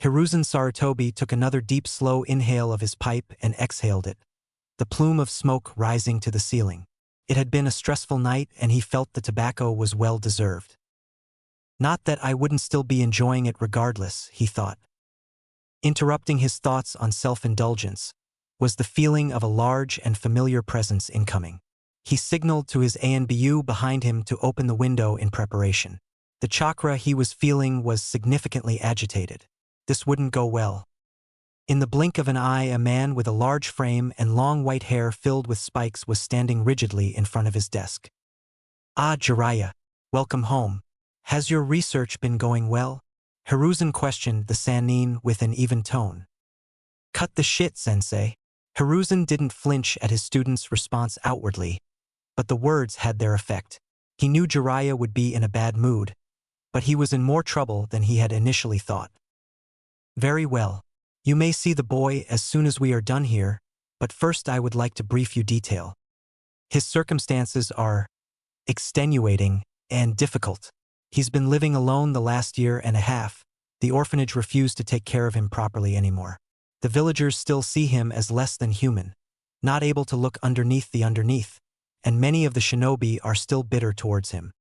Hiruzen Sarutobi took another deep slow inhale of his pipe and exhaled it, the plume of smoke rising to the ceiling. It had been a stressful night and he felt the tobacco was well deserved. Not that I wouldn't still be enjoying it regardless, he thought. Interrupting his thoughts on self-indulgence was the feeling of a large and familiar presence incoming. He signaled to his ANBU behind him to open the window in preparation. The chakra he was feeling was significantly agitated. This wouldn't go well. In the blink of an eye, a man with a large frame and long white hair filled with spikes was standing rigidly in front of his desk. "Ah, Jiraiya, welcome home. Has your research been going well?" Hiruzen questioned the Sannin with an even tone. "Cut the shit, sensei." Hiruzen didn't flinch at his student's response outwardly, but the words had their effect. He knew Jiraiya would be in a bad mood, but he was in more trouble than he had initially thought. "Very well. You may see the boy as soon as we are done here, but first I would like to brief you detail. His circumstances are extenuating and difficult. He's been living alone the last year and a half. The orphanage refused to take care of him properly anymore. The villagers still see him as less than human, not able to look underneath the underneath, and many of the shinobi are still bitter towards him."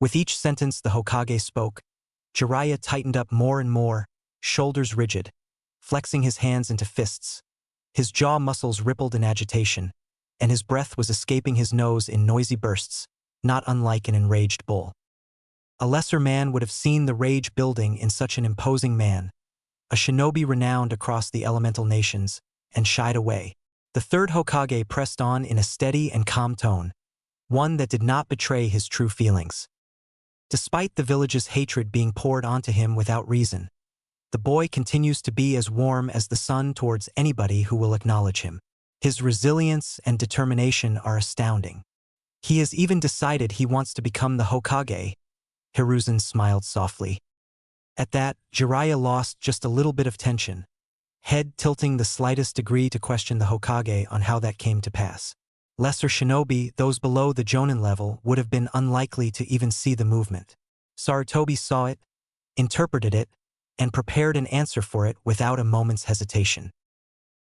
With each sentence the Hokage spoke, Jiraiya tightened up more and more, shoulders rigid, flexing his hands into fists. His jaw muscles rippled in agitation, and his breath was escaping his nose in noisy bursts, not unlike an enraged bull. A lesser man would have seen the rage building in such an imposing man, a shinobi renowned across the elemental nations, and shied away. The third Hokage pressed on in a steady and calm tone, one that did not betray his true feelings. Despite the village's hatred being poured onto him without reason, the boy continues to be as warm as the sun towards anybody who will acknowledge him. His resilience and determination are astounding. He has even decided he wants to become the Hokage. Hiruzen smiled softly. At that, Jiraiya lost just a little bit of tension, head tilting the slightest degree to question the Hokage on how that came to pass. Lesser shinobi, those below the Jonin level, would have been unlikely to even see the movement. Sarutobi saw it, interpreted it, and prepared an answer for it without a moment's hesitation.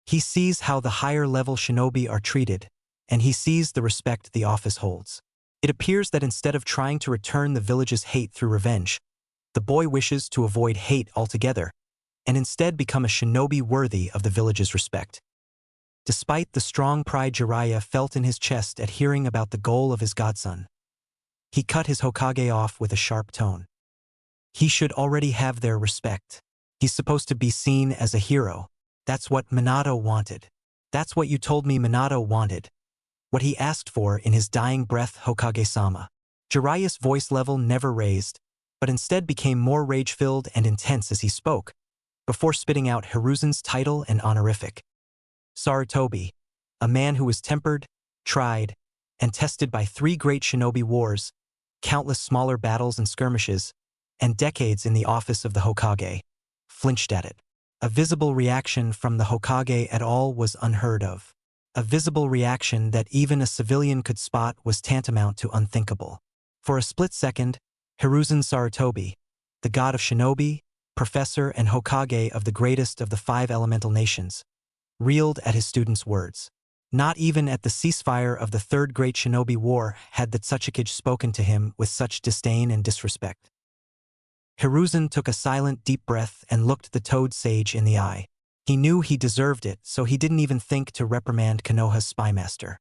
He sees how the higher-level shinobi are treated, and he sees the respect the office holds. It appears that instead of trying to return the village's hate through revenge, the boy wishes to avoid hate altogether, and instead become a shinobi worthy of the village's respect. Despite the strong pride Jiraiya felt in his chest at hearing about the goal of his godson, he cut his Hokage off with a sharp tone. He should already have their respect. He's supposed to be seen as a hero. That's what Minato wanted. That's what you told me Minato wanted. What he asked for in his dying breath, Hokage-sama. Jiraiya's voice level never raised, but instead became more rage-filled and intense as he spoke, before spitting out Hiruzen's title and honorific. Sarutobi, a man who was tempered, tried, and tested by 3 great shinobi wars, countless smaller battles and skirmishes, and decades in the office of the Hokage, flinched at it. A visible reaction from the Hokage at all was unheard of. A visible reaction that even a civilian could spot was tantamount to unthinkable. For a split second, Hiruzen Sarutobi, the god of shinobi, professor and Hokage of the greatest of the 5 elemental nations, reeled at his student's words. Not even at the ceasefire of the 3rd Great Shinobi War had the Tsuchikage spoken to him with such disdain and disrespect. Hiruzen took a silent, deep breath and looked the Toad Sage in the eye. He knew he deserved it, so he didn't even think to reprimand Konoha's spymaster.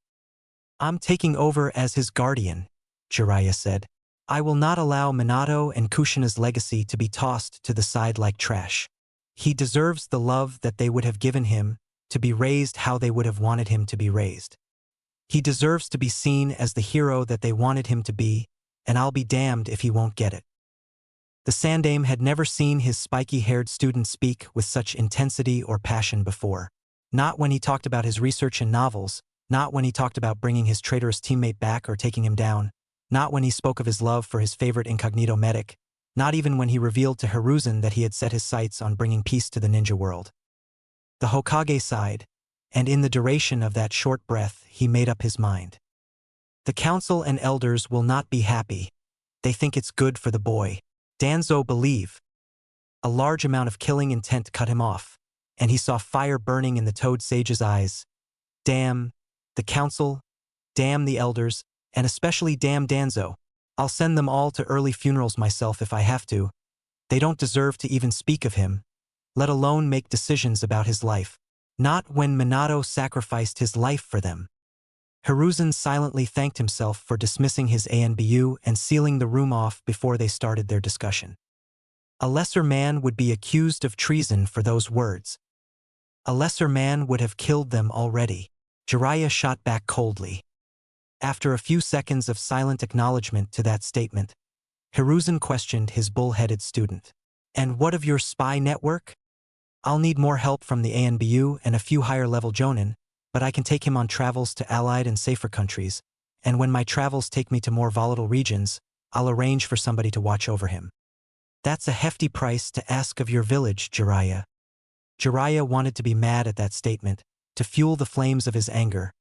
"I'm taking over as his guardian," Jiraiya said. "I will not allow Minato and Kushina's legacy to be tossed to the side like trash. He deserves the love that they would have given him, to be raised how they would have wanted him to be raised. He deserves to be seen as the hero that they wanted him to be, and I'll be damned if he won't get it." The Sandaime had never seen his spiky-haired student speak with such intensity or passion before. Not when he talked about his research and novels, not when he talked about bringing his traitorous teammate back or taking him down, not when he spoke of his love for his favorite incognito medic, not even when he revealed to Hiruzen that he had set his sights on bringing peace to the ninja world. The Hokage sighed, and in the duration of that short breath he made up his mind. The council and elders will not be happy. They think it's good for the boy. Danzo believe. A large amount of killing intent cut him off, and he saw fire burning in the Toad Sage's eyes. Damn the council, damn the elders, and especially damn Danzo. I'll send them all to early funerals myself if I have to. They don't deserve to even speak of him, let alone make decisions about his life. Not when Minato sacrificed his life for them. Hiruzen silently thanked himself for dismissing his ANBU and sealing the room off before they started their discussion. A lesser man would be accused of treason for those words. A lesser man would have killed them already. Jiraiya shot back coldly. After a few seconds of silent acknowledgement to that statement, Hiruzen questioned his bull-headed student. And what of your spy network? I'll need more help from the ANBU and a few higher-level Jonin, but I can take him on travels to allied and safer countries, and when my travels take me to more volatile regions, I'll arrange for somebody to watch over him. That's a hefty price to ask of your village, Jiraiya. Jiraiya wanted to be mad at that statement, to fuel the flames of his anger,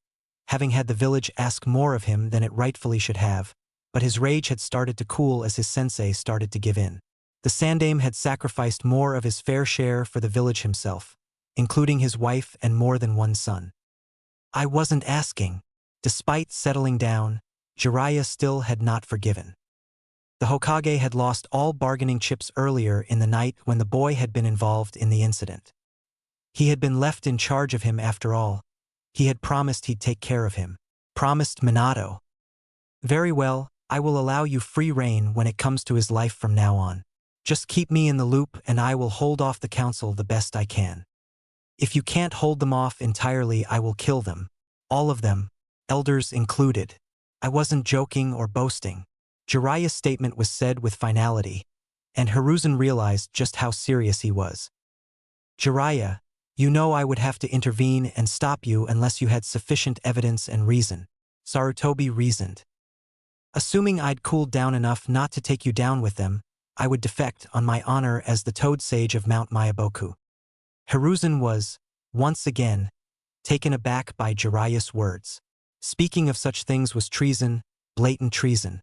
having had the village ask more of him than it rightfully should have, but his rage had started to cool as his sensei started to give in. The Sandaime had sacrificed more of his fair share for the village himself, including his wife and more than one son. I wasn't asking. Despite settling down, Jiraiya still had not forgiven. The Hokage had lost all bargaining chips earlier in the night when the boy had been involved in the incident. He had been left in charge of him after all. He had promised he'd take care of him. Promised Minato. Very well, I will allow you free rein when it comes to his life from now on. Just keep me in the loop and I will hold off the council the best I can. If you can't hold them off entirely, I will kill them. All of them, elders included. I wasn't joking or boasting. Jiraiya's statement was said with finality, and Hiruzen realized just how serious he was. Jiraiya, you know I would have to intervene and stop you unless you had sufficient evidence and reason. Sarutobi reasoned. Assuming I'd cooled down enough not to take you down with them, I would defect on my honor as the Toad Sage of Mount Myaboku. Hiruzen was, once again, taken aback by Jiraiya's words. Speaking of such things was treason, blatant treason.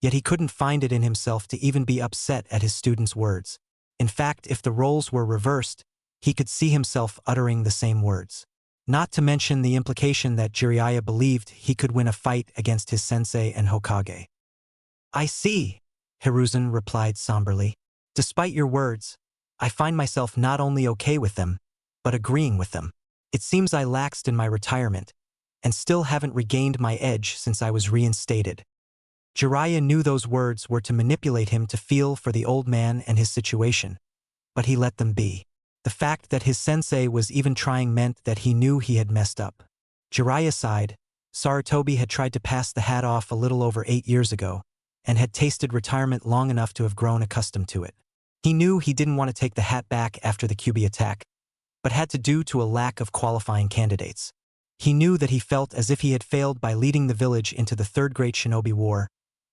Yet he couldn't find it in himself to even be upset at his student's words. In fact, if the roles were reversed, he could see himself uttering the same words. Not to mention the implication that Jiraiya believed he could win a fight against his sensei and Hokage. I see, Hiruzen replied somberly. Despite your words, I find myself not only okay with them, but agreeing with them. It seems I laxed in my retirement, and still haven't regained my edge since I was reinstated. Jiraiya knew those words were to manipulate him to feel for the old man and his situation, but he let them be. The fact that his sensei was even trying meant that he knew he had messed up. Jiraiya sighed. Sarutobi had tried to pass the hat off a little over 8 years ago, and had tasted retirement long enough to have grown accustomed to it. He knew he didn't want to take the hat back after the Kyuubi attack, but had to due to a lack of qualifying candidates. He knew that he felt as if he had failed by leading the village into the Third Great Shinobi War,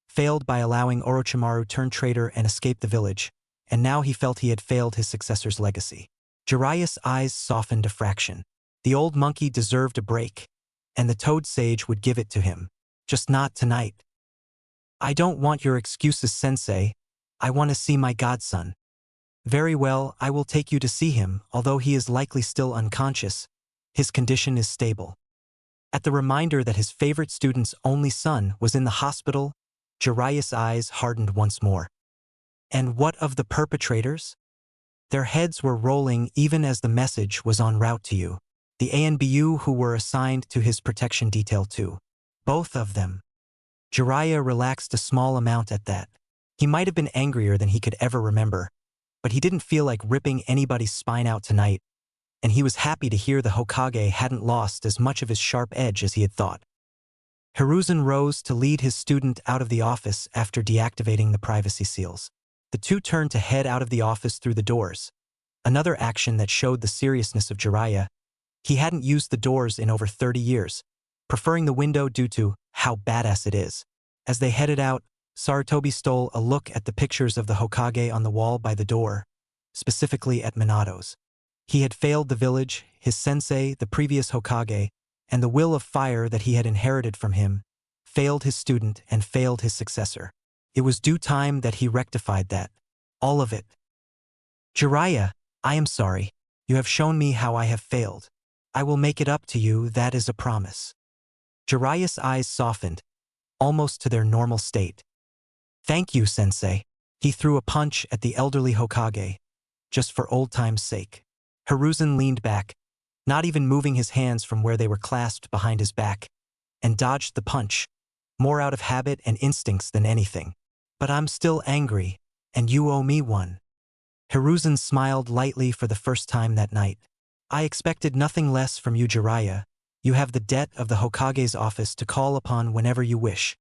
failed by allowing Orochimaru turn traitor and escape the village, and now he felt he had failed his successor's legacy. Jiraiya's eyes softened a fraction. The old monkey deserved a break, and the Toad Sage would give it to him. Just not tonight. I don't want your excuses, sensei. I want to see my godson. Very well, I will take you to see him, although he is likely still unconscious. His condition is stable. At the reminder that his favorite student's only son was in the hospital, Jiraiya's eyes hardened once more. And what of the perpetrators? Their heads were rolling even as the message was en route to you. The ANBU who were assigned to his protection detail too. Both of them. Jiraiya relaxed a small amount at that. He might have been angrier than he could ever remember, but he didn't feel like ripping anybody's spine out tonight, and he was happy to hear the Hokage hadn't lost as much of his sharp edge as he had thought. Hiruzen rose to lead his student out of the office after deactivating the privacy seals. The two turned to head out of the office through the doors, another action that showed the seriousness of Jiraiya. He hadn't used the doors in over 30 years, preferring the window due to how badass it is. As they headed out, Sarutobi stole a look at the pictures of the Hokage on the wall by the door, specifically at Minato's. He had failed the village, his sensei, the previous Hokage, and the will of fire that he had inherited from him, failed his student and failed his successor. It was due time that he rectified that. All of it. Jiraiya, I am sorry. You have shown me how I have failed. I will make it up to you, that is a promise. Jiraiya's eyes softened, almost to their normal state. Thank you, sensei. He threw a punch at the elderly Hokage, just for old time's sake. Hiruzen leaned back, not even moving his hands from where they were clasped behind his back, and dodged the punch, more out of habit and instincts than anything. But I'm still angry, and you owe me one. Hiruzen smiled lightly for the first time that night. I expected nothing less from you, Jiraiya. You have the debt of the Hokage's office to call upon whenever you wish.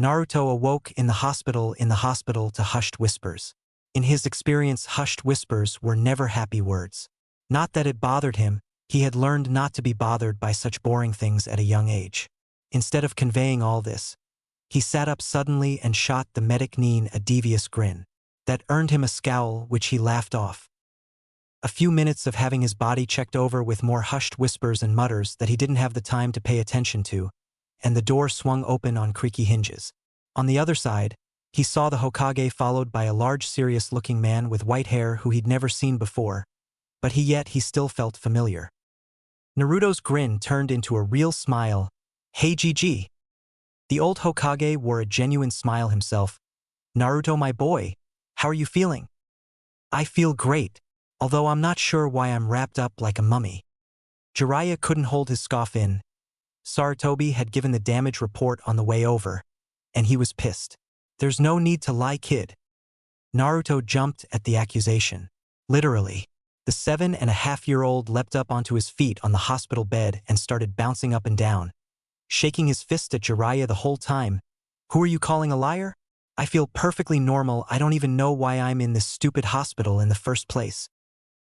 Naruto awoke in the hospital to hushed whispers. In his experience, hushed whispers were never happy words. Not that it bothered him, he had learned not to be bothered by such boring things at a young age. Instead of conveying all this, he sat up suddenly and shot the medic Nin a devious grin. That earned him a scowl which he laughed off. A few minutes of having his body checked over with more hushed whispers and mutters that he didn't have the time to pay attention to, and the door swung open on creaky hinges. On the other side, he saw the Hokage followed by a large serious-looking man with white hair who he'd never seen before, but yet he still felt familiar. Naruto's grin turned into a real smile. Hey GG. The old Hokage wore a genuine smile himself. Naruto, my boy, how are you feeling? I feel great, although I'm not sure why I'm wrapped up like a mummy. Jiraiya couldn't hold his scoff in. Sarutobi had given the damage report on the way over, and he was pissed. There's no need to lie, kid. Naruto jumped at the accusation. Literally. The 7.5-year-old leapt up onto his feet on the hospital bed and started bouncing up and down, shaking his fist at Jiraiya the whole time. Who are you calling a liar? I feel perfectly normal. I don't even know why I'm in this stupid hospital in the first place.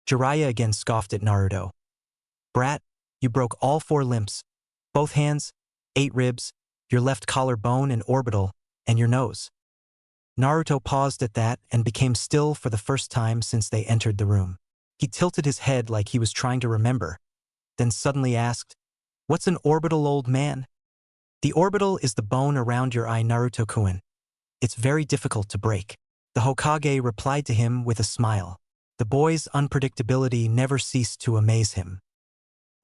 Jiraiya again scoffed at Naruto. Brat, you broke all 4 limbs, both hands, 8 ribs, your left collarbone and orbital, and your nose. Naruto paused at that and became still for the first time since they entered the room. He tilted his head like he was trying to remember, then suddenly asked, What's an orbital, old man? The orbital is the bone around your eye, Naruto-kun. It's very difficult to break. The Hokage replied to him with a smile. The boy's unpredictability never ceased to amaze him.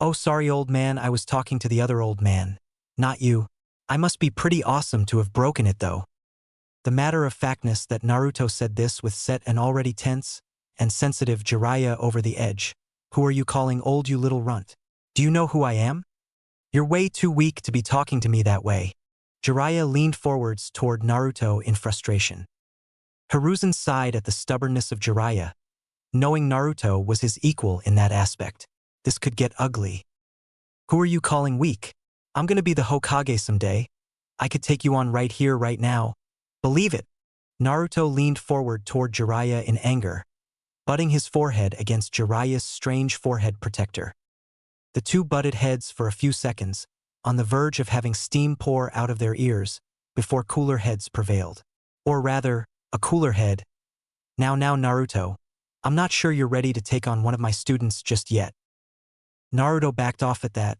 Oh, sorry, old man, I was talking to the other old man. Not you. I must be pretty awesome to have broken it, though. The matter-of-factness that Naruto said this with set an already tense and sensitive Jiraiya over the edge. Who are you calling old, you little runt? Do you know who I am? You're way too weak to be talking to me that way. Jiraiya leaned forwards toward Naruto in frustration. Hiruzen sighed at the stubbornness of Jiraiya, knowing Naruto was his equal in that aspect. This could get ugly. Who are you calling weak? I'm gonna be the Hokage someday. I could take you on right here, right now. Believe it. Naruto leaned forward toward Jiraiya in anger, butting his forehead against Jiraiya's strange forehead protector. The two butted heads for a few seconds, on the verge of having steam pour out of their ears, before cooler heads prevailed. Or rather, a cooler head. Now, Naruto, I'm not sure you're ready to take on one of my students just yet. Naruto backed off at that,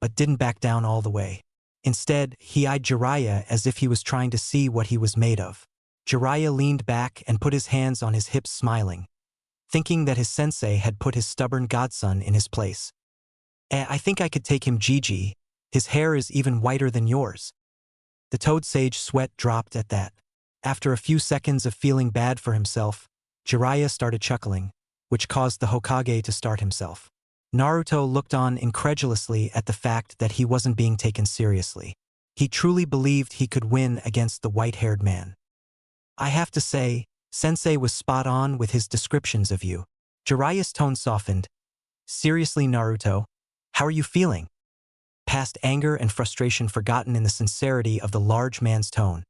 but didn't back down all the way. Instead, he eyed Jiraiya as if he was trying to see what he was made of. Jiraiya leaned back and put his hands on his hips, smiling, thinking that his sensei had put his stubborn godson in his place. I think I could take him, Gigi. His hair is even whiter than yours. The Toad Sage sweat dropped at that. After a few seconds of feeling bad for himself, Jiraiya started chuckling, which caused the Hokage to start himself. Naruto looked on incredulously at the fact that he wasn't being taken seriously. He truly believed he could win against the white-haired man. I have to say, Sensei was spot on with his descriptions of you. Jiraiya's tone softened. Seriously, Naruto, how are you feeling? Past anger and frustration forgotten in the sincerity of the large man's tone.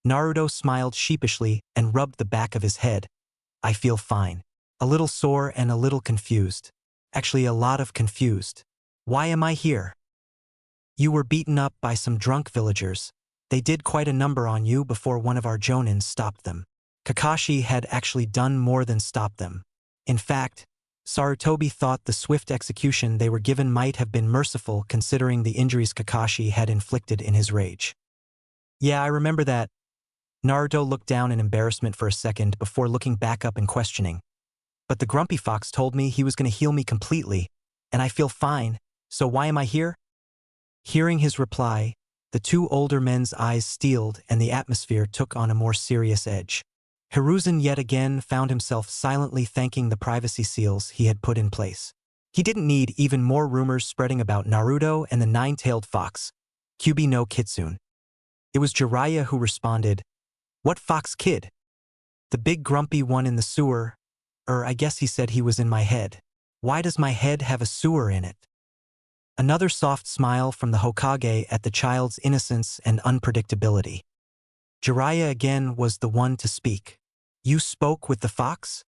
Naruto smiled sheepishly and rubbed the back of his head. I feel fine. A little sore and a little confused. Actually, a lot of confused. Why am I here? You were beaten up by some drunk villagers. They did quite a number on you before one of our Jonins stopped them. Kakashi had actually done more than stop them. In fact, Sarutobi thought the swift execution they were given might have been merciful considering the injuries Kakashi had inflicted in his rage. Yeah, I remember that. Naruto looked down in embarrassment for a second before looking back up and questioning. But the grumpy fox told me he was going to heal me completely, and I feel fine, so why am I here? Hearing his reply, the two older men's eyes steeled and the atmosphere took on a more serious edge. Hiruzen yet again found himself silently thanking the privacy seals he had put in place. He didn't need even more rumors spreading about Naruto and the nine-tailed fox, Kyubi no Kitsune. It was Jiraiya who responded, "What fox, kid?" "The big grumpy one in the sewer," I guess he said he was in my head. "Why does my head have a sewer in it?" Another soft smile from the Hokage at the child's innocence and unpredictability. Jiraiya again was the one to speak. "You spoke with the fox?"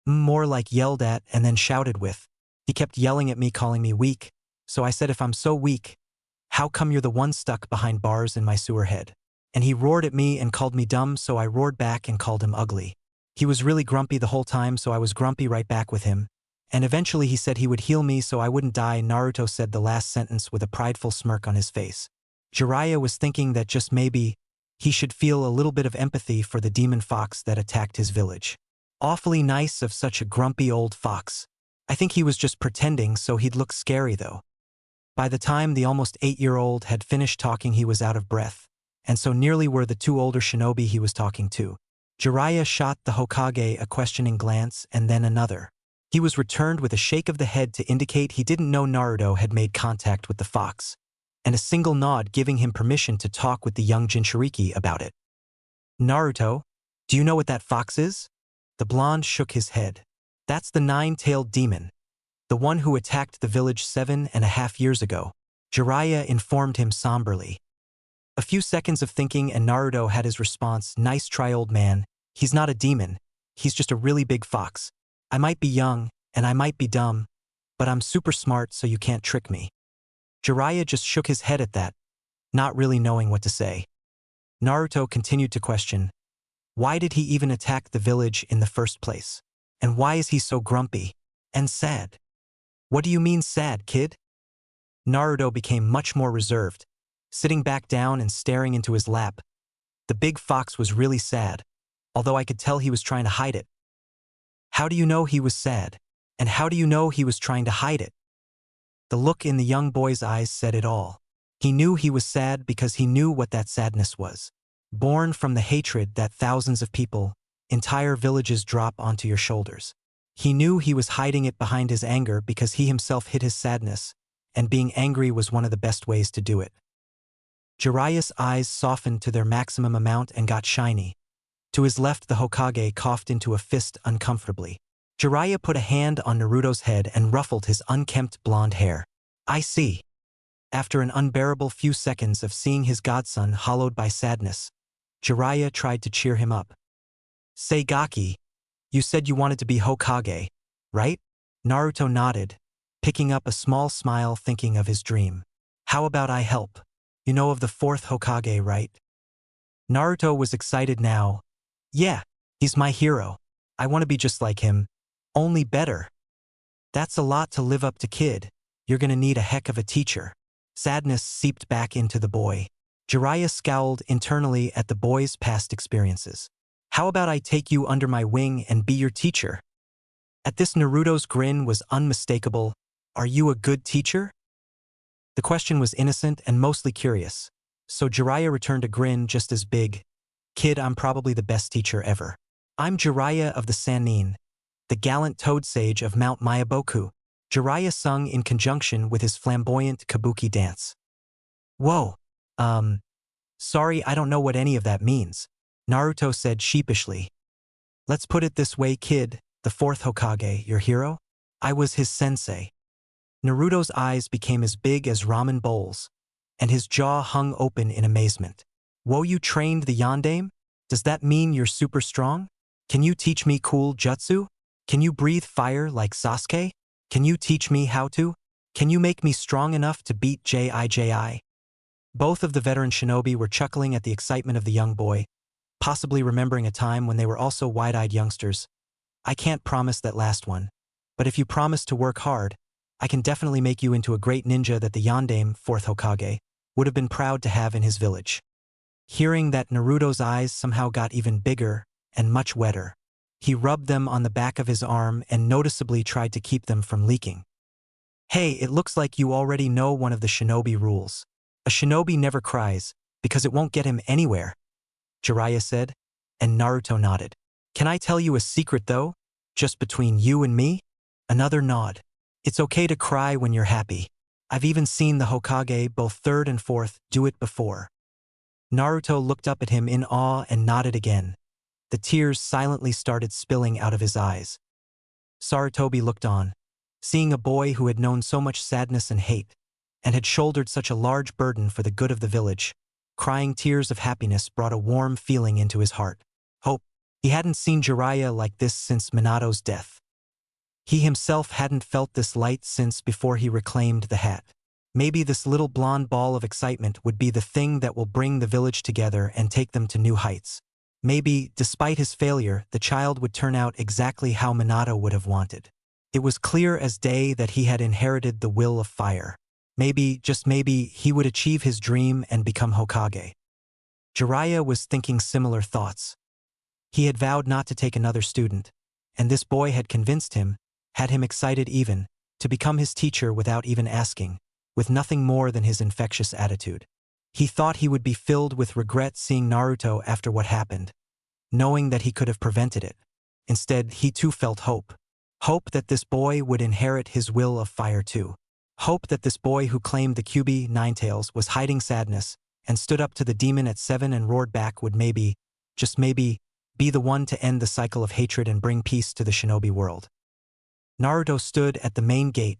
More like yelled at and then shouted with. He kept yelling at me, calling me weak, so I said, if I'm so weak, how come you're the one stuck behind bars in my sewer head? And he roared at me and called me dumb, so I roared back and called him ugly. He was really grumpy the whole time, so I was grumpy right back with him. And eventually he said he would heal me so I wouldn't die. Naruto said the last sentence with a prideful smirk on his face. Jiraiya was thinking that just maybe he should feel a little bit of empathy for the demon fox that attacked his village. Awfully nice of such a grumpy old fox. I think he was just pretending so he'd look scary though. By the time the almost 8-year-old had finished talking, he was out of breath, and so nearly were the two older shinobi he was talking to. Jiraiya shot the Hokage a questioning glance and then another. He was returned with a shake of the head to indicate he didn't know Naruto had made contact with the fox, and a single nod giving him permission to talk with the young Jinchuriki about it. "Naruto, do you know what that fox is?" The blonde shook his head. "That's the nine-tailed demon, the one who attacked the village 7.5 years ago," Jiraiya informed him somberly. A few seconds of thinking and Naruto had his response, "Nice try, old man. He's not a demon. He's just a really big fox. I might be young, and I might be dumb, but I'm super smart, so you can't trick me." Jiraiya just shook his head at that, not really knowing what to say. Naruto continued to question, why did he even attack the village in the first place? And why is he so grumpy and sad? "What do you mean sad, kid?" Naruto became much more reserved, sitting back down and staring into his lap. The big fox was really sad, although I could tell he was trying to hide it. "How do you know he was sad? And how do you know he was trying to hide it?" The look in the young boy's eyes said it all. He knew he was sad because he knew what that sadness was. Born from the hatred that thousands of people, entire villages drop onto your shoulders. He knew he was hiding it behind his anger because he himself hid his sadness, and being angry was one of the best ways to do it. Jiraiya's eyes softened to their maximum amount and got shiny. To his left, the Hokage coughed into a fist uncomfortably. Jiraiya put a hand on Naruto's head and ruffled his unkempt blonde hair. "I see." After an unbearable few seconds of seeing his godson hollowed by sadness, Jiraiya tried to cheer him up. "Say, Gaki, you said you wanted to be Hokage, right?" Naruto nodded, picking up a small smile thinking of his dream. "How about I help? You know of the fourth Hokage, right?" Naruto was excited now. "Yeah, he's my hero. I want to be just like him, only better." "That's a lot to live up to, kid. You're gonna need a heck of a teacher." Sadness seeped back into the boy. Jiraiya scowled internally at the boy's past experiences. "How about I take you under my wing and be your teacher?" At this, Naruto's grin was unmistakable. "Are you a good teacher?" The question was innocent and mostly curious, so Jiraiya returned a grin just as big. "Kid, I'm probably the best teacher ever. I'm Jiraiya of the Sannin, the gallant toad sage of Mount Mayaboku," Jiraiya sung in conjunction with his flamboyant kabuki dance. "Whoa, sorry, I don't know what any of that means," Naruto said sheepishly. "Let's put it this way, kid, the fourth Hokage, your hero? I was his sensei." Naruto's eyes became as big as ramen bowls, and his jaw hung open in amazement. "Whoa, you trained the Yondaime? Does that mean you're super strong? Can you teach me cool jutsu? Can you breathe fire like Sasuke? Can you teach me how to? Can you make me strong enough to beat Jiji?" Both of the veteran shinobi were chuckling at the excitement of the young boy, possibly remembering a time when they were also wide-eyed youngsters. "I can't promise that last one, but if you promise to work hard, I can definitely make you into a great ninja that the Yondaime, fourth Hokage, would have been proud to have in his village." Hearing that, Naruto's eyes somehow got even bigger and much wetter. He rubbed them on the back of his arm and noticeably tried to keep them from leaking. Hey, it looks like you already know one of the shinobi rules. A shinobi never cries, because it won't get him anywhere, Jiraiya said, and Naruto nodded. Can I tell you a secret though? Just between you and me? Another nod. It's okay to cry when you're happy. I've even seen the Hokage, both third and fourth, do it before. Naruto looked up at him in awe and nodded again. The tears silently started spilling out of his eyes. Sarutobi looked on, seeing a boy who had known so much sadness and hate, and had shouldered such a large burden for the good of the village. Crying tears of happiness brought a warm feeling into his heart. Hope. He hadn't seen Jiraiya like this since Minato's death. He himself hadn't felt this light since before he reclaimed the hat. Maybe this little blonde ball of excitement would be the thing that will bring the village together and take them to new heights. Maybe, despite his failure, the child would turn out exactly how Minato would have wanted. It was clear as day that he had inherited the will of fire. Maybe, just maybe, he would achieve his dream and become Hokage. Jiraiya was thinking similar thoughts. He had vowed not to take another student, and this boy had convinced him, had him excited even, to become his teacher without even asking, with nothing more than his infectious attitude. He thought he would be filled with regret seeing Naruto after what happened, knowing that he could have prevented it. Instead, he too felt hope. Hope that this boy would inherit his will of fire too. Hope that this boy who claimed the Kyuubi Ninetales was hiding sadness and stood up to the demon at 7 and roared back would maybe, just maybe, be the one to end the cycle of hatred and bring peace to the shinobi world. Naruto stood at the main gate,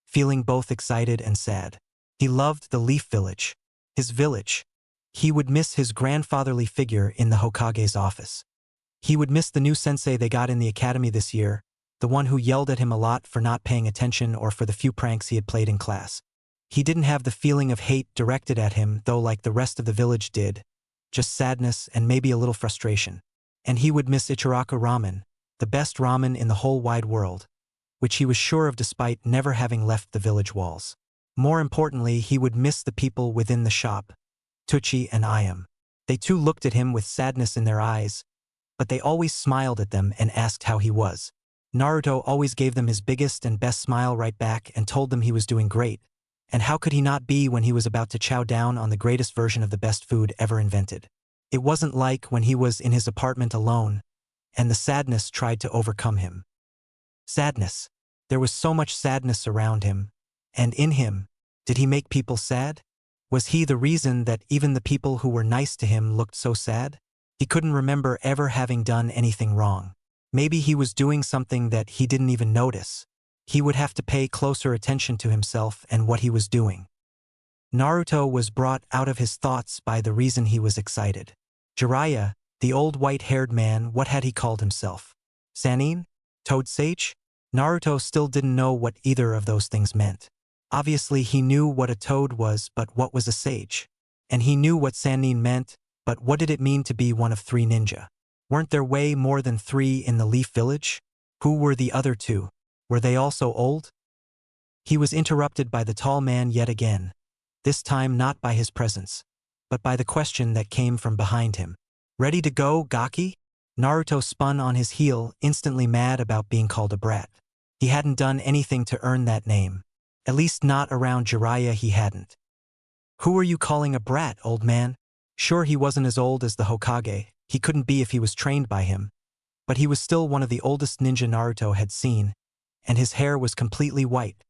feeling both excited and sad. He loved the Leaf Village. His village. He would miss his grandfatherly figure in the Hokage's office. He would miss the new sensei they got in the academy this year, the one who yelled at him a lot for not paying attention or for the few pranks he had played in class. He didn't have the feeling of hate directed at him, though, like the rest of the village did, just sadness and maybe a little frustration. And he would miss Ichiraku ramen, the best ramen in the whole wide world, which he was sure of despite never having left the village walls. More importantly, he would miss the people within the shop, Tucci and Ayam. They too looked at him with sadness in their eyes, but they always smiled at them and asked how he was. Naruto always gave them his biggest and best smile right back and told them he was doing great, and how could he not be when he was about to chow down on the greatest version of the best food ever invented? It wasn't like when he was in his apartment alone, and the sadness tried to overcome him. Sadness. There was so much sadness around him, and in him. Did he make people sad? Was he the reason that even the people who were nice to him looked so sad? He couldn't remember ever having done anything wrong. Maybe he was doing something that he didn't even notice. He would have to pay closer attention to himself and what he was doing. Naruto was brought out of his thoughts by the reason he was excited. Jiraiya, the old white-haired man, what had he called himself? Sannin? Toad Sage? Naruto still didn't know what either of those things meant. Obviously he knew what a toad was, but what was a sage? And he knew what Sannin meant, but what did it mean to be one of 3 ninja? Weren't there way more than 3 in the Leaf Village? Who were the other 2? Were they also old? He was interrupted by the tall man yet again, this time not by his presence, but by the question that came from behind him. Ready to go, Gaki? Naruto spun on his heel, instantly mad about being called a brat. He hadn't done anything to earn that name. At least not around Jiraiya he hadn't. Who are you calling a brat, old man? Sure, he wasn't as old as the Hokage, he couldn't be if he was trained by him, but he was still one of the oldest ninja Naruto had seen, and his hair was completely white.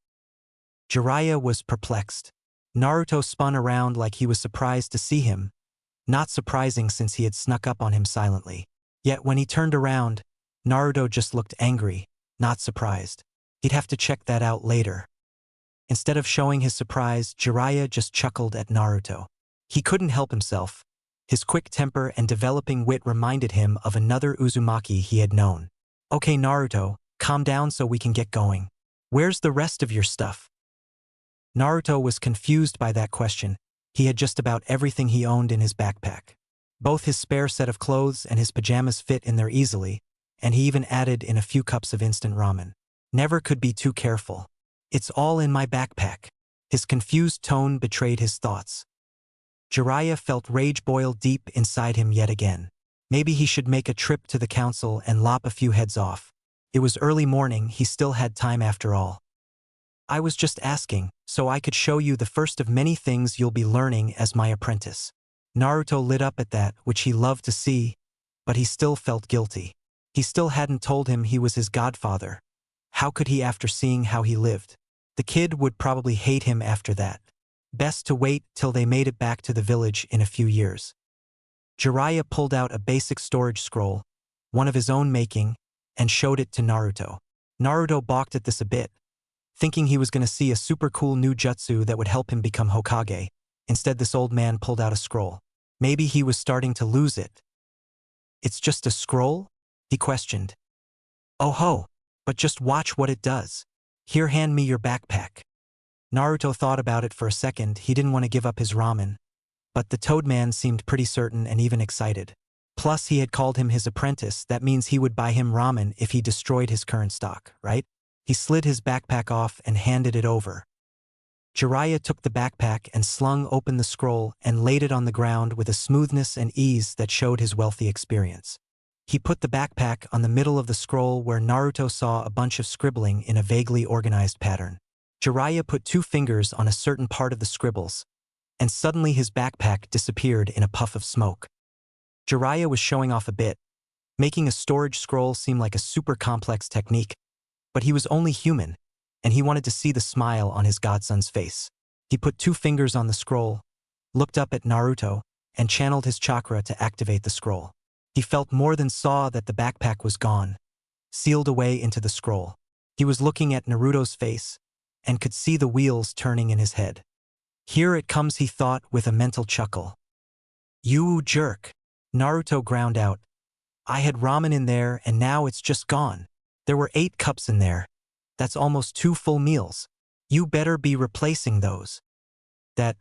Jiraiya was perplexed. Naruto spun around like he was surprised to see him, not surprising since he had snuck up on him silently. Yet when he turned around, Naruto just looked angry, not surprised. He'd have to check that out later. Instead of showing his surprise, Jiraiya just chuckled at Naruto. He couldn't help himself. His quick temper and developing wit reminded him of another Uzumaki he had known. Okay, Naruto, calm down so we can get going. Where's the rest of your stuff? Naruto was confused by that question. He had just about everything he owned in his backpack. Both his spare set of clothes and his pajamas fit in there easily, and he even added in a few cups of instant ramen. Never could be too careful. It's all in my backpack. His confused tone betrayed his thoughts. Jiraiya felt rage boil deep inside him yet again. Maybe he should make a trip to the council and lop a few heads off. It was early morning, he still had time after all. I was just asking, so I could show you the first of many things you'll be learning as my apprentice. Naruto lit up at that, which he loved to see, but he still felt guilty. He still hadn't told him he was his godfather. How could he after seeing how he lived? The kid would probably hate him after that. Best to wait till they made it back to the village in a few years. Jiraiya pulled out a basic storage scroll, one of his own making, and showed it to Naruto. Naruto balked at this a bit, thinking he was going to see a super cool new jutsu that would help him become Hokage. Instead, this old man pulled out a scroll. Maybe he was starting to lose it. It's just a scroll? He questioned. Oh ho, but just watch what it does. Here, hand me your backpack. Naruto thought about it for a second. He didn't want to give up his ramen, but the Toadman seemed pretty certain and even excited. Plus, he had called him his apprentice. That means he would buy him ramen if he destroyed his current stock, right? He slid his backpack off and handed it over. Jiraiya took the backpack and slung open the scroll and laid it on the ground with a smoothness and ease that showed his wealthy experience. He put the backpack on the middle of the scroll where Naruto saw a bunch of scribbling in a vaguely organized pattern. Jiraiya put 2 fingers on a certain part of the scribbles, and suddenly his backpack disappeared in a puff of smoke. Jiraiya was showing off a bit, making a storage scroll seem like a super complex technique, but he was only human, and he wanted to see the smile on his godson's face. He put 2 fingers on the scroll, looked up at Naruto, and channeled his chakra to activate the scroll. He felt more than saw that the backpack was gone, sealed away into the scroll. He was looking at Naruto's face, and could see the wheels turning in his head. Here it comes, he thought with a mental chuckle. You jerk. Naruto ground out. I had ramen in there and now it's just gone. There were 8 cups in there. That's almost 2 full meals. You better be replacing those. That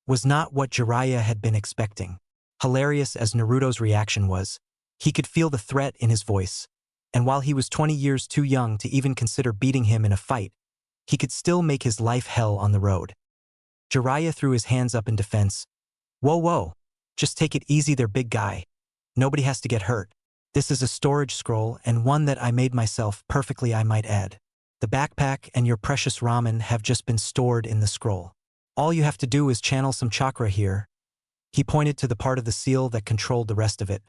was not what Jiraiya had been expecting. Hilarious as Naruto's reaction was, he could feel the threat in his voice, and while he was 20 years too young to even consider beating him in a fight, he could still make his life hell on the road. Jiraiya threw his hands up in defense. Whoa, just take it easy there, big guy. Nobody has to get hurt. This is a storage scroll, and one that I made myself perfectly, I might add. The backpack and your precious ramen have just been stored in the scroll. All you have to do is channel some chakra here. He pointed to the part of the seal that controlled the rest of it.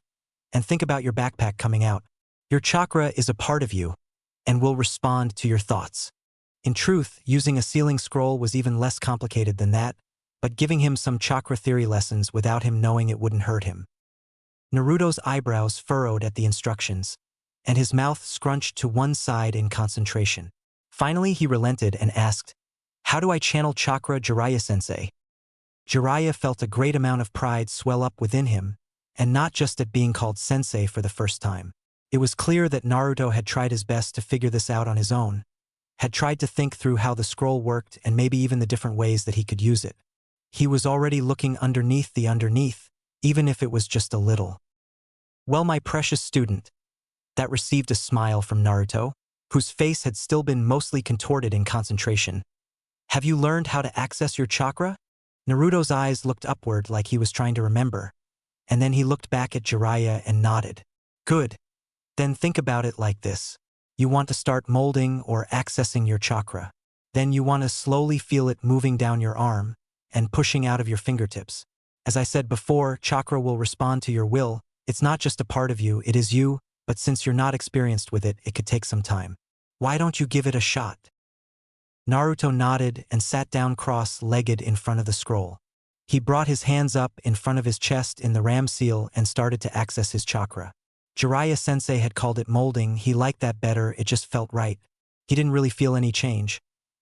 And think about your backpack coming out. Your chakra is a part of you, and will respond to your thoughts. In truth, using a sealing scroll was even less complicated than that, but giving him some chakra theory lessons without him knowing it wouldn't hurt him. Naruto's eyebrows furrowed at the instructions, and his mouth scrunched to one side in concentration. Finally, he relented and asked, How do I channel chakra, Jiraiya-sensei? Jiraiya felt a great amount of pride swell up within him, and not just at being called sensei for the first time. It was clear that Naruto had tried his best to figure this out on his own, had tried to think through how the scroll worked and maybe even the different ways that he could use it. He was already looking underneath the underneath, even if it was just a little. Well, my precious student. That received a smile from Naruto, whose face had still been mostly contorted in concentration. Have you learned how to access your chakra? Naruto's eyes looked upward like he was trying to remember, and then he looked back at Jiraiya and nodded. Good. Then think about it like this. You want to start molding or accessing your chakra. Then you want to slowly feel it moving down your arm and pushing out of your fingertips. As I said before, chakra will respond to your will. It's not just a part of you, it is you, but since you're not experienced with it, it could take some time. Why don't you give it a shot? Naruto nodded and sat down cross-legged in front of the scroll. He brought his hands up in front of his chest in the ram seal and started to access his chakra. Jiraiya-sensei had called it molding. He liked that better, it just felt right. He didn't really feel any change,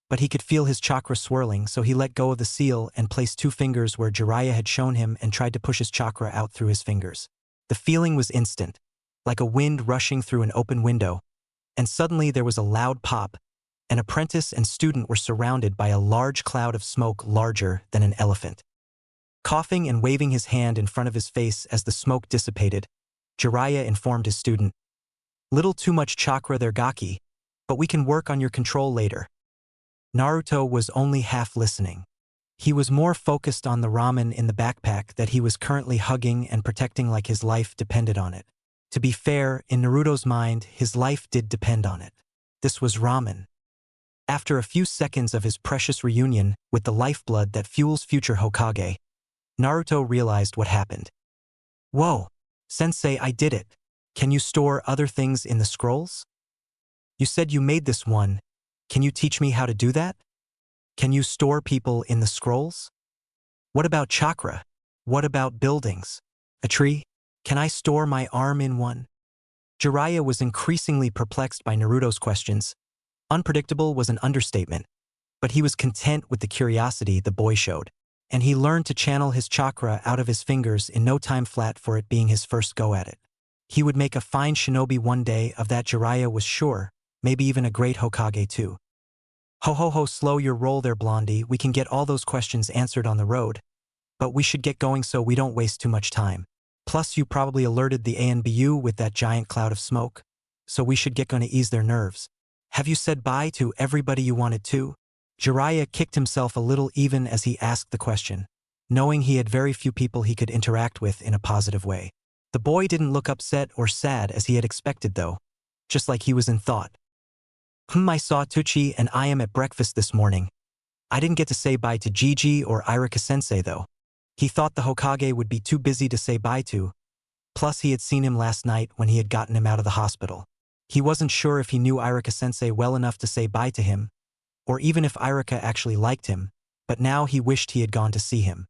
but he could feel his chakra swirling, so he let go of the seal and placed 2 fingers where Jiraiya had shown him and tried to push his chakra out through his fingers. The feeling was instant, like a wind rushing through an open window, and suddenly there was a loud pop. An apprentice and student were surrounded by a large cloud of smoke larger than an elephant. Coughing and waving his hand in front of his face as the smoke dissipated, Jiraiya informed his student, Little too much chakra there, Gaki, but we can work on your control later. Naruto was only half listening. He was more focused on the ramen in the backpack that he was currently hugging and protecting like his life depended on it. To be fair, in Naruto's mind, his life did depend on it. This was ramen. After a few seconds of his precious reunion with the lifeblood that fuels future Hokage, Naruto realized what happened. Whoa, Sensei, I did it. Can you store other things in the scrolls? You said you made this one. Can you teach me how to do that? Can you store people in the scrolls? What about chakra? What about buildings? A tree? Can I store my arm in one? Jiraiya was increasingly perplexed by Naruto's questions. Unpredictable was an understatement, but he was content with the curiosity the boy showed, and he learned to channel his chakra out of his fingers in no time flat for it being his first go at it. He would make a fine shinobi one day, of that Jiraiya was sure, maybe even a great Hokage too. Ho ho ho, slow your roll there, Blondie, we can get all those questions answered on the road, but we should get going so we don't waste too much time. Plus you probably alerted the ANBU with that giant cloud of smoke, so we should get going to ease their nerves. Have you said bye to everybody you wanted to? Jiraiya kicked himself a little even as he asked the question, knowing he had very few people he could interact with in a positive way. The boy didn't look upset or sad as he had expected though, just like he was in thought. I saw Tucci and I am at breakfast this morning. I didn't get to say bye to Gigi or Irika-sensei though. He thought the Hokage would be too busy to say bye to, plus he had seen him last night when he had gotten him out of the hospital. He wasn't sure if he knew Irika-sensei well enough to say bye to him, or even if Irika actually liked him, but now he wished he had gone to see him.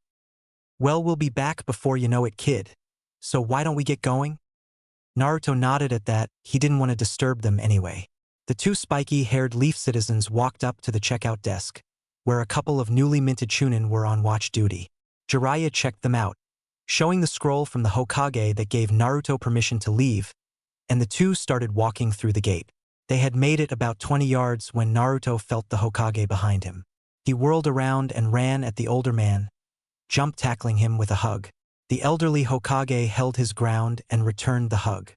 Well, we'll be back before you know it, kid. So why don't we get going? Naruto nodded at that. He didn't want to disturb them anyway. The two spiky-haired leaf citizens walked up to the checkout desk, where a couple of newly minted Chunin were on watch duty. Jiraiya checked them out, showing the scroll from the Hokage that gave Naruto permission to leave, and the two started walking through the gate. They had made it about 20 yards when Naruto felt the Hokage behind him. He whirled around and ran at the older man, tackling him with a hug. The elderly Hokage held his ground and returned the hug.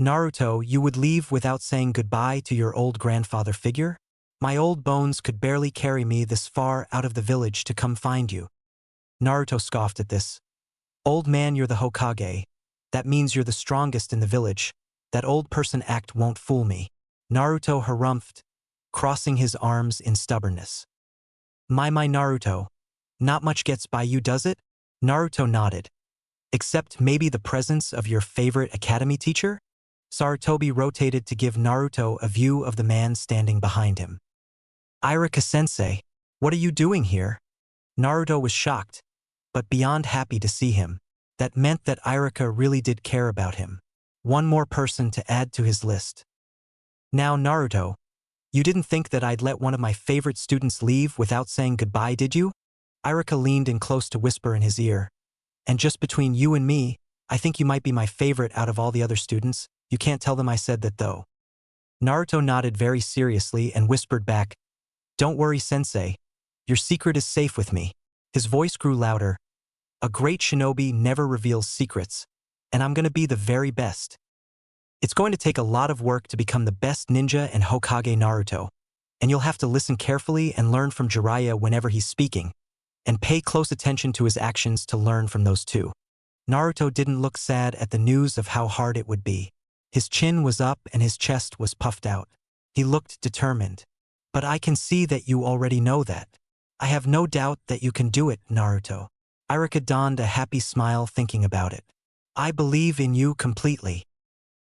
Naruto, you would leave without saying goodbye to your old grandfather figure? My old bones could barely carry me this far out of the village to come find you. Naruto scoffed at this. Old man, you're the Hokage. That means you're the strongest in the village. That old person act won't fool me. Naruto harumphed, crossing his arms in stubbornness. My Naruto. Not much gets by you, does it? Naruto nodded. Except maybe the presence of your favorite academy teacher? Sarutobi rotated to give Naruto a view of the man standing behind him. Irika-sensei, what are you doing here? Naruto was shocked, but beyond happy to see him. That meant that Irika really did care about him. One more person to add to his list. Now Naruto, you didn't think that I'd let one of my favorite students leave without saying goodbye, did you? Irika leaned in close to whisper in his ear. And just between you and me, I think you might be my favorite out of all the other students. You can't tell them I said that though. Naruto nodded very seriously and whispered back, Don't worry, sensei. Your secret is safe with me. His voice grew louder. A great shinobi never reveals secrets, and I'm going to be the very best. It's going to take a lot of work to become the best ninja and Hokage Naruto, and you'll have to listen carefully and learn from Jiraiya whenever he's speaking, and pay close attention to his actions to learn from those two. Naruto didn't look sad at the news of how hard it would be. His chin was up and his chest was puffed out. He looked determined. But I can see that you already know that. I have no doubt that you can do it, Naruto. Irika donned a happy smile thinking about it. I believe in you completely.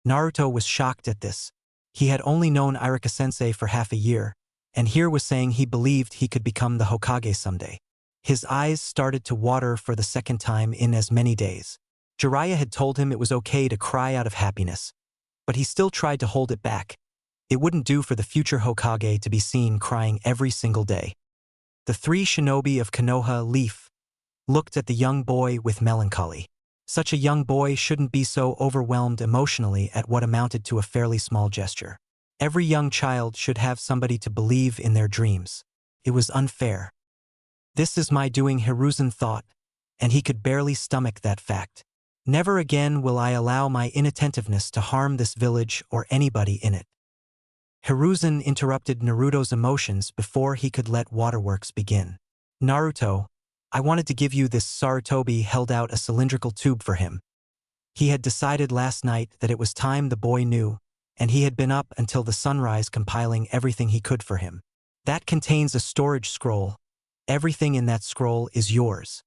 Naruto was shocked at this. He had only known Irika-sensei for half a year, and here was saying he believed he could become the Hokage someday. His eyes started to water for the second time in as many days. Jiraiya had told him it was okay to cry out of happiness, but he still tried to hold it back. It wouldn't do for the future Hokage to be seen crying every single day. The three shinobi of Konoha Leaf looked at the young boy with melancholy. Such a young boy shouldn't be so overwhelmed emotionally at what amounted to a fairly small gesture. Every young child should have somebody to believe in their dreams. It was unfair. This is my doing, Hiruzen thought, and he could barely stomach that fact. Never again will I allow my inattentiveness to harm this village or anybody in it. Hiruzen interrupted Naruto's emotions before he could let waterworks begin. Naruto, I wanted to give you this. Sarutobi held out a cylindrical tube for him. He had decided last night that it was time the boy knew, and he had been up until the sunrise compiling everything he could for him. That contains a storage scroll. Everything in that scroll is yours.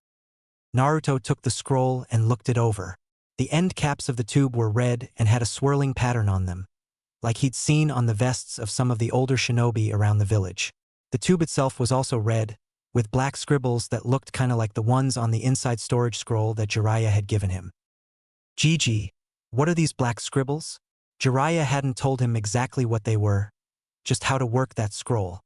Naruto took the scroll and looked it over. The end caps of the tube were red and had a swirling pattern on them, like he'd seen on the vests of some of the older shinobi around the village. The tube itself was also red, with black scribbles that looked kinda like the ones on the inside storage scroll that Jiraiya had given him. Gigi, what are these black scribbles? Jiraiya hadn't told him exactly what they were, just how to work that scroll.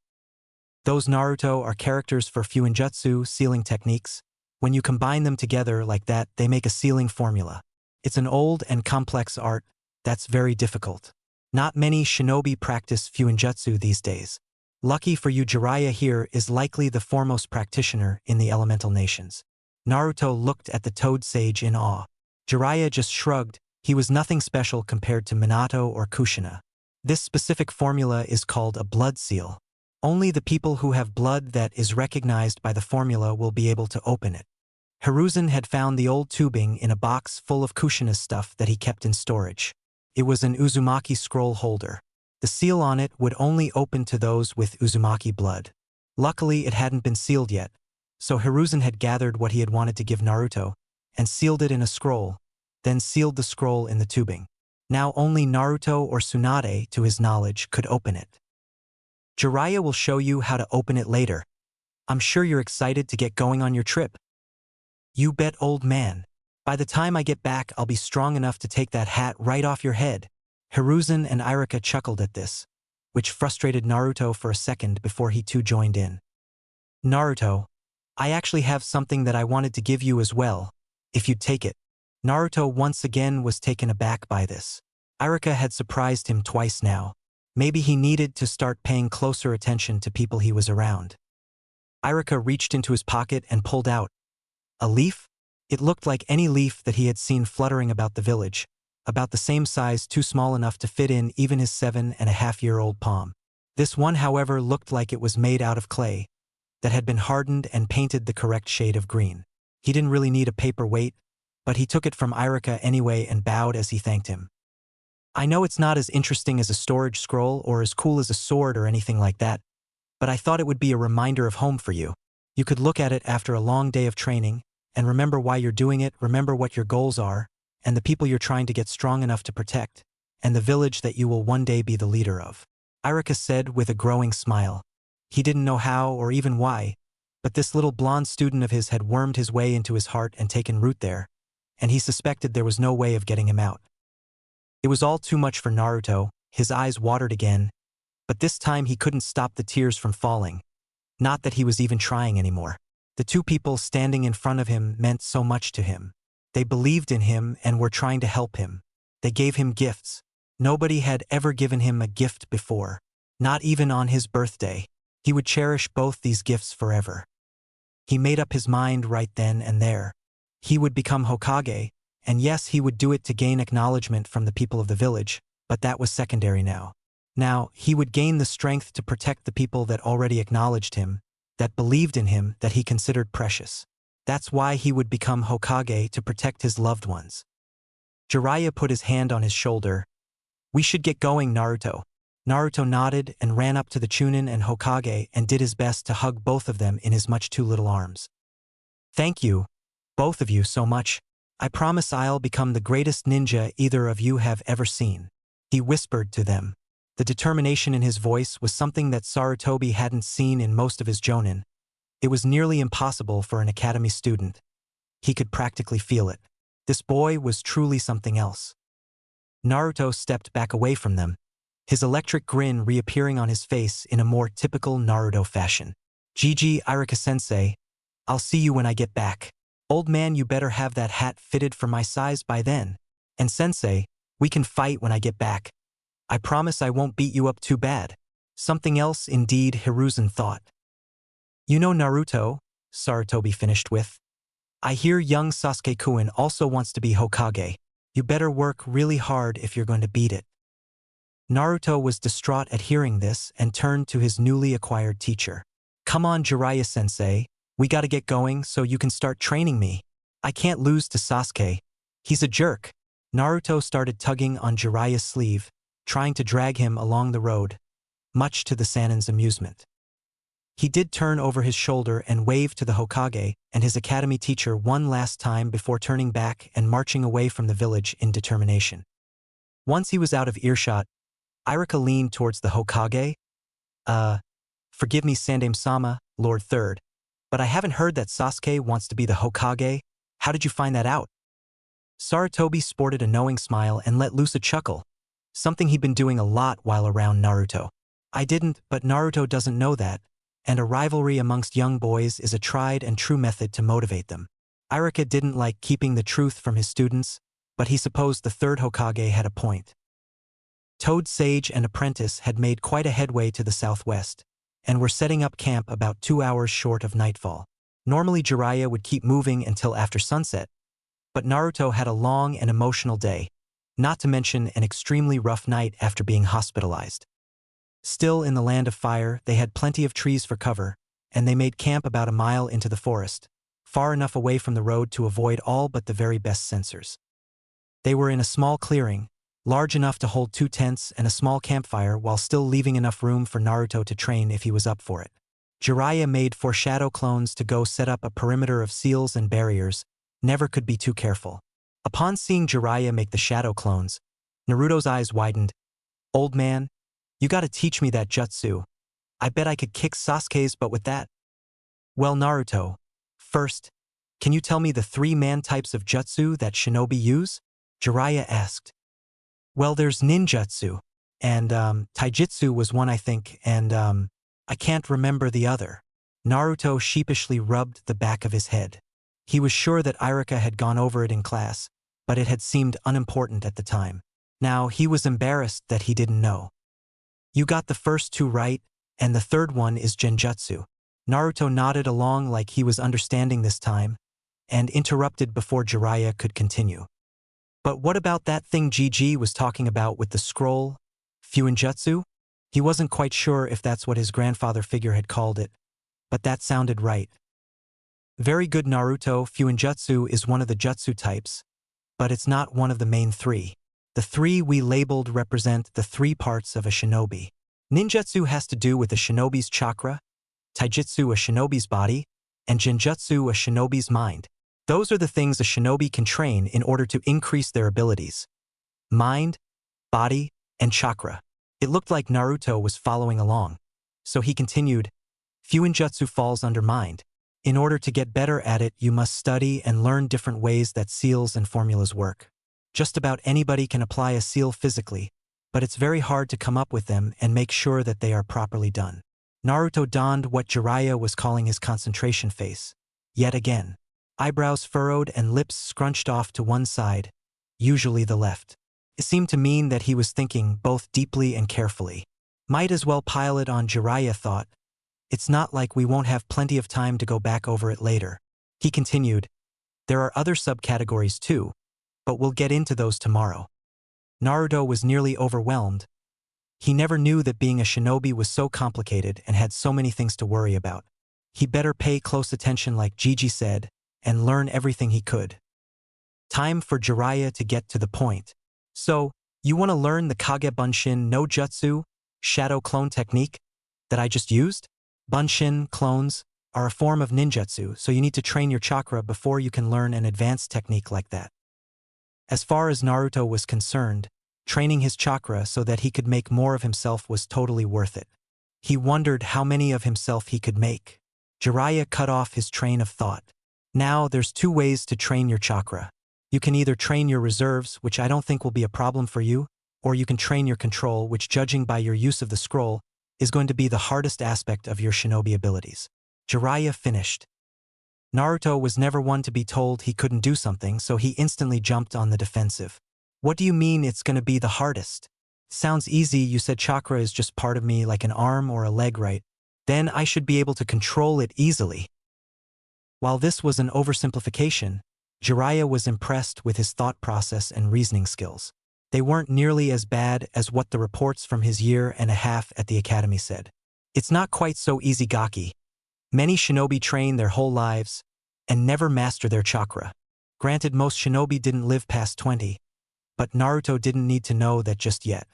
Those Naruto are characters for Fuinjutsu sealing techniques. When you combine them together like that, they make a sealing formula. It's an old and complex art that's very difficult. Not many shinobi practice Fuinjutsu these days. Lucky for you, Jiraiya here is likely the foremost practitioner in the elemental nations. Naruto looked at the toad sage in awe. Jiraiya just shrugged. He was nothing special compared to Minato or Kushina. This specific formula is called a blood seal. Only the people who have blood that is recognized by the formula will be able to open it. Hiruzen had found the old tubing in a box full of Kushina's stuff that he kept in storage. It was an Uzumaki scroll holder. The seal on it would only open to those with Uzumaki blood. Luckily, it hadn't been sealed yet, so Hiruzen had gathered what he had wanted to give Naruto and sealed it in a scroll, then sealed the scroll in the tubing. Now only Naruto or Tsunade, to his knowledge, could open it. Jiraiya will show you how to open it later. I'm sure you're excited to get going on your trip. You bet, old man. By the time I get back, I'll be strong enough to take that hat right off your head. Hiruzen and Irika chuckled at this, which frustrated Naruto for a second before he too joined in. Naruto, I actually have something that I wanted to give you as well, if you'd take it. Naruto once again was taken aback by this. Irika had surprised him twice now. Maybe he needed to start paying closer attention to people he was around. Irika reached into his pocket and pulled out a leaf. It looked like any leaf that he had seen fluttering about the village, about the same size, too small enough to fit in even his 7.5-year-old palm. This one, however, looked like it was made out of clay that had been hardened and painted the correct shade of green. He didn't really need a paper weight, but he took it from Irika anyway and bowed as he thanked him. I know it's not as interesting as a storage scroll or as cool as a sword or anything like that, but I thought it would be a reminder of home for you. You could look at it after a long day of training and remember why you're doing it, remember what your goals are, and the people you're trying to get strong enough to protect, and the village that you will one day be the leader of. Irika said with a growing smile. He didn't know how or even why, but this little blonde student of his had wormed his way into his heart and taken root there, and he suspected there was no way of getting him out. It was all too much for Naruto. His eyes watered again, but this time he couldn't stop the tears from falling. Not that he was even trying anymore. The two people standing in front of him meant so much to him. They believed in him and were trying to help him. They gave him gifts. Nobody had ever given him a gift before, not even on his birthday. He would cherish both these gifts forever. He made up his mind right then and there. He would become Hokage, and yes, he would do it to gain acknowledgement from the people of the village, but that was secondary now. Now, he would gain the strength to protect the people that already acknowledged him, that believed in him, that he considered precious. That's why he would become Hokage, to protect his loved ones. Jiraiya put his hand on his shoulder. We should get going, Naruto. Naruto nodded and ran up to the Chunin and Hokage and did his best to hug both of them in his much too little arms. Thank you, both of you, so much. I promise I'll become the greatest ninja either of you have ever seen. He whispered to them. The determination in his voice was something that Sarutobi hadn't seen in most of his jonin. It was nearly impossible for an academy student. He could practically feel it. This boy was truly something else. Naruto stepped back away from them, his electric grin reappearing on his face in a more typical Naruto fashion. Gigi, Irika-sensei, I'll see you when I get back. Old man, you better have that hat fitted for my size by then. And sensei, we can fight when I get back. I promise I won't beat you up too bad. Something else indeed, Hiruzen thought. You know Naruto, Sarutobi finished with. I hear young Sasuke-kun also wants to be Hokage. You better work really hard if you're going to beat it. Naruto was distraught at hearing this and turned to his newly acquired teacher. Come on, Jiraiya-sensei, We gotta get going so you can start training me. I can't lose to Sasuke. He's a jerk. Naruto started tugging on Jiraiya's sleeve, trying to drag him along the road, much to the Sanin's amusement. He did turn over his shoulder and wave to the Hokage and his academy teacher one last time before turning back and marching away from the village in determination. Once he was out of earshot, Irika leaned towards the Hokage. Forgive me, Sandame-sama, Lord Third, but I haven't heard that Sasuke wants to be the Hokage. How did you find that out? Sarutobi sported a knowing smile and let loose a chuckle, something he'd been doing a lot while around Naruto. I didn't, but Naruto doesn't know that, and a rivalry amongst young boys is a tried and true method to motivate them. Irika didn't like keeping the truth from his students, but he supposed the third Hokage had a point. Toad Sage and Apprentice had made quite a headway to the southwest, and were setting up camp about 2 hours short of nightfall. Normally Jiraiya would keep moving until after sunset, but Naruto had a long and emotional day, not to mention an extremely rough night after being hospitalized. Still in the land of fire, they had plenty of trees for cover, and they made camp about a mile into the forest, far enough away from the road to avoid all but the very best sensors. They were in a small clearing, large enough to hold 2 tents and a small campfire while still leaving enough room for Naruto to train if he was up for it. Jiraiya made 4 shadow clones to go set up a perimeter of seals and barriers, never could be too careful. Upon seeing Jiraiya make the shadow clones, Naruto's eyes widened. Old man, you gotta teach me that jutsu. I bet I could kick Sasuke's butt with that. Well, Naruto, first, can you tell me the 3 man types of jutsu that shinobi use? Jiraiya asked. Well, there's ninjutsu, and taijutsu was one I think, and I can't remember the other. Naruto sheepishly rubbed the back of his head. He was sure that Irika had gone over it in class, but it had seemed unimportant at the time. Now he was embarrassed that he didn't know. You got the first 2 right, and the third one is genjutsu. Naruto nodded along like he was understanding this time, and interrupted before Jiraiya could continue. But what about that thing Gigi was talking about with the scroll, Fuinjutsu? He wasn't quite sure if that's what his grandfather figure had called it, but that sounded right. Very good, Naruto. Fuinjutsu is one of the jutsu types, but it's not one of the main 3. The 3 we labeled represent the 3 parts of a shinobi. Ninjutsu has to do with a shinobi's chakra, taijutsu a shinobi's body, and genjutsu a shinobi's mind. Those are the things a shinobi can train in order to increase their abilities. Mind, body, and chakra. It looked like Naruto was following along, so he continued, Fuinjutsu falls under mind. In order to get better at it, you must study and learn different ways that seals and formulas work. Just about anybody can apply a seal physically, but it's very hard to come up with them and make sure that they are properly done. Naruto donned what Jiraiya was calling his concentration face. Yet again. Eyebrows furrowed and lips scrunched off to one side, usually the left. It seemed to mean that he was thinking both deeply and carefully. Might as well pile it on, Jiraiya thought. It's not like we won't have plenty of time to go back over it later. He continued, there are other subcategories too, but we'll get into those tomorrow. Naruto was nearly overwhelmed. He never knew that being a shinobi was so complicated and had so many things to worry about. He better pay close attention like Gigi said, and learn everything he could. Time for Jiraiya to get to the point. So, you want to learn the Kage Bunshin no Jutsu, shadow clone technique, that I just used? Bunshin, clones, are a form of ninjutsu, so you need to train your chakra before you can learn an advanced technique like that. As far as Naruto was concerned, training his chakra so that he could make more of himself was totally worth it. He wondered how many of himself he could make. Jiraiya cut off his train of thought. Now, there's 2 ways to train your chakra. You can either train your reserves, which I don't think will be a problem for you, or you can train your control, which, judging by your use of the scroll, is going to be the hardest aspect of your shinobi abilities. Jiraiya finished. Naruto was never one to be told he couldn't do something, so he instantly jumped on the defensive. What do you mean it's going to be the hardest? Sounds easy. You said chakra is just part of me like an arm or a leg, right? Then I should be able to control it easily. While this was an oversimplification, Jiraiya was impressed with his thought process and reasoning skills. They weren't nearly as bad as what the reports from his 1.5 years at the academy said. It's not quite so easy, Gaki. Many shinobi train their whole lives and never master their chakra. Granted, most shinobi didn't live past 20, but Naruto didn't need to know that just yet.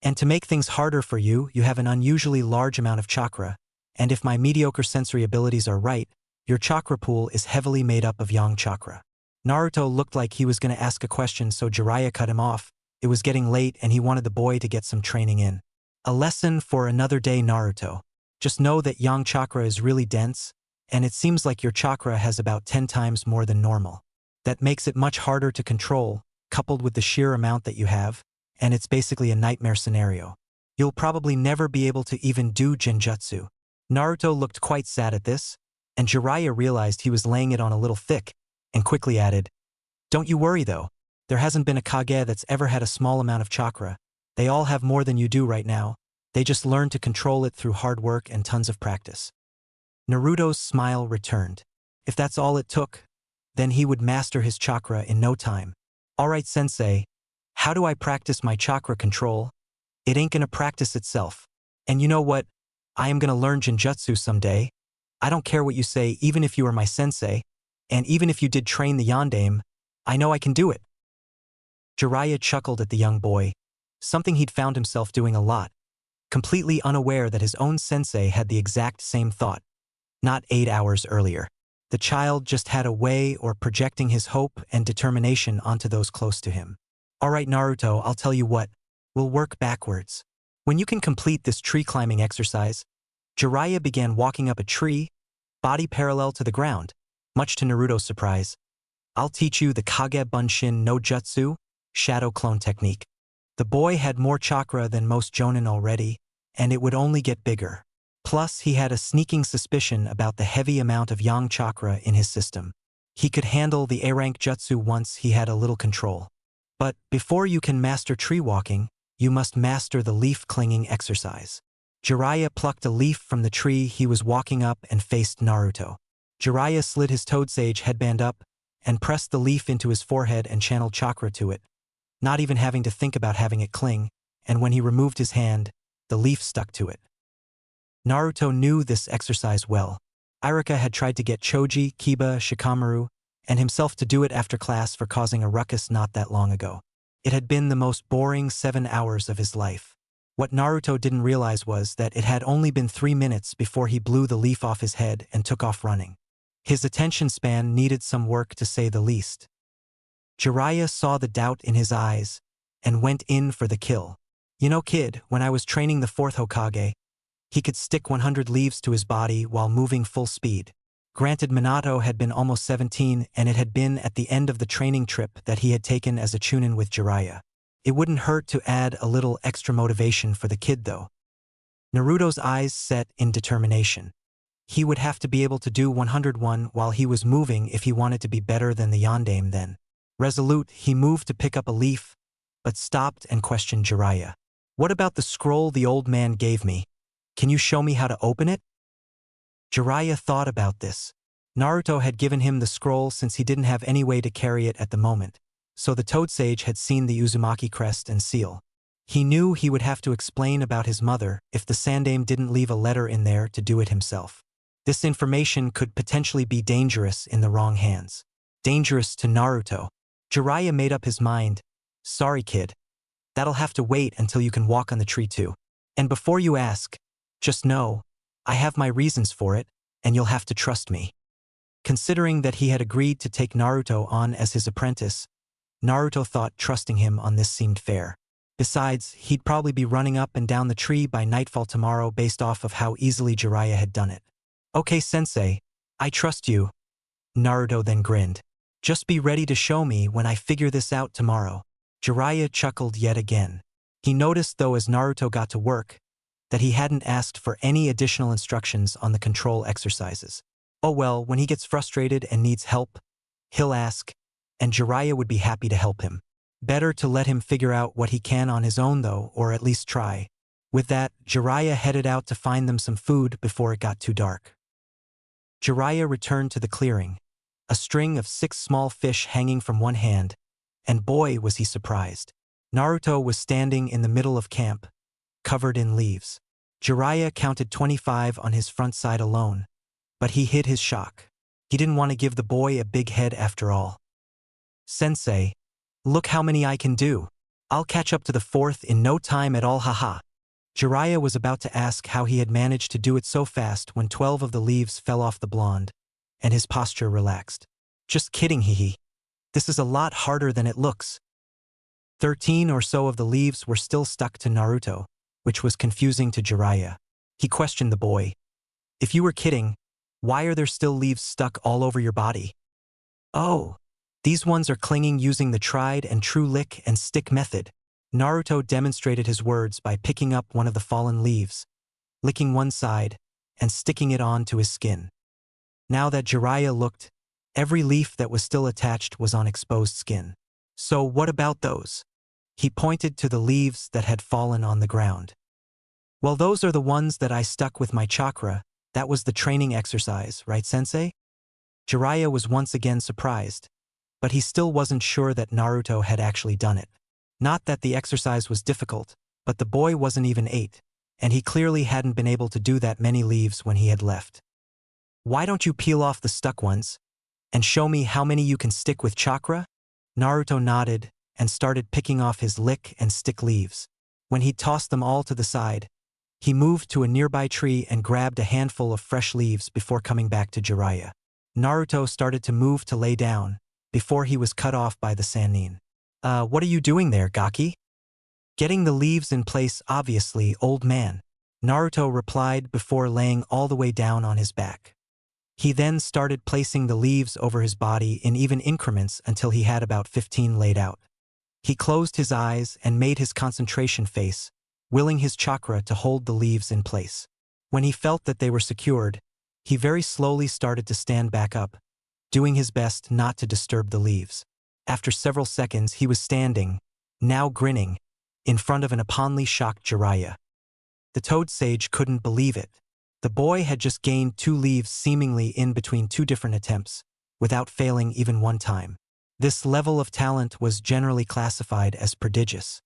And to make things harder for you, you have an unusually large amount of chakra, and if my mediocre sensory abilities are right, your chakra pool is heavily made up of yang chakra. Naruto looked like he was going to ask a question, so Jiraiya cut him off. It was getting late and he wanted the boy to get some training in. A lesson for another day, Naruto. Just know that yang chakra is really dense, and it seems like your chakra has about 10 times more than normal. That makes it much harder to control, coupled with the sheer amount that you have, and it's basically a nightmare scenario. You'll probably never be able to even do genjutsu. Naruto looked quite sad at this, and Jiraiya realized he was laying it on a little thick, and quickly added, "Don't you worry though, there hasn't been a Kage that's ever had a small amount of chakra. They all have more than you do right now. They just learn to control it through hard work and tons of practice." Naruto's smile returned. If that's all it took, then he would master his chakra in no time. "Alright, sensei, how do I practice my chakra control? It ain't gonna practice itself. And you know what? I am gonna learn genjutsu someday. I don't care what you say, even if you are my sensei, and even if you did train the yondaime, I know I can do it." Jiraiya chuckled at the young boy, something he'd found himself doing a lot, completely unaware that his own sensei had the exact same thought. Not 8 hours earlier. The child just had a way of projecting his hope and determination onto those close to him. "Alright Naruto, I'll tell you what, we'll work backwards. When you can complete this tree climbing exercise." Jiraiya began walking up a tree, body parallel to the ground. Much to Naruto's surprise, "I'll teach you the Kage Bunshin no Jutsu, shadow clone technique." The boy had more chakra than most jonin already, and it would only get bigger. Plus, he had a sneaking suspicion about the heavy amount of yang chakra in his system. He could handle the A-rank jutsu once he had a little control. But before you can master tree walking, you must master the leaf clinging exercise. Jiraiya plucked a leaf from the tree he was walking up and faced Naruto. Jiraiya slid his Toad Sage headband up and pressed the leaf into his forehead and channeled chakra to it, not even having to think about having it cling, and when he removed his hand, the leaf stuck to it. Naruto knew this exercise well. Iruka had tried to get Choji, Kiba, Shikamaru, and himself to do it after class for causing a ruckus not that long ago. It had been the most boring 7 hours of his life. What Naruto didn't realize was that it had only been 3 minutes before he blew the leaf off his head and took off running. His attention span needed some work, to say the least. Jiraiya saw the doubt in his eyes and went in for the kill. "You know, kid, when I was training the 4th Hokage, he could stick 100 leaves to his body while moving full speed." Granted, Minato had been almost 17, and it had been at the end of the training trip that he had taken as a Chunin with Jiraiya. It wouldn't hurt to add a little extra motivation for the kid though. Naruto's eyes set in determination. He would have to be able to do 101 while he was moving if he wanted to be better than the yondaime then. Resolute, he moved to pick up a leaf, but stopped and questioned Jiraiya. "What about the scroll the old man gave me? Can you show me how to open it?" Jiraiya thought about this. Naruto had given him the scroll since he didn't have any way to carry it at the moment, so the Toad Sage had seen the Uzumaki crest and seal. He knew he would have to explain about his mother if the Sandaime didn't leave a letter in there to do it himself. This information could potentially be dangerous in the wrong hands. Dangerous to Naruto. Jiraiya made up his mind. "Sorry kid. That'll have to wait until you can walk on the tree too. And before you ask, just know, I have my reasons for it, and you'll have to trust me." Considering that he had agreed to take Naruto on as his apprentice, Naruto thought trusting him on this seemed fair. Besides, he'd probably be running up and down the tree by nightfall tomorrow based off of how easily Jiraiya had done it. "Okay, sensei, I trust you." Naruto then grinned. "Just be ready to show me when I figure this out tomorrow." Jiraiya chuckled yet again. He noticed, though, as Naruto got to work, that he hadn't asked for any additional instructions on the control exercises. Oh well, when he gets frustrated and needs help, he'll ask, and Jiraiya would be happy to help him. Better to let him figure out what he can on his own though, or at least try. With that, Jiraiya headed out to find them some food before it got too dark. Jiraiya returned to the clearing, a string of 6 small fish hanging from one hand, and boy was he surprised. Naruto was standing in the middle of camp, covered in leaves. Jiraiya counted 25 on his front side alone, but he hid his shock. He didn't want to give the boy a big head after all. "Sensei, look how many I can do. I'll catch up to the fourth in no time at all, haha." Jiraiya was about to ask how he had managed to do it so fast when 12 of the leaves fell off the blonde, and his posture relaxed. "Just kidding, hee. This is a lot harder than it looks." 13 or so of the leaves were still stuck to Naruto, which was confusing to Jiraiya. He questioned the boy. "If you were kidding, why are there still leaves stuck all over your body?" "Oh, these ones are clinging using the tried and true lick and stick method." Naruto demonstrated his words by picking up one of the fallen leaves, licking one side, and sticking it onto his skin. Now that Jiraiya looked, every leaf that was still attached was on exposed skin. "So what about those?" He pointed to the leaves that had fallen on the ground. "Well, those are the ones that I stuck with my chakra. That was the training exercise, right, sensei?" Jiraiya was once again surprised, but he still wasn't sure that Naruto had actually done it. Not that the exercise was difficult, but the boy wasn't even 8, and he clearly hadn't been able to do that many leaves when he had left. "Why don't you peel off the stuck ones and show me how many you can stick with chakra?" Naruto nodded and started picking off his lick and stick leaves. When he'd tossed them all to the side, he moved to a nearby tree and grabbed a handful of fresh leaves before coming back to Jiraiya. Naruto started to move to lay down, before he was cut off by the Sannin. What are you doing there, Gaki?" "Getting the leaves in place, obviously, old man," Naruto replied before laying all the way down on his back. He then started placing the leaves over his body in even increments until he had about 15 laid out. He closed his eyes and made his concentration face, willing his chakra to hold the leaves in place. When he felt that they were secured, he very slowly started to stand back up, doing his best not to disturb the leaves. After several seconds, he was standing, now grinning, in front of an uponly shocked Jiraiya. The Toad Sage couldn't believe it. The boy had just gained 2 leaves seemingly in between 2 different attempts, without failing even one time. This level of talent was generally classified as prodigious.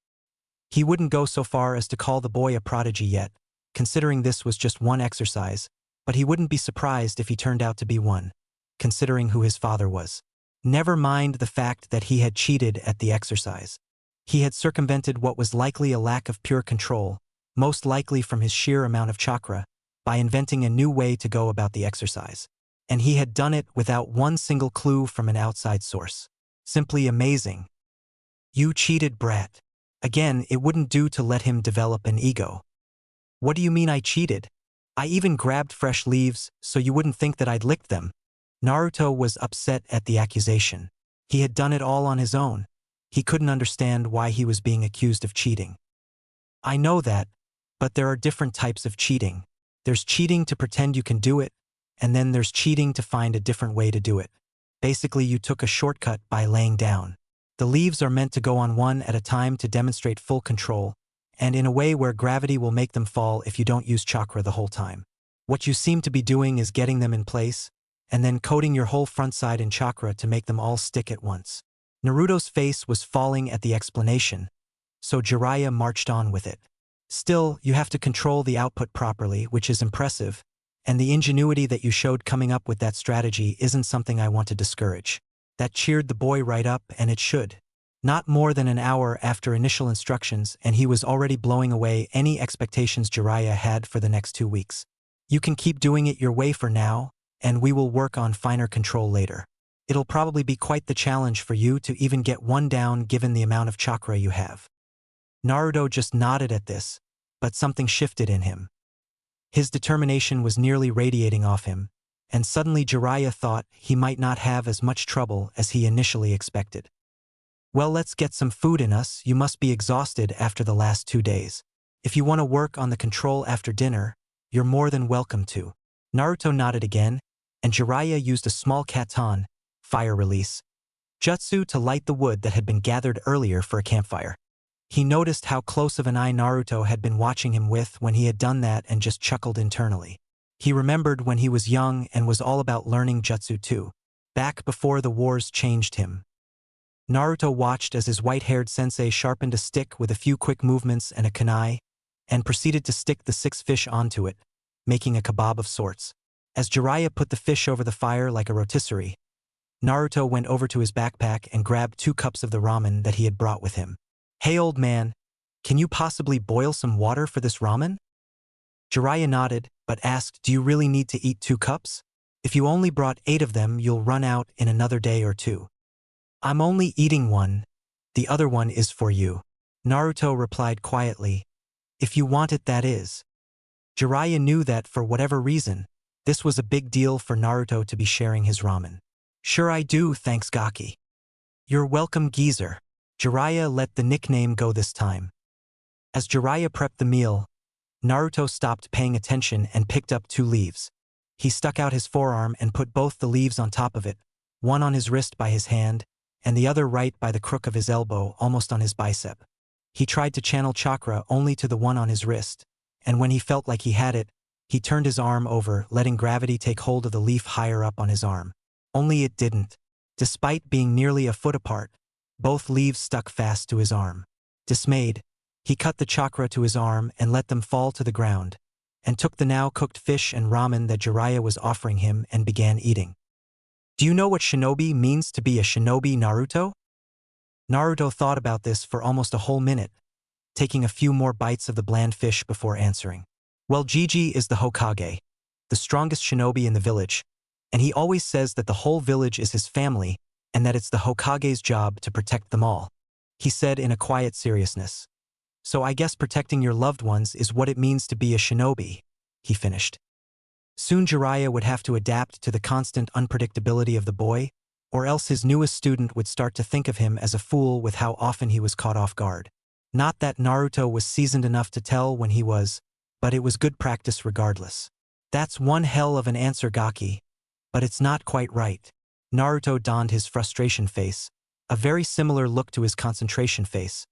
He wouldn't go so far as to call the boy a prodigy yet, considering this was just one exercise, but he wouldn't be surprised if he turned out to be one, considering who his father was. Never mind the fact that he had cheated at the exercise. He had circumvented what was likely a lack of pure control, most likely from his sheer amount of chakra, by inventing a new way to go about the exercise. And he had done it without one single clue from an outside source. Simply amazing. "You cheated, brat." Again, it wouldn't do to let him develop an ego. "What do you mean I cheated? I even grabbed fresh leaves so you wouldn't think that I'd licked them." Naruto was upset at the accusation. He had done it all on his own. He couldn't understand why he was being accused of cheating. "I know that, but there are different types of cheating. There's cheating to pretend you can do it, and then there's cheating to find a different way to do it. Basically, you took a shortcut by laying down. The leaves are meant to go on one at a time to demonstrate full control, and in a way where gravity will make them fall if you don't use chakra the whole time. What you seem to be doing is getting them in place, and then coating your whole front side in chakra to make them all stick at once." Naruto's face was falling at the explanation, so Jiraiya marched on with it. "Still, you have to control the output properly, which is impressive, and the ingenuity that you showed coming up with that strategy isn't something I want to discourage." That cheered the boy right up, and it should. Not more than an hour after initial instructions, and he was already blowing away any expectations Jiraiya had for the next 2 weeks. "You can keep doing it your way for now, and we will work on finer control later. It'll probably be quite the challenge for you to even get one down given the amount of chakra you have." Naruto just nodded at this, but something shifted in him. His determination was nearly radiating off him, and suddenly Jiraiya thought he might not have as much trouble as he initially expected. "Well, let's get some food in us. You must be exhausted after the last 2 days. If you want to work on the control after dinner, you're more than welcome to." Naruto nodded again, and Jiraiya used a small katon, fire release, jutsu to light the wood that had been gathered earlier for a campfire. He noticed how close of an eye Naruto had been watching him with when he had done that and just chuckled internally. He remembered when he was young and was all about learning jutsu too, back before the wars changed him. Naruto watched as his white-haired sensei sharpened a stick with a few quick movements and a kunai, and proceeded to stick the 6 fish onto it, making a kebab of sorts. As Jiraiya put the fish over the fire like a rotisserie, Naruto went over to his backpack and grabbed 2 cups of the ramen that he had brought with him. "Hey old man, can you possibly boil some water for this ramen?" Jiraiya nodded, but asked, "Do you really need to eat 2 cups? If you only brought 8 of them, you'll run out in another day or 2. "I'm only eating one. The other one is for you," Naruto replied quietly. "If you want it, that is." Jiraiya knew that, for whatever reason, this was a big deal for Naruto to be sharing his ramen. "Sure I do, thanks Gaki." "You're welcome, geezer." Jiraiya let the nickname go this time. As Jiraiya prepped the meal, Naruto stopped paying attention and picked up 2 leaves. He stuck out his forearm and put both the leaves on top of it, one on his wrist by his hand, and the other right by the crook of his elbow, almost on his bicep. He tried to channel chakra only to the one on his wrist, and when he felt like he had it, he turned his arm over, letting gravity take hold of the leaf higher up on his arm. Only it didn't. Despite being nearly a foot apart, both leaves stuck fast to his arm. Dismayed, he cut the chakra to his arm and let them fall to the ground, and took the now cooked fish and ramen that Jiraiya was offering him and began eating. "Do you know what shinobi means to be a shinobi, Naruto?" Naruto thought about this for almost a whole minute, taking a few more bites of the bland fish before answering. "Well, Gigi is the Hokage, the strongest shinobi in the village, and he always says that the whole village is his family and that it's the Hokage's job to protect them all," he said in a quiet seriousness. "So I guess protecting your loved ones is what it means to be a shinobi," he finished. Soon Jiraiya would have to adapt to the constant unpredictability of the boy, or else his newest student would start to think of him as a fool with how often he was caught off guard. Not that Naruto was seasoned enough to tell when he was, but it was good practice regardless. "That's one hell of an answer, Gaki, but it's not quite right." Naruto donned his frustration face, a very similar look to his concentration face,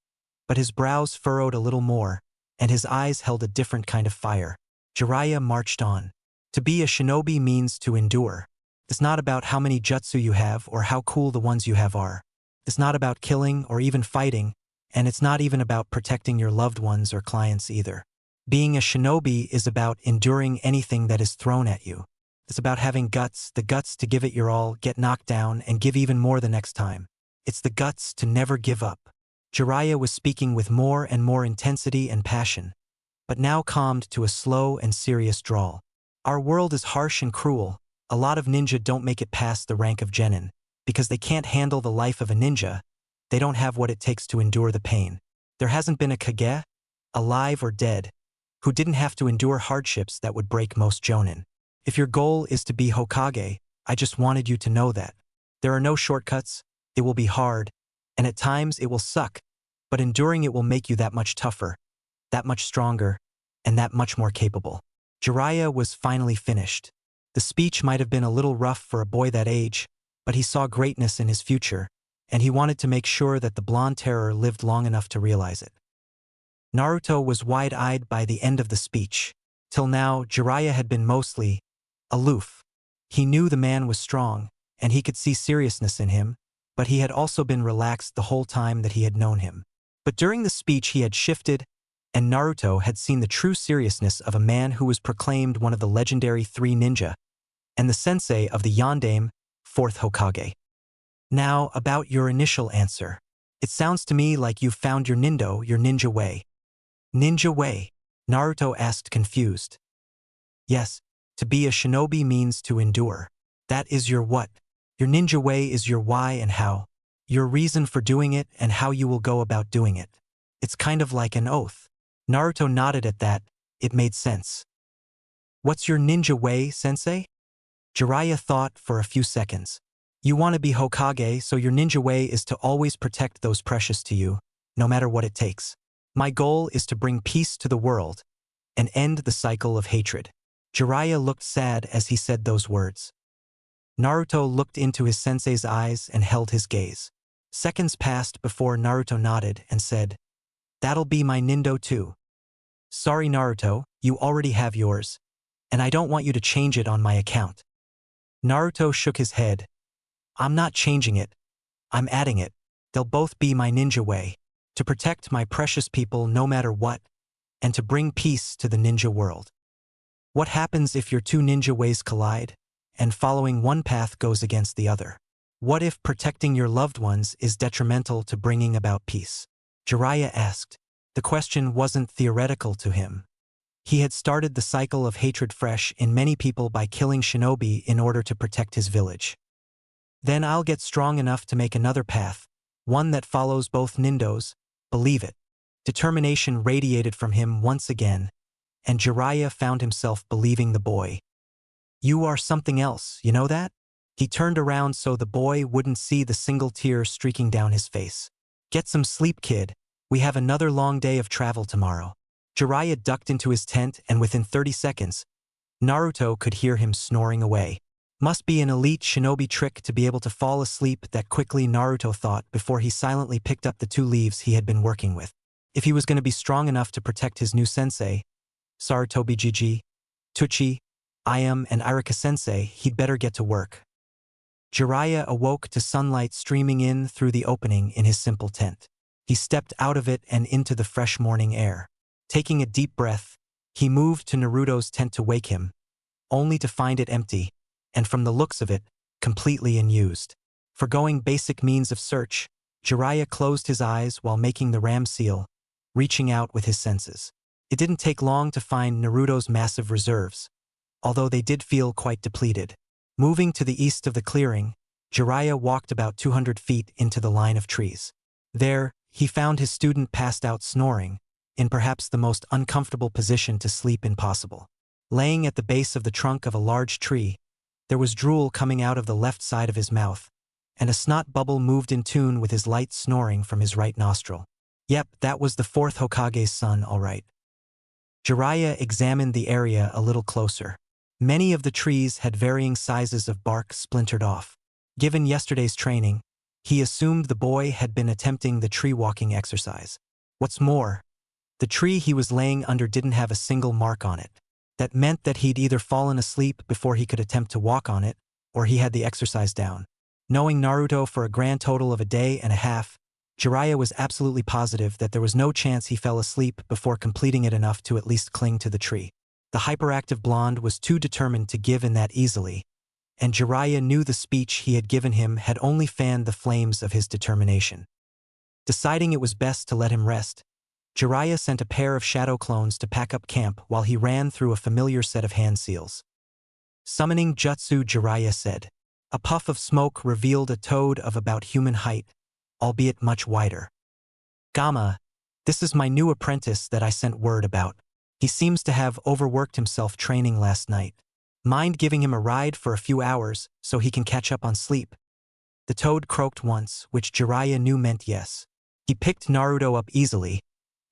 but his brows furrowed a little more, and his eyes held a different kind of fire. Jiraiya marched on. "To be a shinobi means to endure. It's not about how many jutsu you have or how cool the ones you have are. It's not about killing or even fighting, and it's not even about protecting your loved ones or clients either. Being a shinobi is about enduring anything that is thrown at you. It's about having guts, the guts to give it your all, get knocked down, and give even more the next time. It's the guts to never give up." Jiraiya was speaking with more and more intensity and passion, but now calmed to a slow and serious drawl. "Our world is harsh and cruel. A lot of ninja don't make it past the rank of genin, because they can't handle the life of a ninja. They don't have what it takes to endure the pain. There hasn't been a Kage, alive or dead, who didn't have to endure hardships that would break most jonin. If your goal is to be Hokage, I just wanted you to know that. There are no shortcuts, it will be hard, and at times it will suck, but enduring it will make you that much tougher, that much stronger, and that much more capable." Jiraiya was finally finished. The speech might have been a little rough for a boy that age, but he saw greatness in his future, and he wanted to make sure that the blonde terror lived long enough to realize it. Naruto was wide-eyed by the end of the speech. Till now, Jiraiya had been mostly aloof. He knew the man was strong, and he could see seriousness in him, but he had also been relaxed the whole time that he had known him. But during the speech he had shifted, and Naruto had seen the true seriousness of a man who was proclaimed one of the legendary 3 ninja, and the sensei of the Yondaime, 4th Hokage. "Now, about your initial answer. It sounds to me like you've found your ninja way." "Ninja way?" Naruto asked, confused. "Yes, to be a shinobi means to endure. That is your what. Your ninja way is your why and how. Your reason for doing it and how you will go about doing it. It's kind of like an oath." Naruto nodded at that. It made sense. "What's your ninja way, sensei?" Jiraiya thought for a few seconds. "You want to be Hokage, so your ninja way is to always protect those precious to you, no matter what it takes. My goal is to bring peace to the world and end the cycle of hatred." Jiraiya looked sad as he said those words. Naruto looked into his sensei's eyes and held his gaze. Seconds passed before Naruto nodded and said, "That'll be my nindo too." "Sorry Naruto, you already have yours, and I don't want you to change it on my account." Naruto shook his head. "I'm not changing it. I'm adding it. They'll both be my ninja way, to protect my precious people no matter what, and to bring peace to the ninja world." What happens if your two ninja ways collide, and following one path goes against the other? What if protecting your loved ones is detrimental to bringing about peace? Jiraiya asked. The question wasn't theoretical to him. He had started the cycle of hatred fresh in many people by killing shinobi in order to protect his village. Then I'll get strong enough to make another path, one that follows both nindos, believe it. Determination radiated from him once again, and Jiraiya found himself believing the boy. You are something else, you know that? He turned around so the boy wouldn't see the single tear streaking down his face. Get some sleep, kid. We have another long day of travel tomorrow. Jiraiya ducked into his tent, and within 30 seconds, Naruto could hear him snoring away. Must be an elite shinobi trick to be able to fall asleep that quickly, Naruto thought before he silently picked up the 2 leaves he had been working with. If he was going to be strong enough to protect his new sensei, Sarutobi Jiji, Tuchi, Ayam and Irika sensei, he'd better get to work. Jiraiya awoke to sunlight streaming in through the opening in his simple tent. He stepped out of it and into the fresh morning air. Taking a deep breath, he moved to Naruto's tent to wake him, only to find it empty, and from the looks of it, completely unused. Forgoing basic means of search, Jiraiya closed his eyes while making the ram seal, reaching out with his senses. It didn't take long to find Naruto's massive reserves, although they did feel quite depleted. Moving to the east of the clearing, Jiraiya walked about 200 feet into the line of trees. There, he found his student passed out snoring, in perhaps the most uncomfortable position to sleep in possible. Laying at the base of the trunk of a large tree, there was drool coming out of the left side of his mouth, and a snot bubble moved in tune with his light snoring from his right nostril. Yep, that was the 4th Hokage's son, all right. Jiraiya examined the area a little closer. Many of the trees had varying sizes of bark splintered off. Given yesterday's training, he assumed the boy had been attempting the tree-walking exercise. What's more, the tree he was laying under didn't have a single mark on it. That meant that he'd either fallen asleep before he could attempt to walk on it, or he had the exercise down. Knowing Naruto for a grand total of a day and a half, Jiraiya was absolutely positive that there was no chance he fell asleep before completing it enough to at least cling to the tree. The hyperactive blonde was too determined to give in that easily, and Jiraiya knew the speech he had given him had only fanned the flames of his determination. Deciding it was best to let him rest, Jiraiya sent a pair of shadow clones to pack up camp while he ran through a familiar set of hand seals. Summoning Jutsu, Jiraiya said. A puff of smoke revealed a toad of about human height, albeit much wider. Gamma, this is my new apprentice that I sent word about. He seems to have overworked himself training last night. Mind giving him a ride for a few hours so he can catch up on sleep? The toad croaked once, which Jiraiya knew meant yes. He picked Naruto up easily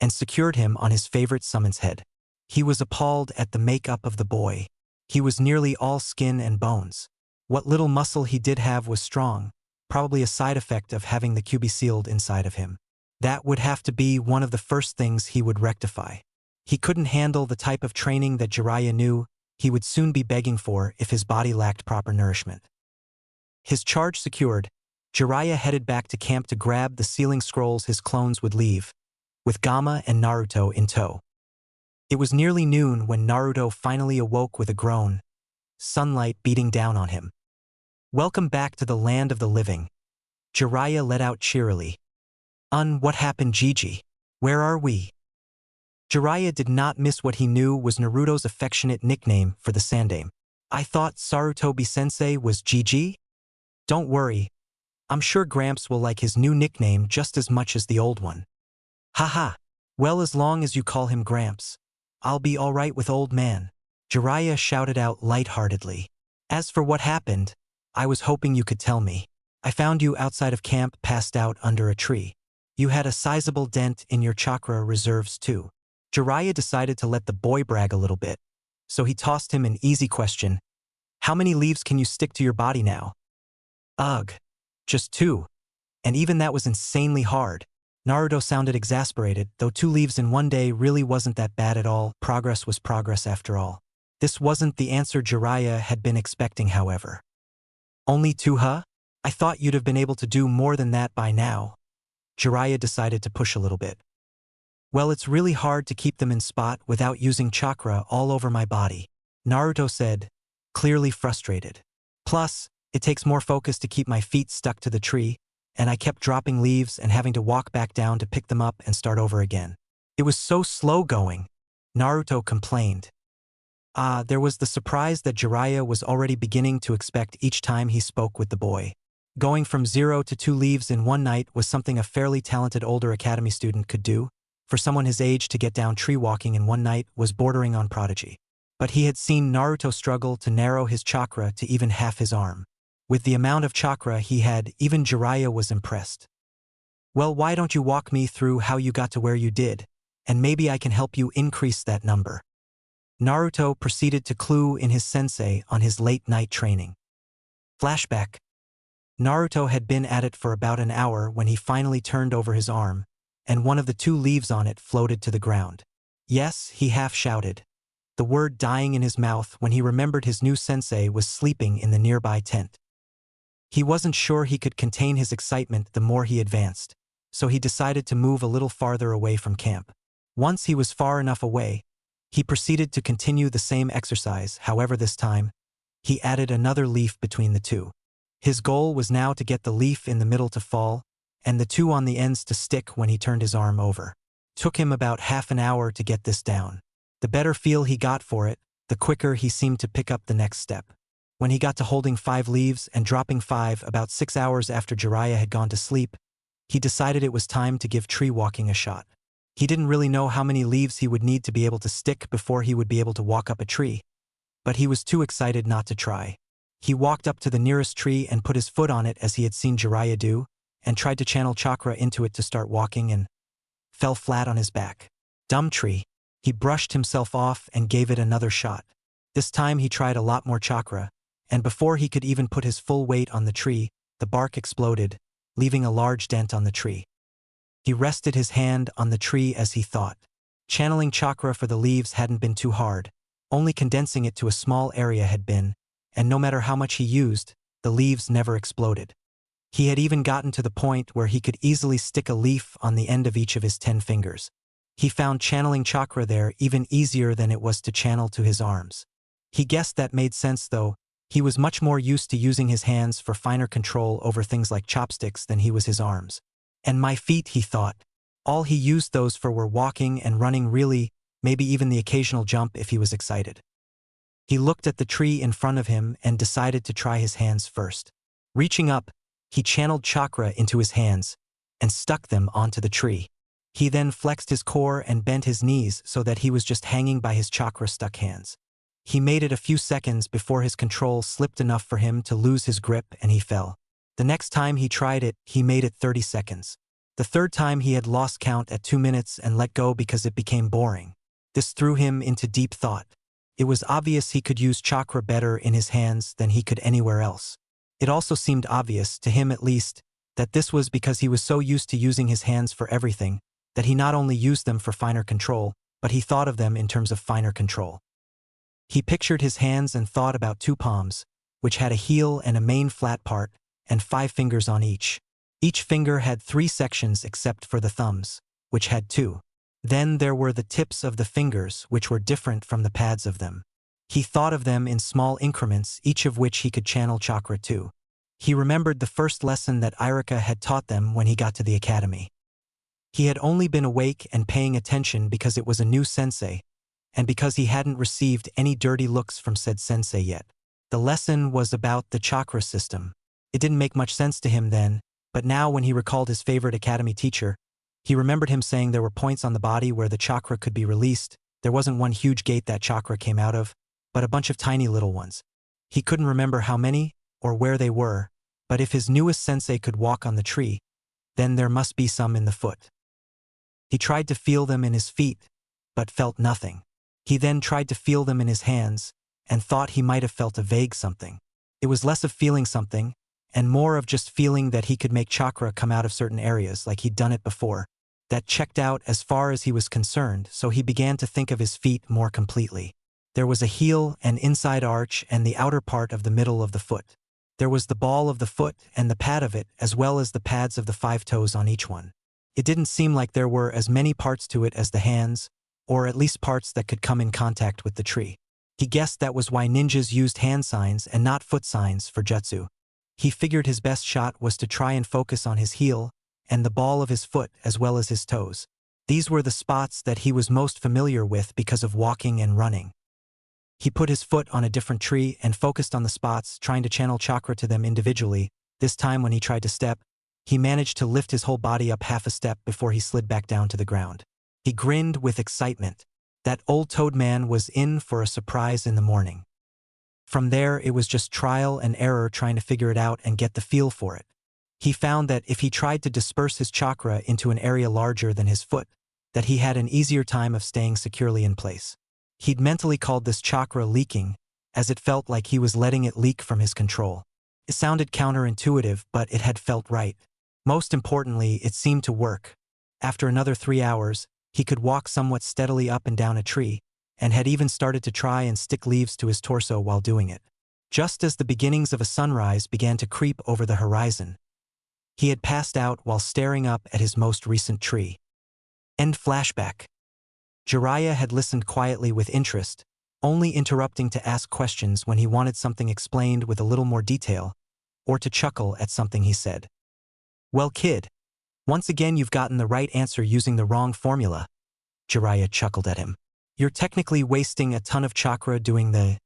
and secured him on his favorite summons head. He was appalled at the makeup of the boy. He was nearly all skin and bones. What little muscle he did have was strong, probably a side effect of having the QB sealed inside of him. That would have to be one of the first things he would rectify. He couldn't handle the type of training that Jiraiya knew he would soon be begging for if his body lacked proper nourishment. His charge secured, Jiraiya headed back to camp to grab the sealing scrolls his clones would leave, with Gamma and Naruto in tow. It was nearly noon when Naruto finally awoke with a groan, sunlight beating down on him. Welcome back to the land of the living, Jiraiya let out cheerily. What happened, Gigi? Where are we? Jiraiya did not miss what he knew was Naruto's affectionate nickname for the Sandaime. I thought Sarutobi-sensei was Gigi? Don't worry, I'm sure Gramps will like his new nickname just as much as the old one. Haha, well, as long as you call him Gramps, I'll be all right with old man, Jiraiya shouted out lightheartedly. As for what happened, I was hoping you could tell me. I found you outside of camp passed out under a tree. You had a sizable dent in your chakra reserves too. Jiraiya decided to let the boy brag a little bit, so he tossed him an easy question. How many leaves can you stick to your body now? Ugh, just 2. And even that was insanely hard. Naruto sounded exasperated, though 2 leaves in one day really wasn't that bad at all. Progress was progress after all. This wasn't the answer Jiraiya had been expecting, however. Only 2, huh? I thought you'd have been able to do more than that by now. Jiraiya decided to push a little bit. Well, it's really hard to keep them in spot without using chakra all over my body. Naruto said, clearly frustrated. Plus, it takes more focus to keep my feet stuck to the tree, and I kept dropping leaves and having to walk back down to pick them up and start over again. It was so slow going, Naruto complained. There was the surprise that Jiraiya was already beginning to expect each time he spoke with the boy. Going from 0 to 2 leaves in one night was something a fairly talented older academy student could do. For someone his age to get down tree walking in one night was bordering on prodigy. But he had seen Naruto struggle to narrow his chakra to even half his arm. With the amount of chakra he had, even Jiraiya was impressed. Well, why don't you walk me through how you got to where you did, and maybe I can help you increase that number. Naruto proceeded to clue in his sensei on his late-night training. Flashback. Naruto had been at it for about an hour when he finally turned over his arm, and one of the 2 leaves on it floated to the ground. Yes, he half-shouted, the word dying in his mouth when he remembered his new sensei was sleeping in the nearby tent. He wasn't sure he could contain his excitement the more he advanced, so he decided to move a little farther away from camp. Once he was far enough away, he proceeded to continue the same exercise. However, this time, he added another leaf between the 2. His goal was now to get the leaf in the middle to fall, and the 2 on the ends to stick when he turned his arm over. Took him about half an hour to get this down. The better feel he got for it, the quicker he seemed to pick up the next step. When he got to holding 5 leaves and dropping 5 about 6 hours after Jiraiya had gone to sleep, he decided it was time to give tree walking a shot. He didn't really know how many leaves he would need to be able to stick before he would be able to walk up a tree, but he was too excited not to try. He walked up to the nearest tree and put his foot on it as he had seen Jiraiya do, and tried to channel chakra into it to start walking and fell flat on his back. Dumb tree. He brushed himself off and gave it another shot. This time he tried a lot more chakra, and before he could even put his full weight on the tree, the bark exploded, leaving a large dent on the tree. He rested his hand on the tree as he thought. Channeling chakra for the leaves hadn't been too hard, only condensing it to a small area had been, and no matter how much he used, the leaves never exploded. He had even gotten to the point where he could easily stick a leaf on the end of each of his 10 fingers. He found channeling chakra there even easier than it was to channel to his arms. He guessed that made sense though. He was much more used to using his hands for finer control over things like chopsticks than he was his arms. And my feet, he thought. All he used those for were walking and running really, maybe even the occasional jump if he was excited. He looked at the tree in front of him and decided to try his hands first. Reaching up, he channeled chakra into his hands and stuck them onto the tree. He then flexed his core and bent his knees so that he was just hanging by his chakra-stuck hands. He made it a few seconds before his control slipped enough for him to lose his grip and he fell. The next time he tried it, he made it 30 seconds. The third time he had lost count at 2 minutes and let go because it became boring. This threw him into deep thought. It was obvious he could use chakra better in his hands than he could anywhere else. It also seemed obvious, to him at least, that this was because he was so used to using his hands for everything, that he not only used them for finer control, but he thought of them in terms of finer control. He pictured his hands and thought about 2 palms, which had a heel and a main flat part, and 5 fingers on each. Each finger had 3 sections except for the thumbs, which had 2. Then there were the tips of the fingers, which were different from the pads of them. He thought of them in small increments, each of which he could channel chakra to. He remembered the first lesson that Irika had taught them when he got to the academy. He had only been awake and paying attention because it was a new sensei, and because he hadn't received any dirty looks from said sensei yet. The lesson was about the chakra system. It didn't make much sense to him then, but now when he recalled his favorite academy teacher, he remembered him saying there were points on the body where the chakra could be released. There wasn't one huge gate that chakra came out of, but a bunch of tiny little ones. He couldn't remember how many or where they were, but if his newest sensei could walk on the tree, then there must be some in the foot. He tried to feel them in his feet, but felt nothing. He then tried to feel them in his hands, and thought he might have felt a vague something. It was less of feeling something, and more of just feeling that he could make chakra come out of certain areas like he'd done it before. That checked out as far as he was concerned, so he began to think of his feet more completely. There was a heel, an inside arch, and the outer part of the middle of the foot. There was the ball of the foot and the pad of it, as well as the pads of the 5 toes on each one. It didn't seem like there were as many parts to it as the hands, or at least parts that could come in contact with the tree. He guessed that was why ninjas used hand signs and not foot signs for jutsu. He figured his best shot was to try and focus on his heel and the ball of his foot as well as his toes. These were the spots that he was most familiar with because of walking and running. He put his foot on a different tree and focused on the spots, trying to channel chakra to them individually. This time when he tried to step, he managed to lift his whole body up half a step before he slid back down to the ground. He grinned with excitement. That old toad man was in for a surprise in the morning. From there, it was just trial and error trying to figure it out and get the feel for it. He found that if he tried to disperse his chakra into an area larger than his foot, that he had an easier time of staying securely in place. He'd mentally called this chakra leaking, as it felt like he was letting it leak from his control. It sounded counterintuitive, but it had felt right. Most importantly, it seemed to work. After another 3 hours, he could walk somewhat steadily up and down a tree, and had even started to try and stick leaves to his torso while doing it. Just as the beginnings of a sunrise began to creep over the horizon, he had passed out while staring up at his most recent tree. End flashback. Jiraiya had listened quietly with interest, only interrupting to ask questions when he wanted something explained with a little more detail, or to chuckle at something he said. "Well, kid, once again you've gotten the right answer using the wrong formula," Jiraiya chuckled at him. "You're technically wasting a ton of chakra doing the…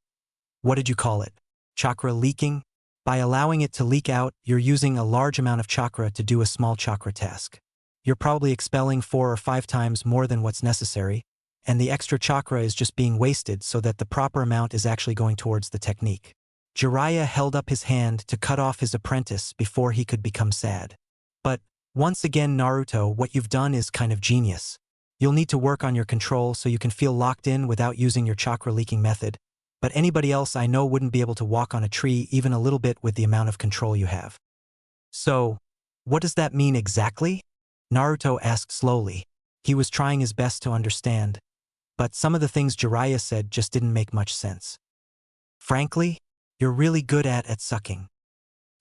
what did you call it? Chakra leaking? By allowing it to leak out, you're using a large amount of chakra to do a small chakra task. You're probably expelling 4 or 5 times more than what's necessary, and the extra chakra is just being wasted so that the proper amount is actually going towards the technique." Jiraiya held up his hand to cut off his apprentice before he could become sad. "But, once again Naruto, what you've done is kind of genius. You'll need to work on your control so you can feel locked in without using your chakra leaking method, but anybody else I know wouldn't be able to walk on a tree even a little bit with the amount of control you have." "So, what does that mean exactly?" Naruto asked slowly. He was trying his best to understand, but some of the things Jiraiya said just didn't make much sense. "Frankly, you're really good at sucking."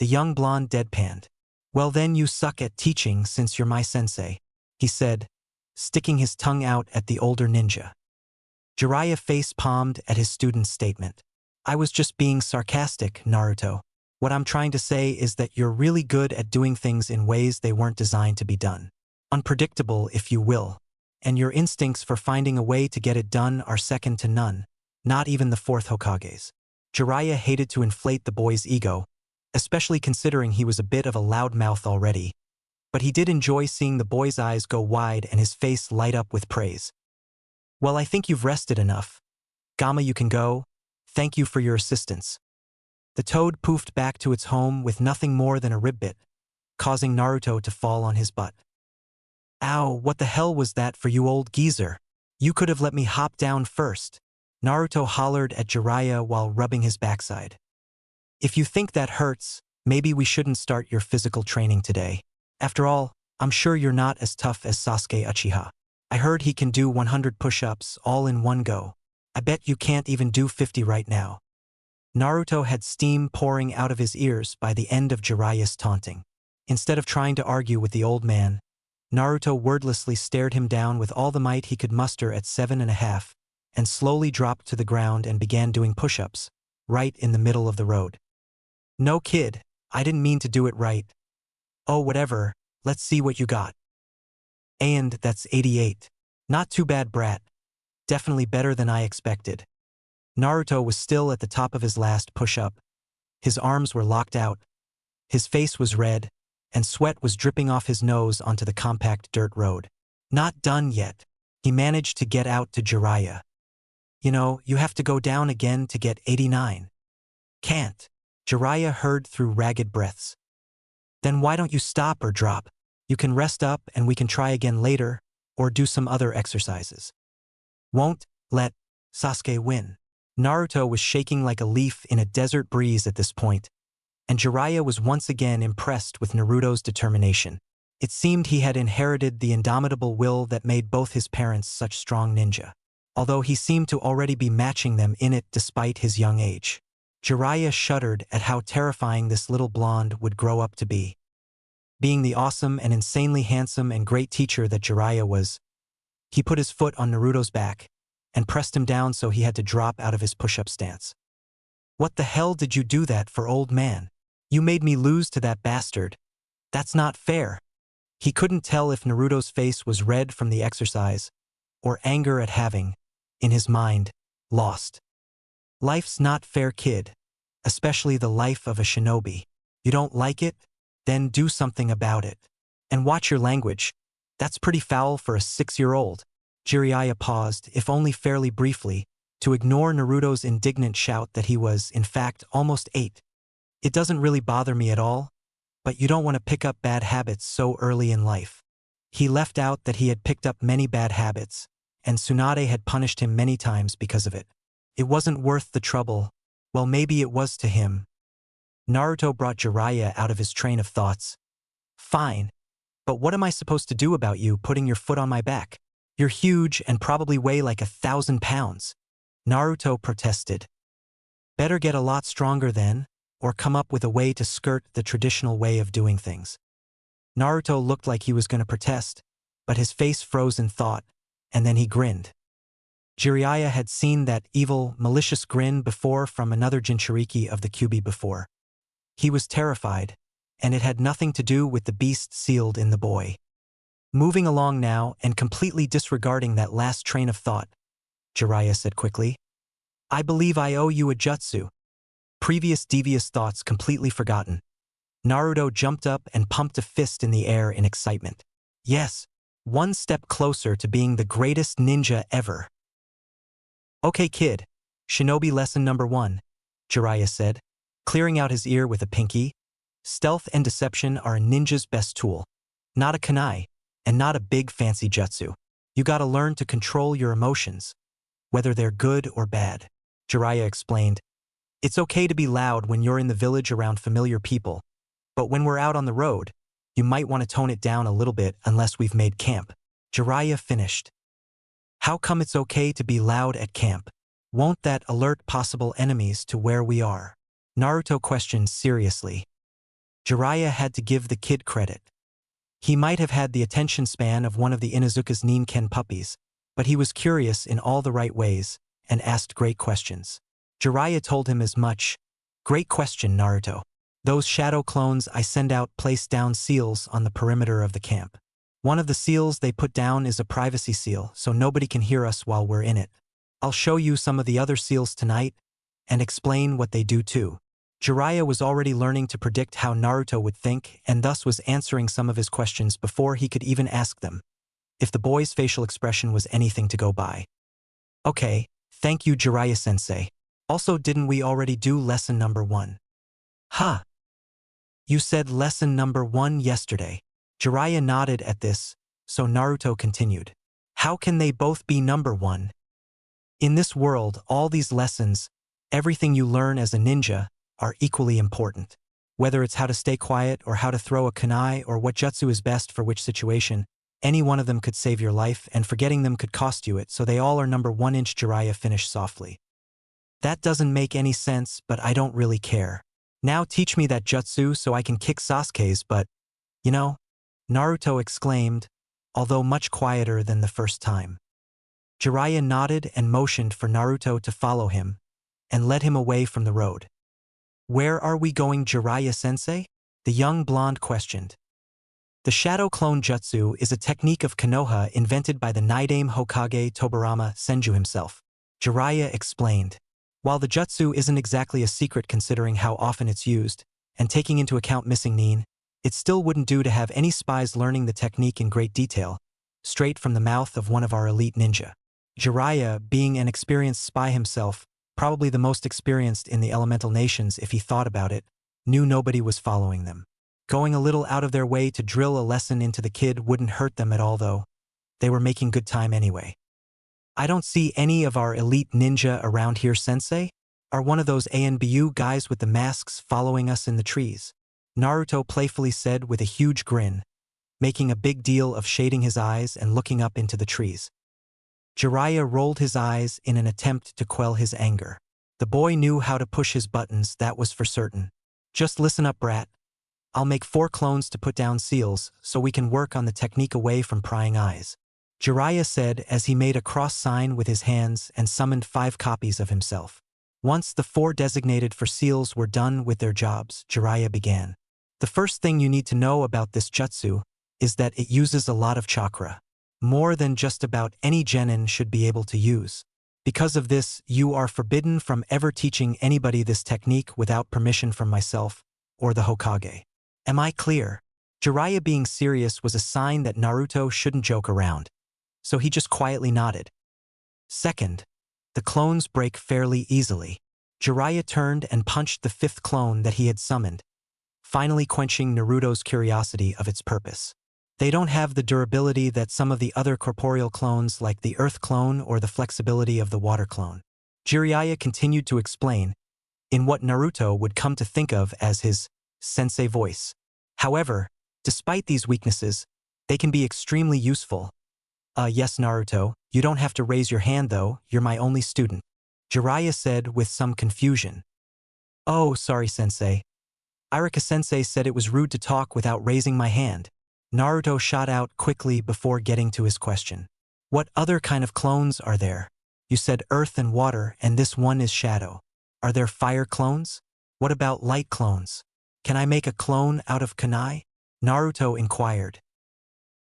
The young blonde deadpanned. "Well then you suck at teaching since you're my sensei," he said, sticking his tongue out at the older ninja. Jiraiya face-palmed at his student's statement. "I was just being sarcastic, Naruto. What I'm trying to say is that you're really good at doing things in ways they weren't designed to be done. Unpredictable, if you will. And your instincts for finding a way to get it done are second to none, not even the 4th Hokage's." Jiraiya hated to inflate the boy's ego, especially considering he was a bit of a loudmouth already, but he did enjoy seeing the boy's eyes go wide and his face light up with praise. "Well, I think you've rested enough. Gamma, you can go. Thank you for your assistance." The toad poofed back to its home with nothing more than a ribbit, causing Naruto to fall on his butt. "Ow, what the hell was that for you, old geezer? You could have let me hop down first," Naruto hollered at Jiraiya while rubbing his backside. "If you think that hurts, maybe we shouldn't start your physical training today. After all, I'm sure you're not as tough as Sasuke Uchiha. I heard he can do 100 push-ups all in one go. I bet you can't even do 50 right now." Naruto had steam pouring out of his ears by the end of Jiraiya's taunting. Instead of trying to argue with the old man, Naruto wordlessly stared him down with all the might he could muster at 7.5, and slowly dropped to the ground and began doing push-ups, right in the middle of the road. "No kid, I didn't mean to do it right. Oh whatever, let's see what you got." And that's 88. Not too bad, brat. Definitely better than I expected. Naruto was still at the top of his last push-up. His arms were locked out. His face was red, and sweat was dripping off his nose onto the compact dirt road. "Not done yet." He managed to get out to Jiraiya. "You know, you have to go down again to get 89. "Can't," Jiraiya heard through ragged breaths. "Then why don't you stop or drop? You can rest up and we can try again later, or do some other exercises." "Won't let Sasuke win." Naruto was shaking like a leaf in a desert breeze at this point, and Jiraiya was once again impressed with Naruto's determination. It seemed he had inherited the indomitable will that made both his parents such strong ninja, although he seemed to already be matching them in it despite his young age. Jiraiya shuddered at how terrifying this little blonde would grow up to be. Being the awesome and insanely handsome and great teacher that Jiraiya was, he put his foot on Naruto's back and pressed him down so he had to drop out of his push-up stance. "What the hell did you do that for, old man? You made me lose to that bastard. That's not fair." He couldn't tell if Naruto's face was red from the exercise or anger at having, in his mind, lost. Life's not fair, kid. Especially the life of a shinobi. You don't like it? Then do something about it. And watch your language. That's pretty foul for a 6-year-old. Jiraiya paused, if only fairly briefly, to ignore Naruto's indignant shout that he was, in fact, almost 8. "It doesn't really bother me at all, but you don't want to pick up bad habits so early in life." He left out that he had picked up many bad habits, and Tsunade had punished him many times because of it. It wasn't worth the trouble. Well, maybe it was to him. Naruto brought Jiraiya out of his train of thoughts. "Fine. But what am I supposed to do about you putting your foot on my back? You're huge and probably weigh like 1,000 pounds. Naruto protested. "Better get a lot stronger then, or come up with a way to skirt the traditional way of doing things." Naruto looked like he was going to protest, but his face froze in thought, and then he grinned. Jiraiya had seen that evil, malicious grin before from another Jinchuriki of the Kyuubi before. He was terrified, and it had nothing to do with the beast sealed in the boy. Moving along now and completely disregarding that last train of thought, Jiraiya said quickly, "I believe I owe you a jutsu." Previous devious thoughts completely forgotten. Naruto jumped up and pumped a fist in the air in excitement. Yes, one step closer to being the greatest ninja ever. "Okay, kid. Shinobi lesson number 1, Jiraiya said, clearing out his ear with a pinky. "Stealth and deception are a ninja's best tool. Not a kunai, and not a big fancy jutsu. You gotta learn to control your emotions, whether they're good or bad." Jiraiya explained, "It's okay to be loud when you're in the village around familiar people, but when we're out on the road, you might want to tone it down a little bit unless we've made camp." Jiraiya finished. "How come it's okay to be loud at camp? Won't that alert possible enemies to where we are?" Naruto questioned seriously. Jiraiya had to give the kid credit. He might have had the attention span of one of the Inuzuka's Ninken puppies, but he was curious in all the right ways and asked great questions. Jiraiya told him as much. "Great question, Naruto. Those shadow clones I send out place down seals on the perimeter of the camp. One of the seals they put down is a privacy seal, so nobody can hear us while we're in it. I'll show you some of the other seals tonight and explain what they do too." Jiraiya was already learning to predict how Naruto would think and thus was answering some of his questions before he could even ask them, if the boy's facial expression was anything to go by. "Okay, thank you, Jiraiya-sensei. Also, didn't we already do lesson number 1? "Huh. You said lesson number 1 yesterday." Jiraiya nodded at this, so Naruto continued. "How can they both be number 1? In this world, all these lessons, everything you learn as a ninja, are equally important. Whether it's how to stay quiet or how to throw a kunai or what jutsu is best for which situation, any one of them could save your life and forgetting them could cost you it, so they all are number 1. Jiraiya finished softly. "That doesn't make any sense, but I don't really care. Now teach me that jutsu so I can kick Sasuke's butt, you know?" Naruto exclaimed, although much quieter than the first time. Jiraiya nodded and motioned for Naruto to follow him, and led him away from the road. "Where are we going, Jiraiya-sensei?" the young blonde questioned. The Shadow Clone Jutsu is a technique of Konoha invented by the Nidaime Hokage Tobarama Senju himself. Jiraiya explained. While the jutsu isn't exactly a secret considering how often it's used, and taking into account missing Nin, it still wouldn't do to have any spies learning the technique in great detail, straight from the mouth of one of our elite ninja. Jiraiya, being an experienced spy himself, probably the most experienced in the elemental nations if he thought about it, knew nobody was following them. Going a little out of their way to drill a lesson into the kid wouldn't hurt them at all though. They were making good time anyway. "I don't see any of our elite ninja around here, sensei. Are one of those ANBU guys with the masks following us in the trees?" Naruto playfully said with a huge grin, making a big deal of shading his eyes and looking up into the trees. Jiraiya rolled his eyes in an attempt to quell his anger. The boy knew how to push his buttons, that was for certain. "Just listen up, brat. I'll make 4 clones to put down seals so we can work on the technique away from prying eyes." Jiraiya said as he made a cross sign with his hands and summoned 5 copies of himself. Once the 4 designated for seals were done with their jobs, Jiraiya began. The first thing you need to know about this jutsu is that it uses a lot of chakra. More than just about any genin should be able to use. Because of this, you are forbidden from ever teaching anybody this technique without permission from myself or the Hokage. Am I clear? Jiraiya being serious was a sign that Naruto shouldn't joke around, so he just quietly nodded. Second, the clones break fairly easily. Jiraiya turned and punched the 5th clone that he had summoned, finally quenching Naruto's curiosity of its purpose. They don't have the durability that some of the other corporeal clones like the earth clone or the flexibility of the water clone. Jiraiya continued to explain, in what Naruto would come to think of as his sensei voice. However, despite these weaknesses, they can be extremely useful. Yes, Naruto, you don't have to raise your hand though, you're my only student. Jiraiya said with some confusion. Oh, sorry sensei. Irika-sensei said it was rude to talk without raising my hand. Naruto shot out quickly before getting to his question. What other kind of clones are there? You said earth and water and this one is shadow. Are there fire clones? What about light clones? Can I make a clone out of kunai? Naruto inquired.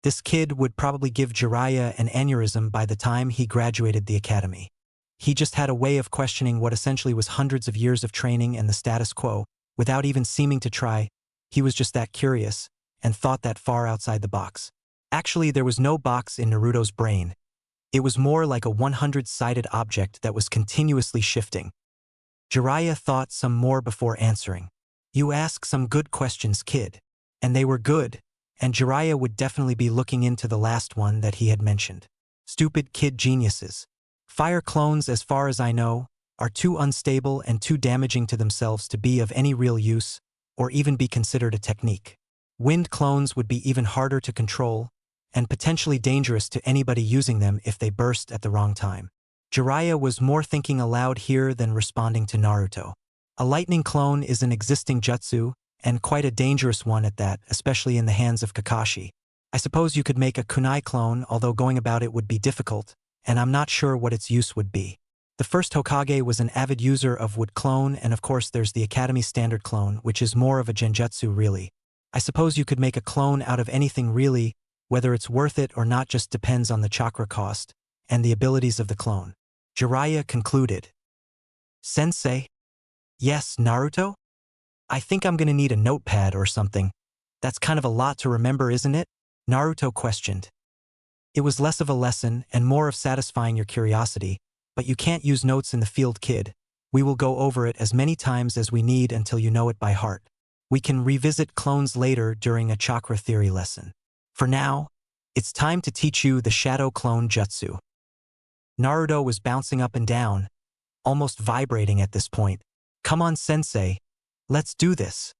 This kid would probably give Jiraiya an aneurysm by the time he graduated the academy. He just had a way of questioning what essentially was hundreds of years of training and the status quo, without even seeming to try. He was just that curious, and thought that far outside the box. Actually, there was no box in Naruto's brain. It was more like a 100-sided object that was continuously shifting. Jiraiya thought some more before answering. You ask some good questions, kid. And they were good, and Jiraiya would definitely be looking into the last one that he had mentioned. Stupid kid geniuses. Fire clones, as far as I know, are too unstable and too damaging to themselves to be of any real use, or even be considered a technique. Wind clones would be even harder to control, and potentially dangerous to anybody using them if they burst at the wrong time. Jiraiya was more thinking aloud here than responding to Naruto. A lightning clone is an existing jutsu, and quite a dangerous one at that, especially in the hands of Kakashi. I suppose you could make a kunai clone, although going about it would be difficult, and I'm not sure what its use would be. The first Hokage was an avid user of wood clone, and of course there's the Academy Standard clone, which is more of a genjutsu really. I suppose you could make a clone out of anything really, whether it's worth it or not just depends on the chakra cost and the abilities of the clone. Jiraiya concluded. Sensei? Yes, Naruto? I think I'm gonna need a notepad or something. That's kind of a lot to remember, isn't it? Naruto questioned. It was less of a lesson and more of satisfying your curiosity, but you can't use notes in the field, kid. We will go over it as many times as we need until you know it by heart. We can revisit clones later during a chakra theory lesson. For now, it's time to teach you the shadow clone jutsu. Naruto was bouncing up and down, almost vibrating at this point. Come on, sensei. Let's do this.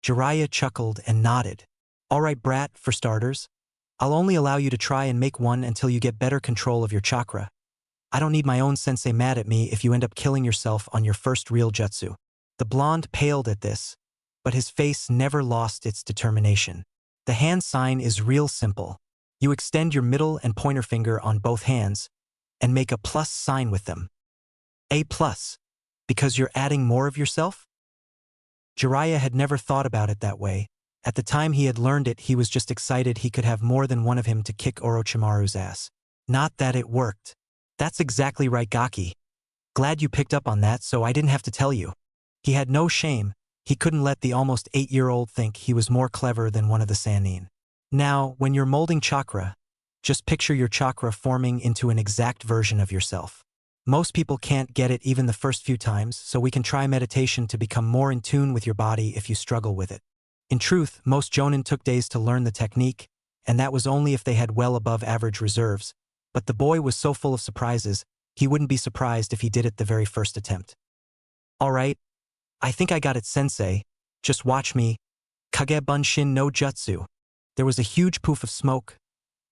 Jiraiya chuckled and nodded. All right, brat, for starters. I'll only allow you to try and make one until you get better control of your chakra. I don't need my own sensei mad at me if you end up killing yourself on your first real jutsu. The blonde paled at this, but his face never lost its determination. The hand sign is real simple. You extend your middle and pointer finger on both hands and make a plus sign with them. A plus, because you're adding more of yourself? Jiraiya had never thought about it that way. At the time he had learned it, he was just excited he could have more than one of him to kick Orochimaru's ass. Not that it worked. That's exactly right, Gaki. Glad you picked up on that so I didn't have to tell you. He had no shame. He couldn't let the almost 8-year-old think he was more clever than one of the Sannin. Now, when you're molding chakra, just picture your chakra forming into an exact version of yourself. Most people can't get it even the first few times, so we can try meditation to become more in tune with your body if you struggle with it. In truth, most jonin took days to learn the technique, and that was only if they had well above average reserves, but the boy was so full of surprises, he wouldn't be surprised if he did it the very first attempt. All right. I think I got it, sensei. Just watch me. Kage Bunshin no Jutsu. There was a huge poof of smoke,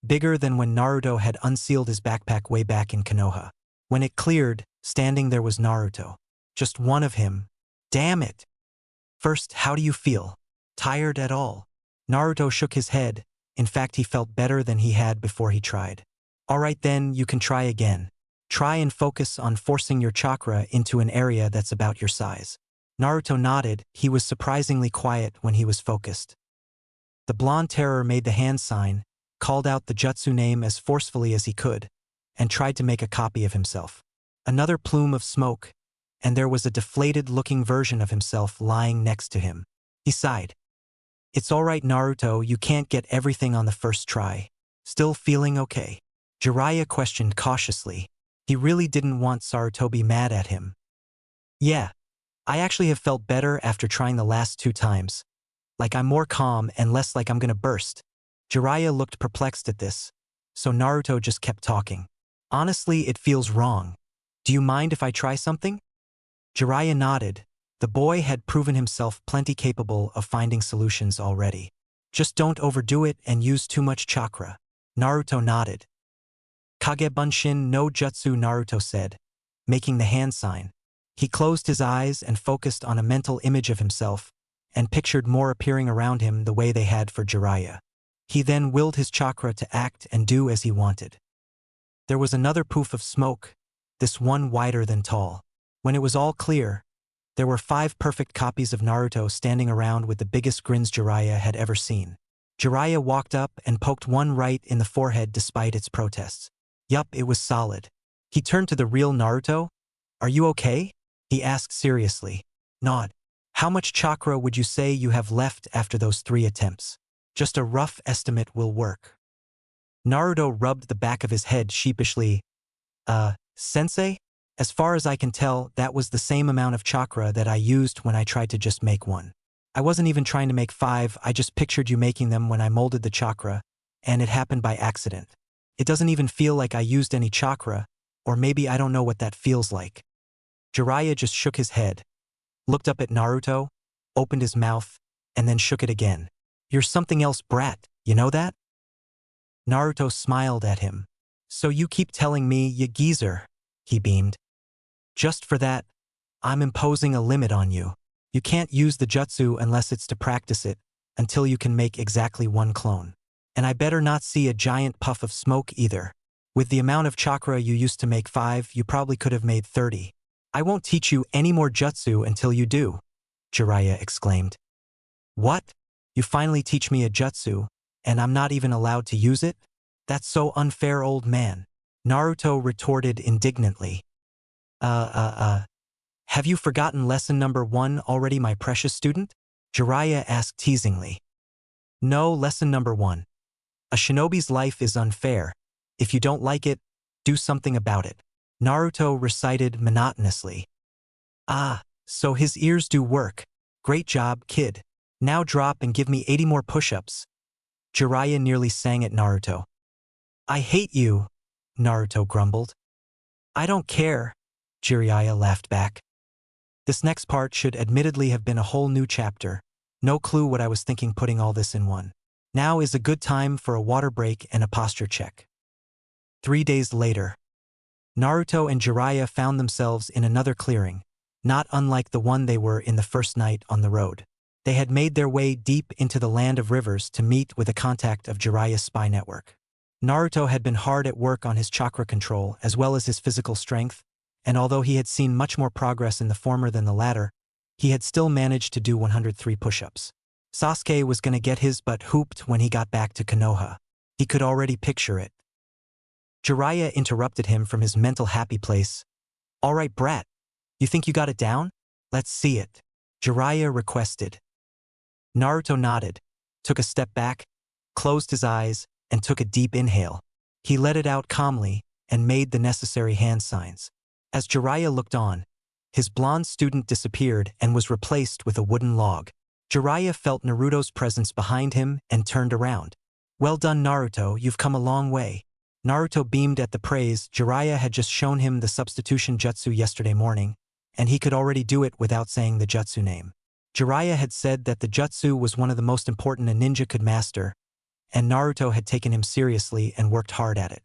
bigger than when Naruto had unsealed his backpack way back in Konoha. When it cleared, standing there was Naruto. Just one of him. Damn it. First, how do you feel? Tired at all? Naruto shook his head. In fact, he felt better than he had before he tried. Alright then, you can try again. Try and focus on forcing your chakra into an area that's about your size. Naruto nodded. He was surprisingly quiet when he was focused. The blonde terror made the hand sign, called out the jutsu name as forcefully as he could, and tried to make a copy of himself. Another plume of smoke, and there was a deflated-looking version of himself lying next to him. He sighed. It's alright, Naruto, you can't get everything on the first try. Still feeling okay? Jiraiya questioned cautiously. He really didn't want Sarutobi mad at him. Yeah. I actually have felt better after trying the last 2 times. Like I'm more calm and less like I'm gonna burst. Jiraiya looked perplexed at this, so Naruto just kept talking. Honestly, it feels wrong. Do you mind if I try something? Jiraiya nodded. The boy had proven himself plenty capable of finding solutions already. Just don't overdo it and use too much chakra. Naruto nodded. Kagebunshin no jutsu, Naruto said, making the hand sign. He closed his eyes and focused on a mental image of himself, and pictured more appearing around him the way they had for Jiraiya. He then willed his chakra to act and do as he wanted. There was another poof of smoke, this one wider than tall. When it was all clear, there were 5 perfect copies of Naruto standing around with the biggest grins Jiraiya had ever seen. Jiraiya walked up and poked one right in the forehead despite its protests. Yup, it was solid. He turned to the real Naruto. Are you okay? He asked seriously. Nod. How much chakra would you say you have left after those 3 attempts? Just a rough estimate will work. Naruto rubbed the back of his head sheepishly. Sensei? As far as I can tell, that was the same amount of chakra that I used when I tried to just make one. I wasn't even trying to make 5, I just pictured you making them when I molded the chakra, and it happened by accident. It doesn't even feel like I used any chakra, or maybe I don't know what that feels like. Jiraiya just shook his head, looked up at Naruto, opened his mouth, and then shook it again. You're something else, brat, you know that? Naruto smiled at him. So you keep telling me, you geezer, he beamed. Just for that, I'm imposing a limit on you. You can't use the jutsu unless it's to practice it, until you can make exactly 1 clone. And I better not see a giant puff of smoke either. With the amount of chakra you used to make 5, you probably could have made 30. I won't teach you any more jutsu until you do, Jiraiya exclaimed. What? You finally teach me a jutsu, and I'm not even allowed to use it? That's so unfair, old man. Naruto retorted indignantly. Have you forgotten lesson number 1 already, my precious student? Jiraiya asked teasingly. No, lesson number 1. A shinobi's life is unfair. If you don't like it, do something about it. Naruto recited monotonously. Ah, so his ears do work. Great job, kid. Now drop and give me 80 more push-ups. Jiraiya nearly sang at Naruto. I hate you, Naruto grumbled. I don't care, Jiraiya laughed back. This next part should admittedly have been a whole new chapter. No clue what I was thinking putting all this in one. Now is a good time for a water break and a posture check. 3 days later. Naruto and Jiraiya found themselves in another clearing, not unlike the one they were in the first night on the road. They had made their way deep into the land of rivers to meet with a contact of Jiraiya's spy network. Naruto had been hard at work on his chakra control as well as his physical strength, and although he had seen much more progress in the former than the latter, he had still managed to do 103 push-ups. Sasuke was going to get his butt hooped when he got back to Konoha. He could already picture it. Jiraiya interrupted him from his mental happy place. All right, brat. You think you got it down? Let's see it. Jiraiya requested. Naruto nodded, took a step back, closed his eyes, and took a deep inhale. He let it out calmly and made the necessary hand signs. As Jiraiya looked on, his blonde student disappeared and was replaced with a wooden log. Jiraiya felt Naruto's presence behind him and turned around. Well done, Naruto, you've come a long way. Naruto beamed at the praise. Jiraiya had just shown him the substitution jutsu yesterday morning, and he could already do it without saying the jutsu name. Jiraiya had said that the jutsu was one of the most important a ninja could master, and Naruto had taken him seriously and worked hard at it.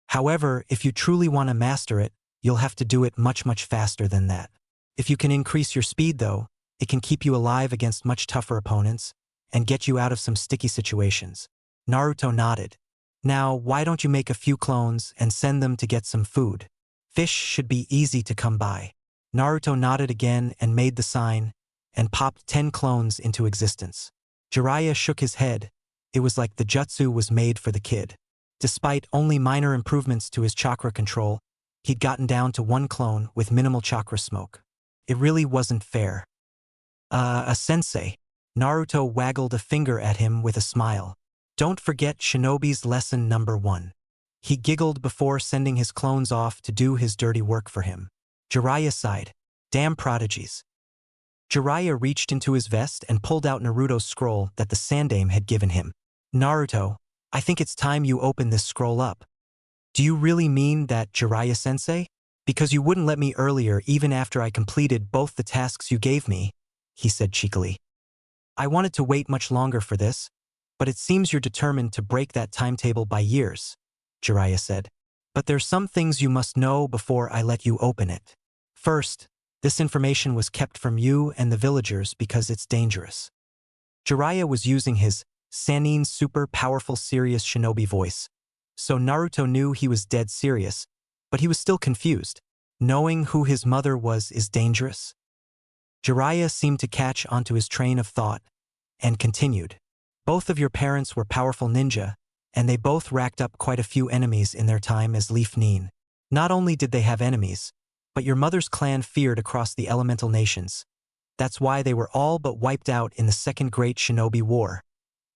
However, if you truly want to master it, you'll have to do it much faster than that. If you can increase your speed though, it can keep you alive against much tougher opponents and get you out of some sticky situations. Naruto nodded. Now, why don't you make a few clones and send them to get some food? Fish should be easy to come by. Naruto nodded again and made the sign, and popped 10 clones into existence. Jiraiya shook his head. It was like the jutsu was made for the kid. Despite only minor improvements to his chakra control, he'd gotten down to 1 clone with minimal chakra smoke. It really wasn't fair. A sensei. Naruto waggled a finger at him with a smile. Don't forget Shinobi's lesson number 1. He giggled before sending his clones off to do his dirty work for him. Jiraiya sighed. Damn prodigies. Jiraiya reached into his vest and pulled out Naruto's scroll that the Sandaime had given him. Naruto, I think it's time you open this scroll up. Do you really mean that, Jiraiya-sensei? Because you wouldn't let me earlier even after I completed both the tasks you gave me, he said cheekily. I wanted to wait much longer for this, but it seems you're determined to break that timetable by years, Jiraiya said. But there's some things you must know before I let you open it. First, this information was kept from you and the villagers because it's dangerous. Jiraiya was using his Sannin super powerful serious shinobi voice, so Naruto knew he was dead serious, but he was still confused. Knowing who his mother was is dangerous? Jiraiya seemed to catch onto his train of thought, and continued. Both of your parents were powerful ninja, and they both racked up quite a few enemies in their time as Leaf Nin. Not only did they have enemies, but your mother's clan feared across the elemental nations. That's why they were all but wiped out in the Second Great Shinobi War,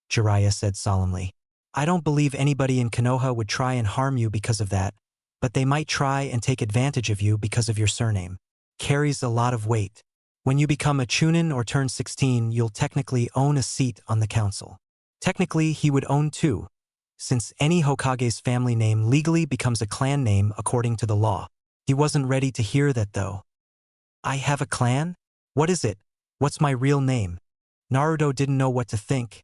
Jiraiya said solemnly. I don't believe anybody in Konoha would try and harm you because of that, but they might try and take advantage of you because of your surname. Carries a lot of weight. When you become a Chunin or turn 16, you'll technically own a seat on the council. Technically, he would own 2, since any Hokage's family name legally becomes a clan name according to the law. He wasn't ready to hear that though. I have a clan? What is it? What's my real name? Naruto didn't know what to think,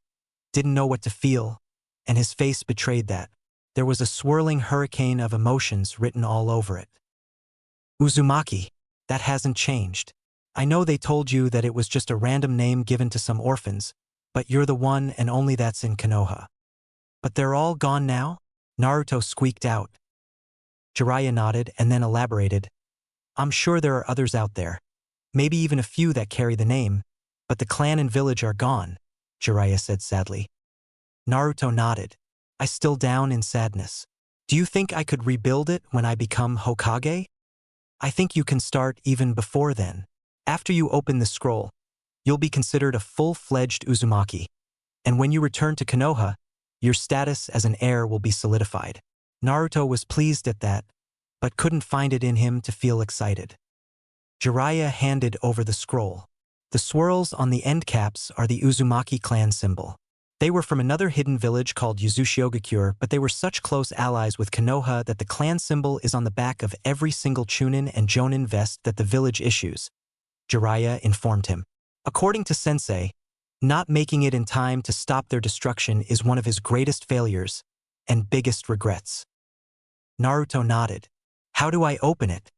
didn't know what to feel, and his face betrayed that. There was a swirling hurricane of emotions written all over it. Uzumaki. That hasn't changed. I know they told you that it was just a random name given to some orphans, but you're the one and only that's in Konoha. But they're all gone now? Naruto squeaked out. Jiraiya nodded and then elaborated. I'm sure there are others out there. Maybe even a few that carry the name, but the clan and village are gone, Jiraiya said sadly. Naruto nodded. I still down in sadness. Do you think I could rebuild it when I become Hokage? I think you can start even before then. After you open the scroll, you'll be considered a full-fledged Uzumaki. And when you return to Konoha, your status as an heir will be solidified. Naruto was pleased at that, but couldn't find it in him to feel excited. Jiraiya handed over the scroll. The swirls on the end caps are the Uzumaki clan symbol. They were from another hidden village called Yuzushiogakure, but they were such close allies with Konoha that the clan symbol is on the back of every single Chunin and Jonin vest that the village issues, Jiraiya informed him. According to Sensei, not making it in time to stop their destruction is one of his greatest failures and biggest regrets. Naruto nodded. How do I open it?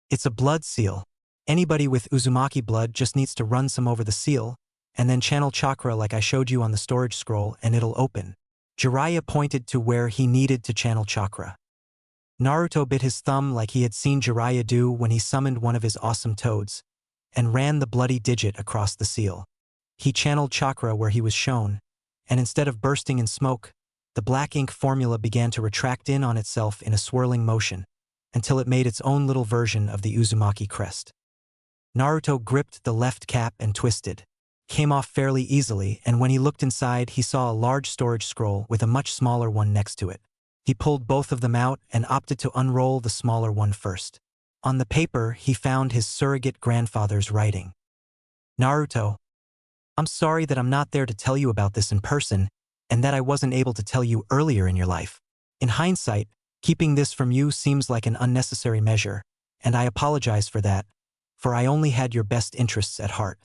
It's a blood seal. Anybody with Uzumaki blood just needs to run some over the seal, and then channel chakra like I showed you on the storage scroll and it'll open. Jiraiya pointed to where he needed to channel chakra. Naruto bit his thumb like he had seen Jiraiya do when he summoned one of his awesome toads, and ran the bloody digit across the seal. He channeled chakra where he was shown, and instead of bursting in smoke, the black ink formula began to retract in on itself in a swirling motion, until it made its own little version of the Uzumaki crest. Naruto gripped the left cap and twisted. Came off fairly easily, and when he looked inside, he saw a large storage scroll with a much smaller one next to it. He pulled both of them out and opted to unroll the smaller one first. On the paper, he found his surrogate grandfather's writing. Naruto, I'm sorry that I'm not there to tell you about this in person, and that I wasn't able to tell you earlier in your life. In hindsight, keeping this from you seems like an unnecessary measure, and I apologize for that, for I only had your best interests at heart.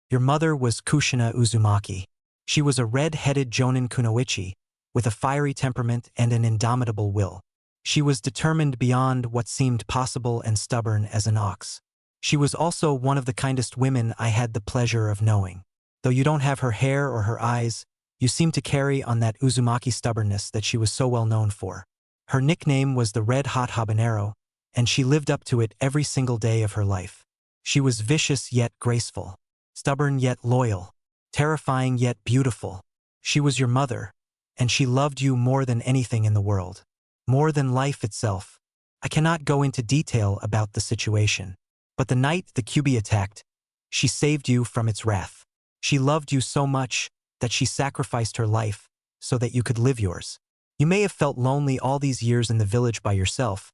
Your mother was Kushina Uzumaki. She was a red-headed Jonin kunoichi, with a fiery temperament and an indomitable will. She was determined beyond what seemed possible and stubborn as an ox. She was also one of the kindest women I had the pleasure of knowing. Though you don't have her hair or her eyes, You seem to carry on that Uzumaki stubbornness that she was so well known for. Her nickname was the Red Hot Habanero, and she lived up to it every single day of her life. She was vicious yet graceful, stubborn yet loyal, terrifying yet beautiful. She was your mother, and she loved you more than anything in the world. More than life itself. I cannot go into detail about the situation. But the night the QB attacked, she saved you from its wrath. She loved you so much that she sacrificed her life so that you could live yours. You may have felt lonely all these years in the village by yourself,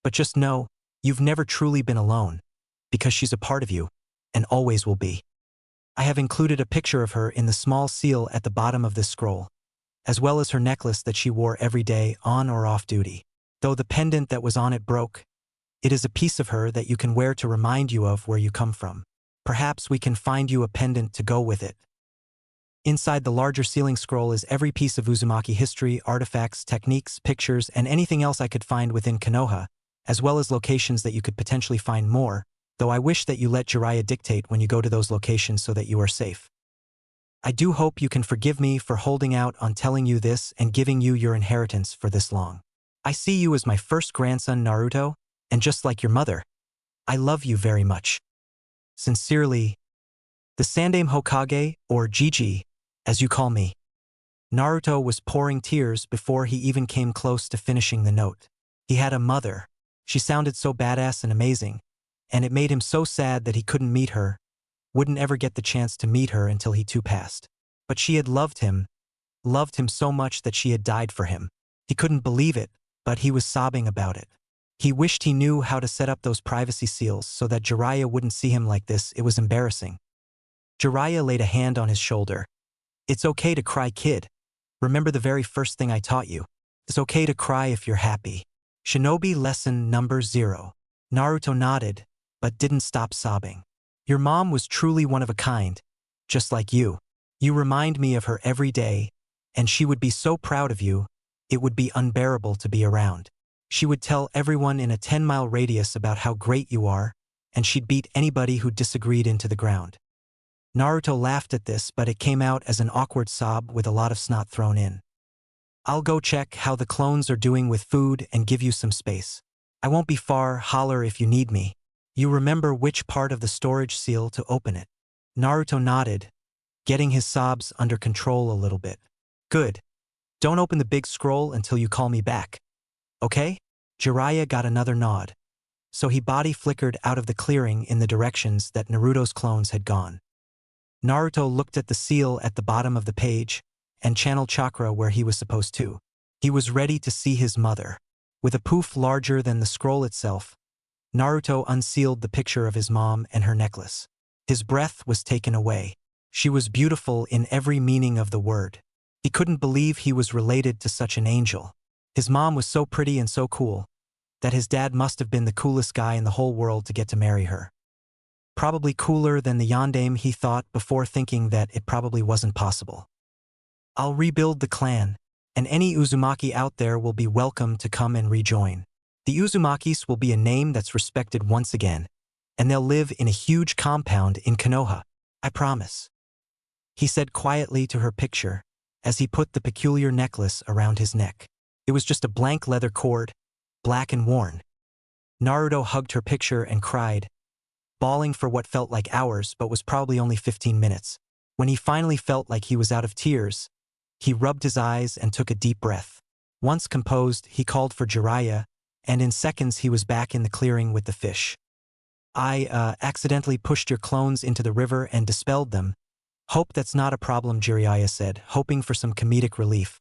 but just know, you've never truly been alone, because she's a part of you, and always will be. I have included a picture of her in the small seal at the bottom of this scroll, as well as her necklace that she wore every day on or off duty. Though the pendant that was on it broke, it is a piece of her that you can wear to remind you of where you come from. Perhaps we can find you a pendant to go with it. Inside the larger sealing scroll is every piece of Uzumaki history, artifacts, techniques, pictures, and anything else I could find within Konoha, as well as locations that you could potentially find more, though I wish that you let Jiraiya dictate when you go to those locations so that you are safe. I do hope you can forgive me for holding out on telling you this and giving you your inheritance for this long. I see you as my first grandson, Naruto, and just like your mother, I love you very much. Sincerely, the Sandaime Hokage, or Gigi, as you call me. Naruto was pouring tears before he even came close to finishing the note. He had a mother. She sounded so badass and amazing, and it made him so sad that he couldn't meet her, wouldn't ever get the chance to meet her until he too passed. But she had loved him so much that she had died for him. He couldn't believe it, but he was sobbing about it. He wished he knew how to set up those privacy seals so that Jiraiya wouldn't see him like this. It was embarrassing. Jiraiya laid a hand on his shoulder. It's okay to cry, kid. Remember the very first thing I taught you. It's okay to cry if you're happy. Shinobi lesson number 0. Naruto nodded, but didn't stop sobbing. Your mom was truly one of a kind, just like you. You remind me of her every day, and she would be so proud of you, it would be unbearable to be around. She would tell everyone in a 10-mile radius about how great you are, and she'd beat anybody who disagreed into the ground. Naruto laughed at this, but it came out as an awkward sob with a lot of snot thrown in. I'll go check how the clones are doing with food and give you some space. I won't be far, holler if you need me. You remember which part of the storage seal to open it. Naruto nodded, getting his sobs under control a little bit. Good. Don't open the big scroll until you call me back. Okay? Jiraiya got another nod. So he body flickered out of the clearing in the directions that Naruto's clones had gone. Naruto looked at the seal at the bottom of the page and channeled chakra where he was supposed to. He was ready to see his mother. With a poof larger than the scroll itself, Naruto unsealed the picture of his mom and her necklace. His breath was taken away. She was beautiful in every meaning of the word. He couldn't believe he was related to such an angel. His mom was so pretty and so cool that his dad must have been the coolest guy in the whole world to get to marry her. Probably cooler than the yondaime, he thought before thinking that it probably wasn't possible. I'll rebuild the clan, and any Uzumaki out there will be welcome to come and rejoin. The Uzumakis will be a name that's respected once again, and they'll live in a huge compound in Konoha. I promise. He said quietly to her picture as he put the peculiar necklace around his neck. It was just a blank leather cord, black and worn. Naruto hugged her picture and cried, bawling for what felt like hours but was probably only 15 minutes. When he finally felt like he was out of tears, he rubbed his eyes and took a deep breath. Once composed, he called for Jiraiya, and in seconds he was back in the clearing with the fish. I accidentally pushed your clones into the river and dispelled them. Hope that's not a problem, Jiraiya said, hoping for some comedic relief.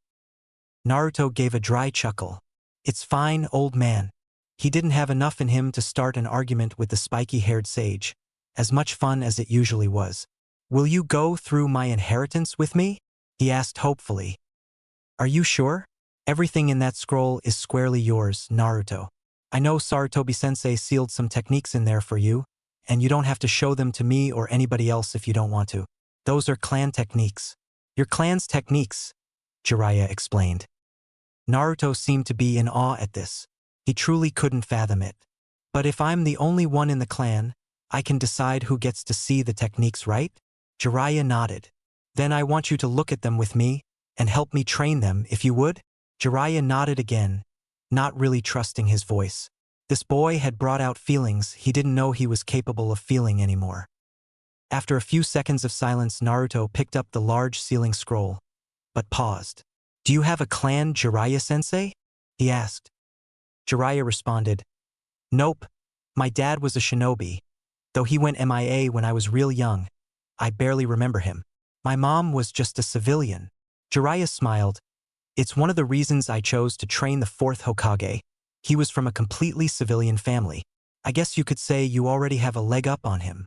Naruto gave a dry chuckle. It's fine, old man. He didn't have enough in him to start an argument with the spiky-haired sage, as much fun as it usually was. Will you go through my inheritance with me? He asked hopefully. Are you sure? Everything in that scroll is squarely yours, Naruto. I know Sarutobi-sensei sealed some techniques in there for you, and you don't have to show them to me or anybody else if you don't want to. Those are clan techniques. Your clan's techniques, Jiraiya explained. Naruto seemed to be in awe at this. He truly couldn't fathom it. But if I'm the only one in the clan, I can decide who gets to see the techniques, right? Jiraiya nodded. Then I want you to look at them with me and help me train them if you would? Jiraiya nodded again, not really trusting his voice. This boy had brought out feelings he didn't know he was capable of feeling anymore. After a few seconds of silence, Naruto picked up the large sealing scroll, but paused. Do you have a clan, Jiraiya-sensei? He asked. Jiraiya responded, Nope, my dad was a shinobi. Though he went MIA when I was real young, I barely remember him. My mom was just a civilian. Jiraiya smiled. It's one of the reasons I chose to train the fourth Hokage. He was from a completely civilian family. I guess you could say you already have a leg up on him.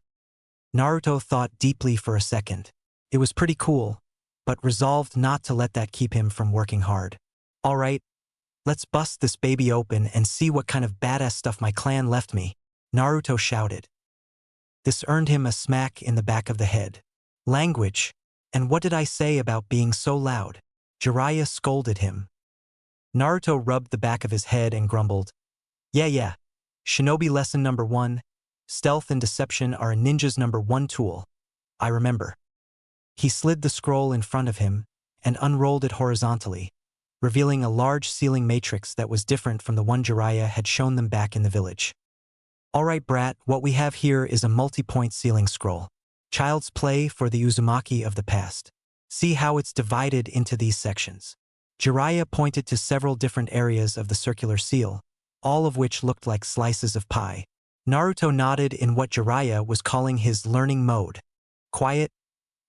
Naruto thought deeply for a second. It was pretty cool, but resolved not to let that keep him from working hard. All right, let's bust this baby open and see what kind of badass stuff my clan left me, Naruto shouted. This earned him a smack in the back of the head. Language, and what did I say about being so loud? Jiraiya scolded him. Naruto rubbed the back of his head and grumbled. Yeah. Shinobi lesson number 1. Stealth and deception are a ninja's number 1 tool. I remember. He slid the scroll in front of him and unrolled it horizontally, revealing a large sealing matrix that was different from the one Jiraiya had shown them back in the village. All right, brat, what we have here is a multi-point sealing scroll. Child's play for the Uzumaki of the past. See how it's divided into these sections. Jiraiya pointed to several different areas of the circular seal, all of which looked like slices of pie. Naruto nodded in what Jiraiya was calling his learning mode. Quiet,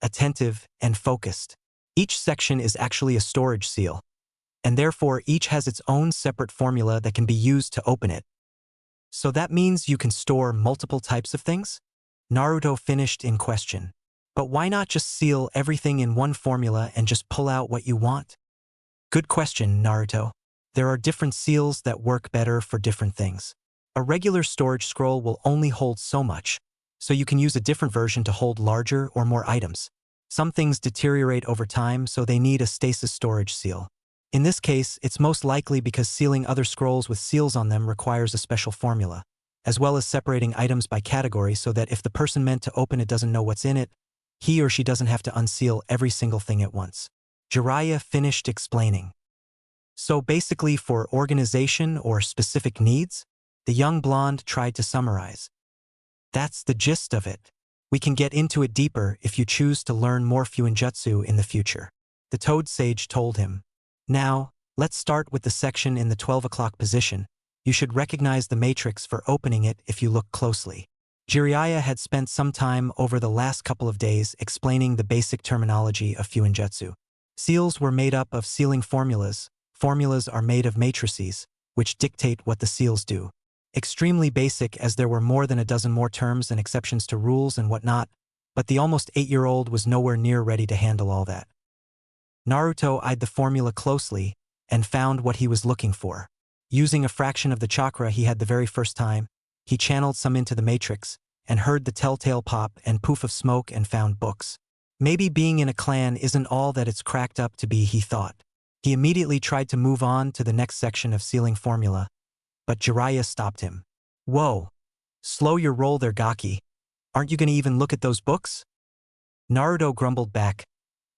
attentive, and focused. Each section is actually a storage seal, and therefore each has its own separate formula that can be used to open it. So that means you can store multiple types of things? Naruto finished in question. But why not just seal everything in one formula and just pull out what you want? Good question, Naruto. There are different seals that work better for different things. A regular storage scroll will only hold so much, so you can use a different version to hold larger or more items. Some things deteriorate over time, so they need a stasis storage seal. In this case, it's most likely because sealing other scrolls with seals on them requires a special formula, as well as separating items by category so that if the person meant to open it doesn't know what's in it, he or she doesn't have to unseal every single thing at once. Jiraiya finished explaining. So basically for organization or specific needs, the young blonde tried to summarize. That's the gist of it. We can get into it deeper if you choose to learn more Fuinjutsu in the future. The Toad Sage told him. Now, let's start with the section in the 12 o'clock position. You should recognize the matrix for opening it if you look closely. Jiraiya had spent some time over the last couple of days explaining the basic terminology of Fuinjutsu. Seals were made up of sealing formulas. Formulas are made of matrices, which dictate what the seals do. Extremely basic, as there were more than a dozen more terms and exceptions to rules and whatnot, but the almost 8-year-old was nowhere near ready to handle all that. Naruto eyed the formula closely and found what he was looking for. Using a fraction of the chakra he had the very first time, he channeled some into the matrix and heard the telltale pop and poof of smoke and found books. Maybe being in a clan isn't all that it's cracked up to be, he thought. He immediately tried to move on to the next section of sealing formula, but Jiraiya stopped him. Whoa! Slow your roll there, Gaki. Aren't you going to even look at those books? Naruto grumbled back.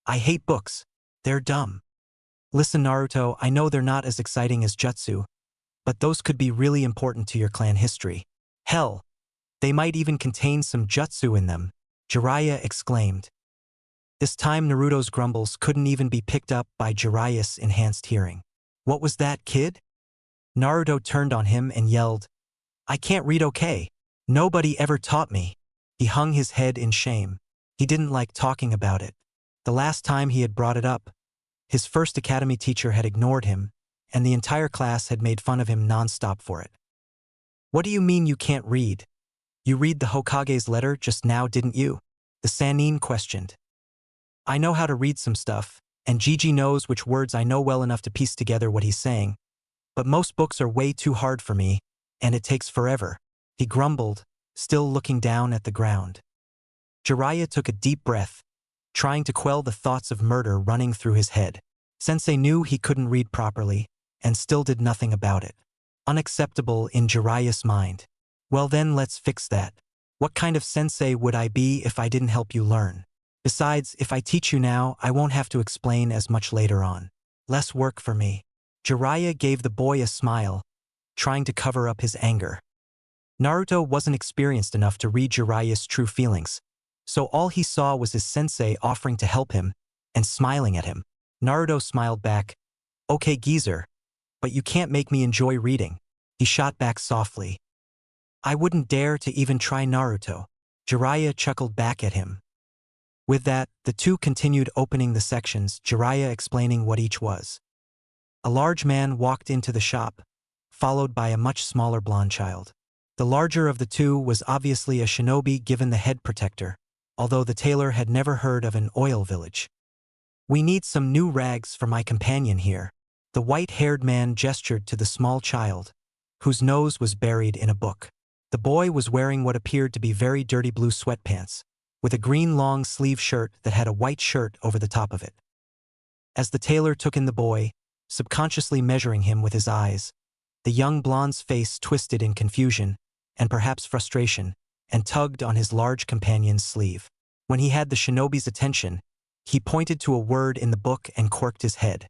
I hate books. They're dumb. Listen, Naruto, I know they're not as exciting as jutsu, but those could be really important to your clan history. Hell, they might even contain some jutsu in them, Jiraiya exclaimed. This time Naruto's grumbles couldn't even be picked up by Jiraiya's enhanced hearing. What was that, kid? Naruto turned on him and yelled, I can't read, okay? Nobody ever taught me. He hung his head in shame. He didn't like talking about it. The last time he had brought it up, his first academy teacher had ignored him, and the entire class had made fun of him non-stop for it. What do you mean you can't read? You read the Hokage's letter just now, didn't you? The Sannin questioned. I know how to read some stuff, and Gigi knows which words I know well enough to piece together what he's saying, but most books are way too hard for me, and it takes forever, he grumbled, still looking down at the ground. Jiraiya took a deep breath, trying to quell the thoughts of murder running through his head. Sensei knew he couldn't read properly, and still did nothing about it. Unacceptable in Jiraiya's mind. Well then, let's fix that. What kind of sensei would I be if I didn't help you learn? Besides, if I teach you now, I won't have to explain as much later on. Less work for me. Jiraiya gave the boy a smile, trying to cover up his anger. Naruto wasn't experienced enough to read Jiraiya's true feelings, so all he saw was his sensei offering to help him and smiling at him. Naruto smiled back, "Okay, geezer, but you can't make me enjoy reading." He shot back softly. "I wouldn't dare to even try, Naruto." Jiraiya chuckled back at him. With that, the two continued opening the sections, Jiraiya explaining what each was. A large man walked into the shop, followed by a much smaller blonde child. The larger of the two was obviously a shinobi given the head protector, although the tailor had never heard of an oil village. "We need some new rags for my companion here." The white-haired man gestured to the small child, whose nose was buried in a book. The boy was wearing what appeared to be very dirty blue sweatpants, with a green long-sleeve shirt that had a white shirt over the top of it. As the tailor took in the boy, subconsciously measuring him with his eyes, the young blonde's face twisted in confusion, and perhaps frustration, and tugged on his large companion's sleeve. When he had the shinobi's attention, he pointed to a word in the book and quirked his head.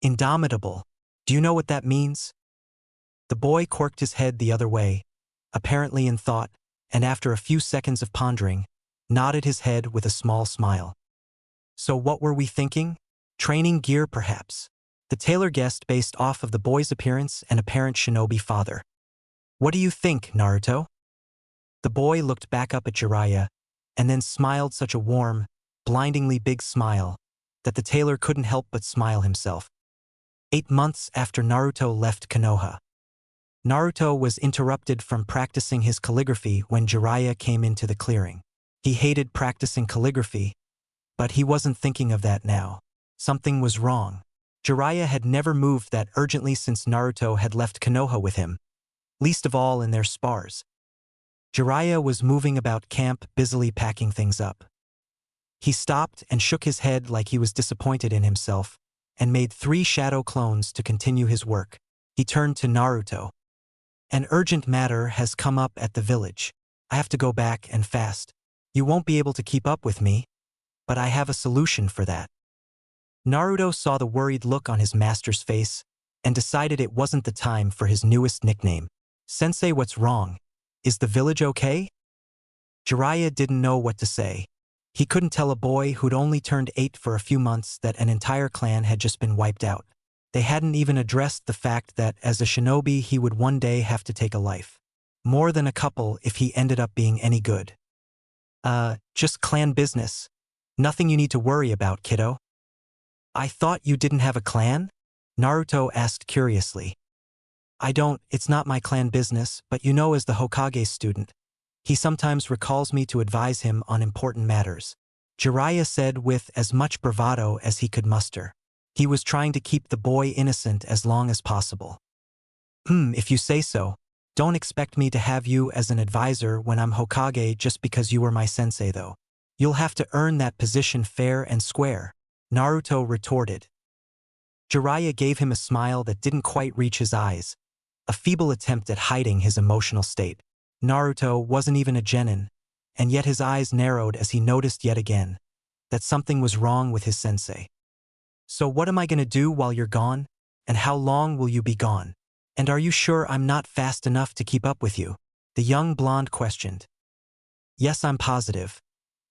"Indomitable. Do you know what that means?" The boy quirked his head the other way, apparently in thought, and after a few seconds of pondering, nodded his head with a small smile. "So what were we thinking? Training gear, perhaps?" The tailor guessed based off of the boy's appearance and apparent shinobi father. "What do you think, Naruto?" The boy looked back up at Jiraiya, and then smiled such a warm, blindingly big smile that the tailor couldn't help but smile himself. 8 months after Naruto left Konoha. Naruto was interrupted from practicing his calligraphy when Jiraiya came into the clearing. He hated practicing calligraphy, but he wasn't thinking of that now. Something was wrong. Jiraiya had never moved that urgently since Naruto had left Konoha with him, least of all in their spars. Jiraiya was moving about camp, busily packing things up. He stopped and shook his head like he was disappointed in himself, and made 3 shadow clones to continue his work. He turned to Naruto. "An urgent matter has come up at the village. I have to go back and fast. You won't be able to keep up with me, but I have a solution for that." Naruto saw the worried look on his master's face and decided it wasn't the time for his newest nickname. "Sensei, what's wrong? Is the village okay?" Jiraiya didn't know what to say. He couldn't tell a boy who'd only turned 8 for a few months that an entire clan had just been wiped out. They hadn't even addressed the fact that as a shinobi he would one day have to take a life. More than a couple if he ended up being any good. Just clan business. Nothing you need to worry about, kiddo." "I thought you didn't have a clan?" Naruto asked curiously. "I don't, it's not my clan business, but you know, as the Hokage's student, he sometimes recalls me to advise him on important matters," Jiraiya said with as much bravado as he could muster. He was trying to keep the boy innocent as long as possible. If you say so. Don't expect me to have you as an advisor when I'm Hokage just because you were my sensei, though. You'll have to earn that position fair and square," Naruto retorted. Jiraiya gave him a smile that didn't quite reach his eyes, a feeble attempt at hiding his emotional state. Naruto wasn't even a genin, and yet his eyes narrowed as he noticed yet again that something was wrong with his sensei. "So what am I going to do while you're gone? And how long will you be gone? And are you sure I'm not fast enough to keep up with you?" the young blonde questioned. "Yes, I'm positive.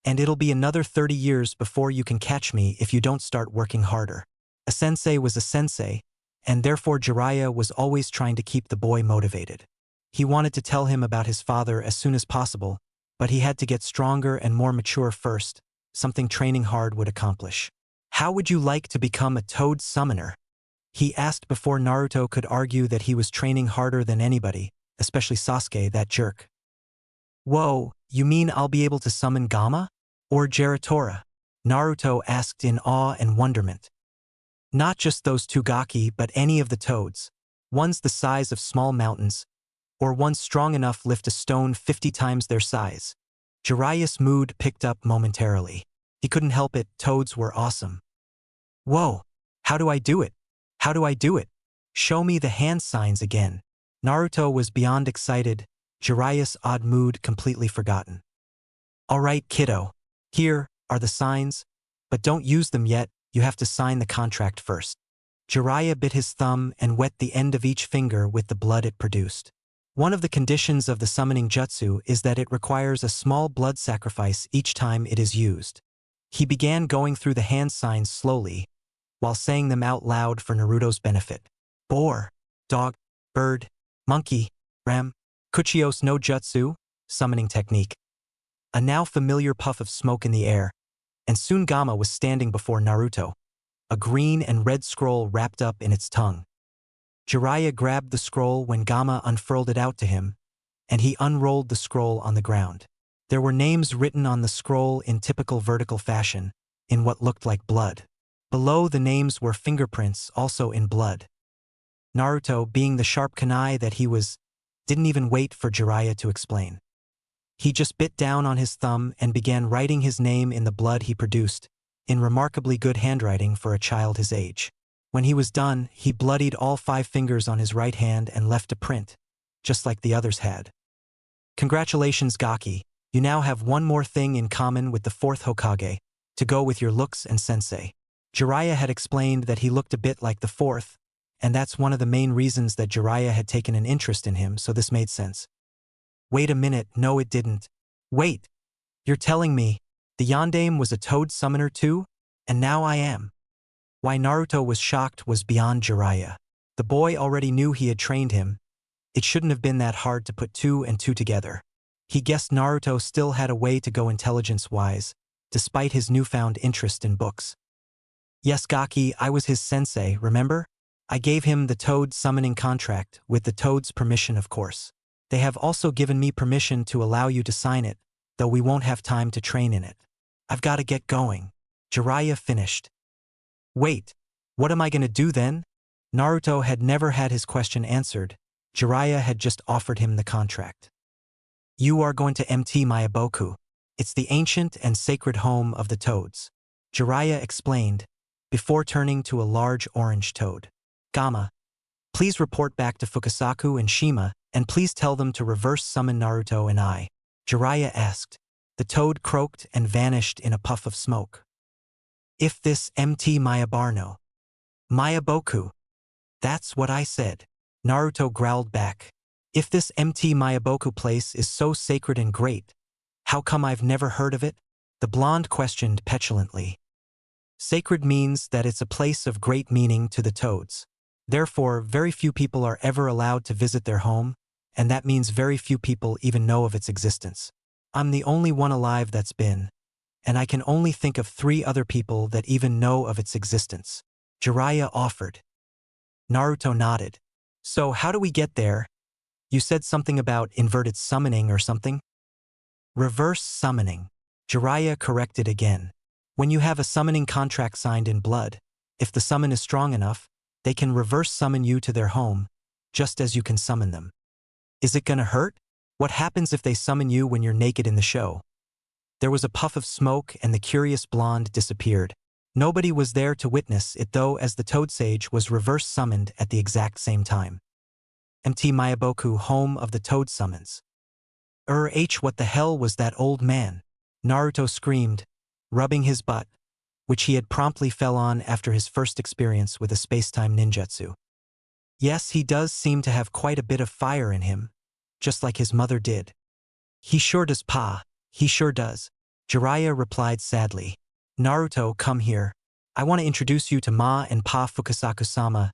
And it'll be another 30 years before you can catch me if you don't start working harder." A sensei was a sensei, and therefore Jiraiya was always trying to keep the boy motivated. He wanted to tell him about his father as soon as possible, but he had to get stronger and more mature first, something training hard would accomplish. "How would you like to become a toad summoner?" he asked before Naruto could argue that he was training harder than anybody, especially Sasuke, that jerk. "Whoa, you mean I'll be able to summon Gamma? Or Geratora?" Naruto asked in awe and wonderment. "Not just those two gaki, but any of the toads. Ones the size of small mountains, or ones strong enough lift a stone 50 times their size." Jiraiya's mood picked up momentarily. He couldn't help it, toads were awesome. "Whoa, how do I do it? How do I do it? Show me the hand signs again." Naruto was beyond excited, Jiraiya's odd mood completely forgotten. "All right, kiddo. Here, are the signs, but don't use them yet, you have to sign the contract first. Jiraiya bit his thumb and wet the end of each finger with the blood it produced. One of the conditions of the summoning jutsu is that it requires a small blood sacrifice each time it is used. He began going through the hand signs slowly, while saying them out loud for Naruto's benefit. Boar, dog, bird, monkey, ram, Kuchios no jutsu, summoning technique. A now familiar puff of smoke in the air, and soon Gamma was standing before Naruto, a green and red scroll wrapped up in its tongue. Jiraiya grabbed the scroll when Gamma unfurled it out to him, and he unrolled the scroll on the ground. There were names written on the scroll in typical vertical fashion, in what looked like blood. Below the names were fingerprints also in blood. Naruto, being the sharp kunai that he was, didn't even wait for Jiraiya to explain. He just bit down on his thumb and began writing his name in the blood he produced, in remarkably good handwriting for a child his age. When he was done, he bloodied all 5 fingers on his right hand and left a print, just like the others had. Congratulations, Gaki. You now have one more thing in common with the 4th Hokage, to go with your looks and sensei. Jiraiya had explained that he looked a bit like the 4th, and that's one of the main reasons that Jiraiya had taken an interest in him, so this made sense. Wait a minute, no it didn't. Wait! You're telling me, the Yondaime was a toad summoner too? And now I am. Why Naruto was shocked was beyond Jiraiya. The boy already knew he had trained him. It shouldn't have been that hard to put 2 and 2 together. He guessed Naruto still had a way to go intelligence-wise, despite his newfound interest in books. Yes, Gaki, I was his sensei, remember? I gave him the toad summoning contract, with the toad's permission of course. They have also given me permission to allow you to sign it, though we won't have time to train in it. I've got to get going. Jiraiya finished. Wait, what am I going to do then? Naruto had never had his question answered. Jiraiya had just offered him the contract. You are going to MT Mayaboku. It's the ancient and sacred home of the toads. Jiraiya explained, before turning to a large orange toad. Gamma, please report back to Fukasaku and Shima, and please tell them to reverse summon Naruto and I. Jiraiya asked. The toad croaked and vanished in a puff of smoke. If this MT Mayabarno. Mayaboku. That's what I said. Naruto growled back. If this MT Mayaboku place is so sacred and great, how come I've never heard of it? The blonde questioned petulantly. Sacred means that it's a place of great meaning to the toads. Therefore, very few people are ever allowed to visit their home, and that means very few people even know of its existence. I'm the only one alive that's been, and I can only think of 3 other people that even know of its existence. Jiraiya offered. Naruto nodded. So how do we get there? You said something about inverted summoning or something? Reverse summoning. Jiraiya corrected again. When you have a summoning contract signed in blood, if the summon is strong enough, they can reverse summon you to their home, just as you can summon them. Is it gonna hurt? What happens if they summon you when you're naked in the show? There was a puff of smoke and the curious blonde disappeared. Nobody was there to witness it though, as the Toad Sage was reverse summoned at the exact same time. MT Mayaboku, home of the Toad summons. What the hell was that old man? Naruto screamed, rubbing his butt, which he had promptly fell on after his first experience with a space-time ninjutsu. Yes, he does seem to have quite a bit of fire in him, just like his mother did. He sure does, Pa. He sure does. Jiraiya replied sadly. Naruto, come here. I want to introduce you to Ma and Pa Fukasaku-sama,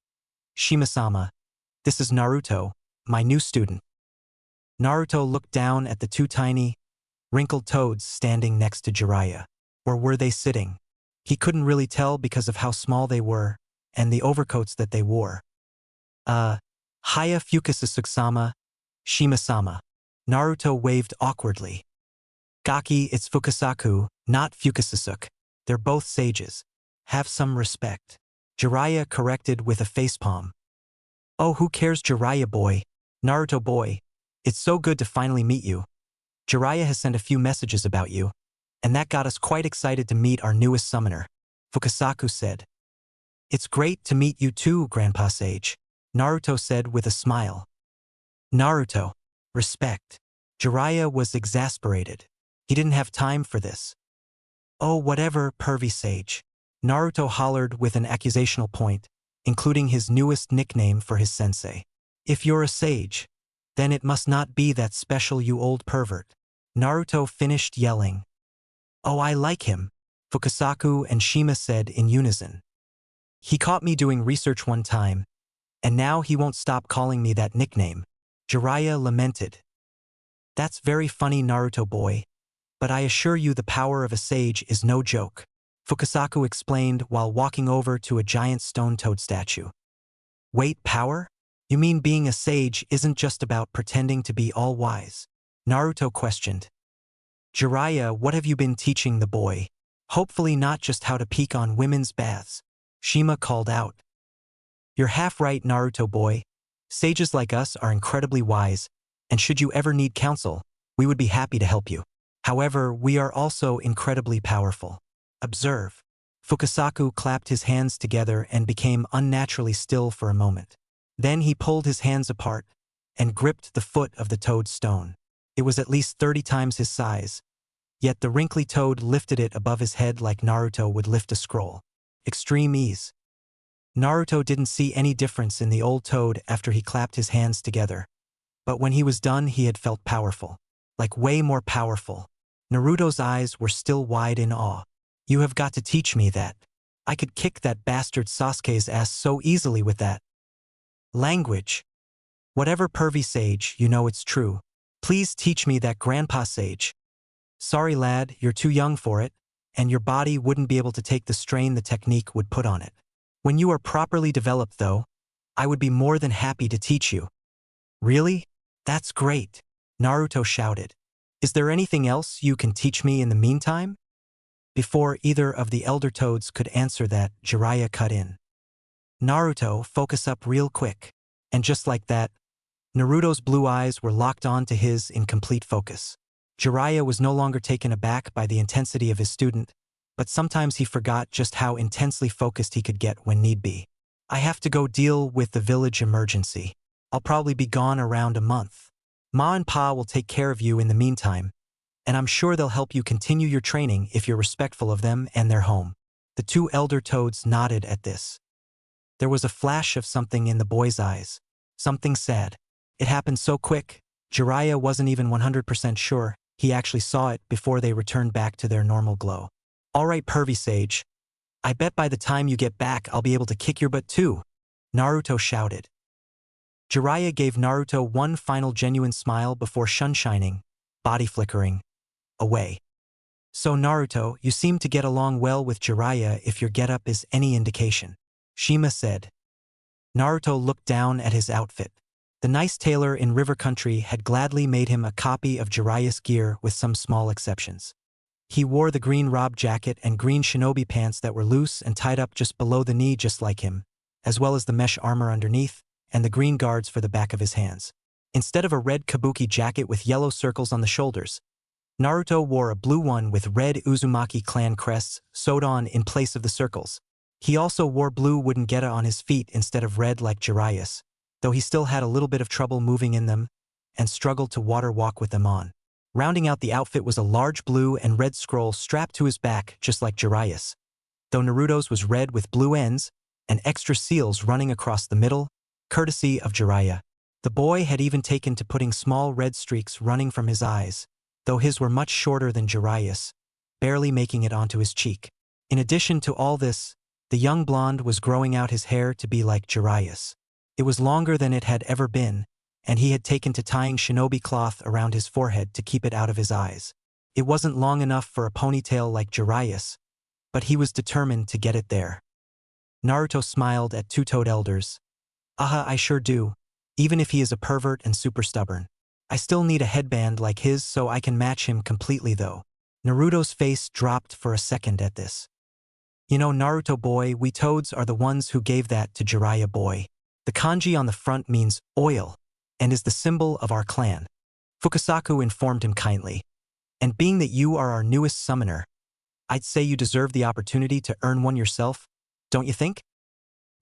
Shima-sama. This is Naruto, my new student. Naruto looked down at the 2 tiny, wrinkled toads standing next to Jiraiya. Or were they sitting? He couldn't really tell because of how small they were, and the overcoats that they wore. Haya Fukasaku-sama, Shima-sama. Naruto waved awkwardly. Gaki, it's Fukasaku, not Fukasaku. They're both sages. Have some respect. Jiraiya corrected with a facepalm. Oh, who cares, Jiraiya boy? Naruto boy. It's so good to finally meet you. Jiraiya has sent a few messages about you, and that got us quite excited to meet our newest summoner. Fukasaku said. It's great to meet you too, Grandpa Sage. Naruto said with a smile. Naruto. Respect. Jiraiya was exasperated. He didn't have time for this. Oh, whatever, pervy sage. Naruto hollered with an accusational point, including his newest nickname for his sensei. If you're a sage, then it must not be that special, you old pervert. Naruto finished yelling. Oh, I like him, Fukasaku and Shima said in unison. He caught me doing research one time, and now he won't stop calling me that nickname. Jiraiya lamented. That's very funny, Naruto boy, but I assure you the power of a sage is no joke, Fukasaku explained while walking over to a giant stone toad statue. Wait, power? You mean being a sage isn't just about pretending to be all-wise? Naruto questioned. Jiraiya, what have you been teaching the boy? Hopefully not just how to peek on women's baths, Shima called out. You're half right, Naruto boy. Sages like us are incredibly wise, and should you ever need counsel, we would be happy to help you. However, we are also incredibly powerful. Observe. Fukasaku clapped his hands together and became unnaturally still for a moment. Then he pulled his hands apart and gripped the foot of the toad stone. It was at least 30 times his size, yet the wrinkly toad lifted it above his head like Naruto would lift a scroll. Extreme ease. Naruto didn't see any difference in the old toad after he clapped his hands together, but when he was done he had felt powerful. Like way more powerful. Naruto's eyes were still wide in awe. You have got to teach me that. I could kick that bastard Sasuke's ass so easily with that language. Whatever, pervy sage, you know it's true. Please teach me that, grandpa sage. Sorry lad, you're too young for it, and your body wouldn't be able to take the strain the technique would put on it. When you are properly developed though, I would be more than happy to teach you. Really? That's great, Naruto shouted. Is there anything else you can teach me in the meantime? Before either of the elder toads could answer that, Jiraiya cut in. Naruto, focus up real quick. And just like that, Naruto's blue eyes were locked on to his in complete focus. Jiraiya was no longer taken aback by the intensity of his student, but sometimes he forgot just how intensely focused he could get when need be. I have to go deal with the village emergency. I'll probably be gone around a month. Ma and Pa will take care of you in the meantime, and I'm sure they'll help you continue your training if you're respectful of them and their home. The two elder toads nodded at this. There was a flash of something in the boy's eyes. Something sad. It happened so quick, Jiraiya wasn't even 100% sure he actually saw it before they returned back to their normal glow. Alright, pervy sage. I bet by the time you get back I'll be able to kick your butt too, Naruto shouted. Jiraiya gave Naruto one final genuine smile before sunshining, body flickering, away. So Naruto, you seem to get along well with Jiraiya if your getup is any indication, Shima said. Naruto looked down at his outfit. The nice tailor in River Country had gladly made him a copy of Jiraiya's gear with some small exceptions. He wore the green robe jacket and green shinobi pants that were loose and tied up just below the knee just like him, as well as the mesh armor underneath, and the green guards for the back of his hands. Instead of a red kabuki jacket with yellow circles on the shoulders, Naruto wore a blue one with red Uzumaki clan crests sewed on in place of the circles. He also wore blue wooden geta on his feet instead of red like Jiraiya's, though he still had a little bit of trouble moving in them and struggled to water walk with them on. Rounding out the outfit was a large blue and red scroll strapped to his back just like Jiraiya's, though Naruto's was red with blue ends and extra seals running across the middle, courtesy of Jiraiya. The boy had even taken to putting small red streaks running from his eyes, though his were much shorter than Jiraiya's, barely making it onto his cheek. In addition to all this, the young blonde was growing out his hair to be like Jiraiya's. It was longer than it had ever been, and he had taken to tying shinobi cloth around his forehead to keep it out of his eyes. It wasn't long enough for a ponytail like Jiraiya's, but he was determined to get it there. Naruto smiled at two toad elders. Aha, I sure do, even if he is a pervert and super stubborn. I still need a headband like his so I can match him completely though. Naruto's face dropped for a second at this. You know, Naruto boy, we toads are the ones who gave that to Jiraiya boy. The kanji on the front means oil, and is the symbol of our clan. Fukasaku informed him kindly. And being that you are our newest summoner, I'd say you deserve the opportunity to earn one yourself, don't you think?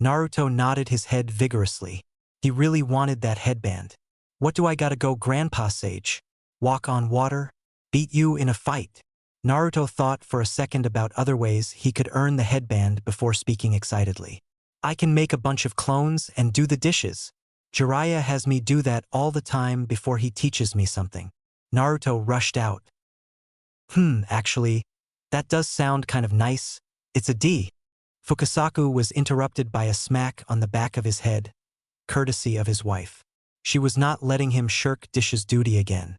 Naruto nodded his head vigorously. He really wanted that headband. What do I gotta go, grandpa sage? Walk on water? Beat you in a fight? Naruto thought for a second about other ways he could earn the headband before speaking excitedly. I can make a bunch of clones and do the dishes. Jiraiya has me do that all the time before he teaches me something. Naruto rushed out. Actually, that does sound kind of nice. It's a D. Fukasaku was interrupted by a smack on the back of his head, courtesy of his wife. She was not letting him shirk dishes duty again.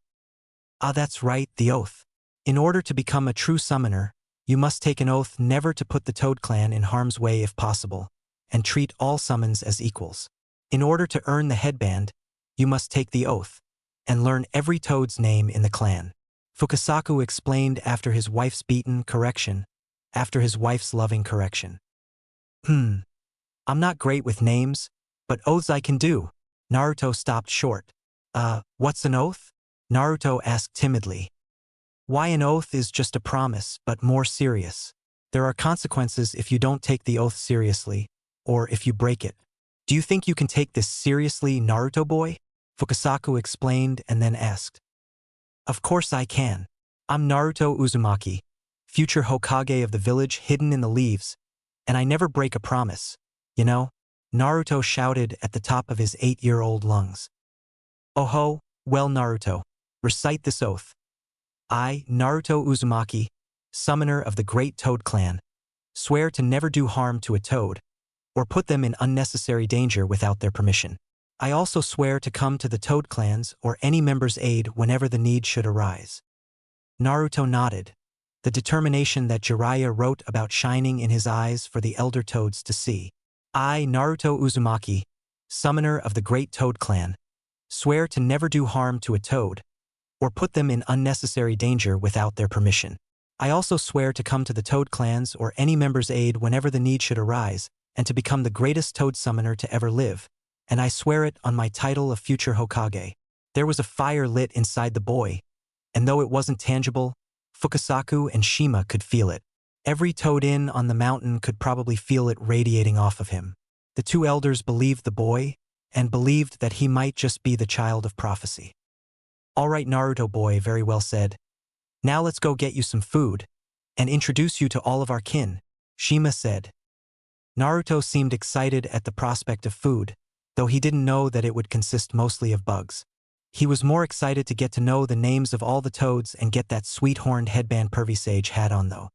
Ah, that's right, the oath. In order to become a true summoner, you must take an oath never to put the Toad clan in harm's way if possible, and treat all summons as equals. In order to earn the headband, you must take the oath, and learn every Toad's name in the clan. Fukasaku explained after his wife's loving correction. I'm not great with names, but oaths I can do. Naruto stopped short. What's an oath? Naruto asked timidly. Why, an oath is just a promise, but more serious. There are consequences if you don't take the oath seriously, or if you break it. Do you think you can take this seriously, Naruto boy? Fukasaku explained and then asked. Of course I can. I'm Naruto Uzumaki, future Hokage of the village hidden in the leaves, and I never break a promise, you know? Naruto shouted at the top of his 8-year-old lungs. Oh ho, well Naruto, recite this oath. I, Naruto Uzumaki, summoner of the Great Toad Clan, swear to never do harm to a toad, or put them in unnecessary danger without their permission. I also swear to come to the Toad clans or any member's aid whenever the need should arise. Naruto nodded, the determination that Jiraiya wrote about shining in his eyes for the elder toads to see. I, Naruto Uzumaki, summoner of the Great Toad Clan, swear to never do harm to a toad, or put them in unnecessary danger without their permission. I also swear to come to the Toad clans or any member's aid whenever the need should arise, and to become the greatest toad summoner to ever live, and I swear it on my title of future Hokage. There was a fire lit inside the boy, and though it wasn't tangible, Fukasaku and Shima could feel it. Every toad in on the mountain could probably feel it radiating off of him. The two elders believed the boy, and believed that he might just be the child of prophecy. All right, Naruto boy, very well said. Now let's go get you some food, and introduce you to all of our kin, Shima said. Naruto seemed excited at the prospect of food, though he didn't know that it would consist mostly of bugs. He was more excited to get to know the names of all the toads and get that sweet horned headband Pervy Sage had on though.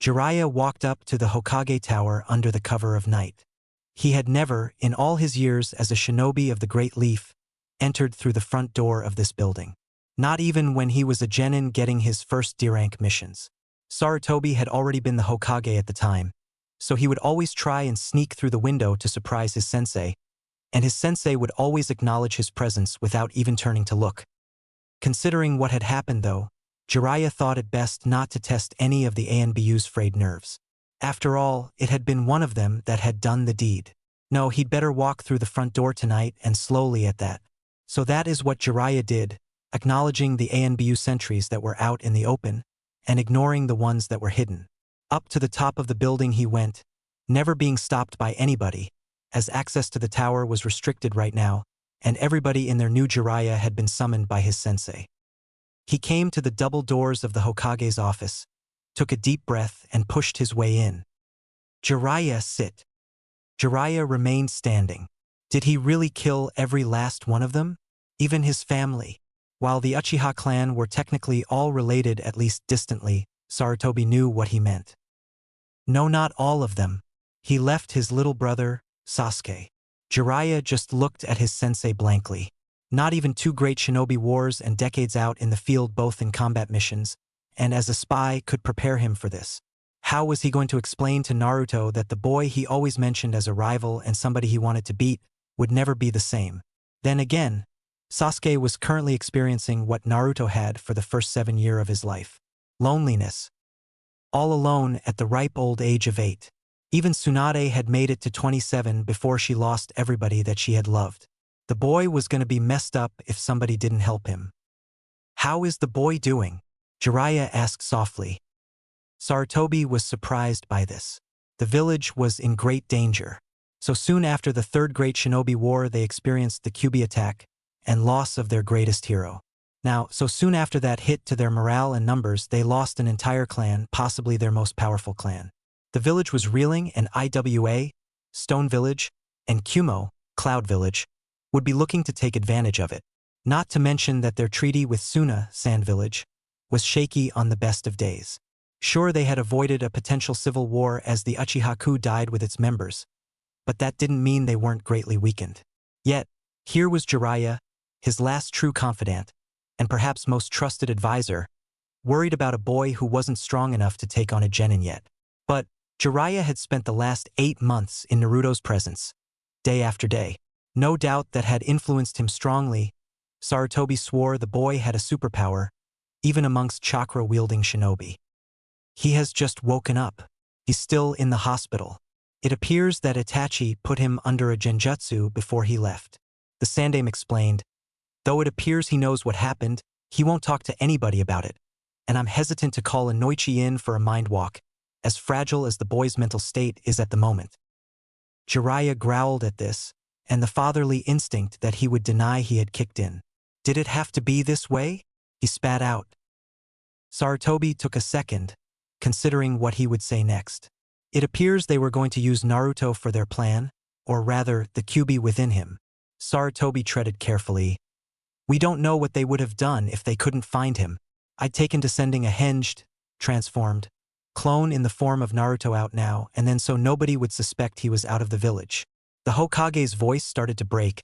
Jiraiya walked up to the Hokage Tower under the cover of night. He had never, in all his years as a shinobi of the Great Leaf, entered through the front door of this building. Not even when he was a genin getting his first D-rank missions. Sarutobi had already been the Hokage at the time, so he would always try and sneak through the window to surprise his sensei, and his sensei would always acknowledge his presence without even turning to look. Considering what had happened though, Jiraiya thought it best not to test any of the ANBU's frayed nerves. After all, it had been one of them that had done the deed. No, he'd better walk through the front door tonight and slowly at that. So that is what Jiraiya did, acknowledging the ANBU sentries that were out in the open, and ignoring the ones that were hidden. Up to the top of the building he went, never being stopped by anybody, as access to the tower was restricted right now, and everybody in their new Jiraiya had been summoned by his sensei. He came to the double doors of the Hokage's office, took a deep breath and pushed his way in. Jiraiya, sit. Jiraiya remained standing. Did he really kill every last one of them? Even his family? While the Uchiha clan were technically all related at least distantly, Sarutobi knew what he meant. No, not all of them. He left his little brother, Sasuke. Jiraiya just looked at his sensei blankly. Not even 2 great shinobi wars and decades out in the field both in combat missions, and as a spy could prepare him for this. How was he going to explain to Naruto that the boy he always mentioned as a rival and somebody he wanted to beat would never be the same? Then again, Sasuke was currently experiencing what Naruto had for the first 7 years of his life. Loneliness. All alone at the ripe old age of 8. Even Tsunade had made it to 27 before she lost everybody that she had loved. The boy was going to be messed up if somebody didn't help him. How is the boy doing? Jiraiya asked softly. Sarutobi was surprised by this. The village was in great danger. So soon after the Third Great Shinobi War they experienced the Kyuubi attack and loss of their greatest hero. Now, so soon after that hit to their morale and numbers, they lost an entire clan, possibly their most powerful clan. The village was reeling, and IWA, Stone Village, and Kumo, Cloud Village, would be looking to take advantage of it. Not to mention that their treaty with Suna, Sand Village, was shaky on the best of days. Sure, they had avoided a potential civil war as the Uchihaku died with its members, but that didn't mean they weren't greatly weakened. Yet, here was Jiraiya, his last true confidant, and perhaps most trusted advisor, worried about a boy who wasn't strong enough to take on a genin yet. But Jiraiya had spent the last 8 months in Naruto's presence, day after day. No doubt that had influenced him strongly. Sarutobi swore the boy had a superpower, even amongst chakra-wielding shinobi. He has just woken up. He's still in the hospital. It appears that Itachi put him under a genjutsu before he left. The Sandaime explained, though it appears he knows what happened, he won't talk to anybody about it, and I'm hesitant to call Inoichi in for a mind walk, as fragile as the boy's mental state is at the moment. Jiraiya growled at this, and the fatherly instinct that he would deny he had kicked in. Did it have to be this way? He spat out. Sarutobi took a second, considering what he would say next. It appears they were going to use Naruto for their plan, or rather, the Kyuubi within him. Sarutobi treaded carefully. We don't know what they would have done if they couldn't find him. I'd taken to sending a hinged, transformed, clone in the form of Naruto out now, and then so nobody would suspect he was out of the village. The Hokage's voice started to break.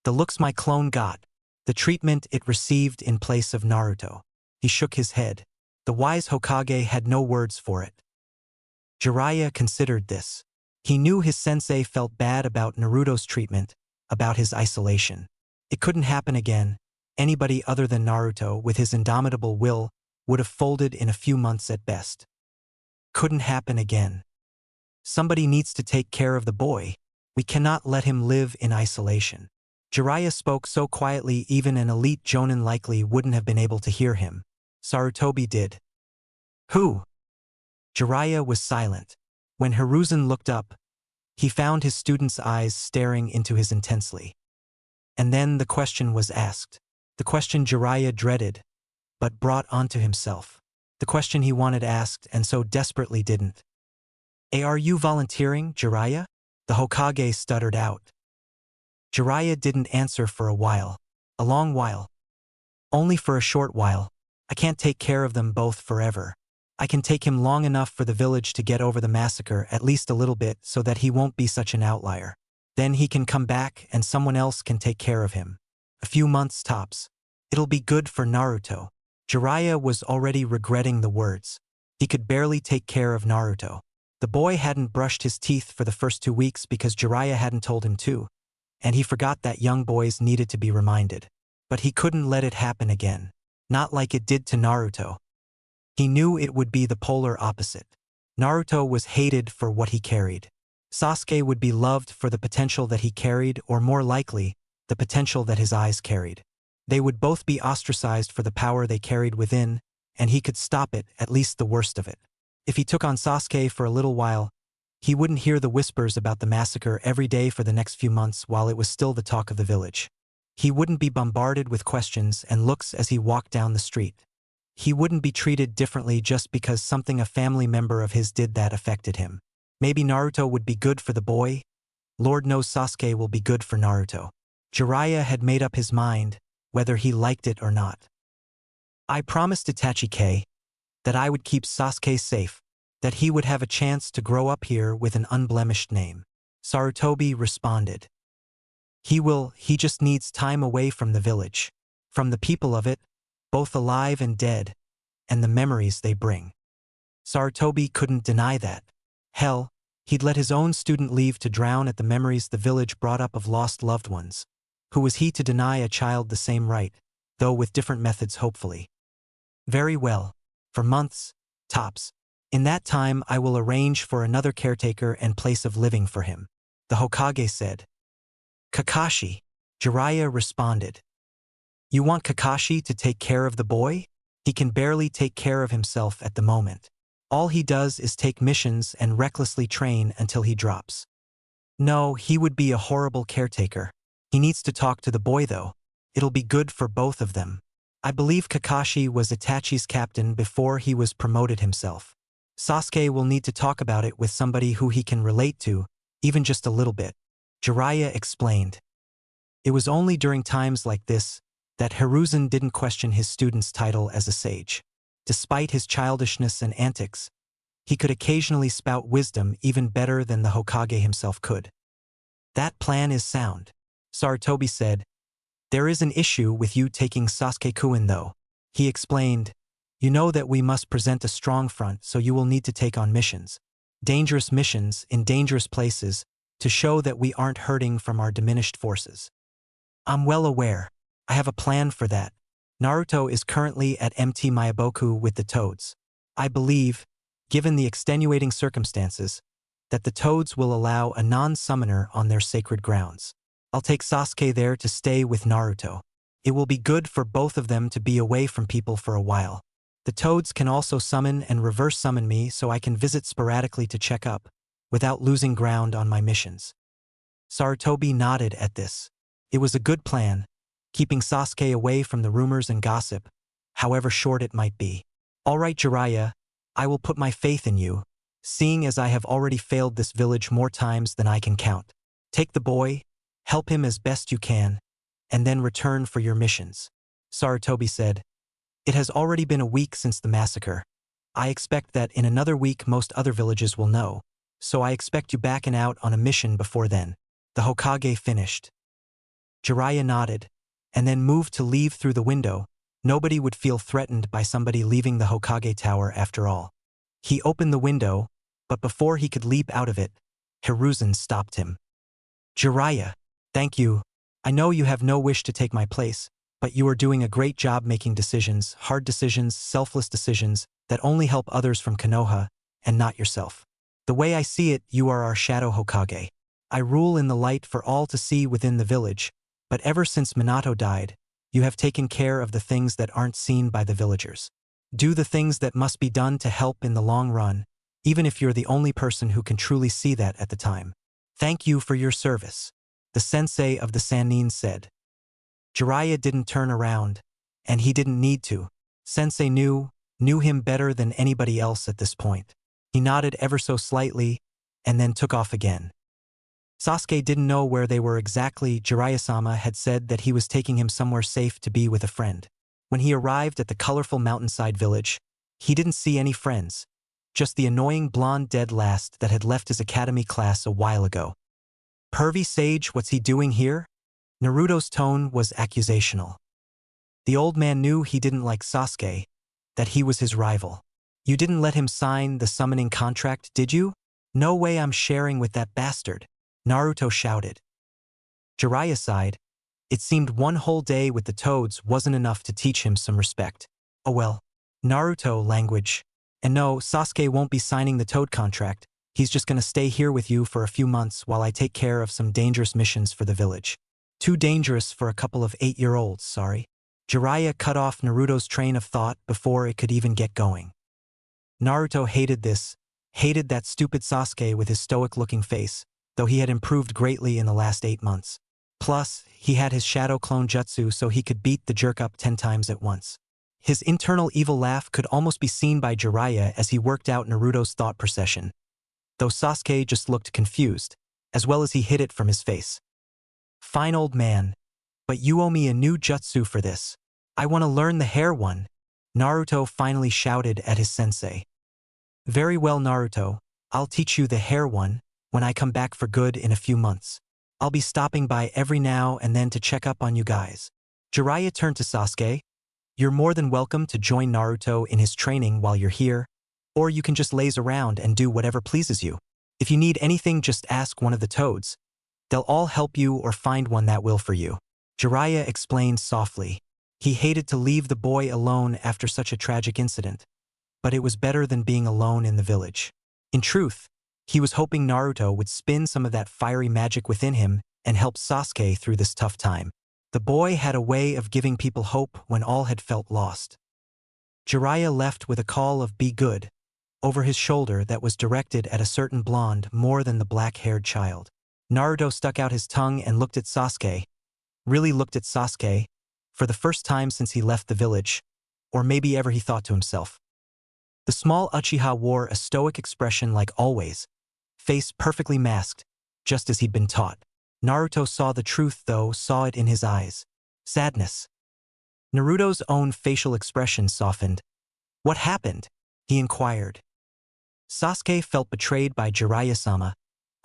The looks my clone got, the treatment it received in place of Naruto. He shook his head. The wise Hokage had no words for it. Jiraiya considered this. He knew his sensei felt bad about Naruto's treatment, about his isolation. It couldn't happen again. Anybody other than Naruto, with his indomitable will, would have folded in a few months at best. Couldn't happen again. Somebody needs to take care of the boy. We cannot let him live in isolation. Jiraiya spoke so quietly even an elite jonin likely wouldn't have been able to hear him. Sarutobi did. Who? Jiraiya was silent. When Hiruzen looked up, he found his student's eyes staring into his intensely. And then the question was asked. The question Jiraiya dreaded, but brought onto himself. The question he wanted asked and so desperately didn't. Are you volunteering, Jiraiya? The Hokage stuttered out. Jiraiya didn't answer for a while. A long while. Only for a short while. I can't take care of them both forever. I can take him long enough for the village to get over the massacre at least a little bit so that he won't be such an outlier. Then he can come back and someone else can take care of him. A few months tops. It'll be good for Naruto. Jiraiya was already regretting the words. He could barely take care of Naruto. The boy hadn't brushed his teeth for the first 2 weeks because Jiraiya hadn't told him to, and he forgot that young boys needed to be reminded. But he couldn't let it happen again. Not like it did to Naruto. He knew it would be the polar opposite. Naruto was hated for what he carried. Sasuke would be loved for the potential that he carried, or more likely, the potential that his eyes carried. They would both be ostracized for the power they carried within, and he could stop it, at least the worst of it. If he took on Sasuke for a little while, he wouldn't hear the whispers about the massacre every day for the next few months while it was still the talk of the village. He wouldn't be bombarded with questions and looks as he walked down the street. He wouldn't be treated differently just because something a family member of his did that affected him. Maybe Naruto would be good for the boy. Lord knows Sasuke will be good for Naruto. Jiraiya had made up his mind, whether he liked it or not. I promised Itachi that I would keep Sasuke safe, that he would have a chance to grow up here with an unblemished name. Sarutobi responded. He just needs time away from the village, from the people of it, both alive and dead, and the memories they bring. Sarutobi couldn't deny that. Hell, he'd let his own student leave to drown at the memories the village brought up of lost loved ones. Who was he to deny a child the same right, though with different methods hopefully? Very well. For months, tops. In that time I will arrange for another caretaker and place of living for him, the Hokage said. Kakashi, Jiraiya responded. You want Kakashi to take care of the boy? He can barely take care of himself at the moment. All he does is take missions and recklessly train until he drops. No, he would be a horrible caretaker. He needs to talk to the boy though. It'll be good for both of them. I believe Kakashi was Itachi's captain before he was promoted himself. Sasuke will need to talk about it with somebody who he can relate to, even just a little bit. Jiraiya explained. It was only during times like this that Hiruzen didn't question his student's title as a sage. Despite his childishness and antics, he could occasionally spout wisdom even better than the Hokage himself could. That plan is sound, Sarutobi said. There is an issue with you taking Sasuke-kun though. He explained. You know that we must present a strong front, so you will need to take on missions. Dangerous missions in dangerous places to show that we aren't hurting from our diminished forces. I'm well aware. I have a plan for that. Naruto is currently at MT Mayaboku with the Toads. I believe, given the extenuating circumstances, that the Toads will allow a non-summoner on their sacred grounds. I'll take Sasuke there to stay with Naruto. It will be good for both of them to be away from people for a while. The Toads can also summon and reverse summon me so I can visit sporadically to check up, without losing ground on my missions. Sarutobi nodded at this. It was a good plan, keeping Sasuke away from the rumors and gossip, however short it might be. All right, Jiraiya, I will put my faith in you, seeing as I have already failed this village more times than I can count. Take the boy, help him as best you can, and then return for your missions. Sarutobi said. It has already been a week since the massacre. I expect that in another week most other villages will know, so I expect you back and out on a mission before then. The Hokage finished. Jiraiya nodded, and then moved to leave through the window. Nobody would feel threatened by somebody leaving the Hokage tower after all. He opened the window, but before he could leap out of it, Hiruzen stopped him. Jiraiya, thank you. I know you have no wish to take my place, but you are doing a great job making decisions, hard decisions, selfless decisions, that only help others from Konoha, and not yourself. The way I see it, you are our Shadow Hokage. I rule in the light for all to see within the village, but ever since Minato died, you have taken care of the things that aren't seen by the villagers. Do the things that must be done to help in the long run, even if you're the only person who can truly see that at the time. Thank you for your service, the sensei of the Sannin said. Jiraiya didn't turn around, and he didn't need to. Sensei knew him better than anybody else at this point. He nodded ever so slightly, and then took off again. Sasuke didn't know where they were exactly. Jiraiya-sama had said that he was taking him somewhere safe to be with a friend. When he arrived at the colorful mountainside village, he didn't see any friends, just the annoying blonde dead last that had left his academy class a while ago. Pervy sage, what's he doing here? Naruto's tone was accusational. The old man knew he didn't like Sasuke, that he was his rival. You didn't let him sign the summoning contract, did you? No way I'm sharing with that bastard, Naruto shouted. Jiraiya sighed. It seemed one whole day with the Toads wasn't enough to teach him some respect. Oh well. Naruto language. And no, Sasuke won't be signing the Toad contract. He's just gonna stay here with you for a few months while I take care of some dangerous missions for the village. Too dangerous for a couple of 8-year-olds, sorry. Jiraiya cut off Naruto's train of thought before it could even get going. Naruto hated this, hated that stupid Sasuke with his stoic-looking face, though he had improved greatly in the last 8 months. Plus, he had his shadow clone jutsu so he could beat the jerk up 10 times at once. His internal evil laugh could almost be seen by Jiraiya as he worked out Naruto's thought procession, though Sasuke just looked confused, as well as he hid it from his face. Fine old man, but you owe me a new jutsu for this. I want to learn the hair one, Naruto finally shouted at his sensei. Very well, Naruto, I'll teach you the hair one when I come back for good in a few months. I'll be stopping by every now and then to check up on you guys. Jiraiya turned to Sasuke. You're more than welcome to join Naruto in his training while you're here, or you can just laze around and do whatever pleases you. If you need anything, just ask one of the Toads. They'll all help you or find one that will for you. Jiraiya explained softly. He hated to leave the boy alone after such a tragic incident, but it was better than being alone in the village. In truth, he was hoping Naruto would spin some of that fiery magic within him and help Sasuke through this tough time. The boy had a way of giving people hope when all had felt lost. Jiraiya left with a call of "be good" over his shoulder that was directed at a certain blonde more than the black-haired child. Naruto stuck out his tongue and looked at Sasuke. Really looked at Sasuke. for the first time since he left the village, or maybe ever, he thought to himself. The small Uchiha wore a stoic expression like always, face perfectly masked, just as he'd been taught. Naruto saw the truth though, saw it in his eyes. Sadness. Naruto's own facial expression softened. What happened? He inquired. Sasuke felt betrayed by Jiraiya-sama,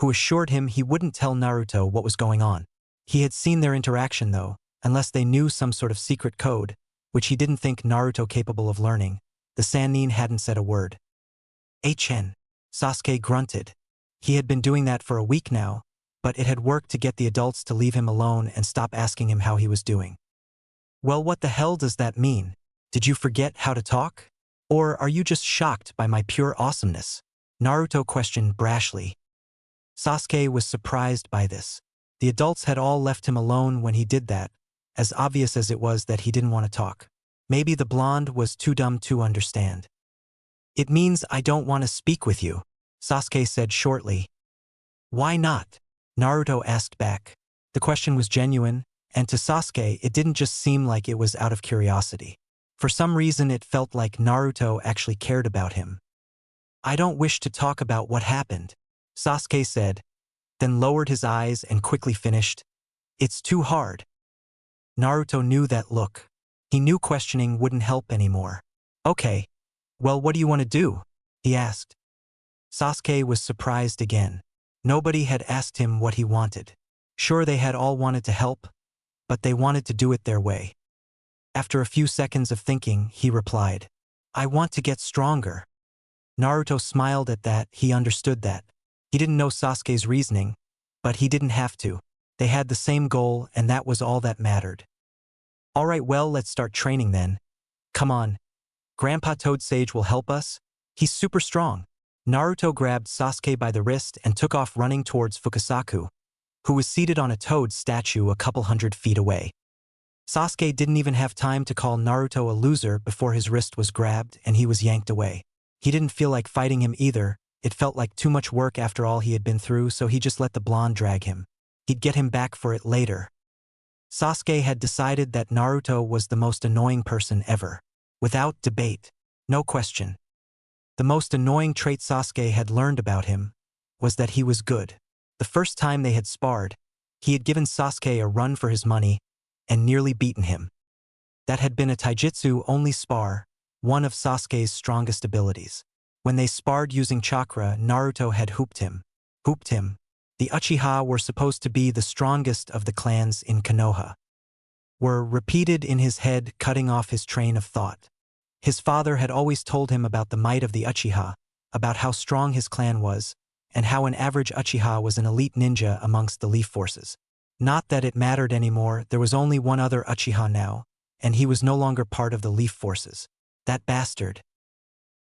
who assured him he wouldn't tell Naruto what was going on. He had seen their interaction though, unless they knew some sort of secret code, which he didn't think Naruto capable of learning. The Sannin hadn't said a word. HN. Sasuke grunted. He had been doing that for a week now, but it had worked to get the adults to leave him alone and stop asking him how he was doing. Well, what the hell does that mean? Did you forget how to talk? Or are you just shocked by my pure awesomeness? Naruto questioned brashly. Sasuke was surprised by this. The adults had all left him alone when he did that, as obvious as it was that he didn't want to talk. Maybe the blonde was too dumb to understand. It means I don't want to speak with you, Sasuke said shortly. Why not? Naruto asked back. The question was genuine, and to Sasuke it didn't just seem like it was out of curiosity. For some reason it felt like Naruto actually cared about him. I don't wish to talk about what happened, Sasuke said, then lowered his eyes and quickly finished. It's too hard. Naruto knew that look. He knew questioning wouldn't help anymore. Okay. Well, what do you want to do? He asked. Sasuke was surprised again. Nobody had asked him what he wanted. Sure, they had all wanted to help, but they wanted to do it their way. After a few seconds of thinking, he replied, I want to get stronger. Naruto smiled at that. He understood that. He didn't know Sasuke's reasoning, but he didn't have to. They had the same goal, and that was all that mattered. Alright, well, let's start training then. Come on. Grandpa Toad Sage will help us. He's super strong. Naruto grabbed Sasuke by the wrist and took off running towards Fukasaku, who was seated on a toad statue a couple 100 feet away. Sasuke didn't even have time to call Naruto a loser before his wrist was grabbed and he was yanked away. He didn't feel like fighting him either. It felt like too much work after all he had been through, so he just let the blonde drag him. He'd get him back for it later. Sasuke had decided that Naruto was the most annoying person ever. Without debate. No question. The most annoying trait Sasuke had learned about him was that he was good. The first time they had sparred, he had given Sasuke a run for his money and nearly beaten him. That had been a taijutsu-only spar, one of Sasuke's strongest abilities. When they sparred using chakra, Naruto had hooped him. The Uchiha were supposed to be the strongest of the clans in Konoha. Were repeated in his head, cutting off his train of thought. His father had always told him about the might of the Uchiha, about how strong his clan was, and how an average Uchiha was an elite ninja amongst the Leaf Forces. Not that it mattered anymore, there was only one other Uchiha now, and he was no longer part of the Leaf Forces. That bastard.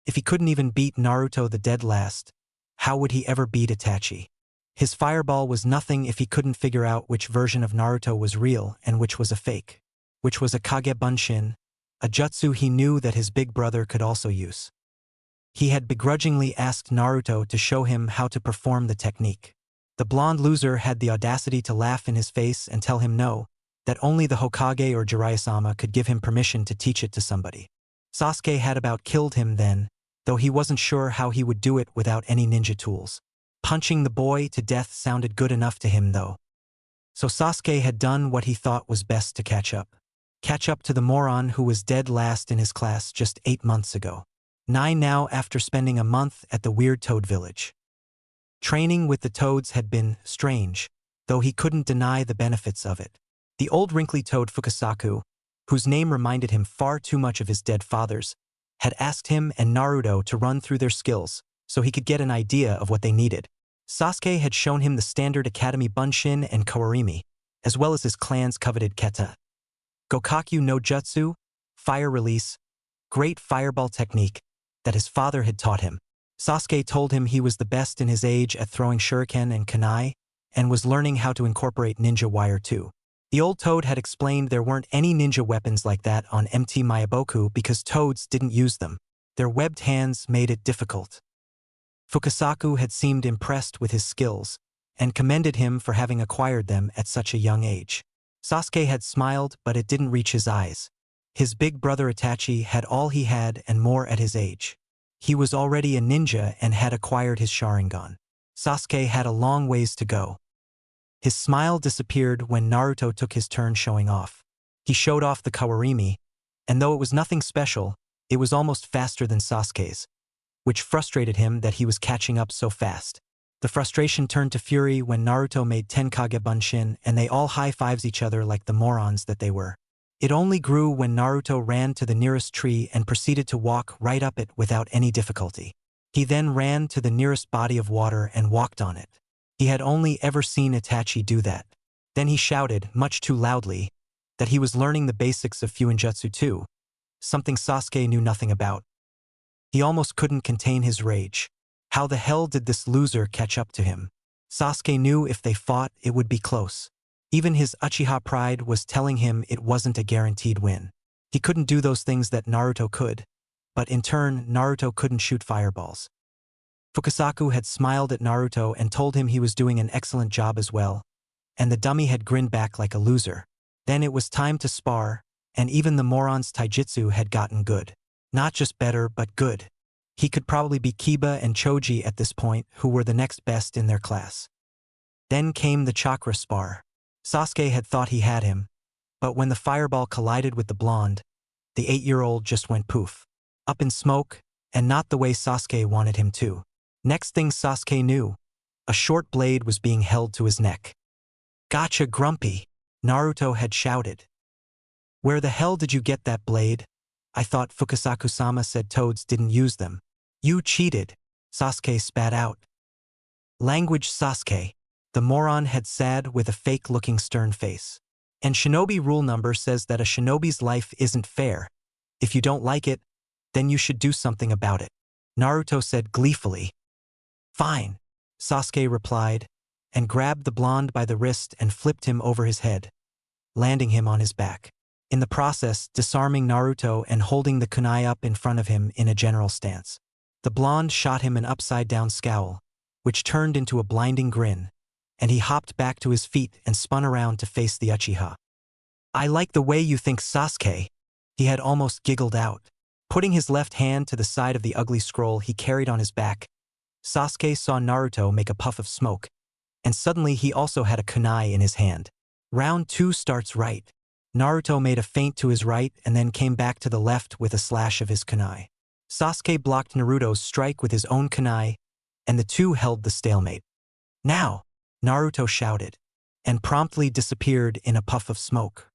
If he couldn't even beat Naruto the dead last, how would he ever beat Itachi? His fireball was nothing if he couldn't figure out which version of Naruto was real and which was a fake. Which was a Kage Bunshin, a jutsu he knew that his big brother could also use. He had begrudgingly asked Naruto to show him how to perform the technique. The blonde loser had the audacity to laugh in his face and tell him no, that only the Hokage or Jiraiya-sama could give him permission to teach it to somebody. Sasuke had about killed him then, though he wasn't sure how he would do it without any ninja tools. Punching the boy to death sounded good enough to him though. So Sasuke had done what he thought was best to catch up. Catch up to the moron who was dead last in his class just 8 months ago. 9 now after spending a month at the weird toad village. Training with the toads had been strange, though he couldn't deny the benefits of it. The old wrinkly toad Fukasaku, whose name reminded him far too much of his dead father's, had asked him and Naruto to run through their skills so he could get an idea of what they needed. Sasuke had shown him the standard academy Bunshin and Koarimi, as well as his clan's coveted Keta. Gokakyu no Jutsu, fire release, great fireball technique that his father had taught him. Sasuke told him he was the best in his age at throwing shuriken and kunai, and was learning how to incorporate ninja wire too. The old toad had explained there weren't any ninja weapons like that on MT Mayaboku because toads didn't use them. Their webbed hands made it difficult. Fukasaku had seemed impressed with his skills, and commended him for having acquired them at such a young age. Sasuke had smiled, but it didn't reach his eyes. His big brother Itachi had all he had and more at his age. He was already a ninja and had acquired his Sharingan. Sasuke had a long ways to go. His smile disappeared when Naruto took his turn showing off. He showed off the Kawarimi, and though it was nothing special, it was almost faster than Sasuke's, which frustrated him that he was catching up so fast. The frustration turned to fury when Naruto made Tenkage Bunshin and they all high-fives each other like the morons that they were. It only grew when Naruto ran to the nearest tree and proceeded to walk right up it without any difficulty. He then ran to the nearest body of water and walked on it. He had only ever seen Itachi do that. Then he shouted, much too loudly, that he was learning the basics of Fuinjutsu too, something Sasuke knew nothing about. He almost couldn't contain his rage. How the hell did this loser catch up to him? Sasuke knew if they fought, it would be close. Even his Uchiha pride was telling him it wasn't a guaranteed win. He couldn't do those things that Naruto could, but in turn, Naruto couldn't shoot fireballs. Fukasaku had smiled at Naruto and told him he was doing an excellent job as well, and the dummy had grinned back like a loser. Then it was time to spar, and even the moron's taijutsu had gotten good. Not just better, but good. He could probably be Kiba and Choji at this point, who were the next best in their class. Then came the chakra spar. Sasuke had thought he had him, but when the fireball collided with the blonde, the 8-year-old just went poof. Up in smoke, and not the way Sasuke wanted him to. Next thing Sasuke knew, a short blade was being held to his neck. "Gotcha, Grumpy," Naruto had shouted. "Where the hell did you get that blade? I thought Fukasaku-sama said toads didn't use them." "You cheated," Sasuke spat out. "Language, Sasuke," the moron had said with a fake-looking stern face. "And shinobi rule number says that a shinobi's life isn't fair. If you don't like it, then you should do something about it," Naruto said gleefully. "Fine," Sasuke replied, and grabbed the blonde by the wrist and flipped him over his head, landing him on his back. In the process, disarming Naruto and holding the kunai up in front of him in a general stance. The blonde shot him an upside-down scowl, which turned into a blinding grin, and he hopped back to his feet and spun around to face the Uchiha. "I like the way you think, Sasuke," he had almost giggled out. Putting his left hand to the side of the ugly scroll he carried on his back, Sasuke saw Naruto make a puff of smoke, and suddenly he also had a kunai in his hand. Round 2 starts right. Naruto made a feint to his right and then came back to the left with a slash of his kunai. Sasuke blocked Naruto's strike with his own kunai, and the two held the stalemate. "Now!" Naruto shouted, and promptly disappeared in a puff of smoke.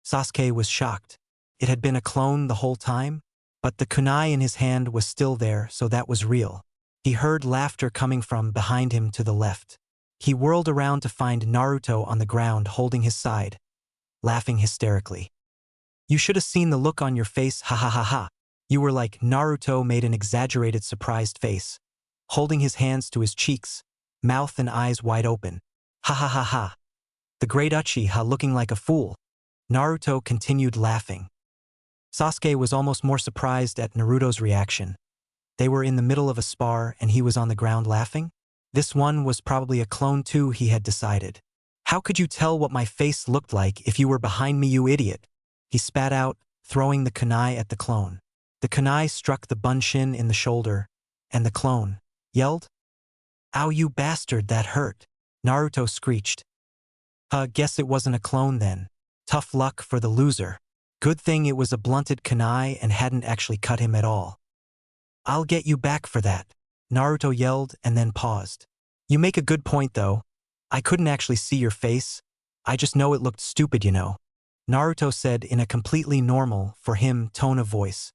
Sasuke was shocked. It had been a clone the whole time, but the kunai in his hand was still there, so that was real. He heard laughter coming from behind him to the left. He whirled around to find Naruto on the ground holding his side, laughing hysterically. "You should have seen the look on your face, ha ha ha ha. You were like," Naruto made an exaggerated surprised face, holding his hands to his cheeks, mouth and eyes wide open. "Ha ha ha ha. The great Uchiha looking like a fool." Naruto continued laughing. Sasuke was almost more surprised at Naruto's reaction. They were in the middle of a spar and he was on the ground laughing? This one was probably a clone too, he had decided. "How could you tell what my face looked like if you were behind me, you idiot?" He spat out, throwing the kunai at the clone. The kunai struck the bunshin in the shoulder, and the clone yelled, "Ow, you bastard, that hurt!" Naruto screeched. Guess it wasn't a clone then. Tough luck for the loser. Good thing it was a blunted kunai and hadn't actually cut him at all. "I'll get you back for that," Naruto yelled and then paused. "You make a good point though. I couldn't actually see your face. I just know it looked stupid, you know," Naruto said in a completely normal, for him, tone of voice.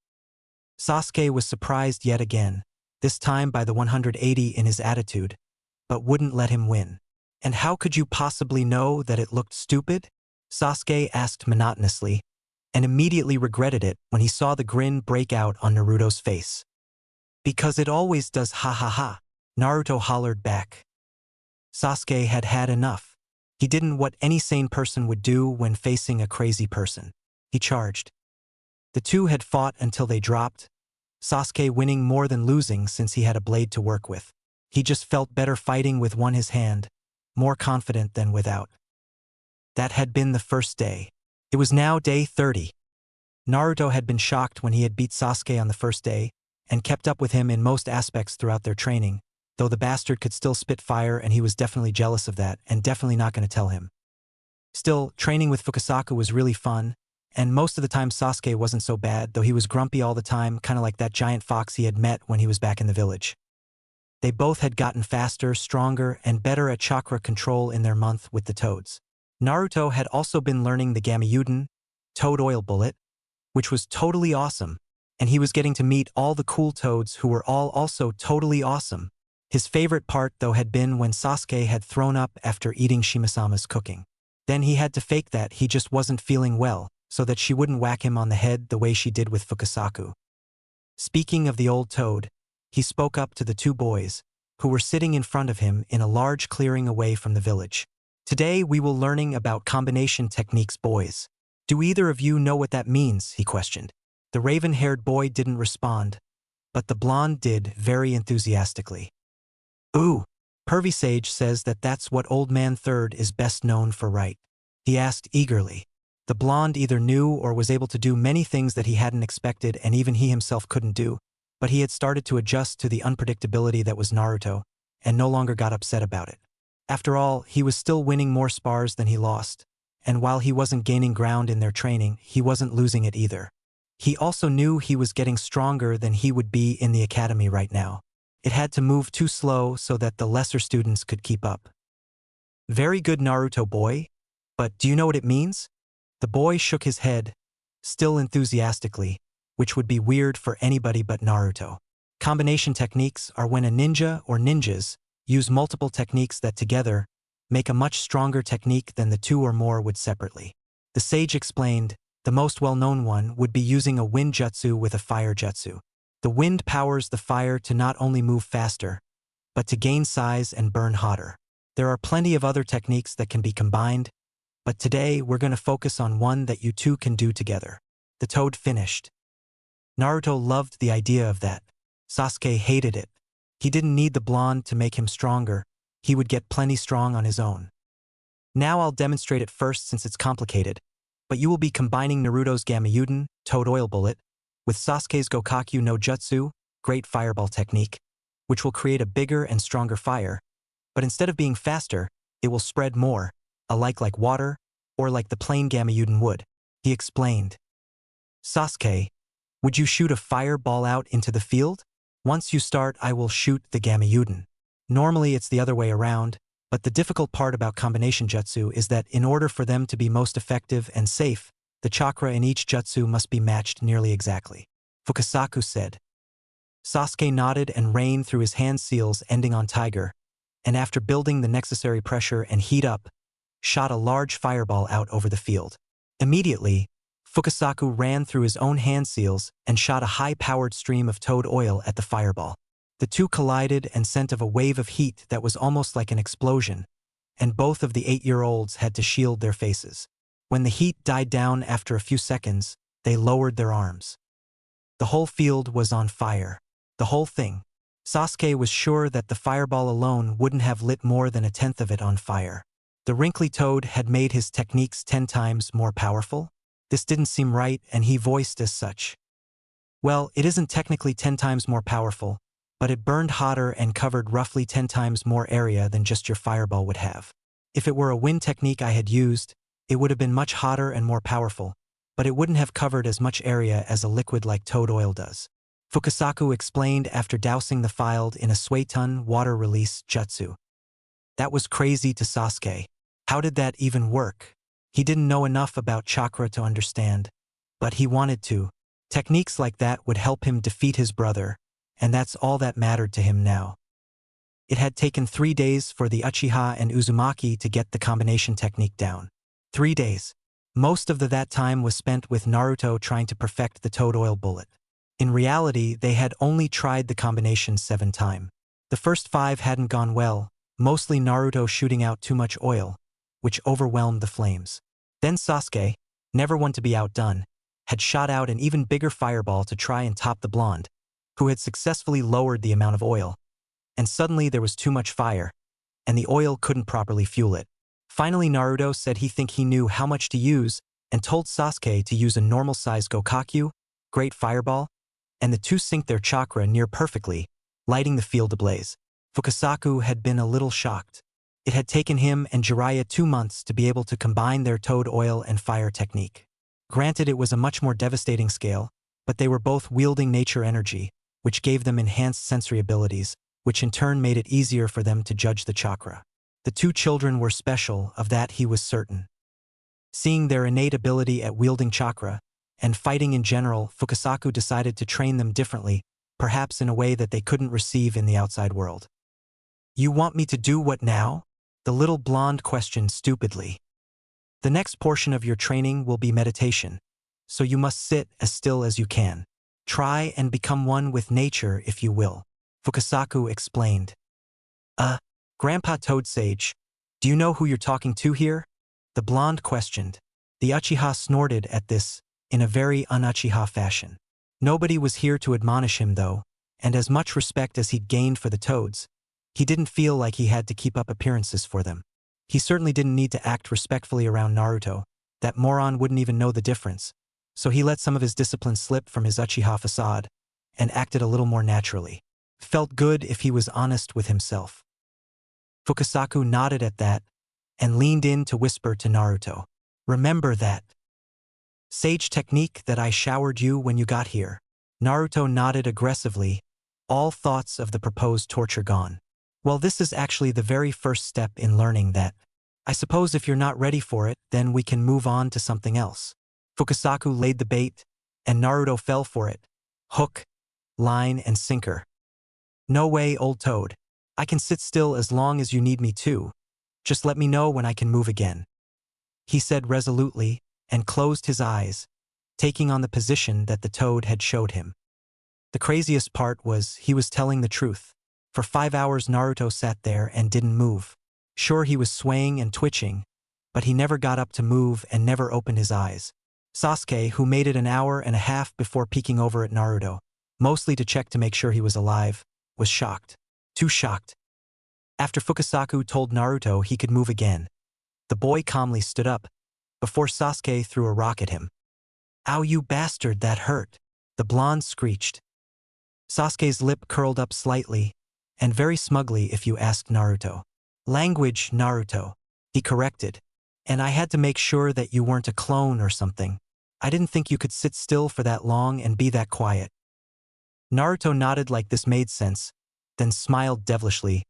Sasuke was surprised yet again, this time by the 180 in his attitude, but wouldn't let him win. "And how could you possibly know that it looked stupid?" Sasuke asked monotonously, and immediately regretted it when he saw the grin break out on Naruto's face. "Because it always does, ha ha ha," Naruto hollered back. Sasuke had had enough. He did what any sane person would do when facing a crazy person. He charged. The two had fought until they dropped, Sasuke winning more than losing since he had a blade to work with. He just felt better fighting with one his hand, more confident than without. That had been the first day. It was now day 30. Naruto had been shocked when he had beat Sasuke on the first day, and kept up with him in most aspects throughout their training, though the bastard could still spit fire and he was definitely jealous of that and definitely not going to tell him. Still, training with Fukasaku was really fun, and most of the time Sasuke wasn't so bad, though he was grumpy all the time, kind of like that giant fox he had met when he was back in the village. They both had gotten faster, stronger, and better at chakra control in their month with the toads. Naruto had also been learning the Gamayuden, Toad Oil Bullet, which was totally awesome, and he was getting to meet all the cool toads who were all also totally awesome. His favorite part, though, had been when Sasuke had thrown up after eating Shimasama's cooking. Then he had to fake that he just wasn't feeling well, so that she wouldn't whack him on the head the way she did with Fukasaku. Speaking of the old toad, he spoke up to the two boys, who were sitting in front of him in a large clearing away from the village. Today we will learning about combination techniques, boys. Do either of you know what that means? He questioned. The raven-haired boy didn't respond, but the blonde did very enthusiastically. Ooh, Pervy Sage says that that's what Old Man Third is best known for, right? He asked eagerly. The blonde either knew or was able to do many things that he hadn't expected and even he himself couldn't do, but he had started to adjust to the unpredictability that was Naruto, and no longer got upset about it. After all, he was still winning more spars than he lost, and while he wasn't gaining ground in their training, he wasn't losing it either. He also knew he was getting stronger than he would be in the academy right now. It had to move too slow so that the lesser students could keep up. Very good, Naruto boy, but do you know what it means? The boy shook his head, still enthusiastically, which would be weird for anybody but Naruto. Combination techniques are when a ninja or ninjas use multiple techniques that together make a much stronger technique than the two or more would separately. The sage explained, the most well-known one would be using a wind jutsu with a fire jutsu. The wind powers the fire to not only move faster, but to gain size and burn hotter. There are plenty of other techniques that can be combined, but today we're going to focus on one that you two can do together. The toad finished. Naruto loved the idea of that. Sasuke hated it. He didn't need the blonde to make him stronger. He would get plenty strong on his own. Now I'll demonstrate it first since it's complicated, but you will be combining Naruto's Gamayuden, Toad Oil Bullet, with Sasuke's Gokakyu no Jutsu, Great Fireball technique, which will create a bigger and stronger fire, but instead of being faster, it will spread more, alike like water, or like the plain Gamayuden would. He explained. Sasuke, would you shoot a fireball out into the field? Once you start, I will shoot the Gamayuden. Normally it's the other way around, but the difficult part about combination jutsu is that in order for them to be most effective and safe, the chakra in each jutsu must be matched nearly exactly. Fukasaku said. Sasuke nodded and rained through his hand seals ending on tiger, and after building the necessary pressure and heat up, shot a large fireball out over the field. Immediately, Fukasaku ran through his own hand seals and shot a high-powered stream of toad oil at the fireball. The two collided and sent of a wave of heat that was almost like an explosion, and both of the 8-year-olds had to shield their faces. When the heat died down after a few seconds, they lowered their arms. The whole field was on fire. The whole thing. Sasuke was sure that the fireball alone wouldn't have lit more than a tenth of it on fire. The wrinkly toad had made his techniques 10 times more powerful. This didn't seem right, and he voiced as such. Well, it isn't technically 10 times more powerful, but it burned hotter and covered roughly 10 times more area than just your fireball would have. If it were a wind technique I had used, it would have been much hotter and more powerful, but it wouldn't have covered as much area as a liquid like toad oil does. Fukasaku explained after dousing the field in a Suiton water release jutsu. That was crazy to Sasuke. How did that even work? He didn't know enough about chakra to understand, but he wanted to. Techniques like that would help him defeat his brother, and that's all that mattered to him now. It had taken 3 days for the Uchiha and Uzumaki to get the combination technique down. 3 days. Most of that time was spent with Naruto trying to perfect the toad oil bullet. In reality, they had only tried the combination 7 times. The first 5 hadn't gone well, mostly Naruto shooting out too much oil, which overwhelmed the flames. Then Sasuke, never one to be outdone, had shot out an even bigger fireball to try and top the blonde, who had successfully lowered the amount of oil. And suddenly there was too much fire, and the oil couldn't properly fuel it. Finally, Naruto said he knew how much to use and told Sasuke to use a normal-sized Gokakyu, Great Fireball, and the two synced their chakra near perfectly, lighting the field ablaze. Fukasaku had been a little shocked. It had taken him and Jiraiya 2 months to be able to combine their toad oil and fire technique. Granted, it was a much more devastating scale, but they were both wielding nature energy, which gave them enhanced sensory abilities, which in turn made it easier for them to judge the chakra. The two children were special, of that he was certain. Seeing their innate ability at wielding chakra, and fighting in general, Fukasaku decided to train them differently, perhaps in a way that they couldn't receive in the outside world. "You want me to do what now?" the little blonde questioned stupidly. "The next portion of your training will be meditation, so you must sit as still as you can. Try and become one with nature if you will," Fukasaku explained. Grandpa Toad Sage, do you know who you're talking to here?" the blonde questioned. The Uchiha snorted at this, in a very un-Uchiha fashion. Nobody was here to admonish him though, and as much respect as he'd gained for the toads, he didn't feel like he had to keep up appearances for them. He certainly didn't need to act respectfully around Naruto. That moron wouldn't even know the difference, so he let some of his discipline slip from his Uchiha facade, and acted a little more naturally. Felt good if he was honest with himself. Fukasaku nodded at that, and leaned in to whisper to Naruto, "Remember that sage technique that I showered you when you got here?" Naruto nodded aggressively, all thoughts of the proposed torture gone. "Well, this is actually the very first step in learning that. I suppose if you're not ready for it, then we can move on to something else." Fukasaku laid the bait, and Naruto fell for it. Hook, line, and sinker. "No way, old toad. I can sit still as long as you need me to. Just let me know when I can move again," he said resolutely, and closed his eyes, taking on the position that the toad had showed him. The craziest part was he was telling the truth. For 5 hours Naruto sat there and didn't move. Sure, he was swaying and twitching, but he never got up to move and never opened his eyes. Sasuke, who made it an hour and a half before peeking over at Naruto, mostly to check to make sure he was alive, was shocked. Too shocked. After Fukasaku told Naruto he could move again, the boy calmly stood up, before Sasuke threw a rock at him. "Ow, you bastard, that hurt," the blonde screeched. Sasuke's lip curled up slightly, and very smugly if you asked Naruto. "Language, Naruto," he corrected. "And I had to make sure that you weren't a clone or something. I didn't think you could sit still for that long and be that quiet." Naruto nodded like this made sense, then smiled devilishly.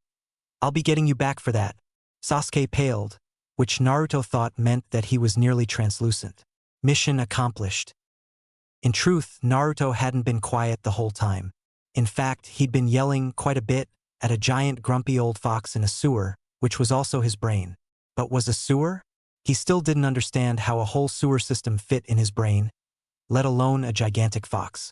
"I'll be getting you back for that." Sasuke paled, which Naruto thought meant that he was nearly translucent. Mission accomplished. In truth, Naruto hadn't been quiet the whole time. In fact, he'd been yelling quite a bit at a giant grumpy old fox in a sewer, which was also his brain. But was a sewer? He still didn't understand how a whole sewer system fit in his brain, let alone a gigantic fox.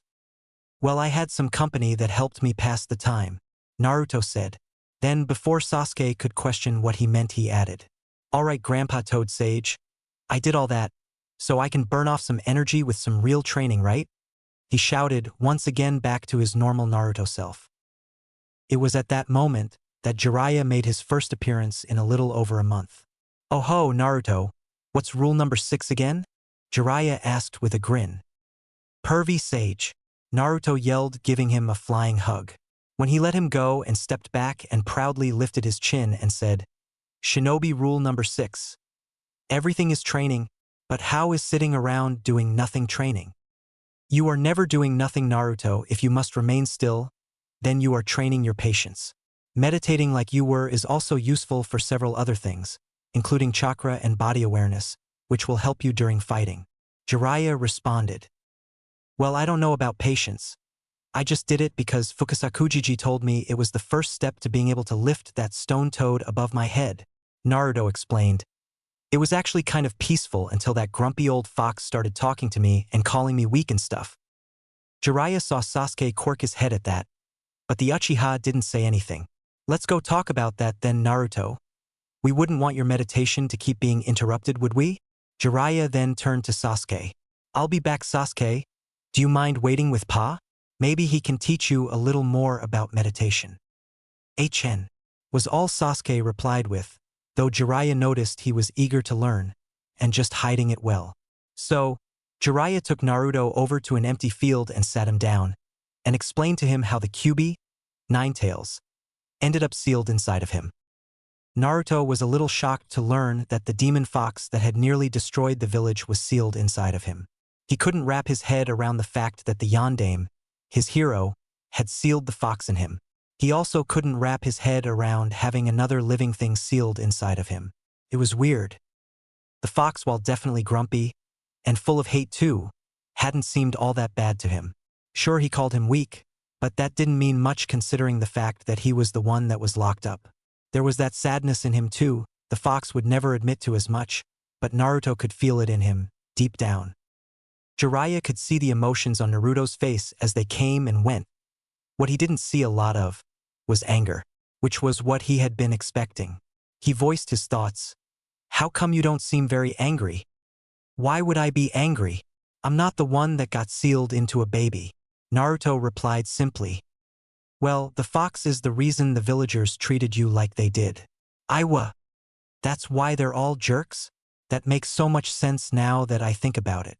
"Well, I had some company that helped me pass the time," Naruto said. Then, before Sasuke could question what he meant, he added, "All right, Grandpa Toad Sage, I did all that, so I can burn off some energy with some real training, right?" he shouted, once again back to his normal Naruto self. It was at that moment that Jiraiya made his first appearance in a little over a month. "Oh ho, Naruto, what's rule number 6 again?" Jiraiya asked with a grin. "Pervy sage," Naruto yelled, giving him a flying hug. When he let him go and stepped back and proudly lifted his chin and said, "Shinobi rule number 6. Everything is training, but how is sitting around doing nothing training? You are never doing nothing, Naruto. If you must remain still, then you are training your patience. Meditating like you were is also useful for several other things, including chakra and body awareness, which will help you during fighting." Jiraiya responded. "Well, I don't know about patience. I just did it because Fukasakujiji told me it was the first step to being able to lift that stone toad above my head," Naruto explained. "It was actually kind of peaceful until that grumpy old fox started talking to me and calling me weak and stuff." Jiraiya saw Sasuke quirk his head at that, but the Uchiha didn't say anything. "Let's go talk about that then, Naruto. We wouldn't want your meditation to keep being interrupted, would we?" Jiraiya then turned to Sasuke. "I'll be back, Sasuke. Do you mind waiting with Pa? Maybe he can teach you a little more about meditation." "HN," was all Sasuke replied with, though Jiraiya noticed he was eager to learn, and just hiding it well. So, Jiraiya took Naruto over to an empty field and sat him down, and explained to him how the Kyuubi, Ninetales, ended up sealed inside of him. Naruto was a little shocked to learn that the demon fox that had nearly destroyed the village was sealed inside of him. He couldn't wrap his head around the fact that the Yondaime, his hero, had sealed the fox in him. He also couldn't wrap his head around having another living thing sealed inside of him. It was weird. The fox, while definitely grumpy, and full of hate too, hadn't seemed all that bad to him. Sure, he called him weak, but that didn't mean much considering the fact that he was the one that was locked up. There was that sadness in him too. The fox would never admit to as much, but Naruto could feel it in him, deep down. Jiraiya could see the emotions on Naruto's face as they came and went. What he didn't see a lot of was anger, which was what he had been expecting. He voiced his thoughts. "How come you don't seem very angry?" "Why would I be angry? I'm not the one that got sealed into a baby," Naruto replied simply. "Well, the fox is the reason the villagers treated you like they did." That's why they're all jerks? That makes so much sense now that I think about it.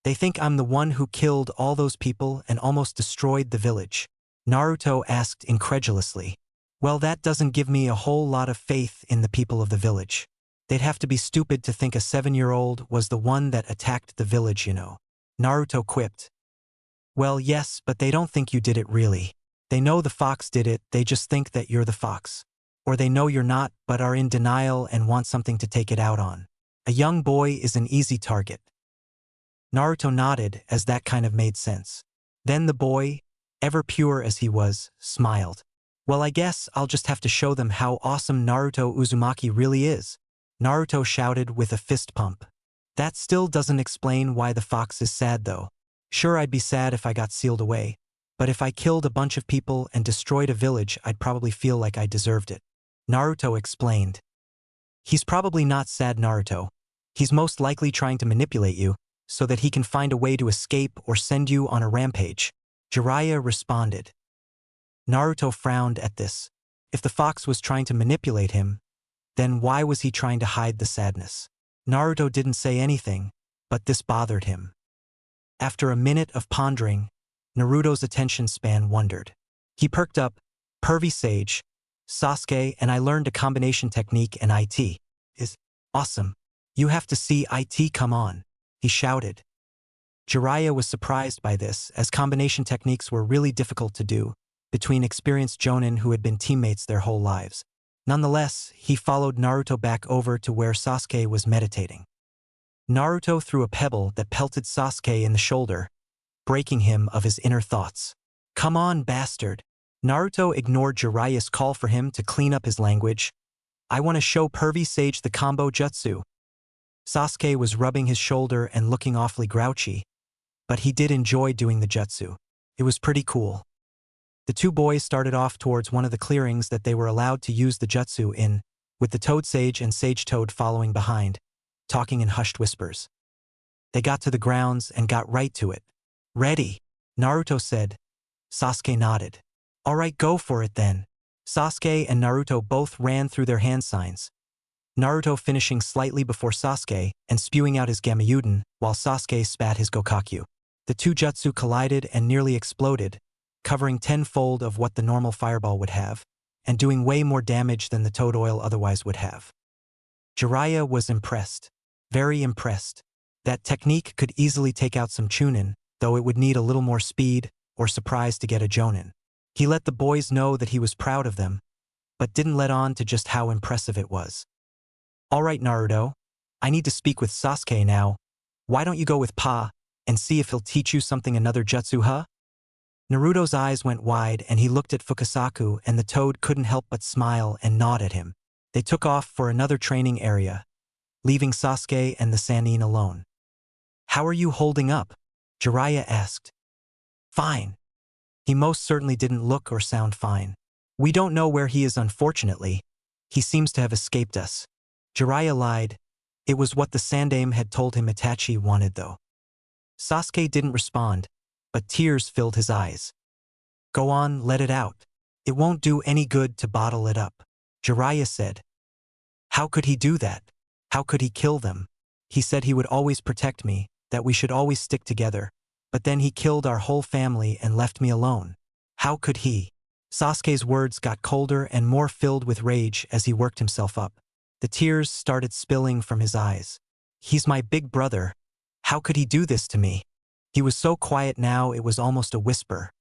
They think I'm the one who killed all those people and almost destroyed the village," Naruto asked incredulously. "Well, that doesn't give me a whole lot of faith in the people of the village. They'd have to be stupid to think a 7-year-old was the one that attacked the village, you know," Naruto quipped. "Well, yes, but they don't think you did it really. They know the fox did it, they just think that you're the fox. Or they know you're not, but are in denial and want something to take it out on. A young boy is an easy target." Naruto nodded, as that kind of made sense. Then the boy, ever pure as he was, smiled. "Well, I guess I'll just have to show them how awesome Naruto Uzumaki really is," Naruto shouted with a fist pump. "That still doesn't explain why the fox is sad though. Sure, I'd be sad if I got sealed away, but if I killed a bunch of people and destroyed a village, I'd probably feel like I deserved it," Naruto explained. "He's probably not sad, Naruto. He's most likely trying to manipulate you, so that he can find a way to escape or send you on a rampage," Jiraiya responded. Naruto frowned at this. If the fox was trying to manipulate him, then why was he trying to hide the sadness? Naruto didn't say anything, but this bothered him. After a minute of pondering, Naruto's attention span wandered. He perked up. "Pervy Sage, Sasuke, and I learned a combination technique and IT. Is awesome. You have to see IT come on," he shouted. Jiraiya was surprised by this, as combination techniques were really difficult to do between experienced jonin who had been teammates their whole lives. Nonetheless, he followed Naruto back over to where Sasuke was meditating. Naruto threw a pebble that pelted Sasuke in the shoulder, breaking him of his inner thoughts. "Come on, bastard." Naruto ignored Jiraiya's call for him to clean up his language. "I want to show Pervy Sage the combo jutsu." Sasuke was rubbing his shoulder and looking awfully grouchy, but he did enjoy doing the jutsu. It was pretty cool. The two boys started off towards one of the clearings that they were allowed to use the jutsu in, with the Toad Sage and Sage Toad following behind, talking in hushed whispers. They got to the grounds and got right to it. "Ready," Naruto said. Sasuke nodded. "All right, go for it then." Sasuke and Naruto both ran through their hand signs, Naruto finishing slightly before Sasuke and spewing out his Gamayuden, while Sasuke spat his Gokakyu. The two jutsu collided and nearly exploded, covering tenfold of what the normal fireball would have, and doing way more damage than the toad oil otherwise would have. Jiraiya was impressed. Very impressed. That technique could easily take out some Chunin, though it would need a little more speed or surprise to get a Jonin. He let the boys know that he was proud of them, but didn't let on to just how impressive it was. "All right, Naruto. I need to speak with Sasuke now. Why don't you go with Pa and see if he'll teach you something another jutsu, huh?" Naruto's eyes went wide and he looked at Fukasaku, and the toad couldn't help but smile and nod at him. They took off for another training area, leaving Sasuke and the Sannin alone. "How are you holding up?" Jiraiya asked. "Fine." He most certainly didn't look or sound fine. "We don't know where he is, unfortunately. He seems to have escaped us." Jiraiya lied. It was what the Sandaime had told him Itachi wanted though. Sasuke didn't respond, but tears filled his eyes. "Go on, let it out. It won't do any good to bottle it up," Jiraiya said. How could he do that? How could he kill them? He said he would always protect me, that we should always stick together, but then he killed our whole family and left me alone. How could he? Sasuke's words got colder and more filled with rage as he worked himself up. The tears started spilling from his eyes. He's my big brother. How could he do this to me? He was so quiet now it was almost a whisper.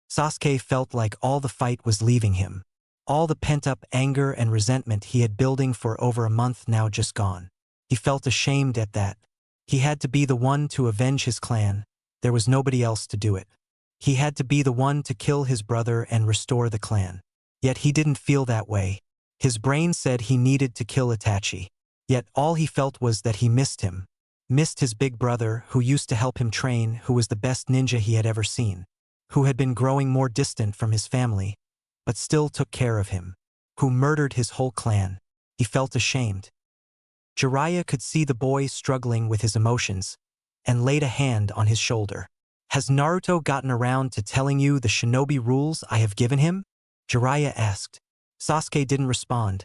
Sasuke felt like all the fight was leaving him. All the pent-up anger and resentment he had building for over a month now just gone. He felt ashamed at that. He had to be the one to avenge his clan. There was nobody else to do it. He had to be the one to kill his brother and restore the clan. Yet he didn't feel that way. His brain said he needed to kill Itachi. Yet all he felt was that he missed him. Missed his big brother, who used to help him train, who was the best ninja he had ever seen. Who had been growing more distant from his family, but still took care of him. Who murdered his whole clan. He felt ashamed. Jiraiya could see the boy struggling with his emotions, and laid a hand on his shoulder. Has Naruto gotten around to telling you the shinobi rules I have given him? Jiraiya asked. Sasuke didn't respond,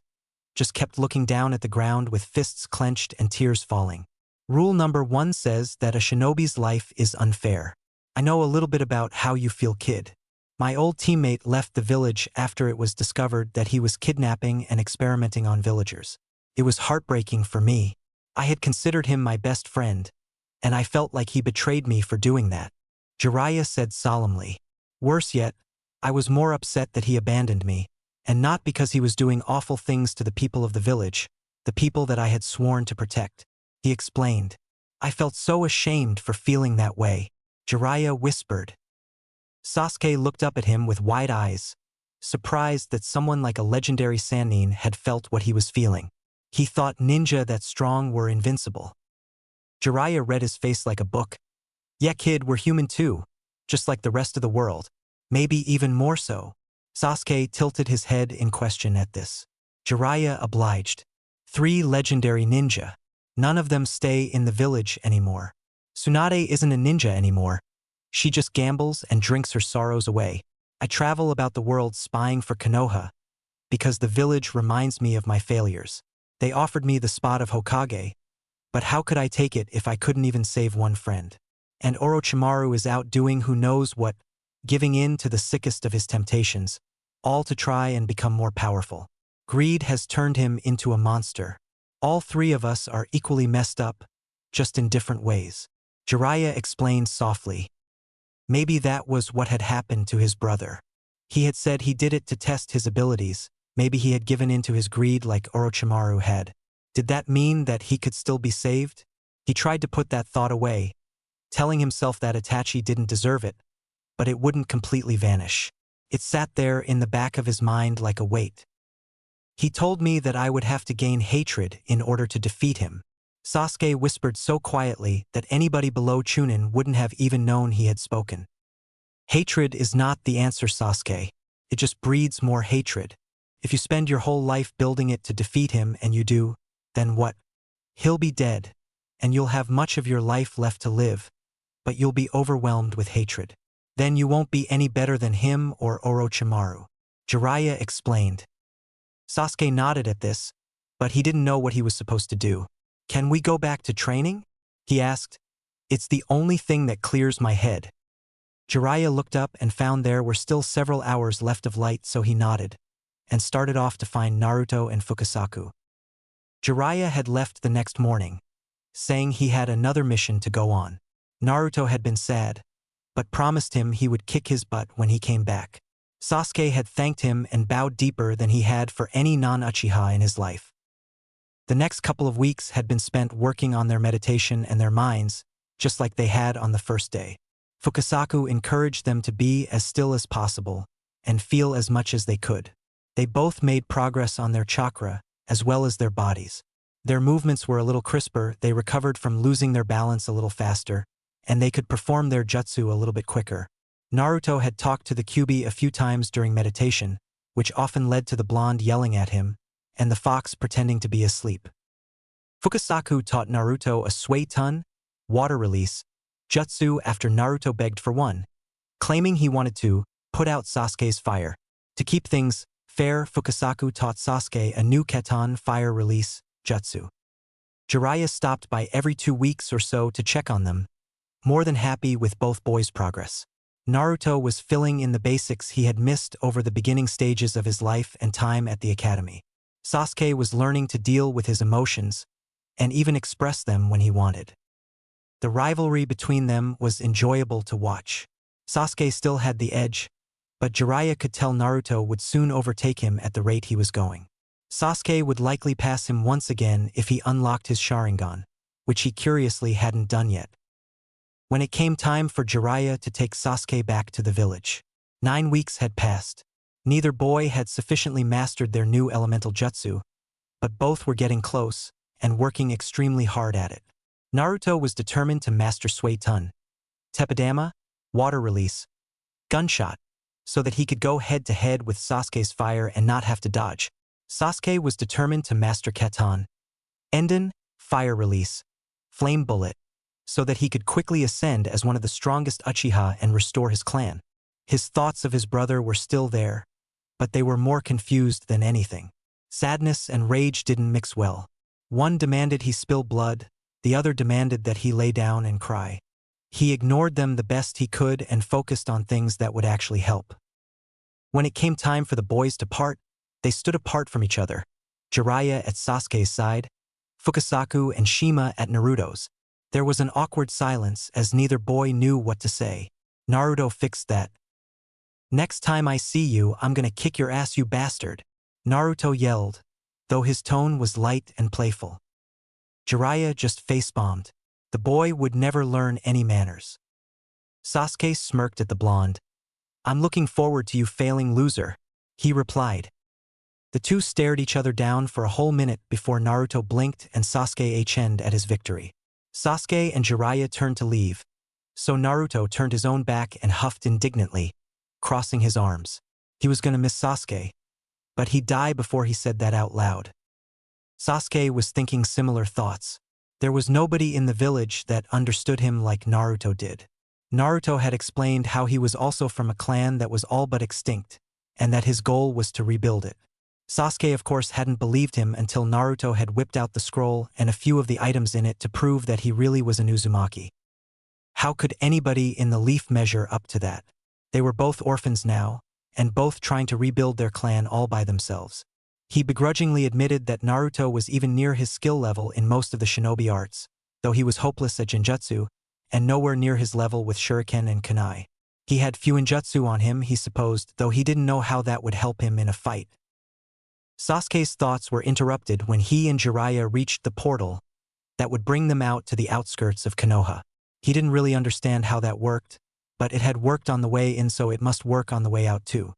just kept looking down at the ground with fists clenched and tears falling. Rule number 1 says that a shinobi's life is unfair. I know a little bit about how you feel, kid. My old teammate left the village after it was discovered that he was kidnapping and experimenting on villagers. It was heartbreaking for me. I had considered him my best friend, and I felt like he betrayed me for doing that. Jiraiya said solemnly. Worse yet, I was more upset that he abandoned me, and not because he was doing awful things to the people of the village, the people that I had sworn to protect. He explained. I felt so ashamed for feeling that way. Jiraiya whispered. Sasuke looked up at him with wide eyes, surprised that someone like a legendary Sannin had felt what he was feeling. He thought ninja that strong were invincible. Jiraiya read his face like a book. Yeah, kid, we're human too, just like the rest of the world. Maybe even more so. Sasuke tilted his head in question at this. Jiraiya obliged. 3 legendary ninja. None of them stay in the village anymore. Tsunade isn't a ninja anymore. She just gambles and drinks her sorrows away. I travel about the world spying for Konoha, because the village reminds me of my failures. They offered me the spot of Hokage, but how could I take it if I couldn't even save one friend? And Orochimaru is out doing who knows what, giving in to the sickest of his temptations, all to try and become more powerful. Greed has turned him into a monster. All 3 of us are equally messed up, just in different ways. Jiraiya explained softly. Maybe that was what had happened to his brother. He had said he did it to test his abilities. Maybe he had given in to his greed like Orochimaru had. Did that mean that he could still be saved? He tried to put that thought away, telling himself that Itachi didn't deserve it, but it wouldn't completely vanish. It sat there in the back of his mind like a weight. He told me that I would have to gain hatred in order to defeat him. Sasuke whispered so quietly that anybody below Chunin wouldn't have even known he had spoken. Hatred is not the answer, Sasuke. It just breeds more hatred. If you spend your whole life building it to defeat him and you do, then what? He'll be dead, and you'll have much of your life left to live, but you'll be overwhelmed with hatred. Then you won't be any better than him or Orochimaru. Jiraiya explained. Sasuke nodded at this, but he didn't know what he was supposed to do. Can we go back to training? He asked. It's the only thing that clears my head. Jiraiya looked up and found there were still several hours left of light, so he nodded, and started off to find Naruto and Fukasaku. Jiraiya had left the next morning, saying he had another mission to go on. Naruto had been sad, but promised him he would kick his butt when he came back. Sasuke had thanked him and bowed deeper than he had for any non-Uchiha in his life. The next couple of weeks had been spent working on their meditation and their minds, just like they had on the first day. Fukasaku encouraged them to be as still as possible and feel as much as they could. They both made progress on their chakra, as well as their bodies. Their movements were a little crisper, they recovered from losing their balance a little faster, and they could perform their jutsu a little bit quicker. Naruto had talked to the Kyuubi a few times during meditation, which often led to the blonde yelling at him, and the fox pretending to be asleep. Fukasaku taught Naruto a Suiton, water release, jutsu after Naruto begged for one, claiming he wanted to put out Sasuke's fire, to keep things fair, Fukasaku taught Sasuke a new Keton fire release jutsu. Jiraiya stopped by every 2 weeks or so to check on them, more than happy with both boys' progress. Naruto was filling in the basics he had missed over the beginning stages of his life and time at the academy. Sasuke was learning to deal with his emotions and even express them when he wanted. The rivalry between them was enjoyable to watch. Sasuke still had the edge, but Jiraiya could tell Naruto would soon overtake him at the rate he was going. Sasuke would likely pass him once again if he unlocked his Sharingan, which he curiously hadn't done yet. When it came time for Jiraiya to take Sasuke back to the village, 9 weeks had passed. Neither boy had sufficiently mastered their new elemental jutsu, but both were getting close and working extremely hard at it. Naruto was determined to master Suetun, Tepidama, water release, gunshot, so that he could go head-to-head with Sasuke's fire and not have to dodge. Sasuke was determined to master Keton, Enden, fire release, flame bullet, so that he could quickly ascend as one of the strongest Uchiha and restore his clan. His thoughts of his brother were still there, but they were more confused than anything. Sadness and rage didn't mix well. One demanded he spill blood, the other demanded that he lay down and cry. He ignored them the best he could and focused on things that would actually help. When it came time for the boys to part, they stood apart from each other. Jiraiya at Sasuke's side, Fukasaku and Shima at Naruto's. There was an awkward silence as neither boy knew what to say. Naruto fixed that. "Next time I see you, I'm gonna kick your ass, you bastard," Naruto yelled, though his tone was light and playful. Jiraiya just face-bombed. The boy would never learn any manners. Sasuke smirked at the blonde. "I'm looking forward to you failing, loser," he replied. The two stared each other down for a whole minute before Naruto blinked and Sasuke HN'd at his victory. Sasuke and Jiraiya turned to leave, so Naruto turned his own back and huffed indignantly, crossing his arms. He was gonna miss Sasuke, but he'd die before he said that out loud. Sasuke was thinking similar thoughts. There was nobody in the village that understood him like Naruto did. Naruto had explained how he was also from a clan that was all but extinct, and that his goal was to rebuild it. Sasuke, of course, hadn't believed him until Naruto had whipped out the scroll and a few of the items in it to prove that he really was an Uzumaki. How could anybody in the Leaf measure up to that? They were both orphans now, and both trying to rebuild their clan all by themselves. He begrudgingly admitted that Naruto was even near his skill level in most of the shinobi arts, though he was hopeless at Genjutsu, and nowhere near his level with Shuriken and Kunai. He had few Genjutsu on him, he supposed, though he didn't know how that would help him in a fight. Sasuke's thoughts were interrupted when he and Jiraiya reached the portal that would bring them out to the outskirts of Konoha. He didn't really understand how that worked, but it had worked on the way in, so it must work on the way out too.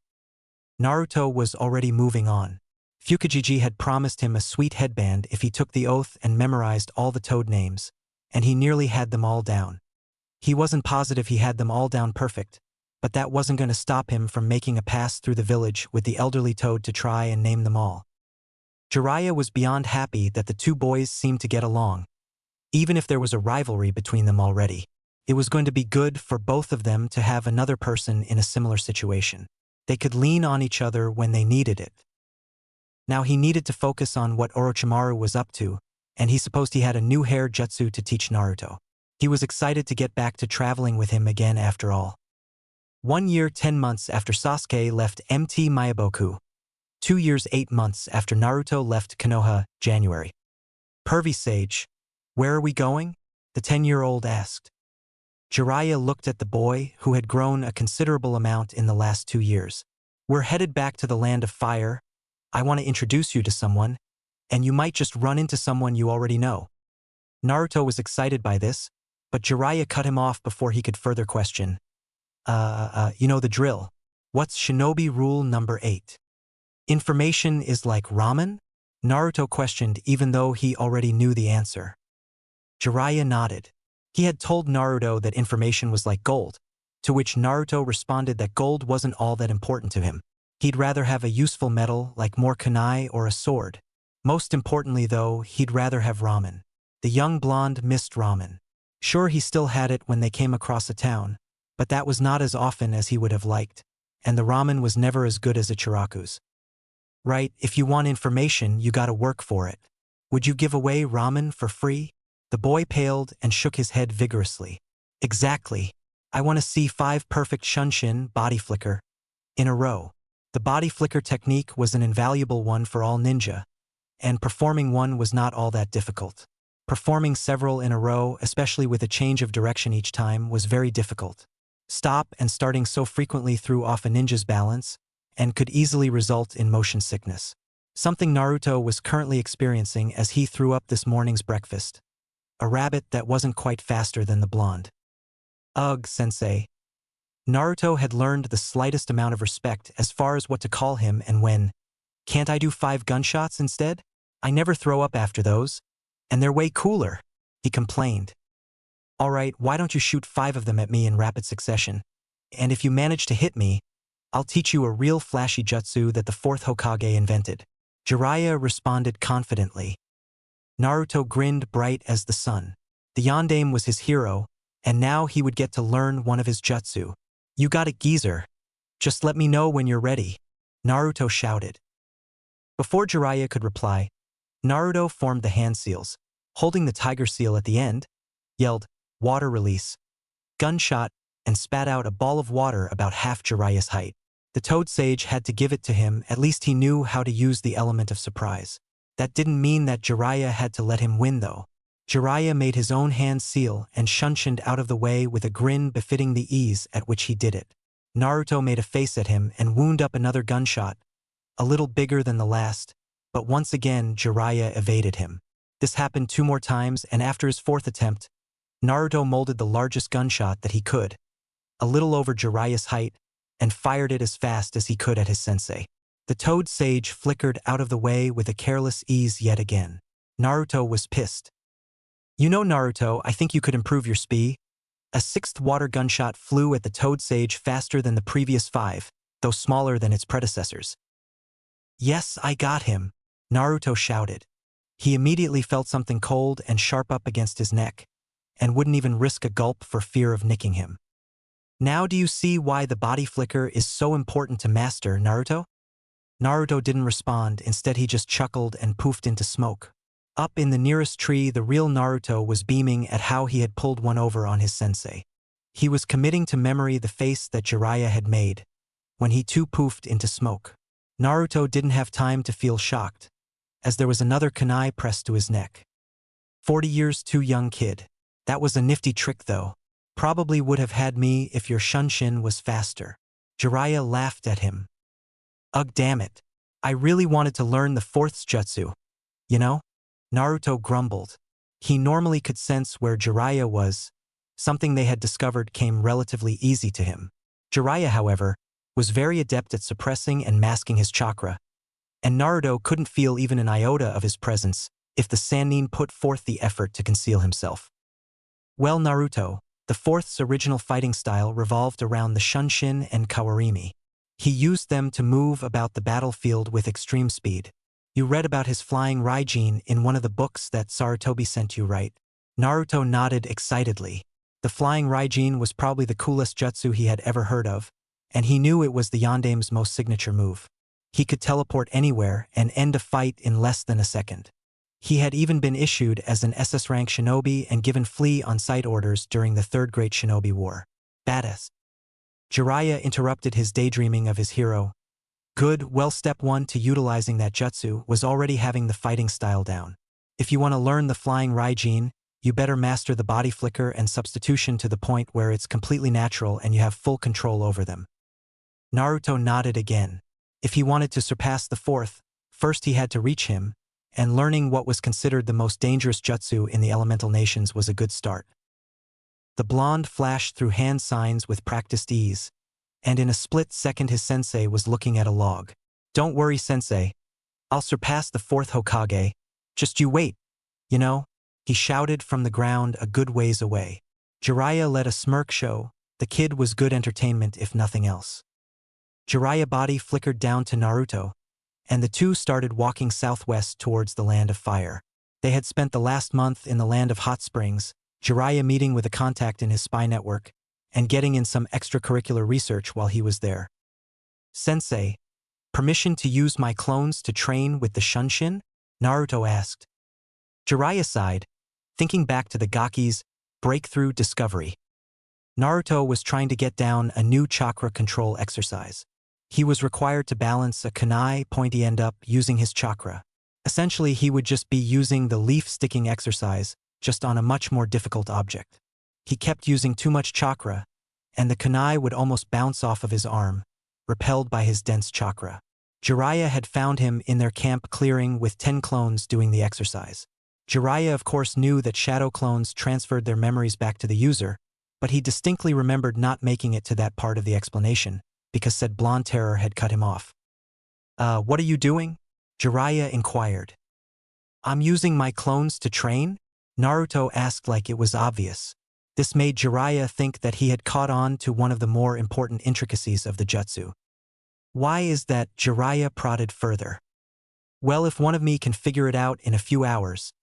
Naruto was already moving on. Fukajiji had promised him a sweet headband if he took the oath and memorized all the toad names, and he nearly had them all down. He wasn't positive he had them all down perfect, but that wasn't going to stop him from making a pass through the village with the elderly toad to try and name them all. Jiraiya was beyond happy that the two boys seemed to get along. Even if there was a rivalry between them already, it was going to be good for both of them to have another person in a similar situation. They could lean on each other when they needed it. Now he needed to focus on what Orochimaru was up to, and he supposed he had a new hair jutsu to teach Naruto. He was excited to get back to traveling with him again after all. 1 year 10 months after Sasuke left MT Mayaboku. 2 years 8 months after Naruto left Konoha, January. "Pervy Sage, where are we going?" the 10-year-old asked. Jiraiya looked at the boy, who had grown a considerable amount in the last 2 years. "We're headed back to the land of fire. I want to introduce you to someone, and you might just run into someone you already know." Naruto was excited by this, but Jiraiya cut him off before he could further question. You know the drill. What's shinobi rule number 8? Information is like ramen?" Naruto questioned, even though he already knew the answer. Jiraiya nodded. He had told Naruto that information was like gold, to which Naruto responded that gold wasn't all that important to him. He'd rather have a useful metal like more kunai or a sword. Most importantly, though, he'd rather have ramen. The young blonde missed ramen. Sure, he still had it when they came across a town, but that was not as often as he would have liked, and the ramen was never as good as Ichiraku's. Right, if you want information, you gotta work for it. Would you give away ramen for free? The boy paled and shook his head vigorously. Exactly. I want to see 5 perfect shunshin body flicker in a row. The body flicker technique was an invaluable one for all ninja, and performing one was not all that difficult. Performing several in a row, especially with a change of direction each time, was very difficult. Stop and starting so frequently threw off a ninja's balance and could easily result in motion sickness. Something Naruto was currently experiencing as he threw up this morning's breakfast. A rabbit that wasn't quite faster than the blonde. Ugh, sensei. Naruto had learned the slightest amount of respect as far as what to call him, and when, can't I do 5 gunshots instead? I never throw up after those. And they're way cooler, he complained. Alright, why don't you shoot 5 of them at me in rapid succession? And if you manage to hit me, I'll teach you a real flashy jutsu that the 4th Hokage invented. Jiraiya responded confidently. Naruto grinned bright as the sun. The yondaime was his hero, and now he would get to learn one of his jutsu. You got it, geezer. Just let me know when you're ready, Naruto shouted. Before Jiraiya could reply, Naruto formed the hand seals, holding the tiger seal at the end, yelled, water release, gunshot, and spat out a ball of water about half Jiraiya's height. The Toad Sage had to give it to him, at least he knew how to use the element of surprise. That didn't mean that Jiraiya had to let him win though. Jiraiya made his own hand seal and shunshined out of the way with a grin befitting the ease at which he did it. Naruto made a face at him and wound up another gunshot, a little bigger than the last, but once again Jiraiya evaded him. This happened 2 more times, and after his 4th attempt, Naruto molded the largest gunshot that he could, a little over Jiraiya's height, and fired it as fast as he could at his sensei. The Toad Sage flickered out of the way with a careless ease yet again. Naruto was pissed. You know, Naruto, I think you could improve your speed. A 6th water gunshot flew at the Toad Sage faster than the previous 5, though smaller than its predecessors. Yes, I got him, Naruto shouted. He immediately felt something cold and sharp up against his neck, and wouldn't even risk a gulp for fear of nicking him. Now do you see why the body flicker is so important to master, Naruto? Naruto didn't respond, instead he just chuckled and poofed into smoke. Up in the nearest tree, the real Naruto was beaming at how he had pulled one over on his sensei. He was committing to memory the face that Jiraiya had made, when he too poofed into smoke. Naruto didn't have time to feel shocked, as there was another kunai pressed to his neck. 40 years too young, kid. That was a nifty trick though. Probably would have had me if your shunshin was faster. Jiraiya laughed at him. Ugh, damn it. I really wanted to learn the 4th jutsu. You know? Naruto grumbled. He normally could sense where Jiraiya was. Something they had discovered came relatively easy to him. Jiraiya, however, was very adept at suppressing and masking his chakra, and Naruto couldn't feel even an iota of his presence if the Sannin put forth the effort to conceal himself. Well, Naruto, the 4th's original fighting style revolved around the shunshin and kawarimi. He used them to move about the battlefield with extreme speed. You read about his flying Raijin in one of the books that Sarutobi sent you, right? Naruto nodded excitedly. The flying Raijin was probably the coolest jutsu he had ever heard of, and he knew it was the yondaime's most signature move. He could teleport anywhere and end a fight in less than a second. He had even been issued as an SS rank shinobi and given flee on sight orders during the 3rd Great Shinobi War. Badass. Jiraiya interrupted his daydreaming of his hero. Good, well, step 1 to utilizing that jutsu was already having the fighting style down. If you want to learn the flying Raijin, you better master the body flicker and substitution to the point where it's completely natural and you have full control over them. Naruto nodded again. If he wanted to surpass the 4th, first he had to reach him, and learning what was considered the most dangerous jutsu in the elemental nations was a good start. The blonde flashed through hand signs with practiced ease, and in a split second his sensei was looking at a log. Don't worry, sensei. I'll surpass the 4th Hokage. Just you wait. You know, he shouted from the ground a good ways away. Jiraiya let a smirk show. The kid was good entertainment if nothing else. Jiraiya body flickered down to Naruto, and the two started walking southwest towards the Land of Fire. They had spent the last month in the Land of Hot Springs, Jiraiya meeting with a contact in his spy network, and getting in some extracurricular research while he was there. Sensei, Permission to use my clones to train with the Shunshin? Naruto asked. Jiraiya sighed, thinking back to the Gaki's breakthrough discovery. Naruto was trying to get down a new chakra control exercise. He was required to balance a kunai pointy end up using his chakra. Essentially, he would just be using the leaf-sticking exercise, just on a much more difficult object. He kept using too much chakra, and the kunai would almost bounce off of his arm, repelled by his dense chakra. Jiraiya had found him in their camp clearing with 10 clones doing the exercise. Jiraiya of course knew that shadow clones transferred their memories back to the user, but he distinctly remembered not making it to that part of the explanation, because said blonde terror had cut him off. What are you doing? Jiraiya inquired. I'm using my clones to train? Naruto asked like it was obvious. This made Jiraiya think that he had caught on to one of the more important intricacies of the jutsu. Why is that? Jiraiya prodded further. Well, if one of me can figure it out in a few hours,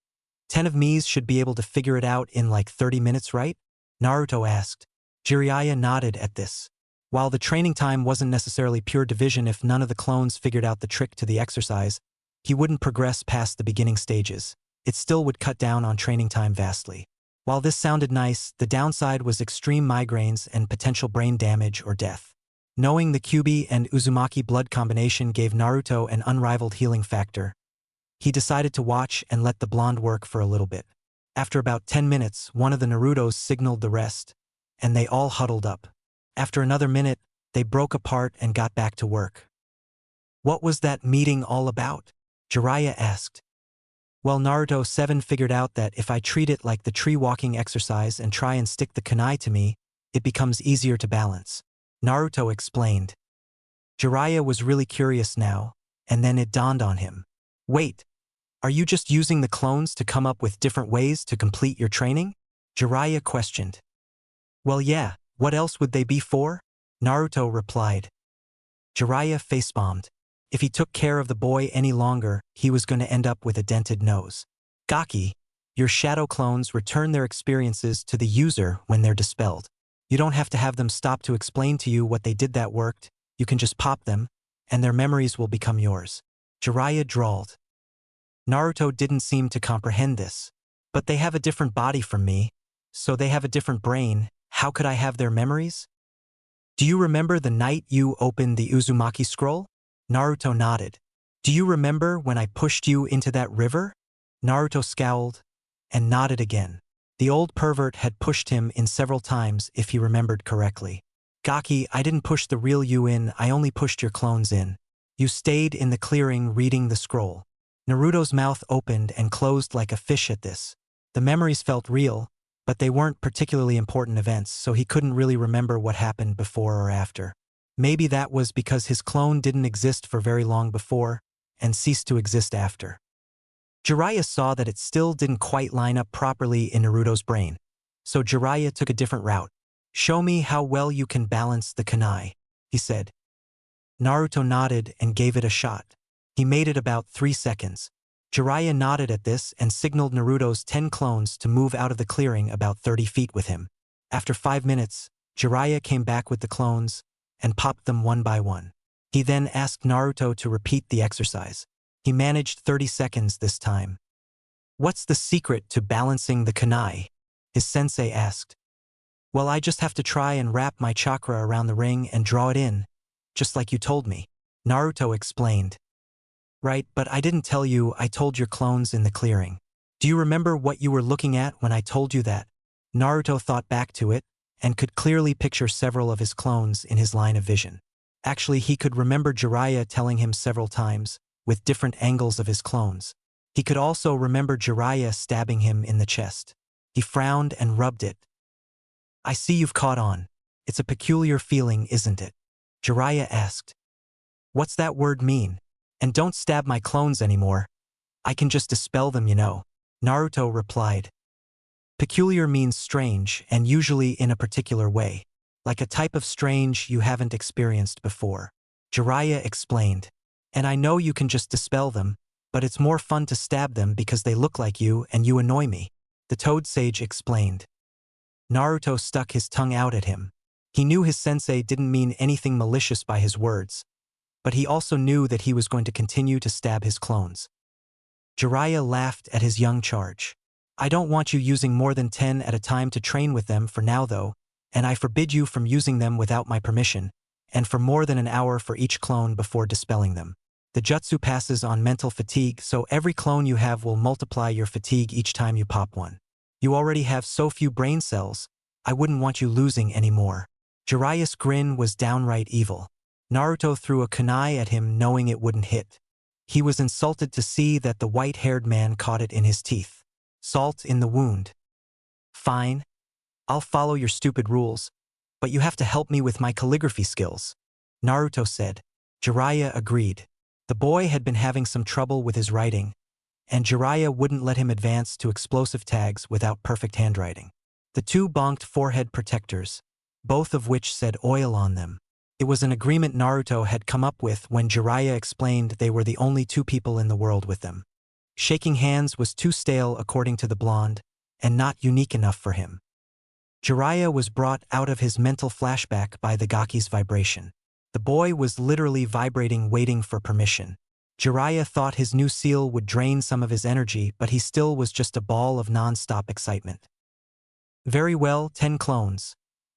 10 of me's should be able to figure it out in like 30 minutes, right? Naruto asked. Jiraiya nodded at this. While the training time wasn't necessarily pure division, if none of the clones figured out the trick to the exercise, he wouldn't progress past the beginning stages. It still would cut down on training time vastly. While this sounded nice, the downside was extreme migraines and potential brain damage or death. Knowing the Kyuubi and Uzumaki blood combination gave Naruto an unrivaled healing factor, he decided to watch and let the blonde work for a little bit. After about 10 minutes, one of the Narutos signaled the rest, and they all huddled up. After another minute, they broke apart and got back to work. What was that meeting all about? Jiraiya asked. Well, Naruto 7 figured out that if I treat it like the tree walking exercise and try and stick the kunai to me, it becomes easier to balance. Naruto explained. Jiraiya was really curious now, and then it dawned on him. Wait, are you just using the clones to come up with different ways to complete your training? Jiraiya questioned. Well, yeah, what else would they be for? Naruto replied. Jiraiya facepalmed. If he took care of the boy any longer, he was going to end up with a dented nose. Gaki, your shadow clones return their experiences to the user when they're dispelled. You don't have to have them stop to explain to you what they did that worked, you can just pop them, and their memories will become yours. Jiraiya drawled. Naruto didn't seem to comprehend this. But they have a different body from me, so they have a different brain, how could I have their memories? Do you remember the night you opened the Uzumaki scroll? Naruto nodded. Do you remember when I pushed you into that river? Naruto scowled and nodded again. The old pervert had pushed him in several times if he remembered correctly. Gaki, I didn't push the real you in, I only pushed your clones in. You stayed in the clearing reading the scroll. Naruto's mouth opened and closed like a fish at this. The memories felt real, but they weren't particularly important events, so he couldn't really remember what happened before or after. Maybe that was because his clone didn't exist for very long before, and ceased to exist after. Jiraiya saw that it still didn't quite line up properly in Naruto's brain, so Jiraiya took a different route. Show me how well you can balance the kunai, he said. Naruto nodded and gave it a shot. He made it about 3 seconds. Jiraiya nodded at this and signaled Naruto's 10 clones to move out of the clearing about 30 feet with him. After 5 minutes, Jiraiya came back with the clones and popped them one by one. He then asked Naruto to repeat the exercise. He managed 30 seconds this time. What's the secret to balancing the kunai? His sensei asked. Well, I just have to try and wrap my chakra around the ring and draw it in, just like you told me. Naruto explained. Right, but I didn't tell you, I told your clones in the clearing. Do you remember what you were looking at when I told you that? Naruto thought back to it, and could clearly picture several of his clones in his line of vision. Actually, he could remember Jiraiya telling him several times, with different angles of his clones. He could also remember Jiraiya stabbing him in the chest. He frowned and rubbed it. I see you've caught on. It's a peculiar feeling, isn't it? Jiraiya asked. What's that word mean? And don't stab my clones anymore. I can just dispel them, you know. Naruto replied. Peculiar means strange, and usually in a particular way. Like a type of strange you haven't experienced before. Jiraiya explained. And I know you can just dispel them, but it's more fun to stab them because they look like you and you annoy me. The Toad Sage explained. Naruto stuck his tongue out at him. He knew his sensei didn't mean anything malicious by his words, but he also knew that he was going to continue to stab his clones. Jiraiya laughed at his young charge. I don't want you using more than 10 at a time to train with them for now though, and I forbid you from using them without my permission, and for more than an hour for each clone before dispelling them. The jutsu passes on mental fatigue, so every clone you have will multiply your fatigue each time you pop one. You already have so few brain cells, I wouldn't want you losing any more. Jiraiya's grin was downright evil. Naruto threw a kunai at him knowing it wouldn't hit. He was insulted to see that the white-haired man caught it in his teeth. Salt in the wound. Fine. I'll follow your stupid rules, but you have to help me with my calligraphy skills, Naruto said. Jiraiya agreed. The boy had been having some trouble with his writing, and Jiraiya wouldn't let him advance to explosive tags without perfect handwriting. The two bonked forehead protectors, both of which said oil on them. It was an agreement Naruto had come up with when Jiraiya explained they were the only two people in the world with them. Shaking hands was too stale according to the blonde, and not unique enough for him. Jiraiya was brought out of his mental flashback by the Gaki's vibration. The boy was literally vibrating, waiting for permission. Jiraiya thought his new seal would drain some of his energy, but he still was just a ball of non-stop excitement. Very well, 10 clones.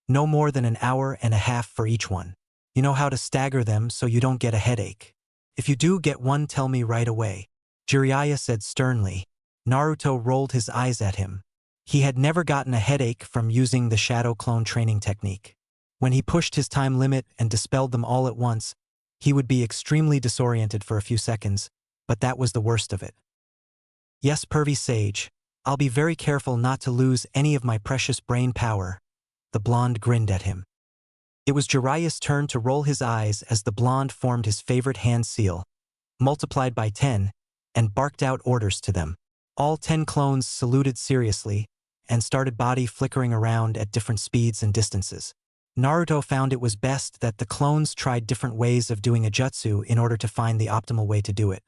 No more than an hour and a half for each one. You know how to stagger them so you don't get a headache. If you do get one, tell me right away, Jiraiya said sternly. Naruto rolled his eyes at him. He had never gotten a headache from using the shadow clone training technique. When he pushed his time limit and dispelled them all at once, he would be extremely disoriented for a few seconds, but that was the worst of it. Yes, pervy sage, I'll be very careful not to lose any of my precious brain power. The blonde grinned at him. It was Jiraiya's turn to roll his eyes as the blonde formed his favorite hand seal, multiplied by 10, and barked out orders to them. All 10 clones saluted seriously and started body flickering around at different speeds and distances. Naruto found it was best that the clones tried different ways of doing a jutsu in order to find the optimal way to do it.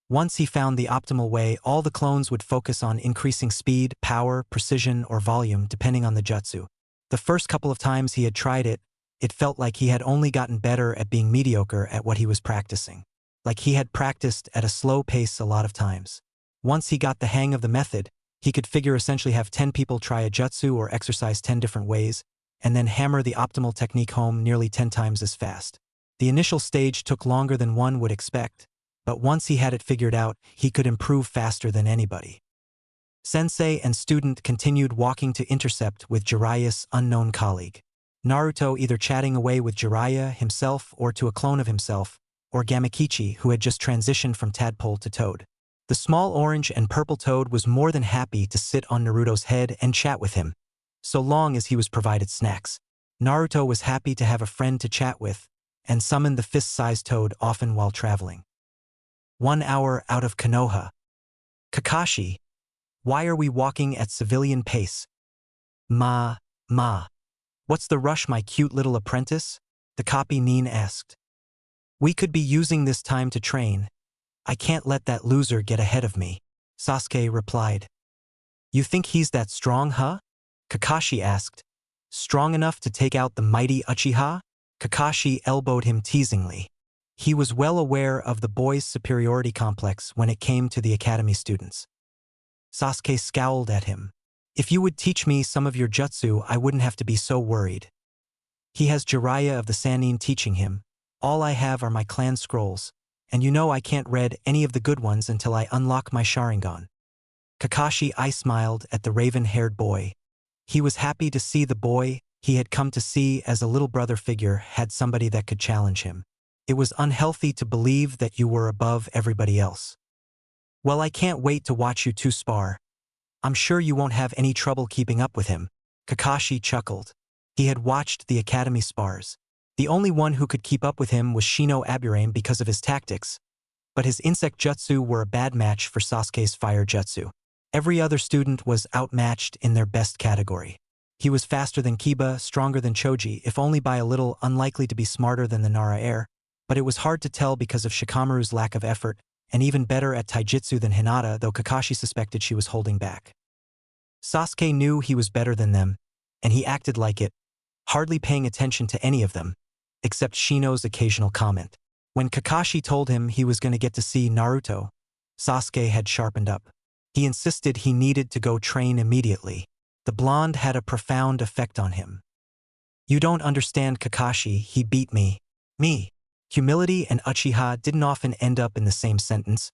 Once he found the optimal way, all the clones would focus on increasing speed, power, precision, or volume depending on the jutsu. The first couple of times he had tried it, it felt like he had only gotten better at being mediocre at what he was practicing. Like he had practiced at a slow pace a lot of times. Once he got the hang of the method, he could figure essentially have 10 people try a jutsu or exercise 10 different ways, and then hammer the optimal technique home nearly 10 times as fast. The initial stage took longer than one would expect, but once he had it figured out, he could improve faster than anybody. Sensei and student continued walking to intercept with Jiraiya's unknown colleague. Naruto either chatting away with Jiraiya himself or to a clone of himself, or Gamakichi, who had just transitioned from tadpole to toad. The small orange and purple toad was more than happy to sit on Naruto's head and chat with him, so long as he was provided snacks. Naruto was happy to have a friend to chat with, and summoned the fist-sized toad often while traveling. 1 hour out of Konoha. Kakashi, why are we walking at civilian pace? Ma. What's the rush, my cute little apprentice? The copy Nin asked. We could be using this time to train. I can't let that loser get ahead of me, Sasuke replied. You think he's that strong, huh? Kakashi asked. Strong enough to take out the mighty Uchiha? Kakashi elbowed him teasingly. He was well aware of the boy's superiority complex when it came to the academy students. Sasuke scowled at him. If you would teach me some of your jutsu, I wouldn't have to be so worried. He has Jiraiya of the Sannin teaching him. All I have are my clan scrolls, and you know I can't read any of the good ones until I unlock my Sharingan. Kakashi smiled at the raven-haired boy. He was happy to see the boy he had come to see as a little brother figure had somebody that could challenge him. It was unhealthy to believe that you were above everybody else. Well, I can't wait to watch you two spar. I'm sure you won't have any trouble keeping up with him, Kakashi chuckled. He had watched the academy spars. The only one who could keep up with him was Shino Aburame because of his tactics, but his insect jutsu were a bad match for Sasuke's fire jutsu. Every other student was outmatched in their best category. He was faster than Kiba, stronger than Choji, if only by a little, unlikely to be smarter than the Nara heir, but it was hard to tell because of Shikamaru's lack of effort, and even better at taijutsu than Hinata, though Kakashi suspected she was holding back. Sasuke knew he was better than them, and he acted like it, hardly paying attention to any of them, except Shino's occasional comment. When Kakashi told him he was going to get to see Naruto, Sasuke had sharpened up. He insisted he needed to go train immediately. The blonde had a profound effect on him. You don't understand, Kakashi, he beat me. Me. Humility and Uchiha didn't often end up in the same sentence,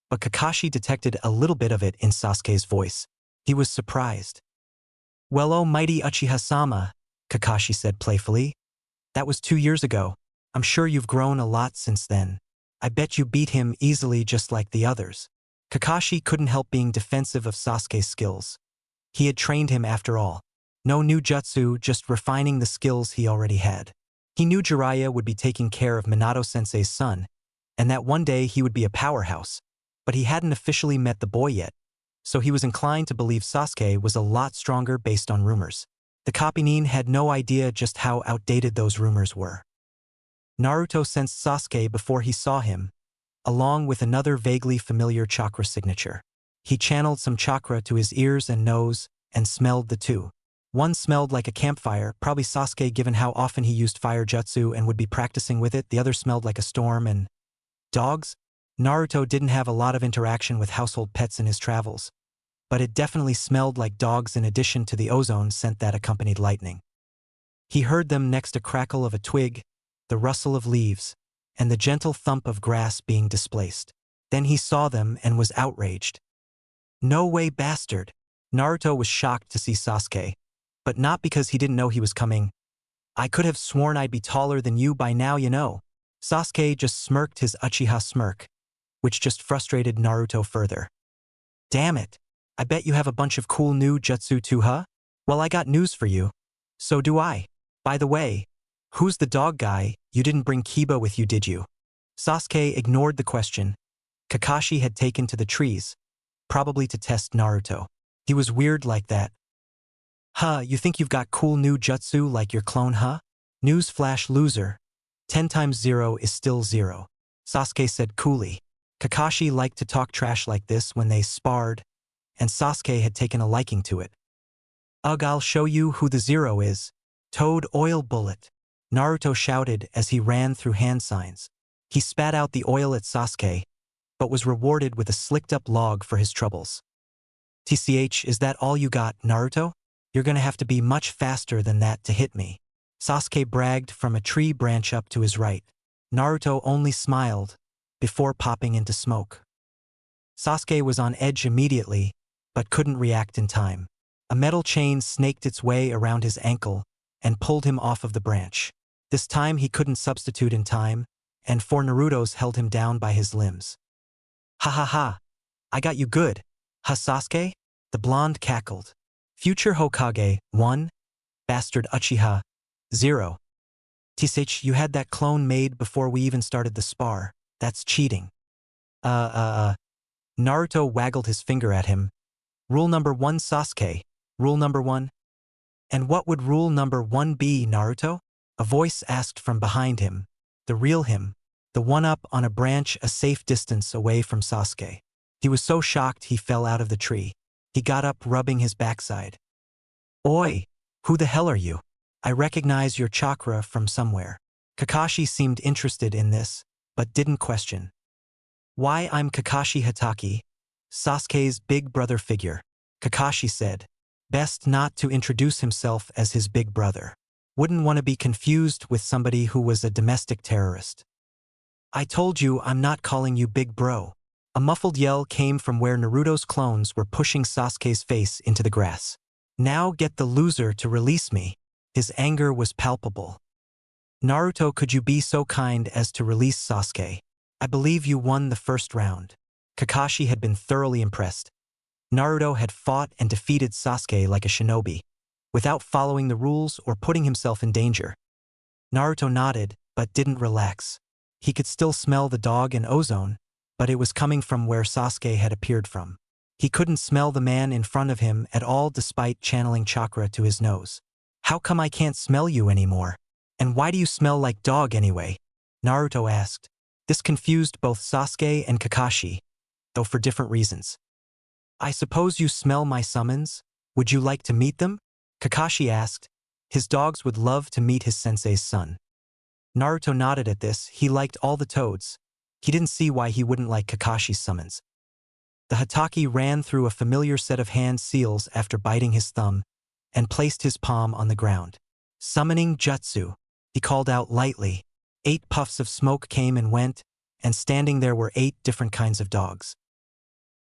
but Kakashi detected a little bit of it in Sasuke's voice. He was surprised. Well, oh mighty Uchiha-sama, Kakashi said playfully. That was 2 years ago. I'm sure you've grown a lot since then. I bet you beat him easily just like the others. Kakashi couldn't help being defensive of Sasuke's skills. He had trained him after all. No new jutsu, just refining the skills he already had. He knew Jiraiya would be taking care of Minato-sensei's son, and that one day he would be a powerhouse, but he hadn't officially met the boy yet, so he was inclined to believe Sasuke was a lot stronger based on rumors. The Kopinin had no idea just how outdated those rumors were. Naruto sensed Sasuke before he saw him, along with another vaguely familiar chakra signature. He channeled some chakra to his ears and nose and smelled the two. One smelled like a campfire, probably Sasuke given how often he used fire jutsu and would be practicing with it. The other smelled like a storm and dogs. Naruto didn't have a lot of interaction with household pets in his travels, but it definitely smelled like dogs in addition to the ozone scent that accompanied lightning. He heard them next a crackle of a twig, the rustle of leaves, and the gentle thump of grass being displaced. Then he saw them and was outraged. No way, bastard! Naruto was shocked to see Sasuke, but not because he didn't know he was coming. I could have sworn I'd be taller than you by now, you know. Sasuke just smirked his Uchiha smirk, which just frustrated Naruto further. Damn it! I bet you have a bunch of cool new jutsu too, huh? Well, I got news for you. So do I. By the way, who's the dog guy? You didn't bring Kiba with you, did you? Sasuke ignored the question. Kakashi had taken to the trees, probably to test Naruto. He was weird like that. Huh, you think you've got cool new jutsu like your clone, huh? Newsflash, loser. 10 times 0 is still 0. Sasuke said coolly. Kakashi liked to talk trash like this when they sparred, and Sasuke had taken a liking to it. Ugh, I'll show you who the 0 is. Toad oil bullet. Naruto shouted as he ran through hand signs. He spat out the oil at Sasuke, but was rewarded with a slicked-up log for his troubles. TCH, is that all you got, Naruto? You're gonna have to be much faster than that to hit me. Sasuke bragged from a tree branch up to his right. Naruto only smiled, before popping into smoke. Sasuke was on edge immediately, but couldn't react in time. A metal chain snaked its way around his ankle and pulled him off of the branch. This time he couldn't substitute in time, and four Narutos held him down by his limbs. Ha ha ha! I got you good! Ha, Sasuke? The blonde cackled. Future Hokage, 1. Bastard Uchiha, 0. TCH, you had that clone made before we even started the spar. That's cheating. Naruto waggled his finger at him. Rule number 1, Sasuke. Rule number 1? And what would rule number 1 be, Naruto? A voice asked from behind him. The real him. The one up on a branch a safe distance away from Sasuke. He was so shocked he fell out of the tree. He got up, rubbing his backside. Oi! Who the hell are you? I recognize your chakra from somewhere. Kakashi seemed interested in this, but didn't question. Why, I'm Kakashi Hatake, Sasuke's big brother figure. Kakashi said. Best not to introduce himself as his big brother. Wouldn't want to be confused with somebody who was a domestic terrorist. I told you I'm not calling you big bro. A muffled yell came from where Naruto's clones were pushing Sasuke's face into the grass. Now get the loser to release me. His anger was palpable. Naruto, could you be so kind as to release Sasuke? I believe you won the first round. Kakashi had been thoroughly impressed. Naruto had fought and defeated Sasuke like a shinobi, without following the rules or putting himself in danger. Naruto nodded, but didn't relax. He could still smell the dog and ozone, but it was coming from where Sasuke had appeared from. He couldn't smell the man in front of him at all despite channeling chakra to his nose. How come I can't smell you anymore? And why do you smell like dog anyway? Naruto asked. This confused both Sasuke and Kakashi, though for different reasons. I suppose you smell my summons? Would you like to meet them? Kakashi asked. His dogs would love to meet his sensei's son. Naruto nodded at this. He liked all the toads. He didn't see why he wouldn't like Kakashi's summons. The Hatake ran through a familiar set of hand seals after biting his thumb and placed his palm on the ground. Summoning jutsu, he called out lightly. 8 puffs of smoke came and went, and standing there were 8 different kinds of dogs.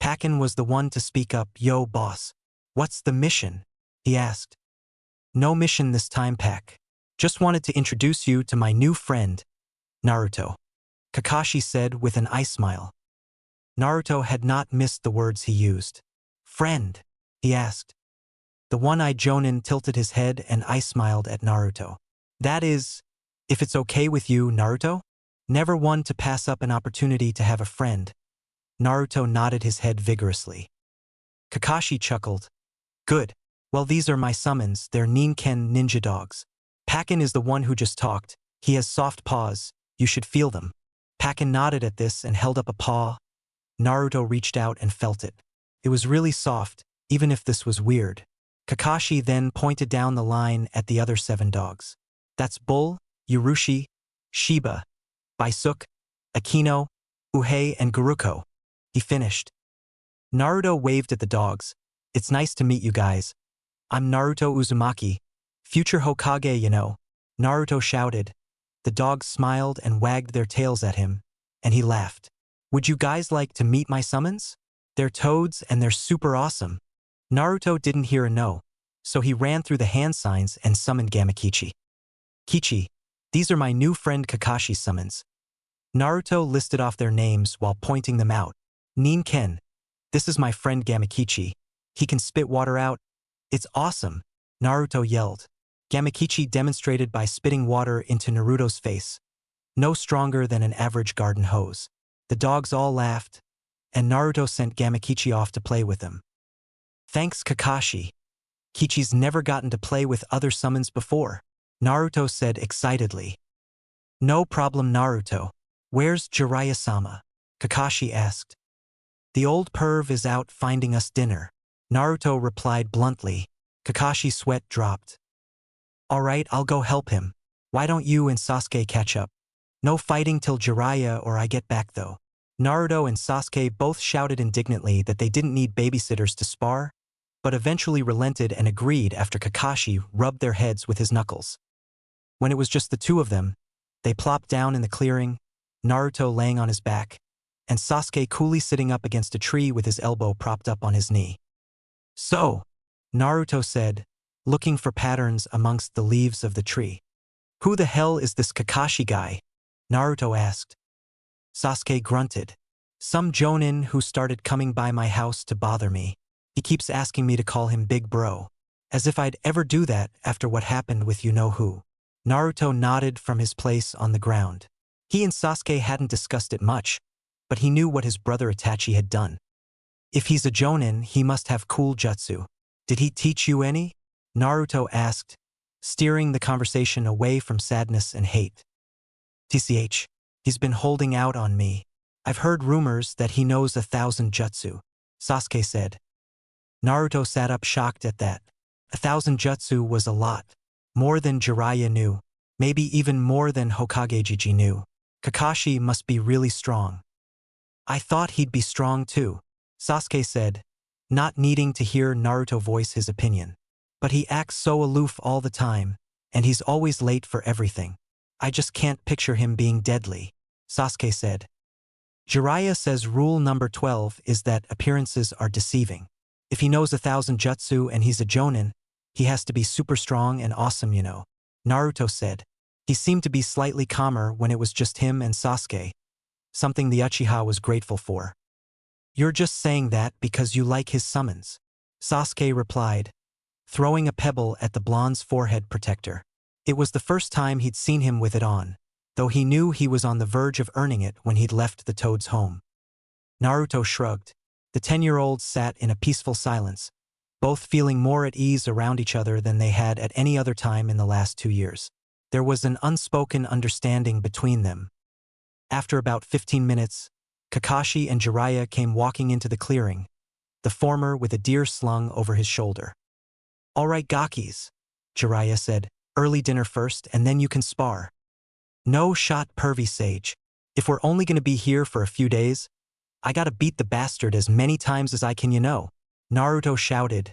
Pakin was the one to speak up. Yo, boss. What's the mission? He asked. No mission this time, Pak. Just wanted to introduce you to my new friend, Naruto, Kakashi said with an eye smile. Naruto had not missed the words he used. Friend? He asked. The one-eyed Jonin tilted his head and eye-smiled at Naruto. That is, if it's okay with you, Naruto? Never one to pass up an opportunity to have a friend. Naruto nodded his head vigorously. Kakashi chuckled. Good. Well, these are my summons. They're Ninken ninja dogs. Pakin is the one who just talked. He has soft paws. You should feel them. Pakin nodded at this and held up a paw. Naruto reached out and felt it. It was really soft, even if this was weird. Kakashi then pointed down the line at the other 7 dogs. That's Bull, Urushi, Shiba, Baisuke, Akino, Uhei, and Guruko. He finished. Naruto waved at the dogs. It's nice to meet you guys. I'm Naruto Uzumaki, future Hokage, you know. Naruto shouted. The dogs smiled and wagged their tails at him, and he laughed. Would you guys like to meet my summons? They're toads and they're super awesome. Naruto didn't hear a no, so he ran through the hand signs and summoned Gamakichi. Kichi, these are my new friend Kakashi's summons. Naruto listed off their names while pointing them out. Ninken, this is my friend Gamakichi. He can spit water out. It's awesome, Naruto yelled. Gamakichi demonstrated by spitting water into Naruto's face. No stronger than an average garden hose. The dogs all laughed, and Naruto sent Gamakichi off to play with them. Thanks, Kakashi. Kichi's never gotten to play with other summons before, Naruto said excitedly. No problem, Naruto. Where's Jiraiya-sama? Kakashi asked. The old perv is out finding us dinner, Naruto replied bluntly. Kakashi's sweat dropped. Alright, I'll go help him. Why don't you and Sasuke catch up? No fighting till Jiraiya or I get back though. Naruto and Sasuke both shouted indignantly that they didn't need babysitters to spar, but eventually relented and agreed after Kakashi rubbed their heads with his knuckles. When it was just the 2 of them, they plopped down in the clearing, Naruto laying on his back, and Sasuke coolly sitting up against a tree with his elbow propped up on his knee. So, Naruto said, looking for patterns amongst the leaves of the tree. Who the hell is this Kakashi guy? Naruto asked. Sasuke grunted. Some jonin who started coming by my house to bother me. He keeps asking me to call him Big Bro. As if I'd ever do that after what happened with you-know-who. Naruto nodded from his place on the ground. He and Sasuke hadn't discussed it much, but he knew what his brother Itachi had done. If he's a jonin, he must have cool jutsu. Did he teach you any? Naruto asked, steering the conversation away from sadness and hate. TCH, he's been holding out on me. I've heard rumors that he knows 1,000 jutsu, Sasuke said. Naruto sat up shocked at that. 1,000 jutsu was a lot. More than Jiraiya knew. Maybe even more than Hokage knew. Kakashi must be really strong. I thought he'd be strong too, Sasuke said, not needing to hear Naruto voice his opinion. But he acts so aloof all the time, and he's always late for everything. I just can't picture him being deadly, Sasuke said. Jiraiya says rule number 12 is that appearances are deceiving. If he knows 1,000 jutsu and he's a jonin, he has to be super strong and awesome, you know, Naruto said. He seemed to be slightly calmer when it was just him and Sasuke, something the Uchiha was grateful for. You're just saying that because you like his summons, Sasuke replied, throwing a pebble at the blonde's forehead protector. It was the first time he'd seen him with it on, though he knew he was on the verge of earning it when he'd left the toad's home. Naruto shrugged. The 10-year-olds sat in a peaceful silence, both feeling more at ease around each other than they had at any other time in the last 2 years. There was an unspoken understanding between them. After about 15 minutes, Kakashi and Jiraiya came walking into the clearing, the former with a deer slung over his shoulder. All right, Gakis, Jiraiya said, early dinner first and then you can spar. No shot, pervy sage. If we're only gonna be here for a few days, I gotta beat the bastard as many times as I can, you know. Naruto shouted,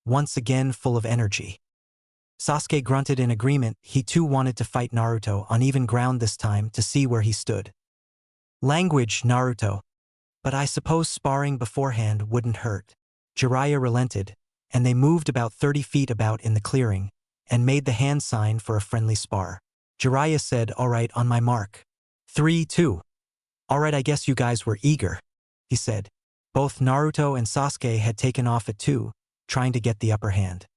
once again full of energy. Sasuke grunted in agreement. He too wanted to fight Naruto on even ground this time to see where he stood. Language, Naruto. But I suppose sparring beforehand wouldn't hurt. Jiraiya relented, and they moved about 30 feet about in the clearing, and made the hand sign for a friendly spar. Jiraiya said, "Alright, on my mark. 3, 2. Alright, I guess you guys were eager," he said. Both Naruto and Sasuke had taken off at 2, trying to get the upper hand.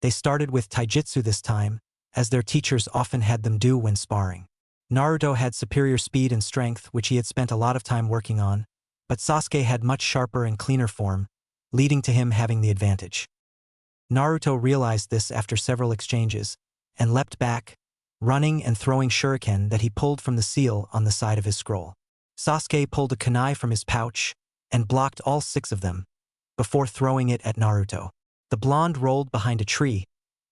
They started with taijutsu this time, as their teachers often had them do when sparring. Naruto had superior speed and strength, which he had spent a lot of time working on, but Sasuke had much sharper and cleaner form, leading to him having the advantage. Naruto realized this after several exchanges, and leapt back, running and throwing shuriken that he pulled from the seal on the side of his scroll. Sasuke pulled a kunai from his pouch and blocked all 6 of them, before throwing it at Naruto. The blonde rolled behind a tree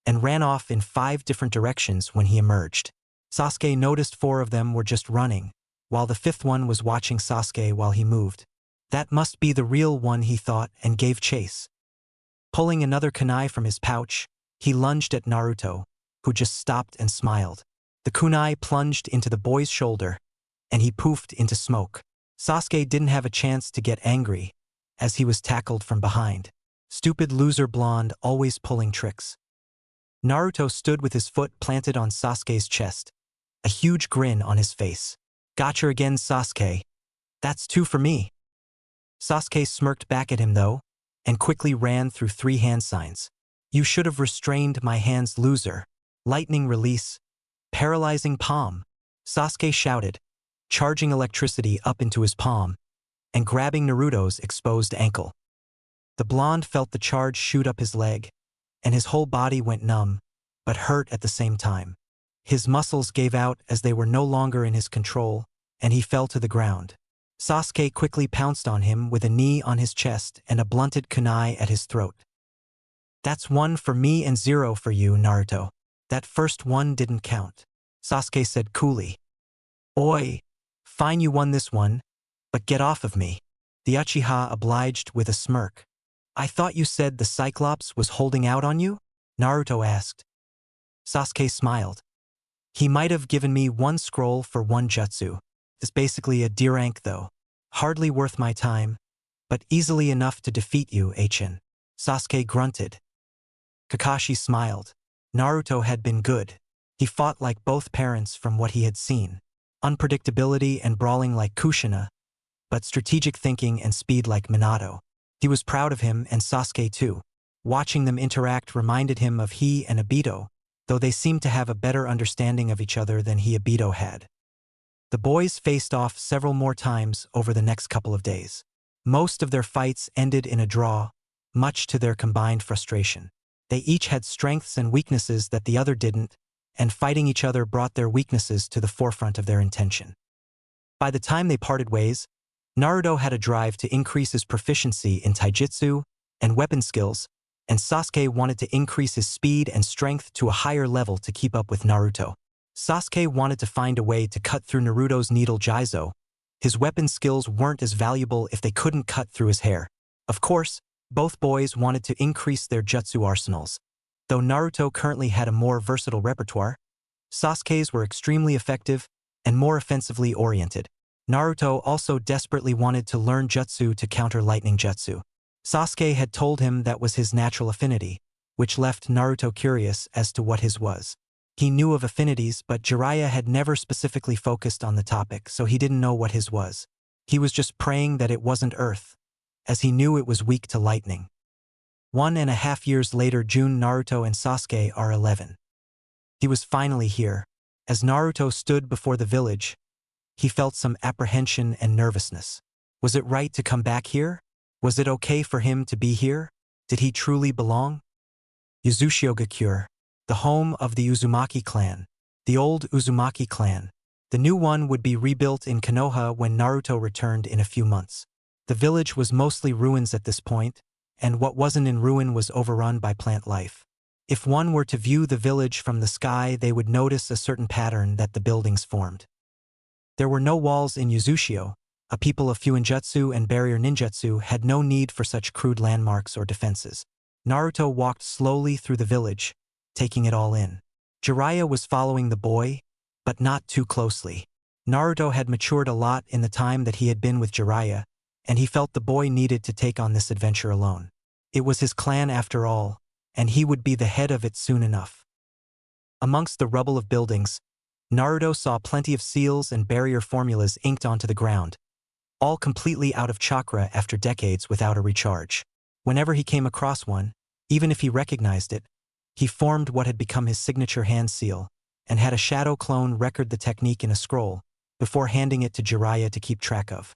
and ran off in 5 different directions when he emerged. Sasuke noticed 4 of them were just running, while the 5th one was watching Sasuke while he moved. That must be the real one, he thought, and gave chase. Pulling another kunai from his pouch, he lunged at Naruto, who just stopped and smiled. The kunai plunged into the boy's shoulder, and he poofed into smoke. Sasuke didn't have a chance to get angry, as he was tackled from behind. Stupid loser blonde, always pulling tricks. Naruto stood with his foot planted on Sasuke's chest, a huge grin on his face. "Gotcha again, Sasuke. That's 2 for me." Sasuke smirked back at him though, and quickly ran through 3 hand signs. "You should have restrained my hands, loser." Lightning release. Paralyzing palm. Sasuke shouted, charging electricity up into his palm, and grabbing Naruto's exposed ankle. The blonde felt the charge shoot up his leg, and his whole body went numb, but hurt at the same time. His muscles gave out as they were no longer in his control, and he fell to the ground. Sasuke quickly pounced on him with a knee on his chest and a blunted kunai at his throat. "That's 1 for me and 0 for you, Naruto. That first one didn't count," Sasuke said coolly. "Oi! Fine, you won this one, but get off of me." The Uchiha obliged with a smirk. "I thought you said the Cyclops was holding out on you?" Naruto asked. Sasuke smiled. "He might have given me 1 scroll for 1 jutsu. It's basically a D rank though. Hardly worth my time, but easily enough to defeat you, Achin." Sasuke grunted. Kakashi smiled. Naruto had been good. He fought like both parents from what he had seen. Unpredictability and brawling like Kushina, but strategic thinking and speed like Minato. He was proud of him and Sasuke too. Watching them interact reminded him of he and Obito, though they seemed to have a better understanding of each other than Obito had. The boys faced off several more times over the next couple of days. Most of their fights ended in a draw, much to their combined frustration. They each had strengths and weaknesses that the other didn't, and fighting each other brought their weaknesses to the forefront of their intention. By the time they parted ways, Naruto had a drive to increase his proficiency in taijutsu and weapon skills, and Sasuke wanted to increase his speed and strength to a higher level to keep up with Naruto. Sasuke wanted to find a way to cut through Naruto's needle Jizo. His weapon skills weren't as valuable if they couldn't cut through his hair. Of course, both boys wanted to increase their jutsu arsenals. Though Naruto currently had a more versatile repertoire, Sasuke's were extremely effective and more offensively oriented. Naruto also desperately wanted to learn jutsu to counter lightning jutsu. Sasuke had told him that was his natural affinity, which left Naruto curious as to what his was. He knew of affinities, but Jiraiya had never specifically focused on the topic, so he didn't know what his was. He was just praying that it wasn't earth, as he knew it was weak to lightning. 1.5 years later, June. Naruto and Sasuke are 11. He was finally here. As Naruto stood before the village, he felt some apprehension and nervousness. Was it right to come back here? Was it okay for him to be here? Did he truly belong? Yuzushiogakure, the home of the Uzumaki clan. The old Uzumaki clan. The new one would be rebuilt in Konoha when Naruto returned in a few months. The village was mostly ruins at this point, and what wasn't in ruin was overrun by plant life. If one were to view the village from the sky, they would notice a certain pattern that the buildings formed. There were no walls in Yuzushio. A people of Fuinjutsu and barrier ninjutsu had no need for such crude landmarks or defenses. Naruto walked slowly through the village, taking it all in. Jiraiya was following the boy, but not too closely. Naruto had matured a lot in the time that he had been with Jiraiya, and he felt the boy needed to take on this adventure alone. It was his clan after all, and he would be the head of it soon enough. Amongst the rubble of buildings, Naruto saw plenty of seals and barrier formulas inked onto the ground, all completely out of chakra after decades without a recharge. Whenever he came across one, even if he recognized it, he formed what had become his signature hand seal, and had a shadow clone record the technique in a scroll, before handing it to Jiraiya to keep track of.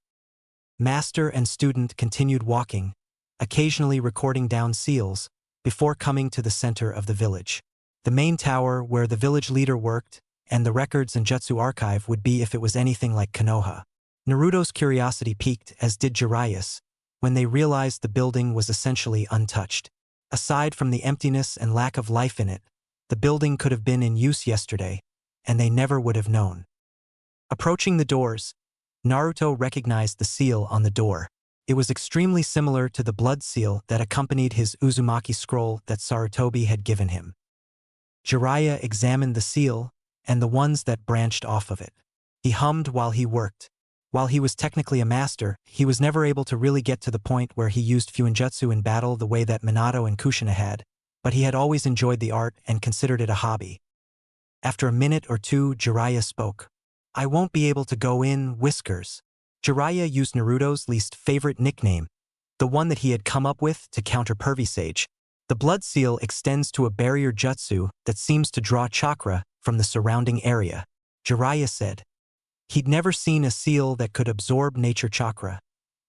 Master and student continued walking, occasionally recording down seals, before coming to the center of the village. The main tower where the village leader worked, and the records and jutsu archive would be if it was anything like Konoha. Naruto's curiosity peaked, as did Jiraiya's, when they realized the building was essentially untouched. Aside from the emptiness and lack of life in it, the building could have been in use yesterday, and they never would have known. Approaching the doors, Naruto recognized the seal on the door. It was extremely similar to the blood seal that accompanied his Uzumaki scroll that Sarutobi had given him. Jiraiya examined the seal, and the ones that branched off of it. He hummed while he worked. While he was technically a master, he was never able to really get to the point where he used Fuinjutsu in battle the way that Minato and Kushina had, but he had always enjoyed the art and considered it a hobby. After a minute or two, Jiraiya spoke. "I won't be able to go in, Whiskers." Jiraiya used Naruto's least favorite nickname, the one that he had come up with to counter Pervy Sage. The blood seal extends to a barrier jutsu that seems to draw chakra from the surrounding area, Jiraiya said. He'd never seen a seal that could absorb nature chakra,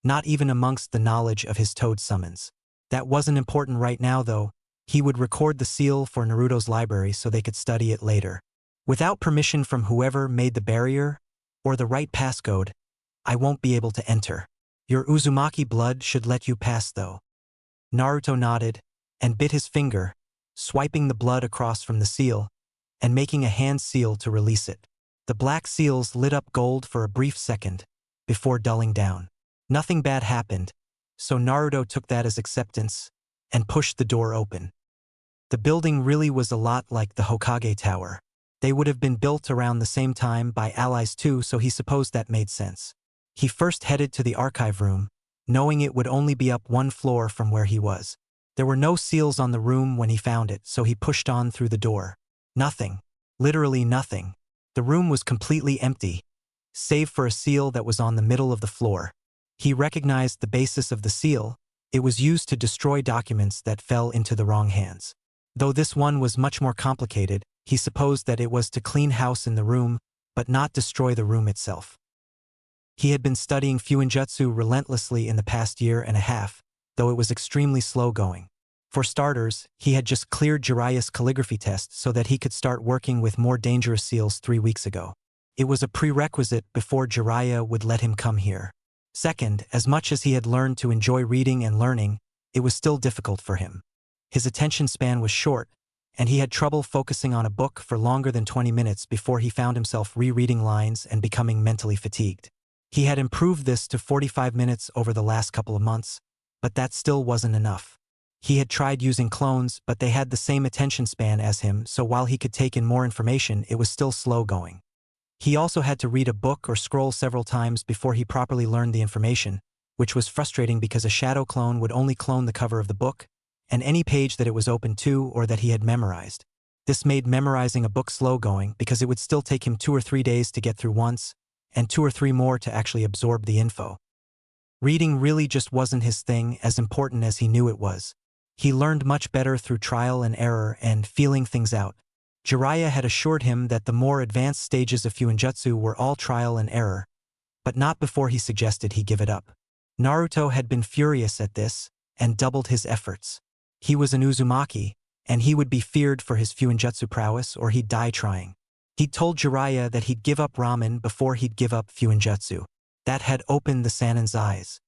not even amongst the knowledge of his toad summons. That wasn't important right now, though. He would record the seal for Naruto's library so they could study it later. Without permission from whoever made the barrier, or the right passcode, I won't be able to enter. Your Uzumaki blood should let you pass, though. Naruto nodded, and bit his finger, swiping the blood across from the seal, and making a hand seal to release it. The black seals lit up gold for a brief second, before dulling down. Nothing bad happened, so Naruto took that as acceptance, and pushed the door open. The building really was a lot like the Hokage Tower. They would have been built around the same time by allies too, so he supposed that made sense. He first headed to the archive room, knowing it would only be up one floor from where he was. There were no seals on the room when he found it, so he pushed on through the door. Nothing. Literally nothing. The room was completely empty, save for a seal that was on the middle of the floor. He recognized the basis of the seal. It was used to destroy documents that fell into the wrong hands. Though this one was much more complicated, he supposed that it was to clean house in the room, but not destroy the room itself. He had been studying Fuinjutsu relentlessly in the past year and a half, though it was extremely slow going. For starters, he had just cleared Jiraiya's calligraphy test so that he could start working with more dangerous seals 3 weeks ago. It was a prerequisite before Jiraiya would let him come here. Second, as much as he had learned to enjoy reading and learning, it was still difficult for him. His attention span was short, and he had trouble focusing on a book for longer than 20 minutes before he found himself rereading lines and becoming mentally fatigued. He had improved this to 45 minutes over the last couple of months, but that still wasn't enough. He had tried using clones, but they had the same attention span as him, so while he could take in more information, it was still slow going. He also had to read a book or scroll several times before he properly learned the information, which was frustrating because a shadow clone would only clone the cover of the book, and any page that it was open to or that he had memorized. This made memorizing a book slow going because it would still take him 2 or 3 days to get through once, and 2 or 3 more to actually absorb the info. Reading really just wasn't his thing, as important as he knew it was. He learned much better through trial and error and feeling things out. Jiraiya had assured him that the more advanced stages of Fuinjutsu were all trial and error, but not before he suggested he give it up. Naruto had been furious at this, and doubled his efforts. He was an Uzumaki, and he would be feared for his Fuinjutsu prowess or he'd die trying. He'd told Jiraiya that he'd give up ramen before he'd give up Fuinjutsu. That had opened the Sanin's eyes.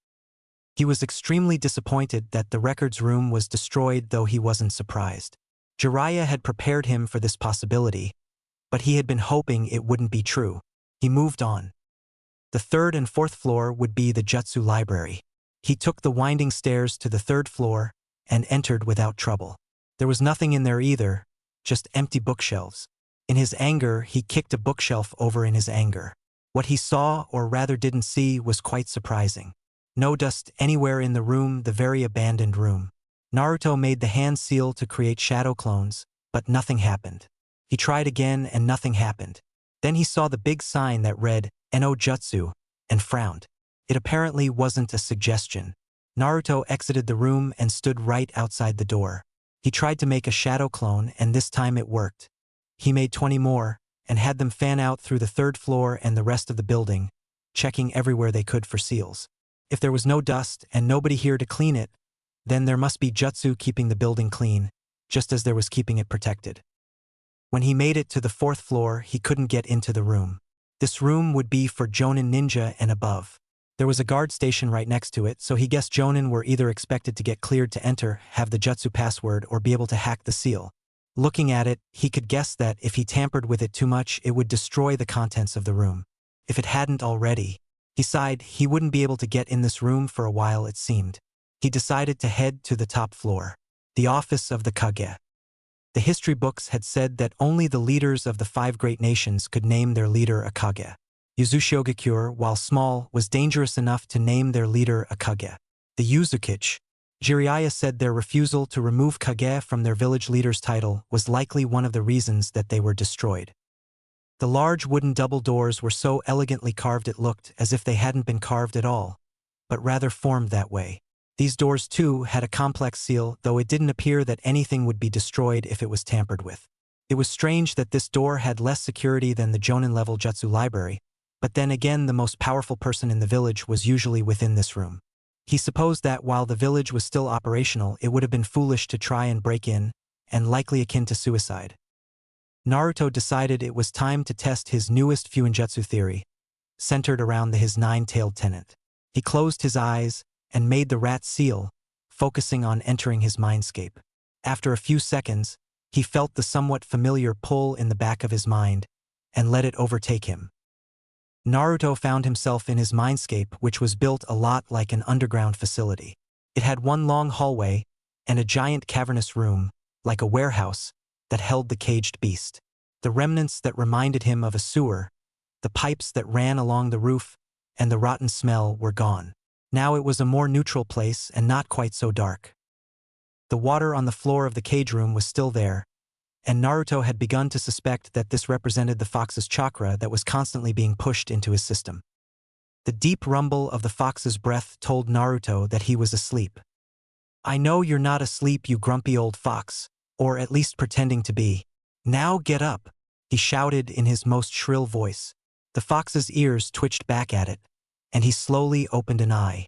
He was extremely disappointed that the records room was destroyed, though he wasn't surprised. Jiraiya had prepared him for this possibility, but he had been hoping it wouldn't be true. He moved on. The third and fourth floor would be the Jutsu library. He took the winding stairs to the third floor and entered without trouble. There was nothing in there either, just empty bookshelves. In his anger, he kicked a bookshelf over in his anger. What he saw, or rather didn't see, was quite surprising. No dust anywhere in the room, the very abandoned room. Naruto made the hand seal to create shadow clones, but nothing happened. He tried again and nothing happened. Then he saw the big sign that read, "No Jutsu," and frowned. It apparently wasn't a suggestion. Naruto exited the room and stood right outside the door. He tried to make a shadow clone, and this time it worked. He made 20 more, and had them fan out through the third floor and the rest of the building, checking everywhere they could for seals. If there was no dust and nobody here to clean it, then there must be Jutsu keeping the building clean, just as there was keeping it protected. When he made it to the fourth floor, he couldn't get into the room. This room would be for Jonin Ninja and above. There was a guard station right next to it, so he guessed Jonin were either expected to get cleared to enter, have the Jutsu password, or be able to hack the seal. Looking at it, he could guess that if he tampered with it too much, it would destroy the contents of the room. If it hadn't already. He sighed. He wouldn't be able to get in this room for a while, it seemed. He decided to head to the top floor. The office of the Kage. The history books had said that only the leaders of the 5 great nations could name their leader a Kage. Yuzushiogakure, while small, was dangerous enough to name their leader a Kage. The Yuzukichi. Jiraiya said their refusal to remove Kage from their village leader's title was likely one of the reasons that they were destroyed. The large wooden double doors were so elegantly carved it looked as if they hadn't been carved at all, but rather formed that way. These doors, too, had a complex seal, though it didn't appear that anything would be destroyed if it was tampered with. It was strange that this door had less security than the Jonin-level Jutsu library, but then again the most powerful person in the village was usually within this room. He supposed that while the village was still operational, it would have been foolish to try and break in, and likely akin to suicide. Naruto decided it was time to test his newest Fuinjutsu theory, centered around his 9-tailed tenant. He closed his eyes and made the rat seal, focusing on entering his mindscape. After a few seconds, he felt the somewhat familiar pull in the back of his mind, and let it overtake him. Naruto found himself in his mindscape, which was built a lot like an underground facility. It had one long hallway and a giant cavernous room, like a warehouse, that held the caged beast. The remnants that reminded him of a sewer, the pipes that ran along the roof, and the rotten smell were gone. Now it was a more neutral place and not quite so dark. The water on the floor of the cage room was still there, and Naruto had begun to suspect that this represented the fox's chakra that was constantly being pushed into his system. The deep rumble of the fox's breath told Naruto that he was asleep. "I know you're not asleep, you grumpy old fox, or at least pretending to be. Now get up," he shouted in his most shrill voice. The fox's ears twitched back at it, and he slowly opened an eye.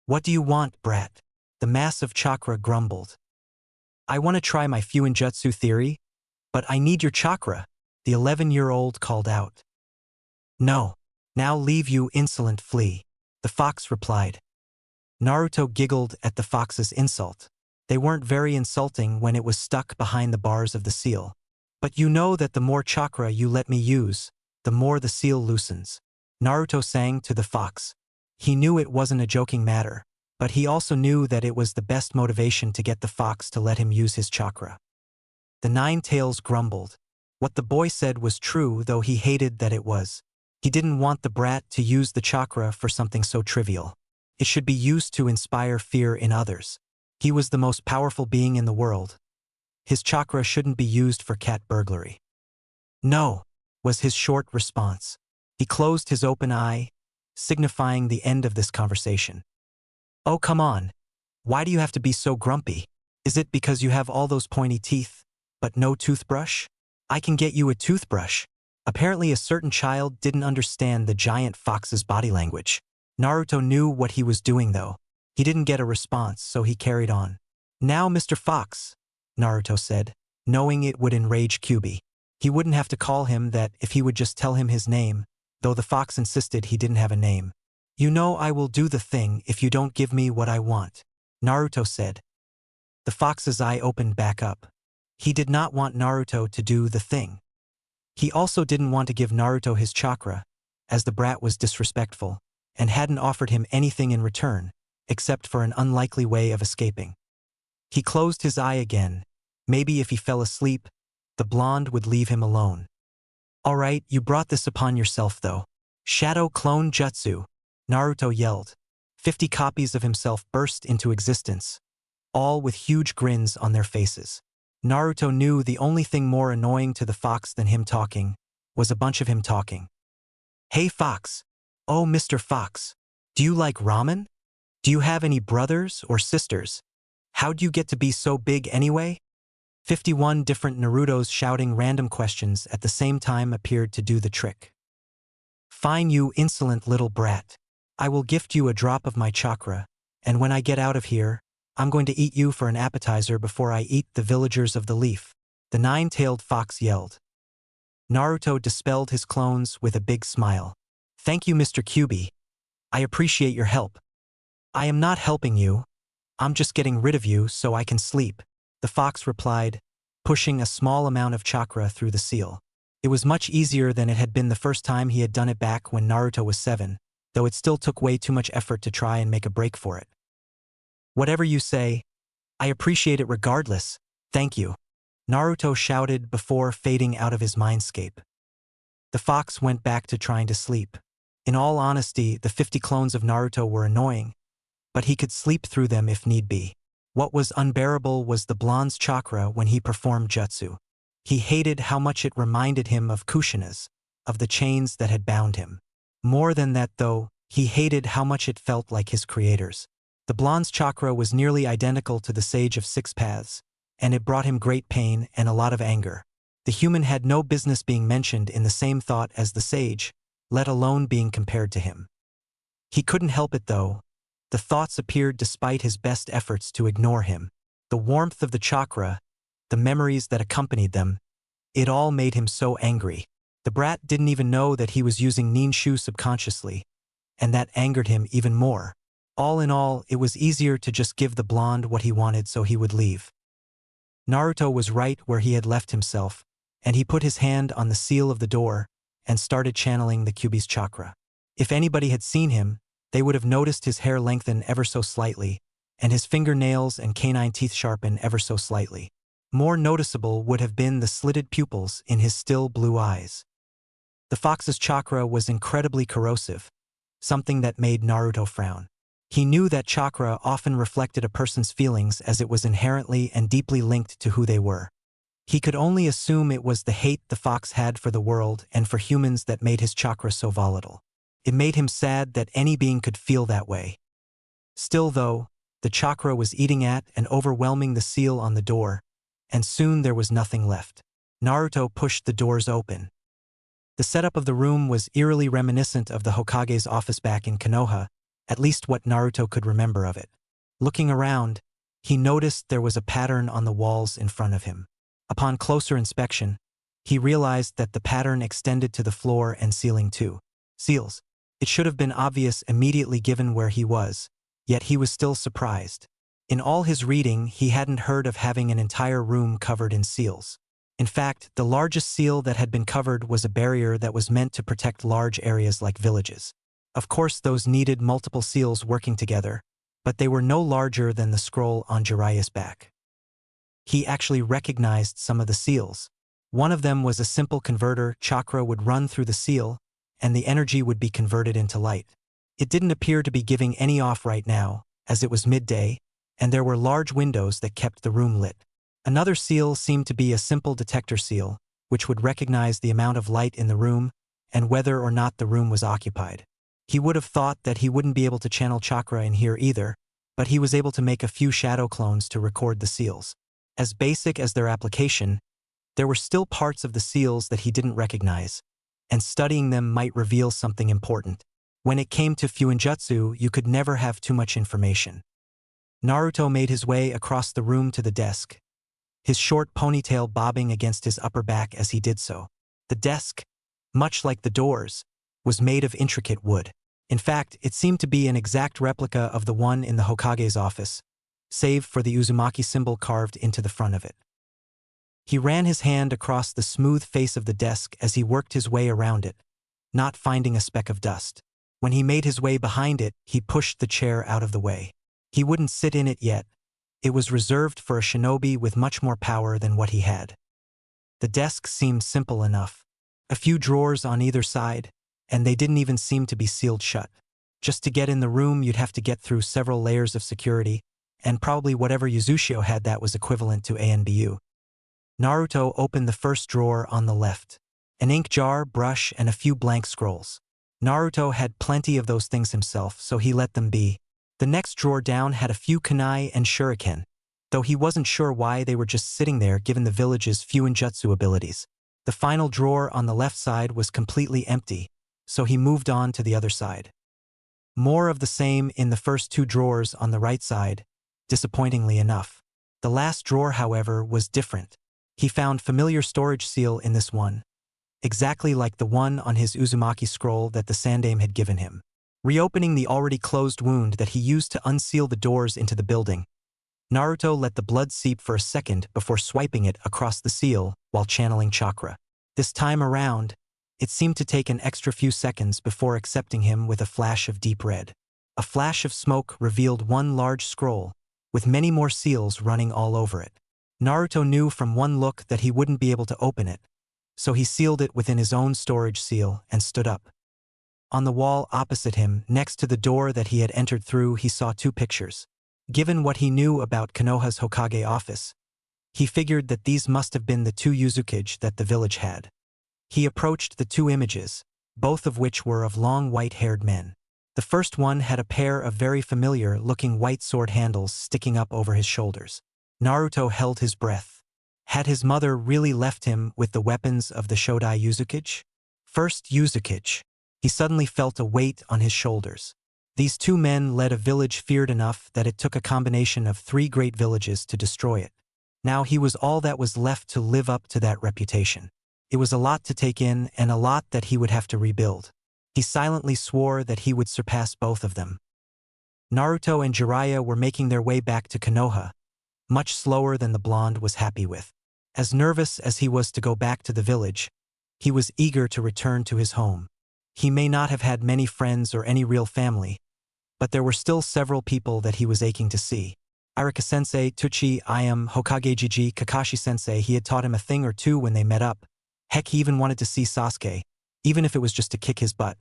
"What do you want, brat?" the massive chakra grumbled. "I want to try my Fuinjutsu theory, but I need your chakra," the 11-year-old called out. "No. Now leave, you insolent flea," the fox replied. Naruto giggled at the fox's insult. They weren't very insulting when it was stuck behind the bars of the seal. "But you know that the more chakra you let me use, the more the seal loosens," Naruto sang to the fox. He knew it wasn't a joking matter, but he also knew that it was the best motivation to get the fox to let him use his chakra. The 9 tails grumbled. What the boy said was true, though he hated that it was. He didn't want the brat to use the chakra for something so trivial. It should be used to inspire fear in others. He was the most powerful being in the world. His chakra shouldn't be used for cat burglary. "No," was his short response. He closed his open eye, signifying the end of this conversation. "Oh, come on. Why do you have to be so grumpy? Is it because you have all those pointy teeth, but no toothbrush? I can get you a toothbrush." Apparently a certain child didn't understand the giant fox's body language. Naruto knew what he was doing, though. He didn't get a response, so he carried on. "Now, Mr. Fox," Naruto said, knowing it would enrage Kyubi. He wouldn't have to call him that if he would just tell him his name, though the fox insisted he didn't have a name. "You know I will do the thing if you don't give me what I want," Naruto said. The fox's eye opened back up. He did not want Naruto to do the thing. He also didn't want to give Naruto his chakra, as the brat was disrespectful, and hadn't offered him anything in return, except for an unlikely way of escaping. He closed his eye again. Maybe if he fell asleep, the blonde would leave him alone. All right, you brought this upon yourself though. Shadow clone jutsu, Naruto yelled. 50 copies of himself burst into existence, all with huge grins on their faces. Naruto knew the only thing more annoying to the fox than him talking was a bunch of him talking. Hey Fox. Oh Mr. Fox. Do you like ramen? Do you have any brothers or sisters? How'd you get to be so big anyway? 51 different Narutos shouting random questions at the same time appeared to do the trick. Fine, you insolent little brat. I will gift you a drop of my chakra, and when I get out of here, I'm going to eat you for an appetizer before I eat the villagers of the leaf, the nine-tailed fox yelled. Naruto dispelled his clones with a big smile. Thank you, Mr. Kyuubi. I appreciate your help. I am not helping you. I'm just getting rid of you so I can sleep, the fox replied, pushing a small amount of chakra through the seal. It was much easier than it had been the first time he had done it back when Naruto was 7, though it still took way too much effort to try and make a break for it. Whatever you say, I appreciate it regardless, thank you, Naruto shouted before fading out of his mindscape. The fox went back to trying to sleep. In all honesty, the 50 clones of Naruto were annoying, but he could sleep through them if need be. What was unbearable was the blonde's chakra when he performed jutsu. He hated how much it reminded him of Kushina's, of the chains that had bound him. More than that though, he hated how much it felt like his creator's. The blonde's chakra was nearly identical to the Sage of Six Paths, and it brought him great pain and a lot of anger. The human had no business being mentioned in the same thought as the sage, let alone being compared to him. He couldn't help it though. The thoughts appeared despite his best efforts to ignore him. The warmth of the chakra, the memories that accompanied them, it all made him so angry. The brat didn't even know that he was using Ninshu subconsciously, and that angered him even more. All in all, it was easier to just give the blonde what he wanted so he would leave. Naruto was right where he had left himself, and he put his hand on the seal of the door and started channeling the Kyuubi's chakra. If anybody had seen him, they would have noticed his hair lengthen ever so slightly, and his fingernails and canine teeth sharpen ever so slightly. More noticeable would have been the slitted pupils in his still blue eyes. The fox's chakra was incredibly corrosive, something that made Naruto frown. He knew that chakra often reflected a person's feelings as it was inherently and deeply linked to who they were. He could only assume it was the hate the fox had for the world and for humans that made his chakra so volatile. It made him sad that any being could feel that way. Still though, the chakra was eating at and overwhelming the seal on the door, and soon there was nothing left. Naruto pushed the doors open. The setup of the room was eerily reminiscent of the Hokage's office back in Konoha, at least what Naruto could remember of it. Looking around, he noticed there was a pattern on the walls in front of him. Upon closer inspection, he realized that the pattern extended to the floor and ceiling too. Seals. It should have been obvious immediately given where he was, yet he was still surprised. In all his reading, he hadn't heard of having an entire room covered in seals. In fact, the largest seal that had been covered was a barrier that was meant to protect large areas like villages. Of course, those needed multiple seals working together, but they were no larger than the scroll on Jiraiya's back. He actually recognized some of the seals. One of them was a simple converter. Chakra would run through the seal, and the energy would be converted into light. It didn't appear to be giving any off right now, as it was midday, and there were large windows that kept the room lit. Another seal seemed to be a simple detector seal, which would recognize the amount of light in the room and whether or not the room was occupied. He would have thought that he wouldn't be able to channel chakra in here either, but he was able to make a few shadow clones to record the seals. As basic as their application, there were still parts of the seals that he didn't recognize, and studying them might reveal something important. When it came to Fuinjutsu, you could never have too much information. Naruto made his way across the room to the desk, his short ponytail bobbing against his upper back as he did so. The desk, much like the doors, was made of intricate wood. In fact, it seemed to be an exact replica of the one in the Hokage's office, save for the Uzumaki symbol carved into the front of it. He ran his hand across the smooth face of the desk as he worked his way around it, not finding a speck of dust. When he made his way behind it, he pushed the chair out of the way. He wouldn't sit in it yet. It was reserved for a shinobi with much more power than what he had. The desk seemed simple enough. A few drawers on either side, and they didn't even seem to be sealed shut. Just to get in the room, you'd have to get through several layers of security, and probably whatever Yuzushio had that was equivalent to ANBU. Naruto opened the first drawer on the left. An ink jar, brush, and a few blank scrolls. Naruto had plenty of those things himself, so he let them be. The next drawer down had a few kunai and shuriken, though he wasn't sure why they were just sitting there given the village's few ninjutsu abilities. The final drawer on the left side was completely empty, so he moved on to the other side. More of the same in the first two drawers on the right side, disappointingly enough. The last drawer, however, was different. He found familiar storage seal in this one, exactly like the one on his Uzumaki scroll that the Sandaime had given him. Reopening the already closed wound that he used to unseal the doors into the building, Naruto let the blood seep for a second before swiping it across the seal while channeling chakra. This time around, it seemed to take an extra few seconds before accepting him with a flash of deep red. A flash of smoke revealed one large scroll, with many more seals running all over it. Naruto knew from one look that he wouldn't be able to open it, so he sealed it within his own storage seal and stood up. On the wall opposite him, next to the door that he had entered through, he saw two pictures. Given what he knew about Konoha's Hokage office, he figured that these must have been the two Yuzukage that the village had. He approached the two images, both of which were of long white-haired men. The first one had a pair of very familiar-looking white sword handles sticking up over his shoulders. Naruto held his breath. Had his mother really left him with the weapons of the Shodai Yuzukage? First Yuzukage. He suddenly felt a weight on his shoulders. These two men led a village feared enough that it took a combination of 3 great villages to destroy it. Now he was all that was left to live up to that reputation. It was a lot to take in and a lot that he would have to rebuild. He silently swore that he would surpass both of them. Naruto and Jiraiya were making their way back to Konoha, much slower than the blonde was happy with. As nervous as he was to go back to the village, he was eager to return to his home. He may not have had many friends or any real family, but there were still several people that he was aching to see. Irika-sensei, Tuchi, Ayam, Hokage-jiji, Kakashi-sensei, he had taught him a thing or two when they met up. Heck, he even wanted to see Sasuke, even if it was just to kick his butt.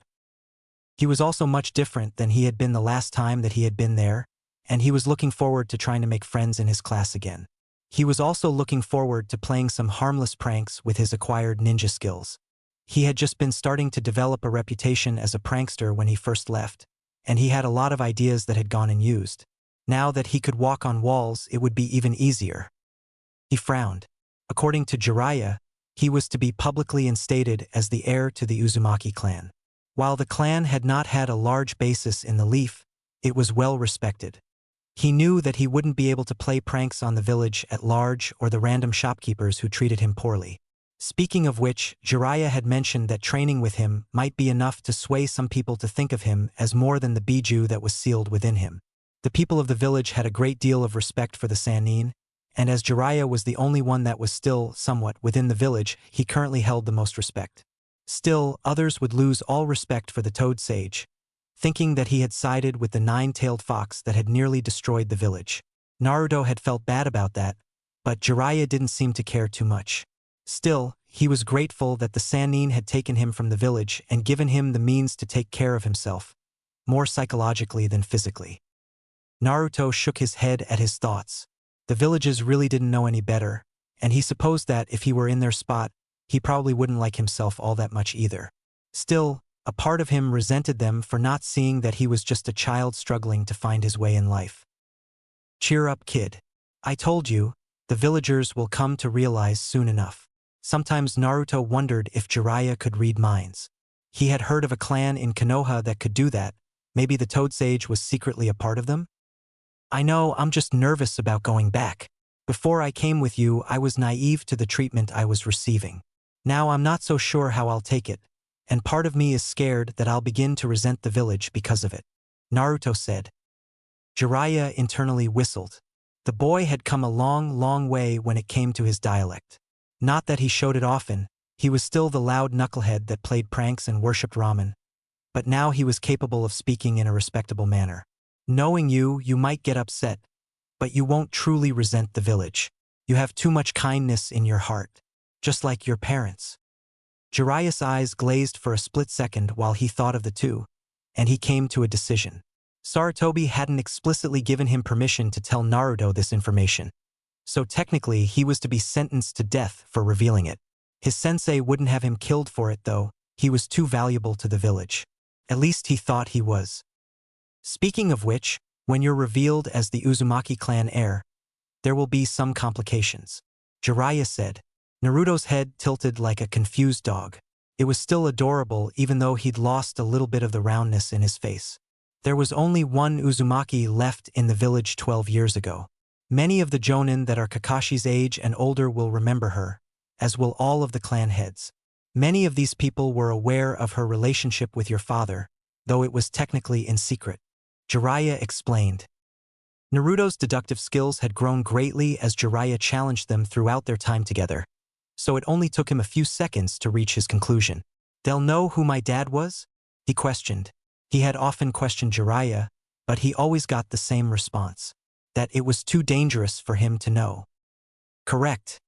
He was also much different than he had been the last time that he had been there, and he was looking forward to trying to make friends in his class again. He was also looking forward to playing some harmless pranks with his acquired ninja skills. He had just been starting to develop a reputation as a prankster when he first left, and he had a lot of ideas that had gone unused. Now that he could walk on walls, it would be even easier. He frowned. According to Jiraiya, he was to be publicly instated as the heir to the Uzumaki clan. While the clan had not had a large basis in the Leaf, it was well respected. He knew that he wouldn't be able to play pranks on the village at large or the random shopkeepers who treated him poorly. Speaking of which, Jiraiya had mentioned that training with him might be enough to sway some people to think of him as more than the Biju that was sealed within him. The people of the village had a great deal of respect for the Sannin, and as Jiraiya was the only one that was still, somewhat, within the village, he currently held the most respect. Still, others would lose all respect for the Toad Sage, thinking that he had sided with the 9-tailed fox that had nearly destroyed the village. Naruto had felt bad about that, but Jiraiya didn't seem to care too much. Still, he was grateful that the Sannin had taken him from the village and given him the means to take care of himself, more psychologically than physically. Naruto shook his head at his thoughts. The villages really didn't know any better, and he supposed that if he were in their spot, he probably wouldn't like himself all that much either. Still, a part of him resented them for not seeing that he was just a child struggling to find his way in life. Cheer up, kid. I told you, the villagers will come to realize soon enough. Sometimes Naruto wondered if Jiraiya could read minds. He had heard of a clan in Konoha that could do that. Maybe the Toad Sage was secretly a part of them? I know, I'm just nervous about going back. Before I came with you, I was naive to the treatment I was receiving. Now I'm not so sure how I'll take it, and part of me is scared that I'll begin to resent the village because of it. Naruto said. Jiraiya internally whistled. The boy had come a long, long way when it came to his dialect. Not that he showed it often, he was still the loud knucklehead that played pranks and worshipped ramen. But now he was capable of speaking in a respectable manner. Knowing you, you might get upset, but you won't truly resent the village. You have too much kindness in your heart, just like your parents. Jiraiya's eyes glazed for a split second while he thought of the two, and he came to a decision. Sarutobi hadn't explicitly given him permission to tell Naruto this information, so technically he was to be sentenced to death for revealing it. His sensei wouldn't have him killed for it though, he was too valuable to the village. At least he thought he was. Speaking of which, when you're revealed as the Uzumaki clan heir, there will be some complications. Jiraiya said. Naruto's head tilted like a confused dog. It was still adorable even though he'd lost a little bit of the roundness in his face. There was only one Uzumaki left in the village 12 years ago. Many of the Jonin that are Kakashi's age and older will remember her, as will all of the clan heads. Many of these people were aware of her relationship with your father, though it was technically in secret. Jiraiya explained. Naruto's deductive skills had grown greatly as Jiraiya challenged them throughout their time together, so it only took him a few seconds to reach his conclusion. They'll know who my dad was? He questioned. He had often questioned Jiraiya, but he always got the same response. That it was too dangerous for him to know. Correct.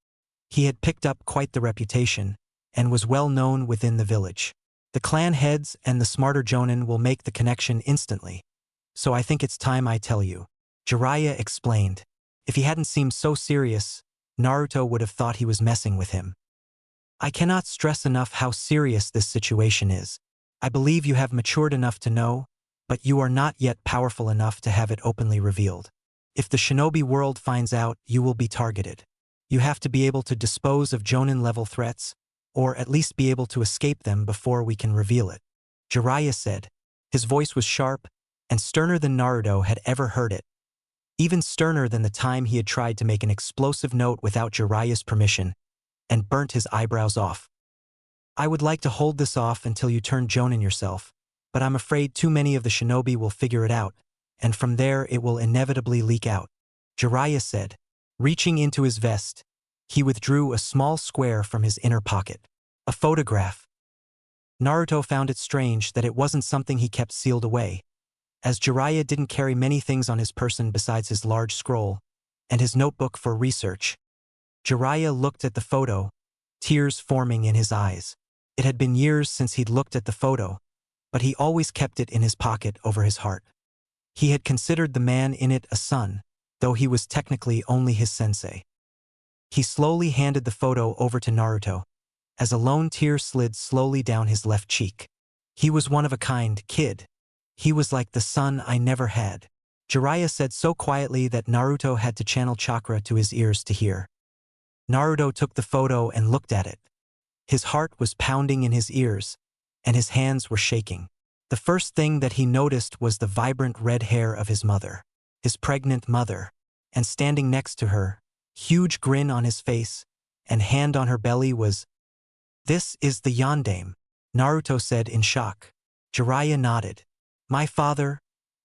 He had picked up quite the reputation, and was well known within the village. The clan heads and the smarter Jonin will make the connection instantly. So I think it's time I tell you. Jiraiya explained. If he hadn't seemed so serious, Naruto would have thought he was messing with him. I cannot stress enough how serious this situation is. I believe you have matured enough to know, but you are not yet powerful enough to have it openly revealed. If the shinobi world finds out, you will be targeted. You have to be able to dispose of Jonin-level threats, or at least be able to escape them before we can reveal it. Jiraiya said. His voice was sharp, and sterner than Naruto had ever heard it. Even sterner than the time he had tried to make an explosive note without Jiraiya's permission, and burnt his eyebrows off. I would like to hold this off until you turn Jonin yourself, but I'm afraid too many of the shinobi will figure it out, and from there it will inevitably leak out. Jiraiya said. Reaching into his vest, he withdrew a small square from his inner pocket. A photograph. Naruto found it strange that it wasn't something he kept sealed away, as Jiraiya didn't carry many things on his person besides his large scroll and his notebook for research. Jiraiya looked at the photo, tears forming in his eyes. It had been years since he'd looked at the photo, but he always kept it in his pocket over his heart. He had considered the man in it a son, though he was technically only his sensei. He slowly handed the photo over to Naruto, as a lone tear slid slowly down his left cheek. He was one of a kind, kid. He was like the son I never had. Jiraiya said so quietly that Naruto had to channel chakra to his ears to hear. Naruto took the photo and looked at it. His heart was pounding in his ears, and his hands were shaking. The first thing that he noticed was the vibrant red hair of his mother, his pregnant mother, and standing next to her, huge grin on his face, and hand on her belly was, "This is the Yondaime," Naruto said in shock. Jiraiya nodded. "My father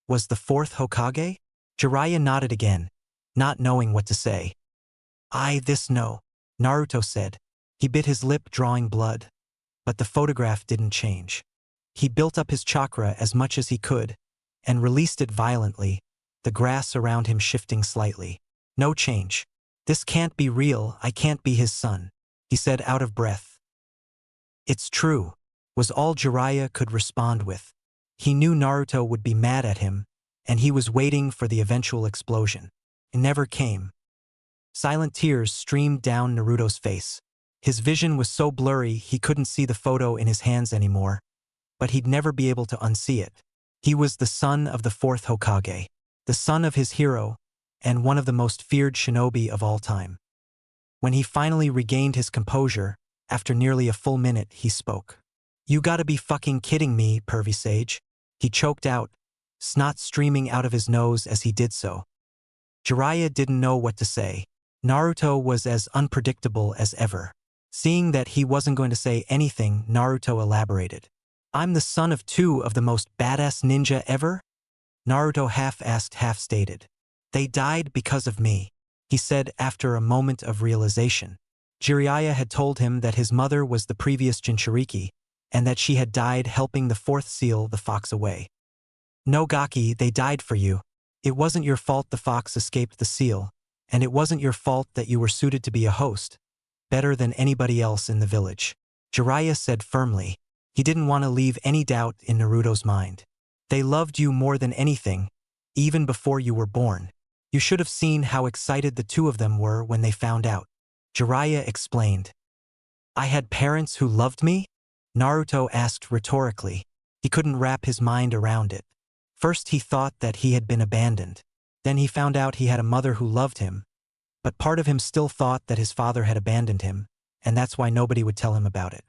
was the fourth Hokage?" Jiraiya nodded again, not knowing what to say. This no," Naruto said. He bit his lip, drawing blood, but the photograph didn't change. He built up his chakra as much as he could, and released it violently, the grass around him shifting slightly. No change. "This can't be real, I can't be his son," he said out of breath. "It's true," was all Jiraiya could respond with. He knew Naruto would be mad at him, and he was waiting for the eventual explosion. It never came. Silent tears streamed down Naruto's face. His vision was so blurry he couldn't see the photo in his hands anymore, but he'd never be able to unsee it. He was the son of the fourth Hokage, the son of his hero, and one of the most feared shinobi of all time. When he finally regained his composure, after nearly a full minute, he spoke. "You gotta be fucking kidding me, pervy sage," he choked out, snot streaming out of his nose as he did so. Jiraiya didn't know what to say. Naruto was as unpredictable as ever. Seeing that he wasn't going to say anything, Naruto elaborated. "I'm the son of two of the most badass ninja ever?" Naruto half-asked, half-stated. "They died because of me," he said after a moment of realization. Jiraiya had told him that his mother was the previous Jinchuriki, and that she had died helping the fourth seal the fox away. No Gaki, they died for you. It wasn't your fault the fox escaped the seal, and it wasn't your fault that you were suited to be a host, better than anybody else in the village. Jiraiya said firmly. He didn't want to leave any doubt in Naruto's mind. They loved you more than anything, even before you were born. You should have seen how excited the two of them were when they found out. Jiraiya explained. I had parents who loved me? Naruto asked rhetorically. He couldn't wrap his mind around it. First he thought that he had been abandoned. Then he found out he had a mother who loved him. But part of him still thought that his father had abandoned him, and that's why nobody would tell him about it.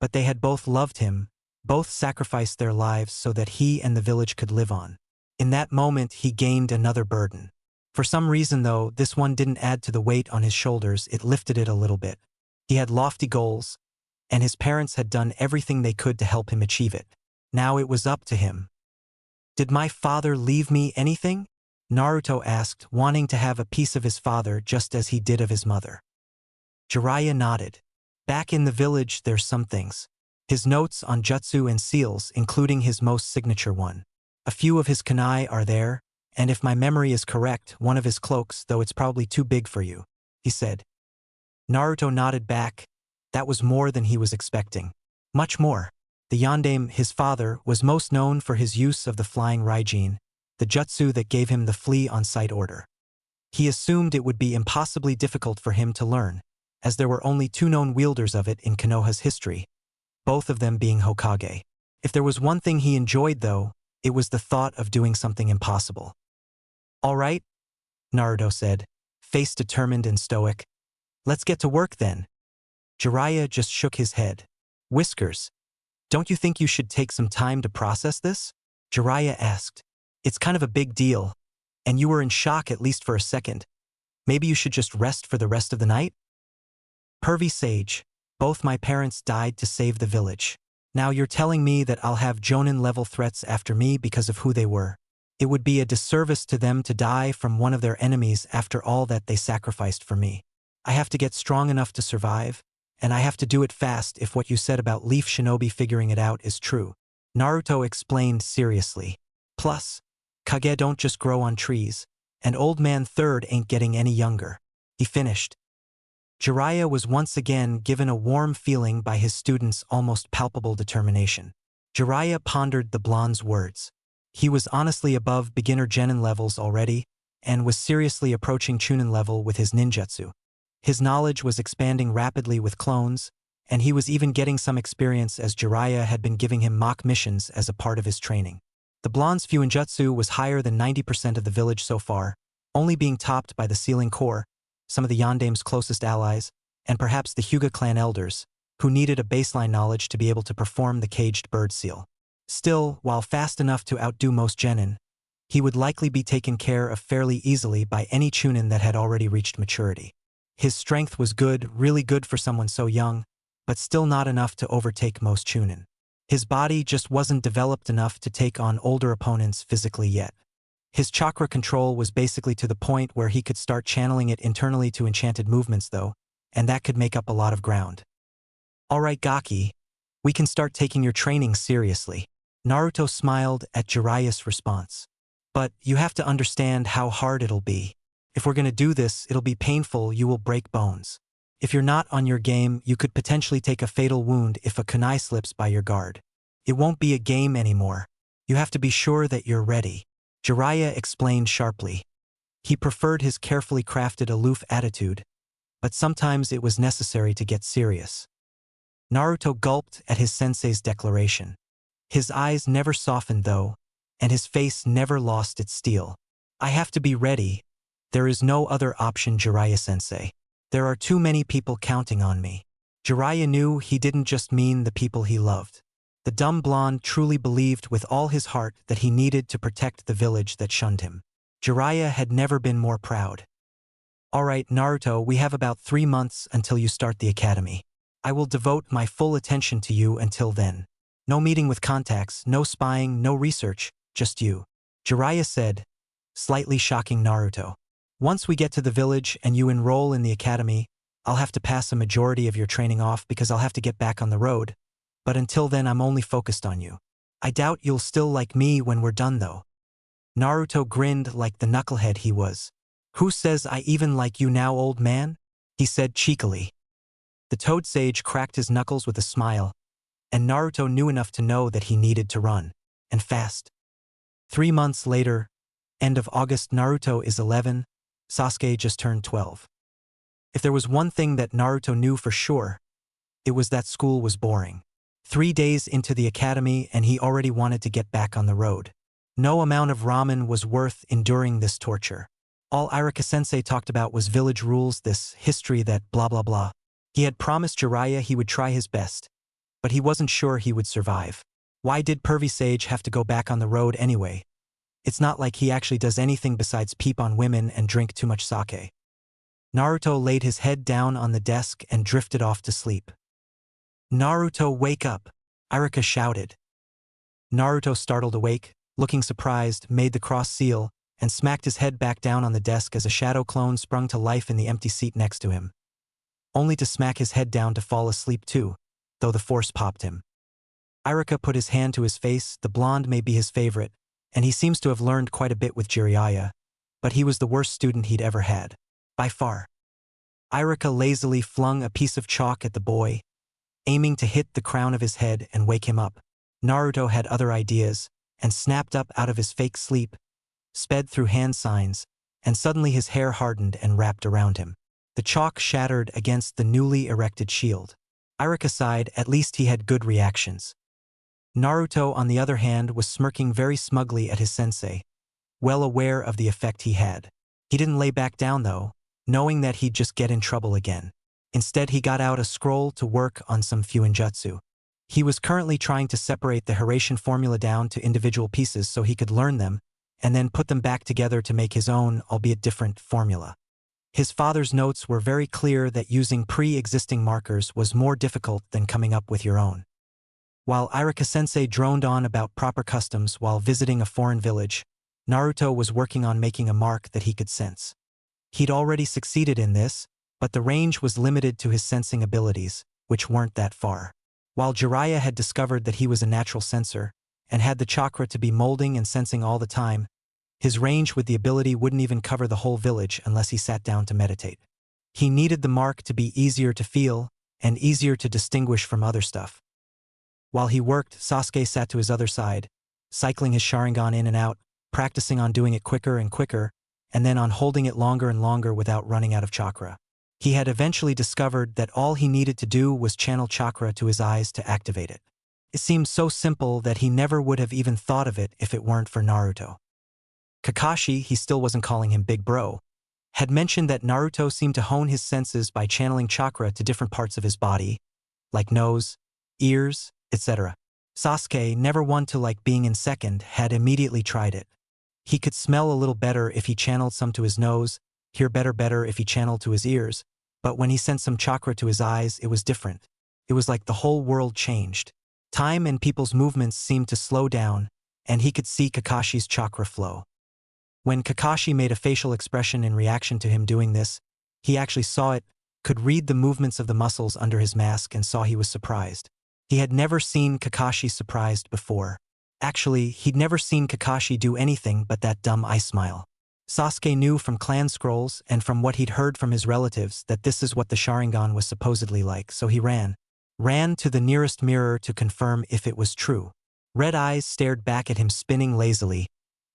But they had both loved him, both sacrificed their lives so that he and the village could live on. In that moment he gained another burden. For some reason though, this one didn't add to the weight on his shoulders, it lifted it a little bit. He had lofty goals, and his parents had done everything they could to help him achieve it. Now it was up to him. Did my father leave me anything? Naruto asked, wanting to have a piece of his father just as he did of his mother. Jiraiya nodded. Back in the village there's some things. His notes on jutsu and seals, including his most signature one. A few of his kunai are there, and if my memory is correct, one of his cloaks, though it's probably too big for you, he said. Naruto nodded back. That was more than he was expecting. Much more. The Yondaime, his father, was most known for his use of the flying Raijin, the jutsu that gave him the flee on sight order. He assumed it would be impossibly difficult for him to learn, as there were only two known wielders of it in Konoha's history, both of them being Hokage. If there was one thing he enjoyed though, it was the thought of doing something impossible. All right, Naruto said, face determined and stoic. Let's get to work then. Jiraiya just shook his head. Whiskers. Don't you think you should take some time to process this? Jiraiya asked. It's kind of a big deal, and you were in shock at least for a second. Maybe you should just rest for the rest of the night? Pervy Sage. Both my parents died to save the village. Now you're telling me that I'll have Jonin-level threats after me because of who they were. It would be a disservice to them to die from one of their enemies after all that they sacrificed for me. I have to get strong enough to survive, and I have to do it fast if what you said about Leaf Shinobi figuring it out is true. Naruto explained seriously. Plus, Kage don't just grow on trees, and Old Man Third ain't getting any younger. He finished. Jiraiya was once again given a warm feeling by his student's almost palpable determination. Jiraiya pondered the blonde's words. He was honestly above beginner genin levels already, and was seriously approaching Chunin level with his ninjutsu. His knowledge was expanding rapidly with clones, and he was even getting some experience as Jiraiya had been giving him mock missions as a part of his training. The blonde's Fuinjutsu was higher than 90% of the village so far, only being topped by the Sealing Corps, some of the Yondaime's closest allies, and perhaps the Hyuga clan elders, who needed a baseline knowledge to be able to perform the caged bird seal. Still, while fast enough to outdo most genin, he would likely be taken care of fairly easily by any Chunin that had already reached maturity. His strength was good, really good for someone so young, but still not enough to overtake most Chunin. His body just wasn't developed enough to take on older opponents physically yet. His chakra control was basically to the point where he could start channeling it internally to enchanted movements though, and that could make up a lot of ground. Alright Gaki, we can start taking your training seriously. Naruto smiled at Jiraiya's response. But you have to understand how hard it'll be. If we're gonna do this, it'll be painful, you will break bones. If you're not on your game, you could potentially take a fatal wound if a kunai slips by your guard. It won't be a game anymore. You have to be sure that you're ready. Jiraiya explained sharply. He preferred his carefully crafted aloof attitude, but sometimes it was necessary to get serious. Naruto gulped at his sensei's declaration. His eyes never softened though, and his face never lost its steel. I have to be ready. There is no other option, Jiraiya-sensei. There are too many people counting on me. Jiraiya knew he didn't just mean the people he loved. The dumb blonde truly believed with all his heart that he needed to protect the village that shunned him. Jiraiya had never been more proud. Alright Naruto, we have about 3 months until you start the academy. I will devote my full attention to you until then. No meeting with contacts, no spying, no research, just you. Jiraiya said, slightly shocking Naruto. Once we get to the village and you enroll in the academy, I'll have to pass a majority of your training off because I'll have to get back on the road, but until then I'm only focused on you. I doubt you'll still like me when we're done though." Naruto grinned like the knucklehead he was. "Who says I even like you now, old man?" he said cheekily. The Toad Sage cracked his knuckles with a smile, and Naruto knew enough to know that he needed to run, and fast. 3 months later, end of August, Naruto is 11, Sasuke just turned 12. If there was one thing that Naruto knew for sure, it was that school was boring. 3 days into the academy and he already wanted to get back on the road. No amount of ramen was worth enduring this torture. All Irika-sensei talked about was village rules, this history that blah blah blah. He had promised Jiraiya he would try his best, but he wasn't sure he would survive. Why did Pervy Sage have to go back on the road anyway? It's not like he actually does anything besides peep on women and drink too much sake. Naruto laid his head down on the desk and drifted off to sleep. "Naruto, wake up!" Irika shouted. Naruto startled awake, looking surprised, made the cross seal, and smacked his head back down on the desk as a shadow clone sprung to life in the empty seat next to him. Only to smack his head down to fall asleep too, though the force popped him. Irika put his hand to his face. The blonde may be his favorite, and he seems to have learned quite a bit with Jiraiya, but he was the worst student he'd ever had. By far. Irika lazily flung a piece of chalk at the boy, aiming to hit the crown of his head and wake him up. Naruto had other ideas, and snapped up out of his fake sleep, sped through hand signs, and suddenly his hair hardened and wrapped around him. The chalk shattered against the newly erected shield. Irika sighed, at least he had good reactions. Naruto, on the other hand, was smirking very smugly at his sensei, well aware of the effect he had. He didn't lay back down though, knowing that he'd just get in trouble again. Instead, he got out a scroll to work on some fuinjutsu. He was currently trying to separate the Hiraishin formula down to individual pieces so he could learn them, and then put them back together to make his own, albeit different, formula. His father's notes were very clear that using pre-existing markers was more difficult than coming up with your own. While Irika-sensei droned on about proper customs while visiting a foreign village, Naruto was working on making a mark that he could sense. He'd already succeeded in this, but the range was limited to his sensing abilities, which weren't that far. While Jiraiya had discovered that he was a natural sensor, and had the chakra to be molding and sensing all the time, his range with the ability wouldn't even cover the whole village unless he sat down to meditate. He needed the mark to be easier to feel, and easier to distinguish from other stuff. While he worked, Sasuke sat to his other side, cycling his Sharingan in and out, practicing on doing it quicker and quicker, and then on holding it longer and longer without running out of chakra. He had eventually discovered that all he needed to do was channel chakra to his eyes to activate it. It seemed so simple that he never would have even thought of it if it weren't for Naruto. Kakashi, he still wasn't calling him Big Bro, had mentioned that Naruto seemed to hone his senses by channeling chakra to different parts of his body, like nose, ears, etc. Sasuke, never one to like being in second, had immediately tried it. He could smell a little better if he channeled some to his nose, hear better if he channeled to his ears, but when he sent some chakra to his eyes, it was different. It was like the whole world changed. Time and people's movements seemed to slow down, and he could see Kakashi's chakra flow. When Kakashi made a facial expression in reaction to him doing this, he actually saw it, could read the movements of the muscles under his mask, and saw he was surprised. He had never seen Kakashi surprised before. Actually, he'd never seen Kakashi do anything but that dumb eye smile. Sasuke knew from clan scrolls and from what he'd heard from his relatives that this is what the Sharingan was supposedly like, so he ran to the nearest mirror to confirm if it was true. Red eyes stared back at him, spinning lazily,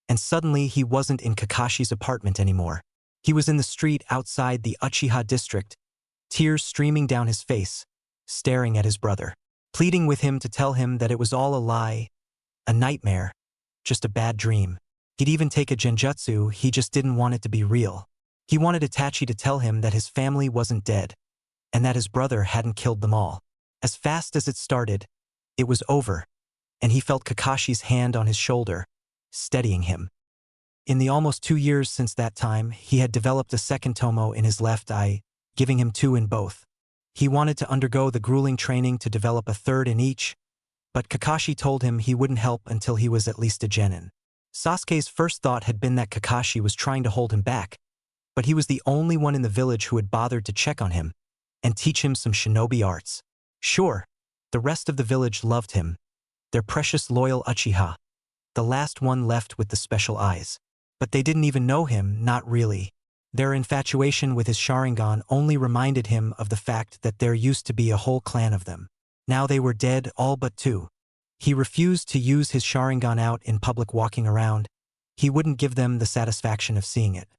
and suddenly he wasn't in Kakashi's apartment anymore. He was in the street outside the Uchiha district, tears streaming down his face, staring at his brother, pleading with him to tell him that it was all a lie, a nightmare, just a bad dream. He'd even take a genjutsu, he just didn't want it to be real. He wanted Itachi to tell him that his family wasn't dead, and that his brother hadn't killed them all. As fast as it started, it was over, and he felt Kakashi's hand on his shoulder, steadying him. In the almost 2 years since that time, he had developed a second tomo in his left eye, giving him 2 in both. He wanted to undergo the grueling training to develop a third in each, but Kakashi told him he wouldn't help until he was at least a genin. Sasuke's first thought had been that Kakashi was trying to hold him back, but he was the only one in the village who had bothered to check on him, and teach him some shinobi arts. Sure, the rest of the village loved him, their precious loyal Uchiha, the last one left with the special eyes. But they didn't even know him, not really. Their infatuation with his Sharingan only reminded him of the fact that there used to be a whole clan of them. Now they were dead, all but two. He refused to use his Sharingan out in public walking around. He wouldn't give them the satisfaction of seeing it.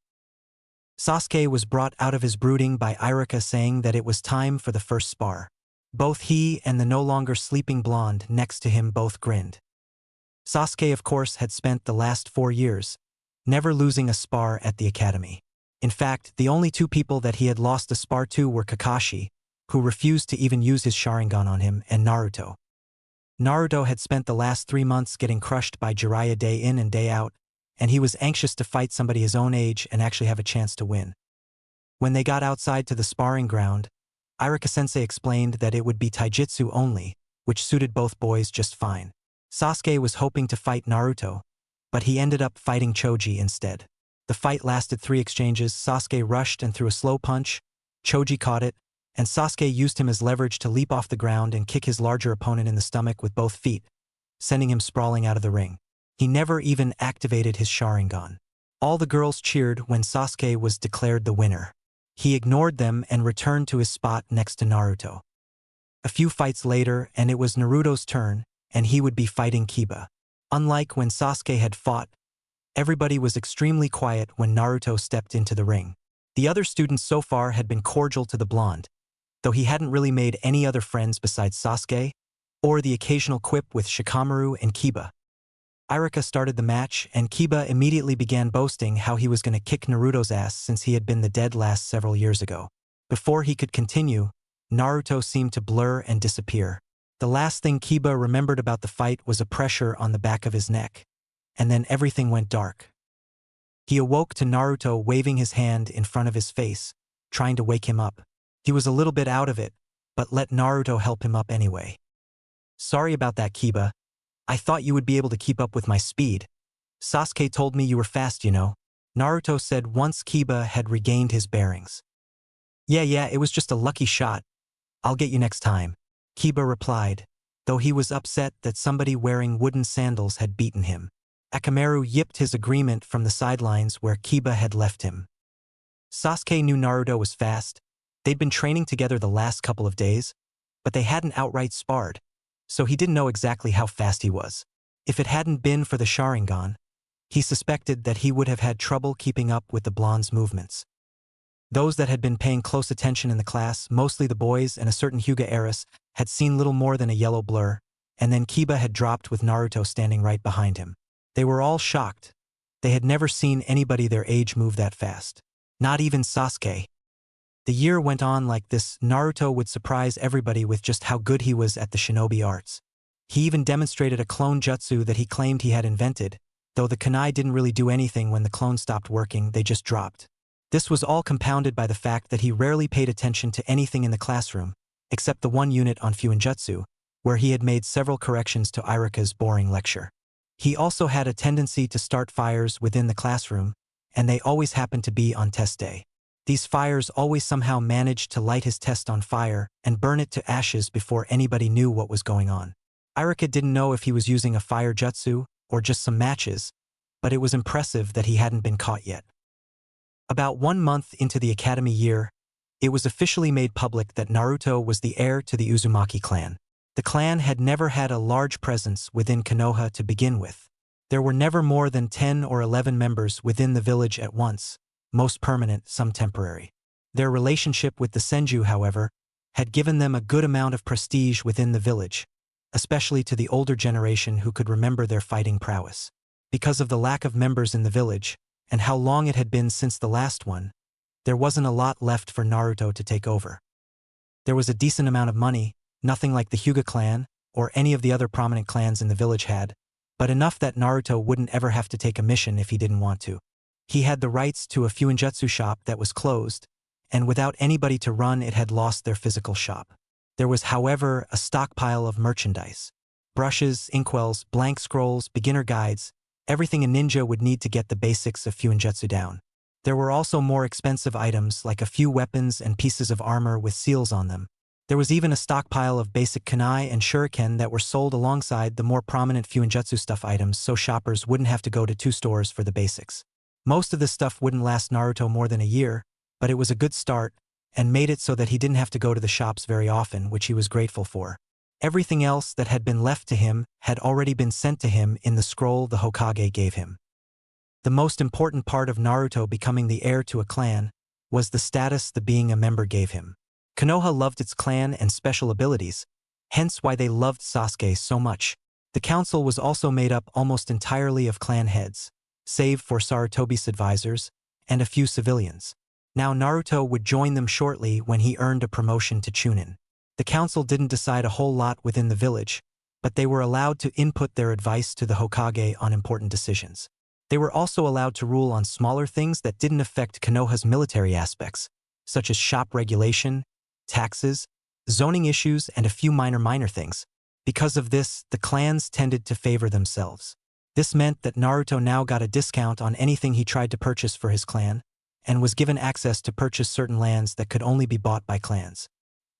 Sasuke was brought out of his brooding by Irika saying that it was time for the first spar. Both he and the no longer sleeping blonde next to him both grinned. Sasuke, of course, had spent the last 4 years never losing a spar at the academy. In fact, the only two people that he had lost a spar to were Kakashi, who refused to even use his Sharingan on him, and Naruto. Naruto had spent the last 3 months getting crushed by Jiraiya day in and day out, and he was anxious to fight somebody his own age and actually have a chance to win. When they got outside to the sparring ground, Irika-sensei explained that it would be taijutsu only, which suited both boys just fine. Sasuke was hoping to fight Naruto, but he ended up fighting Choji instead. The fight lasted 3 exchanges. Sasuke rushed and threw a slow punch, Choji caught it, and Sasuke used him as leverage to leap off the ground and kick his larger opponent in the stomach with both feet, sending him sprawling out of the ring. He never even activated his Sharingan. All the girls cheered when Sasuke was declared the winner. He ignored them and returned to his spot next to Naruto. A few fights later, and it was Naruto's turn, and he would be fighting Kiba. Unlike when Sasuke had fought, everybody was extremely quiet when Naruto stepped into the ring. The other students so far had been cordial to the blonde, though he hadn't really made any other friends besides Sasuke, or the occasional quip with Shikamaru and Kiba. Irika started the match, and Kiba immediately began boasting how he was going to kick Naruto's ass since he had been the dead last several years ago. Before he could continue, Naruto seemed to blur and disappear. The last thing Kiba remembered about the fight was a pressure on the back of his neck, and then everything went dark. He awoke to Naruto waving his hand in front of his face, trying to wake him up. He was a little bit out of it, but let Naruto help him up anyway. "Sorry about that, Kiba. I thought you would be able to keep up with my speed. Sasuke told me you were fast, you know," Naruto said once Kiba had regained his bearings. Yeah, it was just a lucky shot. I'll get you next time," Kiba replied, though he was upset that somebody wearing wooden sandals had beaten him. Akamaru yipped his agreement from the sidelines where Kiba had left him. Sasuke knew Naruto was fast. They'd been training together the last couple of days, but they hadn't outright sparred, so he didn't know exactly how fast he was. If it hadn't been for the Sharingan, he suspected that he would have had trouble keeping up with the blonde's movements. Those that had been paying close attention in the class, mostly the boys and a certain Hyuga heiress, had seen little more than a yellow blur, and then Kiba had dropped with Naruto standing right behind him. They were all shocked. They had never seen anybody their age move that fast. Not even Sasuke. The year went on like this. Naruto would surprise everybody with just how good he was at the shinobi arts. He even demonstrated a clone jutsu that he claimed he had invented, though the kunai didn't really do anything when the clone stopped working, they just dropped. This was all compounded by the fact that he rarely paid attention to anything in the classroom, except the one unit on Fuinjutsu, where he had made several corrections to Irika's boring lecture. He also had a tendency to start fires within the classroom, and they always happened to be on test day. These fires always somehow managed to light his test on fire and burn it to ashes before anybody knew what was going on. Irika didn't know if he was using a fire jutsu or just some matches, but it was impressive that he hadn't been caught yet. About 1 month into the academy year, it was officially made public that Naruto was the heir to the Uzumaki clan. The clan had never had a large presence within Konoha to begin with. There were never more than 10 or 11 members within the village at once, most permanent, some temporary. Their relationship with the Senju, however, had given them a good amount of prestige within the village, especially to the older generation who could remember their fighting prowess. Because of the lack of members in the village, and how long it had been since the last one, there wasn't a lot left for Naruto to take over. There was a decent amount of money, nothing like the Hyuga clan, or any of the other prominent clans in the village had, but enough that Naruto wouldn't ever have to take a mission if he didn't want to. He had the rights to a Fuinjutsu shop that was closed, and without anybody to run it had lost their physical shop. There was, however, a stockpile of merchandise. Brushes, inkwells, blank scrolls, beginner guides, everything a ninja would need to get the basics of Fuinjutsu down. There were also more expensive items like a few weapons and pieces of armor with seals on them. There was even a stockpile of basic kunai and shuriken that were sold alongside the more prominent fuinjutsu stuff items so shoppers wouldn't have to go to 2 stores for the basics. Most of this stuff wouldn't last Naruto more than a year, but it was a good start and made it so that he didn't have to go to the shops very often, which he was grateful for. Everything else that had been left to him had already been sent to him in the scroll the Hokage gave him. The most important part of Naruto becoming the heir to a clan was the status the being a member gave him. Konoha loved its clan and special abilities, hence why they loved Sasuke so much. The council was also made up almost entirely of clan heads, save for Sarutobi's advisors and a few civilians. Now Naruto would join them shortly when he earned a promotion to Chunin. The council didn't decide a whole lot within the village, but they were allowed to input their advice to the Hokage on important decisions. They were also allowed to rule on smaller things that didn't affect Konoha's military aspects, such as shop regulation, taxes, zoning issues, and a few minor things. Because of this, the clans tended to favor themselves. This meant that Naruto now got a discount on anything he tried to purchase for his clan, and was given access to purchase certain lands that could only be bought by clans.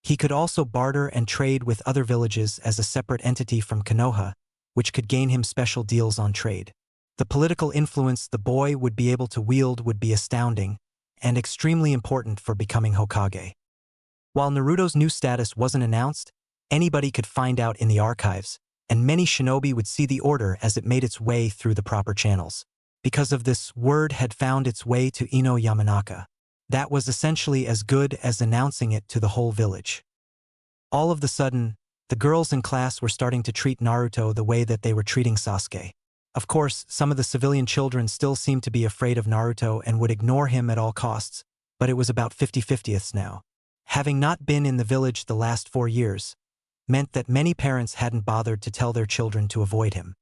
He could also barter and trade with other villages as a separate entity from Konoha, which could gain him special deals on trade. The political influence the boy would be able to wield would be astounding and extremely important for becoming Hokage. While Naruto's new status wasn't announced, anybody could find out in the archives, and many shinobi would see the order as it made its way through the proper channels. Because of this, word had found its way to Ino Yamanaka. That was essentially as good as announcing it to the whole village. All of the sudden, the girls in class were starting to treat Naruto the way that they were treating Sasuke. Of course, some of the civilian children still seemed to be afraid of Naruto and would ignore him at all costs, but it was about 50-50ths now. Having not been in the village the last 4 years meant that many parents hadn't bothered to tell their children to avoid him.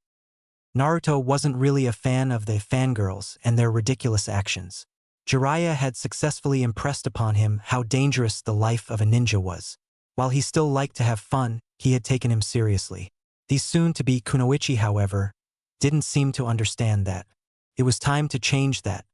Naruto wasn't really a fan of the fangirls and their ridiculous actions. Jiraiya had successfully impressed upon him how dangerous the life of a ninja was. While he still liked to have fun, he had taken him seriously. These soon-to-be kunoichi, however, didn't seem to understand that. It was time to change that.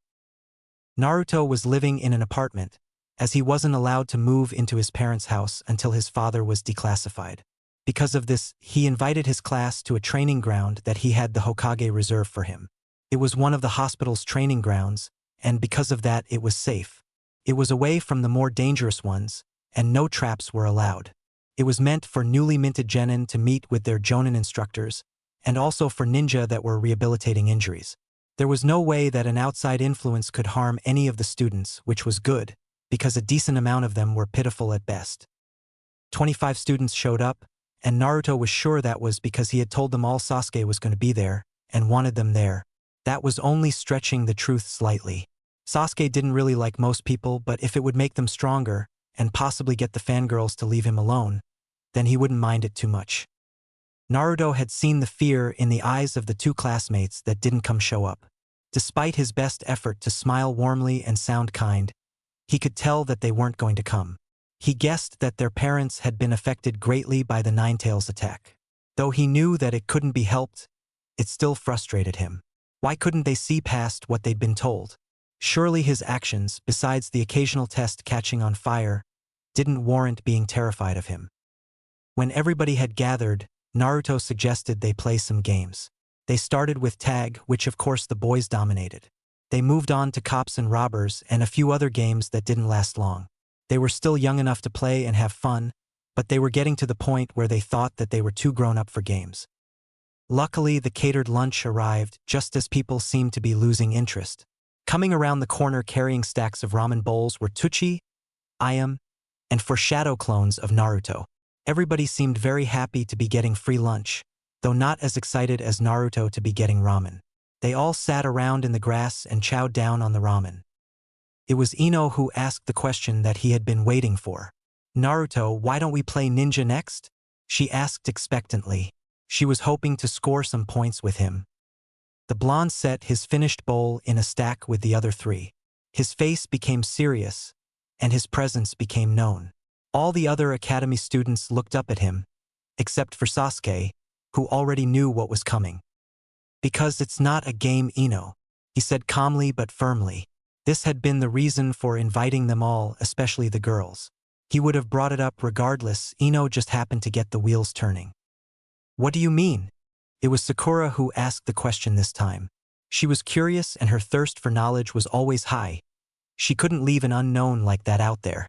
Naruto was living in an apartment, as he wasn't allowed to move into his parents' house until his father was declassified. Because of this, he invited his class to a training ground that he had the Hokage reserve for him. It was one of the hospital's training grounds, and because of that it was safe. It was away from the more dangerous ones, and no traps were allowed. It was meant for newly minted genin to meet with their jonin instructors, and also for ninja that were rehabilitating injuries. There was no way that an outside influence could harm any of the students, which was good, because a decent amount of them were pitiful at best. 25 students showed up, and Naruto was sure that was because he had told them all Sasuke was going to be there, and wanted them there. That was only stretching the truth slightly. Sasuke didn't really like most people, but if it would make them stronger, and possibly get the fangirls to leave him alone, then he wouldn't mind it too much. Naruto had seen the fear in the eyes of the 2 classmates that didn't come show up. Despite his best effort to smile warmly and sound kind, he could tell that they weren't going to come. He guessed that their parents had been affected greatly by the Ninetales attack. Though he knew that it couldn't be helped, it still frustrated him. Why couldn't they see past what they'd been told? Surely his actions, besides the occasional test catching on fire, didn't warrant being terrified of him. When everybody had gathered, Naruto suggested they play some games. They started with tag, which of course the boys dominated. They moved on to cops and robbers and a few other games that didn't last long. They were still young enough to play and have fun, but they were getting to the point where they thought that they were too grown up for games. Luckily, the catered lunch arrived just as people seemed to be losing interest. Coming around the corner carrying stacks of ramen bowls were Tuchi, Ayam, and foreshadow clones of Naruto. Everybody seemed very happy to be getting free lunch, though not as excited as Naruto to be getting ramen. They all sat around in the grass and chowed down on the ramen. It was Ino who asked the question that he had been waiting for. "Naruto, why don't we play ninja next?" she asked expectantly. She was hoping to score some points with him. The blonde set his finished bowl in a stack with the other 3. His face became serious, and his presence became known. All the other academy students looked up at him, except for Sasuke, who already knew what was coming. "Because it's not a game, Ino," he said calmly but firmly. This had been the reason for inviting them all, especially the girls. He would have brought it up regardless. Ino just happened to get the wheels turning. What do you mean? It was Sakura who asked the question this time. She was curious and her thirst for knowledge was always high. She couldn't leave an unknown like that out there.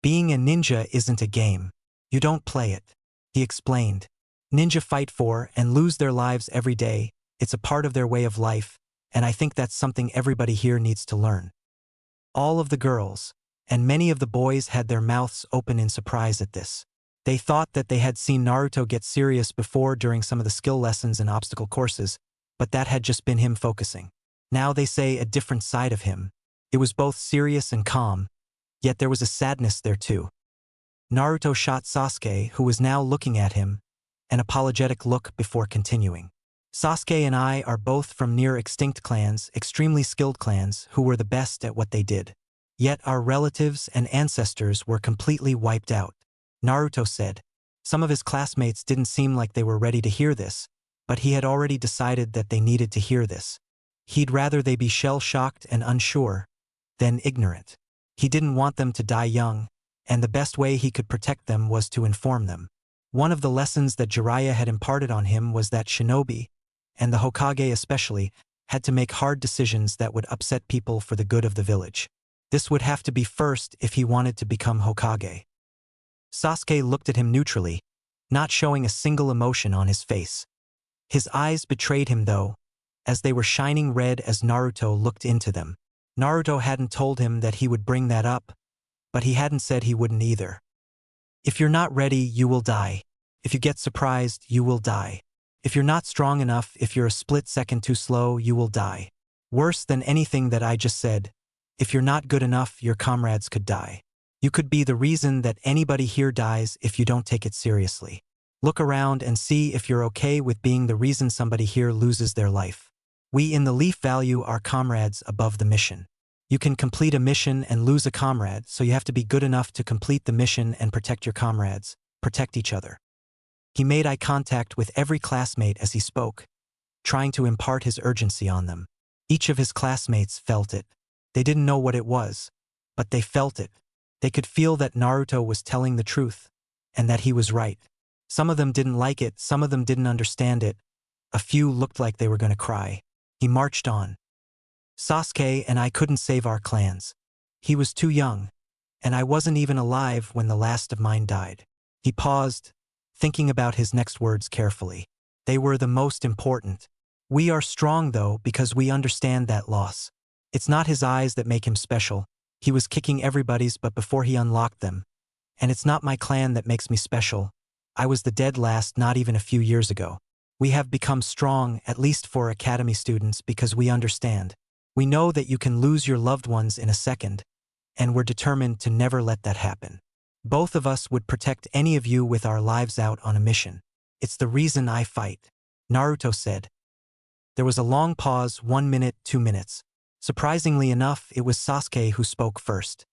Being a ninja isn't a game. You don't play it. He explained. Ninja fight for and lose their lives every day. It's a part of their way of life, and I think that's something everybody here needs to learn. All of the girls, and many of the boys had their mouths open in surprise at this. They thought that they had seen Naruto get serious before during some of the skill lessons and obstacle courses, but that had just been him focusing. Now they say a different side of him. It was both serious and calm, yet there was a sadness there too. Naruto shot Sasuke, who was now looking at him, an apologetic look before continuing. Sasuke and I are both from near-extinct clans, extremely skilled clans, who were the best at what they did. Yet our relatives and ancestors were completely wiped out. Naruto said. Some of his classmates didn't seem like they were ready to hear this, but he had already decided that they needed to hear this. He'd rather they be shell-shocked and unsure than ignorant. He didn't want them to die young, and the best way he could protect them was to inform them. One of the lessons that Jiraiya had imparted on him was that shinobi, and the Hokage especially, had to make hard decisions that would upset people for the good of the village. This would have to be first if he wanted to become Hokage. Sasuke looked at him neutrally, not showing a single emotion on his face. His eyes betrayed him though, as they were shining red as Naruto looked into them. Naruto hadn't told him that he would bring that up, but he hadn't said he wouldn't either. If you're not ready, you will die. If you get surprised, you will die. If you're not strong enough, if you're a split second too slow, you will die. Worse than anything that I just said, if you're not good enough, your comrades could die. You could be the reason that anybody here dies if you don't take it seriously. Look around and see if you're okay with being the reason somebody here loses their life. We in the Leaf value our comrades above the mission. You can complete a mission and lose a comrade, so you have to be good enough to complete the mission and protect your comrades, protect each other. He made eye contact with every classmate as he spoke, trying to impart his urgency on them. Each of his classmates felt it. They didn't know what it was, but they felt it. They could feel that Naruto was telling the truth, and that he was right. Some of them didn't like it, some of them didn't understand it. A few looked like they were going to cry. He marched on. Sasuke and I couldn't save our clans. He was too young, and I wasn't even alive when the last of mine died. He paused, thinking about his next words carefully. They were the most important. We are strong though because we understand that loss. It's not his eyes that make him special. He was kicking everybody's but before he unlocked them. And it's not my clan that makes me special. I was the dead last not even a few years ago. We have become strong, at least for academy students, because we understand. We know that you can lose your loved ones in a second, and we're determined to never let that happen. Both of us would protect any of you with our lives out on a mission. It's the reason I fight, Naruto said. There was a long pause, 1 minute, 2 minutes. Surprisingly enough, it was Sasuke who spoke first.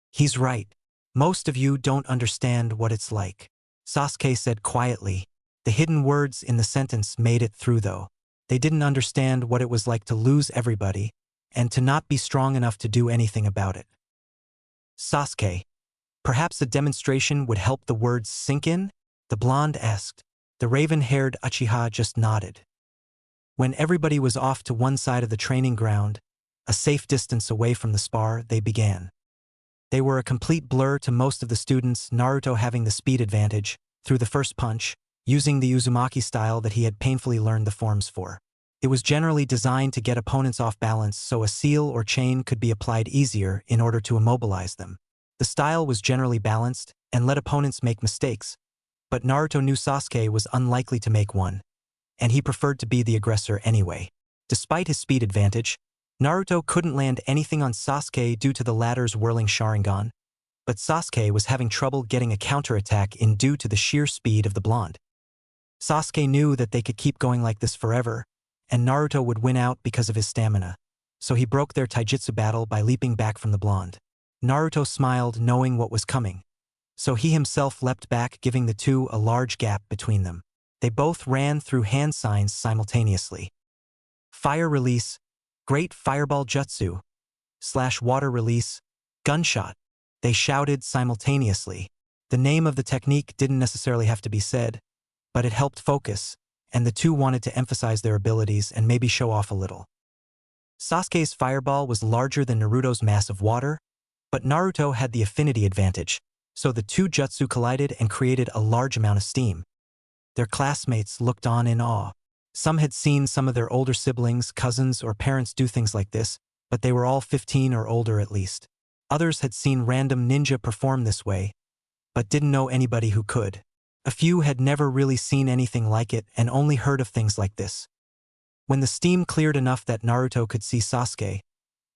He's right. Most of you don't understand what it's like, Sasuke said quietly. The hidden words in the sentence made it through though. They didn't understand what it was like to lose everybody, and to not be strong enough to do anything about it. Sasuke. Perhaps a demonstration would help the words sink in? The blonde asked. The raven-haired Uchiha just nodded. When everybody was off to one side of the training ground, a safe distance away from the spar, they began. They were a complete blur to most of the students, Naruto having the speed advantage, through the first punch, using the Uzumaki style that he had painfully learned the forms for. It was generally designed to get opponents off balance so a seal or chain could be applied easier in order to immobilize them. The style was generally balanced and let opponents make mistakes, but Naruto knew Sasuke was unlikely to make one, and he preferred to be the aggressor anyway. Despite his speed advantage, Naruto couldn't land anything on Sasuke due to the latter's whirling Sharingan, but Sasuke was having trouble getting a counterattack in due to the sheer speed of the blonde. Sasuke knew that they could keep going like this forever, and Naruto would win out because of his stamina, so he broke their taijutsu battle by leaping back from the blonde. Naruto smiled knowing what was coming, so he himself leapt back, giving the two a large gap between them. They both ran through hand signs simultaneously. Fire release, great fireball jutsu. water release, gunshot. They shouted simultaneously. The name of the technique didn't necessarily have to be said, but it helped focus, and the two wanted to emphasize their abilities and maybe show off a little. Sasuke's fireball was larger than Naruto's mass of water, but Naruto had the affinity advantage, so the two jutsu collided and created a large amount of steam. Their classmates looked on in awe. Some had seen some of their older siblings, cousins, or parents do things like this, but they were all 15 or older at least. Others had seen random ninja perform this way, but didn't know anybody who could. A few had never really seen anything like it and only heard of things like this. When the steam cleared enough that Naruto could see Sasuke,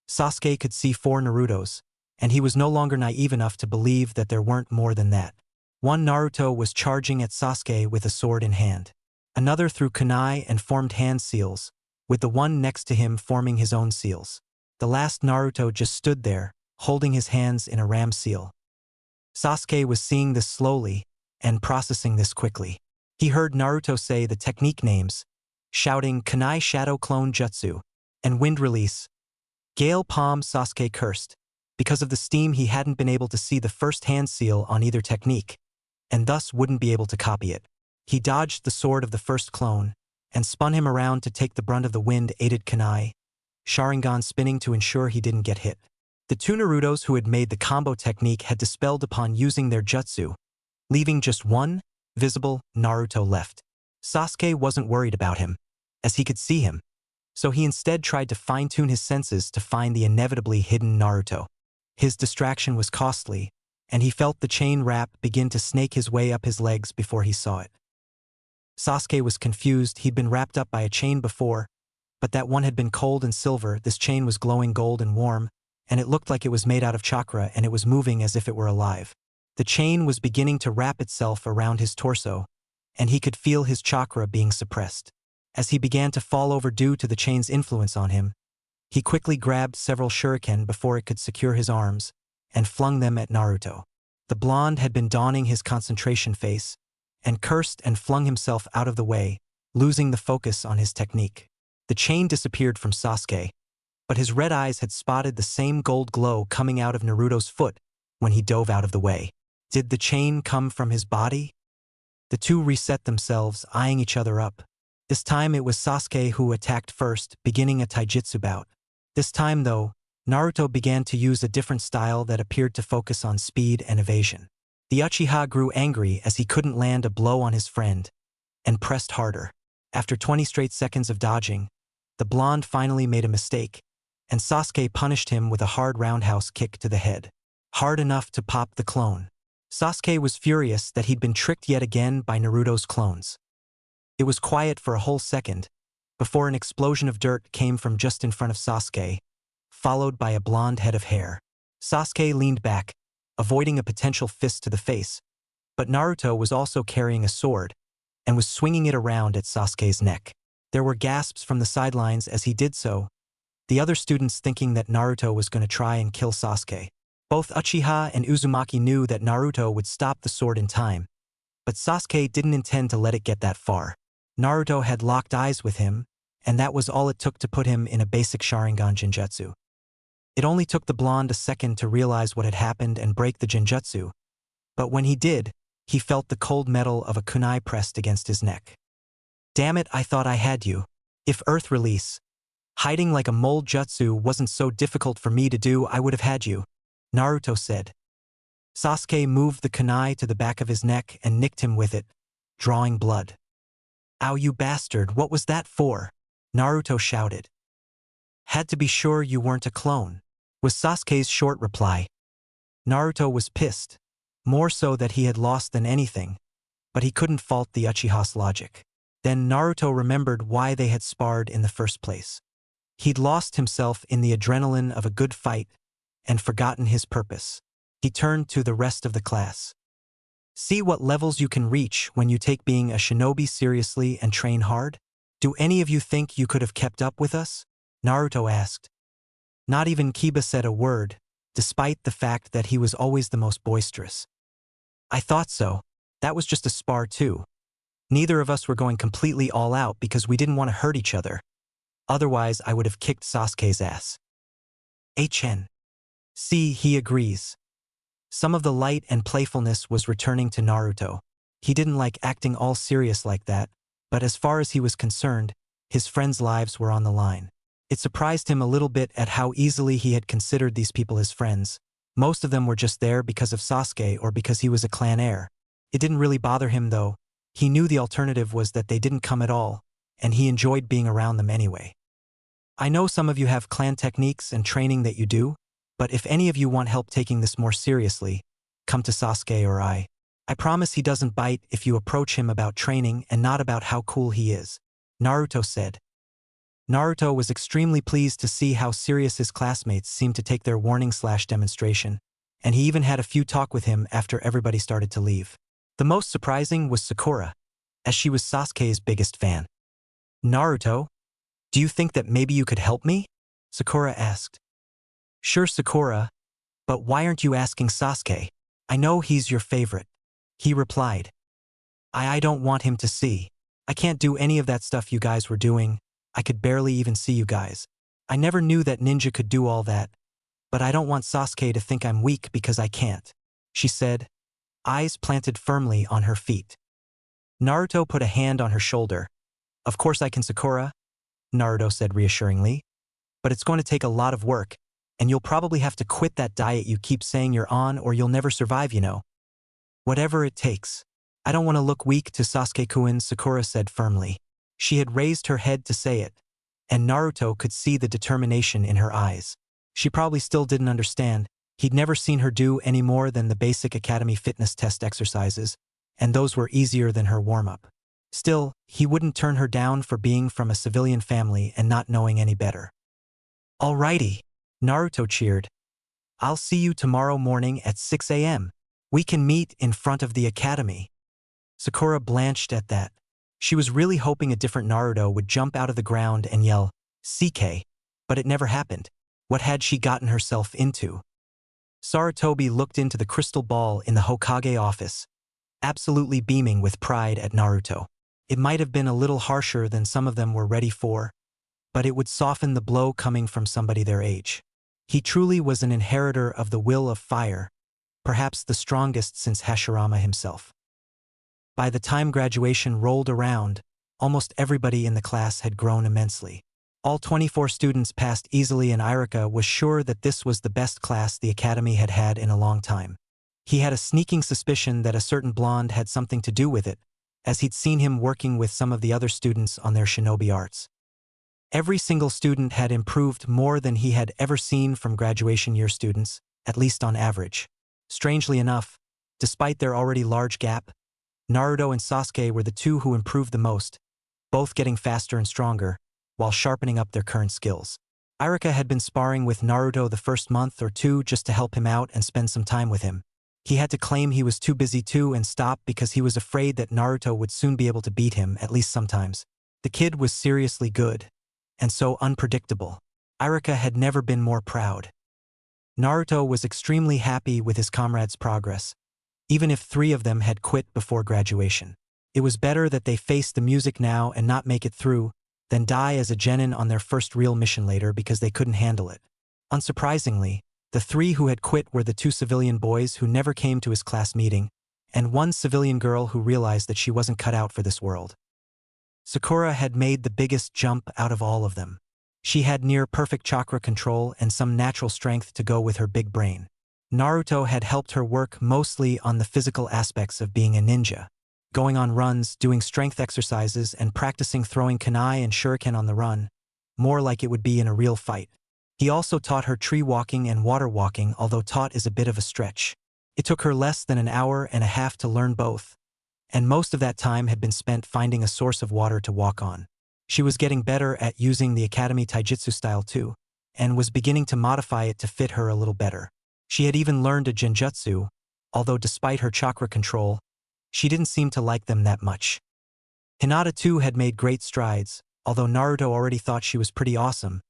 Sasuke could see 4 Narutos, and he was no longer naive enough to believe that there weren't more than that. One Naruto was charging at Sasuke with a sword in hand. Another threw kunai and formed hand seals, with the one next to him forming his own seals. The last Naruto just stood there, holding his hands in a ram seal. Sasuke was seeing this slowly and processing this quickly. He heard Naruto say the technique names, shouting kunai shadow clone jutsu and wind release. Gale palm. Sasuke cursed. Because of the steam, he hadn't been able to see the first hand seal on either technique, and thus wouldn't be able to copy it. He dodged the sword of the first clone and spun him around to take the brunt of the wind-aided kunai, Sharingan spinning to ensure he didn't get hit. The 2 Narutos who had made the combo technique had dispelled upon using their jutsu, leaving just one visible Naruto left. Sasuke wasn't worried about him, as he could see him, so he instead tried to fine-tune his senses to find the inevitably hidden Naruto. His distraction was costly, and he felt the chain wrap begin to snake his way up his legs before he saw it. Sasuke was confused. He'd been wrapped up by a chain before, but that one had been cold and silver. This chain was glowing gold and warm, and it looked like it was made out of chakra, and it was moving as if it were alive. The chain was beginning to wrap itself around his torso, and he could feel his chakra being suppressed. As he began to fall over due to the chain's influence on him, he quickly grabbed several shuriken before it could secure his arms, and flung them at Naruto. The blonde had been donning his concentration face, and cursed and flung himself out of the way, losing the focus on his technique. The chain disappeared from Sasuke, but his red eyes had spotted the same gold glow coming out of Naruto's foot when he dove out of the way. Did the chain come from his body? The two reset themselves, eyeing each other up. This time it was Sasuke who attacked first, beginning a taijutsu bout. This time, though, Naruto began to use a different style that appeared to focus on speed and evasion. The Uchiha grew angry as he couldn't land a blow on his friend, and pressed harder. After 20 straight seconds of dodging, the blonde finally made a mistake, and Sasuke punished him with a hard roundhouse kick to the head. Hard enough to pop the clone. Sasuke was furious that he'd been tricked yet again by Naruto's clones. It was quiet for a whole second, before an explosion of dirt came from just in front of Sasuke, followed by a blonde head of hair. Sasuke leaned back, avoiding a potential fist to the face, but Naruto was also carrying a sword, and was swinging it around at Sasuke's neck. There were gasps from the sidelines as he did so, the other students thinking that Naruto was going to try and kill Sasuke. Both Uchiha and Uzumaki knew that Naruto would stop the sword in time, but Sasuke didn't intend to let it get that far. Naruto had locked eyes with him, and that was all it took to put him in a basic Sharingan Genjutsu. It only took the blonde a second to realize what had happened and break the Genjutsu, but when he did, he felt the cold metal of a kunai pressed against his neck. Damn it, I thought I had you. If Earth Release, hiding like a mole jutsu wasn't so difficult for me to do, I would have had you, Naruto said. Sasuke moved the kunai to the back of his neck and nicked him with it, drawing blood. Ow, you bastard, what was that for? Naruto shouted. Had to be sure you weren't a clone, was Sasuke's short reply. Naruto was pissed, more so that he had lost than anything, but he couldn't fault the Uchiha's logic. Then Naruto remembered why they had sparred in the first place. He'd lost himself in the adrenaline of a good fight and forgotten his purpose. He turned to the rest of the class. See what levels you can reach when you take being a shinobi seriously and train hard? Do any of you think you could have kept up with us? Naruto asked. Not even Kiba said a word, despite the fact that he was always the most boisterous. I thought so. That was just a spar too. Neither of us were going completely all out because we didn't want to hurt each other. Otherwise, I would have kicked Sasuke's ass. HN. See, he agrees. Some of the light and playfulness was returning to Naruto. He didn't like acting all serious like that, but as far as he was concerned, his friends' lives were on the line. It surprised him a little bit at how easily he had considered these people his friends. Most of them were just there because of Sasuke or because he was a clan heir. It didn't really bother him though. He knew the alternative was that they didn't come at all, and he enjoyed being around them anyway. I know some of you have clan techniques and training that you do, but if any of you want help taking this more seriously, come to Sasuke or I. I promise he doesn't bite if you approach him about training and not about how cool he is, Naruto said. Naruto was extremely pleased to see how serious his classmates seemed to take their warning/demonstration, and he even had a few talk with him after everybody started to leave. The most surprising was Sakura, as she was Sasuke's biggest fan. Naruto, do you think that maybe you could help me? Sakura asked. Sure, Sakura, but why aren't you asking Sasuke? I know he's your favorite. He replied. I don't want him to see. I can't do any of that stuff you guys were doing. I could barely even see you guys. I never knew that ninja could do all that, but I don't want Sasuke to think I'm weak because I can't, she said, eyes planted firmly on her feet. Naruto put a hand on her shoulder. Of course I can, Sakura, Naruto said reassuringly, but it's going to take a lot of work, and you'll probably have to quit that diet you keep saying you're on or you'll never survive, you know. Whatever it takes. I don't want to look weak to Sasuke-kun, Sakura said firmly. She had raised her head to say it, and Naruto could see the determination in her eyes. She probably still didn't understand. He'd never seen her do any more than the basic academy fitness test exercises, and those were easier than her warm-up. Still, he wouldn't turn her down for being from a civilian family and not knowing any better. Alrighty, Naruto cheered. I'll see you tomorrow morning at 6 a.m. We can meet in front of the academy. Sakura blanched at that. She was really hoping a different Naruto would jump out of the ground and yell, CK, but it never happened. What had she gotten herself into? Sarutobi looked into the crystal ball in the Hokage office, absolutely beaming with pride at Naruto. It might have been a little harsher than some of them were ready for, but it would soften the blow coming from somebody their age. He truly was an inheritor of the will of fire, perhaps the strongest since Hashirama himself. By the time graduation rolled around, almost everybody in the class had grown immensely. All 24 students passed easily, and Irika was sure that this was the best class the academy had had in a long time. He had a sneaking suspicion that a certain blonde had something to do with it, as he'd seen him working with some of the other students on their shinobi arts. Every single student had improved more than he had ever seen from graduation year students, at least on average. Strangely enough, despite their already large gap, Naruto and Sasuke were the two who improved the most, both getting faster and stronger, while sharpening up their current skills. Irika had been sparring with Naruto the first month or two just to help him out and spend some time with him. He had to claim he was too busy to and stop because he was afraid that Naruto would soon be able to beat him, at least sometimes. The kid was seriously good, and so unpredictable. Irika had never been more proud. Naruto was extremely happy with his comrades' progress, even if 3 of them had quit before graduation. It was better that they face the music now and not make it through, than die as a genin on their first real mission later because they couldn't handle it. Unsurprisingly, the 3 who had quit were the 2 civilian boys who never came to his class meeting, and 1 civilian girl who realized that she wasn't cut out for this world. Sakura had made the biggest jump out of all of them. She had near-perfect chakra control and some natural strength to go with her big brain. Naruto had helped her work mostly on the physical aspects of being a ninja, going on runs, doing strength exercises, and practicing throwing kunai and shuriken on the run, more like it would be in a real fight. He also taught her tree walking and water walking, although taught is a bit of a stretch. It took her less than an hour and a half to learn both, and most of that time had been spent finding a source of water to walk on. She was getting better at using the academy taijutsu style too, and was beginning to modify it to fit her a little better. She had even learned a genjutsu, although despite her chakra control, she didn't seem to like them that much. Hinata too had made great strides, although Naruto already thought she was pretty awesome,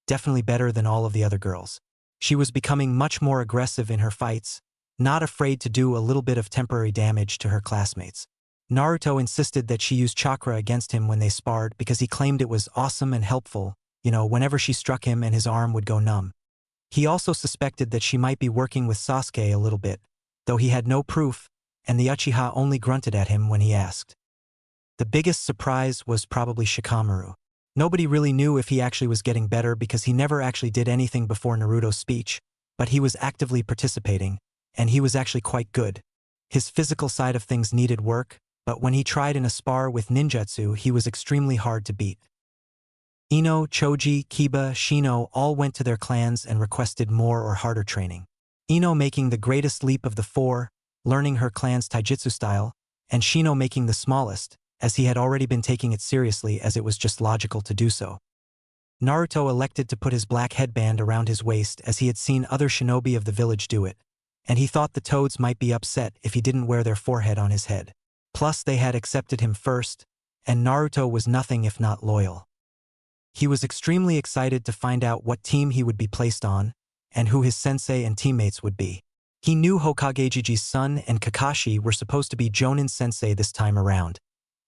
definitely better than all of the other girls. She was becoming much more aggressive in her fights, not afraid to do a little bit of temporary damage to her classmates. Naruto insisted that she use chakra against him when they sparred because he claimed it was awesome and helpful, whenever she struck him and his arm would go numb. He also suspected that she might be working with Sasuke a little bit, though he had no proof, and the Uchiha only grunted at him when he asked. The biggest surprise was probably Shikamaru. Nobody really knew if he actually was getting better because he never actually did anything before Naruto's speech, but he was actively participating, and he was actually quite good. His physical side of things needed work, but when he tried in a spar with ninjutsu, he was extremely hard to beat. Ino, Choji, Kiba, Shino all went to their clans and requested more or harder training. Ino making the greatest leap of the four, learning her clan's taijutsu style, and Shino making the smallest, as he had already been taking it seriously as it was just logical to do so. Naruto elected to put his black headband around his waist as he had seen other shinobi of the village do it, and he thought the toads might be upset if he didn't wear their forehead on his head. Plus they had accepted him first, and Naruto was nothing if not loyal. He was extremely excited to find out what team he would be placed on, and who his sensei and teammates would be. He knew Hokage Jiji's son and Kakashi were supposed to be Jonin sensei this time around,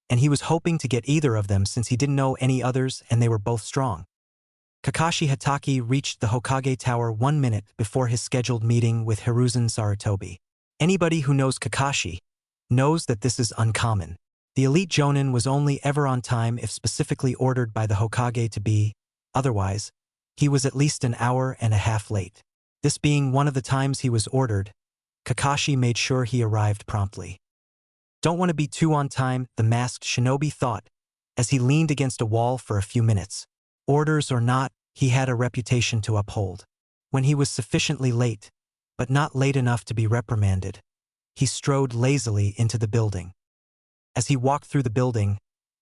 and he was hoping to get either of them since he didn't know any others and they were both strong. Kakashi Hatake reached the Hokage Tower 1 minute before his scheduled meeting with Hiruzen Sarutobi. Anybody who knows Kakashi knows that this is uncommon. The elite Jonin was only ever on time if specifically ordered by the Hokage to be, otherwise, he was at least an hour and a half late. This being one of the times he was ordered, Kakashi made sure he arrived promptly. Don't want to be too on time, the masked shinobi thought, as he leaned against a wall for a few minutes. Orders or not, he had a reputation to uphold. When he was sufficiently late, but not late enough to be reprimanded, he strode lazily into the building. As he walked through the building,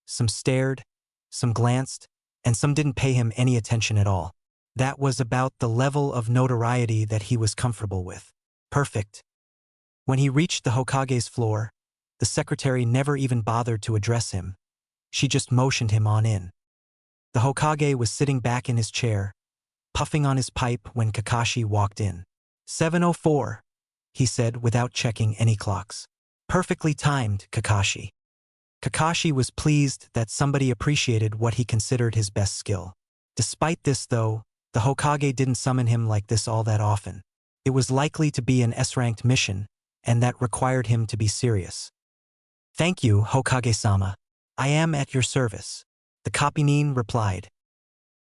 some stared, some glanced, and some didn't pay him any attention at all. That was about the level of notoriety that he was comfortable with. Perfect. When he reached the Hokage's floor, the secretary never even bothered to address him. She just motioned him on in. The Hokage was sitting back in his chair, puffing on his pipe when Kakashi walked in. 7:04, he said without checking any clocks. Perfectly timed, Kakashi. Kakashi was pleased that somebody appreciated what he considered his best skill. Despite this, though, the Hokage didn't summon him like this all that often. It was likely to be an S-ranked mission, and that required him to be serious. Thank you, Hokage-sama. I am at your service, the Kapinin replied.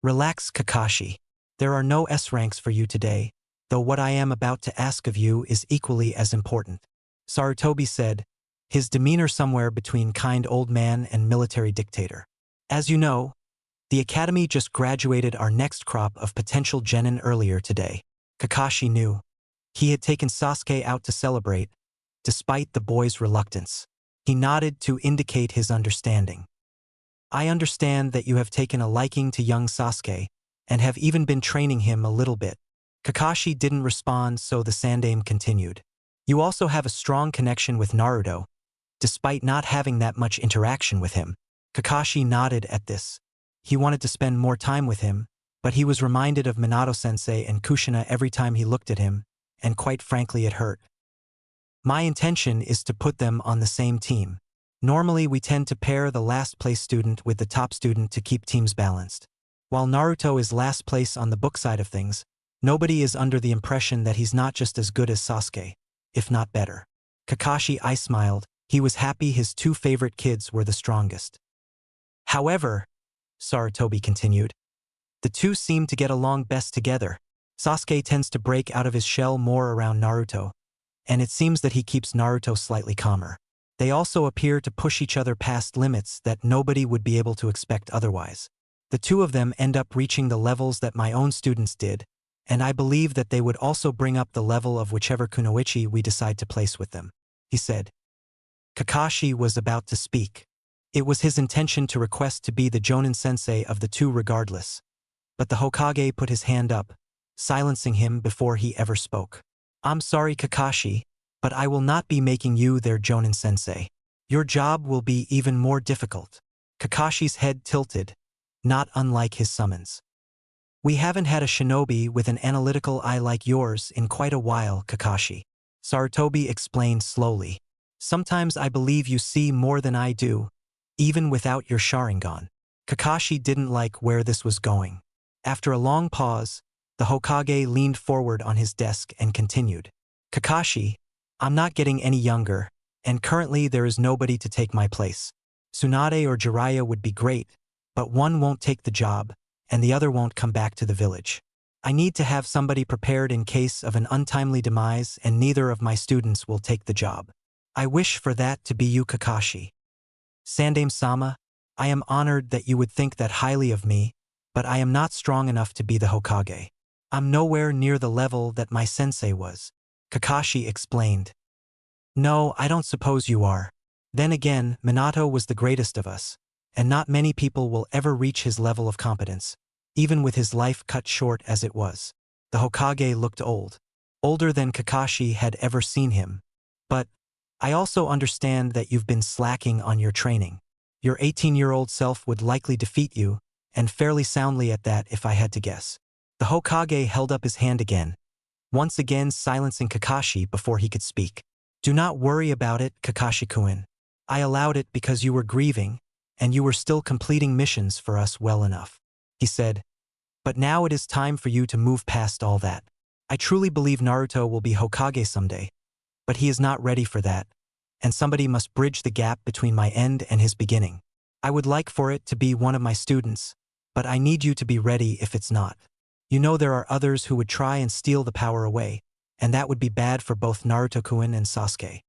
Relax, Kakashi. There are no S-ranks for you today, though what I am about to ask of you is equally as important. Sarutobi said, his demeanor somewhere between kind old man and military dictator. As you know, the academy just graduated our next crop of potential genin earlier today. Kakashi knew. He had taken Sasuke out to celebrate, despite the boy's reluctance. He nodded to indicate his understanding. I understand that you have taken a liking to young Sasuke, and have even been training him a little bit. Kakashi didn't respond, so the Sandaime continued. You also have a strong connection with Naruto, despite not having that much interaction with him. Kakashi nodded at this. He wanted to spend more time with him, but he was reminded of Minato-sensei and Kushina every time he looked at him, and quite frankly it hurt. My intention is to put them on the same team. Normally we tend to pair the last place student with the top student to keep teams balanced. While Naruto is last place on the book side of things, nobody is under the impression that he's not just as good as Sasuke, if not better. Kakashi smiled. He was happy his two favorite kids were the strongest. However, Sarutobi continued, the two seem to get along best together. Sasuke tends to break out of his shell more around Naruto, and it seems that he keeps Naruto slightly calmer. They also appear to push each other past limits that nobody would be able to expect otherwise. The two of them end up reaching the levels that my own students did, and I believe that they would also bring up the level of whichever kunoichi we decide to place with them, he said. Kakashi was about to speak. It was his intention to request to be the Jonin sensei of the two regardless, but the Hokage put his hand up, silencing him before he ever spoke. I'm sorry, Kakashi, but I will not be making you their Jonin sensei. Your job will be even more difficult. Kakashi's head tilted, not unlike his summons. We haven't had a shinobi with an analytical eye like yours in quite a while, Kakashi. Sarutobi explained slowly. Sometimes I believe you see more than I do, even without your Sharingan. Kakashi didn't like where this was going. After a long pause, The Hokage leaned forward on his desk and continued. Kakashi, I'm not getting any younger, and currently there is nobody to take my place. Tsunade or Jiraiya would be great, but one won't take the job, and the other won't come back to the village. I need to have somebody prepared in case of an untimely demise, and neither of my students will take the job. I wish for that to be you, Kakashi. Sandaime-sama, I am honored that you would think that highly of me, but I am not strong enough to be the Hokage. I'm nowhere near the level that my sensei was. Kakashi explained. No, I don't suppose you are. Then again, Minato was the greatest of us, and not many people will ever reach his level of competence, even with his life cut short as it was. The Hokage looked old. Older than Kakashi had ever seen him. But I also understand that you've been slacking on your training. Your 18-year-old self would likely defeat you, and fairly soundly at that if I had to guess. The Hokage held up his hand again, once again silencing Kakashi before he could speak. Do not worry about it, Kakashi-kun. I allowed it because you were grieving, and you were still completing missions for us well enough, he said. But now it is time for you to move past all that. I truly believe Naruto will be Hokage someday, but he is not ready for that, and somebody must bridge the gap between my end and his beginning. I would like for it to be one of my students, but I need you to be ready if it's not. You know there are others who would try and steal the power away, and that would be bad for both Naruto-kun and Sasuke.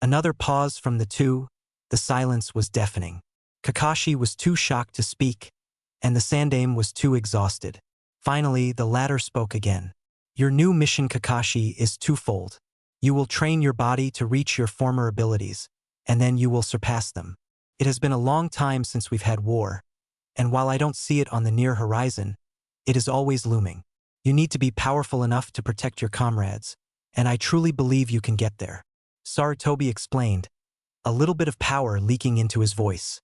Another pause from the two. The silence was deafening. Kakashi was too shocked to speak, and the Sandaime was too exhausted. Finally, the latter spoke again. Your new mission, Kakashi, is twofold. You will train your body to reach your former abilities, and then you will surpass them. It has been a long time since we've had war, and while I don't see it on the near horizon, it is always looming. You need to be powerful enough to protect your comrades, and I truly believe you can get there. Sarutobi explained, a little bit of power leaking into his voice.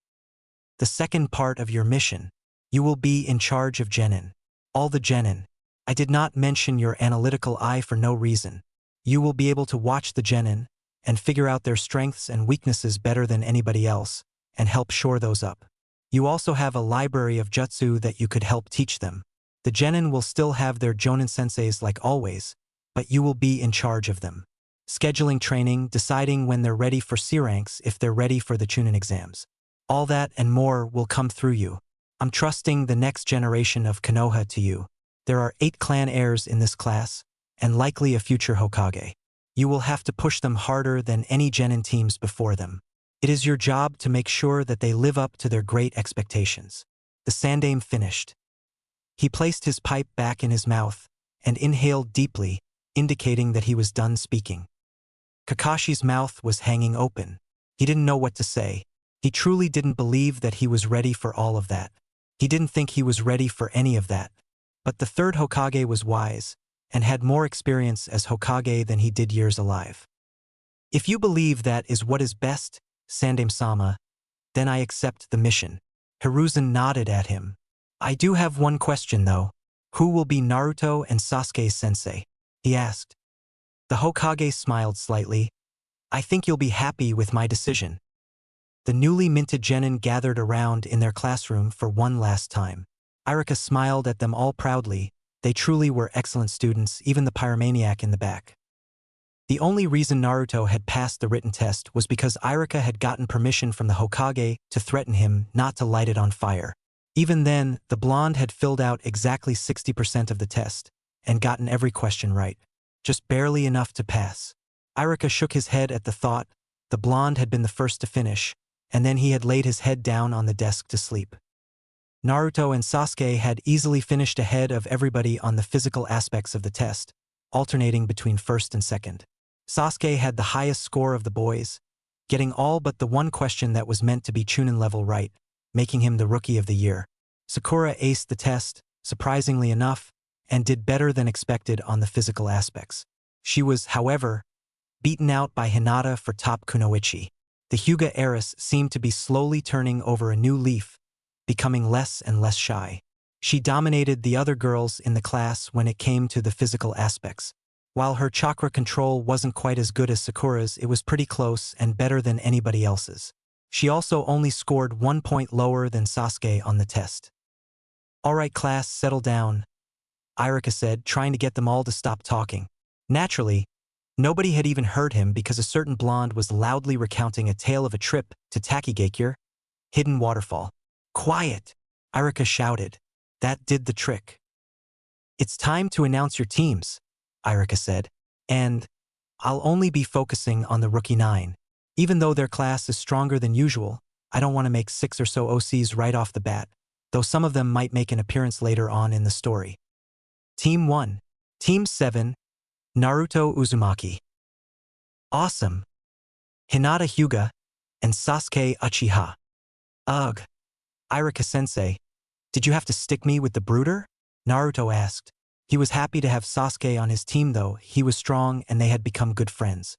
The second part of your mission, you will be in charge of genin. All the genin. I did not mention your analytical eye for no reason. You will be able to watch the genin and figure out their strengths and weaknesses better than anybody else, and help shore those up. You also have a library of jutsu that you could help teach them. The genin will still have their jonin senseis like always, but you will be in charge of them. Scheduling training, deciding when they're ready for C ranks, if they're ready for the Chunin Exams. All that and more will come through you. I'm trusting the next generation of Konoha to you. There are 8 clan heirs in this class, and likely a future Hokage. You will have to push them harder than any genin teams before them. It is your job to make sure that they live up to their great expectations. The Sandaime finished. He placed his pipe back in his mouth and inhaled deeply, indicating that he was done speaking. Kakashi's mouth was hanging open. He didn't know what to say. He truly didn't believe that he was ready for all of that. He didn't think he was ready for any of that. But the third Hokage was wise and had more experience as Hokage than he did years alive. If you believe that is what is best, Sandaime-sama, then I accept the mission. Hiruzen nodded at him. I do have one question though. Who will be Naruto and Sasuke's sensei? He asked. The Hokage smiled slightly. I think you'll be happy with my decision. The newly minted genin gathered around in their classroom for one last time. Irika smiled at them all proudly. They truly were excellent students, even the pyromaniac in the back. The only reason Naruto had passed the written test was because Irika had gotten permission from the Hokage to threaten him not to light it on fire. Even then, the blonde had filled out exactly 60% of the test and gotten every question right, just barely enough to pass. Irika shook his head at the thought. The blonde had been the first to finish, and then he had laid his head down on the desk to sleep. Naruto and Sasuke had easily finished ahead of everybody on the physical aspects of the test, alternating between first and second. Sasuke had the highest score of the boys, getting all but the one question that was meant to be Chunin level right, making him the Rookie of the Year. Sakura aced the test, surprisingly enough, and did better than expected on the physical aspects. She was, however, beaten out by Hinata for top kunoichi. The Hyuga heiress seemed to be slowly turning over a new leaf, becoming less and less shy. She dominated the other girls in the class when it came to the physical aspects. While her chakra control wasn't quite as good as Sakura's, it was pretty close and better than anybody else's. She also only scored 1 point lower than Sasuke on the test. Alright class, settle down. Irika said, trying to get them all to stop talking. Naturally, nobody had even heard him because a certain blonde was loudly recounting a tale of a trip to Takigakure, hidden waterfall. Quiet! Irika shouted. That did the trick. It's time to announce your teams, Irika said. And I'll only be focusing on the rookie 9. Even though their class is stronger than usual, I don't want to make 6 or so OCs right off the bat, though some of them might make an appearance later on in the story. Team 1. Team 7. Naruto Uzumaki. Awesome. Hinata Hyuga and Sasuke Uchiha. Ugh. Irika-sensei, did you have to stick me with the brooder? Naruto asked. He was happy to have Sasuke on his team though, he was strong and they had become good friends.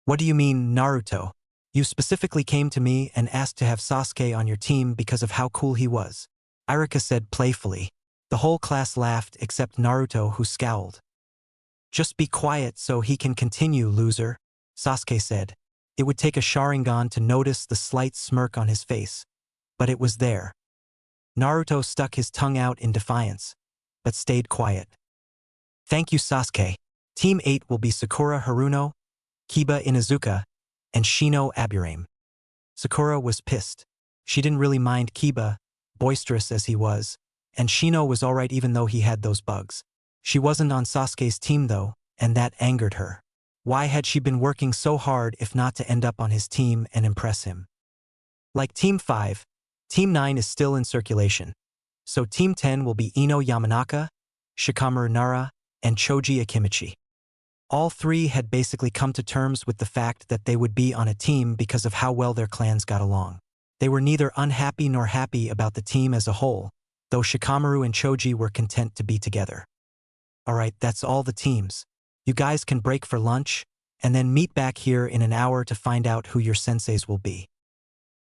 What do you mean, Naruto? You specifically came to me and asked to have Sasuke on your team because of how cool he was. Irika said playfully. The whole class laughed except Naruto, who scowled. Just be quiet so he can continue, loser, Sasuke said. It would take a Sharingan to notice the slight smirk on his face, but it was there. Naruto stuck his tongue out in defiance, but stayed quiet. Thank you, Sasuke. Team 8 will be Sakura Haruno, Kiba Inuzuka, and Shino Aburame. Sakura was pissed. She didn't really mind Kiba, boisterous as he was, and Shino was alright even though he had those bugs. She wasn't on Sasuke's team though, and that angered her. Why had she been working so hard if not to end up on his team and impress him? Like Team 5, Team 9 is still in circulation. So Team 10 will be Ino Yamanaka, Shikamaru Nara, and Choji Akimichi. All three had basically come to terms with the fact that they would be on a team because of how well their clans got along. They were neither unhappy nor happy about the team as a whole, though Shikamaru and Choji were content to be together. Alright, that's all the teams. You guys can break for lunch, and then meet back here in an hour to find out who your senseis will be.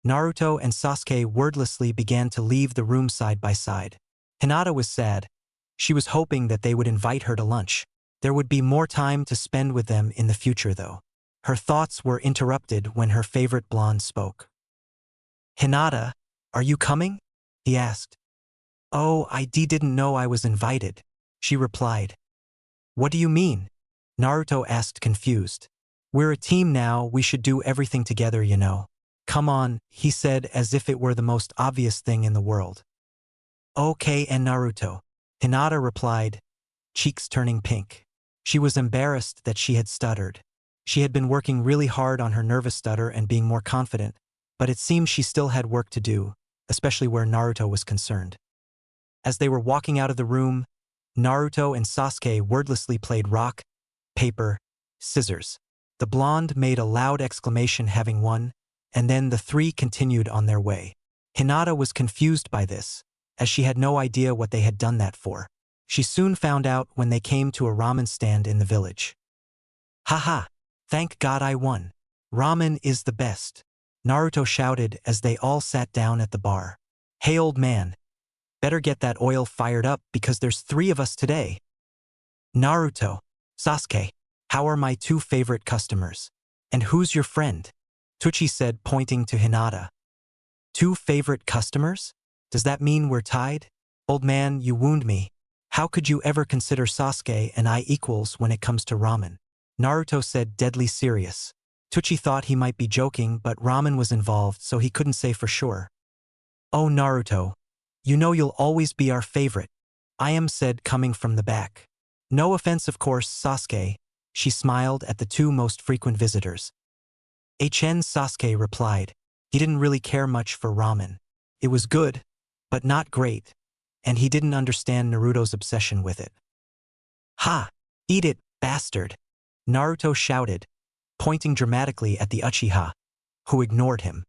Naruto and Sasuke wordlessly began to leave the room side by side. Hinata was sad. She was hoping that they would invite her to lunch. There would be more time to spend with them in the future though. Her thoughts were interrupted when her favorite blonde spoke. Hinata, are you coming? He asked. Oh, I didn't know I was invited, she replied. What do you mean? Naruto asked confused. We're a team now, we should do everything together, you know. Come on, he said as if it were the most obvious thing in the world. Okay, and Naruto, Hinata replied, cheeks turning pink. She was embarrassed that she had stuttered. She had been working really hard on her nervous stutter and being more confident, but it seemed she still had work to do, especially where Naruto was concerned. As they were walking out of the room, Naruto and Sasuke wordlessly played rock, paper, scissors. The blonde made a loud exclamation having won, and then the three continued on their way. Hinata was confused by this, as she had no idea what they had done that for. She soon found out when they came to a ramen stand in the village. Haha, thank God I won. Ramen is the best, Naruto shouted as they all sat down at the bar. Hey old man, better get that oil fired up because there's 3 of us today. Naruto, Sasuke, how are my 2 favorite customers? And who's your friend? Tucci said, pointing to Hinata. 2 favorite customers? Does that mean we're tied? Old man, you wound me. How could you ever consider Sasuke and I equals when it comes to ramen? Naruto said, deadly serious. Tucci thought he might be joking, but ramen was involved, so he couldn't say for sure. Oh Naruto, you know you'll always be our favorite, Ayam said, coming from the back. No offense of course, Sasuke, she smiled at the 2 most frequent visitors. Sasuke replied. He didn't really care much for ramen. It was good, but not great, and he didn't understand Naruto's obsession with it. Ha! Eat it, bastard! Naruto shouted, pointing dramatically at the Uchiha, who ignored him.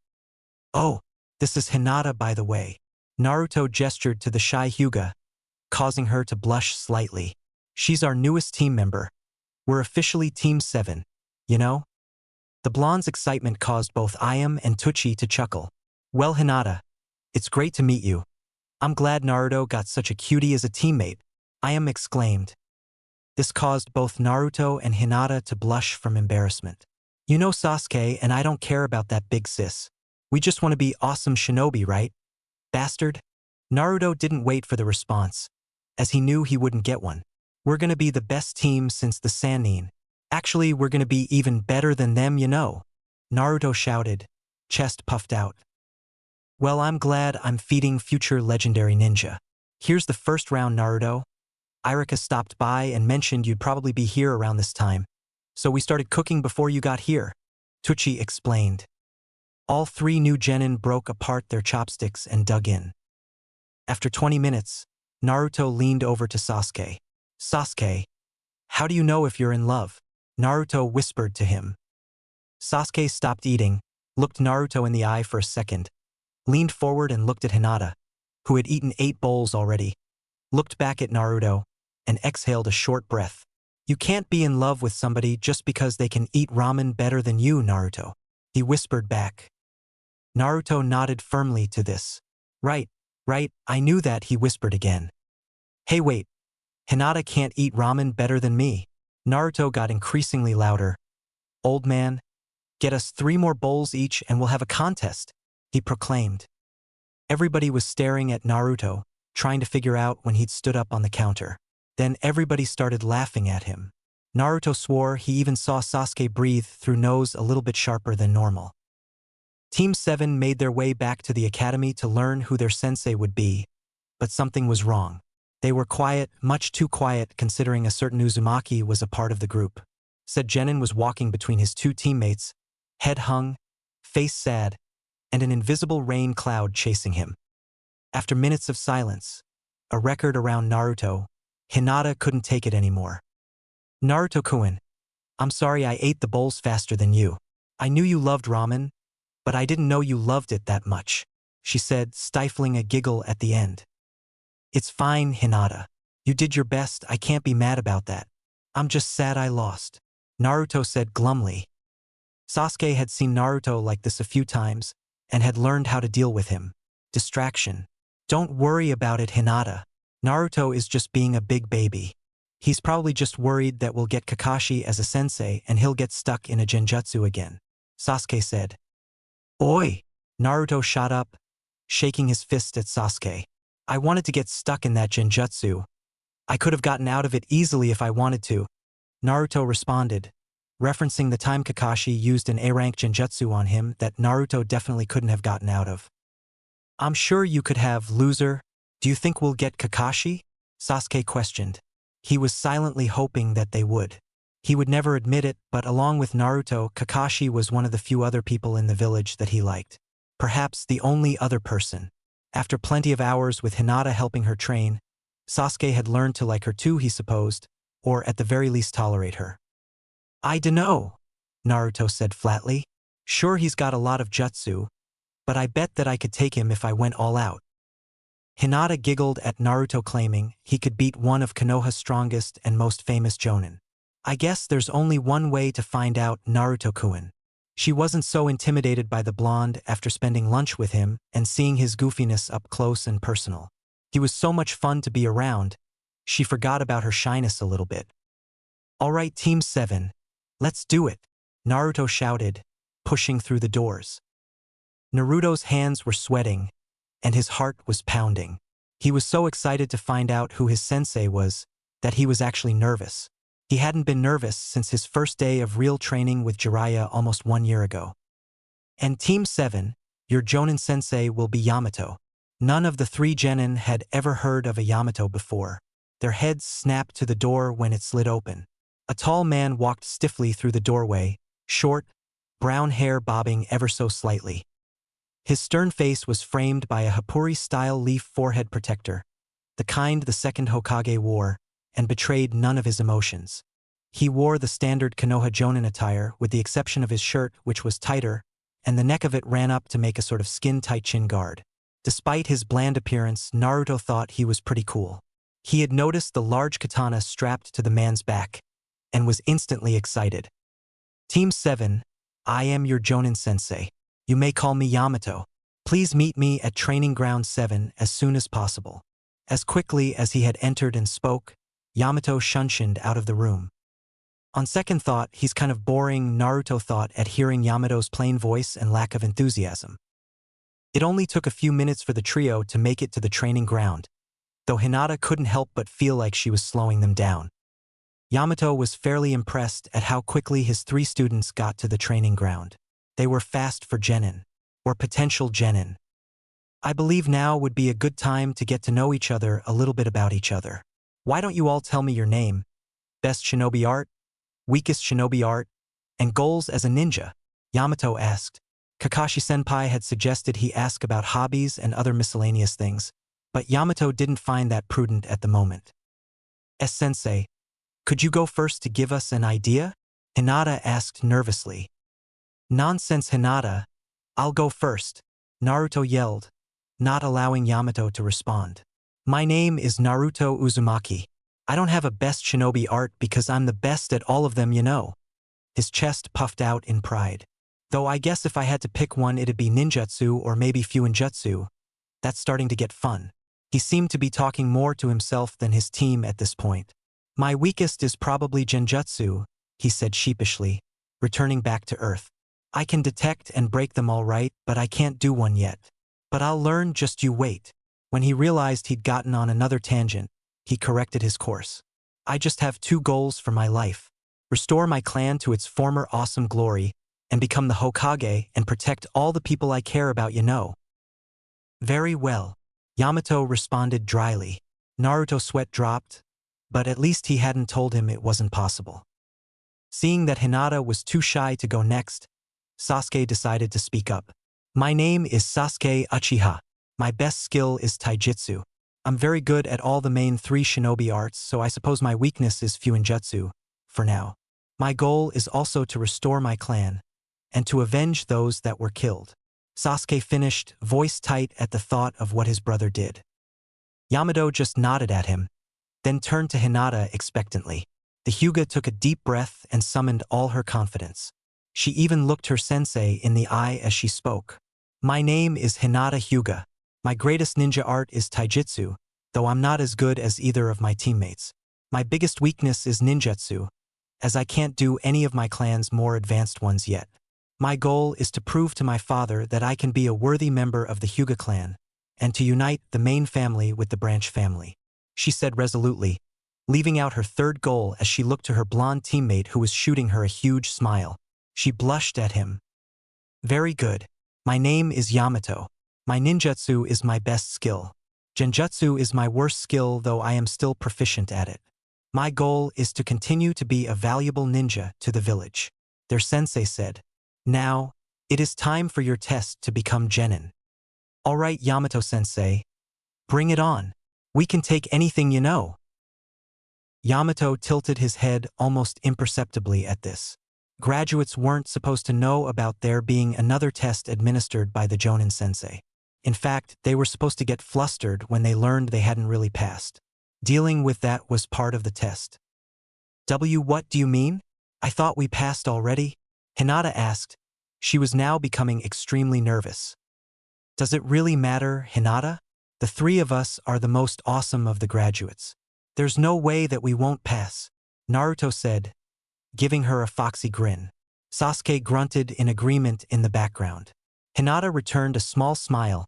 Oh, this is Hinata by the way. Naruto gestured to the shy Hyuga, causing her to blush slightly. She's our newest team member. We're officially Team 7, you know? The blonde's excitement caused both Ayam and Tucci to chuckle. Well Hinata, it's great to meet you. I'm glad Naruto got such a cutie as a teammate, Ayam exclaimed. This caused both Naruto and Hinata to blush from embarrassment. You know Sasuke and I don't care about that big sis. We just want to be awesome shinobi, right? Bastard? Naruto didn't wait for the response. as he knew he wouldn't get one. We're gonna be the best team since the Sannin. Actually, we're gonna be even better than them, you know. Naruto shouted, chest puffed out. Well, I'm glad I'm feeding future legendary ninja. Here's the first round, Naruto. Irika stopped by and mentioned you'd probably be here around this time, so we started cooking before you got here, Tucci explained. All 3 new genin broke apart their chopsticks and dug in. After 20 minutes, Naruto leaned over to Sasuke. Sasuke, how do you know if you're in love? Naruto whispered to him. Sasuke stopped eating, looked Naruto in the eye for a second, leaned forward and looked at Hinata, who had eaten 8 bowls already, looked back at Naruto, and exhaled a short breath. You can't be in love with somebody just because they can eat ramen better than you, Naruto. He whispered back. Naruto nodded firmly to this. Right, I knew that, he whispered again. Hey wait, Hinata can't eat ramen better than me. Naruto got increasingly louder. Old man, get us 3 more bowls each and we'll have a contest, he proclaimed. Everybody was staring at Naruto, trying to figure out when he'd stood up on the counter. Then everybody started laughing at him. Naruto swore he even saw Sasuke breathe through nose a little bit sharper than normal. Team 7 made their way back to the academy to learn who their sensei would be, but something was wrong. They were quiet, much too quiet considering a certain Uzumaki was a part of the group. Said Genin was walking between his 2 teammates, head hung, face sad, and an invisible rain cloud chasing him. After minutes of silence, a record around Naruto, Hinata couldn't take it anymore. Naruto-kun, I'm sorry I ate the bowls faster than you. I knew you loved ramen, but I didn't know you loved it that much, she said, stifling a giggle at the end. It's fine, Hinata. You did your best, I can't be mad about that. I'm just sad I lost, Naruto said glumly. Sasuke had seen Naruto like this a few times and had learned how to deal with him. Distraction. Don't worry about it, Hinata. Naruto is just being a big baby. He's probably just worried that we'll get Kakashi as a sensei and he'll get stuck in a genjutsu again, Sasuke said. Oi! Naruto shot up, shaking his fist at Sasuke. I wanted to get stuck in that genjutsu. I could have gotten out of it easily if I wanted to, Naruto responded, referencing the time Kakashi used an A-rank genjutsu on him that Naruto definitely couldn't have gotten out of. I'm sure you could have, loser. Do you think we'll get Kakashi? Sasuke questioned. He was silently hoping that they would. He would never admit it, but along with Naruto, Kakashi was one of the few other people in the village that he liked. Perhaps the only other person. After plenty of hours with Hinata helping her train, Sasuke had learned to like her too, he supposed, or at the very least tolerate her. I dunno, Naruto said flatly. Sure, he's got a lot of jutsu, but I bet that I could take him if I went all out. Hinata giggled at Naruto claiming he could beat one of Konoha's strongest and most famous jonin. I guess there's only one way to find out, Naruto-kun. She wasn't so intimidated by the blonde after spending lunch with him and seeing his goofiness up close and personal. He was so much fun to be around, she forgot about her shyness a little bit. All right, Team 7, let's do it, Naruto shouted, pushing through the doors. Naruto's hands were sweating, and his heart was pounding. He was so excited to find out who his sensei was that he was actually nervous. He hadn't been nervous since his first day of real training with Jiraiya almost 1 year ago. And Team 7, your Jonin sensei will be Yamato. None of the 3 genin had ever heard of a Yamato before. Their heads snapped to the door when it slid open. A tall man walked stiffly through the doorway, short, brown hair bobbing ever so slightly. His stern face was framed by a Hapuri-style leaf forehead protector, the kind the second Hokage wore, and betrayed none of his emotions. He wore the standard Konoha Jonin attire with the exception of his shirt, which was tighter, and the neck of it ran up to make a sort of skin-tight chin guard. Despite his bland appearance, Naruto thought he was pretty cool. He had noticed the large katana strapped to the man's back, and was instantly excited. Team 7, I am your Jonin sensei. You may call me Yamato. Please meet me at Training Ground 7 as soon as possible. As quickly as he had entered and spoke, Yamato shunshined out of the room. On second thought, he's kind of boring, Naruto thought at hearing Yamato's plain voice and lack of enthusiasm. It only took a few minutes for the trio to make it to the training ground. though Hinata couldn't help but feel like she was slowing them down. Yamato was fairly impressed at how quickly his 3 students got to the training ground. They were fast for genin, or potential genin. I believe now would be a good time to get to know each other a little bit about each other. Why don't you all tell me your name, best shinobi art, weakest shinobi art, and goals as a ninja? Yamato asked. Kakashi-senpai had suggested he ask about hobbies and other miscellaneous things, but Yamato didn't find that prudent at the moment. S-sensei, could you go first to give us an idea? Hinata asked nervously. Nonsense, Hinata. I'll go first, Naruto yelled, not allowing Yamato to respond. My name is Naruto Uzumaki. I don't have a best shinobi art because I'm the best at all of them, you know. His chest puffed out in pride. Though I guess if I had to pick one it'd be ninjutsu or maybe fuinjutsu. That's starting to get fun. He seemed to be talking more to himself than his team at this point. My weakest is probably genjutsu, he said sheepishly, returning back to earth. I can detect and break them all right, but I can't do one yet. But I'll learn, just you wait. When he realized he'd gotten on another tangent, he corrected his course. I just have 2 goals for my life. Restore my clan to its former awesome glory, and become the Hokage and protect all the people I care about, you know. Very well, Yamato responded dryly. Naruto's sweat dropped, but at least he hadn't told him it wasn't possible. Seeing that Hinata was too shy to go next, Sasuke decided to speak up. My name is Sasuke Uchiha. My best skill is taijutsu. I'm very good at all the main 3 shinobi arts, so I suppose my weakness is fuinjutsu, for now. My goal is also to restore my clan, and to avenge those that were killed. Sasuke finished, voice tight at the thought of what his brother did. Yamato just nodded at him, then turned to Hinata expectantly. The Hyuga took a deep breath and summoned all her confidence. She even looked her sensei in the eye as she spoke. My name is Hinata Hyuga. My greatest ninja art is taijutsu, though I'm not as good as either of my teammates. My biggest weakness is ninjutsu, as I can't do any of my clan's more advanced ones yet. My goal is to prove to my father that I can be a worthy member of the Hyuga clan, and to unite the main family with the branch family, she said resolutely, leaving out her 3rd goal as she looked to her blonde teammate who was shooting her a huge smile. She blushed at him. Very good. My name is Yamato. My ninjutsu is my best skill. Genjutsu is my worst skill, though I am still proficient at it. My goal is to continue to be a valuable ninja to the village. Their sensei said. Now, it is time for your test to become genin. All right, Yamato-sensei. Bring it on. We can take anything, you know. Yamato tilted his head almost imperceptibly at this. Graduates weren't supposed to know about there being another test administered by the Jonin sensei. In fact, they were supposed to get flustered when they learned they hadn't really passed. Dealing with that was part of the test. What do you mean? I thought we passed already? Hinata asked. She was now becoming extremely nervous. Does it really matter, Hinata? The 3 of us are the most awesome of the graduates. There's no way that we won't pass, Naruto said, giving her a foxy grin. Sasuke grunted in agreement in the background. Hinata returned a small smile.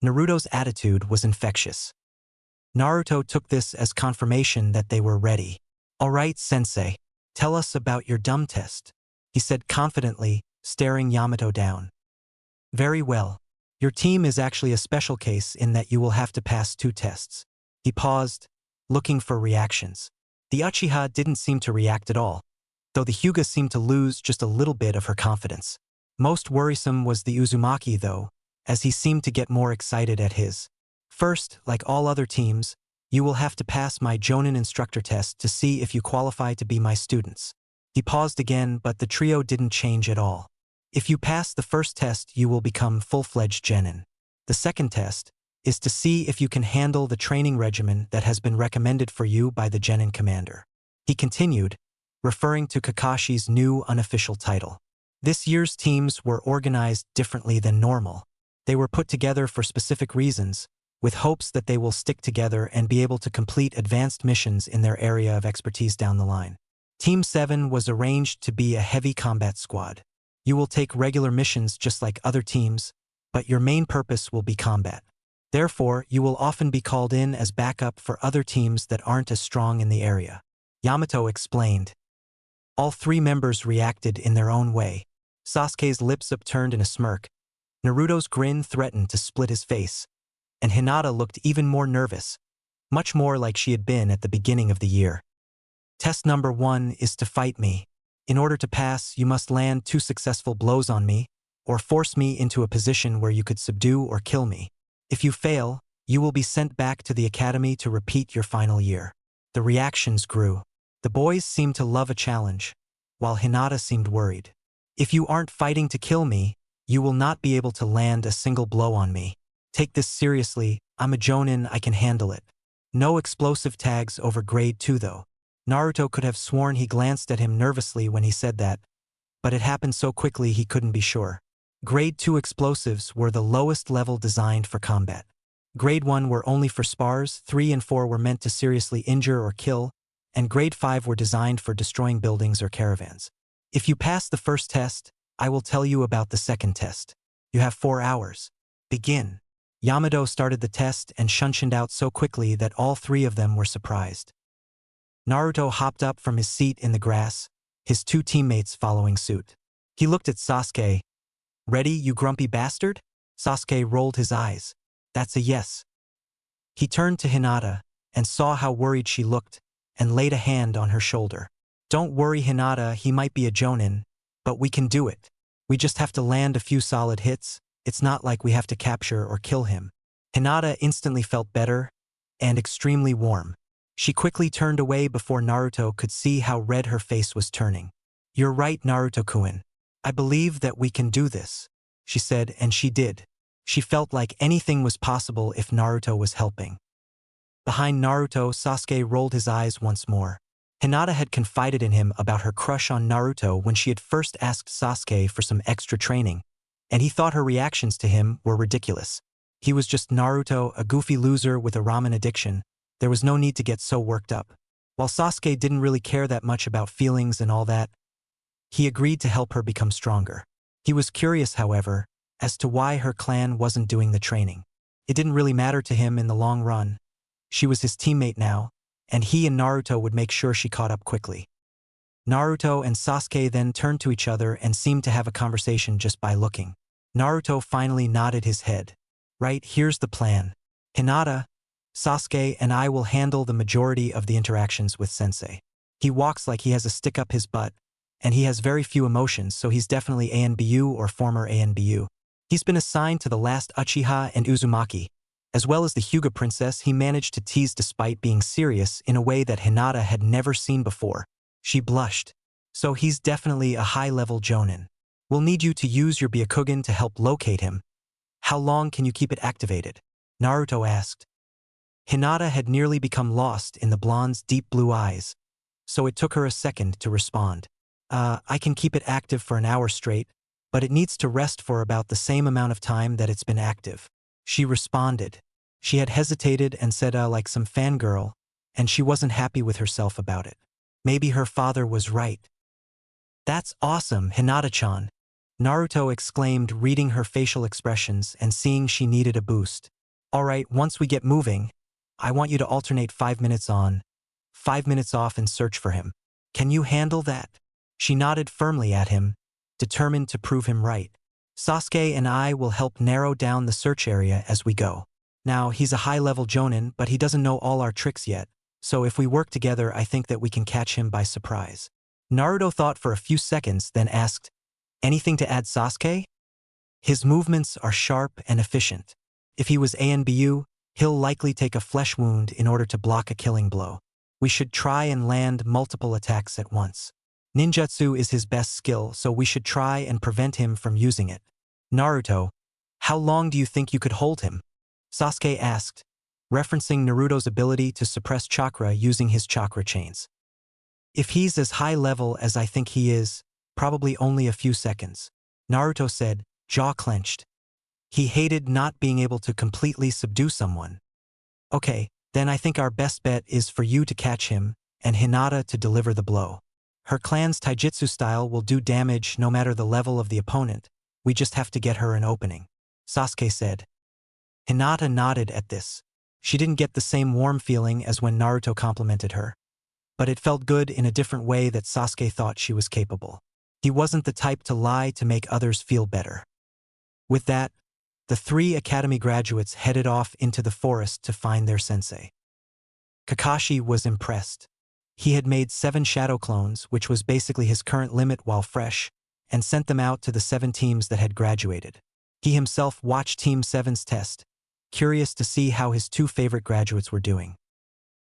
Naruto's attitude was infectious. Naruto took this as confirmation that they were ready. All right, sensei, tell us about your dumb test, he said confidently, staring Yamato down. Very well. Your team is actually a special case in that you will have to pass 2 tests. He paused, looking for reactions. The Uchiha didn't seem to react at all, though the Hyuga seemed to lose just a little bit of her confidence. Most worrisome was the Uzumaki, though, as he seemed to get more excited at his. First, like all other teams, you will have to pass my Jonin instructor test to see if you qualify to be my students. He paused again, but the trio didn't change at all. If you pass the first test, you will become full-fledged genin. The second test is to see if you can handle the training regimen that has been recommended for you by the genin commander. He continued, referring to Kakashi's new unofficial title. This year's teams were organized differently than normal. They were put together for specific reasons, with hopes that they will stick together and be able to complete advanced missions in their area of expertise down the line. Team 7 was arranged to be a heavy combat squad. You will take regular missions just like other teams, but your main purpose will be combat. Therefore, you will often be called in as backup for other teams that aren't as strong in the area. Yamato explained. All three members reacted in their own way. Sasuke's lips upturned in a smirk. Naruto's grin threatened to split his face. And Hinata looked even more nervous, much more like she had been at the beginning of the year. Test number 1 is to fight me. In order to pass, you must land 2 successful blows on me, or force me into a position where you could subdue or kill me. If you fail, you will be sent back to the academy to repeat your final year. The reactions grew. The boys seemed to love a challenge, while Hinata seemed worried. If you aren't fighting to kill me, you will not be able to land a single blow on me. Take this seriously, I'm a Jonin, I can handle it. No explosive tags over grade 2 though. Naruto could have sworn he glanced at him nervously when he said that, but it happened so quickly he couldn't be sure. Grade 2 explosives were the lowest level designed for combat. Grade 1 were only for spars, 3 and 4 were meant to seriously injure or kill, and Grade 5 were designed for destroying buildings or caravans. If you pass the first test, I will tell you about the second test. You have 4 hours. Begin. Yamato started the test and shunshined out so quickly that all 3 of them were surprised. Naruto hopped up from his seat in the grass, his 2 teammates following suit. He looked at Sasuke. Ready, you grumpy bastard? Sasuke rolled his eyes. That's a yes. He turned to Hinata and saw how worried she looked and laid a hand on her shoulder. Don't worry, Hinata, he might be a Jonin, but we can do it. We just have to land a few solid hits. It's not like we have to capture or kill him. Hinata instantly felt better and extremely warm. She quickly turned away before Naruto could see how red her face was turning. You're right, Naruto-kun. I believe that we can do this, she said, and she did. She felt like anything was possible if Naruto was helping. Behind Naruto, Sasuke rolled his eyes once more. Hinata had confided in him about her crush on Naruto when she had first asked Sasuke for some extra training, and he thought her reactions to him were ridiculous. He was just Naruto, a goofy loser with a ramen addiction. There was no need to get so worked up. While Sasuke didn't really care that much about feelings and all that, he agreed to help her become stronger. He was curious, however, as to why her clan wasn't doing the training. It didn't really matter to him in the long run. She was his teammate now, and he and Naruto would make sure she caught up quickly. Naruto and Sasuke then turned to each other and seemed to have a conversation just by looking. Naruto finally nodded his head. Right, here's the plan. Hinata, Sasuke and I will handle the majority of the interactions with Sensei. He walks like he has a stick up his butt, and he has very few emotions, so he's definitely ANBU or former ANBU. He's been assigned to the last Uchiha and Uzumaki. As well as the Hyuga princess, he managed to tease despite being serious in a way that Hinata had never seen before. She blushed. So he's definitely a high-level Jonin. We'll need you to use your Byakugan to help locate him. How long can you keep it activated? Naruto asked. Hinata had nearly become lost in the blonde's deep blue eyes, so it took her a second to respond. I can keep it active for an hour straight, but it needs to rest for about the same amount of time that it's been active. She responded. She had hesitated and said like some fangirl, and she wasn't happy with herself about it. Maybe her father was right. That's awesome, Hinata-chan. Naruto exclaimed, reading her facial expressions and seeing she needed a boost. Alright, once we get moving, I want you to alternate 5 minutes on, 5 minutes off and search for him. Can you handle that? She nodded firmly at him, determined to prove him right. Sasuke and I will help narrow down the search area as we go. Now, he's a high-level Jonin, but he doesn't know all our tricks yet, so if we work together, I think that we can catch him by surprise. Naruto thought for a few seconds, then asked, anything to add, Sasuke? His movements are sharp and efficient. If he was ANBU, he'll likely take a flesh wound in order to block a killing blow. We should try and land multiple attacks at once. Ninjutsu is his best skill, so we should try and prevent him from using it. Naruto, how long do you think you could hold him? Sasuke asked, referencing Naruto's ability to suppress chakra using his chakra chains. If he's as high level as I think he is, probably only a few seconds. Naruto said, jaw clenched. He hated not being able to completely subdue someone. Okay, then I think our best bet is for you to catch him, and Hinata to deliver the blow. Her clan's taijutsu style will do damage no matter the level of the opponent. We just have to get her an opening. Sasuke said. Hinata nodded at this. She didn't get the same warm feeling as when Naruto complimented her. But it felt good in a different way that Sasuke thought she was capable. He wasn't the type to lie to make others feel better. With that, the 3 academy graduates headed off into the forest to find their sensei. Kakashi was impressed. He had made 7 shadow clones, which was basically his current limit while fresh, and sent them out to the 7 teams that had graduated. He himself watched Team 7's test, curious to see how his 2 favorite graduates were doing.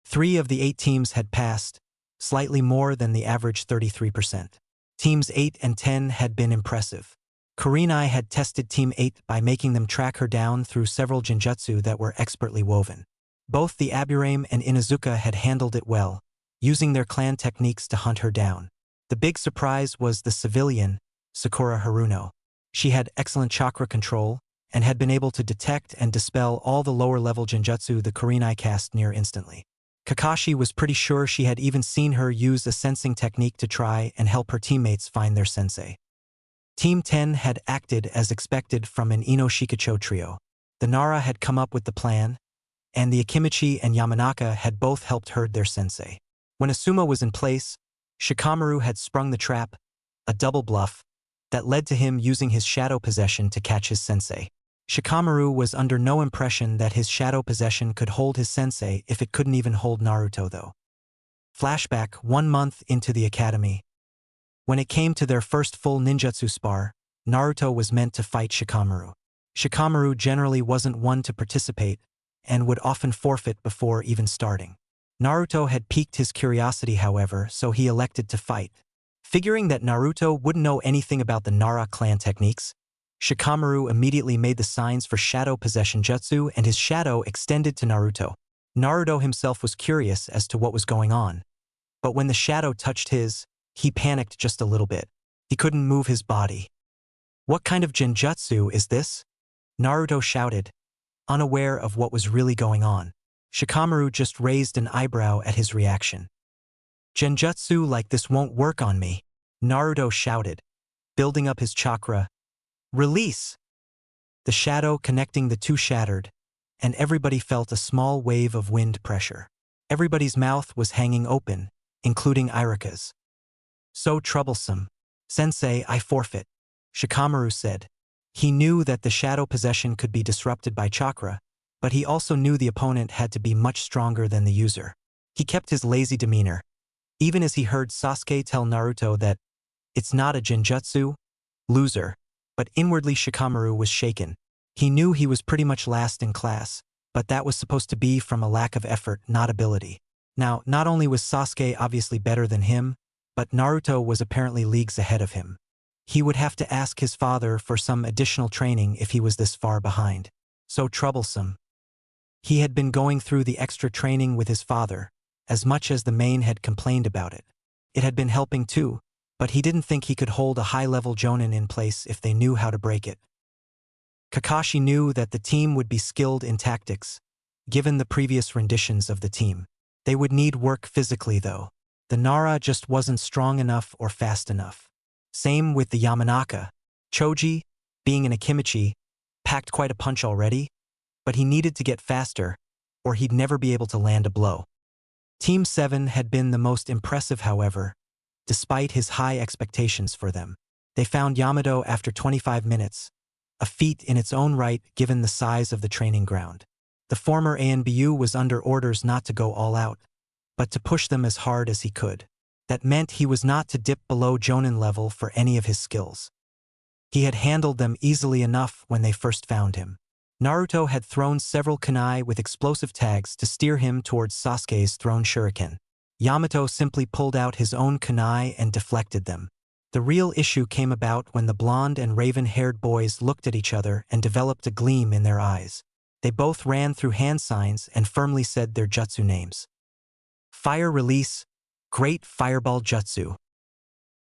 3 of the 8 teams had passed, slightly more than the average 33%. Teams 8 and 10 had been impressive. Kurenai had tested Team 8 by making them track her down through several genjutsu that were expertly woven. Both the Aburame and Inuzuka had handled it well, using their clan techniques to hunt her down. The big surprise was the civilian, Sakura Haruno. She had excellent chakra control, and had been able to detect and dispel all the lower-level genjutsu the Kurenai cast near instantly. Kakashi was pretty sure she had even seen her use a sensing technique to try and help her teammates find their sensei. Team 10 had acted as expected from an Ino Shikacho trio. The Nara had come up with the plan, and the Akimichi and Yamanaka had both helped herd their sensei. When Asuma was in place, Shikamaru had sprung the trap, a double bluff, that led to him using his shadow possession to catch his sensei. Shikamaru was under no impression that his shadow possession could hold his sensei if it couldn't even hold Naruto though. Flashback 1 month into the academy. When it came to their first full ninjutsu spar, Naruto was meant to fight Shikamaru. Shikamaru generally wasn't one to participate, and would often forfeit before even starting. Naruto had piqued his curiosity however, so he elected to fight. Figuring that Naruto wouldn't know anything about the Nara clan techniques, Shikamaru immediately made the signs for shadow possession jutsu and his shadow extended to Naruto. Naruto himself was curious as to what was going on, but when the shadow touched his, he panicked just a little bit. He couldn't move his body. "What kind of genjutsu is this?" Naruto shouted, unaware of what was really going on. Shikamaru just raised an eyebrow at his reaction. "Genjutsu like this won't work on me," Naruto shouted, building up his chakra. "Release!" The shadow connecting the 2 shattered, and everybody felt a small wave of wind pressure. Everybody's mouth was hanging open, including Irika's. "So troublesome. Sensei, I forfeit," Shikamaru said. He knew that the shadow possession could be disrupted by chakra, but he also knew the opponent had to be much stronger than the user. He kept his lazy demeanor, even as he heard Sasuke tell Naruto that, "It's not a genjutsu, loser," but inwardly Shikamaru was shaken. He knew he was pretty much last in class, but that was supposed to be from a lack of effort, not ability. Now, not only was Sasuke obviously better than him, but Naruto was apparently leagues ahead of him. He would have to ask his father for some additional training if he was this far behind. So troublesome. He had been going through the extra training with his father, as much as the main had complained about it. It had been helping too, but he didn't think he could hold a high-level jonin in place if they knew how to break it. Kakashi knew that the team would be skilled in tactics, given the previous renditions of the team. They would need work physically though. The Nara just wasn't strong enough or fast enough. Same with the Yamanaka. Choji, being an Akimichi, packed quite a punch already, but he needed to get faster, or he'd never be able to land a blow. Team 7 had been the most impressive however, despite his high expectations for them. They found Yamato after 25 minutes, a feat in its own right given the size of the training ground. The former ANBU was under orders not to go all out, but to push them as hard as he could. That meant he was not to dip below Jonin level for any of his skills. He had handled them easily enough when they first found him. Naruto had thrown several kunai with explosive tags to steer him towards Sasuke's thrown shuriken. Yamato simply pulled out his own kunai and deflected them. The real issue came about when the blonde and raven-haired boys looked at each other and developed a gleam in their eyes. They both ran through hand signs and firmly said their jutsu names. Fire release, Great Fireball Jutsu.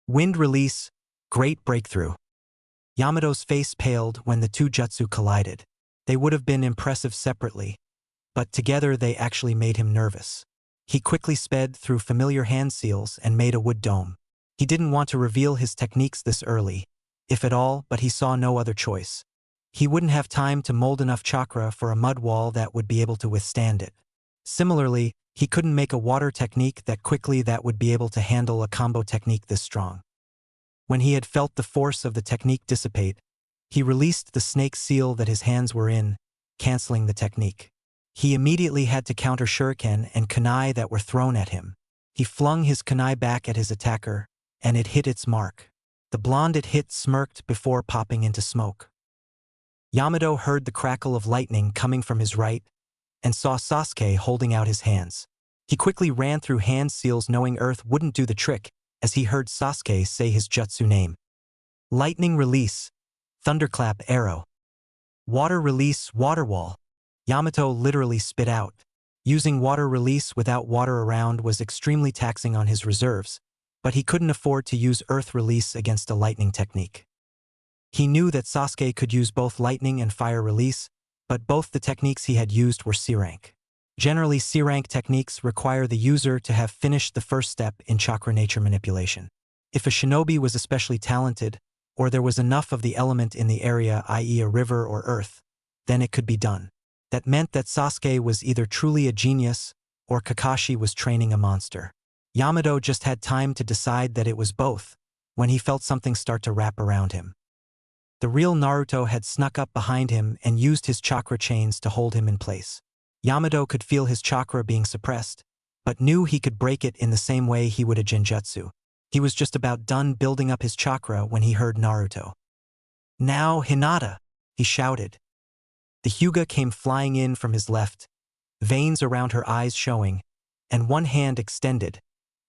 Wind release, Great Breakthrough. Yamato's face paled when the 2 jutsu collided. They would have been impressive separately, but together they actually made him nervous. He quickly sped through familiar hand seals and made a wood dome. He didn't want to reveal his techniques this early, if at all, but he saw no other choice. he wouldn't have time to mold enough chakra for a mud wall that would be able to withstand it. Similarly, he couldn't make a water technique that would be able to handle a combo technique this strong. When he had felt the force of the technique dissipate, he released the snake seal that his hands were in, canceling the technique. He immediately had to counter shuriken and kunai that were thrown at him. He flung his kunai back at his attacker, and it hit its mark. The blonde it hit smirked before popping into smoke. Yamato heard the crackle of lightning coming from his right and saw Sasuke holding out his hands. He quickly ran through hand seals knowing Earth wouldn't do the trick as he heard Sasuke say his jutsu name. Lightning release, thunderclap arrow. Water release, water wall. Yamato literally spit out. Using water release without water around was extremely taxing on his reserves, but he couldn't afford to use earth release against a lightning technique. He knew that Sasuke could use both lightning and fire release, but both the techniques he had used were C-rank. Generally, C-rank techniques require the user to have finished the first step in chakra nature manipulation. If a shinobi was especially talented, or there was enough of the element in the area, i.e. a river or earth, then it could be done. That meant that Sasuke was either truly a genius, or Kakashi was training a monster. Yamato just had time to decide that it was both, when he felt something start to wrap around him. The real Naruto had snuck up behind him and used his chakra chains to hold him in place. Yamato could feel his chakra being suppressed, but knew he could break it in the same way he would a genjutsu. He was just about done building up his chakra when he heard Naruto. "Now, Hinata!" he shouted. The Hyuga came flying in from his left, veins around her eyes showing, and one hand extended,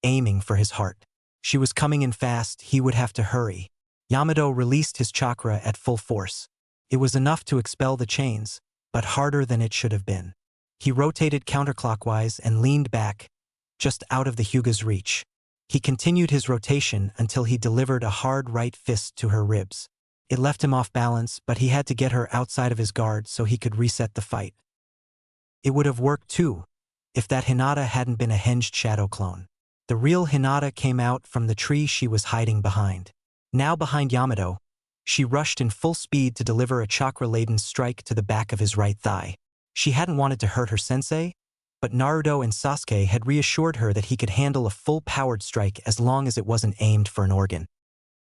aiming for his heart. She was coming in fast, he would have to hurry. Yamato released his chakra at full force. It was enough to expel the chains, but harder than it should have been. He rotated counterclockwise and leaned back, just out of the Hyuga's reach. He continued his rotation until he delivered a hard right fist to her ribs. It left him off balance, but he had to get her outside of his guard so he could reset the fight. It would have worked too, if that Hinata hadn't been a hinged shadow clone. The real Hinata came out from the tree she was hiding behind. Now behind Yamato, she rushed in full speed to deliver a chakra-laden strike to the back of his right thigh. She hadn't wanted to hurt her sensei, but Naruto and Sasuke had reassured her that he could handle a full-powered strike as long as it wasn't aimed for an organ.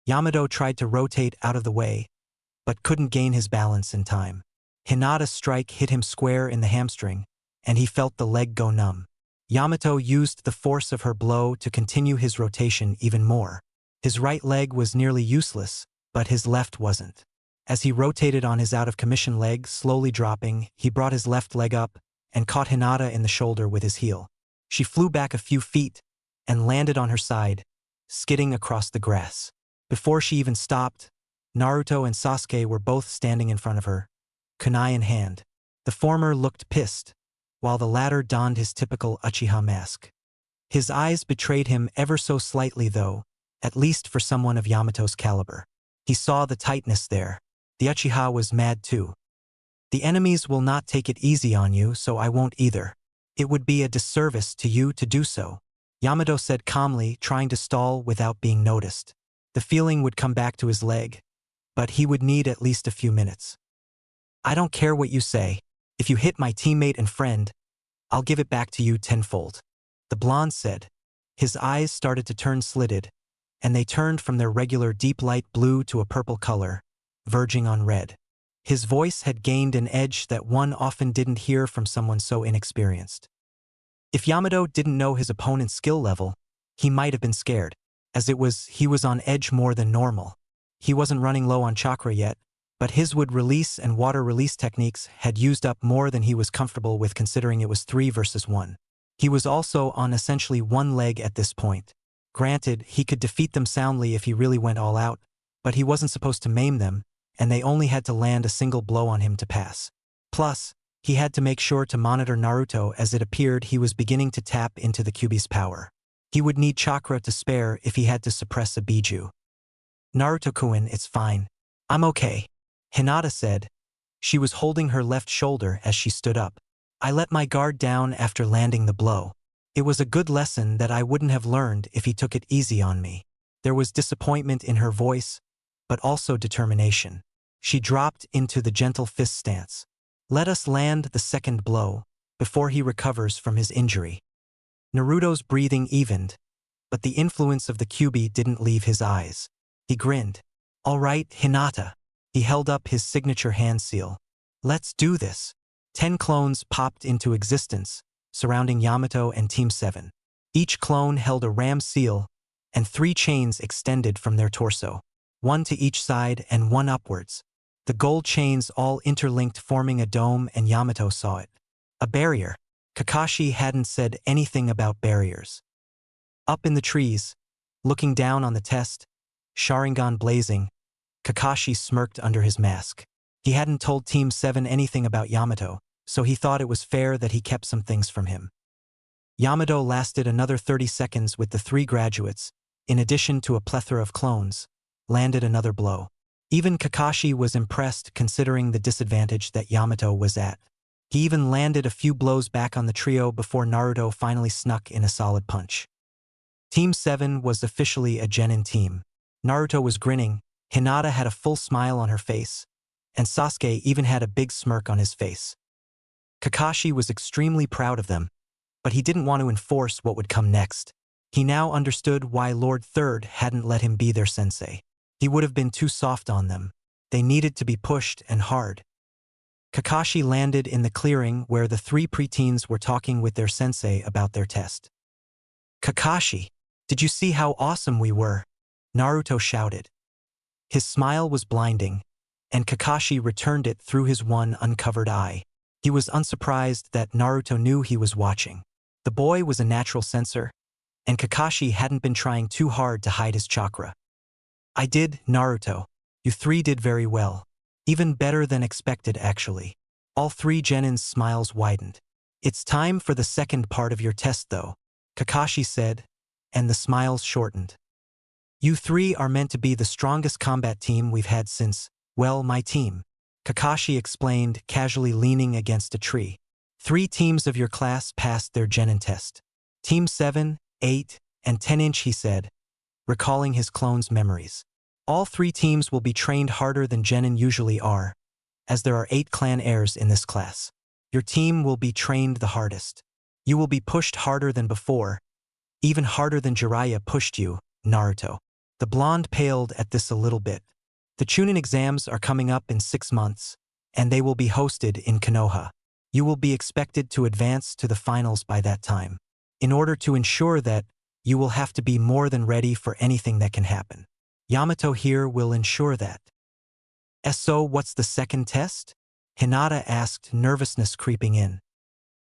Yamato tried to rotate out of the way, but couldn't gain his balance in time. Hinata's strike hit him square in the hamstring, and he felt the leg go numb. Yamato used the force of her blow to continue his rotation even more. His right leg was nearly useless, but his left wasn't. As he rotated on his out-of-commission leg, slowly dropping, he brought his left leg up and caught Hinata in the shoulder with his heel. She flew back a few feet and landed on her side, skidding across the grass. Before she even stopped, Naruto and Sasuke were both standing in front of her, kunai in hand. The former looked pissed, while the latter donned his typical Uchiha mask. His eyes betrayed him ever so slightly though, at least for someone of Yamato's caliber. He saw the tightness there. The Uchiha was mad too. "The enemies will not take it easy on you, so I won't either. It would be a disservice to you to do so," Yamato said calmly, trying to stall without being noticed. The feeling would come back to his leg, but he would need at least a few minutes. "I don't care what you say. If you hit my teammate and friend, I'll give it back to you tenfold," the blonde said. His eyes started to turn slitted, and they turned from their regular deep light blue to a purple color, verging on red. His voice had gained an edge that one often didn't hear from someone so inexperienced. If Yamato didn't know his opponent's skill level, he might have been scared. As it was, he was on edge more than normal. He wasn't running low on chakra yet, but his wood release and water release techniques had used up more than he was comfortable with considering it was 3 versus 1. He was also on essentially one leg at this point. Granted, he could defeat them soundly if he really went all out, but he wasn't supposed to maim them, and they only had to land a single blow on him to pass. Plus, he had to make sure to monitor Naruto as it appeared he was beginning to tap into the Kyuubi's power. He would need chakra to spare if he had to suppress a Biju. "Naruto-kun, it's fine. I'm okay," Hinata said. She was holding her left shoulder as she stood up. "I let my guard down after landing the blow. It was a good lesson that I wouldn't have learned if he took it easy on me." There was disappointment in her voice, but also determination. She dropped into the gentle fist stance. Let us land the second blow before he recovers from his injury. Naruto's breathing evened, but the influence of the Kyuubi didn't leave his eyes. He grinned. All right, Hinata. He held up his signature hand seal. Let's do this. 10 clones popped into existence, surrounding Yamato and Team 7. Each clone held a ram seal, and 3 chains extended from their torso, 1 to each side and 1 upwards. The gold chains all interlinked, forming a dome, and Yamato saw it. A barrier. Kakashi hadn't said anything about barriers. Up in the trees, looking down on the test, Sharingan blazing, Kakashi smirked under his mask. He hadn't told Team 7 anything about Yamato, so he thought it was fair that he kept some things from him. Yamato lasted another 30 seconds with the 3 graduates, in addition to a plethora of clones, landed another blow. Even Kakashi was impressed considering the disadvantage that Yamato was at. He even landed a few blows back on the trio before Naruto finally snuck in a solid punch. Team 7 was officially a genin team. Naruto was grinning, Hinata had a full smile on her face, and Sasuke even had a big smirk on his face. Kakashi was extremely proud of them, but he didn't want to enforce what would come next. He now understood why Lord Third hadn't let him be their sensei. He would have been too soft on them. They needed to be pushed and hard. Kakashi landed in the clearing where the 3 preteens were talking with their sensei about their test. Kakashi, did you see how awesome we were? Naruto shouted. His smile was blinding, and Kakashi returned it through his one uncovered eye. He was unsurprised that Naruto knew he was watching. The boy was a natural sensor, and Kakashi hadn't been trying too hard to hide his chakra. I did, Naruto. You 3 did very well. Even better than expected, actually. All 3 genins' smiles widened. It's time for the second part of your test, though, Kakashi said, and the smiles shortened. You 3 are meant to be the strongest combat team we've had since, well, my team, Kakashi explained, casually leaning against a tree. 3 teams of your class passed their genin test. Team 7, 8, and 10-inch, he said, recalling his clones' memories. All 3 teams will be trained harder than genin usually are, as there are 8 clan heirs in this class. Your team will be trained the hardest. You will be pushed harder than before, even harder than Jiraiya pushed you, Naruto. The blonde paled at this a little bit. The Chunin exams are coming up in 6 months, and they will be hosted in Konoha. You will be expected to advance to the finals by that time. In order to ensure that, you will have to be more than ready for anything that can happen. Yamato here will ensure that. So what's the second test? Hinata asked, nervousness creeping in.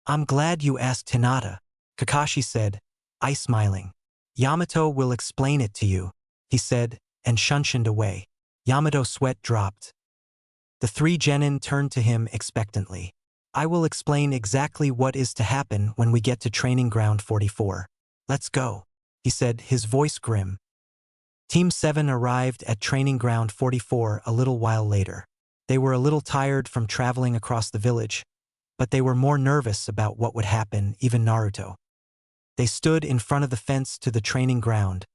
I'm glad you asked, Hinata, Kakashi said, eye smiling. Yamato will explain it to you, he said, and shunshined away. Yamato's sweat dropped. The 3 genin turned to him expectantly. I will explain exactly what is to happen when we get to Training Ground 44. Let's go, he said, his voice grim. Team 7 arrived at Training Ground 44 a little while later. They were a little tired from traveling across the village, but they were more nervous about what would happen, even Naruto. They stood in front of the fence to the training ground,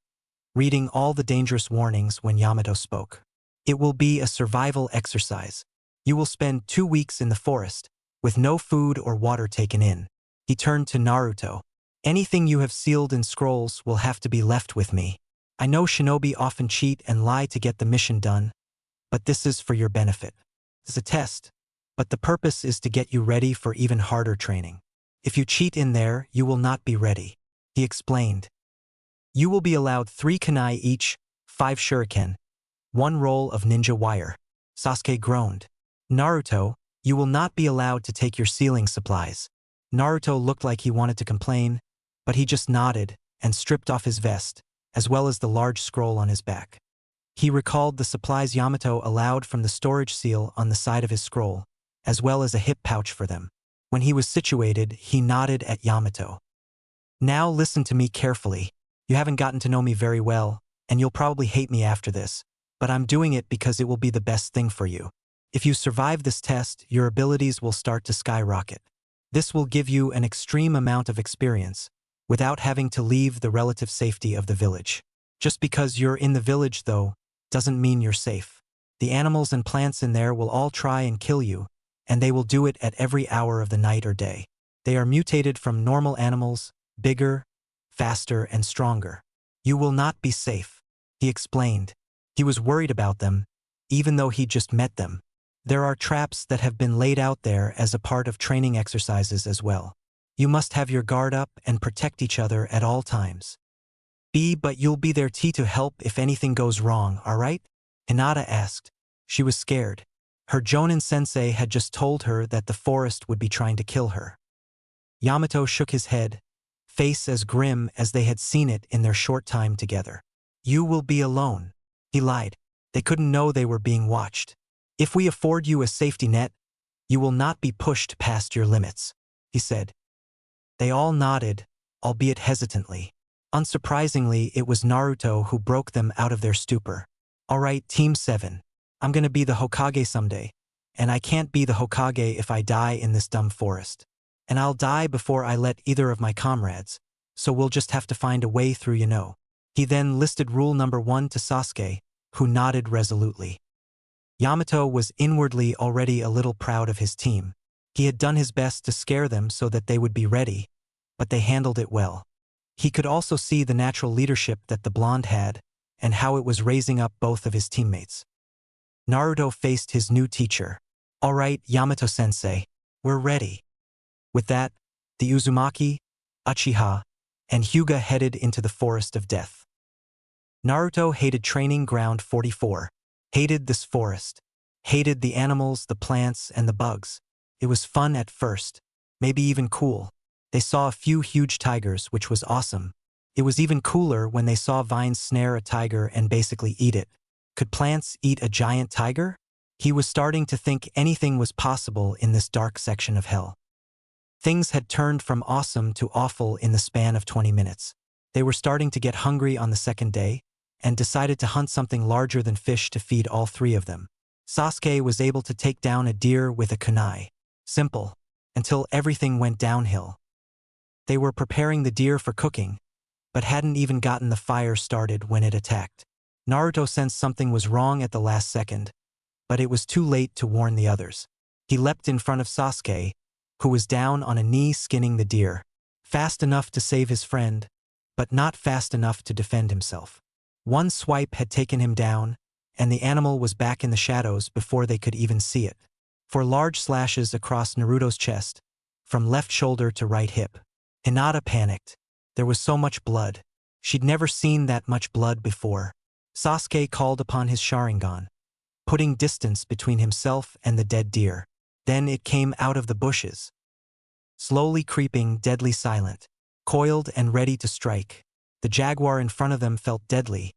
reading all the dangerous warnings when Yamato spoke. It will be a survival exercise. You will spend 2 weeks in the forest, with no food or water taken in. He turned to Naruto. Anything you have sealed in scrolls will have to be left with me. I know shinobi often cheat and lie to get the mission done, but this is for your benefit. It's a test, but the purpose is to get you ready for even harder training. If you cheat in there, you will not be ready, he explained. You will be allowed 3 kunai each, 5 shuriken, 1 roll of ninja wire. Sasuke groaned. Naruto, you will not be allowed to take your sealing supplies. Naruto looked like he wanted to complain, but he just nodded and stripped off his vest, as well as the large scroll on his back. He recalled the supplies Yamato allowed from the storage seal on the side of his scroll, as well as a hip pouch for them. When he was situated, he nodded at Yamato. Now listen to me carefully. You haven't gotten to know me very well, and you'll probably hate me after this, but I'm doing it because it will be the best thing for you. If you survive this test, your abilities will start to skyrocket. This will give you an extreme amount of experience, without having to leave the relative safety of the village. Just because you're in the village, though, doesn't mean you're safe. The animals and plants in there will all try and kill you, and they will do it at every hour of the night or day. They are mutated from normal animals, bigger, faster, and stronger. You will not be safe, he explained. He was worried about them, even though he just met them. There are traps that have been laid out there as a part of training exercises as well. You must have your guard up and protect each other at all times. But you'll be there to help if anything goes wrong, alright? Hinata asked. She was scared. Her Jonin sensei had just told her that the forest would be trying to kill her. Yamato shook his head, face as grim as they had seen it in their short time together. You will be alone. He lied. They couldn't know they were being watched. If we afford you a safety net, you will not be pushed past your limits, he said. They all nodded, albeit hesitantly. Unsurprisingly, it was Naruto who broke them out of their stupor. Alright, Team 7. I'm gonna be the Hokage someday, and I can't be the Hokage if I die in this dumb forest. And I'll die before I let either of my comrades, so we'll just have to find a way through, you know. He then listed rule number 1 to Sasuke, who nodded resolutely. Yamato was inwardly already a little proud of his team. He had done his best to scare them so that they would be ready, but they handled it well. He could also see the natural leadership that the blonde had, and how it was raising up both of his teammates. Naruto faced his new teacher. Alright, Yamato-sensei, we're ready. With that, the Uzumaki, Uchiha, and Hyuga headed into the Forest of Death. Naruto hated Training Ground 44, hated this forest, hated the animals, the plants, and the bugs. It was fun at first, maybe even cool. They saw a few huge tigers, which was awesome. It was even cooler when they saw vines snare a tiger and basically eat it. Could plants eat a giant tiger? He was starting to think anything was possible in this dark section of hell. Things had turned from awesome to awful in the span of 20 minutes. They were starting to get hungry on the second day, and decided to hunt something larger than fish to feed all 3 of them. Sasuke was able to take down a deer with a kunai. Simple, until everything went downhill. They were preparing the deer for cooking, but hadn't even gotten the fire started when it attacked. Naruto sensed something was wrong at the last second, but it was too late to warn the others. He leapt in front of Sasuke, who was down on a knee skinning the deer, fast enough to save his friend, but not fast enough to defend himself. One swipe had taken him down, and the animal was back in the shadows before they could even see it. 4 large slashes across Naruto's chest, from left shoulder to right hip. Hinata panicked. There was so much blood. She'd never seen that much blood before. Sasuke called upon his Sharingan, putting distance between himself and the dead deer. Then it came out of the bushes. Slowly creeping, deadly silent, coiled and ready to strike. The jaguar in front of them felt deadly,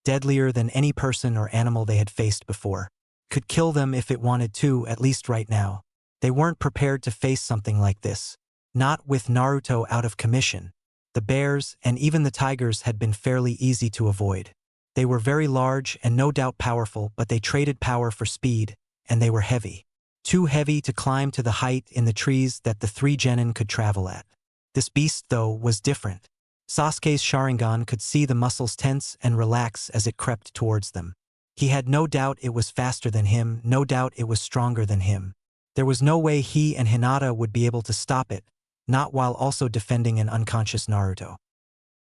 deadlier than any person or animal they had faced before. Could kill them if it wanted to, at least right now. They weren't prepared to face something like this. Not with Naruto out of commission. The bears and even the tigers had been fairly easy to avoid. They were very large and no doubt powerful, but they traded power for speed, and they were heavy. Too heavy to climb to the height in the trees that the 3 genin could travel at. This beast, though, was different. Sasuke's Sharingan could see the muscles tense and relax as it crept towards them. He had no doubt it was faster than him, no doubt it was stronger than him. There was no way he and Hinata would be able to stop it, not while also defending an unconscious Naruto.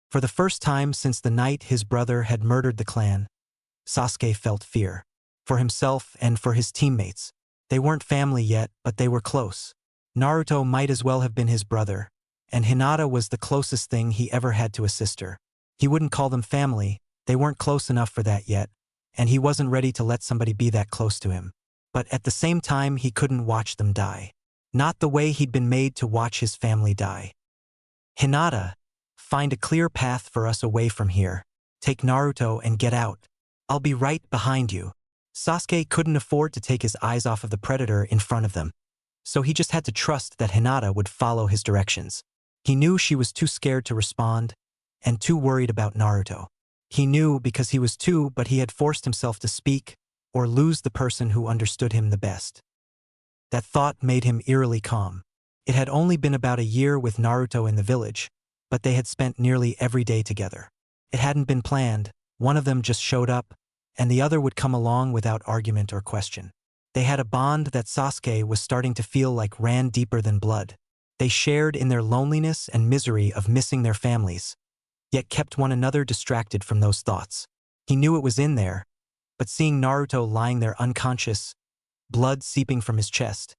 For the first time since the night his brother had murdered the clan, Sasuke felt fear. For himself and for his teammates. They weren't family yet, but they were close. Naruto might as well have been his brother, and Hinata was the closest thing he ever had to a sister. He wouldn't call them family, they weren't close enough for that yet, and he wasn't ready to let somebody be that close to him. But at the same time he couldn't watch them die. Not the way he'd been made to watch his family die. Hinata, find a clear path for us away from here. Take Naruto and get out. I'll be right behind you. Sasuke couldn't afford to take his eyes off of the predator in front of them. So he just had to trust that Hinata would follow his directions. He knew she was too scared to respond, and too worried about Naruto. He knew because he was too, but he had forced himself to speak, or lose the person who understood him the best. That thought made him eerily calm. It had only been about a year with Naruto in the village, but they had spent nearly every day together. It hadn't been planned, one of them just showed up, and the other would come along without argument or question. They had a bond that Sasuke was starting to feel like ran deeper than blood. They shared in their loneliness and misery of missing their families, yet kept one another distracted from those thoughts. He knew it was in there, but seeing Naruto lying there unconscious, blood seeping from his chest,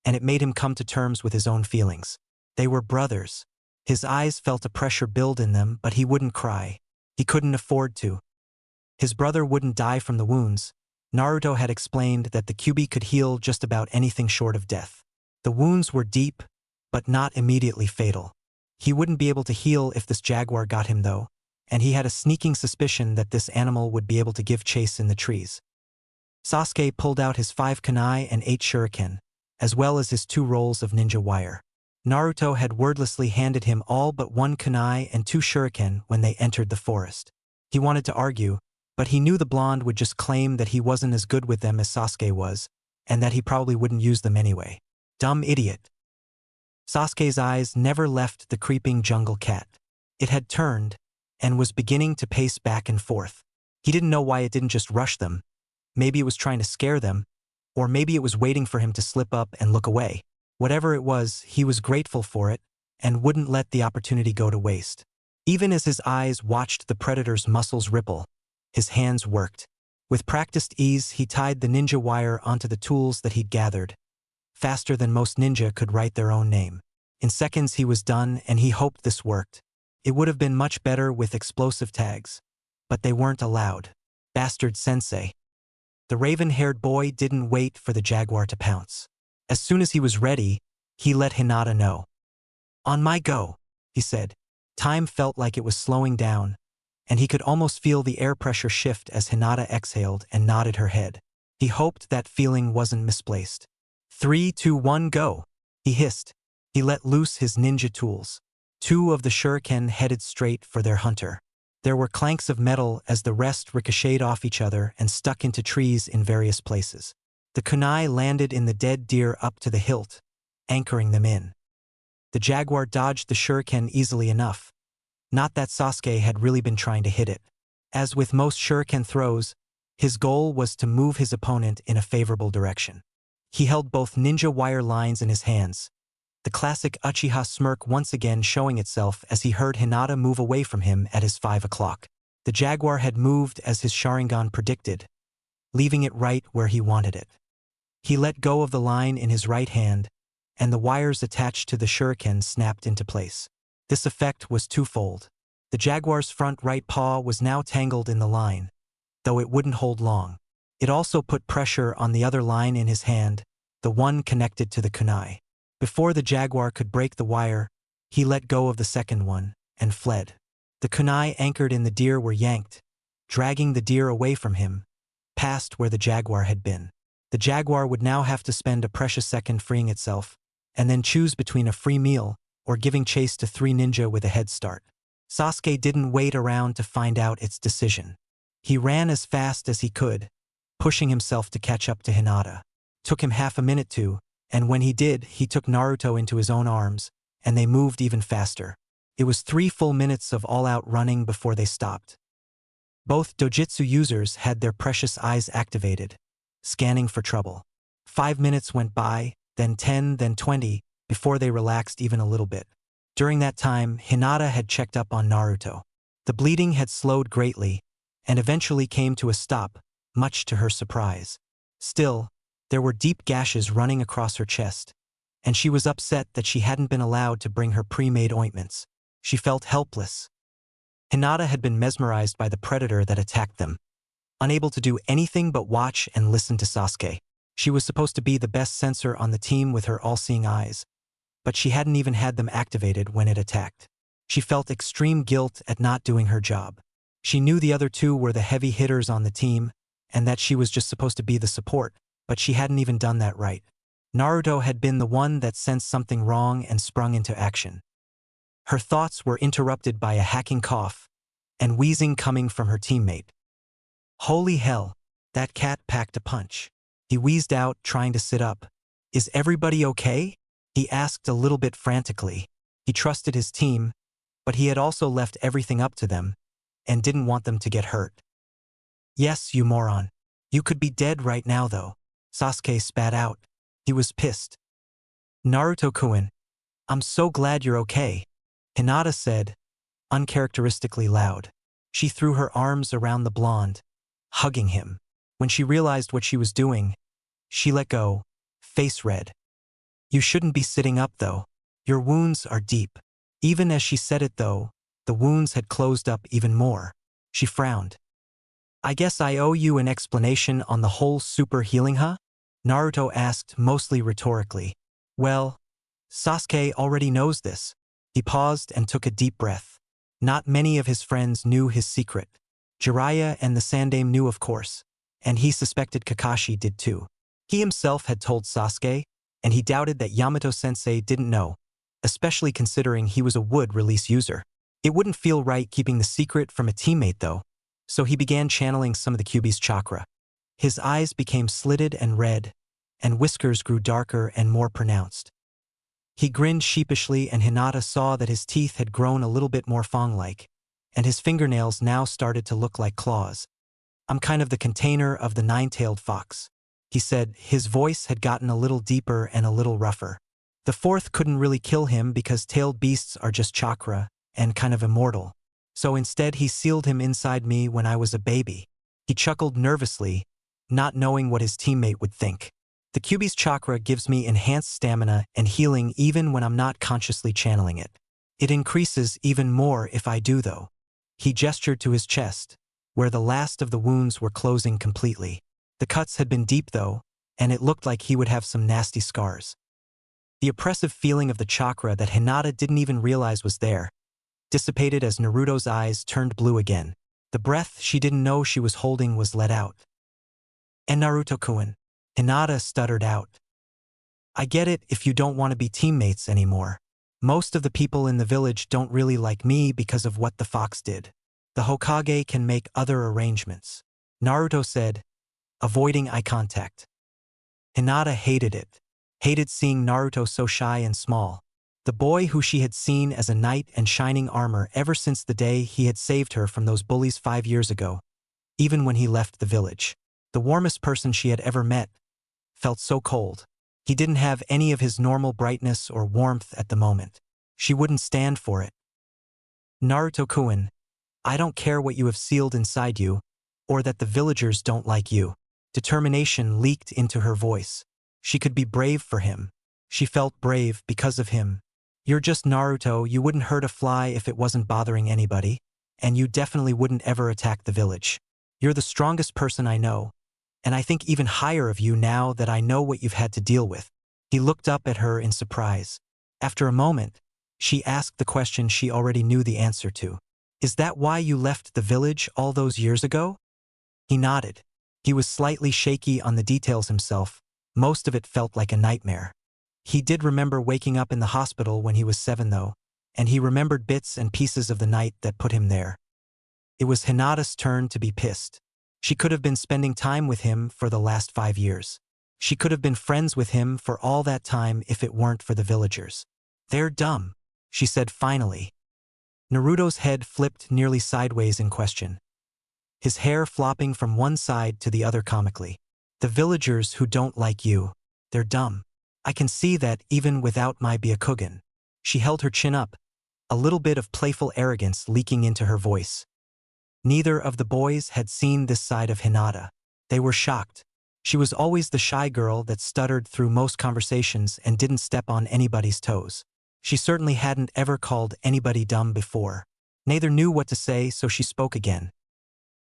and it made him come to terms with his own feelings. They were brothers. His eyes felt a pressure build in them, but he wouldn't cry. He couldn't afford to. His brother wouldn't die from the wounds. Naruto had explained that the Kyuubi could heal just about anything short of death. The wounds were deep, but not immediately fatal. He wouldn't be able to heal if this jaguar got him though, and he had a sneaking suspicion that this animal would be able to give chase in the trees. Sasuke pulled out his 5 kunai and 8 shuriken, as well as his 2 rolls of ninja wire. Naruto had wordlessly handed him all but 1 kunai and 2 shuriken when they entered the forest. He wanted to argue, but he knew the blonde would just claim that he wasn't as good with them as Sasuke was, and that he probably wouldn't use them anyway. Dumb idiot. Sasuke's eyes never left the creeping jungle cat. It had turned, and was beginning to pace back and forth. He didn't know why it didn't just rush them. Maybe it was trying to scare them, or maybe it was waiting for him to slip up and look away. Whatever it was, he was grateful for it, and wouldn't let the opportunity go to waste. Even as his eyes watched the predator's muscles ripple, his hands worked. With practiced ease, he tied the ninja wire onto the tools that he'd gathered, faster than most ninja could write their own name. In seconds he was done, and he hoped this worked. It would have been much better with explosive tags, but they weren't allowed. Bastard sensei. The raven-haired boy didn't wait for the jaguar to pounce. As soon as he was ready, he let Hinata know. "On my go," he said. Time felt like it was slowing down, and he could almost feel the air pressure shift as Hinata exhaled and nodded her head. He hoped that feeling wasn't misplaced. 3, 2, 1, go, he hissed. He let loose his ninja tools. 2 of the shuriken headed straight for their hunter. There were clanks of metal as the rest ricocheted off each other and stuck into trees in various places. The kunai landed in the dead deer up to the hilt, anchoring them in. The jaguar dodged the shuriken easily enough. Not that Sasuke had really been trying to hit it. As with most shuriken throws, his goal was to move his opponent in a favorable direction. He held both ninja wire lines in his hands, the classic Uchiha smirk once again showing itself as he heard Hinata move away from him at his 5 o'clock. The jaguar had moved as his Sharingan predicted, leaving it right where he wanted it. He let go of the line in his right hand, and the wires attached to the shuriken snapped into place. This effect was twofold. The jaguar's front right paw was now tangled in the line, though it wouldn't hold long. It also put pressure on the other line in his hand, the one connected to the kunai. Before the jaguar could break the wire, he let go of the second one and fled. The kunai anchored in the deer were yanked, dragging the deer away from him, past where the jaguar had been. The jaguar would now have to spend a precious second freeing itself, and then choose between a free meal or giving chase to 3 ninja with a head start. Sasuke didn't wait around to find out its decision. He ran as fast as he could, pushing himself to catch up to Hinata. Took him half a minute to, and when he did, he took Naruto into his own arms, and they moved even faster. It was 3 full minutes of all-out running before they stopped. Both dojutsu users had their precious eyes activated, scanning for trouble. 5 minutes went by, then 10, then 20, before they relaxed even a little bit. During that time, Hinata had checked up on Naruto. The bleeding had slowed greatly, and eventually came to a stop, much to her surprise. Still, there were deep gashes running across her chest, and she was upset that she hadn't been allowed to bring her pre-made ointments. She felt helpless. Hinata had been mesmerized by the predator that attacked them, unable to do anything but watch and listen to Sasuke. She was supposed to be the best sensor on the team with her all-seeing eyes, but she hadn't even had them activated when it attacked. She felt extreme guilt at not doing her job. She knew the other 2 were the heavy hitters on the team, and that she was just supposed to be the support, but she hadn't even done that right. Naruto had been the one that sensed something wrong and sprung into action. Her thoughts were interrupted by a hacking cough and wheezing coming from her teammate. Holy hell, that cat packed a punch. He wheezed out, trying to sit up. "Is everybody okay?" he asked a little bit frantically. He trusted his team, but he had also left everything up to them, and didn't want them to get hurt. Yes, you moron. You could be dead right now though. Sasuke spat out. He was pissed. Naruto-kun, I'm so glad you're okay, Hinata said, uncharacteristically loud. She threw her arms around the blonde, hugging him. When she realized what she was doing, she let go, face red. You shouldn't be sitting up though. Your wounds are deep. Even as she said it though, the wounds had closed up even more. She frowned. I guess I owe you an explanation on the whole super healing, huh? Naruto asked, mostly rhetorically. Well, Sasuke already knows this. He paused and took a deep breath. Not many of his friends knew his secret. Jiraiya and the Sandaime knew, of course, and he suspected Kakashi did too. He himself had told Sasuke, and he doubted that Yamato-sensei didn't know, especially considering he was a wood-release user. It wouldn't feel right keeping the secret from a teammate though, so he began channeling some of the Kyuubi's chakra. His eyes became slitted and red, and whiskers grew darker and more pronounced. He grinned sheepishly, and Hinata saw that his teeth had grown a little bit more fang-like, and his fingernails now started to look like claws. I'm kind of the container of the nine-tailed fox, he said. His voice had gotten a little deeper and a little rougher. The fourth couldn't really kill him because tailed beasts are just chakra and kind of immortal. So instead he sealed him inside me when I was a baby. He chuckled nervously, not knowing what his teammate would think. The Kyuubi's chakra gives me enhanced stamina and healing even when I'm not consciously channeling it. It increases even more if I do though. He gestured to his chest, where the last of the wounds were closing completely. The cuts had been deep though, and it looked like he would have some nasty scars. The oppressive feeling of the chakra that Hinata didn't even realize was there dissipated as Naruto's eyes turned blue again. The breath she didn't know she was holding was let out. And Naruto-kun, Hinata stuttered out. I get it if you don't want to be teammates anymore. Most of the people in the village don't really like me because of what the fox did. The Hokage can make other arrangements, Naruto said, avoiding eye contact. Hinata hated it. Hated seeing Naruto so shy and small. The boy who she had seen as a knight in shining armor ever since the day he had saved her from those bullies 5 years ago. Even when he left the village. The warmest person she had ever met. Felt so cold. He didn't have any of his normal brightness or warmth at the moment. She wouldn't stand for it. Naruto-kun, I don't care what you have sealed inside you, or that the villagers don't like you. Determination leaked into her voice. She could be brave for him. She felt brave because of him. You're just Naruto, you wouldn't hurt a fly if it wasn't bothering anybody, and you definitely wouldn't ever attack the village. You're the strongest person I know, and I think even higher of you now that I know what you've had to deal with. He looked up at her in surprise. After a moment, she asked the question she already knew the answer to. Is that why you left the village all those years ago? He nodded. He was slightly shaky on the details himself. Most of it felt like a nightmare. He did remember waking up in the hospital when he was 7 though, and he remembered bits and pieces of the night that put him there. It was Hinata's turn to be pissed. She could have been spending time with him for the last 5 years. She could have been friends with him for all that time if it weren't for the villagers. They're dumb, she said finally. Naruto's head flipped nearly sideways in question, his hair flopping from one side to the other comically. The villagers who don't like you, they're dumb. I can see that even without my Byakugan. She held her chin up, a little bit of playful arrogance leaking into her voice. Neither of the boys had seen this side of Hinata. They were shocked. She was always the shy girl that stuttered through most conversations and didn't step on anybody's toes. She certainly hadn't ever called anybody dumb before. Neither knew what to say, so she spoke again.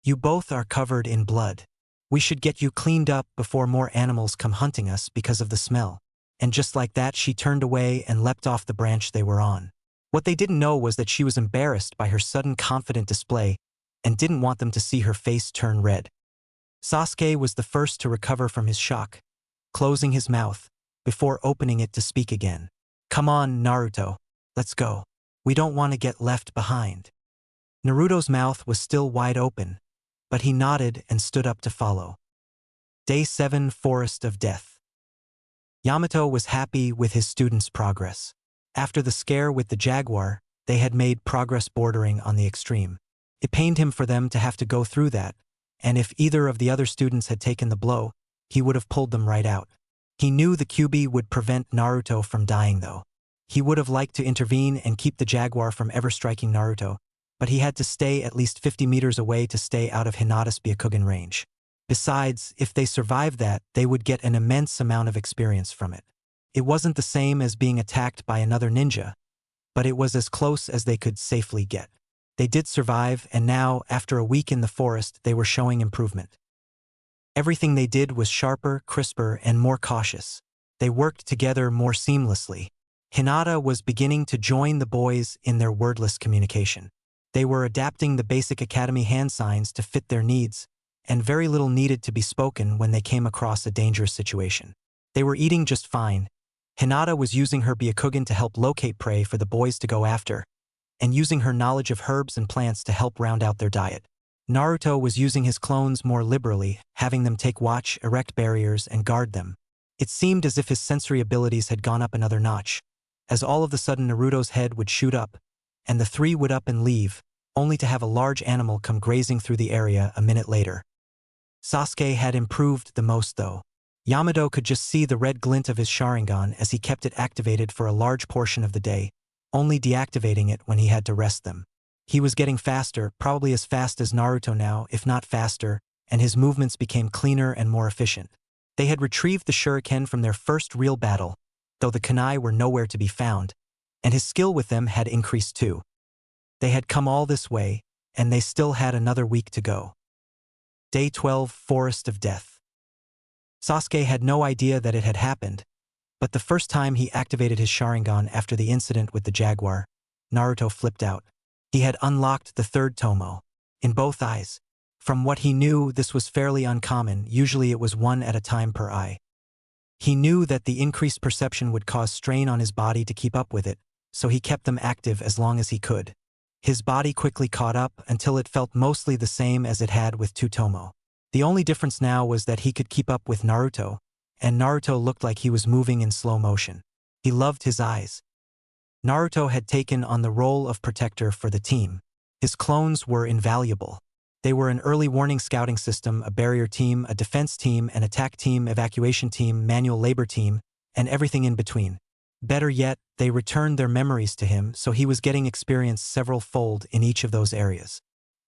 You both are covered in blood. We should get you cleaned up before more animals come hunting us because of the smell. And just like that she turned away and leapt off the branch they were on. What they didn't know was that she was embarrassed by her sudden confident display and didn't want them to see her face turn red. Sasuke was the first to recover from his shock, closing his mouth before opening it to speak again. Come on, Naruto, let's go. We don't want to get left behind. Naruto's mouth was still wide open, but he nodded and stood up to follow. Day 7, Forest of Death. Yamato was happy with his students' progress. After the scare with the jaguar, they had made progress bordering on the extreme. It pained him for them to have to go through that, and if either of the other students had taken the blow, he would have pulled them right out. He knew the QB would prevent Naruto from dying though. He would have liked to intervene and keep the jaguar from ever striking Naruto, but he had to stay at least 50 meters away to stay out of Hinata's Byakugan range. Besides, if they survived that, they would get an immense amount of experience from it. It wasn't the same as being attacked by another ninja, but it was as close as they could safely get. They did survive, and now, after a week in the forest, they were showing improvement. Everything they did was sharper, crisper, and more cautious. They worked together more seamlessly. Hinata was beginning to join the boys in their wordless communication. They were adapting the basic academy hand signs to fit their needs, and very little needed to be spoken when they came across a dangerous situation. They were eating just fine. Hinata was using her Byakugan to help locate prey for the boys to go after, and using her knowledge of herbs and plants to help round out their diet. Naruto was using his clones more liberally, having them take watch, erect barriers, and guard them. It seemed as if his sensory abilities had gone up another notch, as all of a sudden Naruto's head would shoot up, and the three would up and leave, only to have a large animal come grazing through the area a minute later. Sasuke had improved the most though. Yamato could just see the red glint of his Sharingan as he kept it activated for a large portion of the day, only deactivating it when he had to rest them. He was getting faster, probably as fast as Naruto now, if not faster, and his movements became cleaner and more efficient. They had retrieved the shuriken from their first real battle, though the kunai were nowhere to be found, and his skill with them had increased too. They had come all this way, and they still had another week to go. Day 12, Forest of Death. Sasuke had no idea that it had happened, but the first time he activated his Sharingan after the incident with the jaguar, Naruto flipped out. He had unlocked the third Tomo, in both eyes. From what he knew, this was fairly uncommon, usually it was one at a time per eye. He knew that the increased perception would cause strain on his body to keep up with it, so he kept them active as long as he could. His body quickly caught up until it felt mostly the same as it had with two Tomo. The only difference now was that he could keep up with Naruto, and Naruto looked like he was moving in slow motion. He loved his eyes. Naruto had taken on the role of protector for the team. His clones were invaluable. They were an early warning scouting system, a barrier team, a defense team, an attack team, evacuation team, manual labor team, and everything in between. Better yet, they returned their memories to him, so he was getting experience several-fold in each of those areas.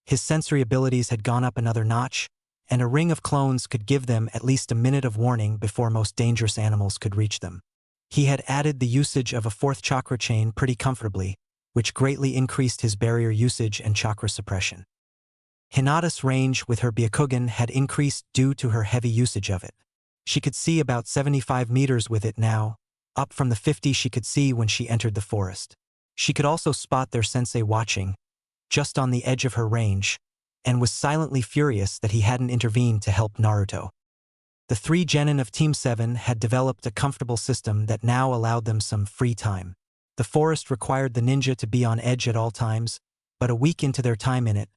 His sensory abilities had gone up another notch, and a ring of clones could give them at least a minute of warning before most dangerous animals could reach them. He had added the usage of a fourth chakra chain pretty comfortably, which greatly increased his barrier usage and chakra suppression. Hinata's range with her Byakugan had increased due to her heavy usage of it. She could see about 75 meters with it now, up from the 50 she could see when she entered the forest. She could also spot their sensei watching, just on the edge of her range, and was silently furious that he hadn't intervened to help Naruto. The three genin of Team 7 had developed a comfortable system that now allowed them some free time. The forest required the ninja to be on edge at all times, but a week into their time in it,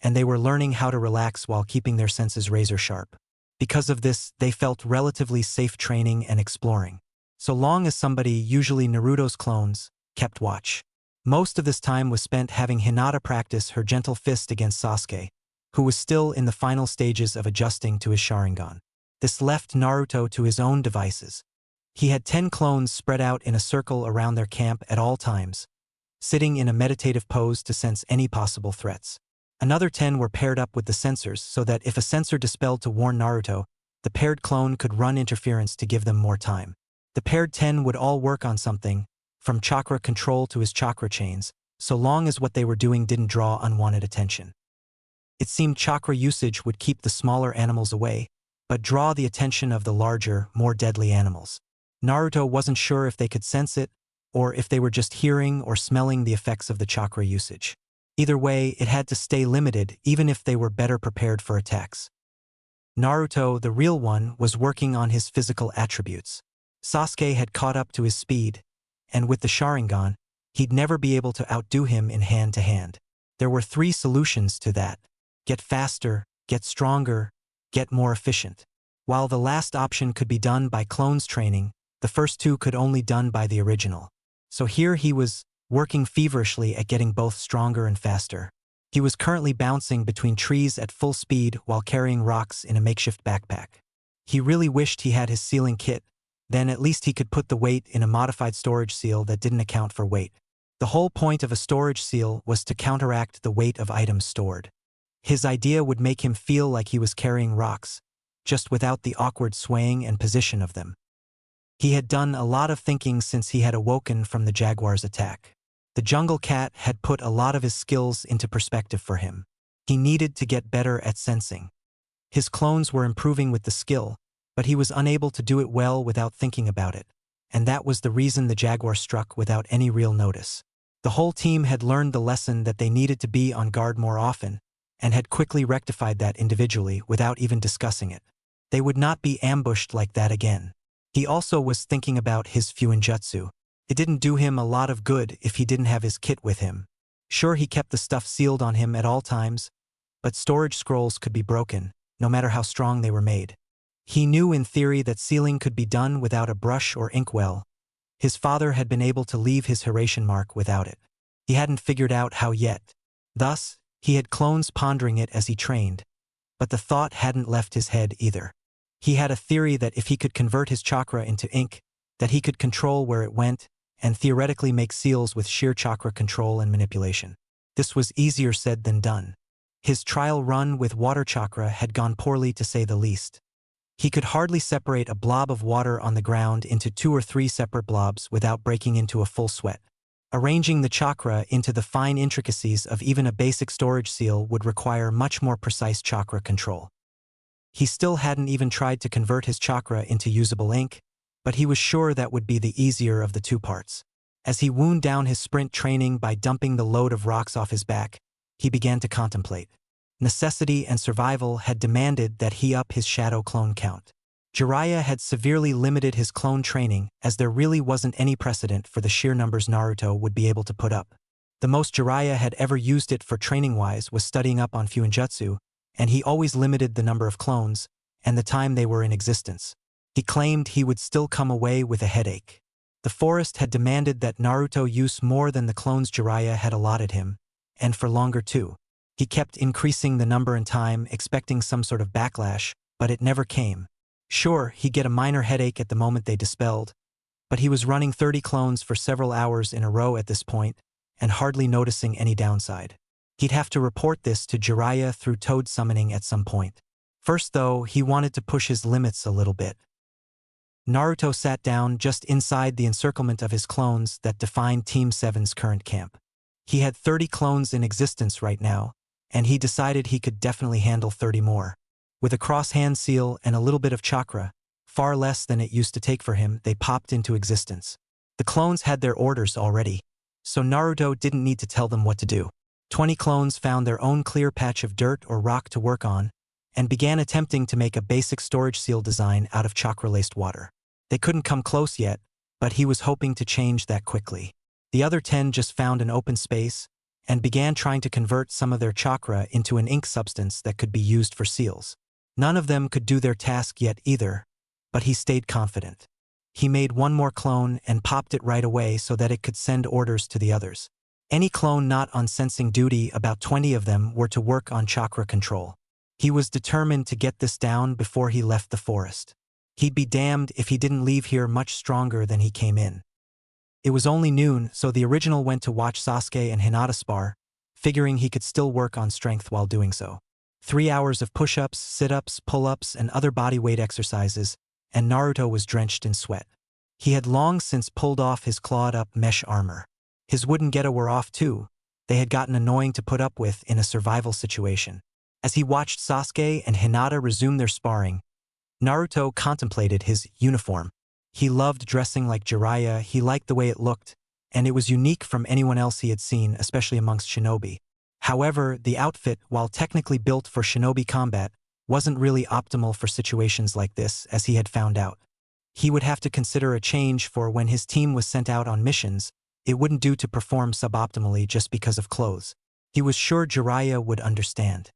and they were learning how to relax while keeping their senses razor sharp. Because of this, they felt relatively safe training and exploring. So long as somebody, usually Naruto's clones, kept watch. Most of this time was spent having Hinata practice her gentle fist against Sasuke, who was still in the final stages of adjusting to his Sharingan. This left Naruto to his own devices. He had 10 clones spread out in a circle around their camp at all times, sitting in a meditative pose to sense any possible threats. Another 10 were paired up with the sensors so that if a sensor dispelled to warn Naruto, the paired clone could run interference to give them more time. The paired 10 would all work on something, from chakra control to his chakra chains, so long as what they were doing didn't draw unwanted attention. It seemed chakra usage would keep the smaller animals away, but draw the attention of the larger, more deadly animals. Naruto wasn't sure if they could sense it, or if they were just hearing or smelling the effects of the chakra usage. Either way, it had to stay limited even if they were better prepared for attacks. Naruto, the real one, was working on his physical attributes. Sasuke had caught up to his speed, and with the Sharingan, he'd never be able to outdo him in hand-to-hand. There were 3 solutions to that: get faster, get stronger, get more efficient. While the last option could be done by clones training, the first 2 could only done by the original. So here he was, working feverishly at getting both stronger and faster. He was currently bouncing between trees at full speed while carrying rocks in a makeshift backpack. He really wished he had his sealing kit, then at least he could put the weight in a modified storage seal that didn't account for weight. The whole point of a storage seal was to counteract the weight of items stored. His idea would make him feel like he was carrying rocks, just without the awkward swaying and position of them. He had done a lot of thinking since he had awoken from the jaguar's attack. The jungle cat had put a lot of his skills into perspective for him. He needed to get better at sensing. His clones were improving with the skill, but he was unable to do it well without thinking about it, and that was the reason the jaguar struck without any real notice. The whole team had learned the lesson that they needed to be on guard more often, and had quickly rectified that individually without even discussing it. They would not be ambushed like that again. He also was thinking about his fuinjutsu. It didn't do him a lot of good if he didn't have his kit with him. Sure, he kept the stuff sealed on him at all times, but storage scrolls could be broken, no matter how strong they were made. He knew in theory that sealing could be done without a brush or inkwell. His father had been able to leave his Hiration mark without it. He hadn't figured out how yet. Thus, he had clones pondering it as he trained. But the thought hadn't left his head either. He had a theory that if he could convert his chakra into ink, that he could control where it went, and theoretically make seals with sheer chakra control and manipulation. This was easier said than done. His trial run with water chakra had gone poorly to say the least. He could hardly separate a blob of water on the ground into 2 or 3 separate blobs without breaking into a full sweat. Arranging the chakra into the fine intricacies of even a basic storage seal would require much more precise chakra control. He still hadn't even tried to convert his chakra into usable ink, but he was sure that would be the easier of the 2 parts. As he wound down his sprint training by dumping the load of rocks off his back, he began to contemplate. Necessity and survival had demanded that he up his shadow clone count. Jiraiya had severely limited his clone training, as there really wasn't any precedent for the sheer numbers Naruto would be able to put up. The most Jiraiya had ever used it for training-wise was studying up on fuinjutsu, and he always limited the number of clones and the time they were in existence. He claimed he would still come away with a headache. The forest had demanded that Naruto use more than the clones Jiraiya had allotted him, and for longer too. He kept increasing the number and time, expecting some sort of backlash, but it never came. Sure, he'd get a minor headache at the moment they dispelled, but he was running 30 clones for several hours in a row at this point, and hardly noticing any downside. He'd have to report this to Jiraiya through toad summoning at some point. First though, he wanted to push his limits a little bit. Naruto sat down just inside the encirclement of his clones that defined Team 7's current camp. He had 30 clones in existence right now, and he decided he could definitely handle 30 more. With a cross-hand seal and a little bit of chakra, far less than it used to take for him, they popped into existence. The clones had their orders already, so Naruto didn't need to tell them what to do. 20 clones found their own clear patch of dirt or rock to work on, and began attempting to make a basic storage seal design out of chakra-laced water. They couldn't come close yet, but he was hoping to change that quickly. The other 10 just found an open space, and began trying to convert some of their chakra into an ink substance that could be used for seals. None of them could do their task yet either, but he stayed confident. He made one more clone and popped it right away so that it could send orders to the others. Any clone not on sensing duty, about 20 of them, were to work on chakra control. He was determined to get this down before he left the forest. He'd be damned if he didn't leave here much stronger than he came in. It was only noon, so the original went to watch Sasuke and Hinata spar, figuring he could still work on strength while doing so. 3 hours of push-ups, sit-ups, pull-ups, and other bodyweight exercises, and Naruto was drenched in sweat. He had long since pulled off his clawed-up mesh armor. His wooden geta were off too. They had gotten annoying to put up with in a survival situation. As he watched Sasuke and Hinata resume their sparring, Naruto contemplated his uniform. He loved dressing like Jiraiya, he liked the way it looked, and it was unique from anyone else he had seen, especially amongst shinobi. However, the outfit, while technically built for shinobi combat, wasn't really optimal for situations like this, as he had found out. He would have to consider a change, for when his team was sent out on missions, it wouldn't do to perform suboptimally just because of clothes. He was sure Jiraiya would understand.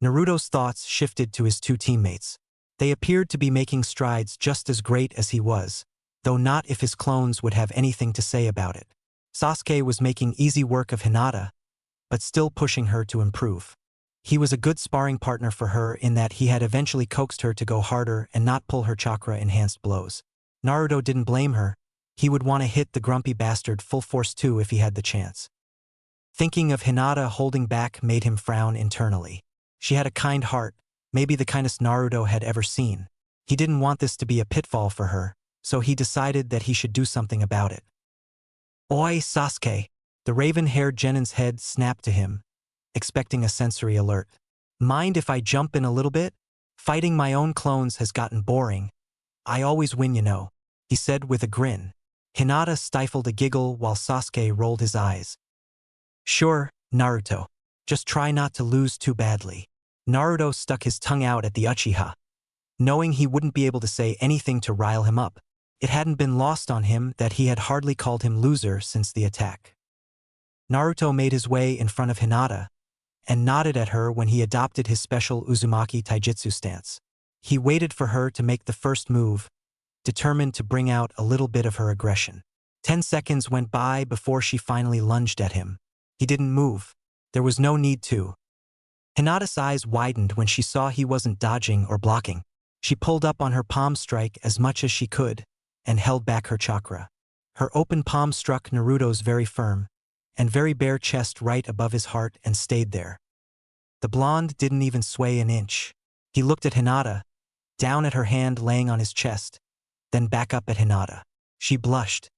Naruto's thoughts shifted to his 2 teammates. They appeared to be making strides just as great as he was, though not if his clones would have anything to say about it. Sasuke was making easy work of Hinata, but still pushing her to improve. He was a good sparring partner for her in that he had eventually coaxed her to go harder and not pull her chakra-enhanced blows. Naruto didn't blame her. He would want to hit the grumpy bastard full force too if he had the chance. Thinking of Hinata holding back made him frown internally. She had a kind heart, maybe the kindest Naruto had ever seen. He didn't want this to be a pitfall for her, so he decided that he should do something about it. "Oi, Sasuke!" The raven-haired Genin's head snapped to him, expecting a sensory alert. "Mind if I jump in a little bit? Fighting my own clones has gotten boring. I always win, you know," he said with a grin. Hinata stifled a giggle while Sasuke rolled his eyes. "Sure, Naruto. Just try not to lose too badly." Naruto stuck his tongue out at the Uchiha. Knowing he wouldn't be able to say anything to rile him up, it hadn't been lost on him that he had hardly called him loser since the attack. Naruto made his way in front of Hinata and nodded at her when he adopted his special Uzumaki taijutsu stance. He waited for her to make the first move, determined to bring out a little bit of her aggression. 10 seconds went by before she finally lunged at him. He didn't move. There was no need to. Hinata's eyes widened when she saw he wasn't dodging or blocking. She pulled up on her palm strike as much as she could and held back her chakra. Her open palm struck Naruto's very firm and very bare chest right above his heart and stayed there. The blonde didn't even sway an inch. He looked at Hinata, down at her hand laying on his chest, then back up at Hinata. She blushed.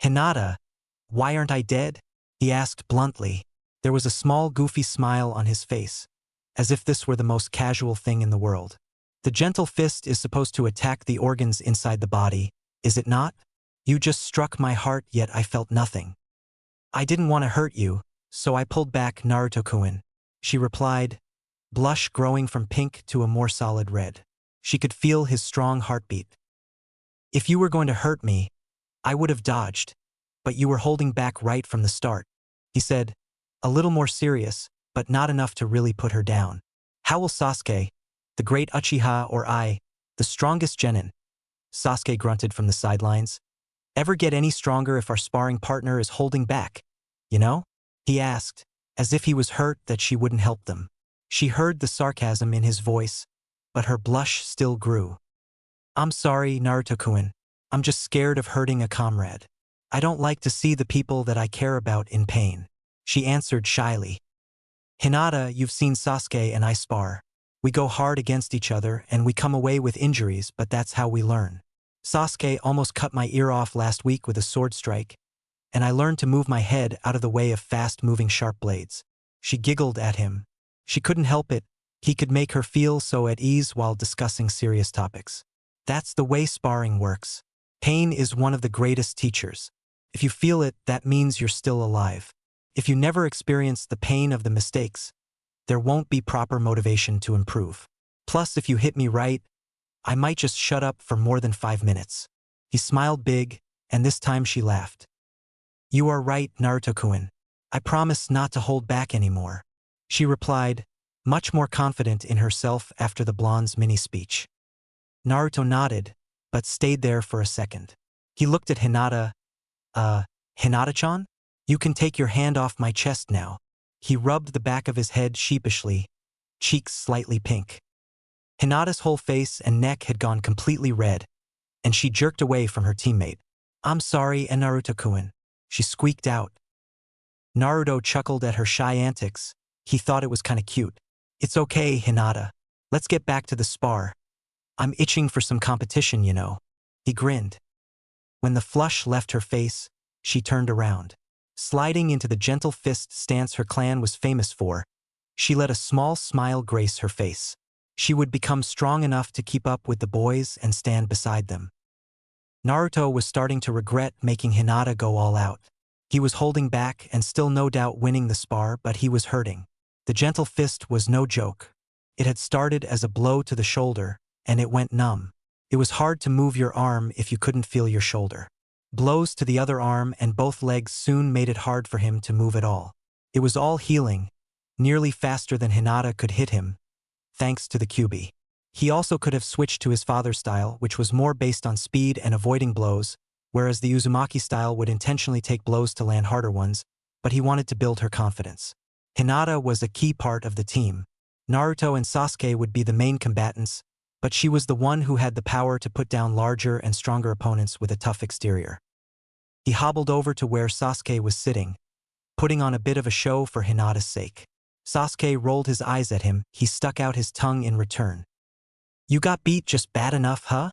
"Hinata, why aren't I dead?" he asked bluntly. There was a small goofy smile on his face, as if this were the most casual thing in the world. "The gentle fist is supposed to attack the organs inside the body, is it not? You just struck my heart, yet I felt nothing. I didn't want to hurt you, so I pulled back, Naruto-kun," she replied, blush growing from pink to a more solid red. She could feel his strong heartbeat. "If you were going to hurt me, I would have dodged, but you were holding back right from the start," he said, a little more serious, but not enough to really put her down. "How will Sasuke, the great Uchiha, or I, the strongest genin," Sasuke grunted from the sidelines, "ever get any stronger if our sparring partner is holding back, you know?" he asked, as if he was hurt that she wouldn't help them. She heard the sarcasm in his voice, but her blush still grew. "I'm sorry, Naruto-kun. I'm just scared of hurting a comrade. I don't like to see the people that I care about in pain," she answered shyly. "Hinata, you've seen Sasuke and I spar. We go hard against each other and we come away with injuries, but that's how we learn. Sasuke almost cut my ear off last week with a sword strike, and I learned to move my head out of the way of fast-moving sharp blades." She giggled at him. She couldn't help it. He could make her feel so at ease while discussing serious topics. That's the way sparring works. Pain is one of the greatest teachers. If you feel it, that means you're still alive. If you never experience the pain of the mistakes, there won't be proper motivation to improve. Plus, if you hit me right, I might just shut up for more than 5 minutes. He smiled big, and this time she laughed. "You are right, Naruto-kun. I promise not to hold back anymore," she replied, much more confident in herself after the blonde's mini-speech. Naruto nodded, but stayed there for a second. He looked at Hinata. Hinata-chan? You can take your hand off my chest now." He rubbed the back of his head sheepishly, cheeks slightly pink. Hinata's whole face and neck had gone completely red, and she jerked away from her teammate. "I'm sorry, Naruto-kun," she squeaked out. Naruto chuckled at her shy antics. He thought it was kinda cute. "It's okay, Hinata. Let's get back to the spar. I'm itching for some competition, you know." He grinned. When the flush left her face, she turned around. Sliding into the gentle fist stance her clan was famous for, she let a small smile grace her face. She would become strong enough to keep up with the boys and stand beside them. Naruto was starting to regret making Hinata go all out. He was holding back and still no doubt winning the spar, but he was hurting. The gentle fist was no joke. It had started as a blow to the shoulder, and it went numb. It was hard to move your arm if you couldn't feel your shoulder. Blows to the other arm and both legs soon made it hard for him to move at all. It was all healing, nearly faster than Hinata could hit him, thanks to the QB. He also could have switched to his father's style, which was more based on speed and avoiding blows, whereas the Uzumaki style would intentionally take blows to land harder ones, but he wanted to build her confidence. Hinata was a key part of the team. Naruto and Sasuke would be the main combatants, but she was the one who had the power to put down larger and stronger opponents with a tough exterior. He hobbled over to where Sasuke was sitting, putting on a bit of a show for Hinata's sake. Sasuke rolled his eyes at him. He stuck out his tongue in return. "You got beat just bad enough, huh?"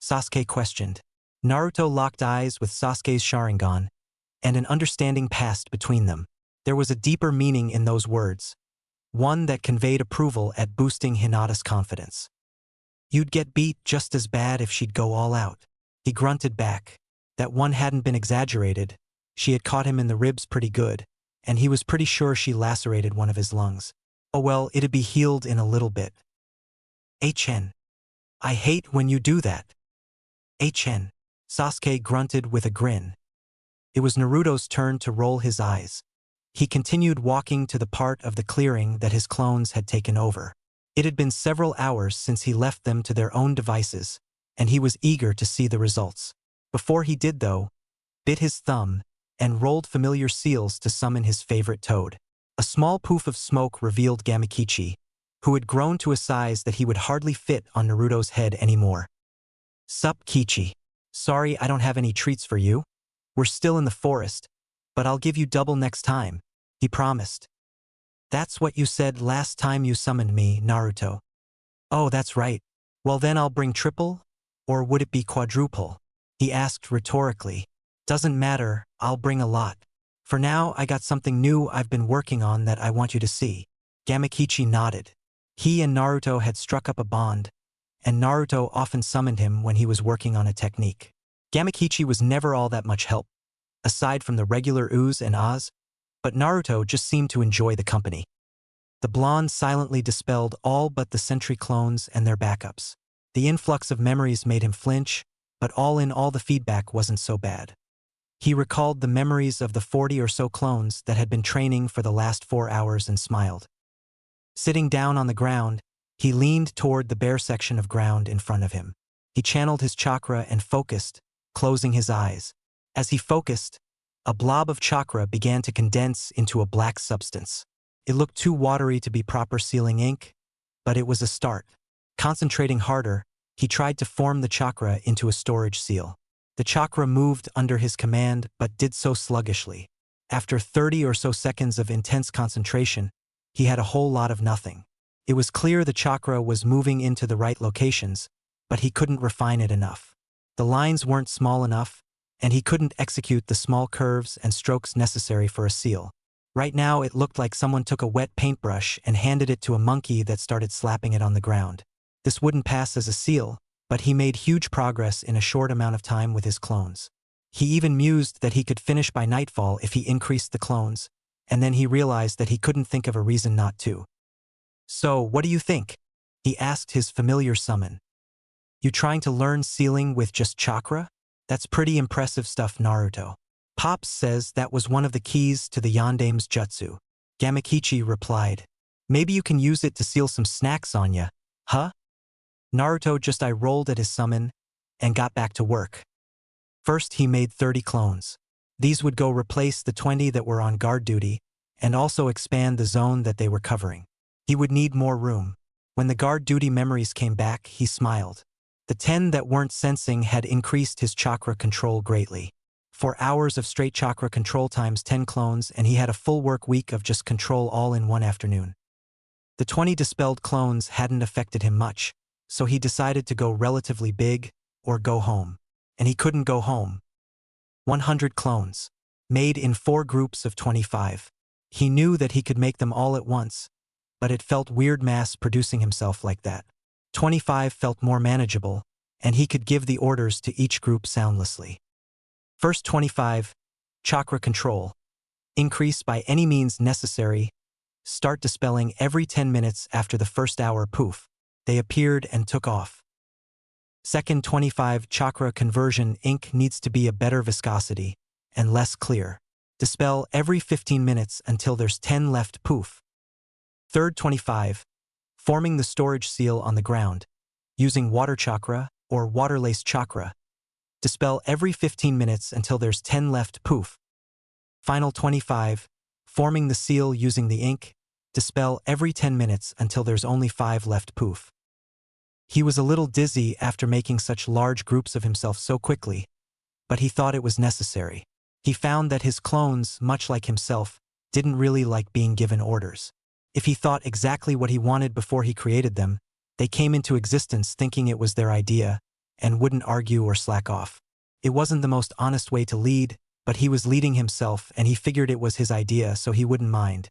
Sasuke questioned. Naruto locked eyes with Sasuke's Sharingan, and an understanding passed between them. There was a deeper meaning in those words, one that conveyed approval at boosting Hinata's confidence. "You'd get beat just as bad if she'd go all out." He grunted back. That one hadn't been exaggerated. She had caught him in the ribs pretty good, and he was pretty sure she lacerated one of his lungs. Oh well, it'd be healed in a little bit. "HN. I hate when you do that." "HN." Sasuke grunted with a grin. It was Naruto's turn to roll his eyes. He continued walking to the part of the clearing that his clones had taken over. It had been several hours since he left them to their own devices, and he was eager to see the results. Before he did though, bit his thumb, and rolled familiar seals to summon his favorite toad. A small poof of smoke revealed Gamakichi, who had grown to a size that he would hardly fit on Naruto's head anymore. "Sup, Kichi. Sorry I don't have any treats for you. We're still in the forest, but I'll give you double next time," he promised. "That's what you said last time you summoned me, Naruto." "Oh, that's right. Well then I'll bring triple, or would it be quadruple?" he asked rhetorically. "Doesn't matter, I'll bring a lot. For now, I got something new I've been working on that I want you to see." Gamakichi nodded. He and Naruto had struck up a bond, and Naruto often summoned him when he was working on a technique. Gamakichi was never all that much help, aside from the regular oohs and ahs, but Naruto just seemed to enjoy the company. The blonde silently dispelled all but the sentry clones and their backups. The influx of memories made him flinch, but all in all the feedback wasn't so bad. He recalled the memories of the 40 or so clones that had been training for the last 4 hours and smiled. Sitting down on the ground, he leaned toward the bare section of ground in front of him. He channeled his chakra and focused, closing his eyes. As he focused, a blob of chakra began to condense into a black substance. It looked too watery to be proper sealing ink, but it was a start. Concentrating harder, he tried to form the chakra into a storage seal. The chakra moved under his command but did so sluggishly. After 30 or so seconds of intense concentration, he had a whole lot of nothing. It was clear the chakra was moving into the right locations, but he couldn't refine it enough. The lines weren't small enough, and he couldn't execute the small curves and strokes necessary for a seal. Right now it looked like someone took a wet paintbrush and handed it to a monkey that started slapping it on the ground. This wouldn't pass as a seal, but he made huge progress in a short amount of time with his clones. He even mused that he could finish by nightfall if he increased the clones, and then he realized that he couldn't think of a reason not to. "So, what do you think?" he asked his familiar summon. "You trying to learn sealing with just chakra? That's pretty impressive stuff, Naruto. Pops says that was one of the keys to the Yandame's jutsu." Gamakichi replied. "Maybe you can use it to seal some snacks on ya, huh?" Naruto just eye-rolled at his summon and got back to work. First he made 30 clones. These would go replace the 20 that were on guard duty and also expand the zone that they were covering. He would need more room. When the guard duty memories came back, he smiled. The 10 that weren't sensing had increased his chakra control greatly. 4 hours of straight chakra control times 10 clones, and he had a full work week of just control all in one afternoon. The 20 dispelled clones hadn't affected him much, so he decided to go relatively big or go home. And he couldn't go home. 100 clones, made in 4 groups of 25. He knew that he could make them all at once, but it felt weird mass producing himself like that. 25 felt more manageable, and he could give the orders to each group soundlessly. First 25, chakra control. Increase by any means necessary. Start dispelling every 10 minutes after the first hour. Poof. They appeared and took off. Second 25, chakra conversion. Ink needs to be a better viscosity and less clear. Dispel every 15 minutes until there's 10 left. Poof. Third 25, forming the storage seal on the ground, using water chakra or water-laced chakra. Dispel every 15 minutes until there's 10 left. Poof. Final 25, forming the seal using the ink, dispel every 10 minutes until there's only 5 left. Poof. He was a little dizzy after making such large groups of himself so quickly, but he thought it was necessary. He found that his clones, much like himself, didn't really like being given orders. If he thought exactly what he wanted before he created them, they came into existence thinking it was their idea, and wouldn't argue or slack off. It wasn't the most honest way to lead, but he was leading himself and he figured it was his idea so he wouldn't mind.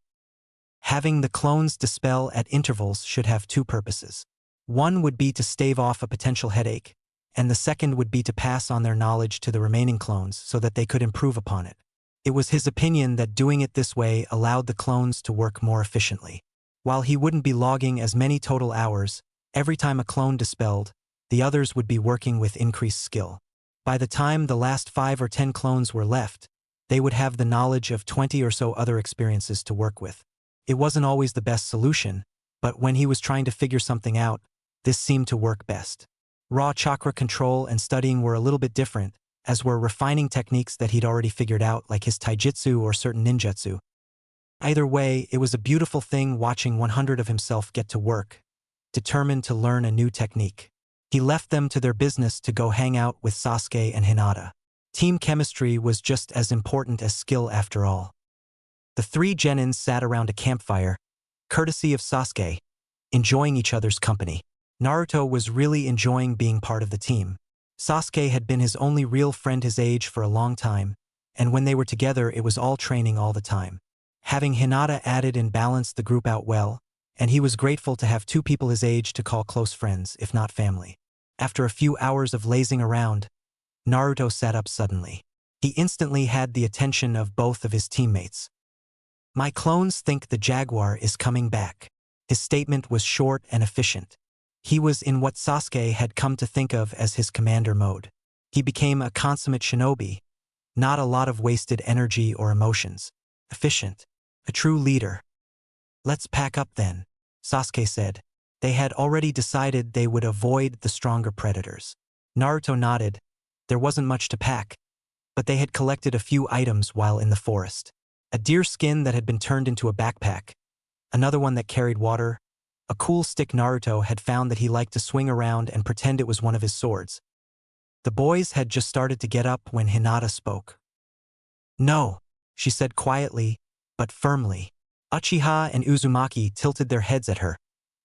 Having the clones dispel at intervals should have 2 purposes. One would be to stave off a potential headache, and the second would be to pass on their knowledge to the remaining clones so that they could improve upon it. It was his opinion that doing it this way allowed the clones to work more efficiently. While he wouldn't be logging as many total hours, every time a clone dispelled, the others would be working with increased skill. By the time the last 5 or 10 clones were left, they would have the knowledge of 20 or so other experiences to work with. It wasn't always the best solution, but when he was trying to figure something out, this seemed to work best. Raw chakra control and studying were a little bit different, as were refining techniques that he'd already figured out, like his taijutsu or certain ninjutsu. Either way, it was a beautiful thing watching 100 of himself get to work, determined to learn a new technique. He left them to their business to go hang out with Sasuke and Hinata. Team chemistry was just as important as skill after all. The 3 genins sat around a campfire, courtesy of Sasuke, enjoying each other's company. Naruto was really enjoying being part of the team. Sasuke had been his only real friend his age for a long time, and when they were together it was all training all the time. Having Hinata added and balanced the group out well, and he was grateful to have 2 people his age to call close friends, if not family. After a few hours of lazing around, Naruto sat up suddenly. He instantly had the attention of both of his teammates. "My clones think the jaguar is coming back." His statement was short and efficient. He was in what Sasuke had come to think of as his commander mode. He became a consummate shinobi, not a lot of wasted energy or emotions. Efficient. A true leader. "Let's pack up then," Sasuke said. They had already decided they would avoid the stronger predators. Naruto nodded. There wasn't much to pack, but they had collected a few items while in the forest. A deer skin that had been turned into a backpack, another one that carried water, a cool stick Naruto had found that he liked to swing around and pretend it was one of his swords. The boys had just started to get up when Hinata spoke. "No," she said quietly, but firmly. Uchiha and Uzumaki tilted their heads at her,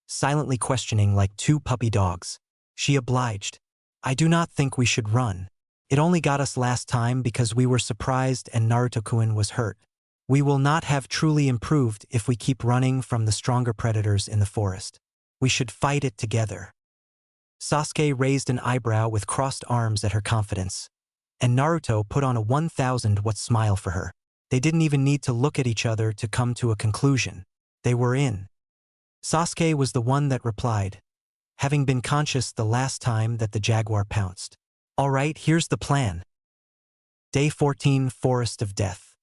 silently questioning like 2 puppy dogs. She obliged. "I do not think we should run. It only got us last time because we were surprised and Naruto-kun was hurt. We will not have truly improved if we keep running from the stronger predators in the forest. We should fight it together." Sasuke raised an eyebrow with crossed arms at her confidence, and Naruto put on a 1,000-watt smile for her. They didn't even need to look at each other to come to a conclusion. They were in. Sasuke was the one that replied, having been conscious the last time that the jaguar pounced. "All right, here's the plan." Day 14, Forest of Death.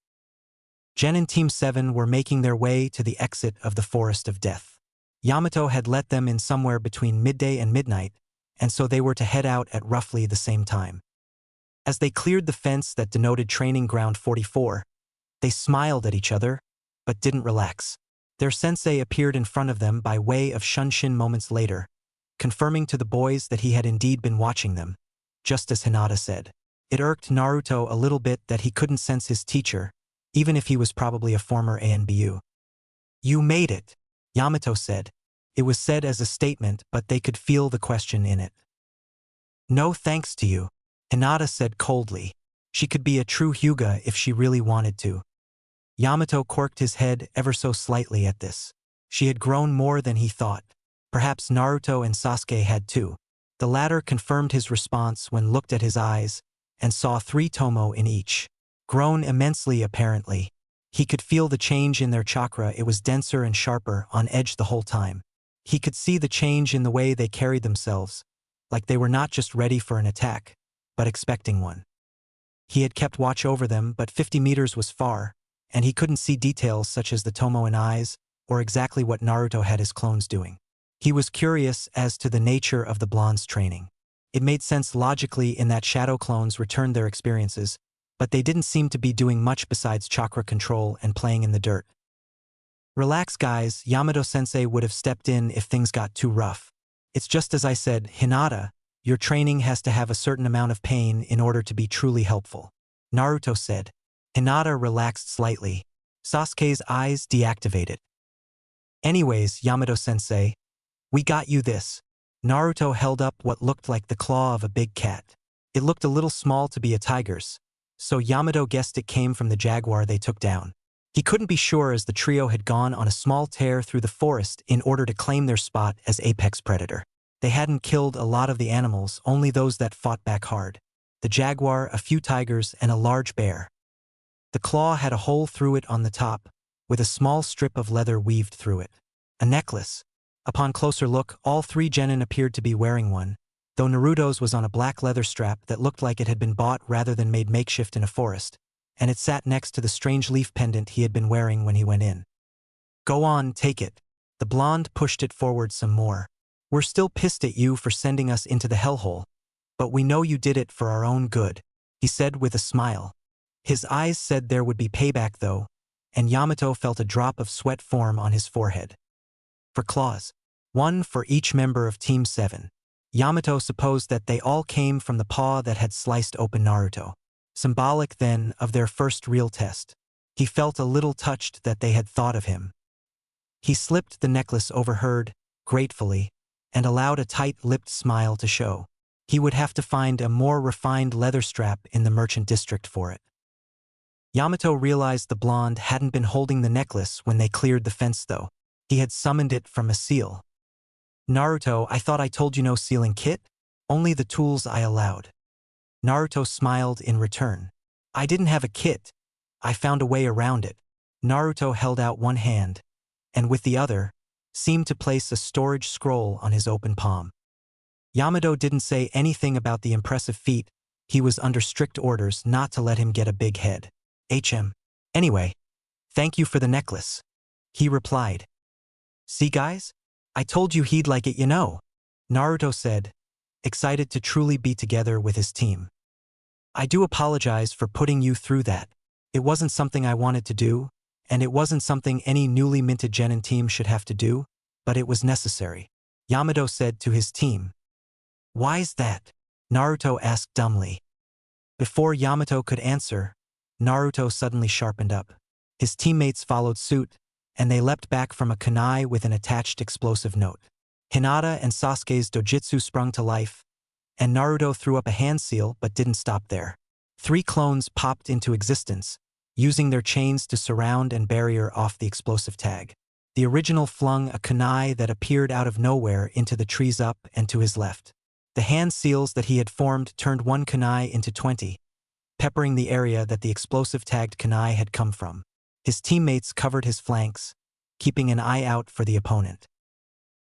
Gen and Team 7 were making their way to the exit of the Forest of Death. Yamato had let them in somewhere between midday and midnight, and so they were to head out at roughly the same time. As they cleared the fence that denoted Training Ground 44, they smiled at each other, but didn't relax. Their sensei appeared in front of them by way of Shunshin moments later, confirming to the boys that he had indeed been watching them, just as Hinata said. It irked Naruto a little bit that he couldn't sense his teacher, even if he was probably a former ANBU. "You made it," Yamato said. It was said as a statement, but they could feel the question in it. "No thanks to you," Hinata said coldly. She could be a true Hyuga if she really wanted to. Yamato quirked his head ever so slightly at this. She had grown more than he thought. Perhaps Naruto and Sasuke had too. The latter confirmed his response when looked at his eyes, and saw 3 tomo in each. Grown immensely apparently. He could feel the change in their chakra. It was denser and sharper, on edge the whole time. He could see the change in the way they carried themselves, like they were not just ready for an attack, but expecting one. He had kept watch over them, but 50 meters was far, and he couldn't see details such as the tomo in eyes, or exactly what Naruto had his clones doing. He was curious as to the nature of the blonde's training. It made sense logically in that shadow clones returned their experiences, but they didn't seem to be doing much besides chakra control and playing in the dirt. Relax guys, Yamato-sensei would have stepped in if things got too rough. It's just as I said, Hinata, your training has to have a certain amount of pain in order to be truly helpful. Naruto said. Hinata relaxed slightly. Sasuke's eyes deactivated. Anyways, Yamato-sensei, we got you this. Naruto held up what looked like the claw of a big cat. It looked a little small to be a tiger's, so Yamato guessed it came from the jaguar they took down. He couldn't be sure as the trio had gone on a small tear through the forest in order to claim their spot as apex predator. They hadn't killed a lot of the animals, only those that fought back hard. The jaguar, a few tigers, and a large bear. The claw had a hole through it on the top, with a small strip of leather weaved through it. A necklace. Upon closer look, all three genin appeared to be wearing one, though Naruto's was on a black leather strap that looked like it had been bought rather than made makeshift in a forest, and it sat next to the strange leaf pendant he had been wearing when he went in. Go on, take it. The blonde pushed it forward some more. We're still pissed at you for sending us into the hellhole, but we know you did it for our own good, he said with a smile. His eyes said there would be payback though, and Yamato felt a drop of sweat form on his forehead. For claws. One for each member of Team 7. Yamato supposed that they all came from the paw that had sliced open Naruto. Symbolic, then, of their first real test. He felt a little touched that they had thought of him. He slipped the necklace over Herd, gratefully, and allowed a tight-lipped smile to show. He would have to find a more refined leather strap in the merchant district for it. Yamato realized the blonde hadn't been holding the necklace when they cleared the fence though. He had summoned it from a seal. Naruto, I thought I told you no sealing kit? Only the tools I allowed. Naruto smiled in return. I didn't have a kit. I found a way around it. Naruto held out one hand, and with the other, seemed to place a storage scroll on his open palm. Yamato didn't say anything about the impressive feat. He was under strict orders not to let him get a big head. Anyway, thank you for the necklace. He replied. See guys? I told you he'd like it, you know. Naruto said, excited to truly be together with his team. I do apologize for putting you through that. It wasn't something I wanted to do, and it wasn't something any newly minted genin team should have to do, but it was necessary. Yamato said to his team. Why's that? Naruto asked dumbly. Before Yamato could answer, Naruto suddenly sharpened up. His teammates followed suit, and they leapt back from a kunai with an attached explosive note. Hinata and Sasuke's dojutsu sprung to life, and Naruto threw up a hand seal but didn't stop there. 3 clones popped into existence, using their chains to surround and barrier off the explosive tag. The original flung a kunai that appeared out of nowhere into the trees up and to his left. The hand seals that he had formed turned one kunai into 20, peppering the area that the explosive-tagged kunai had come from. His teammates covered his flanks, keeping an eye out for the opponent.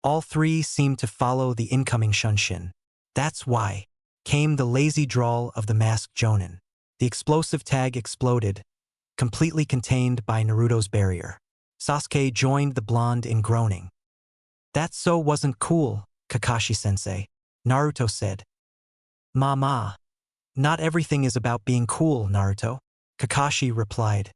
All 3 seemed to follow the incoming Shunshin. That's why, came the lazy drawl of the masked Jonin. The explosive tag exploded, completely contained by Naruto's barrier. Sasuke joined the blonde in groaning. That so wasn't cool, Kakashi-sensei, Naruto said. Mama. Not everything is about being cool, Naruto, Kakashi replied.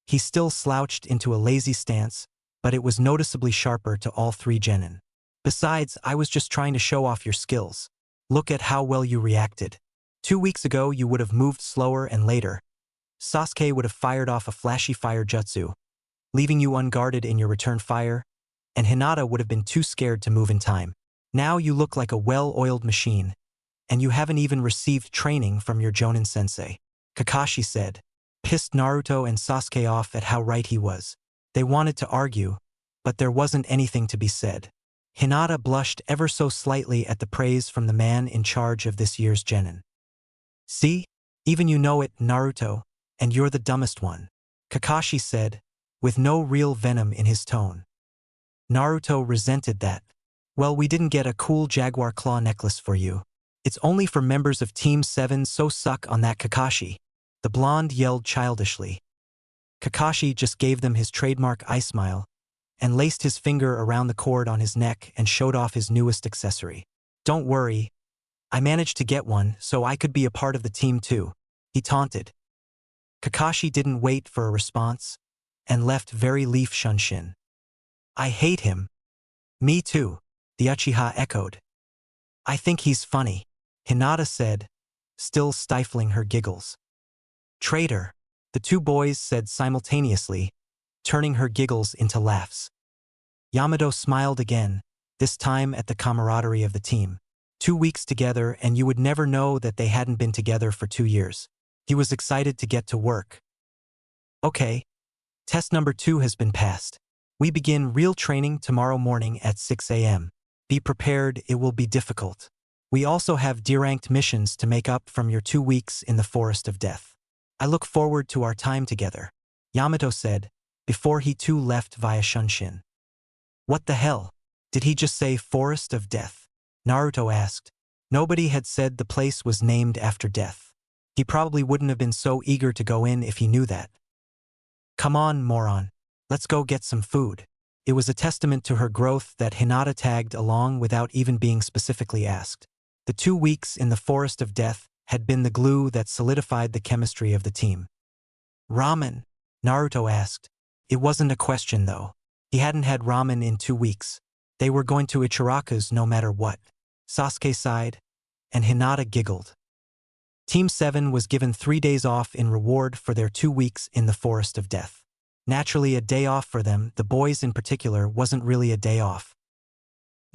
He still slouched into a lazy stance, but it was noticeably sharper to all 3 genin. Besides, I was just trying to show off your skills. Look at how well you reacted. 2 weeks ago you would have moved slower and later. Sasuke would have fired off a flashy fire jutsu, leaving you unguarded in your return fire, and Hinata would have been too scared to move in time. Now you look like a well-oiled machine, and you haven't even received training from your Jonin sensei, Kakashi said, pissed Naruto and Sasuke off at how right he was. They wanted to argue, but there wasn't anything to be said. Hinata blushed ever so slightly at the praise from the man in charge of this year's genin. See? Even you know it, Naruto, and you're the dumbest one, Kakashi said, with no real venom in his tone. Naruto resented that. Well, we didn't get a cool jaguar claw necklace for you. It's only for members of Team 7, so suck on that, Kakashi. The blonde yelled childishly. Kakashi just gave them his trademark eye smile, and laced his finger around the cord on his neck and showed off his newest accessory. Don't worry. I managed to get one, so I could be a part of the team too, he taunted. Kakashi didn't wait for a response and left very leaf Shunshin. I hate him. Me too, the Uchiha echoed. I think he's funny, Hinata said, still stifling her giggles. Traitor, the two boys said simultaneously, turning her giggles into laughs. Yamato smiled again, this time at the camaraderie of the team. 2 weeks together and you would never know that they hadn't been together for 2 years. He was excited to get to work. Okay. Test number 2 has been passed. We begin real training tomorrow morning at 6 a.m. Be prepared, it will be difficult. We also have D-ranked missions to make up from your 2 weeks in the Forest of Death. I look forward to our time together, Yamato said, before he too left via Shunshin. What the hell? Did he just say Forest of Death? Naruto asked. Nobody had said the place was named after death. He probably wouldn't have been so eager to go in if he knew that. Come on, moron. Let's go get some food. It was a testament to her growth that Hinata tagged along without even being specifically asked. The 2 weeks in the Forest of Death had been the glue that solidified the chemistry of the team. Ramen? Naruto asked. It wasn't a question, though. He hadn't had ramen in 2 weeks. They were going to Ichiraku's no matter what. Sasuke sighed, and Hinata giggled. Team 7 was given 3 days off in reward for their 2 weeks in the Forest of Death. Naturally, a day off for them, the boys in particular, wasn't really a day off.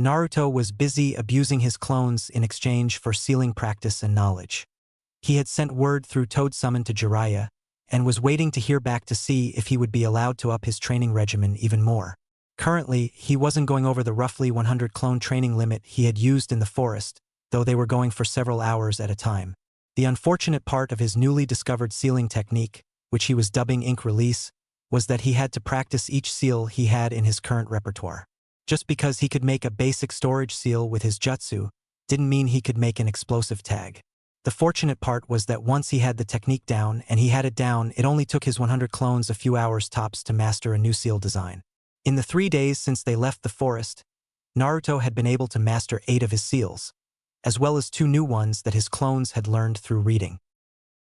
Naruto was busy abusing his clones in exchange for sealing practice and knowledge. He had sent word through Toad Summon to Jiraiya, and was waiting to hear back to see if he would be allowed to up his training regimen even more. Currently, he wasn't going over the roughly 100 clone training limit he had used in the forest, though they were going for several hours at a time. The unfortunate part of his newly discovered sealing technique, which he was dubbing ink release, was that he had to practice each seal he had in his current repertoire. Just because he could make a basic storage seal with his jutsu, didn't mean he could make an explosive tag. The fortunate part was that once he had the technique down and he had it down, it only took his 100 clones a few hours tops to master a new seal design. In the 3 days since they left the forest, Naruto had been able to master 8 of his seals, as well as 2 new ones that his clones had learned through reading.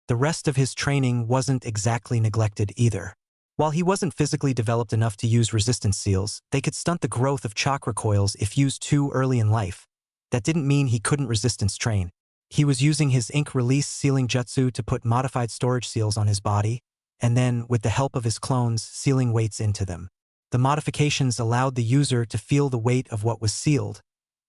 The rest of his training wasn't exactly neglected either. While he wasn't physically developed enough to use resistance seals, they could stunt the growth of chakra coils if used too early in life. That didn't mean he couldn't resistance train. He was using his ink release sealing jutsu to put modified storage seals on his body, and then, with the help of his clones, sealing weights into them. The modifications allowed the user to feel the weight of what was sealed,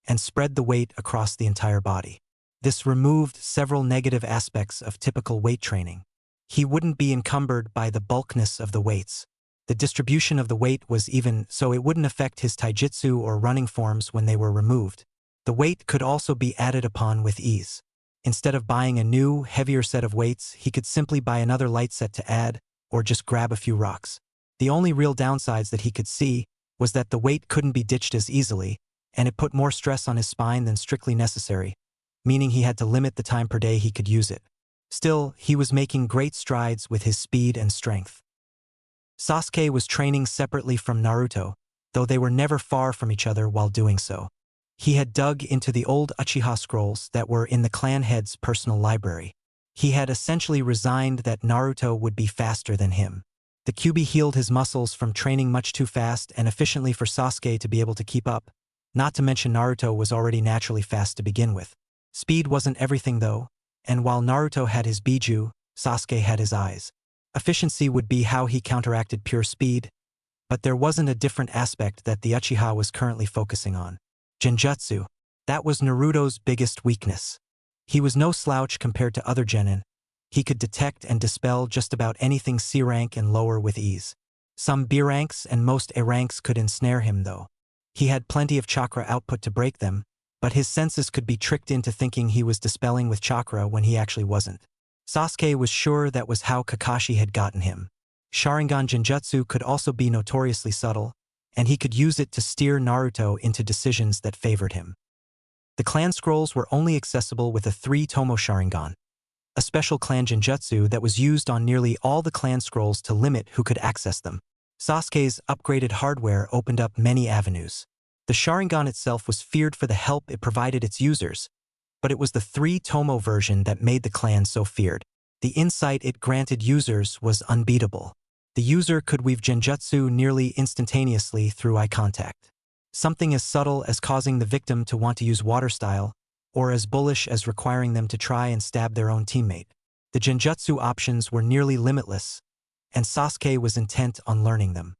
and spread the weight across the entire body. This removed several negative aspects of typical weight training. He wouldn't be encumbered by the bulkiness of the weights. The distribution of the weight was even, so it wouldn't affect his taijutsu or running forms when they were removed. The weight could also be added upon with ease. Instead of buying a new, heavier set of weights, he could simply buy another light set to add, or just grab a few rocks. The only real downsides that he could see was that the weight couldn't be ditched as easily, and it put more stress on his spine than strictly necessary, meaning he had to limit the time per day he could use it. Still, he was making great strides with his speed and strength. Sasuke was training separately from Naruto, though they were never far from each other while doing so. He had dug into the old Uchiha scrolls that were in the clan head's personal library. He had essentially resigned that Naruto would be faster than him. The Kyuubi healed his muscles from training much too fast and efficiently for Sasuke to be able to keep up, not to mention Naruto was already naturally fast to begin with. Speed wasn't everything though, and while Naruto had his Biju, Sasuke had his eyes. Efficiency would be how he counteracted pure speed, but there wasn't a different aspect that the Uchiha was currently focusing on. Genjutsu. That was Naruto's biggest weakness. He was no slouch compared to other genin. He could detect and dispel just about anything C rank and lower with ease. Some B ranks and most A ranks could ensnare him though. He had plenty of chakra output to break them, but his senses could be tricked into thinking he was dispelling with chakra when he actually wasn't. Sasuke was sure that was how Kakashi had gotten him. Sharingan Genjutsu could also be notoriously subtle, and he could use it to steer Naruto into decisions that favored him. The clan scrolls were only accessible with a 3-tomo Sharingan, a special clan Genjutsu that was used on nearly all the clan scrolls to limit who could access them. Sasuke's upgraded hardware opened up many avenues. The Sharingan itself was feared for the help it provided its users, but it was the 3-tomo version that made the clan so feared. The insight it granted users was unbeatable. The user could weave genjutsu nearly instantaneously through eye contact. Something as subtle as causing the victim to want to use water style, or as bullish as requiring them to try and stab their own teammate. The genjutsu options were nearly limitless, and Sasuke was intent on learning them.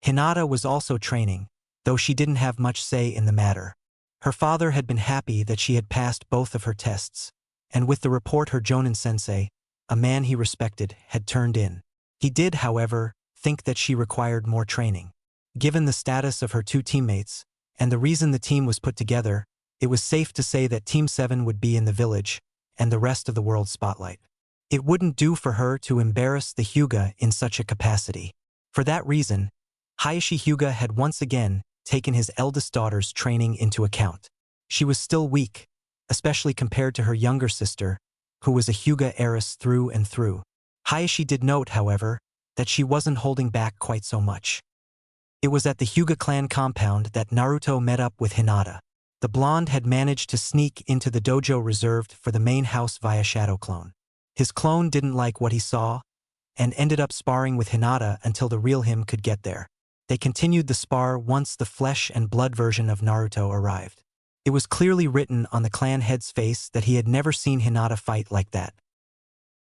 Hinata was also training, though she didn't have much say in the matter. Her father had been happy that she had passed both of her tests, and with the report her Jonin-sensei, a man he respected, had turned in. He did, however, think that she required more training. Given the status of her two teammates, and the reason the team was put together, it was safe to say that Team 7 would be in the village, and the rest of the world's spotlight. It wouldn't do for her to embarrass the Hyuga in such a capacity. For that reason, Hayashi Hyuga had once again taken his eldest daughter's training into account. She was still weak, especially compared to her younger sister, who was a Hyuga heiress through and through. Hayashi did note, however, that she wasn't holding back quite so much. It was at the Hyuga clan compound that Naruto met up with Hinata. The blonde had managed to sneak into the dojo reserved for the main house via shadow clone. His clone didn't like what he saw, and ended up sparring with Hinata until the real him could get there. They continued the spar once the flesh and blood version of Naruto arrived. It was clearly written on the clan head's face that he had never seen Hinata fight like that.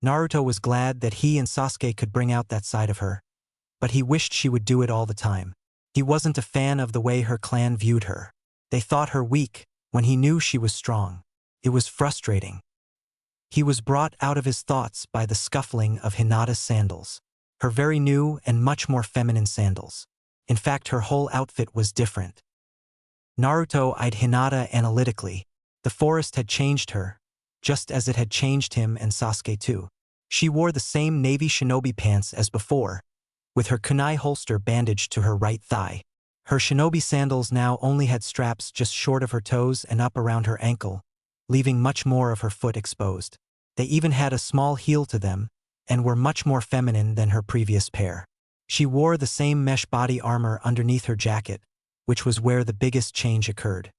Naruto was glad that he and Sasuke could bring out that side of her, but he wished she would do it all the time. He wasn't a fan of the way her clan viewed her. They thought her weak when he knew she was strong. It was frustrating. He was brought out of his thoughts by the scuffling of Hinata's sandals. Her very new and much more feminine sandals. In fact, her whole outfit was different. Naruto eyed Hinata analytically. The forest had changed her, just as it had changed him and Sasuke too. She wore the same navy shinobi pants as before, with her kunai holster bandaged to her right thigh. Her shinobi sandals now only had straps just short of her toes and up around her ankle, leaving much more of her foot exposed. They even had a small heel to them, and were much more feminine than her previous pair. She wore the same mesh body armor underneath her jacket, which was where the biggest change occurred.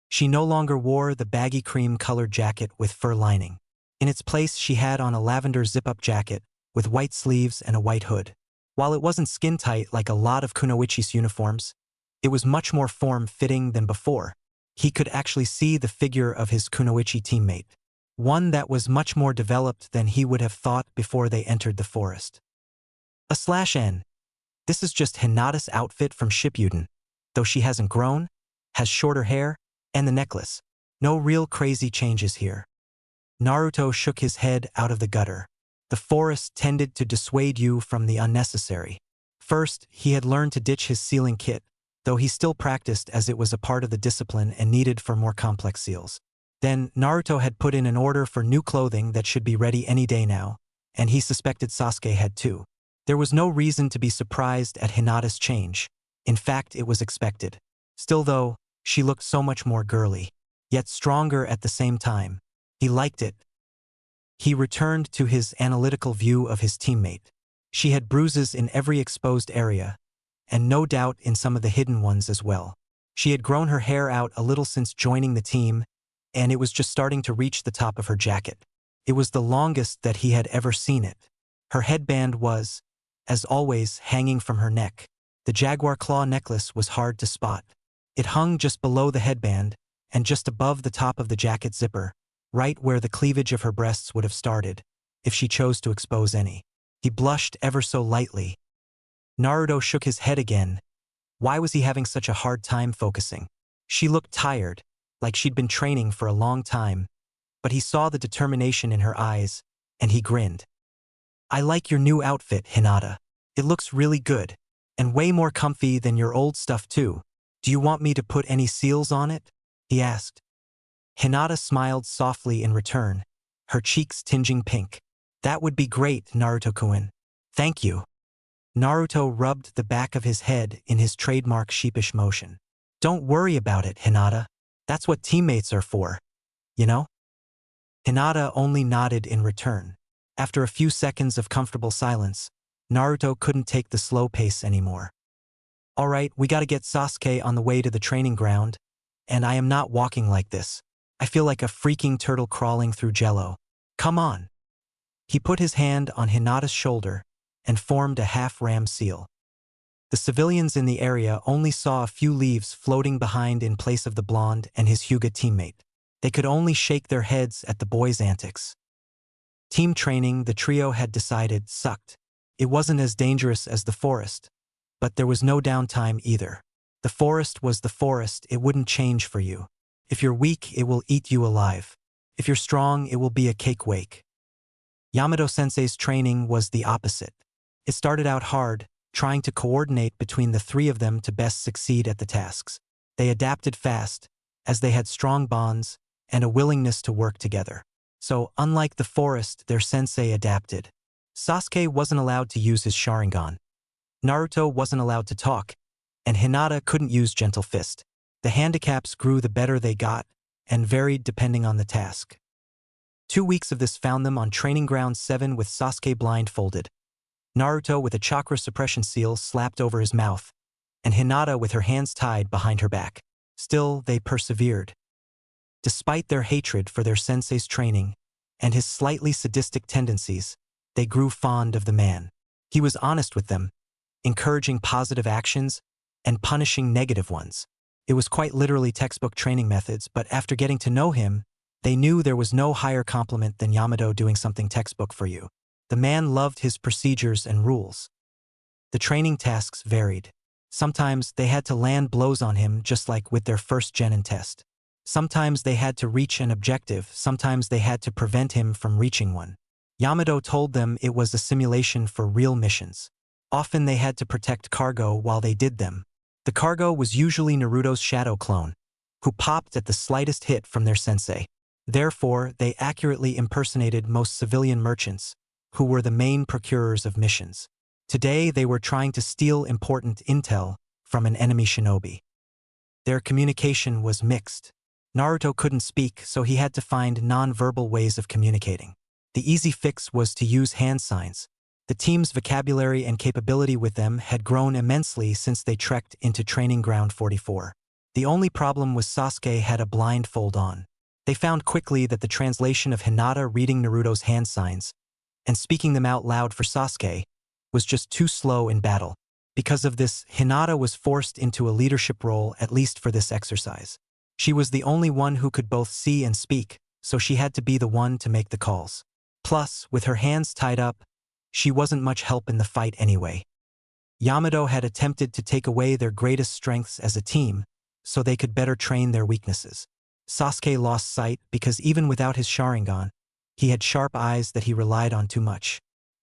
She no longer wore the baggy cream-colored jacket with fur lining. In its place, she had on a lavender zip-up jacket with white sleeves and a white hood. While it wasn't skin-tight like a lot of Kunoichi's uniforms, it was much more form-fitting than before. He could actually see the figure of his Kunoichi teammate, one that was much more developed than he would have thought before they entered the forest. /N. This is just Hinata's outfit from Shippuden, though she hasn't grown, has shorter hair, and the necklace. No real crazy changes here. Naruto shook his head out of the gutter. The forest tended to dissuade you from the unnecessary. First, he had learned to ditch his sealing kit, though he still practiced as it was a part of the discipline and needed for more complex seals. Then, Naruto had put in an order for new clothing that should be ready any day now, and he suspected Sasuke had too. There was no reason to be surprised at Hinata's change. In fact, it was expected. Still though, she looked so much more girly, yet stronger at the same time. He liked it. He returned to his analytical view of his teammate. She had bruises in every exposed area, and no doubt in some of the hidden ones as well. She had grown her hair out a little since joining the team, and it was just starting to reach the top of her jacket. It was the longest that he had ever seen it. Her headband was, as always, hanging from her neck. The jaguar claw necklace was hard to spot. It hung just below the headband, and just above the top of the jacket zipper, right where the cleavage of her breasts would have started, if she chose to expose any. He blushed ever so lightly. Naruto shook his head again. Why was he having such a hard time focusing? She looked tired, like she'd been training for a long time, but he saw the determination in her eyes, and he grinned. I like your new outfit, Hinata. It looks really good, and way more comfy than your old stuff too. Do you want me to put any seals on it? He asked. Hinata smiled softly in return, her cheeks tinging pink. That would be great, Naruto-kun. Thank you. Naruto rubbed the back of his head in his trademark sheepish motion. Don't worry about it, Hinata. That's what teammates are for, you know? Hinata only nodded in return. After a few seconds of comfortable silence, Naruto couldn't take the slow pace anymore. All right, we gotta get Sasuke on the way to the training ground, and I am not walking like this. I feel like a freaking turtle crawling through jello. Come on. He put his hand on Hinata's shoulder and formed a half-ram seal. The civilians in the area only saw a few leaves floating behind in place of the blonde and his Hyuga teammate. They could only shake their heads at the boy's antics. Team training, the trio had decided, sucked. It wasn't as dangerous as the forest, but there was no downtime either. The forest was the forest, it wouldn't change for you. If you're weak, it will eat you alive. If you're strong, it will be a cake wake. Yamato-sensei's training was the opposite. It started out hard, trying to coordinate between the three of them to best succeed at the tasks. They adapted fast, as they had strong bonds and a willingness to work together. So, unlike the forest, their sensei adapted. Sasuke wasn't allowed to use his Sharingan. Naruto wasn't allowed to talk, and Hinata couldn't use Gentle Fist. The handicaps grew the better they got, and varied depending on the task. 2 weeks of this found them on Training Ground 7 with Sasuke blindfolded, Naruto with a chakra suppression seal slapped over his mouth, and Hinata with her hands tied behind her back. Still, they persevered. Despite their hatred for their sensei's training and his slightly sadistic tendencies, they grew fond of the man. He was honest with them, encouraging positive actions and punishing negative ones. It was quite literally textbook training methods, but after getting to know him, they knew there was no higher compliment than Yamato doing something textbook for you. The man loved his procedures and rules. The training tasks varied. Sometimes they had to land blows on him just like with their first genin test. Sometimes they had to reach an objective, sometimes they had to prevent him from reaching one. Yamato told them it was a simulation for real missions. Often they had to protect cargo while they did them. The cargo was usually Naruto's shadow clone, who popped at the slightest hit from their sensei. Therefore, they accurately impersonated most civilian merchants, who were the main procurers of missions. Today, they were trying to steal important intel from an enemy shinobi. Their communication was mixed. Naruto couldn't speak, so he had to find non-verbal ways of communicating. The easy fix was to use hand signs. The team's vocabulary and capability with them had grown immensely since they trekked into Training Ground 44. The only problem was Sasuke had a blindfold on. They found quickly that the translation of Hinata reading Naruto's hand signs and speaking them out loud for Sasuke was just too slow in battle. Because of this, Hinata was forced into a leadership role, at least for this exercise. She was the only one who could both see and speak, so she had to be the one to make the calls. Plus, with her hands tied up, she wasn't much help in the fight anyway. Yamato had attempted to take away their greatest strengths as a team, so they could better train their weaknesses. Sasuke lost sight because even without his Sharingan, he had sharp eyes that he relied on too much.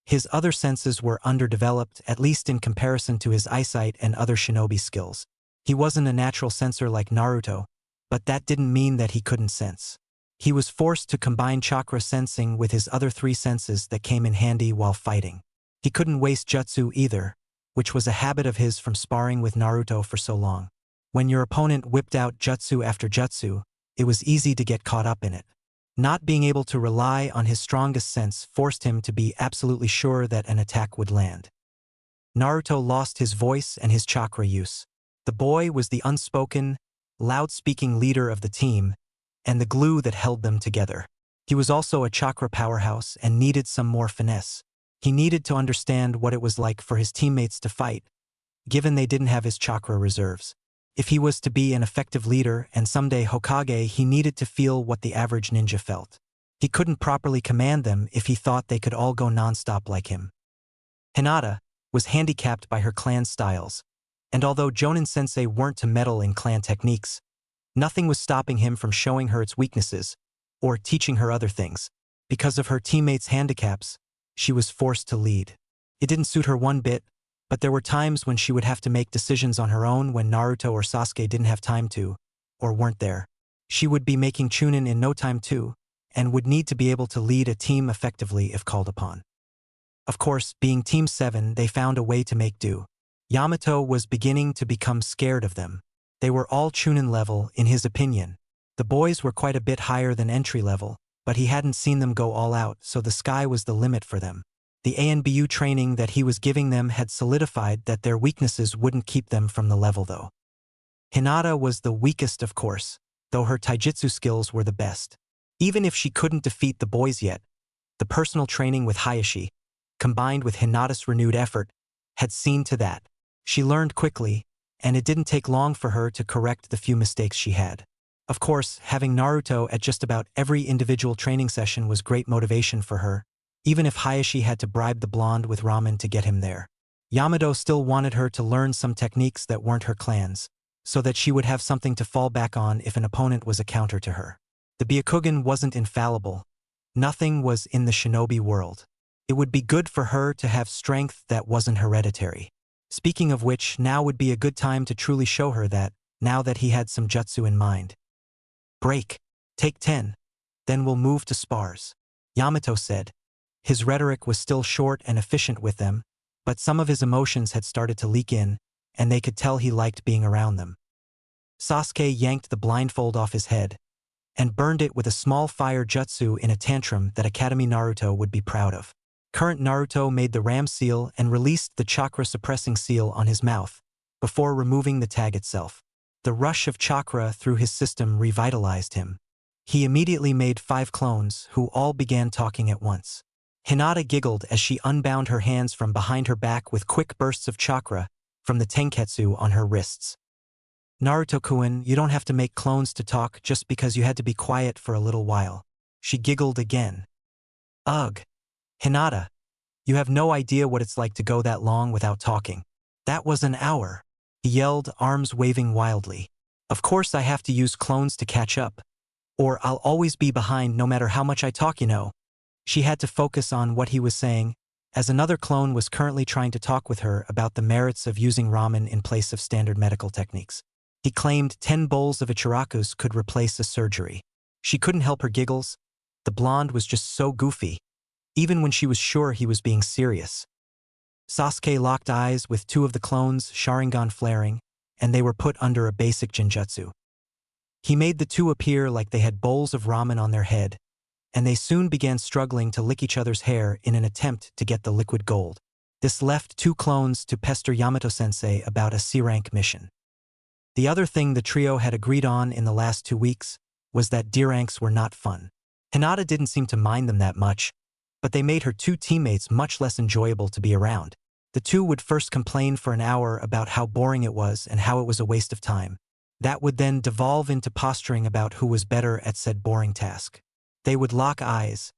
His other senses were underdeveloped, at least in comparison to his eyesight and other shinobi skills. He wasn't a natural sensor like Naruto, but that didn't mean that he couldn't sense. He was forced to combine chakra sensing with his other 3 senses that came in handy while fighting. He couldn't waste jutsu either, which was a habit of his from sparring with Naruto for so long. When your opponent whipped out jutsu after jutsu, it was easy to get caught up in it. Not being able to rely on his strongest sense forced him to be absolutely sure that an attack would land. Naruto lost his voice and his chakra use. The boy was the unspoken, loud-speaking leader of the team, and the glue that held them together. He was also a chakra powerhouse and needed some more finesse. He needed to understand what it was like for his teammates to fight, given they didn't have his chakra reserves. If he was to be an effective leader and someday Hokage, he needed to feel what the average ninja felt. He couldn't properly command them if he thought they could all go nonstop like him. Hinata was handicapped by her clan styles, and although Jonin-sensei weren't to meddle in clan techniques, nothing was stopping him from showing her its weaknesses or teaching her other things. Because of her teammates' handicaps, she was forced to lead. It didn't suit her one bit, but there were times when she would have to make decisions on her own when Naruto or Sasuke didn't have time to, or weren't there. She would be making Chunin in no time too, and would need to be able to lead a team effectively if called upon. Of course, being Team 7, they found a way to make do. Yamato was beginning to become scared of them. They were all Chunin level, in his opinion. The boys were quite a bit higher than entry level, but he hadn't seen them go all out, so the sky was the limit for them. The ANBU training that he was giving them had solidified that their weaknesses wouldn't keep them from the level though. Hinata was the weakest of course, though her taijutsu skills were the best. Even if she couldn't defeat the boys yet, The personal training with Hayashi, combined with Hinata's renewed effort, had seen to that. She learned quickly, and it didn't take long for her to correct the few mistakes she had. Of course, having Naruto at just about every individual training session was great motivation for her, even if Hayashi had to bribe the blonde with ramen to get him there. Yamato still wanted her to learn some techniques that weren't her clan's, so that she would have something to fall back on if an opponent was a counter to her. The Byakugan wasn't infallible. Nothing was in the shinobi world. It would be good for her to have strength that wasn't hereditary. Speaking of which, now would be a good time to truly show her that, now that he had some jutsu in mind. Break. Take 10. Then we'll move to spars, Yamato said. His rhetoric was still short and efficient with them, but some of his emotions had started to leak in, and they could tell he liked being around them. Sasuke yanked the blindfold off his head and burned it with a small fire jutsu in a tantrum that Academy Naruto would be proud of. Current Naruto made the ram seal and released the chakra-suppressing seal on his mouth, before removing the tag itself. The rush of chakra through his system revitalized him. He immediately made 5 clones who all began talking at once. Hinata giggled as she unbound her hands from behind her back with quick bursts of chakra from the tenketsu on her wrists. Naruto-kun, you don't have to make clones to talk just because you had to be quiet for a little while. She giggled again. Ugh. Hinata, you have no idea what it's like to go that long without talking. That was an hour, he yelled, arms waving wildly. Of course I have to use clones to catch up. Or I'll always be behind no matter how much I talk, you know. She had to focus on what he was saying, as another clone was currently trying to talk with her about the merits of using ramen in place of standard medical techniques. He claimed 10 bowls of Ichirakus could replace a surgery. She couldn't help her giggles. The blonde was just so goofy, even when she was sure he was being serious. Sasuke locked eyes with 2 of the clones, Sharingan flaring, and they were put under a basic genjutsu. He made the 2 appear like they had bowls of ramen on their head, and they soon began struggling to lick each other's hair in an attempt to get the liquid gold. This left 2 clones to pester Yamato-sensei about a C-rank mission. The other thing the trio had agreed on in the last 2 weeks was that D-ranks were not fun. Hinata didn't seem to mind them that much, but they made her 2 teammates much less enjoyable to be around. The 2 would first complain for an hour about how boring it was and how it was a waste of time. That would then devolve into posturing about who was better at said boring task. They would lock eyes,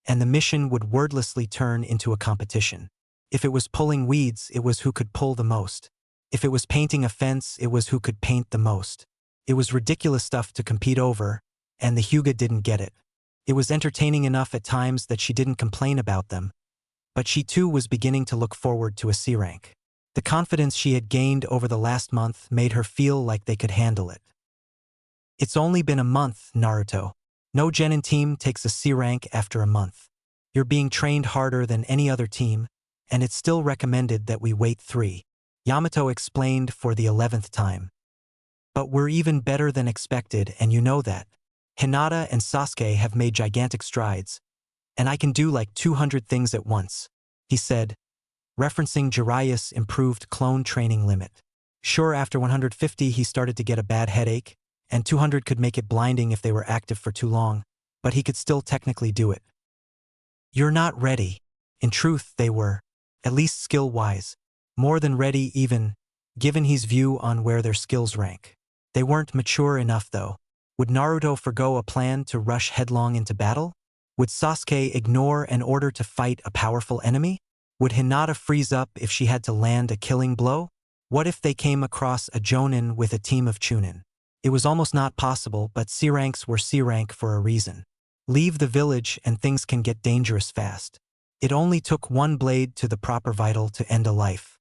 and the mission would wordlessly turn into a competition. If it was pulling weeds, it was who could pull the most. If it was painting a fence, it was who could paint the most. It was ridiculous stuff to compete over, and the Hyuga didn't get it. It was entertaining enough at times that she didn't complain about them, but she too was beginning to look forward to a C rank. The confidence she had gained over the last month made her feel like they could handle it. It's only been a month, Naruto. No genin team takes a C rank after a month. You're being trained harder than any other team, and it's still recommended that we wait 3. Yamato explained for the 11th time. But we're even better than expected, and you know that. Hinata and Sasuke have made gigantic strides, and I can do like 200 things at once, he said, referencing Jiraiya's improved clone training limit. Sure, after 150 he started to get a bad headache, and 200 could make it blinding if they were active for too long, but he could still technically do it. You're not ready. In truth, they were, at least skill-wise, more than ready even, given his view on where their skills rank. They weren't mature enough though. Would Naruto forgo a plan to rush headlong into battle? Would Sasuke ignore an order to fight a powerful enemy? Would Hinata freeze up if she had to land a killing blow? What if they came across a Jonin with a team of Chunin? It was almost not possible, but C ranks were C rank for a reason. Leave the village and things can get dangerous fast. It only took 1 blade to the proper vital to end a life.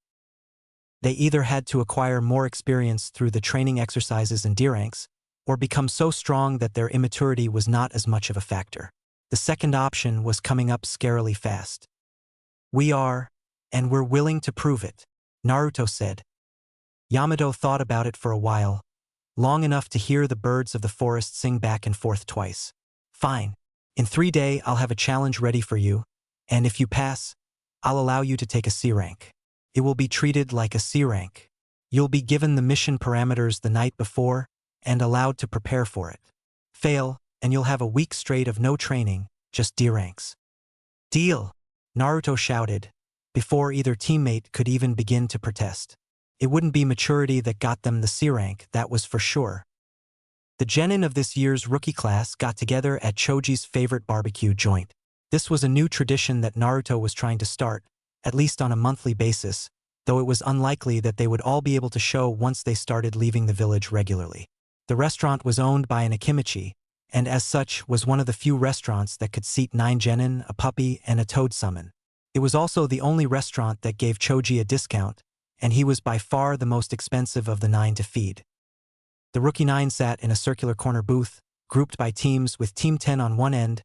They either had to acquire more experience through the training exercises and D ranks, or become so strong that their immaturity was not as much of a factor. The second option was coming up scarily fast. We are, and we're willing to prove it, Naruto said. Yamato thought about it for a while, long enough to hear the birds of the forest sing back and forth twice. Fine. In 3 days I'll have a challenge ready for you, and if you pass, I'll allow you to take a C rank. It will be treated like a C rank. You'll be given the mission parameters the night before and allowed to prepare for it. Fail, and you'll have a week straight of no training, just D ranks. Deal! Naruto shouted, before either teammate could even begin to protest. It wouldn't be maturity that got them the C rank, that was for sure. The genin of this year's rookie class got together at Choji's favorite barbecue joint. This was a new tradition that Naruto was trying to start, at least on a monthly basis, though it was unlikely that they would all be able to show once they started leaving the village regularly. The restaurant was owned by an Akimichi, and as such was one of the few restaurants that could seat 9 genin, a puppy, and a toad summon. It was also the only restaurant that gave Choji a discount, and he was by far the most expensive of the 9 to feed. The rookie 9 sat in a circular corner booth, grouped by teams with Team 10 on one end,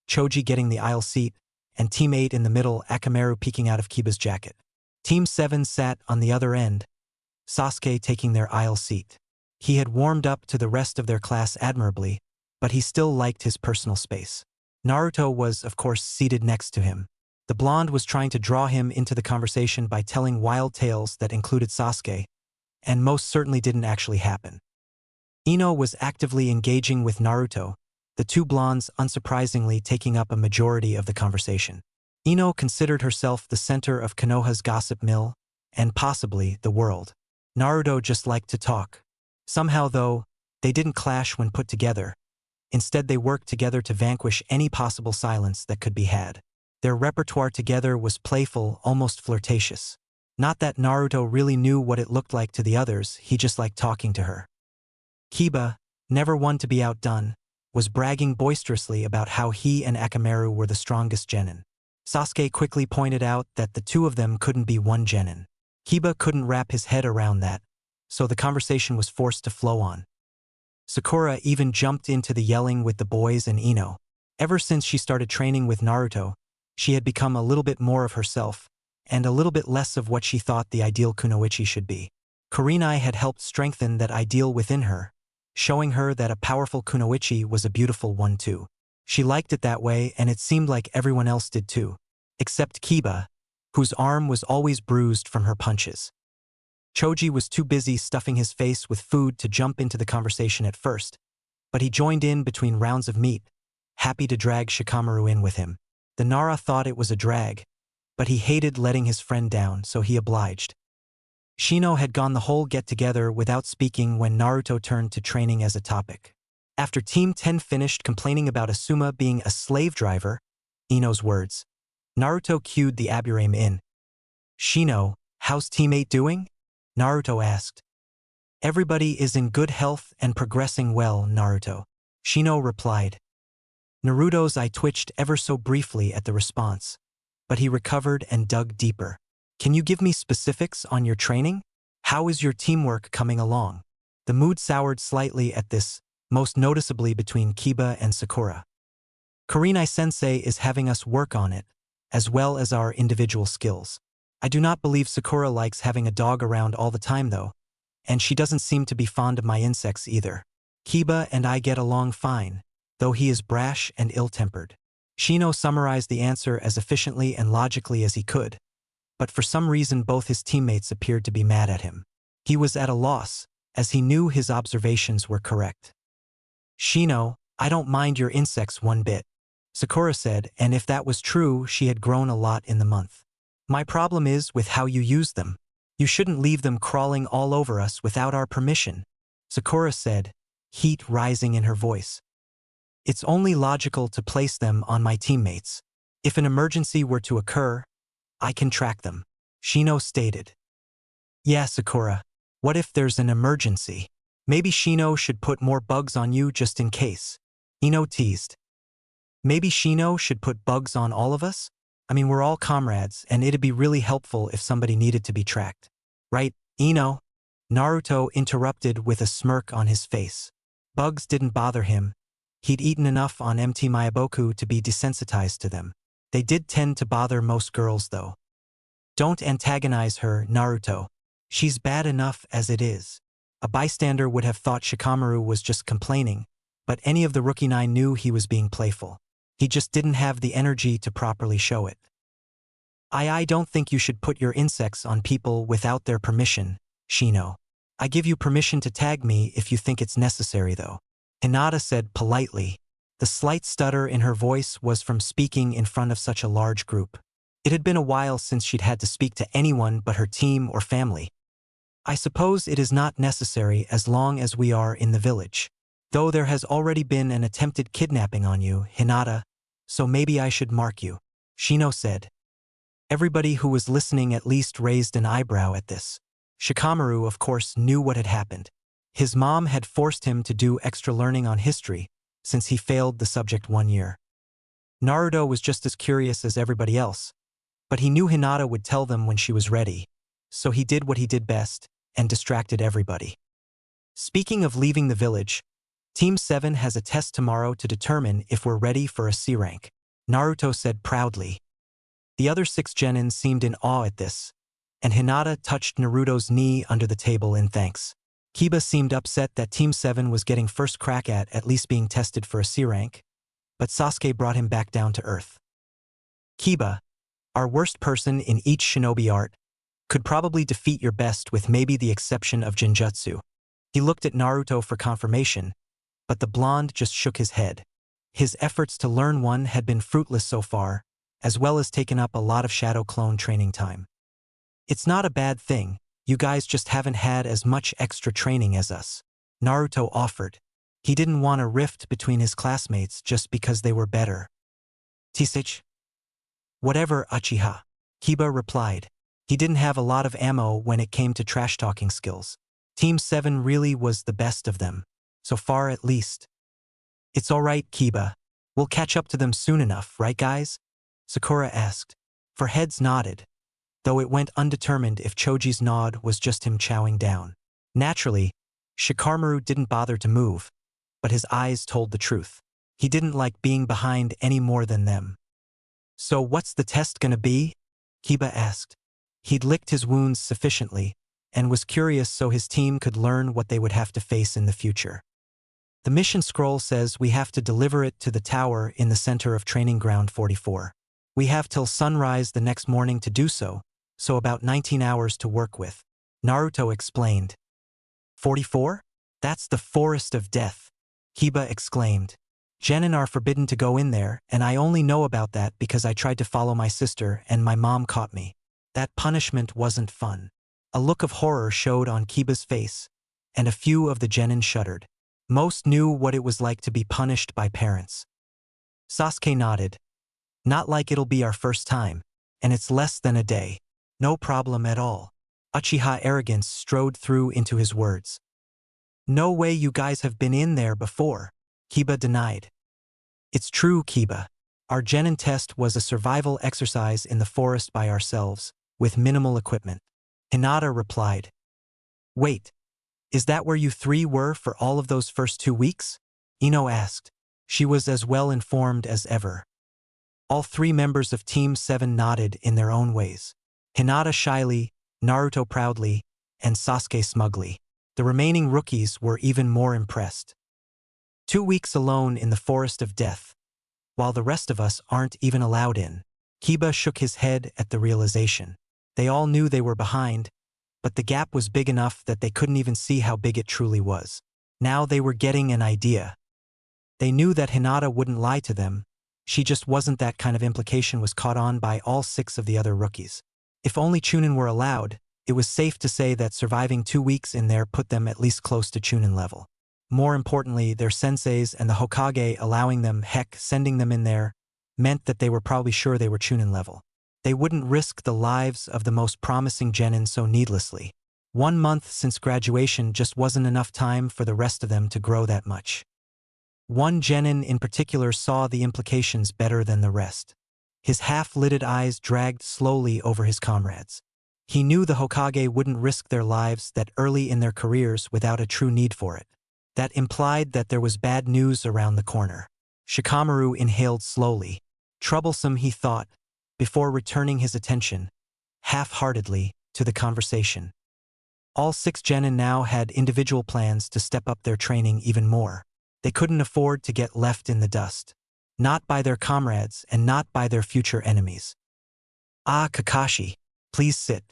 Choji getting the aisle seat, and Team 8 in the middle, Akamaru peeking out of Kiba's jacket. Team 7 sat on the other end, Sasuke taking their aisle seat. He had warmed up to the rest of their class admirably, but he still liked his personal space. Naruto was, of course, seated next to him. The blonde was trying to draw him into the conversation by telling wild tales that included Sasuke, and most certainly didn't actually happen. Ino was actively engaging with Naruto, the two blondes unsurprisingly taking up a majority of the conversation. Ino considered herself the center of Konoha's gossip mill, and possibly the world. Naruto just liked to talk. Somehow, though, they didn't clash when put together. Instead, they worked together to vanquish any possible silence that could be had. Their repertoire together was playful, almost flirtatious. Not that Naruto really knew what it looked like to the others, he just liked talking to her. Kiba, never one to be outdone, was bragging boisterously about how he and Akamaru were the strongest genin. Sasuke quickly pointed out that the two of them couldn't be one genin. Kiba couldn't wrap his head around that, so the conversation was forced to flow on. Sakura even jumped into the yelling with the boys and Ino. Ever since she started training with Naruto, she had become a little bit more of herself, and a little bit less of what she thought the ideal kunoichi should be. Kurenai had helped strengthen that ideal within her, showing her that a powerful kunoichi was a beautiful one too. She liked it that way, and it seemed like everyone else did too. Except Kiba, whose arm was always bruised from her punches. Choji was too busy stuffing his face with food to jump into the conversation at first, but he joined in between rounds of meat, happy to drag Shikamaru in with him. The Nara thought it was a drag, but he hated letting his friend down, so he obliged. Shino had gone the whole get-together without speaking when Naruto turned to training as a topic. After Team 10 finished complaining about Asuma being a slave driver, Ino's words, Naruto cued the Aburame in. Shino, how's Team 8 doing? Naruto asked. Everybody is in good health and progressing well, Naruto. Shino replied. Naruto's eye twitched ever so briefly at the response, but he recovered and dug deeper. Can you give me specifics on your training? How is your teamwork coming along? The mood soured slightly at this, most noticeably between Kiba and Sakura. Kurenai-sensei is having us work on it, as well as our individual skills. I do not believe Sakura likes having a dog around all the time though, and she doesn't seem to be fond of my insects either. Kiba and I get along fine, though he is brash and ill-tempered. Shino summarized the answer as efficiently and logically as he could, but for some reason both his teammates appeared to be mad at him. He was at a loss, as he knew his observations were correct. Shino, I don't mind your insects one bit, Sakura said, and if that was true, she had grown a lot in the month. My problem is with how you use them. You shouldn't leave them crawling all over us without our permission, Sakura said, heat rising in her voice. It's only logical to place them on my teammates. If an emergency were to occur, I can track them, Shino stated. Yeah, Sakura. What if there's an emergency? Maybe Shino should put more bugs on you just in case, Ino teased. Maybe Shino should put bugs on all of us? I mean, we're all comrades, and it'd be really helpful if somebody needed to be tracked. Right, Ino? Naruto interrupted with a smirk on his face. Bugs didn't bother him. He'd eaten enough on MT Mayaboku to be desensitized to them. They did tend to bother most girls, though. Don't antagonize her, Naruto. She's bad enough as it is. A bystander would have thought Shikamaru was just complaining, but any of the Rookie 9 knew he was being playful. He just didn't have the energy to properly show it. I don't think you should put your insects on people without their permission, Shino. I give you permission to tag me if you think it's necessary, though, Hinata said politely. The slight stutter in her voice was from speaking in front of such a large group. It had been a while since she'd had to speak to anyone but her team or family. I suppose it is not necessary as long as we are in the village. Though there has already been an attempted kidnapping on you, Hinata, so maybe I should mark you, Shino said. Everybody who was listening at least raised an eyebrow at this. Shikamaru, of course, knew what had happened. His mom had forced him to do extra learning on history, since he failed the subject 1 year. Naruto was just as curious as everybody else, but he knew Hinata would tell them when she was ready, so he did what he did best, and distracted everybody. Speaking of leaving the village, Team 7 has a test tomorrow to determine if we're ready for a C rank, Naruto said proudly. The other 6 genin seemed in awe at this, and Hinata touched Naruto's knee under the table in thanks. Kiba seemed upset that Team 7 was getting first crack at least being tested for a C rank, but Sasuke brought him back down to earth. Kiba, our worst person in each shinobi art, could probably defeat your best with maybe the exception of Genjutsu. He looked at Naruto for confirmation, but the blonde just shook his head. His efforts to learn one had been fruitless so far, as well as taken up a lot of shadow clone training time. It's not a bad thing, you guys just haven't had as much extra training as us, Naruto offered. He didn't want a rift between his classmates just because they were better. Tisich? Whatever, Uchiha, Kiba replied. He didn't have a lot of ammo when it came to trash-talking skills. Team 7 really was the best of them, so far at least. It's alright, Kiba. We'll catch up to them soon enough, right guys? Sakura asked. For heads nodded, though it went undetermined if Choji's nod was just him chowing down. Naturally, Shikamaru didn't bother to move, but his eyes told the truth. He didn't like being behind any more than them. So what's the test gonna be? Kiba asked. He'd licked his wounds sufficiently, and was curious so his team could learn what they would have to face in the future. The mission scroll says we have to deliver it to the tower in the center of Training Ground 44. We have till sunrise the next morning to do so about 19 hours to work with, Naruto explained. 44? That's the Forest of Death, Kiba exclaimed. Genin are forbidden to go in there, and I only know about that because I tried to follow my sister and my mom caught me. That punishment wasn't fun. A look of horror showed on Kiba's face, and a few of the genin shuddered. Most knew what it was like to be punished by parents. Sasuke nodded. Not like it'll be our first time, and it's less than a day. No problem at all. Uchiha arrogance strode through into his words. No way you guys have been in there before, Kiba denied. It's true, Kiba. Our genin test was a survival exercise in the forest by ourselves, with minimal equipment. Hinata replied. Wait, is that where you 3 were for all of those first 2 weeks? Ino asked. She was as well informed as ever. All 3 members of Team 7 nodded in their own ways. Hinata shyly, Naruto proudly, and Sasuke smugly. The remaining rookies were even more impressed. 2 weeks alone in the Forest of Death, while the rest of us aren't even allowed in. Kiba shook his head at the realization. They all knew they were behind, but the gap was big enough that they couldn't even see how big it truly was. Now they were getting an idea. They knew that Hinata wouldn't lie to them. She just wasn't. That kind of implication was caught on by all 6 of the other rookies. If only Chunin were allowed, it was safe to say that surviving 2 weeks in there put them at least close to Chunin level. More importantly, their senseis and the Hokage allowing them, heck, sending them in there, meant that they were probably sure they were Chunin level. They wouldn't risk the lives of the most promising genin so needlessly. 1 month since graduation just wasn't enough time for the rest of them to grow that much. One genin in particular saw the implications better than the rest. His half-lidded eyes dragged slowly over his comrades. He knew the Hokage wouldn't risk their lives that early in their careers without a true need for it. That implied that there was bad news around the corner. Shikamaru inhaled slowly. Troublesome, he thought, before returning his attention, half-heartedly, to the conversation. All 6 genin now had individual plans to step up their training even more. They couldn't afford to get left in the dust. Not by their comrades and not by their future enemies. Ah, Kakashi, please sit.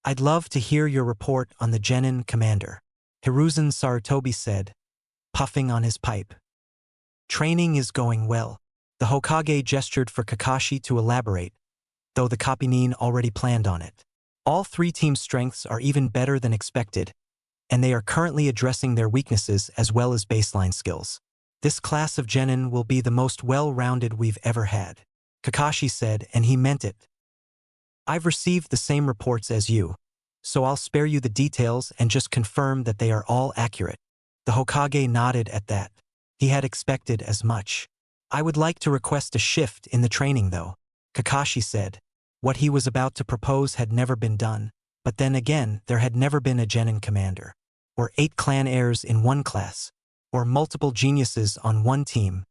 I'd love to hear your report on the genin commander, Hiruzen Sarutobi said, puffing on his pipe. Training is going well. The Hokage gestured for Kakashi to elaborate, though the Kapinin already planned on it. All three teams' strengths are even better than expected, and they are currently addressing their weaknesses as well as baseline skills. This class of genin will be the most well-rounded we've ever had, Kakashi said, and he meant it. I've received the same reports as you, so I'll spare you the details and just confirm that they are all accurate. The Hokage nodded at that. He had expected as much. I would like to request a shift in the training though, Kakashi said. What he was about to propose had never been done, but then again there had never been a genin commander, or 8 clan heirs in one class, or multiple geniuses on one team.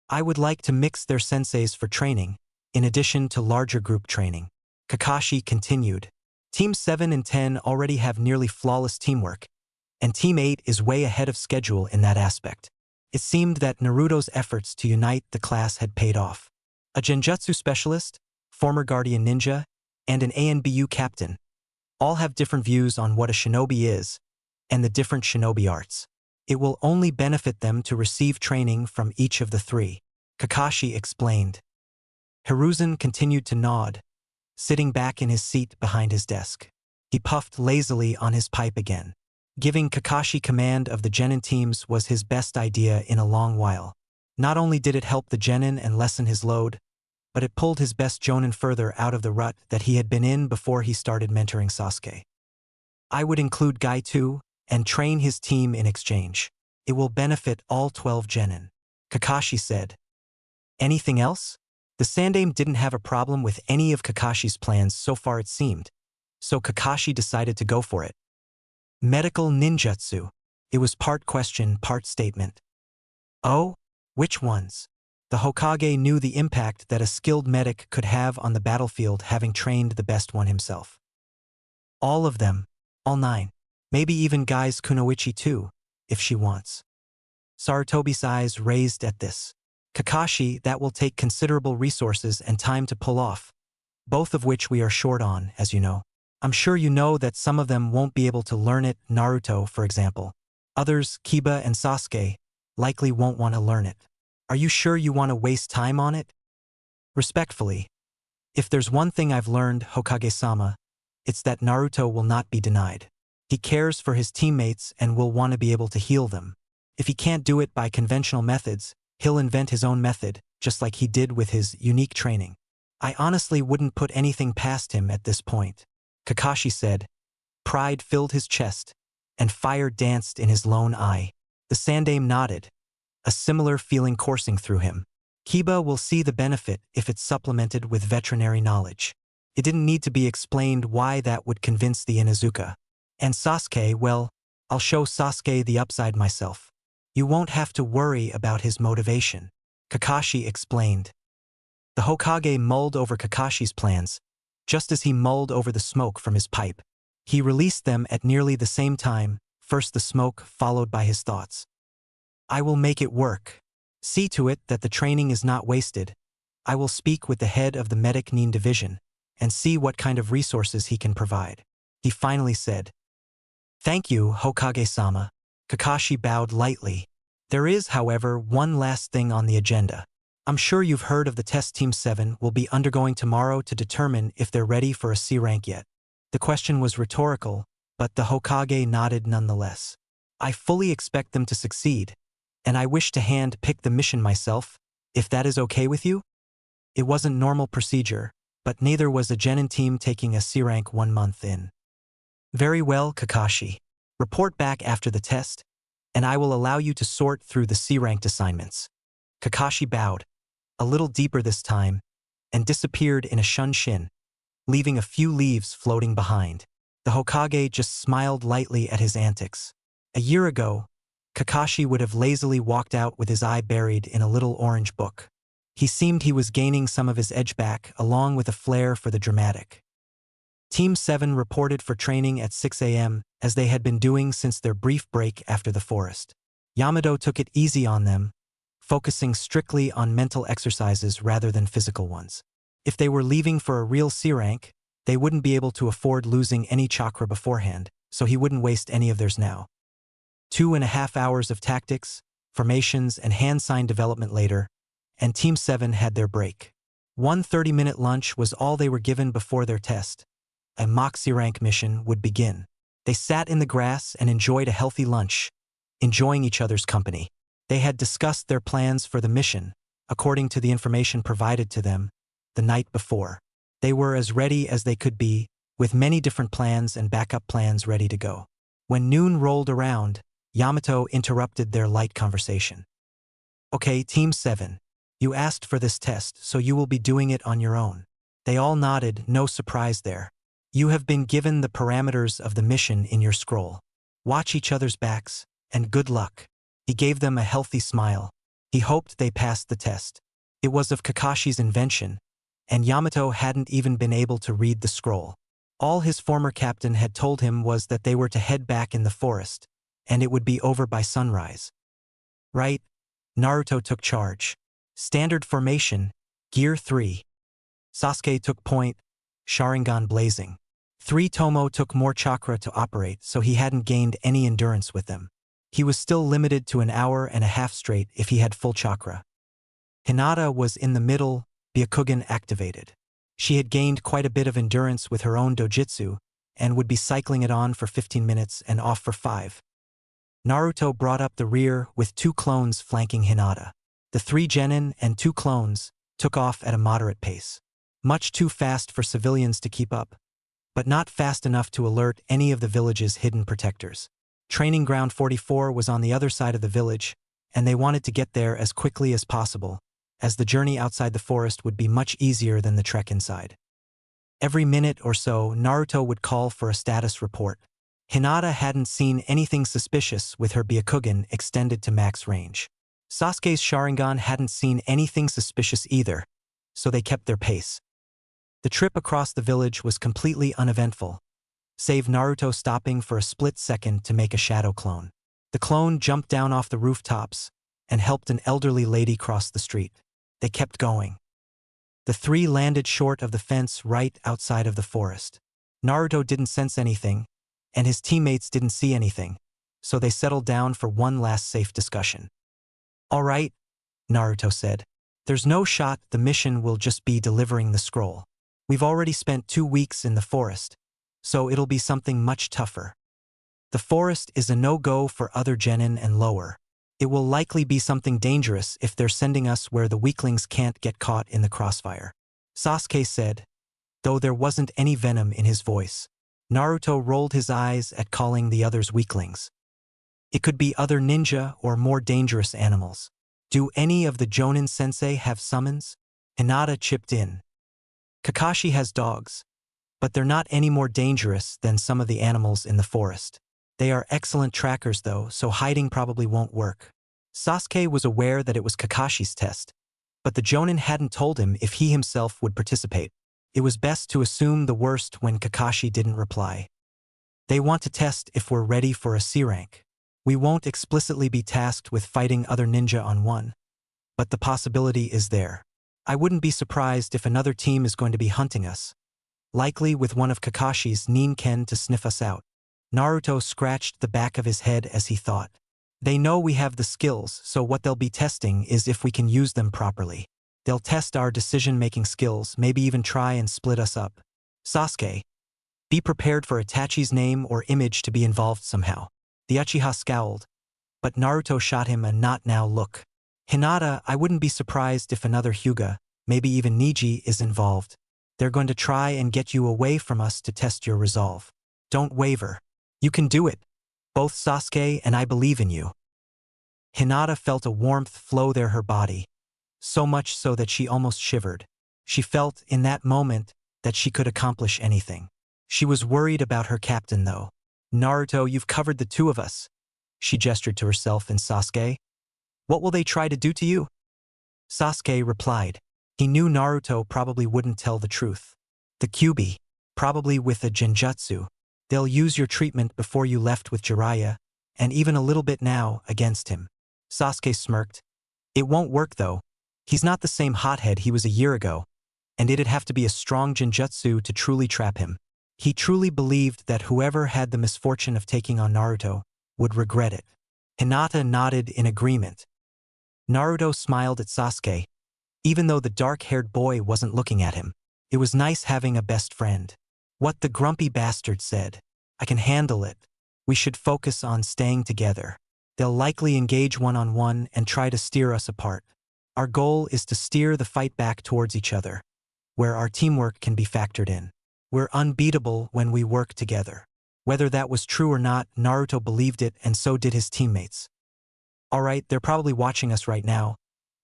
I would like to mix their senseis for training, in addition to larger group training. Kakashi continued. Team 7 and 10 already have nearly flawless teamwork, and Team 8 is way ahead of schedule in that aspect. It seemed that Naruto's efforts to unite the class had paid off. A genjutsu specialist, former guardian ninja, and an ANBU captain all have different views on what a shinobi is and the different shinobi arts. It will only benefit them to receive training from each of the three, Kakashi explained. Hiruzen continued to nod, sitting back in his seat behind his desk. He puffed lazily on his pipe again. Giving Kakashi command of the genin teams was his best idea in a long while. Not only did it help the genin and lessen his load, but it pulled his best jonin further out of the rut that he had been in before he started mentoring Sasuke. I would include Guy too, and train his team in exchange. It will benefit all 12 genin, Kakashi said. Anything else? The Sandaime didn't have a problem with any of Kakashi's plans so far it seemed, so Kakashi decided to go for it. Medical ninjutsu. It was part question, part statement. Oh? Which ones? The Hokage knew the impact that a skilled medic could have on the battlefield, having trained the best one himself. All of them. All 9. Maybe even Guy's Kunoichi too, if she wants. Sarutobi's eyes raised at this. Kakashi, that will take considerable resources and time to pull off, both of which we are short on, as you know. I'm sure you know that some of them won't be able to learn it, Naruto, for example. Others, Kiba and Sasuke, likely won't want to learn it. Are you sure you want to waste time on it? Respectfully, if there's one thing I've learned, Hokage-sama, it's that Naruto will not be denied. He cares for his teammates and will want to be able to heal them. If he can't do it by conventional methods, he'll invent his own method, just like he did with his unique training. I honestly wouldn't put anything past him at this point, Kakashi said. Pride filled his chest, and fire danced in his lone eye. The Sandaime nodded, a similar feeling coursing through him. Kiba will see the benefit if it's supplemented with veterinary knowledge. It didn't need to be explained why that would convince the Inuzuka. And Sasuke, well, I'll show Sasuke the upside myself. You won't have to worry about his motivation, Kakashi explained. The Hokage mulled over Kakashi's plans, just as he mulled over the smoke from his pipe. He released them at nearly the same time, first the smoke followed by his thoughts. I will make it work. See to it that the training is not wasted. I will speak with the head of the Medic Nin division and see what kind of resources he can provide, he finally said. Thank you, Hokage-sama. Kakashi bowed lightly. There is, however, one last thing on the agenda. I'm sure you've heard of the test Team 7 will be undergoing tomorrow to determine if they're ready for a C rank yet. The question was rhetorical, but the Hokage nodded nonetheless. I fully expect them to succeed, and I wish to hand-pick the mission myself, if that is okay with you? It wasn't normal procedure, but neither was a genin team taking a C rank 1 month in. Very well, Kakashi. Report back after the test, and I will allow you to sort through the C-ranked assignments. Kakashi bowed, a little deeper this time, and disappeared in a shunshin, leaving a few leaves floating behind. The Hokage just smiled lightly at his antics. A year ago, Kakashi would have lazily walked out with his eye buried in a little orange book. He seemed he was gaining some of his edge back, along with a flair for the dramatic. Team 7 reported for training at 6 a.m., as they had been doing since their brief break after the forest. Yamato took it easy on them, focusing strictly on mental exercises rather than physical ones. If they were leaving for a real C rank, they wouldn't be able to afford losing any chakra beforehand, so he wouldn't waste any of theirs now. 2.5 hours of tactics, formations, and hand sign development later, and Team 7 had their break. One 30-minute lunch was all they were given before their test. A mock C-rank mission would begin. They sat in the grass and enjoyed a healthy lunch, enjoying each other's company. They had discussed their plans for the mission, according to the information provided to them the night before. They were as ready as they could be, with many different plans and backup plans ready to go. When noon rolled around, Yamato interrupted their light conversation. "Okay, Team 7, you asked for this test, so you will be doing it on your own." They all nodded, no surprise there. "You have been given the parameters of the mission in your scroll. Watch each other's backs, and good luck." He gave them a healthy smile. He hoped they passed the test. It was of Kakashi's invention, and Yamato hadn't even been able to read the scroll. All his former captain had told him was that they were to head back in the forest, and it would be over by sunrise. Right? Naruto took charge. Standard formation, Gear 3. Sasuke took point, Sharingan blazing. 3 Tomo took more chakra to operate, so he hadn't gained any endurance with them. He was still limited to an hour and a half straight if he had full chakra. Hinata was in the middle, Byakugan activated. She had gained quite a bit of endurance with her own dojutsu, and would be cycling it on for 15 minutes and off for 5. Naruto brought up the rear with 2 clones flanking Hinata. The 3 genin and 2 clones took off at a moderate pace. Much too fast for civilians to keep up, but not fast enough to alert any of the village's hidden protectors. Training Ground 44 was on the other side of the village, and they wanted to get there as quickly as possible, as the journey outside the forest would be much easier than the trek inside. Every minute or so, Naruto would call for a status report. Hinata hadn't seen anything suspicious with her Byakugan extended to max range. Sasuke's Sharingan hadn't seen anything suspicious either, so they kept their pace. The trip across the village was completely uneventful, save Naruto stopping for a split second to make a shadow clone. The clone jumped down off the rooftops and helped an elderly lady cross the street. They kept going. The 3 landed short of the fence right outside of the forest. Naruto didn't sense anything, and his teammates didn't see anything, so they settled down for one last safe discussion. "All right," Naruto said. "There's no shot the mission will just be delivering the scroll. We've already spent 2 weeks in the forest, so it'll be something much tougher. The forest is a no-go for other genin and lower. It will likely be something dangerous if they're sending us where the weaklings can't get caught in the crossfire," Sasuke said, though there wasn't any venom in his voice. Naruto rolled his eyes at calling the others weaklings. It could be other ninja or more dangerous animals. "Do any of the Jonin sensei have summons?" Hinata chipped in. "Kakashi has dogs, but they're not any more dangerous than some of the animals in the forest. They are excellent trackers though, so hiding probably won't work." Sasuke was aware that it was Kakashi's test, but the Jonin hadn't told him if he himself would participate. It was best to assume the worst when Kakashi didn't reply. "They want to test if we're ready for a C rank. We won't explicitly be tasked with fighting other ninja on one, but the possibility is there. I wouldn't be surprised if another team is going to be hunting us, likely with one of Kakashi's Ninken to sniff us out." Naruto scratched the back of his head as he thought. "They know we have the skills, so what they'll be testing is if we can use them properly. They'll test our decision-making skills, maybe even try and split us up. Sasuke, be prepared for Itachi's name or image to be involved somehow." The Uchiha scowled, but Naruto shot him a not now look. "Hinata, I wouldn't be surprised if another Hyuga, maybe even Neji, is involved. They're going to try and get you away from us to test your resolve. Don't waver. You can do it. Both Sasuke and I believe in you." Hinata felt a warmth flow through her body, so much so that she almost shivered. She felt, in that moment, that she could accomplish anything. She was worried about her captain, though. "Naruto, you've covered the 2 of us." She gestured to herself and Sasuke. "What will they try to do to you?" Sasuke replied. He knew Naruto probably wouldn't tell the truth. "The Kyuubi, probably with a genjutsu. They'll use your treatment before you left with Jiraiya, and even a little bit now, against him." Sasuke smirked. "It won't work though. He's not the same hothead he was a year ago, and it'd have to be a strong genjutsu to truly trap him." He truly believed that whoever had the misfortune of taking on Naruto would regret it. Hinata nodded in agreement. Naruto smiled at Sasuke, even though the dark-haired boy wasn't looking at him. It was nice having a best friend. What the grumpy bastard said. I can handle it. We should focus on staying together. They'll likely engage one-on-one and try to steer us apart. Our goal is to steer the fight back towards each other, where our teamwork can be factored in. We're unbeatable when we work together. Whether that was true or not, Naruto believed it, and so did his teammates. Alright, they're probably watching us right now,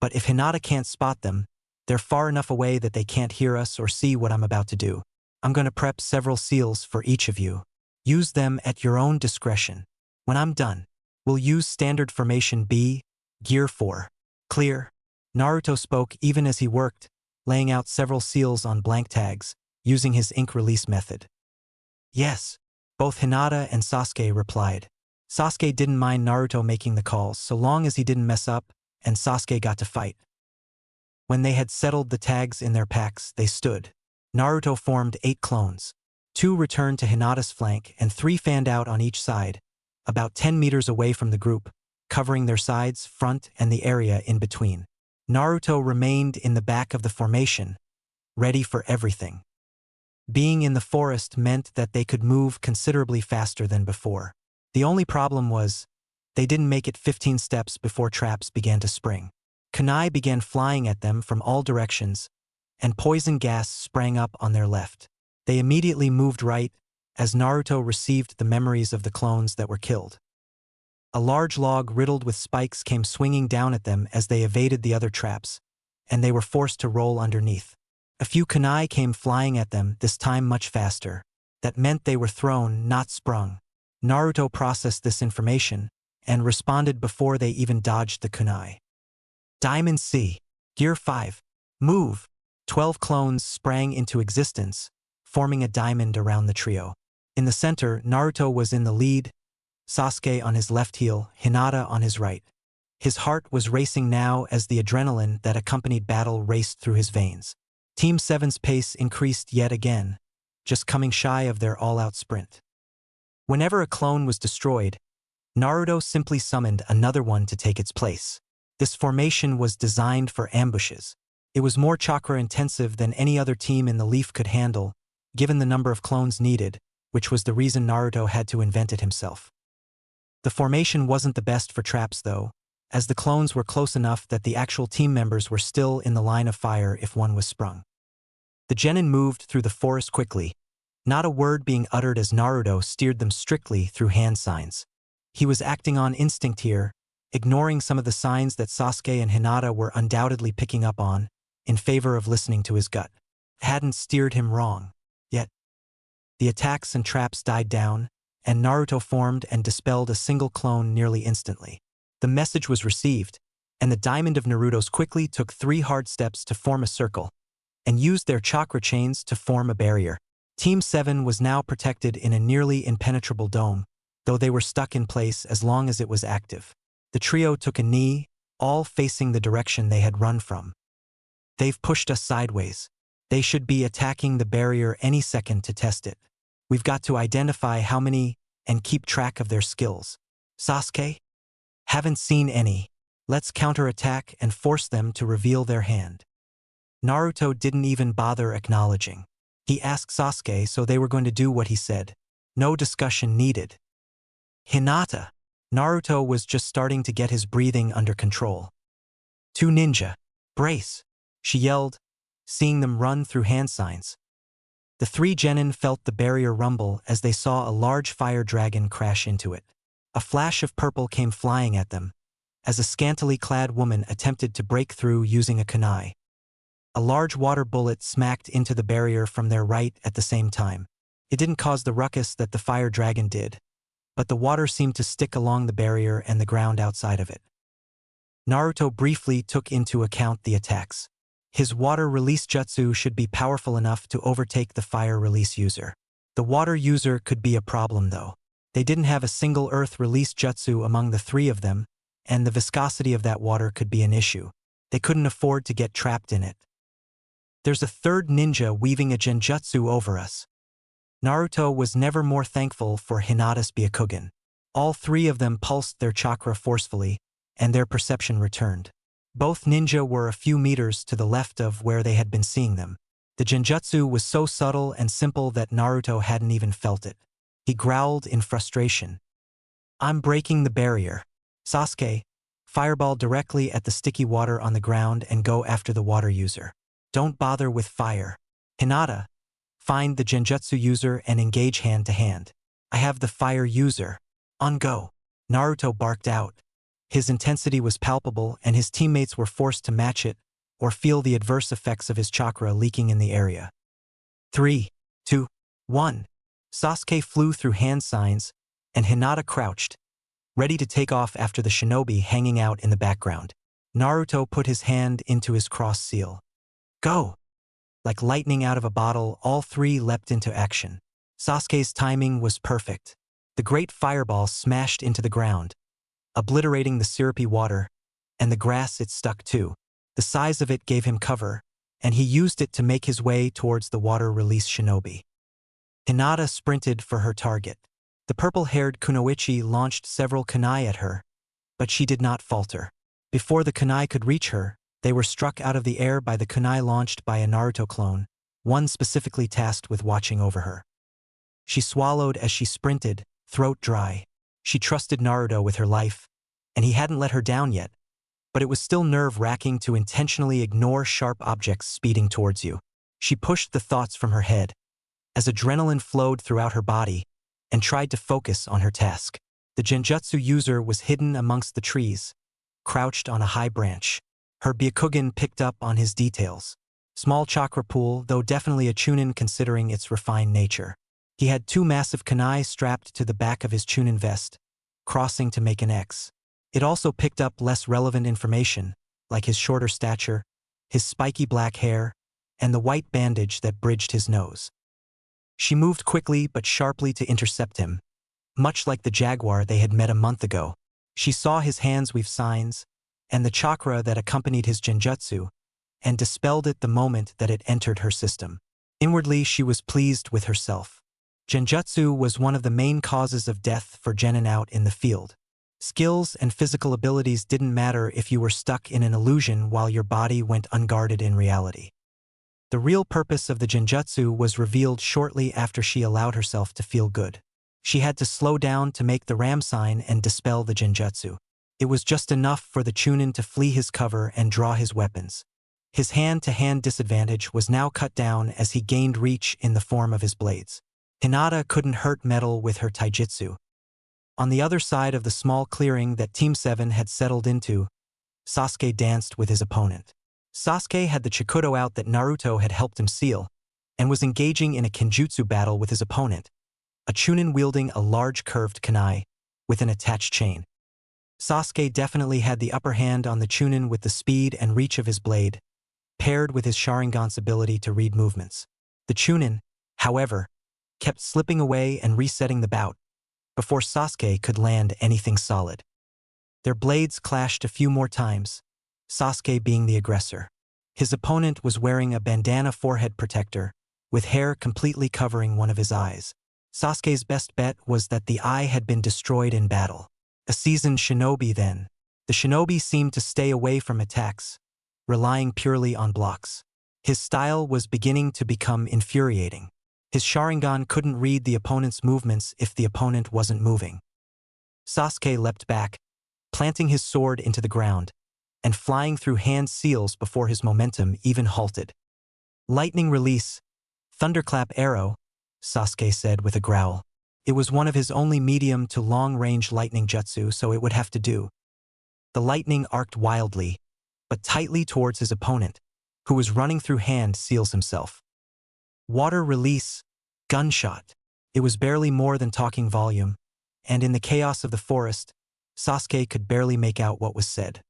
but if Hinata can't spot them, they're far enough away that they can't hear us or see what I'm about to do. I'm gonna prep several seals for each of you. Use them at your own discretion. When I'm done, we'll use standard formation B, Gear 4. Clear? Naruto spoke even as he worked, laying out several seals on blank tags, using his ink release method. Yes. Both Hinata and Sasuke replied. Sasuke didn't mind Naruto making the calls so long as he didn't mess up, and Sasuke got to fight. When they had settled the tags in their packs, they stood. Naruto formed 8 clones. 2 returned to Hinata's flank and 3 fanned out on each side, about 10 meters away from the group, covering their sides, front, and the area in between. Naruto remained in the back of the formation, ready for everything. Being in the forest meant that they could move considerably faster than before. The only problem was, they didn't make it 15 steps before traps began to spring. Kunai began flying at them from all directions, and poison gas sprang up on their left. They immediately moved right, as Naruto received the memories of the clones that were killed. A large log riddled with spikes came swinging down at them as they evaded the other traps, and they were forced to roll underneath. A few kunai came flying at them, this time much faster. That meant they were thrown, not sprung. Naruto processed this information and responded before they even dodged the kunai. Diamond C. Gear 5. Move. 12 clones sprang into existence, forming a diamond around the trio. In the center, Naruto was in the lead, Sasuke on his left heel, Hinata on his right. His heart was racing now as the adrenaline that accompanied battle raced through his veins. Team 7's pace increased yet again, just coming shy of their all-out sprint. Whenever a clone was destroyed, Naruto simply summoned another one to take its place. This formation was designed for ambushes. It was more chakra-intensive than any other team in the Leaf could handle, given the number of clones needed, which was the reason Naruto had to invent it himself. The formation wasn't the best for traps though, as the clones were close enough that the actual team members were still in the line of fire if one was sprung. The genin moved through the forest quickly, not a word being uttered as Naruto steered them strictly through hand signs. He was acting on instinct here, ignoring some of the signs that Sasuke and Hinata were undoubtedly picking up on, in favor of listening to his gut. Hadn't steered him wrong, yet. The attacks and traps died down, and Naruto formed and dispelled a single clone nearly instantly. The message was received, and the Diamond of Naruto's quickly took 3 hard steps to form a circle, and used their chakra chains to form a barrier. Team 7 was now protected in a nearly impenetrable dome, though they were stuck in place as long as it was active. The trio took a knee, all facing the direction they had run from. They've pushed us sideways. They should be attacking the barrier any second to test it. We've got to identify how many and keep track of their skills. Sasuke? Haven't seen any. Let's counterattack and force them to reveal their hand. Naruto didn't even bother acknowledging. He asked Sasuke, so they were going to do what he said. No discussion needed. Hinata. Naruto was just starting to get his breathing under control. 2 ninja. Brace. She yelled, seeing them run through hand signs. The 3 genin felt the barrier rumble as they saw a large fire dragon crash into it. A flash of purple came flying at them, as a scantily clad woman attempted to break through using a kunai. A large water bullet smacked into the barrier from their right at the same time. It didn't cause the ruckus that the fire dragon did, but the water seemed to stick along the barrier and the ground outside of it. Naruto briefly took into account the attacks. His water release jutsu should be powerful enough to overtake the fire release user. The water user could be a problem though. They didn't have a single earth release jutsu among the 3 of them, and the viscosity of that water could be an issue. They couldn't afford to get trapped in it. There's a 3rd ninja weaving a genjutsu over us. Naruto was never more thankful for Hinata's Byakugan. All three of them pulsed their chakra forcefully, and their perception returned. Both ninja were a few meters to the left of where they had been seeing them. The genjutsu was so subtle and simple that Naruto hadn't even felt it. He growled in frustration. I'm breaking the barrier. Sasuke, fireball directly at the sticky water on the ground and go after the water user. Don't bother with fire. Hinata, find the genjutsu user and engage hand to hand. I have the fire user. On go. Naruto barked out. His intensity was palpable and his teammates were forced to match it or feel the adverse effects of his chakra leaking in the area. 3, 2, 1. Sasuke flew through hand signs, and Hinata crouched, ready to take off after the shinobi hanging out in the background. Naruto put his hand into his cross seal. Go! Like lightning out of a bottle, all three leapt into action. Sasuke's timing was perfect. The great fireball smashed into the ground, obliterating the syrupy water, and the grass it stuck to. The size of it gave him cover, and he used it to make his way towards the water-release shinobi. Hinata sprinted for her target. The purple-haired kunoichi launched several kunai at her, but she did not falter. Before the kunai could reach her, they were struck out of the air by the kunai launched by a Naruto clone, one specifically tasked with watching over her. She swallowed as she sprinted, throat dry. She trusted Naruto with her life, and he hadn't let her down yet, but it was still nerve-wracking to intentionally ignore sharp objects speeding towards you. She pushed the thoughts from her head, as adrenaline flowed throughout her body, and tried to focus on her task. The genjutsu user was hidden amongst the trees, crouched on a high branch. Her Byakugan picked up on his details. Small chakra pool, though definitely a Chunin considering its refined nature. He had two massive kunai strapped to the back of his Chunin vest, crossing to make an X. It also picked up less relevant information, like his shorter stature, his spiky black hair, and the white bandage that bridged his nose. She moved quickly but sharply to intercept him, much like the jaguar they had met a month ago. She saw his hands weave signs, and the chakra that accompanied his genjutsu, and dispelled it the moment that it entered her system. Inwardly, she was pleased with herself. Genjutsu was one of the main causes of death for genin out in the field. Skills and physical abilities didn't matter if you were stuck in an illusion while your body went unguarded in reality. The real purpose of the genjutsu was revealed shortly after she allowed herself to feel good. She had to slow down to make the ram sign and dispel the genjutsu. It was just enough for the Chunin to flee his cover and draw his weapons. His hand-to-hand disadvantage was now cut down as he gained reach in the form of his blades. Hinata couldn't hurt metal with her taijutsu. On the other side of the small clearing that Team 7 had settled into, Sasuke danced with his opponent. Sasuke had the Chikudo out that Naruto had helped him seal, and was engaging in a kenjutsu battle with his opponent, a Chunin wielding a large curved kunai, with an attached chain. Sasuke definitely had the upper hand on the Chunin with the speed and reach of his blade, paired with his Sharingan's ability to read movements. The Chunin, however, kept slipping away and resetting the bout, before Sasuke could land anything solid. Their blades clashed a few more times, Sasuke being the aggressor. His opponent was wearing a bandana forehead protector, with hair completely covering one of his eyes. Sasuke's best bet was that the eye had been destroyed in battle. A seasoned shinobi then. The shinobi seemed to stay away from attacks, relying purely on blocks. His style was beginning to become infuriating. His Sharingan couldn't read the opponent's movements if the opponent wasn't moving. Sasuke leapt back, planting his sword into the ground, and flying through hand seals before his momentum even halted. Lightning release, thunderclap arrow, Sasuke said with a growl. It was one of his only medium to long-range lightning jutsu, so it would have to do. The lightning arced wildly, but tightly towards his opponent, who was running through hand seals himself. Water release, gunshot. It was barely more than talking volume, and in the chaos of the forest, Sasuke could barely make out what was said.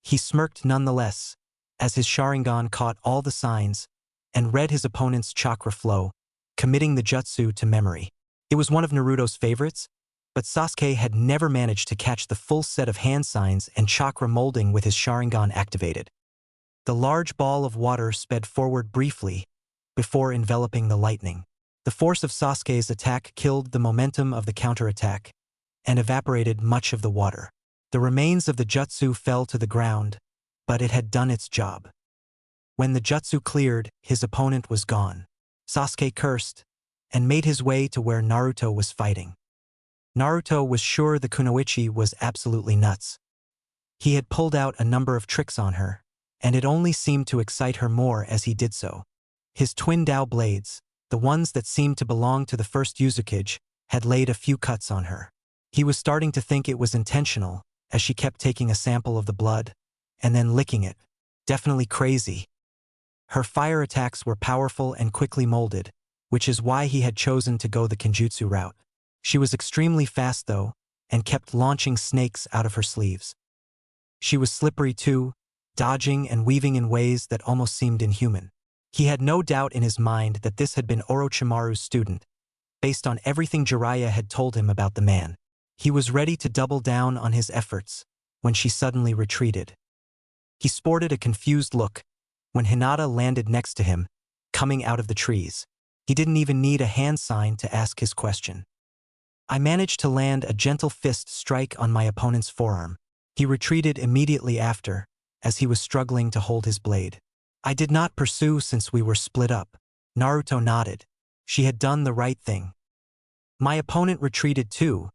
He smirked nonetheless, as his Sharingan caught all the signs and read his opponent's chakra flow, committing the jutsu to memory. It was one of Naruto's favorites, but Sasuke had never managed to catch the full set of hand signs and chakra molding with his Sharingan activated. The large ball of water sped forward briefly, before enveloping the lightning. The force of Sasuke's attack killed the momentum of the counterattack, and evaporated much of the water. The remains of the jutsu fell to the ground, but it had done its job. When the jutsu cleared, his opponent was gone. Sasuke cursed and made his way to where Naruto was fighting. Naruto was sure the kunoichi was absolutely nuts. He had pulled out a number of tricks on her, and it only seemed to excite her more as he did so. His twin Dao blades, the ones that seemed to belong to the first Uzukage, had laid a few cuts on her. He was starting to think it was intentional, as she kept taking a sample of the blood and then licking it. Definitely crazy. Her fire attacks were powerful and quickly molded, which is why he had chosen to go the Kenjutsu route. She was extremely fast though, and kept launching snakes out of her sleeves. She was slippery too, dodging and weaving in ways that almost seemed inhuman. He had no doubt in his mind that this had been Orochimaru's student, based on everything Jiraiya had told him about the man. He was ready to double down on his efforts when she suddenly retreated. He sported a confused look when Hinata landed next to him, coming out of the trees. He didn't even need a hand sign to ask his question. I managed to land a gentle fist strike on my opponent's forearm. He retreated immediately after, as he was struggling to hold his blade. I did not pursue since we were split up. Naruto nodded. She had done the right thing. My opponent retreated too,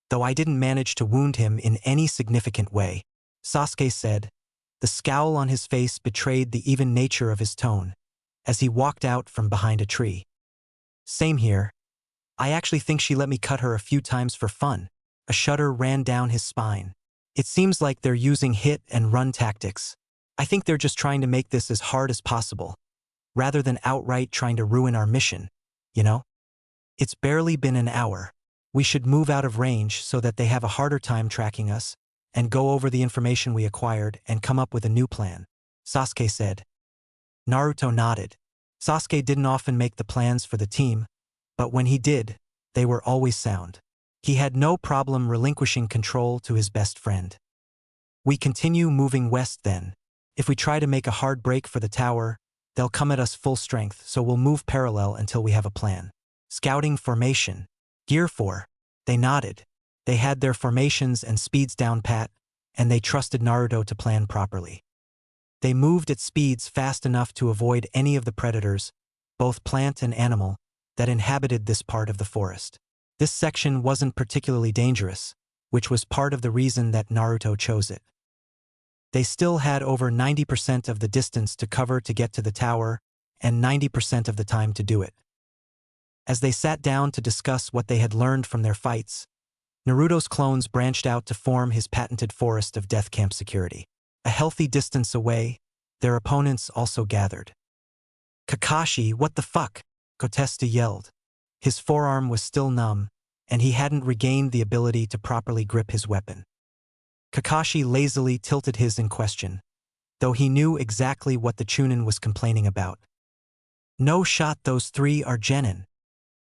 though I didn't manage to wound him in any significant way. Sasuke said. The scowl on his face betrayed the even nature of his tone, as he walked out from behind a tree. Same here. I actually think she let me cut her a few times for fun. A shudder ran down his spine. It seems like they're using hit and run tactics. I think they're just trying to make this as hard as possible, rather than outright trying to ruin our mission, you know? It's barely been an hour. We should move out of range so that they have a harder time tracking us, and go over the information we acquired and come up with a new plan, Sasuke said. Naruto nodded. Sasuke didn't often make the plans for the team, but when he did, they were always sound. He had no problem relinquishing control to his best friend. We continue moving west then. If we try to make a hard break for the tower, they'll come at us full strength, so we'll move parallel until we have a plan. Scouting formation. Gear 4. They nodded. They had their formations and speeds down pat, and they trusted Naruto to plan properly. They moved at speeds fast enough to avoid any of the predators, both plant and animal, that inhabited this part of the forest. This section wasn't particularly dangerous, which was part of the reason that Naruto chose it. They still had over 90% of the distance to cover to get to the tower, and 90% of the time to do it. As they sat down to discuss what they had learned from their fights, Naruto's clones branched out to form his patented forest of death camp security. A healthy distance away, their opponents also gathered. Kakashi, what the fuck? Kotesta yelled. His forearm was still numb, and he hadn't regained the ability to properly grip his weapon. Kakashi lazily tilted his in question, though he knew exactly what the Chunin was complaining about. No shot, those three are genin.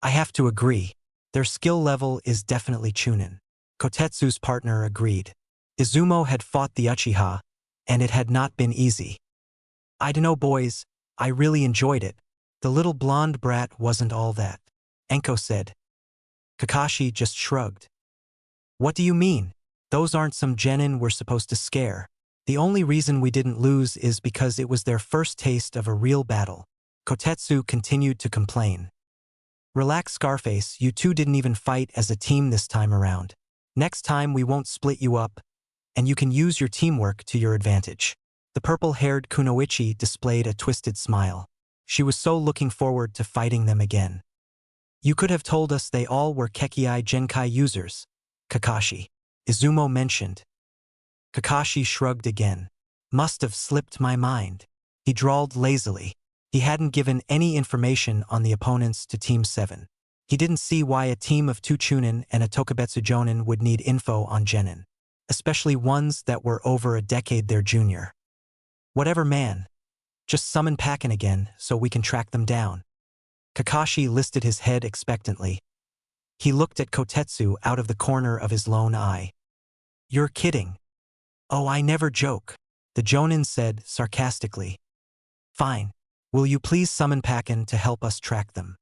I have to agree. Their skill level is definitely Chunin. Kotetsu's partner agreed. Izumo had fought the Uchiha, and it had not been easy. I dunno boys, I really enjoyed it. The little blonde brat wasn't all that, Enko said. Kakashi just shrugged. What do you mean? Those aren't some genin we're supposed to scare. The only reason we didn't lose is because it was their first taste of a real battle. Kotetsu continued to complain. Relax, Scarface, you two didn't even fight as a team this time around. Next time we won't split you up, and you can use your teamwork to your advantage. The purple-haired kunoichi displayed a twisted smile. She was so looking forward to fighting them again. You could have told us they all were Kekkei Genkai users, Kakashi. Izumo mentioned. Kakashi shrugged again. Must have slipped my mind. He drawled lazily. He hadn't given any information on the opponents to Team 7. He didn't see why a team of 2 Chunin and a Tokubetsu Jonin would need info on genin, especially ones that were over a decade their junior. Whatever, man. Just summon Pakken again so we can track them down. Kakashi lifted his head expectantly. He looked at Kotetsu out of the corner of his lone eye. You're kidding. Oh, I never joke, the Jonin said sarcastically. Fine. Will you please summon Pakken to help us track them?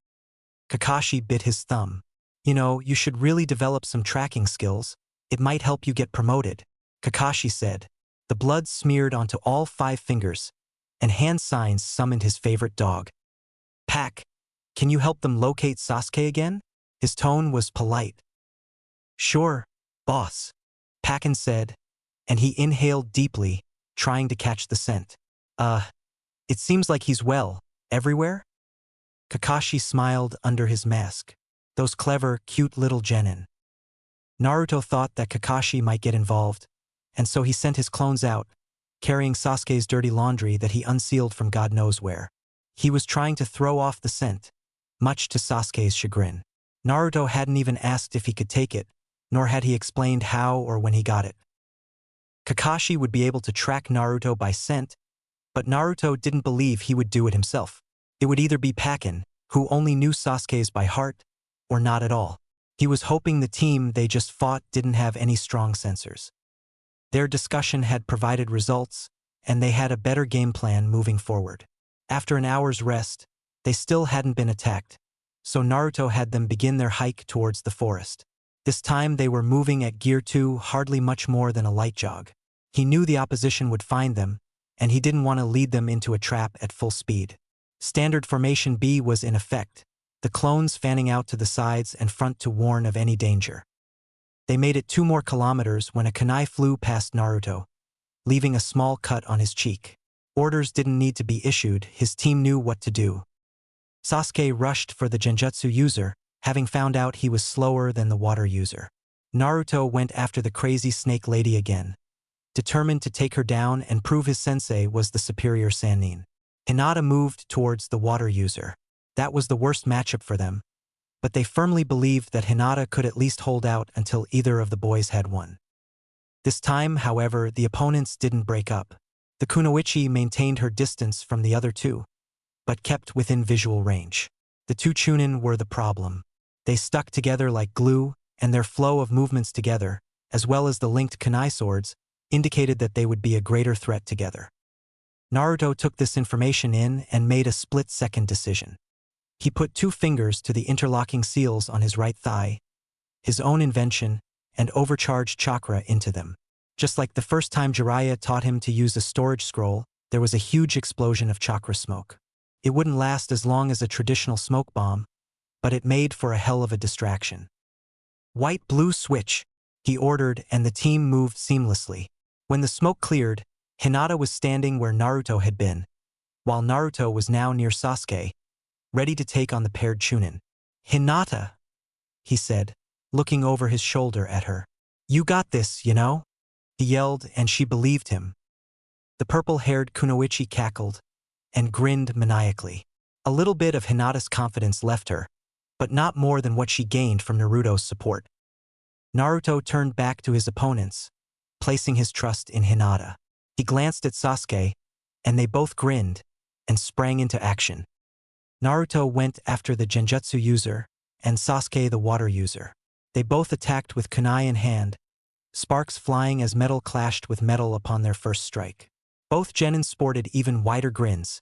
Kakashi bit his thumb. You know, you should really develop some tracking skills. It might help you get promoted, Kakashi said. The blood smeared onto all 5 fingers, and hand signs summoned his favorite dog. Pack, can you help them locate Sasuke again? His tone was polite. Sure, boss, Packen said, and he inhaled deeply, trying to catch the scent. It seems like he's well, everywhere? Kakashi smiled under his mask. Those clever, cute little genin. Naruto thought that Kakashi might get involved, and so he sent his clones out, carrying Sasuke's dirty laundry that he unsealed from God knows where. He was trying to throw off the scent, much to Sasuke's chagrin. Naruto hadn't even asked if he could take it, nor had he explained how or when he got it. Kakashi would be able to track Naruto by scent, but Naruto didn't believe he would do it himself. It would either be Packen, who only knew Sasuke's by heart, or not at all. He was hoping the team they just fought didn't have any strong sensors. Their discussion had provided results, and they had a better game plan moving forward. After an hour's rest, they still hadn't been attacked, so Naruto had them begin their hike towards the forest. This time they were moving at Gear 2, hardly much more than a light jog. He knew the opposition would find them, and he didn't want to lead them into a trap at full speed. Standard Formation B was in effect, the clones fanning out to the sides and front to warn of any danger. They made it 2 more kilometers when a kunai flew past Naruto, leaving a small cut on his cheek. Orders didn't need to be issued, his team knew what to do. Sasuke rushed for the genjutsu user, having found out he was slower than the water user. Naruto went after the crazy snake lady again, determined to take her down and prove his sensei was the superior Sannin. Hinata moved towards the water user. That was the worst matchup for them, but they firmly believed that Hinata could at least hold out until either of the boys had won. This time, however, the opponents didn't break up. The Kunoichi maintained her distance from the other 2, but kept within visual range. The 2 Chunin were the problem. They stuck together like glue, and their flow of movements together, as well as the linked kunai swords, indicated that they would be a greater threat together. Naruto took this information in and made a split-second decision. He put 2 fingers to the interlocking seals on his right thigh, his own invention, and overcharged chakra into them. Just like the first time Jiraiya taught him to use a storage scroll, there was a huge explosion of chakra smoke. It wouldn't last as long as a traditional smoke bomb, but it made for a hell of a distraction. White-blue switch, he ordered, and the team moved seamlessly. When the smoke cleared, Hinata was standing where Naruto had been, while Naruto was now near Sasuke, ready to take on the paired Chunin. Hinata, he said, looking over his shoulder at her. You got this, you know? He yelled, and she believed him. The purple-haired Kunoichi cackled and grinned maniacally. A little bit of Hinata's confidence left her, but not more than what she gained from Naruto's support. Naruto turned back to his opponents, placing his trust in Hinata. He glanced at Sasuke, and they both grinned and sprang into action. Naruto went after the genjutsu user, and Sasuke the water user. They both attacked with kunai in hand, sparks flying as metal clashed with metal upon their first strike. Both genin sported even wider grins,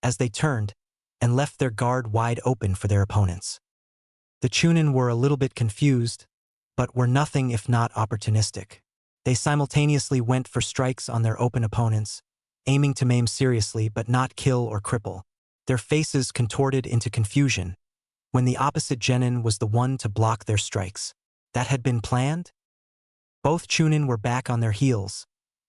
as they turned and left their guard wide open for their opponents. The Chunin were a little bit confused, but were nothing if not opportunistic. They simultaneously went for strikes on their open opponents, aiming to maim seriously but not kill or cripple. Their faces contorted into confusion when the opposite genin was the one to block their strikes. That had been planned? Both Chunin were back on their heels,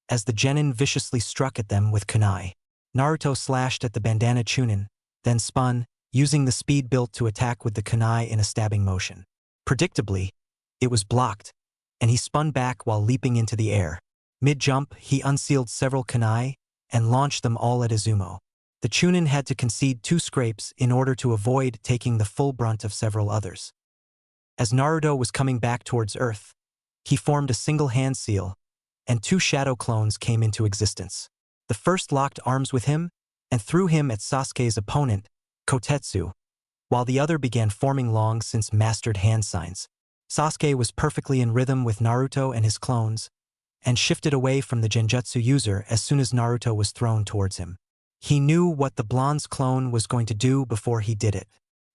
as the genin viciously struck at them with kunai. Naruto slashed at the bandana Chunin, then spun, using the speed built to attack with the kunai in a stabbing motion. Predictably, it was blocked, and he spun back while leaping into the air. Mid-jump, he unsealed several kunai and launched them all at Izumo. The Chunin had to concede 2 scrapes in order to avoid taking the full brunt of several others. As Naruto was coming back towards Earth, he formed a single hand seal, and 2 shadow clones came into existence. The first locked arms with him and threw him at Sasuke's opponent, Kotetsu, while the other began forming long since mastered hand signs. Sasuke was perfectly in rhythm with Naruto and his clones, and shifted away from the genjutsu user as soon as Naruto was thrown towards him. He knew what the blonde's clone was going to do before he did it.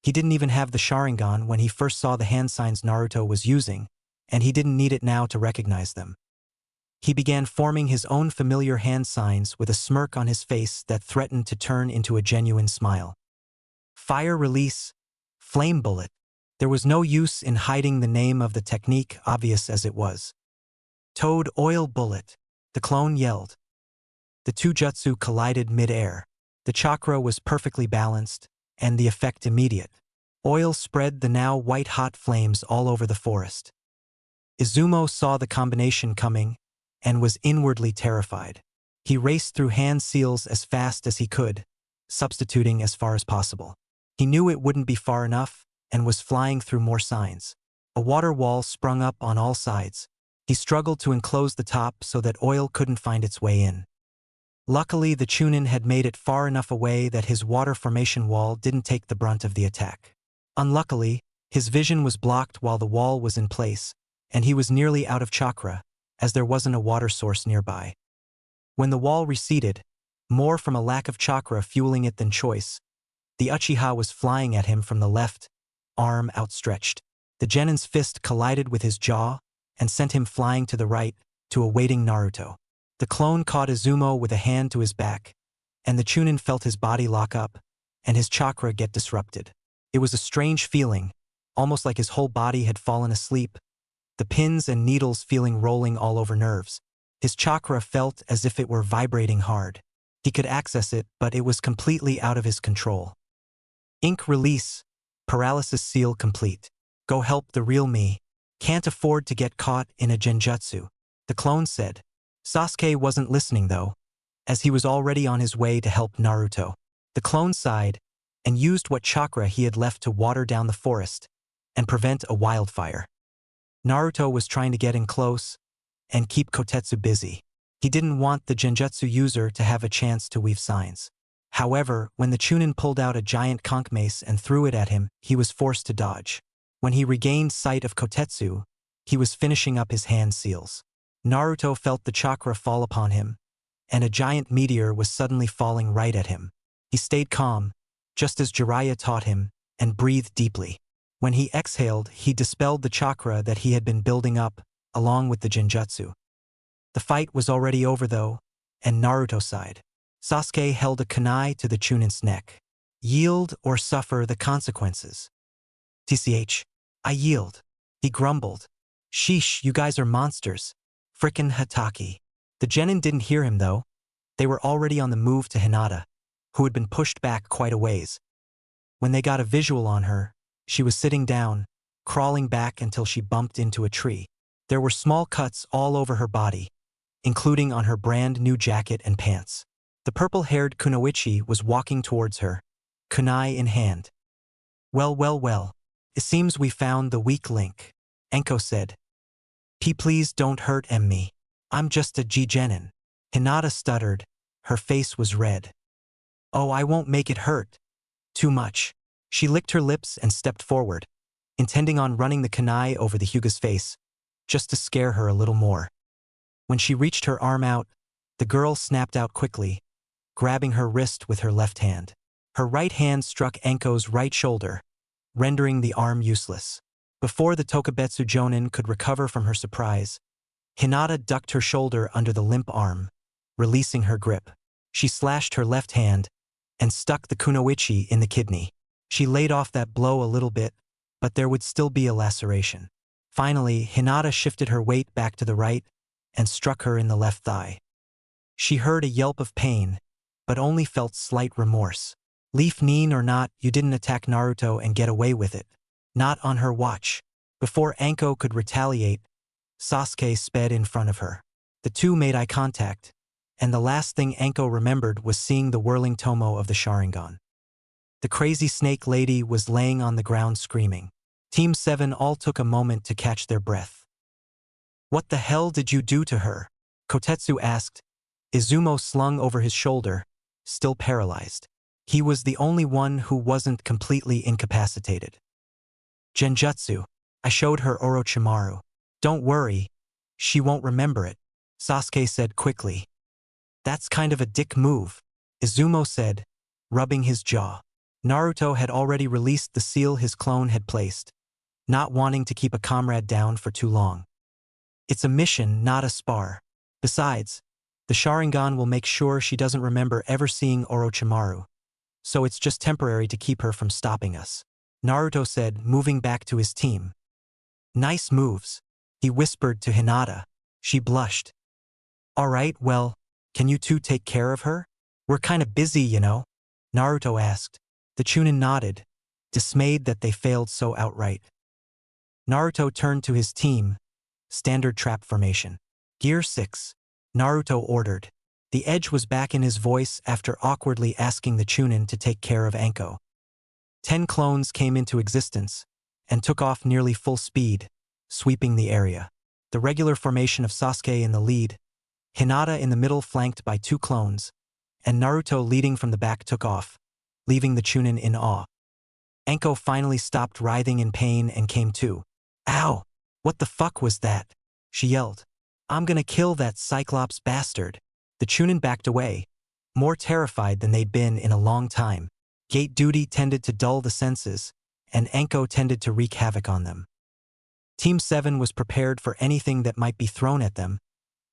He didn't even have the Sharingan when he first saw the hand signs Naruto was using, and he didn't need it now to recognize them. He began forming his own familiar hand signs with a smirk on his face that threatened to turn into a genuine smile. Fire release, flame bullet. There was no use in hiding the name of the technique, obvious as it was. Toad oil bullet, the clone yelled. The two jutsu collided mid-air. The chakra was perfectly balanced, and the effect immediate. Oil spread the now white-hot flames all over the forest. Izumo saw the combination coming and was inwardly terrified. He raced through hand seals as fast as he could, substituting as far as possible. He knew it wouldn't be far enough and was flying through more signs. A water wall sprung up on all sides. He struggled to enclose the top so that oil couldn't find its way in. Luckily, the Chunin had made it far enough away that his water formation wall didn't take the brunt of the attack. Unluckily, his vision was blocked while the wall was in place, and he was nearly out of chakra, as there wasn't a water source nearby. When the wall receded, more from a lack of chakra fueling it than choice, the Uchiha was flying at him from the left, arm outstretched. The Genin's fist collided with his jaw and sent him flying to the right, to a waiting Naruto. The clone caught Izumo with a hand to his back, and the Chunin felt his body lock up, and his chakra get disrupted. It was a strange feeling, almost like his whole body had fallen asleep, the pins and needles feeling rolling all over nerves. His chakra felt as if it were vibrating hard. He could access it, but it was completely out of his control. Ink release, paralysis seal complete. Go help the real me. Can't afford to get caught in a genjutsu, the clone said. Sasuke wasn't listening though, as he was already on his way to help Naruto. The clone sighed and used what chakra he had left to water down the forest and prevent a wildfire. Naruto was trying to get in close and keep Kotetsu busy. He didn't want the genjutsu user to have a chance to weave signs. However, when the Chunin pulled out a giant conch mace and threw it at him, he was forced to dodge. When he regained sight of Kotetsu, he was finishing up his hand seals. Naruto felt the chakra fall upon him, and a giant meteor was suddenly falling right at him. He stayed calm, just as Jiraiya taught him, and breathed deeply. When he exhaled, he dispelled the chakra that he had been building up, along with the genjutsu. The fight was already over though, and Naruto sighed. Sasuke held a kunai to the Chunin's neck. Yield or suffer the consequences. TCH, I yield. He grumbled. Sheesh, you guys are monsters. Frickin' Hatake. The Genin didn't hear him though. They were already on the move to Hinata, who had been pushed back quite a ways. When they got a visual on her, she was sitting down, crawling back until she bumped into a tree. There were small cuts all over her body, including on her brand new jacket and pants. The purple-haired kunoichi was walking towards her, kunai in hand. Well. It seems we found the weak link, Enko said. Please don't hurt me. I'm just a Genin. Hinata stuttered. Her face was red. Oh, I won't make it hurt. Too much. She licked her lips and stepped forward, intending on running the kunai over the Hyuga's face, just to scare her a little more. When she reached her arm out, the girl snapped out quickly, grabbing her wrist with her left hand. Her right hand struck Enko's right shoulder, rendering the arm useless. Before the Tokubetsu Jonin could recover from her surprise, Hinata ducked her shoulder under the limp arm, releasing her grip. She slashed her left hand and stuck the kunoichi in the kidney. She laid off that blow a little bit, but there would still be a laceration. Finally, Hinata shifted her weight back to the right and struck her in the left thigh. She heard a yelp of pain, but only felt slight remorse. Leaf Nin or not, you didn't attack Naruto and get away with it. Not on her watch. Before Anko could retaliate, Sasuke sped in front of her. The two made eye contact, and the last thing Anko remembered was seeing the whirling tomo of the Sharingan. The crazy snake lady was laying on the ground screaming. Team 7 all took a moment to catch their breath. What the hell did you do to her? Kotetsu asked. Izumo slung over his shoulder, still paralyzed. He was the only one who wasn't completely incapacitated. Genjutsu. I showed her Orochimaru. Don't worry, she won't remember it, Sasuke said quickly. That's kind of a dick move, Izumo said, rubbing his jaw. Naruto had already released the seal his clone had placed, not wanting to keep a comrade down for too long. It's a mission, not a spar. Besides, the Sharingan will make sure she doesn't remember ever seeing Orochimaru, so it's just temporary to keep her from stopping us, Naruto said, moving back to his team. Nice moves, he whispered to Hinata. She blushed. Alright, well, can you two take care of her? We're kinda busy, you know, Naruto asked. The Chunin nodded, dismayed that they failed so outright. Naruto turned to his team. Standard trap formation. Gear 6. Naruto ordered. The edge was back in his voice after awkwardly asking the Chunin to take care of Anko. 10 clones came into existence and took off nearly full speed, sweeping the area. The regular formation of Sasuke in the lead, Hinata in the middle flanked by 2 clones, and Naruto leading from the back took off, leaving the Chunin in awe. Anko finally stopped writhing in pain and came to. Ow! What the fuck was that? She yelled. I'm gonna kill that Cyclops bastard. The Chunin backed away, more terrified than they'd been in a long time. Gate duty tended to dull the senses, and Anko tended to wreak havoc on them. Team 7 was prepared for anything that might be thrown at them,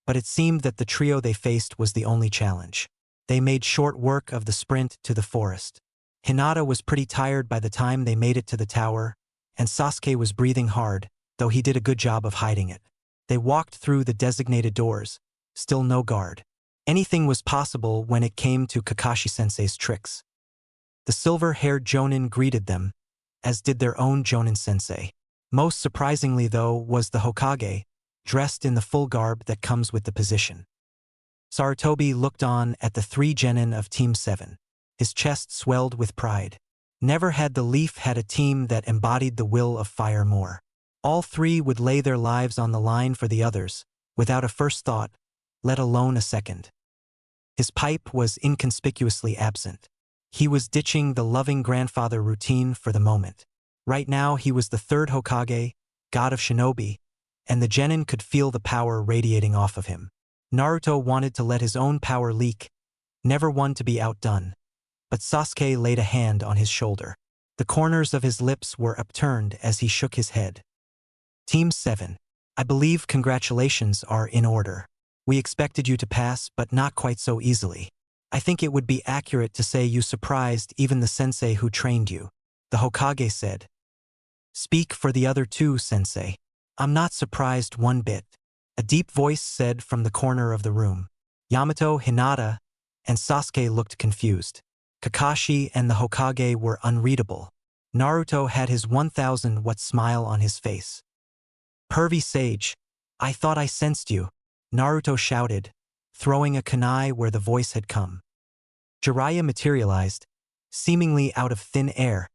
but it seemed that the trio they faced was the only challenge. They made short work of the sprint to the forest. Hinata was pretty tired by the time they made it to the tower, and Sasuke was breathing hard, though he did a good job of hiding it. They walked through the designated doors, still no guard. Anything was possible when it came to Kakashi-sensei's tricks. The silver-haired Jonin greeted them, as did their own Jonin-sensei. Most surprisingly, though, was the Hokage, dressed in the full garb that comes with the position. Sarutobi looked on at the 3 genin of Team 7. His chest swelled with pride. Never had the Leaf had a team that embodied the will of fire more. All 3 would lay their lives on the line for the others, without a first thought, let alone a second. His pipe was inconspicuously absent. He was ditching the loving grandfather routine for the moment. Right now he was the 3rd Hokage, god of shinobi, and the genin could feel the power radiating off of him. Naruto wanted to let his own power leak, never one to be outdone. But Sasuke laid a hand on his shoulder. The corners of his lips were upturned as he shook his head. Team 7. I believe congratulations are in order. We expected you to pass, but not quite so easily. I think it would be accurate to say you surprised even the sensei who trained you, the Hokage said. Speak for the other 2, sensei. I'm not surprised one bit, a deep voice said from the corner of the room. Yamato, Hinata, and Sasuke looked confused. Kakashi and the Hokage were unreadable. Naruto had his 1,000-watt smile on his face. Pervy sage, I thought I sensed you, Naruto shouted, throwing a kunai where the voice had come. Jiraiya materialized, seemingly out of thin air,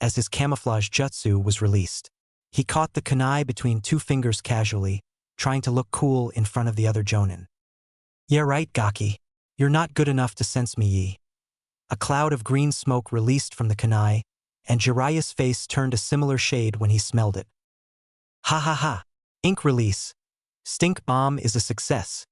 as his camouflage jutsu was released. He caught the kunai between 2 fingers casually, trying to look cool in front of the other Jonin. Yeah right, Gaki. You're not good enough to sense me, ye. A cloud of green smoke released from the kunai, and Jiraiya's face turned a similar shade when he smelled it. Ha ha ha! Ink release! Stink bomb is a success,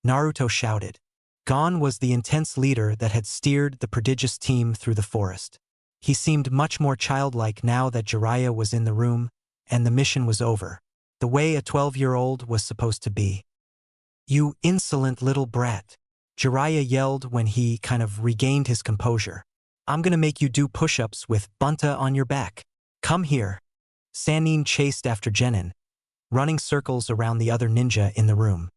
Naruto shouted. Gone was the intense leader that had steered the prodigious team through the forest. He seemed much more childlike now that Jiraiya was in the room, and the mission was over, the way a 12-year-old was supposed to be. You insolent little brat, Jiraiya yelled when he kind of regained his composure. I'm gonna make you do push-ups with Bunta on your back. Come here. Sannin chased after Genin, running circles around the other ninja in the room.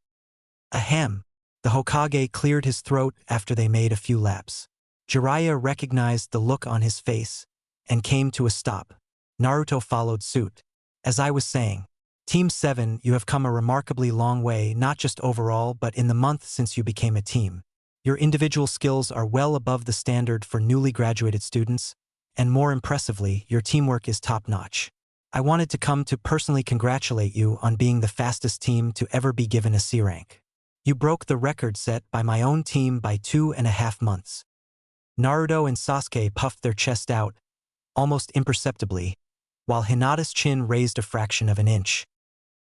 Ahem. The Hokage cleared his throat after they made a few laps. Jiraiya recognized the look on his face and came to a stop. Naruto followed suit. As I was saying, Team 7, you have come a remarkably long way, not just overall but in the month since you became a team. Your individual skills are well above the standard for newly graduated students, and more impressively, your teamwork is top-notch. I wanted to come to personally congratulate you on being the fastest team to ever be given a C rank. You broke the record set by my own team by 2.5 months. Naruto and Sasuke puffed their chest out, almost imperceptibly, while Hinata's chin raised a fraction of an inch.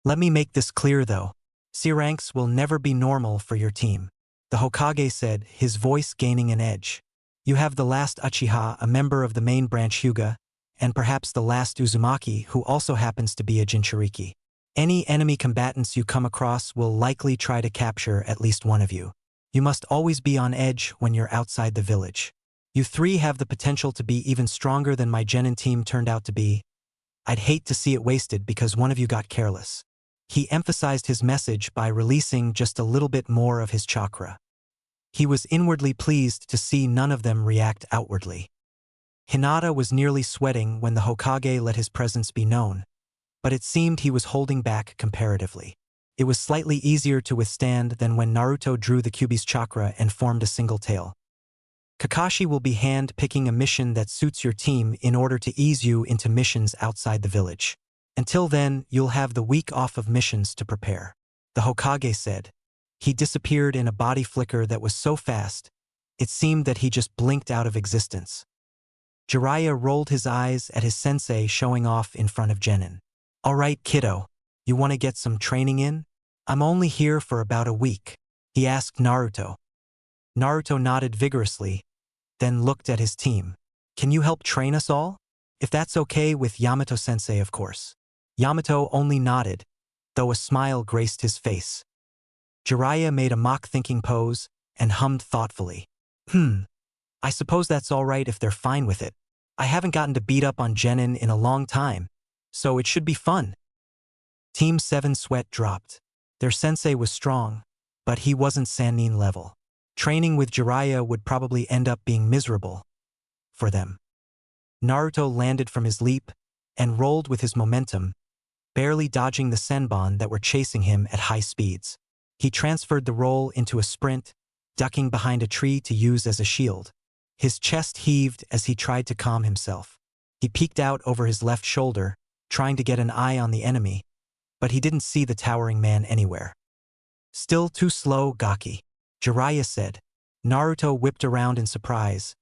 Let me make this clear though, C ranks will never be normal for your team, the Hokage said, his voice gaining an edge. You have the last Uchiha, a member of the main branch Hyuga, and perhaps the last Uzumaki, who also happens to be a Jinchuriki. Any enemy combatants you come across will likely try to capture at least one of you. You must always be on edge when you're outside the village. You three have the potential to be even stronger than my Genin team turned out to be. I'd hate to see it wasted because one of you got careless. He emphasized his message by releasing just a little bit more of his chakra. He was inwardly pleased to see none of them react outwardly. Hinata was nearly sweating when the Hokage let his presence be known, but it seemed he was holding back comparatively. It was slightly easier to withstand than when Naruto drew the Kyuubi's chakra and formed a single tail. Kakashi will be hand-picking a mission that suits your team in order to ease you into missions outside the village. Until then, you'll have the week off of missions to prepare, the Hokage said. He disappeared in a body flicker that was so fast, it seemed that he just blinked out of existence. Jiraiya rolled his eyes at his sensei showing off in front of Genin. All right, kiddo, you want to get some training in? I'm only here for about a week, he asked Naruto. Naruto nodded vigorously, then looked at his team. Can you help train us all? If that's okay with Yamato-sensei, of course. Yamato only nodded, though a smile graced his face. Jiraiya made a mock-thinking pose and hummed thoughtfully. I suppose that's all right if they're fine with it. I haven't gotten to beat up on Genin in a long time, so it should be fun. Team 7 sweat dropped. Their sensei was strong, but he wasn't Sannin level. Training with Jiraiya would probably end up being miserable for them. Naruto landed from his leap and rolled with his momentum, barely dodging the senbon that were chasing him at high speeds. He transferred the roll into a sprint, ducking behind a tree to use as a shield. His chest heaved as he tried to calm himself. He peeked out over his left shoulder, trying to get an eye on the enemy, but he didn't see the towering man anywhere. Still too slow, Gaki, Jiraiya said. Naruto whipped around in surprise,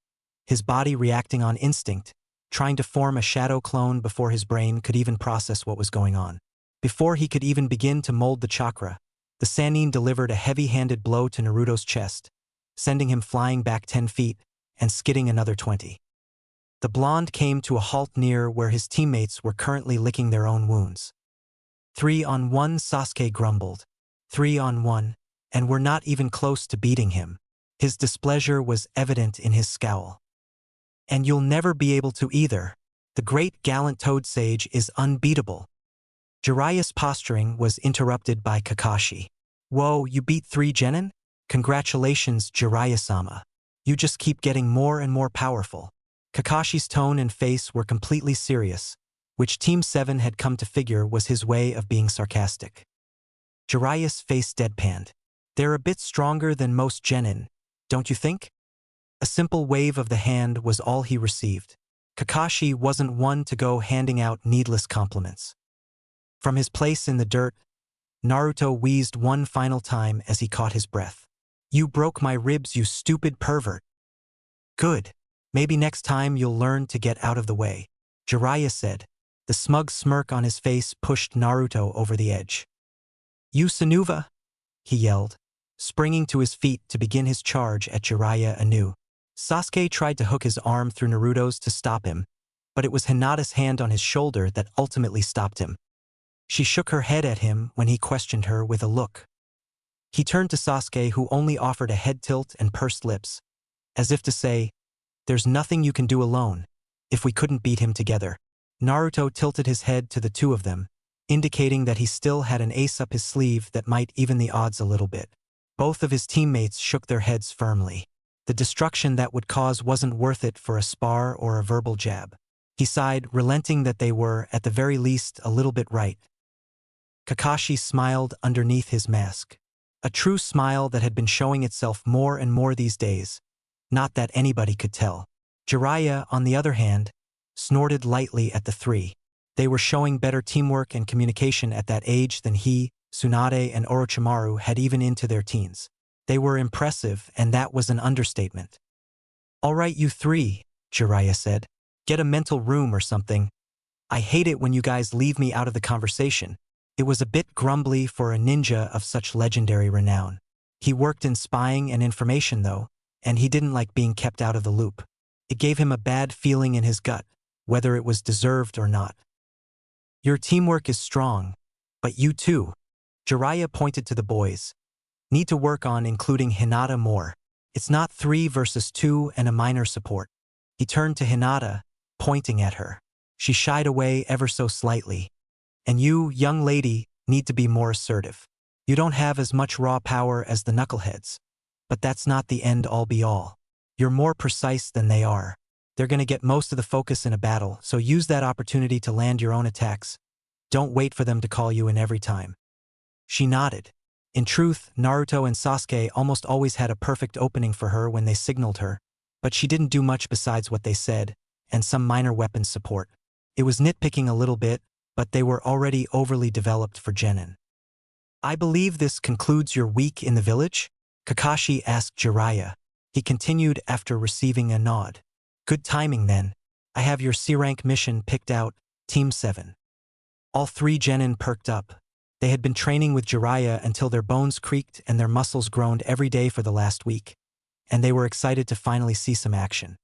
his body reacting on instinct, trying to form a shadow clone before his brain could even process what was going on. Before he could even begin to mold the chakra, the Sannin delivered a heavy-handed blow to Naruto's chest, sending him flying back 10 feet and skidding another 20. The blonde came to a halt near where his teammates were currently licking their own wounds. 3-on-1, Sasuke grumbled. 3-on-1, and we're not even close to beating him. His displeasure was evident in his scowl. And you'll never be able to either. The great gallant Toad Sage is unbeatable. Jiraiya's posturing was interrupted by Kakashi. Whoa, you beat 3 Genin? Congratulations, Jiraiya-sama. You just keep getting more and more powerful. Kakashi's tone and face were completely serious, which Team 7 had come to figure was his way of being sarcastic. Jiraiya's face deadpanned. They're a bit stronger than most Genin, don't you think? A simple wave of the hand was all he received. Kakashi wasn't one to go handing out needless compliments. From his place in the dirt, Naruto wheezed one final time as he caught his breath. You broke my ribs, you stupid pervert. Good. Maybe next time you'll learn to get out of the way, Jiraiya said. The smug smirk on his face pushed Naruto over the edge. You Sanuva, he yelled, springing to his feet to begin his charge at Jiraiya anew. Sasuke tried to hook his arm through Naruto's to stop him, but it was Hinata's hand on his shoulder that ultimately stopped him. She shook her head at him when he questioned her with a look. He turned to Sasuke, who only offered a head tilt and pursed lips, as if to say, there's nothing you can do alone, if we couldn't beat him together. Naruto tilted his head to the two of them, indicating that he still had an ace up his sleeve that might even the odds a little bit. Both of his teammates shook their heads firmly. The destruction that would cause wasn't worth it for a spar or a verbal jab. He sighed, relenting that they were, at the very least, a little bit right. Kakashi smiled underneath his mask. A true smile that had been showing itself more and more these days. Not that anybody could tell. Jiraiya, on the other hand, snorted lightly at the three. They were showing better teamwork and communication at that age than he, Tsunade, and Orochimaru had even into their teens. They were impressive, and that was an understatement. All right, you three, Jiraiya said. Get a mental room or something. I hate it when you guys leave me out of the conversation. It was a bit grumbly for a ninja of such legendary renown. He worked in spying and information, though, and he didn't like being kept out of the loop. It gave him a bad feeling in his gut, whether it was deserved or not. Your teamwork is strong, but you too, Jiraiya pointed to the boys, need to work on including Hinata more. It's not 3 versus 2 and a minor support. He turned to Hinata, pointing at her. She shied away ever so slightly. And you, young lady, need to be more assertive. You don't have as much raw power as the knuckleheads. But that's not the end-all be-all. You're more precise than they are. They're gonna get most of the focus in a battle, so use that opportunity to land your own attacks. Don't wait for them to call you in every time. She nodded. In truth, Naruto and Sasuke almost always had a perfect opening for her when they signaled her, but she didn't do much besides what they said, and some minor weapons support. It was nitpicking a little bit, but they were already overly developed for Genin. I believe this concludes your week in the village? Kakashi asked Jiraiya. He continued after receiving a nod. Good timing then. I have your C-rank mission picked out, Team 7. All 3 Genin perked up. They had been training with Jiraiya until their bones creaked and their muscles groaned every day for the last week, and they were excited to finally see some action.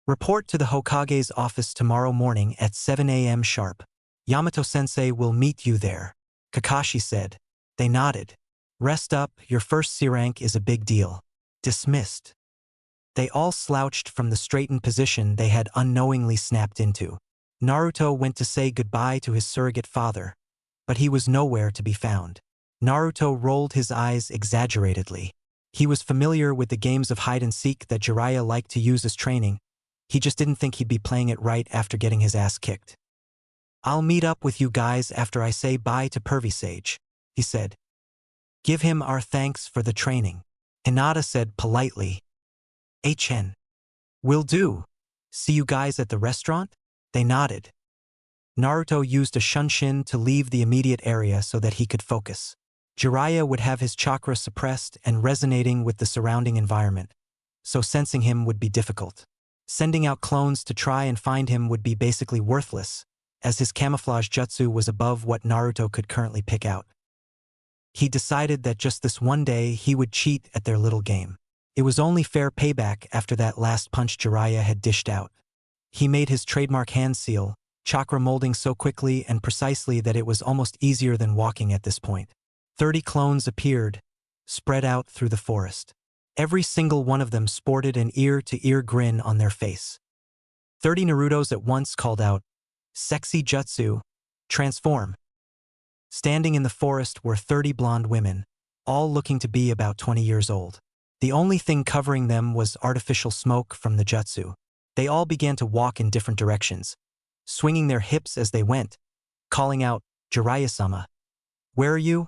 Report to the Hokage's office tomorrow morning at 7 a.m. sharp. Yamato-sensei will meet you there, Kakashi said. They nodded. Rest up, your first C-rank is a big deal. Dismissed. They all slouched from the straightened position they had unknowingly snapped into. Naruto went to say goodbye to his surrogate father, but he was nowhere to be found. Naruto rolled his eyes exaggeratedly. He was familiar with the games of hide-and-seek that Jiraiya liked to use as training. He just didn't think he'd be playing it right after getting his ass kicked. I'll meet up with you guys after I say bye to Pervy Sage, he said. Give him our thanks for the training, Hinata said politely. HN. Will do. See you guys at the restaurant? They nodded. Naruto used a shunshin to leave the immediate area so that he could focus. Jiraiya would have his chakra suppressed and resonating with the surrounding environment, so sensing him would be difficult. Sending out clones to try and find him would be basically worthless, as his camouflage jutsu was above what Naruto could currently pick out. He decided that just this one day he would cheat at their little game. It was only fair payback after that last punch Jiraiya had dished out. He made his trademark hand seal, chakra molding so quickly and precisely that it was almost easier than walking at this point. 30 clones appeared, spread out through the forest. Every single one of them sported an ear-to-ear grin on their face. 30 Narutos at once called out, "Sexy jutsu, transform." Standing in the forest were 30 blonde women, all looking to be about 20 years old. The only thing covering them was artificial smoke from the jutsu. They all began to walk in different directions, swinging their hips as they went, calling out, "Jiraiya-sama. Where are you?"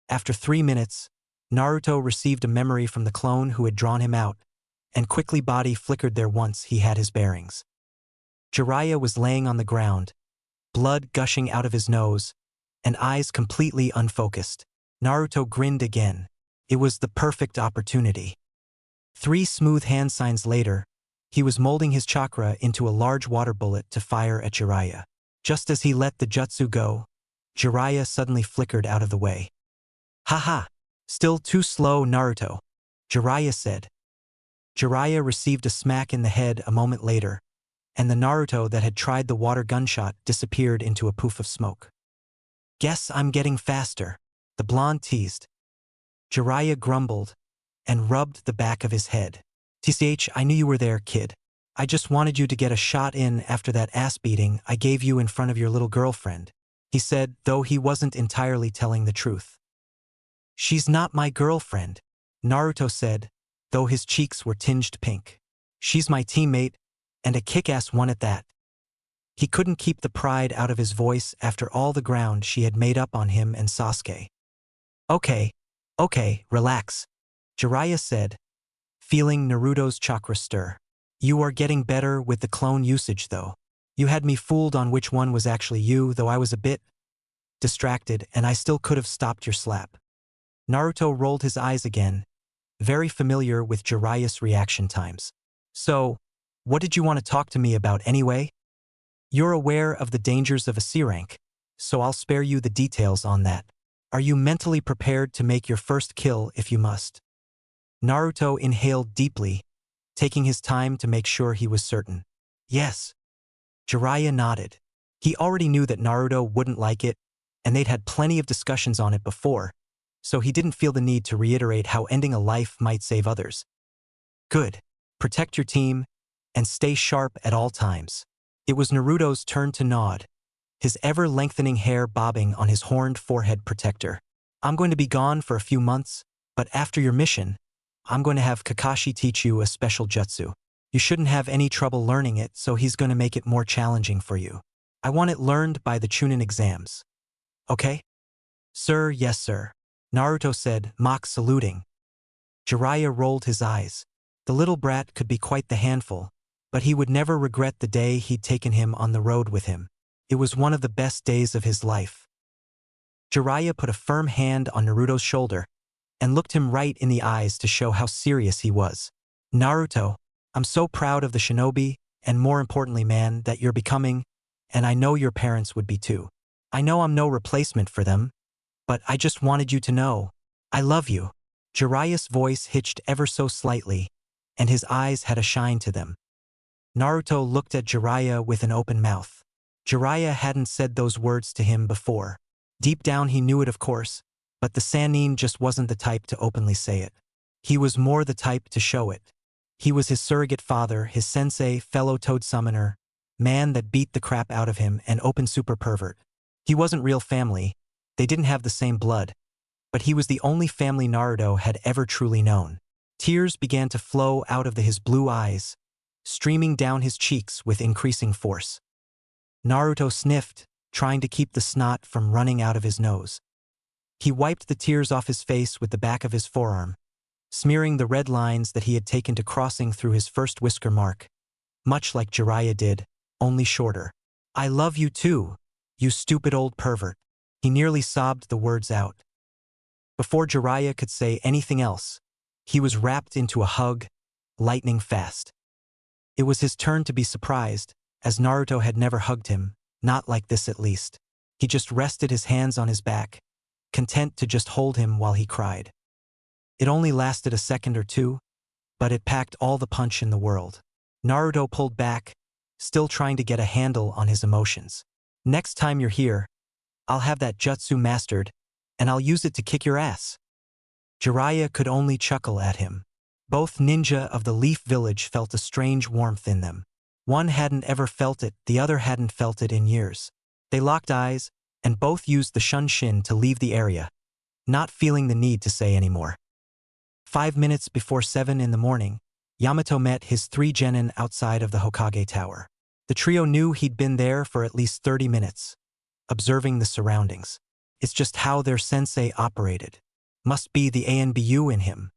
After 3 minutes, Naruto received a memory from the clone who had drawn him out, and quickly body flickered there once he had his bearings. Jiraiya was laying on the ground, blood gushing out of his nose, and eyes completely unfocused. Naruto grinned again. It was the perfect opportunity. 3 smooth hand signs later, he was molding his chakra into a large water bullet to fire at Jiraiya. Just as he let the jutsu go, Jiraiya suddenly flickered out of the way. "Haha! Still too slow, Naruto," Jiraiya said. Jiraiya received a smack in the head a moment later, and the Naruto that had tried the water gunshot disappeared into a poof of smoke. "Guess I'm getting faster," the blonde teased. Jiraiya grumbled and rubbed the back of his head. "TCH, I knew you were there, kid. I just wanted you to get a shot in after that ass beating I gave you in front of your little girlfriend," he said, though he wasn't entirely telling the truth. "She's not my girlfriend," Naruto said, though his cheeks were tinged pink. "She's my teammate, and a kick-ass one at that." He couldn't keep the pride out of his voice after all the ground she had made up on him and Sasuke. Okay, relax," Jiraiya said, feeling Naruto's chakra stir. "You are getting better with the clone usage though. You had me fooled on which one was actually you, though I was a bit distracted and I still could have stopped your slap." Naruto rolled his eyes again, very familiar with Jiraiya's reaction times. "So, what did you want to talk to me about anyway? You're aware of the dangers of a C-rank, so I'll spare you the details on that. Are you mentally prepared to make your first kill if you must?" Naruto inhaled deeply, taking his time to make sure he was certain. Yes. Jiraiya nodded. He already knew that Naruto wouldn't like it, and they'd had plenty of discussions on it before, so he didn't feel the need to reiterate how ending a life might save others. Good. Protect your team, and stay sharp at all times. It was Naruto's turn to nod, his ever-lengthening hair bobbing on his horned forehead protector. I'm going to be gone for a few months, but after your mission, I'm going to have Kakashi teach you a special jutsu. You shouldn't have any trouble learning it, so he's going to make it more challenging for you. I want it learned by the Chunin Exams. Okay? Sir, yes sir, Naruto said, mock saluting. Jiraiya rolled his eyes. The little brat could be quite the handful, but he would never regret the day he'd taken him on the road with him. It was one of the best days of his life. Jiraiya put a firm hand on Naruto's shoulder and looked him right in the eyes to show how serious he was. Naruto, I'm so proud of the shinobi, and more importantly, man, that you're becoming, and I know your parents would be too. I know I'm no replacement for them, but I just wanted you to know, I love you. Jiraiya's voice hitched ever so slightly, and his eyes had a shine to them. Naruto looked at Jiraiya with an open mouth. Jiraiya hadn't said those words to him before. Deep down he knew it, of course, but the Sannin just wasn't the type to openly say it. He was more the type to show it. He was his surrogate father, his sensei, fellow toad summoner, man that beat the crap out of him, and open super pervert. He wasn't real family, they didn't have the same blood, but he was the only family Naruto had ever truly known. Tears began to flow out of his blue eyes, streaming down his cheeks with increasing force. Naruto sniffed, trying to keep the snot from running out of his nose. He wiped the tears off his face with the back of his forearm, smearing the red lines that he had taken to crossing through his first whisker mark, much like Jiraiya did, only shorter. I love you too, you stupid old pervert. He nearly sobbed the words out. Before Jiraiya could say anything else, he was wrapped into a hug, lightning fast. It was his turn to be surprised, as Naruto had never hugged him, not like this at least. He just rested his hands on his back, content to just hold him while he cried. It only lasted a second or two, but it packed all the punch in the world. Naruto pulled back, still trying to get a handle on his emotions. Next time you're here, I'll have that jutsu mastered, and I'll use it to kick your ass. Jiraiya could only chuckle at him. Both ninja of the Leaf Village felt a strange warmth in them. One hadn't ever felt it, the other hadn't felt it in years. They locked eyes, and both used the shunshin to leave the area, not feeling the need to say any more. 5 minutes before 7 in the morning, Yamato met his 3 genin outside of the Hokage Tower. The trio knew he'd been there for at least 30 minutes, observing the surroundings. It's just how their sensei operated. Must be the ANBU in him.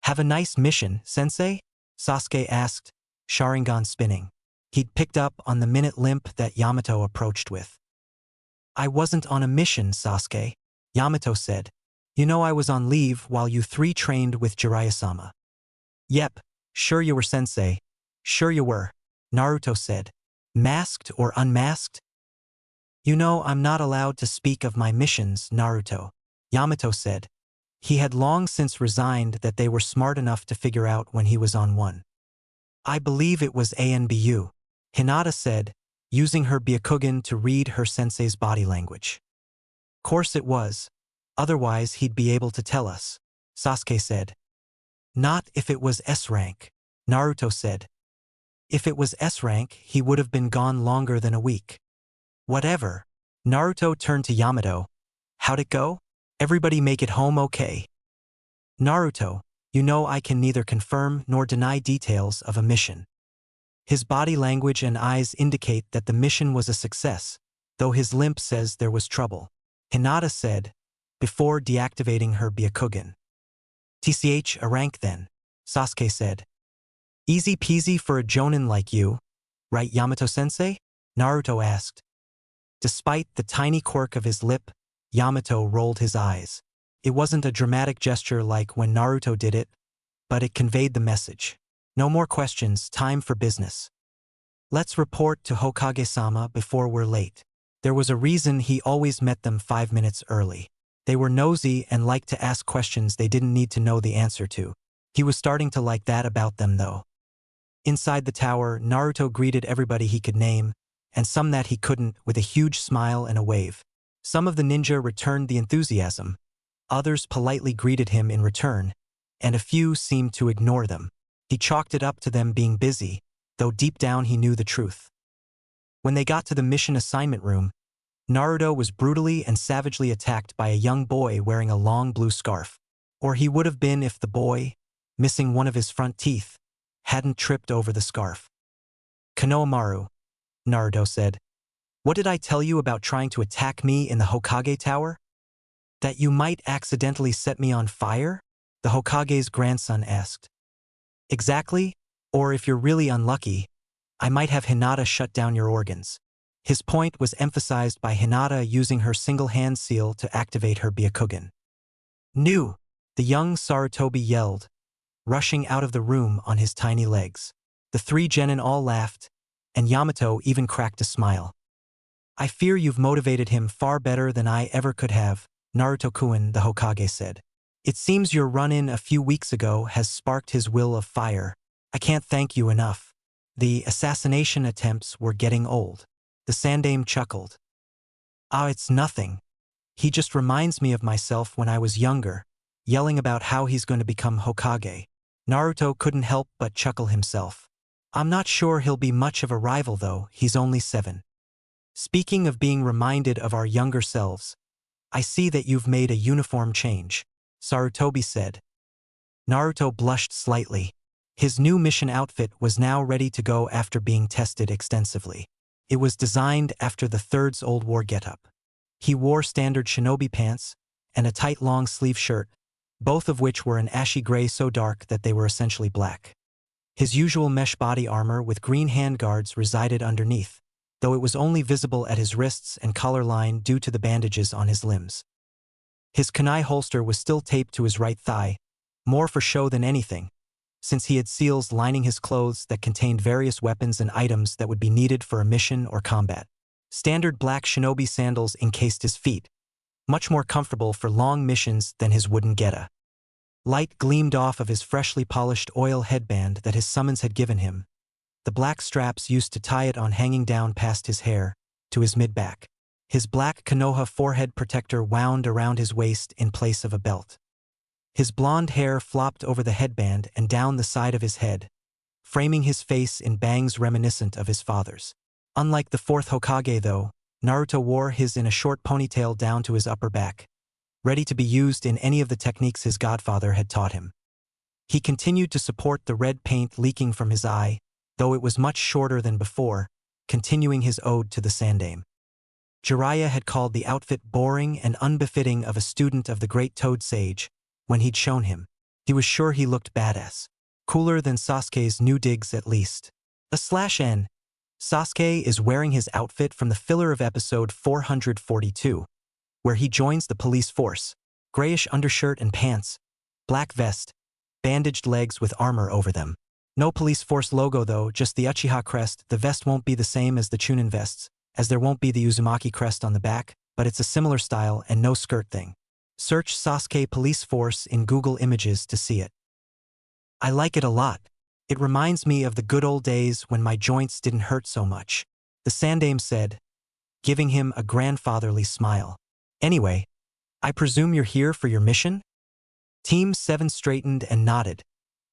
Have a nice mission, sensei? Sasuke asked, Sharingan spinning. He'd picked up on the minute limp that Yamato approached with. I wasn't on a mission, Sasuke, Yamato said. You know I was on leave while you 3 trained with Jiraiya-sama. Yep, sure you were, sensei. Sure you were, Naruto said. Masked or unmasked? You know I'm not allowed to speak of my missions, Naruto, Yamato said. He had long since resigned that they were smart enough to figure out when he was on one. I believe it was ANBU, Hinata said, using her Byakugan to read her sensei's body language. Course it was. Otherwise he'd be able to tell us, Sasuke said. Not if it was S-rank, Naruto said. If it was S-rank, he would have been gone longer than a week. Whatever. Naruto turned to Yamato. How'd it go? Everybody make it home okay? Naruto, you know I can neither confirm nor deny details of a mission. His body language and eyes indicate that the mission was a success, though his limp says there was trouble, Hinata said, before deactivating her Byakugan. TCH a rank then, Sasuke said. Easy peasy for a jonin like you, right Yamato-sensei? Naruto asked. Despite the tiny quirk of his lip, Yamato rolled his eyes. It wasn't a dramatic gesture like when Naruto did it, but it conveyed the message. No more questions, time for business. Let's report to Hokage-sama before we're late. There was a reason he always met them 5 minutes early. They were nosy and liked to ask questions they didn't need to know the answer to. He was starting to like that about them though. Inside the tower, Naruto greeted everybody he could name, and some that he couldn't, with a huge smile and a wave. Some of the ninja returned the enthusiasm, others politely greeted him in return, and a few seemed to ignore them. He chalked it up to them being busy, though deep down he knew the truth. When they got to the mission assignment room, Naruto was brutally and savagely attacked by a young boy wearing a long blue scarf. Or he would have been if the boy, missing one of his front teeth, hadn't tripped over the scarf. "Konohamaru," Naruto said, "what did I tell you about trying to attack me in the Hokage Tower? That you might accidentally set me on fire?" the Hokage's grandson asked. "Exactly, or if you're really unlucky, I might have Hinata shut down your organs." His point was emphasized by Hinata using her single-hand seal to activate her Byakugan. "Nu!" the young Sarutobi yelled, rushing out of the room on his tiny legs. The three genin all laughed, and Yamato even cracked a smile. "I fear you've motivated him far better than I ever could have," Naruto-kun, the Hokage, said. "It seems your run-in a few weeks ago has sparked his will of fire. I can't thank you enough." The assassination attempts were getting old. The Sandaime chuckled. "Ah, it's nothing. He just reminds me of myself when I was younger, yelling about how he's going to become Hokage." Naruto couldn't help but chuckle himself. "I'm not sure he'll be much of a rival though, he's only 7. Speaking of being reminded of our younger selves, I see that you've made a uniform change," Sarutobi said. Naruto blushed slightly. His new mission outfit was now ready to go after being tested extensively. It was designed after the Third's Old War getup. He wore standard shinobi pants and a tight long-sleeve shirt, both of which were an ashy gray so dark that they were essentially black. His usual mesh body armor with green handguards resided underneath, though it was only visible at his wrists and collar line due to the bandages on his limbs. His kunai holster was still taped to his right thigh, more for show than anything, since he had seals lining his clothes that contained various weapons and items that would be needed for a mission or combat. Standard black shinobi sandals encased his feet, much more comfortable for long missions than his wooden geta. Light gleamed off of his freshly polished oil headband that his summons had given him, the black straps used to tie it on hanging down past his hair, to his mid-back. His black Konoha forehead protector wound around his waist in place of a belt. His blonde hair flopped over the headband and down the side of his head, framing his face in bangs reminiscent of his father's. Unlike the 4th Hokage though, Naruto wore his in a short ponytail down to his upper back, ready to be used in any of the techniques his godfather had taught him. He continued to support the red paint leaking from his eye, though it was much shorter than before, continuing his ode to the Sandaime. Jiraiya had called the outfit boring and unbefitting of a student of the great Toad Sage. When he'd shown him, he was sure he looked badass. Cooler than Sasuke's new digs at least. /N. Sasuke is wearing his outfit from the filler of episode 442, where he joins the police force. Grayish undershirt and pants, black vest, bandaged legs with armor over them. No police force logo though, just the Uchiha crest. The vest won't be the same as the Chunin vests, as there won't be the Uzumaki crest on the back, but it's a similar style and no skirt thing. Search Sasuke Police Force in Google Images to see it. "I like it a lot. It reminds me of the good old days when my joints didn't hurt so much," the Sandaime said, giving him a grandfatherly smile. "Anyway, I presume you're here for your mission?" Team 7 straightened and nodded,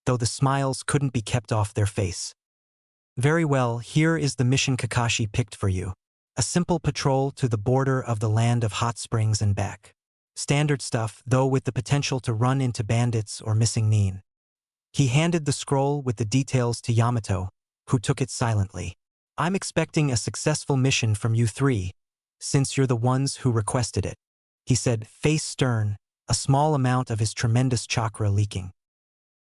though the smiles couldn't be kept off their face. "Very well, here is the mission Kakashi picked for you. A simple patrol to the border of the land of hot springs and back. Standard stuff, though with the potential to run into bandits or missing Nin." He handed the scroll with the details to Yamato, who took it silently. "I'm expecting a successful mission from you 3, since you're the ones who requested it," he said, face stern, a small amount of his tremendous chakra leaking.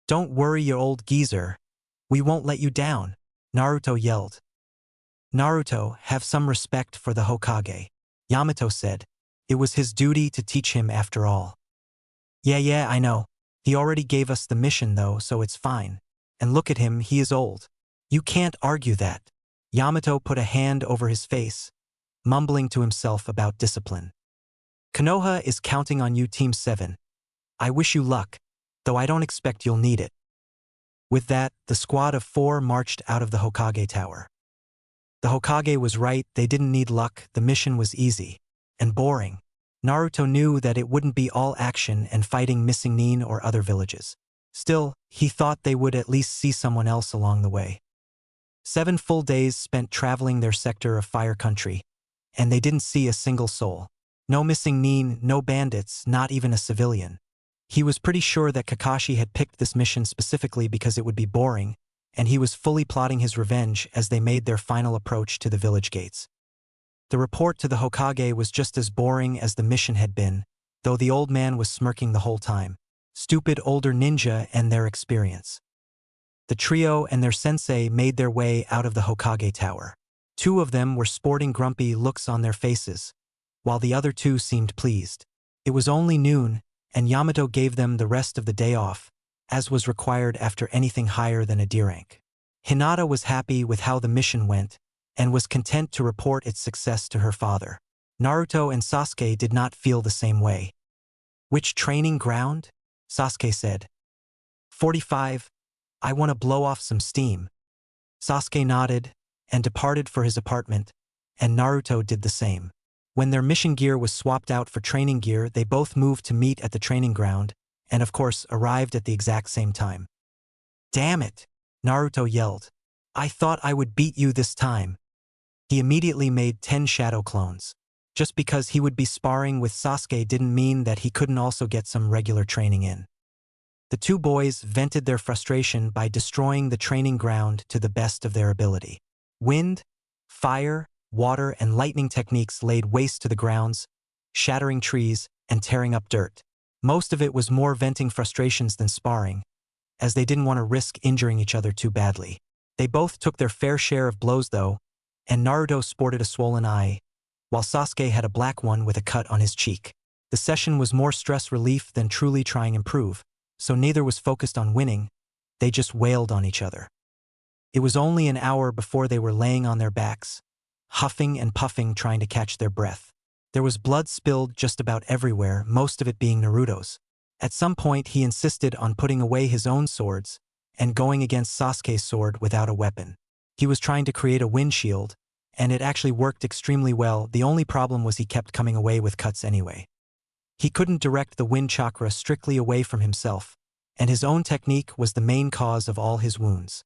"Don't worry, you old geezer. We won't let you down," Naruto yelled. "Naruto, have some respect for the Hokage," Yamato said. It was his duty to teach him after all. Yeah, I know. He already gave us the mission though, so it's fine. And look at him, he is old. You can't argue that." Yamato put a hand over his face, mumbling to himself about discipline. "Konoha is counting on you, Team 7. I wish you luck, though I don't expect you'll need it." With that, the squad of 4 marched out of the Hokage Tower. The Hokage was right, they didn't need luck, the mission was easy. And boring. Naruto knew that it wouldn't be all action and fighting missing Nin or other villages. Still, he thought they would at least see someone else along the way. 7 full days spent traveling their sector of Fire Country, and they didn't see a single soul. No missing Nin, no bandits, not even a civilian. He was pretty sure that Kakashi had picked this mission specifically because it would be boring, and he was fully plotting his revenge as they made their final approach to the village gates. The report to the Hokage was just as boring as the mission had been, though the old man was smirking the whole time. Stupid older ninja and their experience. The trio and their sensei made their way out of the Hokage Tower. 2 of them were sporting grumpy looks on their faces, while the other 2 seemed pleased. It was only noon, and Yamato gave them the rest of the day off, as was required after anything higher than a D rank. Hinata was happy with how the mission went, and was content to report its success to her father. Naruto and Sasuke did not feel the same way. "Which training ground?" Sasuke said. 45. "I want to blow off some steam." Sasuke nodded, and departed for his apartment, and Naruto did the same. When their mission gear was swapped out for training gear, they both moved to meet at the training ground, and of course arrived at the exact same time. "Damn it!" Naruto yelled. "I thought I would beat you this time." He immediately made 10 shadow clones. Just because he would be sparring with Sasuke didn't mean that he couldn't also get some regular training in. The 2 boys vented their frustration by destroying the training ground to the best of their ability. Wind, fire, water, and lightning techniques laid waste to the grounds, shattering trees and tearing up dirt. Most of it was more venting frustrations than sparring, as they didn't want to risk injuring each other too badly. They both took their fair share of blows though, and Naruto sported a swollen eye, while Sasuke had a black one with a cut on his cheek. The session was more stress relief than truly trying to improve, so neither was focused on winning, they just wailed on each other. It was only an hour before they were laying on their backs, huffing and puffing trying to catch their breath. There was blood spilled just about everywhere, most of it being Naruto's. At some point he insisted on putting away his own swords and going against Sasuke's sword without a weapon. He was trying to create a wind shield, and it actually worked extremely well. The only problem was he kept coming away with cuts anyway. He couldn't direct the wind chakra strictly away from himself, and his own technique was the main cause of all his wounds.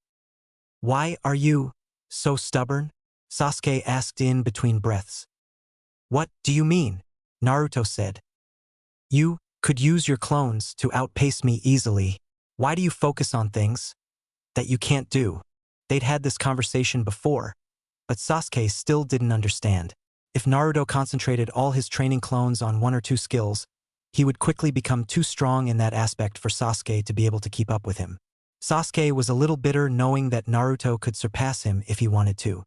"Why are you so stubborn?" Sasuke asked in between breaths. "What do you mean?" Naruto said. "You could use your clones to outpace me easily. Why do you focus on things that you can't do?" They'd had this conversation before, but Sasuke still didn't understand. If Naruto concentrated all his training clones on 1 or 2 skills, he would quickly become too strong in that aspect for Sasuke to be able to keep up with him. Sasuke was a little bitter knowing that Naruto could surpass him if he wanted to.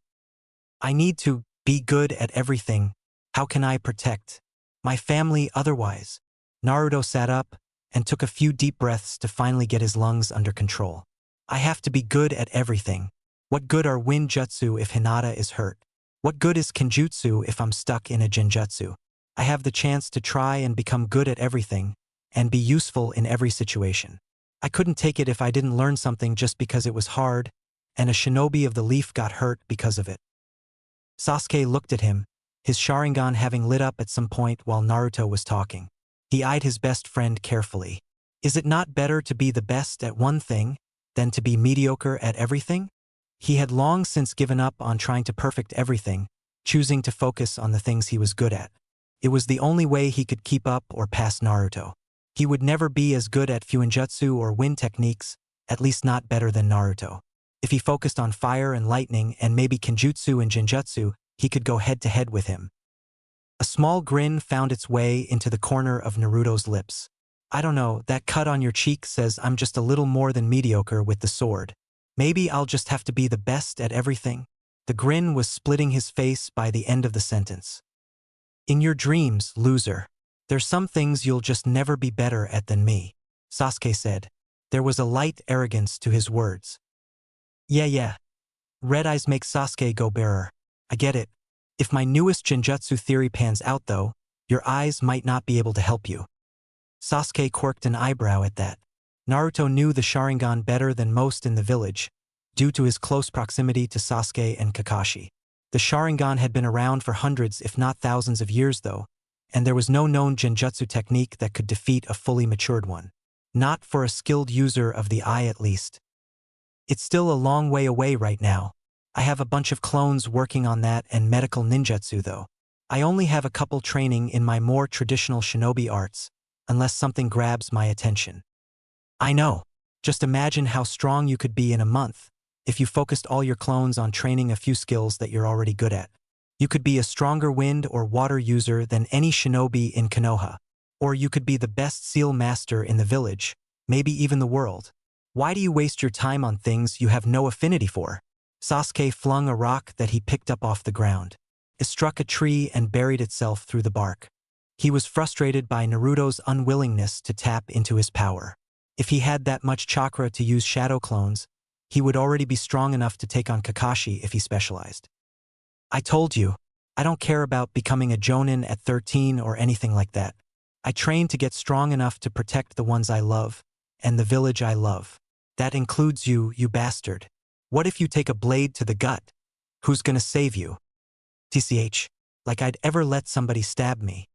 "I need to be good at everything. How can I protect my family otherwise?" Naruto sat up and took a few deep breaths to finally get his lungs under control. "I have to be good at everything. What good are wind jutsu if Hinata is hurt? What good is kenjutsu if I'm stuck in a genjutsu? I have the chance to try and become good at everything and be useful in every situation. I couldn't take it if I didn't learn something just because it was hard, and a shinobi of the leaf got hurt because of it." Sasuke looked at him, his Sharingan having lit up at some point while Naruto was talking. He eyed his best friend carefully. "Is it not better to be the best at one thing than to be mediocre at everything?" He had long since given up on trying to perfect everything, choosing to focus on the things he was good at. It was the only way he could keep up or pass Naruto. He would never be as good at Fuinjutsu or wind techniques, at least not better than Naruto. If he focused on fire and lightning and maybe kenjutsu and genjutsu, he could go head-to-head with him. A small grin found its way into the corner of Naruto's lips. "I don't know, that cut on your cheek says I'm just a little more than mediocre with the sword. Maybe I'll just have to be the best at everything." The grin was splitting his face by the end of the sentence. "In your dreams, loser. There's some things you'll just never be better at than me," Sasuke said. There was a light arrogance to his words. Yeah. Red eyes make Sasuke go bearer. "I get it. If my newest genjutsu theory pans out though, your eyes might not be able to help you." Sasuke quirked an eyebrow at that. Naruto knew the Sharingan better than most in the village, due to his close proximity to Sasuke and Kakashi. The Sharingan had been around for hundreds if not thousands of years though, and there was no known genjutsu technique that could defeat a fully matured one. Not for a skilled user of the eye at least. It's still a long way away right now. I have a bunch of clones working on that and medical ninjutsu though. I only have a couple training in my more traditional shinobi arts, unless something grabs my attention. I know. Just imagine how strong you could be in a month if you focused all your clones on training a few skills that you're already good at. You could be a stronger wind or water user than any shinobi in Konoha. Or you could be the best seal master in the village, maybe even the world. Why do you waste your time on things you have no affinity for? Sasuke flung a rock that he picked up off the ground. It struck a tree and buried itself through the bark. He was frustrated by Naruto's unwillingness to tap into his power. If he had that much chakra to use shadow clones, he would already be strong enough to take on Kakashi if he specialized. I told you, I don't care about becoming a Jonin at 13 or anything like that. I train to get strong enough to protect the ones I love, and the village I love. That includes you, you bastard. What if you take a blade to the gut? Who's gonna save you? TCH, like I'd ever let somebody stab me.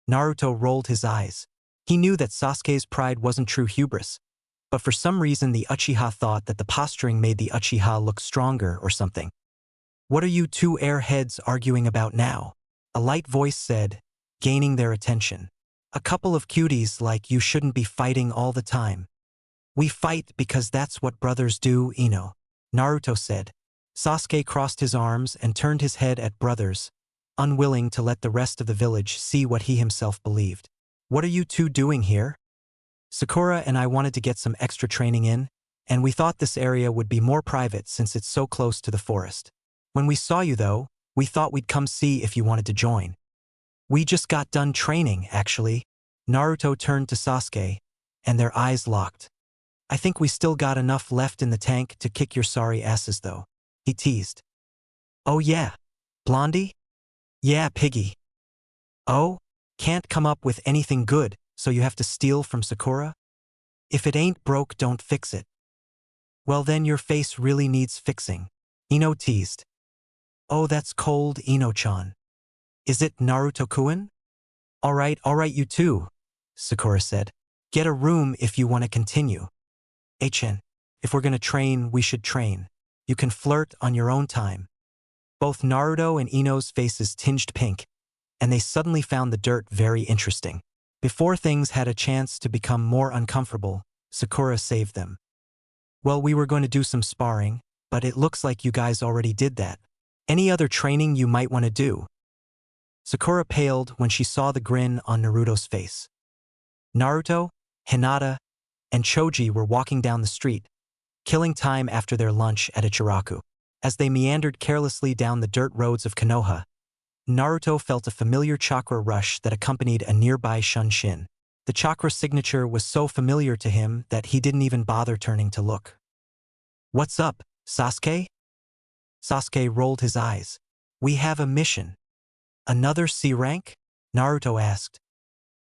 Naruto rolled his eyes. He knew that Sasuke's pride wasn't true hubris, but for some reason the Uchiha thought that the posturing made the Uchiha look stronger or something. What are you two airheads arguing about now? A light voice said, gaining their attention. A couple of cuties like you shouldn't be fighting all the time. We fight because that's what brothers do, Ino. Naruto said. Sasuke crossed his arms and turned his head at brothers, unwilling to let the rest of the village see what he himself believed. What are you two doing here? Sakura and I wanted to get some extra training in, and we thought this area would be more private since it's so close to the forest. When we saw you though, we thought we'd come see if you wanted to join. We just got done training, actually. Naruto turned to Sasuke, and their eyes locked. I think we still got enough left in the tank to kick your sorry asses though. He teased. Oh yeah? Blondie? Yeah, Piggy. Oh? Can't come up with anything good, so you have to steal from Sakura? If it ain't broke, don't fix it. Well then your face really needs fixing. Ino teased. Oh, that's cold, Ino-chan. Is it Naruto-kun? Alright, you too, Sakura said. Get a room if you want to continue. HN, if we're gonna train, we should train. You can flirt on your own time. Both Naruto and Ino's faces tinged pink, and they suddenly found the dirt very interesting. Before things had a chance to become more uncomfortable, Sakura saved them. Well, we were going to do some sparring, but it looks like you guys already did that. Any other training you might want to do? Sakura paled when she saw the grin on Naruto's face. Naruto, Hinata, and Choji were walking down the street, killing time after their lunch at Ichiraku. As they meandered carelessly down the dirt roads of Konoha, Naruto felt a familiar chakra rush that accompanied a nearby Shunshin. The chakra signature was so familiar to him that he didn't even bother turning to look. What's up, Sasuke? Sasuke rolled his eyes. We have a mission. Another C rank? Naruto asked.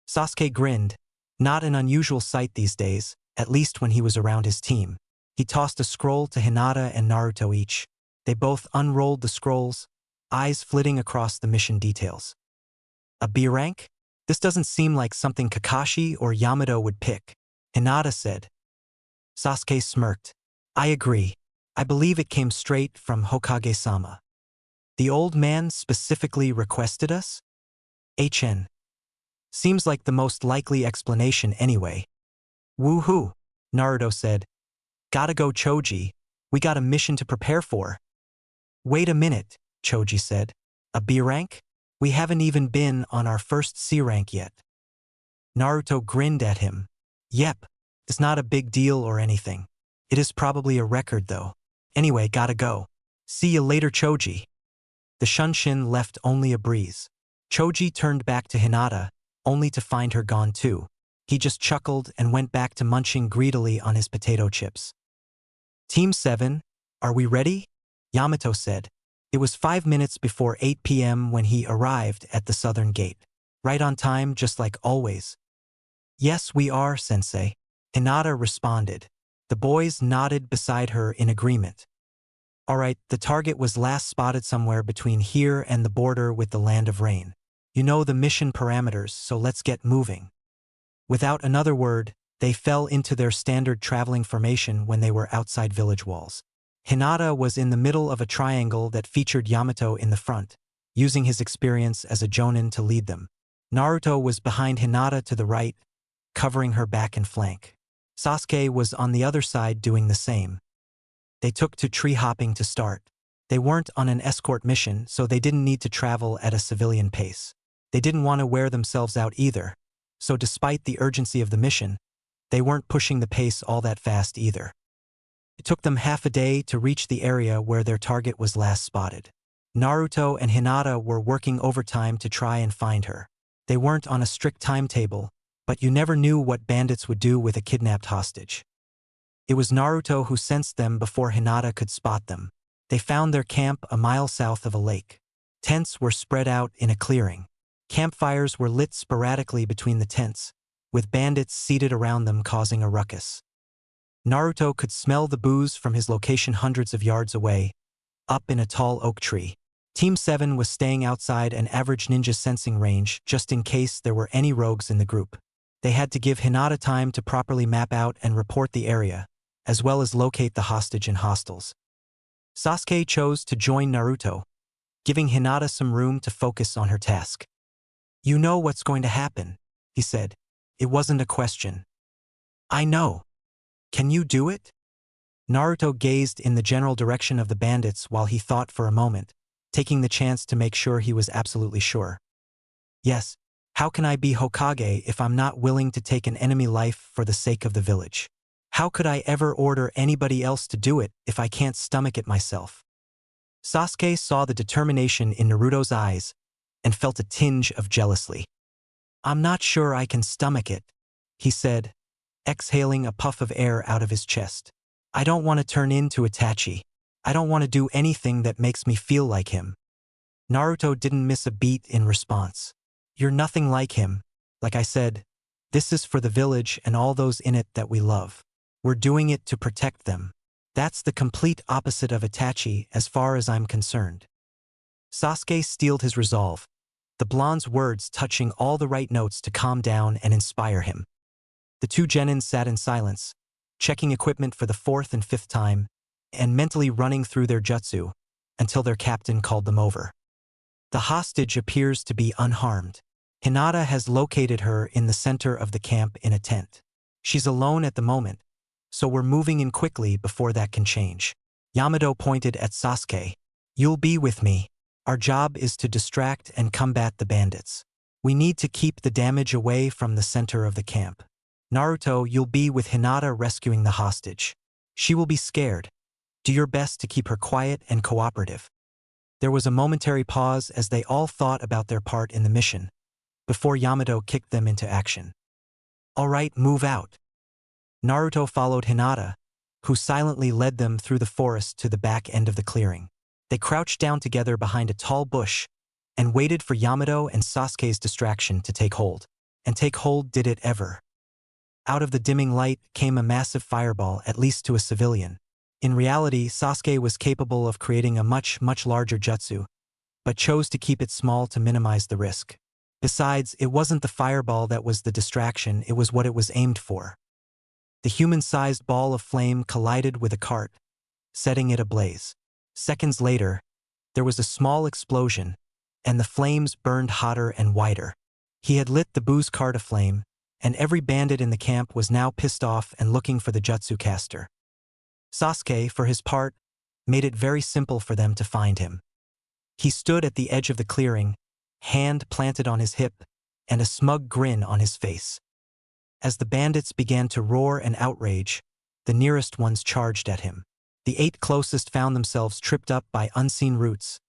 Sasuke grinned. Not an unusual sight these days, at least when he was around his team. He tossed a scroll to Hinata and Naruto each. They both unrolled the scrolls, eyes flitting across the mission details. A B rank? This doesn't seem like something Kakashi or Yamato would pick, Hinata said. Sasuke smirked. I agree. I believe it came straight from Hokage-sama. The old man specifically requested us? HN. Seems like the most likely explanation anyway. Woohoo, Naruto said. Gotta go, Choji. We got a mission to prepare for. Wait a minute, Choji said. A B rank? We haven't even been on our first C rank yet. Naruto grinned at him. Yep, it's not a big deal or anything. It is probably a record though. Anyway, gotta go. See you later, Choji. The Shunshin left only a breeze. Choji turned back to Hinata, only to find her gone too. He just chuckled and went back to munching greedily on his potato chips. Team 7, are we ready? Yamato said. It was 5 minutes before 8 p.m. when he arrived at the southern gate. Right on time, just like always. Yes, we are, Sensei. Hinata responded. The boys nodded beside her in agreement. All right, the target was last spotted somewhere between here and the border with the Land of Rain. You know the mission parameters, so let's get moving. Without another word, they fell into their standard traveling formation when they were outside village walls. Hinata was in the middle of a triangle that featured Yamato in the front, using his experience as a jonin to lead them. Naruto was behind Hinata to the right, covering her back and flank. Sasuke was on the other side doing the same. They took to tree hopping to start. They weren't on an escort mission, so they didn't need to travel at a civilian pace. They didn't want to wear themselves out either, so despite the urgency of the mission, they weren't pushing the pace all that fast either. It took them half a day to reach the area where their target was last spotted. Naruto and Hinata were working overtime to try and find her. They weren't on a strict timetable, but you never knew what bandits would do with a kidnapped hostage. It was Naruto who sensed them before Hinata could spot them. They found their camp a mile south of a lake. Tents were spread out in a clearing. Campfires were lit sporadically between the tents, with bandits seated around them causing a ruckus. Naruto could smell the booze from his location hundreds of yards away, up in a tall oak tree. Team 7 was staying outside an average ninja sensing range just in case there were any rogues in the group. They had to give Hinata time to properly map out and report the area, as well as locate the hostage in hostels. Sasuke chose to join Naruto, giving Hinata some room to focus on her task. You know what's going to happen, he said. It wasn't a question. I know. Can you do it? Naruto gazed in the general direction of the bandits while he thought for a moment, taking the chance to make sure he was absolutely sure. Yes, how can I be Hokage if I'm not willing to take an enemy life for the sake of the village? How could I ever order anybody else to do it if I can't stomach it myself? Sasuke saw the determination in Naruto's eyes and felt a tinge of jealousy. I'm not sure I can stomach it, he said, exhaling a puff of air out of his chest. I don't want to turn into Itachi. I don't want to do anything that makes me feel like him. Naruto didn't miss a beat in response. You're nothing like him. Like I said, this is for the village and all those in it that we love. We're doing it to protect them. That's the complete opposite of Itachi as far as I'm concerned. Sasuke steeled his resolve, the blonde's words touching all the right notes to calm down and inspire him. The two genins sat in silence, checking equipment for the fourth and fifth time, and mentally running through their jutsu, until their captain called them over. The hostage appears to be unharmed. Hinata has located her in the center of the camp in a tent. She's alone at the moment, so we're moving in quickly before that can change. Yamato pointed at Sasuke. You'll be with me. Our job is to distract and combat the bandits. We need to keep the damage away from the center of the camp. Naruto, you'll be with Hinata rescuing the hostage. She will be scared. Do your best to keep her quiet and cooperative. There was a momentary pause as they all thought about their part in the mission, before Yamato kicked them into action. All right, move out. Naruto followed Hinata, who silently led them through the forest to the back end of the clearing. They crouched down together behind a tall bush and waited for Yamato and Sasuke's distraction to take hold. And take hold did it ever. Out of the dimming light came a massive fireball, at least to a civilian. In reality, Sasuke was capable of creating a much larger jutsu, but chose to keep it small to minimize the risk. Besides, it wasn't the fireball that was the distraction, it was what it was aimed for. The human-sized ball of flame collided with a cart, setting it ablaze. Seconds later, there was a small explosion, and the flames burned hotter and wider. He had lit the booze cart aflame, and every bandit in the camp was now pissed off and looking for the jutsu caster. Sasuke, for his part, made it very simple for them to find him. He stood at the edge of the clearing, hand planted on his hip, and a smug grin on his face. As the bandits began to roar and outrage, the nearest ones charged at him. The 8 closest found themselves tripped up by unseen roots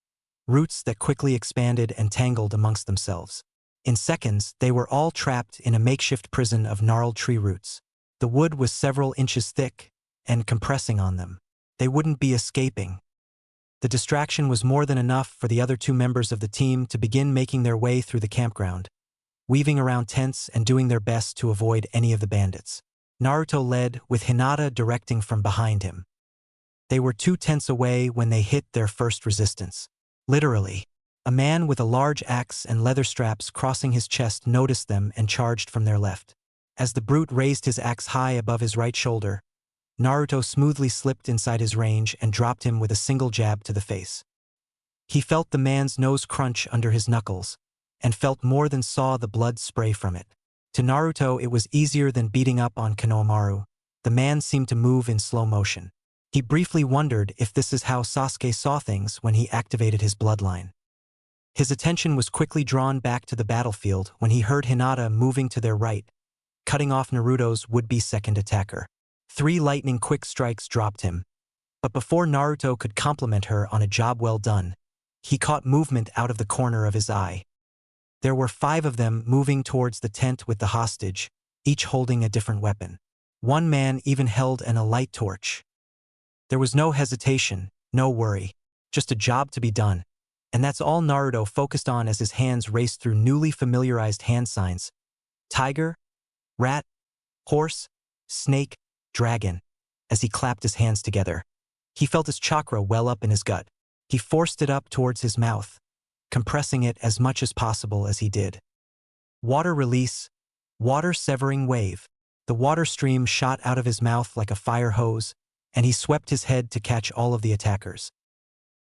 that quickly expanded and tangled amongst themselves. In seconds, they were all trapped in a makeshift prison of gnarled tree roots. The wood was several inches thick and compressing on them. They wouldn't be escaping. The distraction was more than enough for the other 2 members of the team to begin making their way through the campground, weaving around tents and doing their best to avoid any of the bandits. Naruto led, with Hinata directing from behind him. They were 2 tenths away when they hit their first resistance. Literally. A man with a large axe and leather straps crossing his chest noticed them and charged from their left. As the brute raised his axe high above his right shoulder, Naruto smoothly slipped inside his range and dropped him with a single jab to the face. He felt the man's nose crunch under his knuckles, and felt more than saw the blood spray from it. To Naruto, it was easier than beating up on Konohamaru. The man seemed to move in slow motion. He briefly wondered if this is how Sasuke saw things when he activated his bloodline. His attention was quickly drawn back to the battlefield when he heard Hinata moving to their right, cutting off Naruto's would-be second attacker. 3 lightning quick strikes dropped him. But before Naruto could compliment her on a job well done, he caught movement out of the corner of his eye. There were 5 of them moving towards the tent with the hostage, each holding a different weapon. One man even held a light torch. There was no hesitation, no worry, just a job to be done. And that's all Naruto focused on as his hands raced through newly familiarized hand signs. Tiger, rat, horse, snake, dragon. As he clapped his hands together, he felt his chakra well up in his gut. He forced it up towards his mouth, compressing it as much as possible as he did. Water release, water severing wave. The water stream shot out of his mouth like a fire hose, and he swept his head to catch all of the attackers.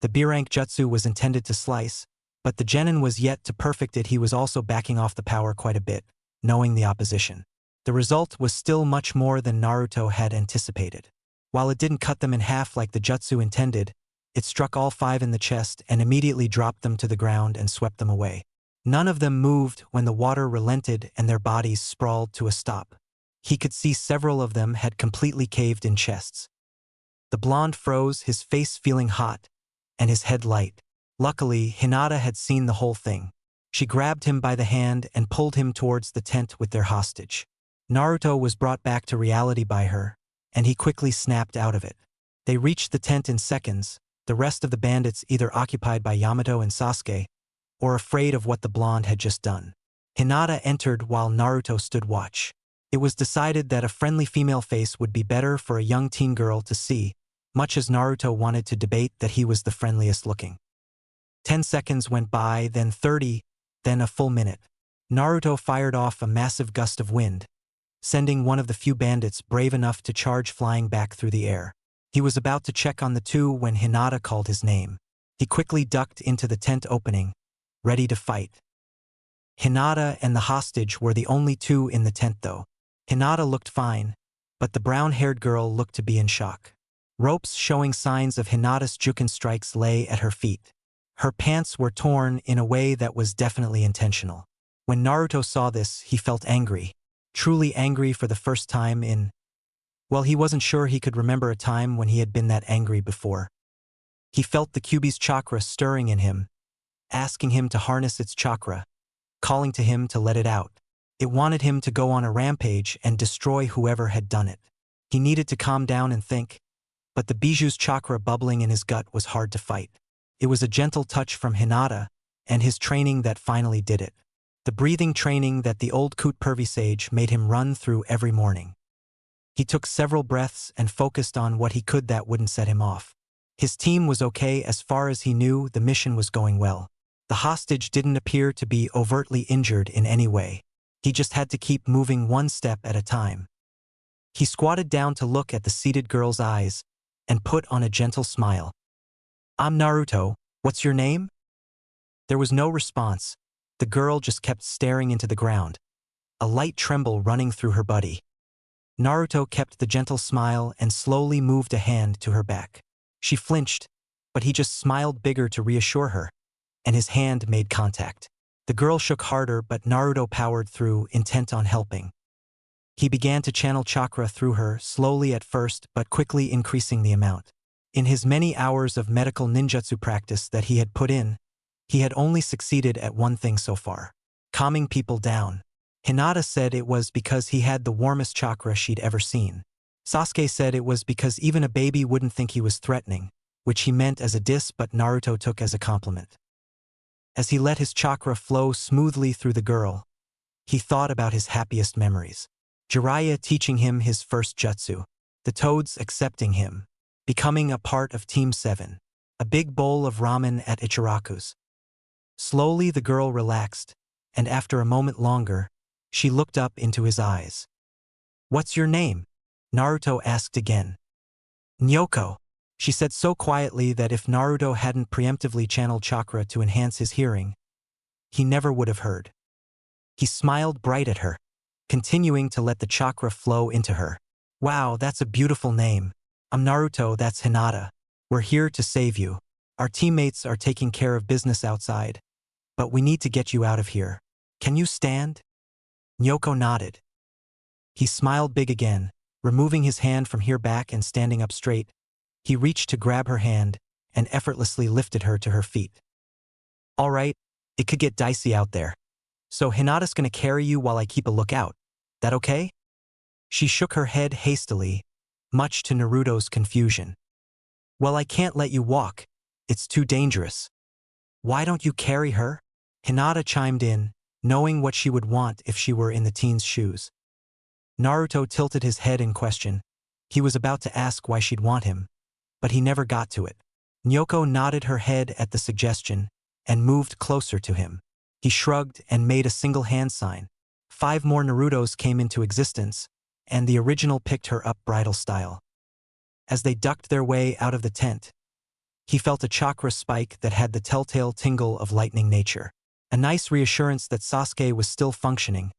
The B-rank jutsu was intended to slice, but the genin was yet to perfect it. He was also backing off the power quite a bit, knowing the opposition. The result was still much more than Naruto had anticipated. While it didn't cut them in half like the jutsu intended, it struck all 5 in the chest and immediately dropped them to the ground and swept them away. None of them moved when the water relented and their bodies sprawled to a stop. He could see several of them had completely caved in chests. The blonde froze, his face feeling hot, and his head light. Luckily, Hinata had seen the whole thing. She grabbed him by the hand and pulled him towards the tent with their hostage. Naruto was brought back to reality by her, and he quickly snapped out of it. They reached the tent in seconds, the rest of the bandits either occupied by Yamato and Sasuke, or afraid of what the blonde had just done. Hinata entered while Naruto stood watch. It was decided that a friendly female face would be better for a young teen girl to see, much as Naruto wanted to debate that he was the friendliest looking. 10 seconds went by, then 30, then a full minute. Naruto fired off a massive gust of wind, sending one of the few bandits brave enough to charge flying back through the air. He was about to check on the 2 when Hinata called his name. He quickly ducked into the tent opening, ready to fight. Hinata and the hostage were the only 2 in the tent though. Hinata looked fine, but the brown-haired girl looked to be in shock. Ropes showing signs of Hinata's juken strikes lay at her feet. Her pants were torn in a way that was definitely intentional. When Naruto saw this, he felt angry. Truly angry for the first time in... Well, he wasn't sure he could remember a time when he had been that angry before. He felt the Kyuubi's chakra stirring in him, asking him to harness its chakra, calling to him to let it out. It wanted him to go on a rampage and destroy whoever had done it. He needed to calm down and think, but the Bijuu's chakra bubbling in his gut was hard to fight. It was a gentle touch from Hinata, and his training that finally did it. The breathing training that the old Kut-Pervi sage made him run through every morning. He took several breaths and focused on what he could that wouldn't set him off. His team was okay as far as he knew. The mission was going well. The hostage didn't appear to be overtly injured in any way. He just had to keep moving one step at a time. He squatted down to look at the seated girl's eyes and put on a gentle smile. "I'm Naruto, what's your name?" There was no response. The girl just kept staring into the ground, a light tremble running through her body. Naruto kept the gentle smile and slowly moved a hand to her back. She flinched, but he just smiled bigger to reassure her, and his hand made contact. The girl shook harder, but Naruto powered through, intent on helping. He began to channel chakra through her, slowly at first, but quickly increasing the amount. In his many hours of medical ninjutsu practice that he had put in, he had only succeeded at one thing so far: calming people down. Hinata said it was because he had the warmest chakra she'd ever seen. Sasuke said it was because even a baby wouldn't think he was threatening, which he meant as a diss but Naruto took as a compliment. As he let his chakra flow smoothly through the girl, he thought about his happiest memories. Jiraiya teaching him his first jutsu. The toads accepting him. Becoming a part of Team 7. A big bowl of ramen at Ichiraku's. Slowly the girl relaxed, and after a moment longer, she looked up into his eyes. "What's your name?" Naruto asked again. "Nyoko," she said so quietly that if Naruto hadn't preemptively channeled chakra to enhance his hearing, he never would have heard. He smiled bright at her, continuing to let the chakra flow into her. "Wow, that's a beautiful name. I'm Naruto, that's Hinata. We're here to save you. Our teammates are taking care of business outside, but we need to get you out of here. Can you stand?" Nyoko nodded. He smiled big again, removing his hand from her back and standing up straight. He reached to grab her hand and effortlessly lifted her to her feet. "All right, it could get dicey out there. So Hinata's gonna carry you while I keep a lookout. That okay?" She shook her head hastily, much to Naruto's confusion. "Well, I can't let you walk. It's too dangerous." "Why don't you carry her?" Hinata chimed in, knowing what she would want if she were in the teen's shoes. Naruto tilted his head in question. He was about to ask why she'd want him, but he never got to it. Nyoko nodded her head at the suggestion and moved closer to him. He shrugged and made a single hand sign. 5 more Narutos came into existence, and the original picked her up bridal style. As they ducked their way out of the tent, he felt a chakra spike that had the telltale tingle of lightning nature. A nice reassurance that Sasuke was still functioning,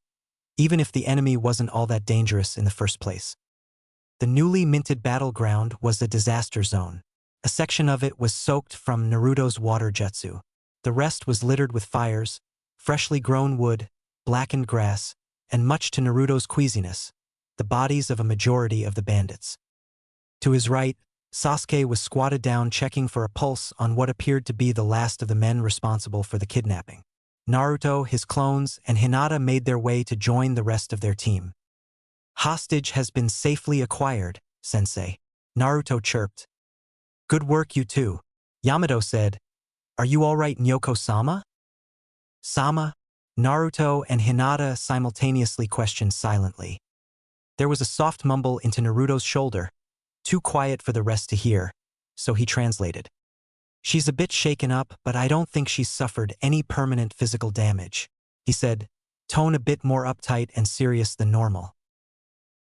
even if the enemy wasn't all that dangerous in the first place. The newly minted battleground was a disaster zone. A section of it was soaked from Naruto's water jutsu. The rest was littered with fires, freshly grown wood, blackened grass, and much to Naruto's queasiness, the bodies of a majority of the bandits. To his right, Sasuke was squatted down checking for a pulse on what appeared to be the last of the men responsible for the kidnapping. Naruto, his clones, and Hinata made their way to join the rest of their team. "Hostage has been safely acquired, sensei," Naruto chirped. "Good work, you two," Yamato said. "Are you all right, Nyoko-sama?" "Sama?" Naruto and Hinata simultaneously questioned silently. There was a soft mumble into Naruto's shoulder, too quiet for the rest to hear, so he translated. "She's a bit shaken up, but I don't think she's suffered any permanent physical damage," he said, tone a bit more uptight and serious than normal.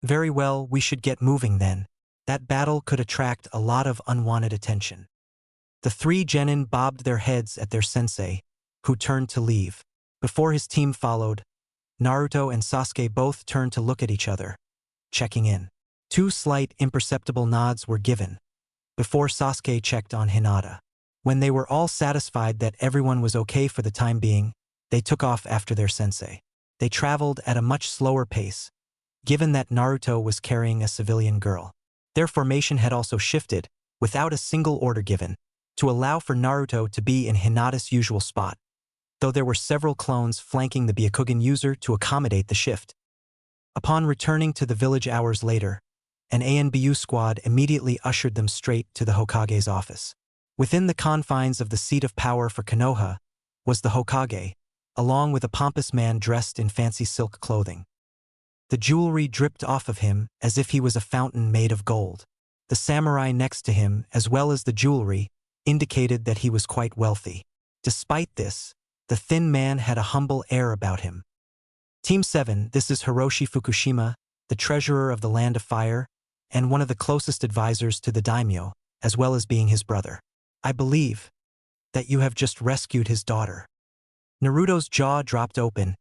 "Very well, we should get moving then. That battle could attract a lot of unwanted attention." The 3 genin bobbed their heads at their sensei, who turned to leave. Before his team followed, Naruto and Sasuke both turned to look at each other, checking in. 2 slight, imperceptible nods were given, before Sasuke checked on Hinata. When they were all satisfied that everyone was okay for the time being, they took off after their sensei. They traveled at a much slower pace, given that Naruto was carrying a civilian girl. Their formation had also shifted, without a single order given, to allow for Naruto to be in Hinata's usual spot, though there were several clones flanking the Byakugan user to accommodate the shift. Upon returning to the village hours later, an ANBU squad immediately ushered them straight to the Hokage's office. Within the confines of the seat of power for Konoha was the Hokage, along with a pompous man dressed in fancy silk clothing. The jewelry dripped off of him as if he was a fountain made of gold. The samurai next to him, as well as the jewelry, indicated that he was quite wealthy. Despite this, the thin man had a humble air about him. "Team 7, this is Hiroshi Fukushima, the treasurer of the Land of Fire, and one of the closest advisors to the daimyo, as well as being his brother. I believe that you have just rescued his daughter." Naruto's jaw dropped open,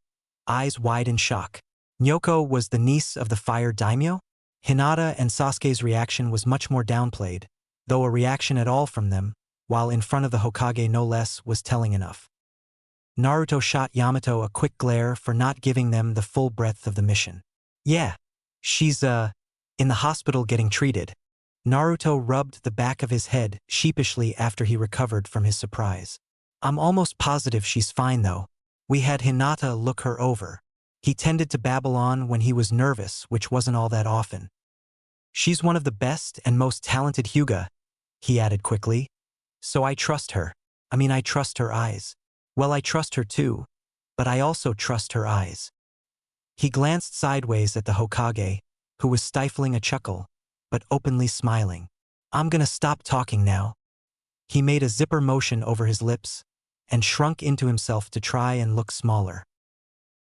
eyes wide in shock. Nyoko was the niece of the fire daimyo? Hinata and Sasuke's reaction was much more downplayed, though a reaction at all from them, while in front of the Hokage no less, was telling enough. Naruto shot Yamato a quick glare for not giving them the full breadth of the mission. "Yeah, she's, in the hospital getting treated." Naruto rubbed the back of his head sheepishly after he recovered from his surprise. "I'm almost positive she's fine though. We had Hinata look her over." He tended to babble on when he was nervous, which wasn't all that often. "She's one of the best and most talented Hyuga," he added quickly. "So I trust her. I trust her eyes. Well, I trust her too, but I also trust her eyes." He glanced sideways at the Hokage, who was stifling a chuckle, but openly smiling. I'm gonna stop talking now. He made a zipper motion over his lips and shrunk into himself to try and look smaller.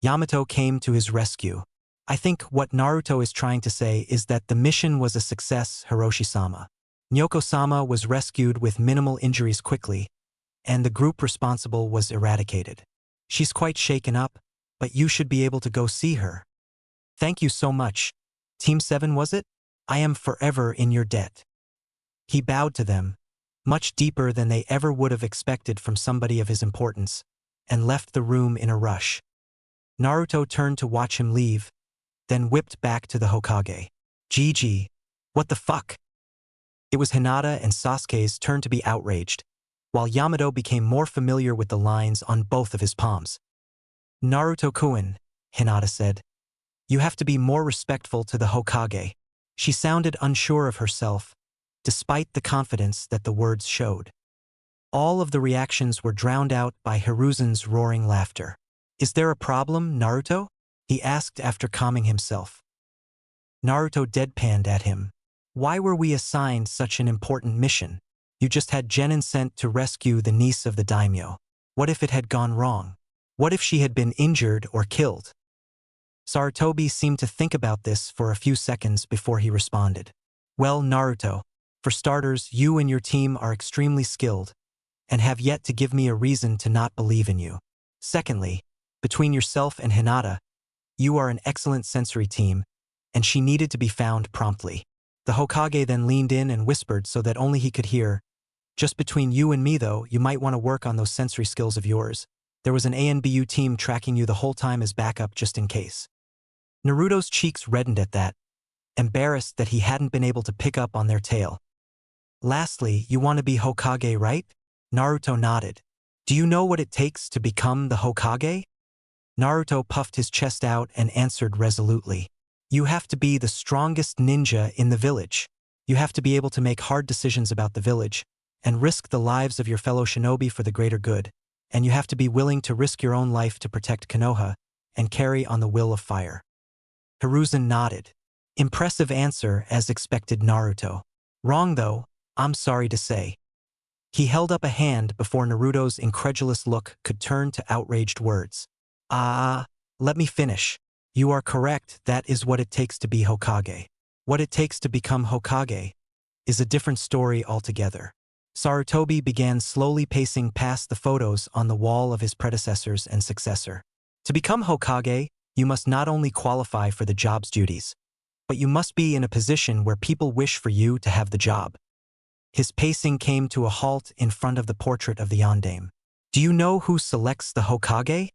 Yamato came to his rescue. I think what Naruto is trying to say is that the mission was a success, Hiroshi-sama. Nyoko-sama was rescued with minimal injuries quickly, and the group responsible was eradicated. She's quite shaken up, but you should be able to go see her. Thank you so much. Team 7, was it? I am forever in your debt. He bowed to them, much deeper than they ever would have expected from somebody of his importance, and left the room in a rush. Naruto turned to watch him leave, then whipped back to the Hokage. Gigi, what the fuck? It was Hinata and Sasuke's turn to be outraged, while Yamato became more familiar with the lines on both of his palms. Naruto-kun, Hinata said. You have to be more respectful to the Hokage. She sounded unsure of herself, despite the confidence that the words showed. All of the reactions were drowned out by Hiruzen's roaring laughter. Is there a problem, Naruto? He asked after calming himself. Naruto deadpanned at him. Why were we assigned such an important mission? You just had Genin sent to rescue the niece of the daimyo. What if it had gone wrong? What if she had been injured or killed? Sarutobi seemed to think about this for a few seconds before he responded. Well, Naruto, for starters, you and your team are extremely skilled, and have yet to give me a reason to not believe in you. Secondly, between yourself and Hinata, you are an excellent sensory team, and she needed to be found promptly. The Hokage then leaned in and whispered so that only he could hear. Just between you and me though, you might want to work on those sensory skills of yours. There was an ANBU team tracking you the whole time as backup just in case. Naruto's cheeks reddened at that, embarrassed that he hadn't been able to pick up on their tail. Lastly, you want to be Hokage, right? Naruto nodded. Do you know what it takes to become the Hokage? Naruto puffed his chest out and answered resolutely. You have to be the strongest ninja in the village. You have to be able to make hard decisions about the village, and risk the lives of your fellow shinobi for the greater good, and you have to be willing to risk your own life to protect Konoha, and carry on the will of fire. Hiruzen nodded. Impressive answer, as expected, Naruto. Wrong though, I'm sorry to say. He held up a hand before Naruto's incredulous look could turn to outraged words. Let me finish. You are correct, that is what it takes to be Hokage. What it takes to become Hokage is a different story altogether. Sarutobi began slowly pacing past the photos on the wall of his predecessors and successor. To become Hokage, you must not only qualify for the job's duties, but you must be in a position where people wish for you to have the job. His pacing came to a halt in front of the portrait of the Yondaime. Do you know who selects the Hokage?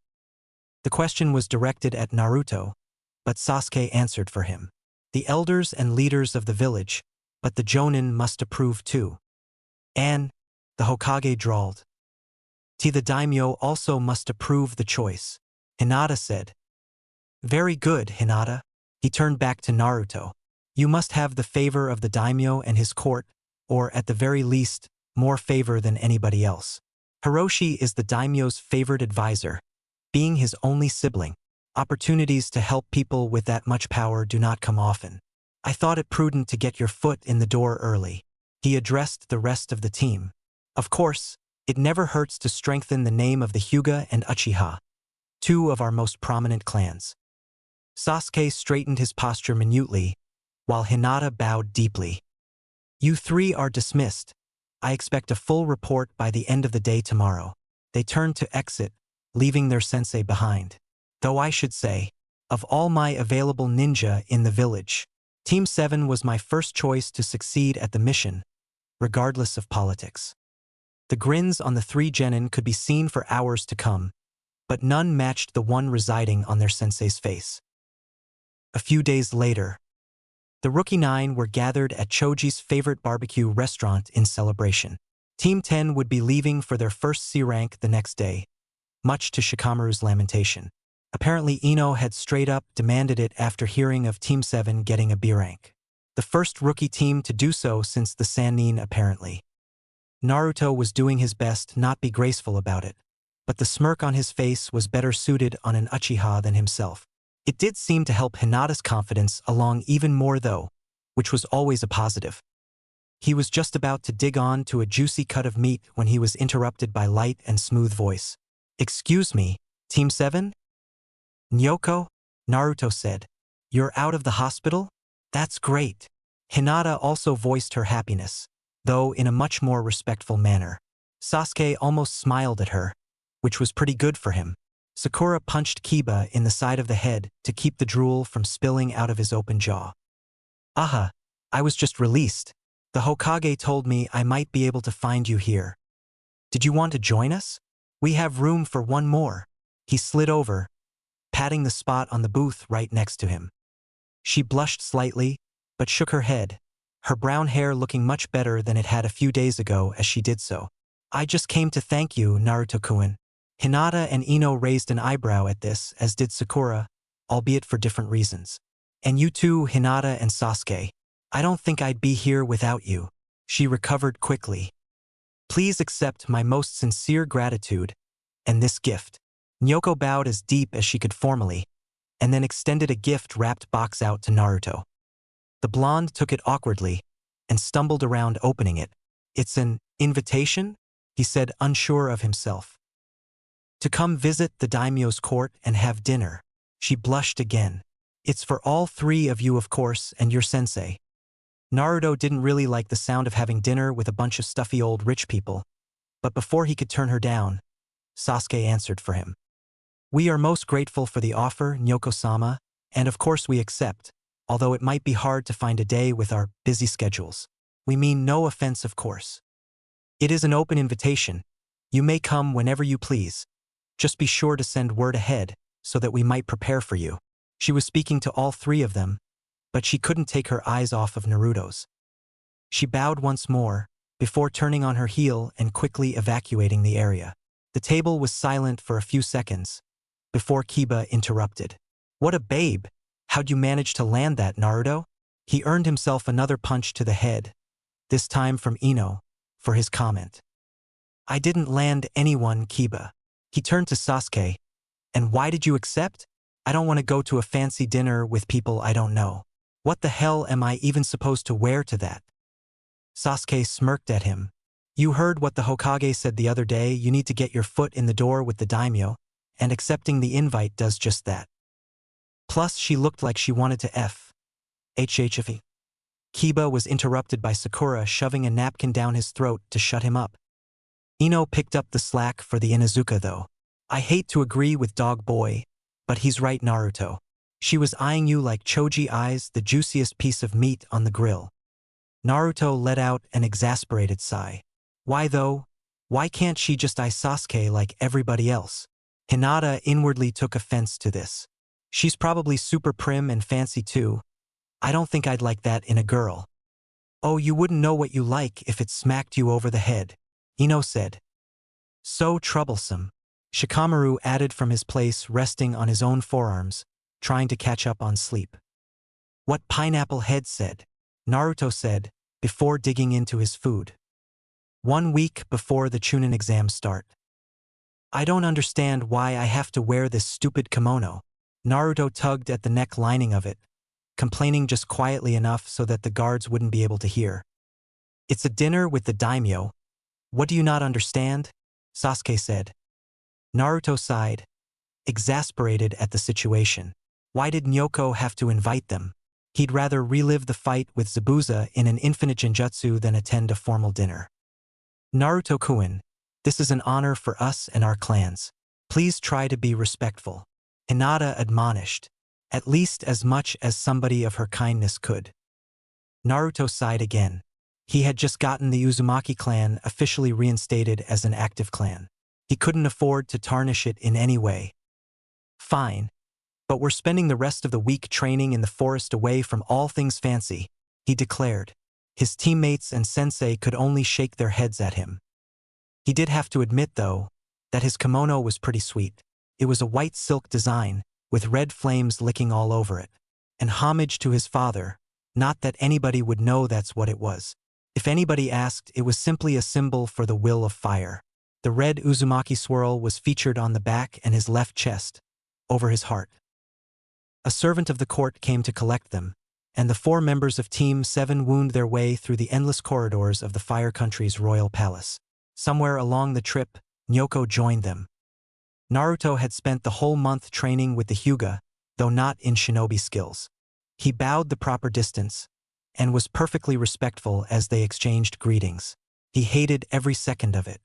The question was directed at Naruto, but Sasuke answered for him. The elders and leaders of the village, but the Jonin must approve too. And, the Hokage drawled. The daimyo also must approve the choice, Hinata said. Very good, Hinata. He turned back to Naruto. You must have the favor of the daimyo and his court, or at the very least, more favor than anybody else. Hiroshi is the daimyo's favored advisor, being his only sibling. Opportunities to help people with that much power do not come often. I thought it prudent to get your foot in the door early. He addressed the rest of the team. Of course, it never hurts to strengthen the name of the Hyuga and Uchiha, two of our most prominent clans. Sasuke straightened his posture minutely, while Hinata bowed deeply. You three are dismissed. I expect a full report by the end of the day tomorrow. They turned to exit, leaving their sensei behind. Though I should say, of all my available ninja in the village, Team 7 was my first choice to succeed at the mission, regardless of politics. The grins on the three genin could be seen for hours to come, but none matched the one residing on their sensei's face. A few days later, the Rookie 9 were gathered at Choji's favorite barbecue restaurant in celebration. Team 10 would be leaving for their first C rank the next day, much to Shikamaru's lamentation. Apparently Ino had straight up demanded it after hearing of Team 7 getting a B rank. The first rookie team to do so since the Sannin apparently. Naruto was doing his best not be graceful about it, but the smirk on his face was better suited on an Uchiha than himself. It did seem to help Hinata's confidence along even more though, which was always a positive. He was just about to dig on to a juicy cut of meat when he was interrupted by light and smooth voice. "Excuse me, Team 7? Nyoko?" Naruto said. "You're out of the hospital? That's great." Hinata also voiced her happiness, though in a much more respectful manner. Sasuke almost smiled at her, which was pretty good for him. Sakura punched Kiba in the side of the head to keep the drool from spilling out of his open jaw. "Aha, I was just released. The Hokage told me I might be able to find you here. Did you want to join us? We have room for one more." He slid over, patting the spot on the booth right next to him. She blushed slightly, but shook her head, her brown hair looking much better than it had a few days ago as she did so. "I just came to thank you, Naruto-kun." Hinata and Ino raised an eyebrow at this, as did Sakura, albeit for different reasons. "And you too, Hinata and Sasuke. I don't think I'd be here without you." She recovered quickly. "Please accept my most sincere gratitude and this gift." Nyoko bowed as deep as she could formally, and then extended a gift-wrapped box out to Naruto. The blonde took it awkwardly and stumbled around opening it. "It's an invitation?" he said, unsure of himself. "To come visit the daimyo's court and have dinner." She blushed again. "It's for all three of you, of course, and your sensei." Naruto didn't really like the sound of having dinner with a bunch of stuffy old rich people, but before he could turn her down, Sasuke answered for him. "We are most grateful for the offer, Nyoko-sama, and of course we accept, although it might be hard to find a day with our busy schedules. We mean no offense, of course. It is an open invitation. You may come whenever you please. Just be sure to send word ahead so that we might prepare for you." She was speaking to all three of them, but she couldn't take her eyes off of Naruto's. She bowed once more, before turning on her heel and quickly evacuating the area. The table was silent for a few seconds, before Kiba interrupted. "What a babe! How'd you manage to land that, Naruto?" He earned himself another punch to the head, this time from Ino, for his comment. "I didn't land anyone, Kiba." He turned to Sasuke. "And why did you accept? I don't want to go to a fancy dinner with people I don't know. What the hell am I even supposed to wear to that?" Sasuke smirked at him. "You heard what the Hokage said the other day. You need to get your foot in the door with the daimyo, and accepting the invite does just that." Plus, she looked like she wanted to HHF. Kiba was interrupted by Sakura shoving a napkin down his throat to shut him up. Ino picked up the slack for the Inuzuka though. "I hate to agree with Dog Boy, but he's right, Naruto. She was eyeing you like Choji eyes the juiciest piece of meat on the grill." Naruto let out an exasperated sigh. "Why though? Why can't she just eye Sasuke like everybody else?" Hinata inwardly took offense to this. "She's probably super prim and fancy too. I don't think I'd like that in a girl." "Oh, you wouldn't know what you like if it smacked you over the head," Ino said. "So troublesome." Shikamaru added from his place, resting on his own forearms, trying to catch up on sleep. "What Pineapple Head said," Naruto said, before digging into his food. 1 week before the Chunin exams start. "I don't understand why I have to wear this stupid kimono." Naruto tugged at the neck lining of it, complaining just quietly enough so that the guards wouldn't be able to hear. "It's a dinner with the daimyo. What do you not understand?" Sasuke said. Naruto sighed, exasperated at the situation. Why did Nyoko have to invite them? He'd rather relive the fight with Zabuza in an infinite genjutsu than attend a formal dinner. "Naruto-kun, this is an honor for us and our clans. Please try to be respectful," Hinata admonished, at least as much as somebody of her kindness could. Naruto sighed again. He had just gotten the Uzumaki clan officially reinstated as an active clan. He couldn't afford to tarnish it in any way. "Fine. But we're spending the rest of the week training in the forest away from all things fancy," he declared. His teammates and sensei could only shake their heads at him. He did have to admit, though, that his kimono was pretty sweet. It was a white silk design, with red flames licking all over it. And homage to his father, not that anybody would know that's what it was. If anybody asked, it was simply a symbol for the will of fire. The red Uzumaki swirl was featured on the back and his left chest, over his heart. A servant of the court came to collect them, and the 4 members of Team 7 wound their way through the endless corridors of the Fire Country's royal palace. Somewhere along the trip, Nyoko joined them. Naruto had spent the whole month training with the Hyuga, though not in shinobi skills. He bowed the proper distance, and was perfectly respectful as they exchanged greetings. He hated every second of it.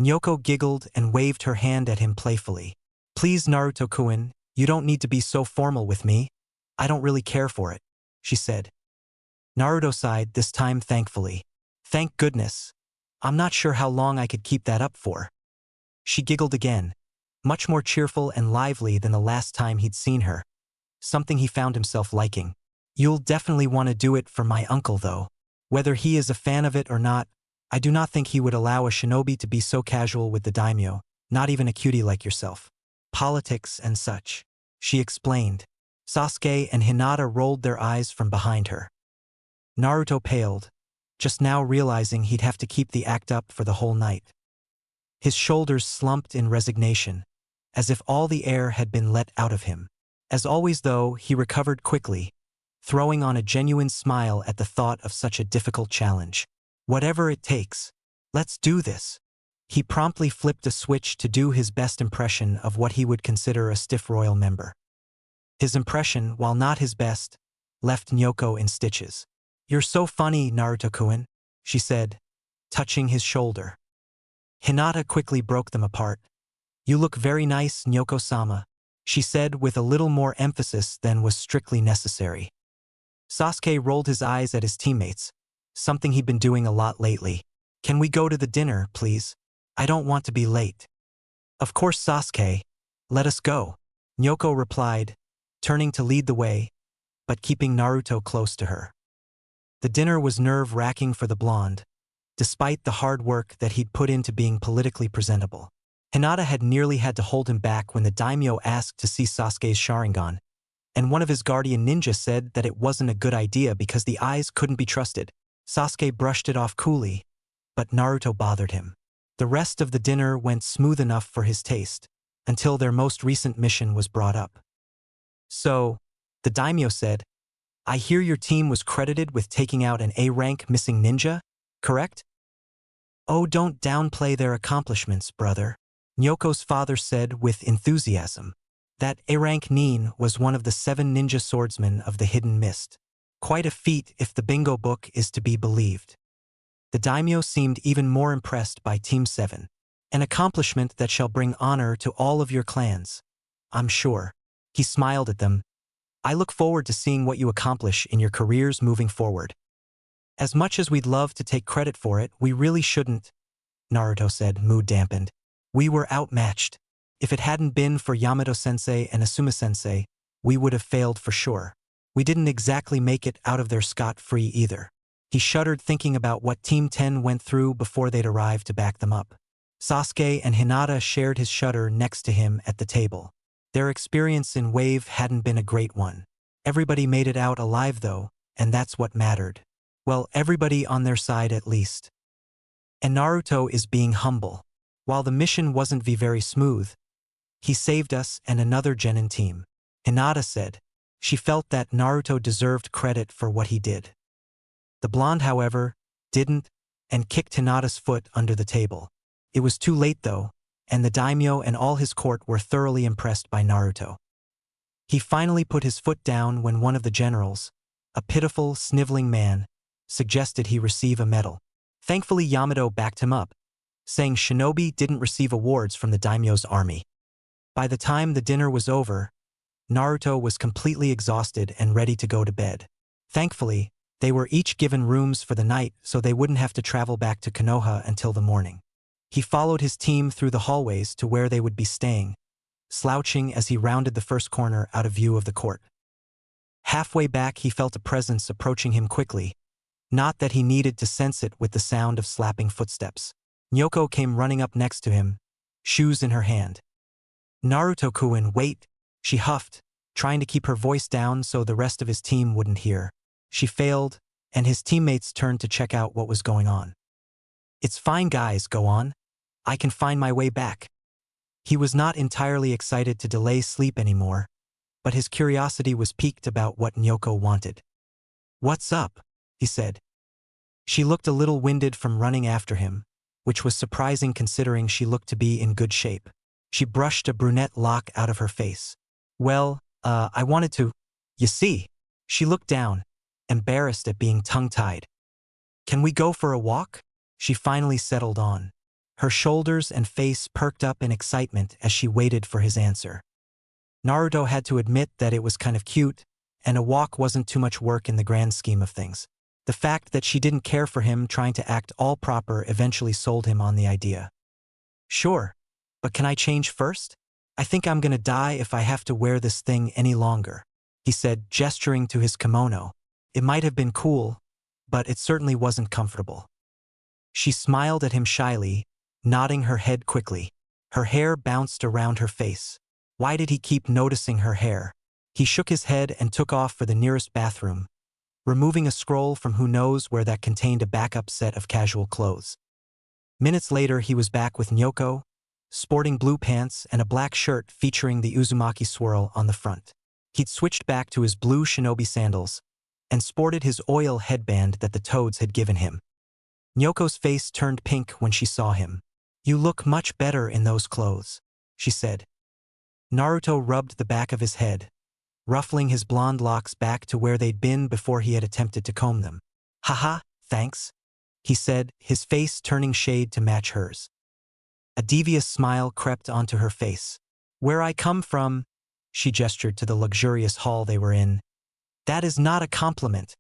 Nyoko giggled and waved her hand at him playfully. "Please, Naruto-kun, you don't need to be so formal with me. I don't really care for it," she said. Naruto sighed, this time thankfully. "Thank goodness. I'm not sure how long I could keep that up for." She giggled again, much more cheerful and lively than the last time he'd seen her, something he found himself liking. "You'll definitely want to do it for my uncle though. Whether he is a fan of it or not, I do not think he would allow a shinobi to be so casual with the daimyo, not even a cutie like yourself. Politics and such," she explained. Sasuke and Hinata rolled their eyes from behind her. Naruto paled, just now realizing he'd have to keep the act up for the whole night. His shoulders slumped in resignation, as if all the air had been let out of him. As always though, he recovered quickly, throwing on a genuine smile at the thought of such a difficult challenge. "Whatever it takes, let's do this." He promptly flipped a switch to do his best impression of what he would consider a stiff royal member. His impression, while not his best, left Nyoko in stitches. "You're so funny, Naruto-kun," she said, touching his shoulder. Hinata quickly broke them apart. "You look very nice, Nyoko-sama," she said with a little more emphasis than was strictly necessary. Sasuke rolled his eyes at his teammates, something he'd been doing a lot lately. "Can we go to the dinner, please? I don't want to be late." "Of course, Sasuke. Let us go," Nyoko replied, turning to lead the way, but keeping Naruto close to her. The dinner was nerve-wracking for the blonde, despite the hard work that he'd put into being politically presentable. Hinata had nearly had to hold him back when the daimyo asked to see Sasuke's Sharingan, and one of his guardian ninja said that it wasn't a good idea because the eyes couldn't be trusted. Sasuke brushed it off coolly, but Naruto bothered him. The rest of the dinner went smooth enough for his taste, until their most recent mission was brought up. "So," the daimyo said, "I hear your team was credited with taking out an A-rank missing ninja, correct?" "Oh, don't downplay their accomplishments, brother," Nyoko's father said with enthusiasm. "That A-rank nin was one of the 7 ninja swordsmen of the Hidden Mist. Quite a feat if the bingo book is to be believed." The daimyo seemed even more impressed by Team 7. "An accomplishment that shall bring honor to all of your clans, I'm sure." He smiled at them. "I look forward to seeing what you accomplish in your careers moving forward." "As much as we'd love to take credit for it, we really shouldn't," Naruto said, mood dampened. "We were outmatched. If it hadn't been for Yamato-sensei and Asuma-sensei, we would have failed for sure. We didn't exactly make it out of there scot-free either." He shuddered thinking about what Team 10 went through before they'd arrived to back them up. Sasuke and Hinata shared his shudder next to him at the table. Their experience in Wave hadn't been a great one. Everybody made it out alive though, and that's what mattered. Well, everybody on their side at least. And Naruto is being humble. While the mission wasn't very smooth, he saved us and another genin team. Hinata said. She felt that Naruto deserved credit for what he did. The blonde, however, didn't, and kicked Hinata's foot under the table. It was too late though, and the daimyo and all his court were thoroughly impressed by Naruto. He finally put his foot down when one of the generals, a pitiful, sniveling man, suggested he receive a medal. Thankfully Yamato backed him up, saying shinobi didn't receive awards from the daimyo's army. By the time the dinner was over, Naruto was completely exhausted and ready to go to bed. Thankfully, they were each given rooms for the night so they wouldn't have to travel back to Konoha until the morning. He followed his team through the hallways to where they would be staying, slouching as he rounded the first corner out of view of the court. Halfway back he felt a presence approaching him quickly, not that he needed to sense it with the sound of slapping footsteps. Nyoko came running up next to him, shoes in her hand. "Naruto-kun, wait," she huffed, trying to keep her voice down so the rest of his team wouldn't hear. She failed, and his teammates turned to check out what was going on. "It's fine guys, go on. I can find my way back." He was not entirely excited to delay sleep anymore, but his curiosity was piqued about what Nyoko wanted. "What's up?" he said. She looked a little winded from running after him, which was surprising considering she looked to be in good shape. She brushed a brunette lock out of her face. "Well, I wanted to. You see." She looked down, embarrassed at being tongue-tied. "Can we go for a walk?" She finally settled on. Her shoulders and face perked up in excitement as she waited for his answer. Naruto had to admit that it was kind of cute, and a walk wasn't too much work in the grand scheme of things. The fact that she didn't care for him trying to act all proper eventually sold him on the idea. "Sure, but can I change first? I think I'm gonna die if I have to wear this thing any longer," he said, gesturing to his kimono. It might have been cool, but it certainly wasn't comfortable. She smiled at him shyly, nodding her head quickly. Her hair bounced around her face. Why did he keep noticing her hair? He shook his head and took off for the nearest bathroom, removing a scroll from who knows where that contained a backup set of casual clothes. Minutes later, he was back with Nyoko, sporting blue pants and a black shirt featuring the Uzumaki swirl on the front. He'd switched back to his blue shinobi sandals and sported his oil headband that the toads had given him. Nyoko's face turned pink when she saw him. "You look much better in those clothes," she said. Naruto rubbed the back of his head, ruffling his blonde locks back to where they'd been before he had attempted to comb them. "Haha, thanks," he said, his face turning shade to match hers. A devious smile crept onto her face. "Where I come from," she gestured to the luxurious hall they were in, "that is not a compliment."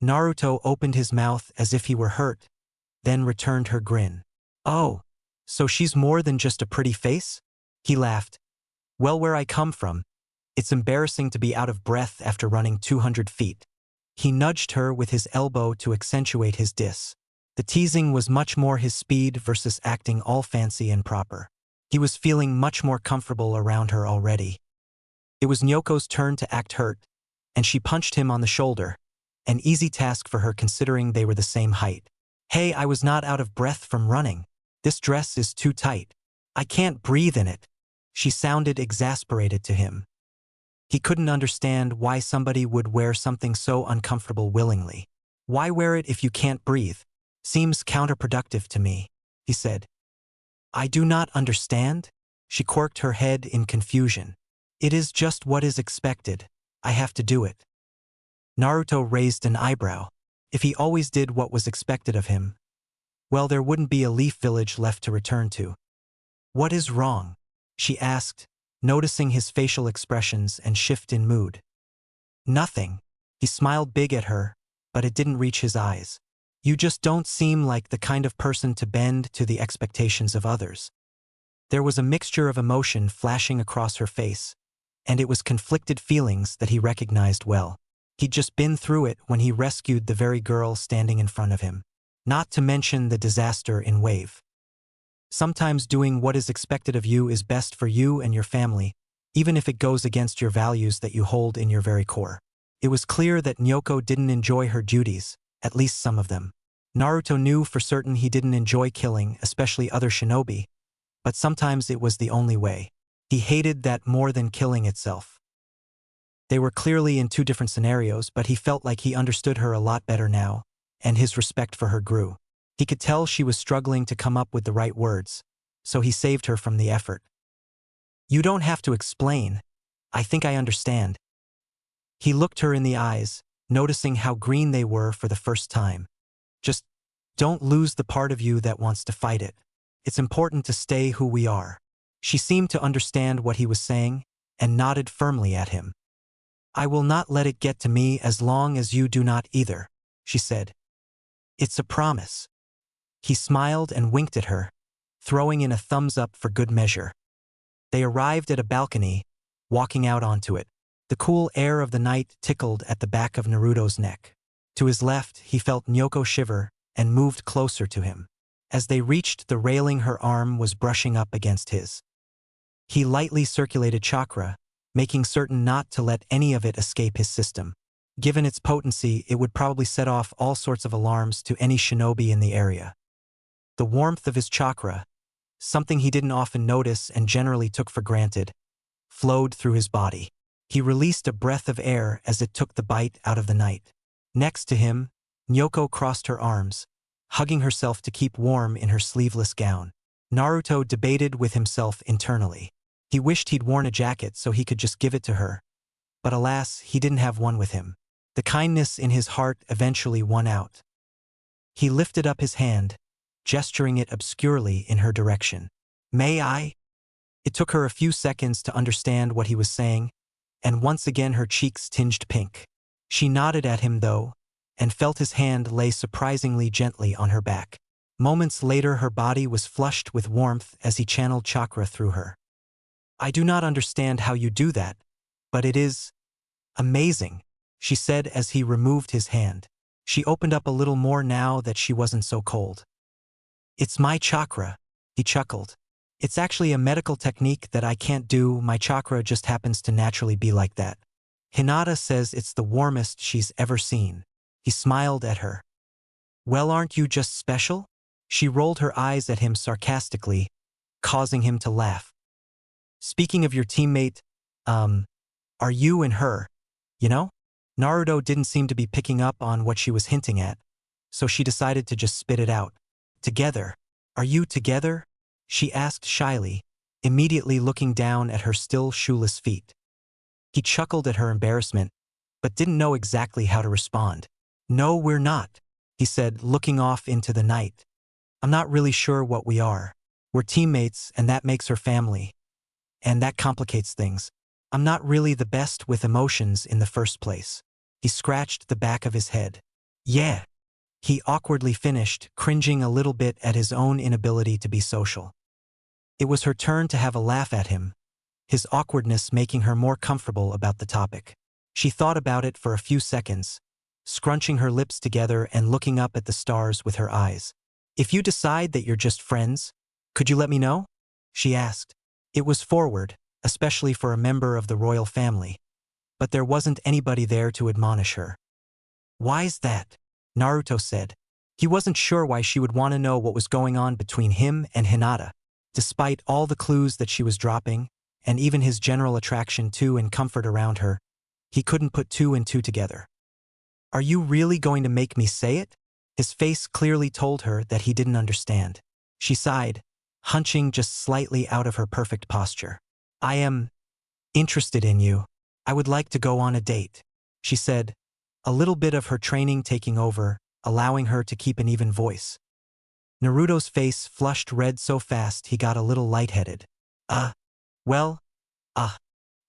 Naruto opened his mouth as if he were hurt, then returned her grin. "Oh, so she's more than just a pretty face?" He laughed. "Well, where I come from, it's embarrassing to be out of breath after running 200 feet. He nudged her with his elbow to accentuate his diss. The teasing was much more his speed versus acting all fancy and proper. He was feeling much more comfortable around her already. It was Nyoko's turn to act hurt, and she punched him on the shoulder, an easy task for her considering they were the same height. "Hey, I was not out of breath from running. This dress is too tight. I can't breathe in it." She sounded exasperated to him. He couldn't understand why somebody would wear something so uncomfortable willingly. "Why wear it if you can't breathe? Seems counterproductive to me," he said. "I do not understand." She quirked her head in confusion. "It is just what is expected. I have to do it." Naruto raised an eyebrow. If he always did what was expected of him, well, there wouldn't be a Leaf Village left to return to. "What is wrong?" she asked, noticing his facial expressions and shift in mood. "Nothing." He smiled big at her, but it didn't reach his eyes. "You just don't seem like the kind of person to bend to the expectations of others." There was a mixture of emotion flashing across her face, and it was conflicted feelings that he recognized well. He'd just been through it when he rescued the very girl standing in front of him. Not to mention the disaster in Wave. Sometimes doing what is expected of you is best for you and your family, even if it goes against your values that you hold in your very core. It was clear that Nyoko didn't enjoy her duties, at least some of them. Naruto knew for certain he didn't enjoy killing, especially other shinobi, but sometimes it was the only way. He hated that more than killing itself. They were clearly in two different scenarios, but he felt like he understood her a lot better now, and his respect for her grew. He could tell she was struggling to come up with the right words, so he saved her from the effort. "You don't have to explain. I think I understand." He looked her in the eyes, noticing how green they were for the first time. "Just don't lose the part of you that wants to fight it. It's important to stay who we are." She seemed to understand what he was saying and nodded firmly at him. "I will not let it get to me as long as you do not either," she said. "It's a promise." He smiled and winked at her, throwing in a thumbs up for good measure. They arrived at a balcony, walking out onto it. The cool air of the night tickled at the back of Naruto's neck. To his left, he felt Nyoko shiver and moved closer to him. As they reached the railing, her arm was brushing up against his. He lightly circulated chakra, making certain not to let any of it escape his system. Given its potency, it would probably set off all sorts of alarms to any shinobi in the area. The warmth of his chakra, something he didn't often notice and generally took for granted, flowed through his body. He released a breath of air as it took the bite out of the night. Next to him, Nyoko crossed her arms, hugging herself to keep warm in her sleeveless gown. Naruto debated with himself internally. He wished he'd worn a jacket so he could just give it to her. But alas, he didn't have one with him. The kindness in his heart eventually won out. He lifted up his hand, gesturing it obscurely in her direction. "May I?" It took her a few seconds to understand what he was saying, and once again her cheeks tinged pink. She nodded at him though, and felt his hand lay surprisingly gently on her back. Moments later her body was flushed with warmth as he channeled chakra through her. "I do not understand how you do that, but it is amazing," she said as he removed his hand. She opened up a little more now that she wasn't so cold. "It's my chakra," he chuckled. "It's actually a medical technique that I can't do, my chakra just happens to naturally be like that. Hinata says it's the warmest she's ever seen." He smiled at her. "Well, aren't you just special?" She rolled her eyes at him sarcastically, causing him to laugh. "Speaking of your teammate, are you and her, you know?" Naruto didn't seem to be picking up on what she was hinting at, so she decided to just spit it out. "Together. Are you together?" she asked shyly, immediately looking down at her still shoeless feet. He chuckled at her embarrassment, but didn't know exactly how to respond. "No, we're not," he said, looking off into the night. "I'm not really sure what we are. We're teammates, and that makes her family. And that complicates things. I'm not really the best with emotions in the first place." He scratched the back of his head. "Yeah," he awkwardly finished, cringing a little bit at his own inability to be social. It was her turn to have a laugh at him, his awkwardness making her more comfortable about the topic. She thought about it for a few seconds, scrunching her lips together and looking up at the stars with her eyes. "If you decide that you're just friends, could you let me know?" she asked. It was forward, especially for a member of the royal family, but there wasn't anybody there to admonish her. "Why's that?" Naruto said. He wasn't sure why she would want to know what was going on between him and Hinata, despite all the clues that she was dropping, and even his general attraction to and comfort around her. He couldn't put two and two together. "Are you really going to make me say it?" His face clearly told her that he didn't understand. She sighed, hunching just slightly out of her perfect posture. "I am interested in you. I would like to go on a date," she said, a little bit of her training taking over, allowing her to keep an even voice. Naruto's face flushed red so fast he got a little lightheaded. Well,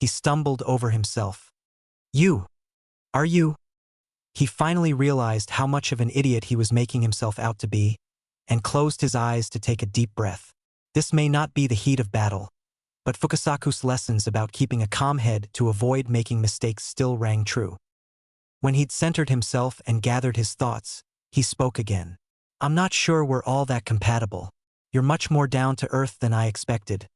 he stumbled over himself. "You. Are you?" He finally realized how much of an idiot he was making himself out to be, and closed his eyes to take a deep breath. This may not be the heat of battle, but Fukasaku's lessons about keeping a calm head to avoid making mistakes still rang true. When he'd centered himself and gathered his thoughts, he spoke again. "I'm not sure we're all that compatible. You're much more down to earth than I expected,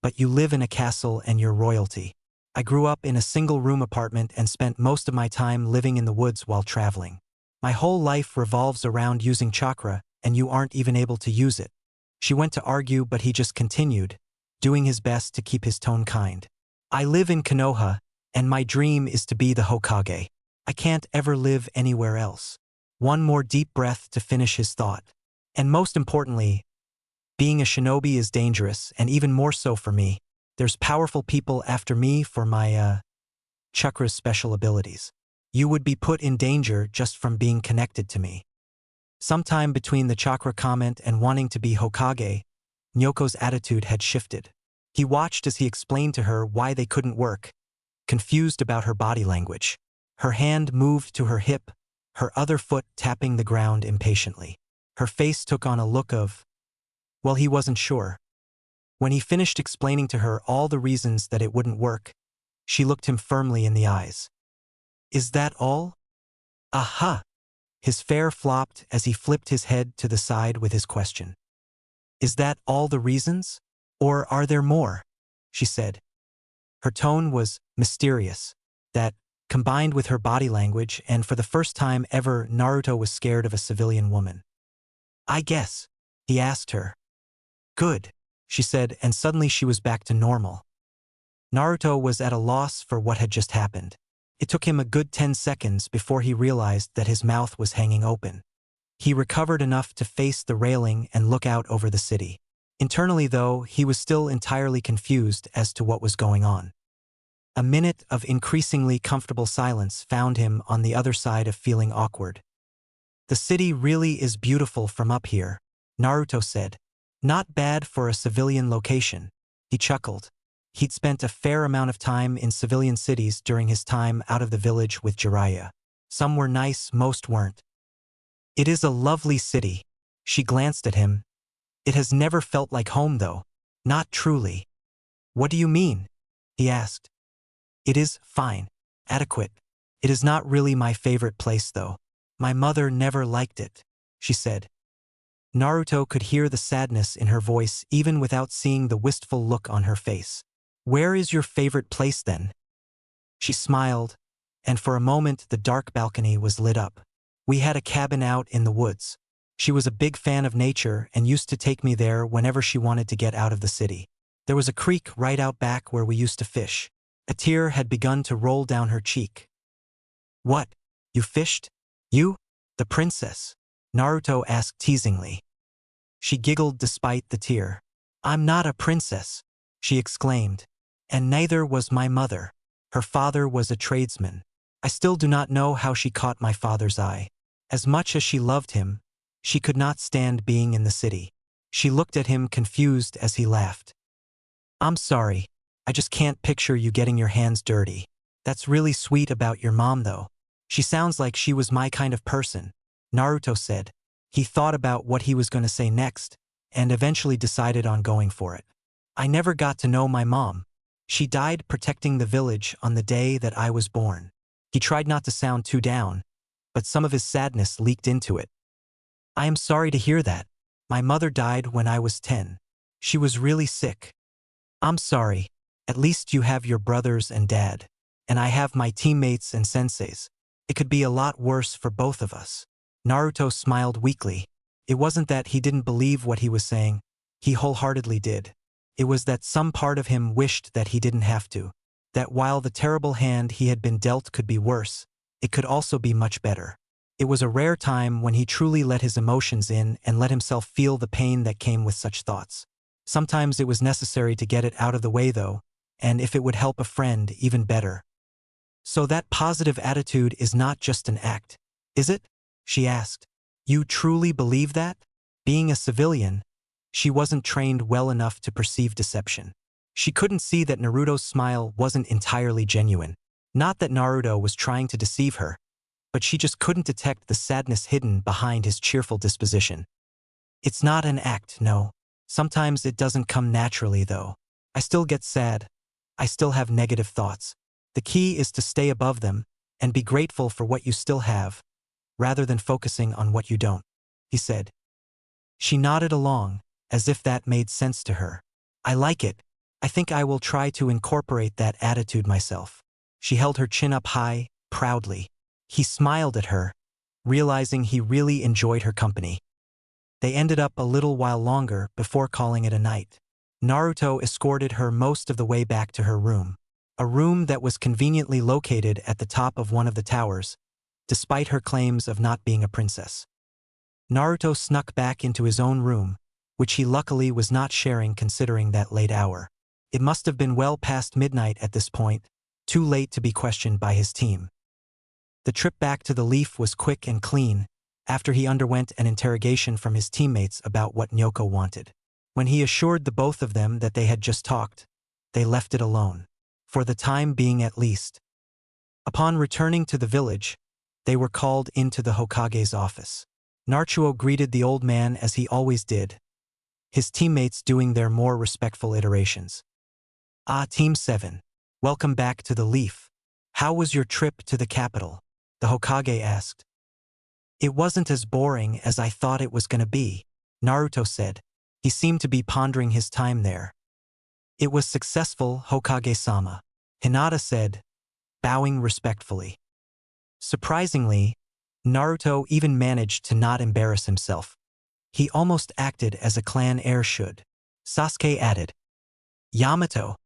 but you live in a castle and you're royalty. I grew up in a single-room apartment and spent most of my time living in the woods while traveling. My whole life revolves around using chakra, and you aren't even able to use it." She went to argue, but he just continued, doing his best to keep his tone kind. "I live in Konoha, and my dream is to be the Hokage. I can't ever live anywhere else." One more deep breath to finish his thought. "And most importantly, being a shinobi is dangerous, and even more so for me. There's powerful people after me for my, chakra's special abilities. You would be put in danger just from being connected to me." Sometime between the chakra comment and wanting to be Hokage, Nyoko's attitude had shifted. He watched as he explained to her why they couldn't work, confused about her body language. Her hand moved to her hip, her other foot tapping the ground impatiently. Her face took on a look of, well, he wasn't sure. When he finished explaining to her all the reasons that it wouldn't work, she looked him firmly in the eyes. "Is that all?" "Aha!" His fare flopped as he flipped his head to the side with his question. "Is that all the reasons? Or are there more?" she said. Her tone was mysterious. That, combined with her body language, and for the first time ever Naruto was scared of a civilian woman. "I guess," he asked her. "Good," she said, and suddenly she was back to normal. Naruto was at a loss for what had just happened. It took him a good 10 seconds before he realized that his mouth was hanging open. He recovered enough to face the railing and look out over the city. Internally, though, he was still entirely confused as to what was going on. A minute of increasingly comfortable silence found him on the other side of feeling awkward. "The city really is beautiful from up here," Naruto said. "Not bad for a civilian location." He chuckled. He'd spent a fair amount of time in civilian cities during his time out of the village with Jiraiya. Some were nice, most weren't. "It is a lovely city." She glanced at him. "It has never felt like home, though. Not truly." "What do you mean?" he asked. "It is fine. Adequate. It is not really my favorite place, though. My mother never liked it," she said. Naruto could hear the sadness in her voice even without seeing the wistful look on her face. "Where is your favorite place, then?" She smiled, and for a moment the dark balcony was lit up. "We had a cabin out in the woods. She was a big fan of nature and used to take me there whenever she wanted to get out of the city. There was a creek right out back where we used to fish." A tear had begun to roll down her cheek. "What? You fished? You? The princess?" Naruto asked teasingly. She giggled despite the tear. "I'm not a princess," she exclaimed. "And neither was my mother. Her father was a tradesman. I still do not know how she caught my father's eye. As much as she loved him, she could not stand being in the city." She looked at him confused as he laughed. "I'm sorry. I just can't picture you getting your hands dirty. That's really sweet about your mom, though. She sounds like she was my kind of person," Naruto said. He thought about what he was going to say next, and eventually decided on going for it. "I never got to know my mom. She died protecting the village on the day that I was born." He tried not to sound too down, but some of his sadness leaked into it. "I am sorry to hear that. My mother died when I was 10. She was really sick." "I'm sorry. At least you have your brothers and dad. And I have my teammates and senseis. It could be a lot worse for both of us." Naruto smiled weakly. It wasn't that he didn't believe what he was saying. He wholeheartedly did. It was that some part of him wished that he didn't have to. That while the terrible hand he had been dealt could be worse, it could also be much better. It was a rare time when he truly let his emotions in and let himself feel the pain that came with such thoughts. Sometimes it was necessary to get it out of the way, though, and if it would help a friend, even better. "So that positive attitude is not just an act, is it?" she asked. "You truly believe that?" Being a civilian, she wasn't trained well enough to perceive deception. She couldn't see that Naruto's smile wasn't entirely genuine. Not that Naruto was trying to deceive her, but she just couldn't detect the sadness hidden behind his cheerful disposition. "It's not an act, no. Sometimes it doesn't come naturally, though. I still get sad. I still have negative thoughts. The key is to stay above them and be grateful for what you still have, rather than focusing on what you don't," he said. She nodded along, as if that made sense to her. "I like it. I think I will try to incorporate that attitude myself." She held her chin up high, proudly. He smiled at her, realizing he really enjoyed her company. They ended up a little while longer before calling it a night. Naruto escorted her most of the way back to her room, a room that was conveniently located at the top of one of the towers, despite her claims of not being a princess. Naruto snuck back into his own room, which he luckily was not sharing considering that late hour. It must have been well past midnight at this point, too late to be questioned by his team. The trip back to the Leaf was quick and clean, after he underwent an interrogation from his teammates about what Nyoko wanted. When he assured the both of them that they had just talked, they left it alone, for the time being at least. Upon returning to the village, they were called into the Hokage's office. Naruto greeted the old man as he always did, his teammates doing their more respectful iterations. "Ah, Team 7. Welcome back to the Leaf. How was your trip to the capital?" the Hokage asked. "It wasn't as boring as I thought it was going to be," Naruto said. He seemed to be pondering his time there. "It was successful, Hokage-sama," Hinata said, bowing respectfully. Surprisingly, Naruto even managed to not embarrass himself. He almost acted as a clan heir should. Sasuke added, "Yamato,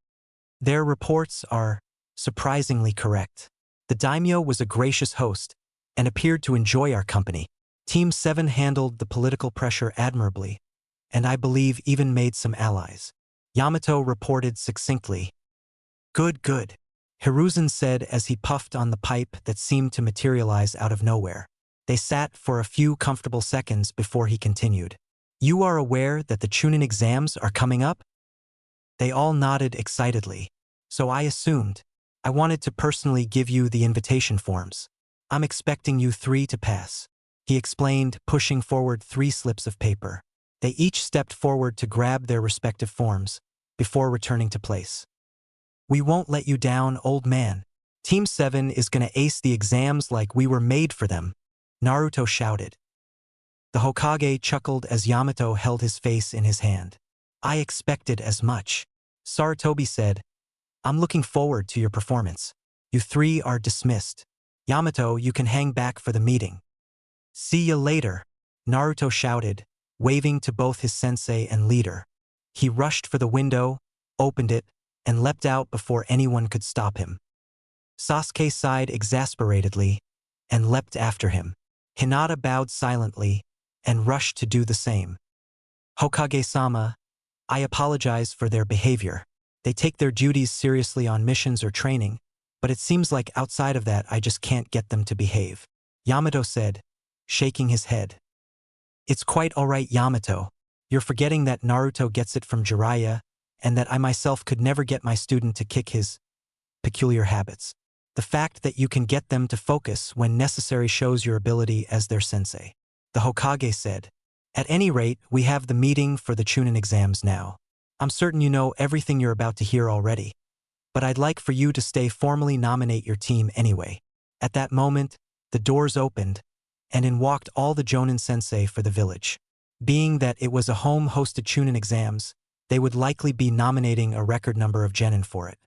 Their reports are surprisingly correct. The daimyo was a gracious host and appeared to enjoy our company. Team 7 handled the political pressure admirably, and I believe even made some allies. Yamato reported succinctly. Good, good, Hiruzen said as he puffed on the pipe that seemed to materialize out of nowhere. They sat for a few comfortable seconds before he continued. You are aware that the Chunin exams are coming up? They all nodded excitedly. So I assumed. I wanted to personally give you the invitation forms. I'm expecting you 3 to pass. He explained, pushing forward 3 slips of paper. They each stepped forward to grab their respective forms, before returning to place. We won't let you down, old man. Team 7 is gonna ace the exams like we were made for them, Naruto shouted. The Hokage chuckled as Yamato held his face in his hand. I expected as much. Sarutobi said, I'm looking forward to your performance. You 3 are dismissed. Yamato, you can hang back for the meeting. See ya later, Naruto shouted, waving to both his sensei and leader. He rushed for the window, opened it, and leapt out before anyone could stop him. Sasuke sighed exasperatedly and leapt after him. Hinata bowed silently and rushed to do the same. Hokage-sama, I apologize for their behavior. They take their duties seriously on missions or training, but it seems like outside of that I just can't get them to behave, Yamato said, shaking his head. It's quite alright, Yamato. You're forgetting that Naruto gets it from Jiraiya, and that I myself could never get my student to kick his peculiar habits. The fact that you can get them to focus when necessary shows your ability as their sensei. The Hokage said. At any rate, we have the meeting for the Chunin exams now. I'm certain you know everything you're about to hear already, but I'd like for you to formally nominate your team anyway. At that moment, the doors opened, and in walked all the Jonin sensei for the village. Being that it was a home-hosted Chunin exams, they would likely be nominating a record number of genin for it.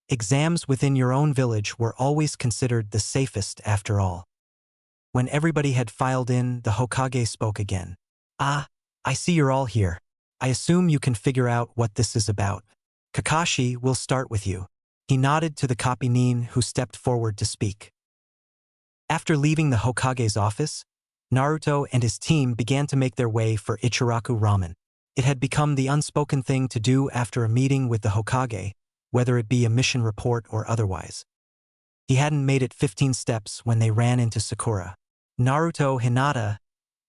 Exams within your own village were always considered the safest after all. When everybody had filed in, the Hokage spoke again. Ah, I see you're all here. I assume you can figure out what this is about. Kakashi, we'll start with you. He nodded to the Kapinin who stepped forward to speak. After leaving the Hokage's office, Naruto and his team began to make their way for Ichiraku Ramen. It had become the unspoken thing to do after a meeting with the Hokage, whether it be a mission report or otherwise. He hadn't made it 15 steps when they ran into Sakura. Naruto, Hinata,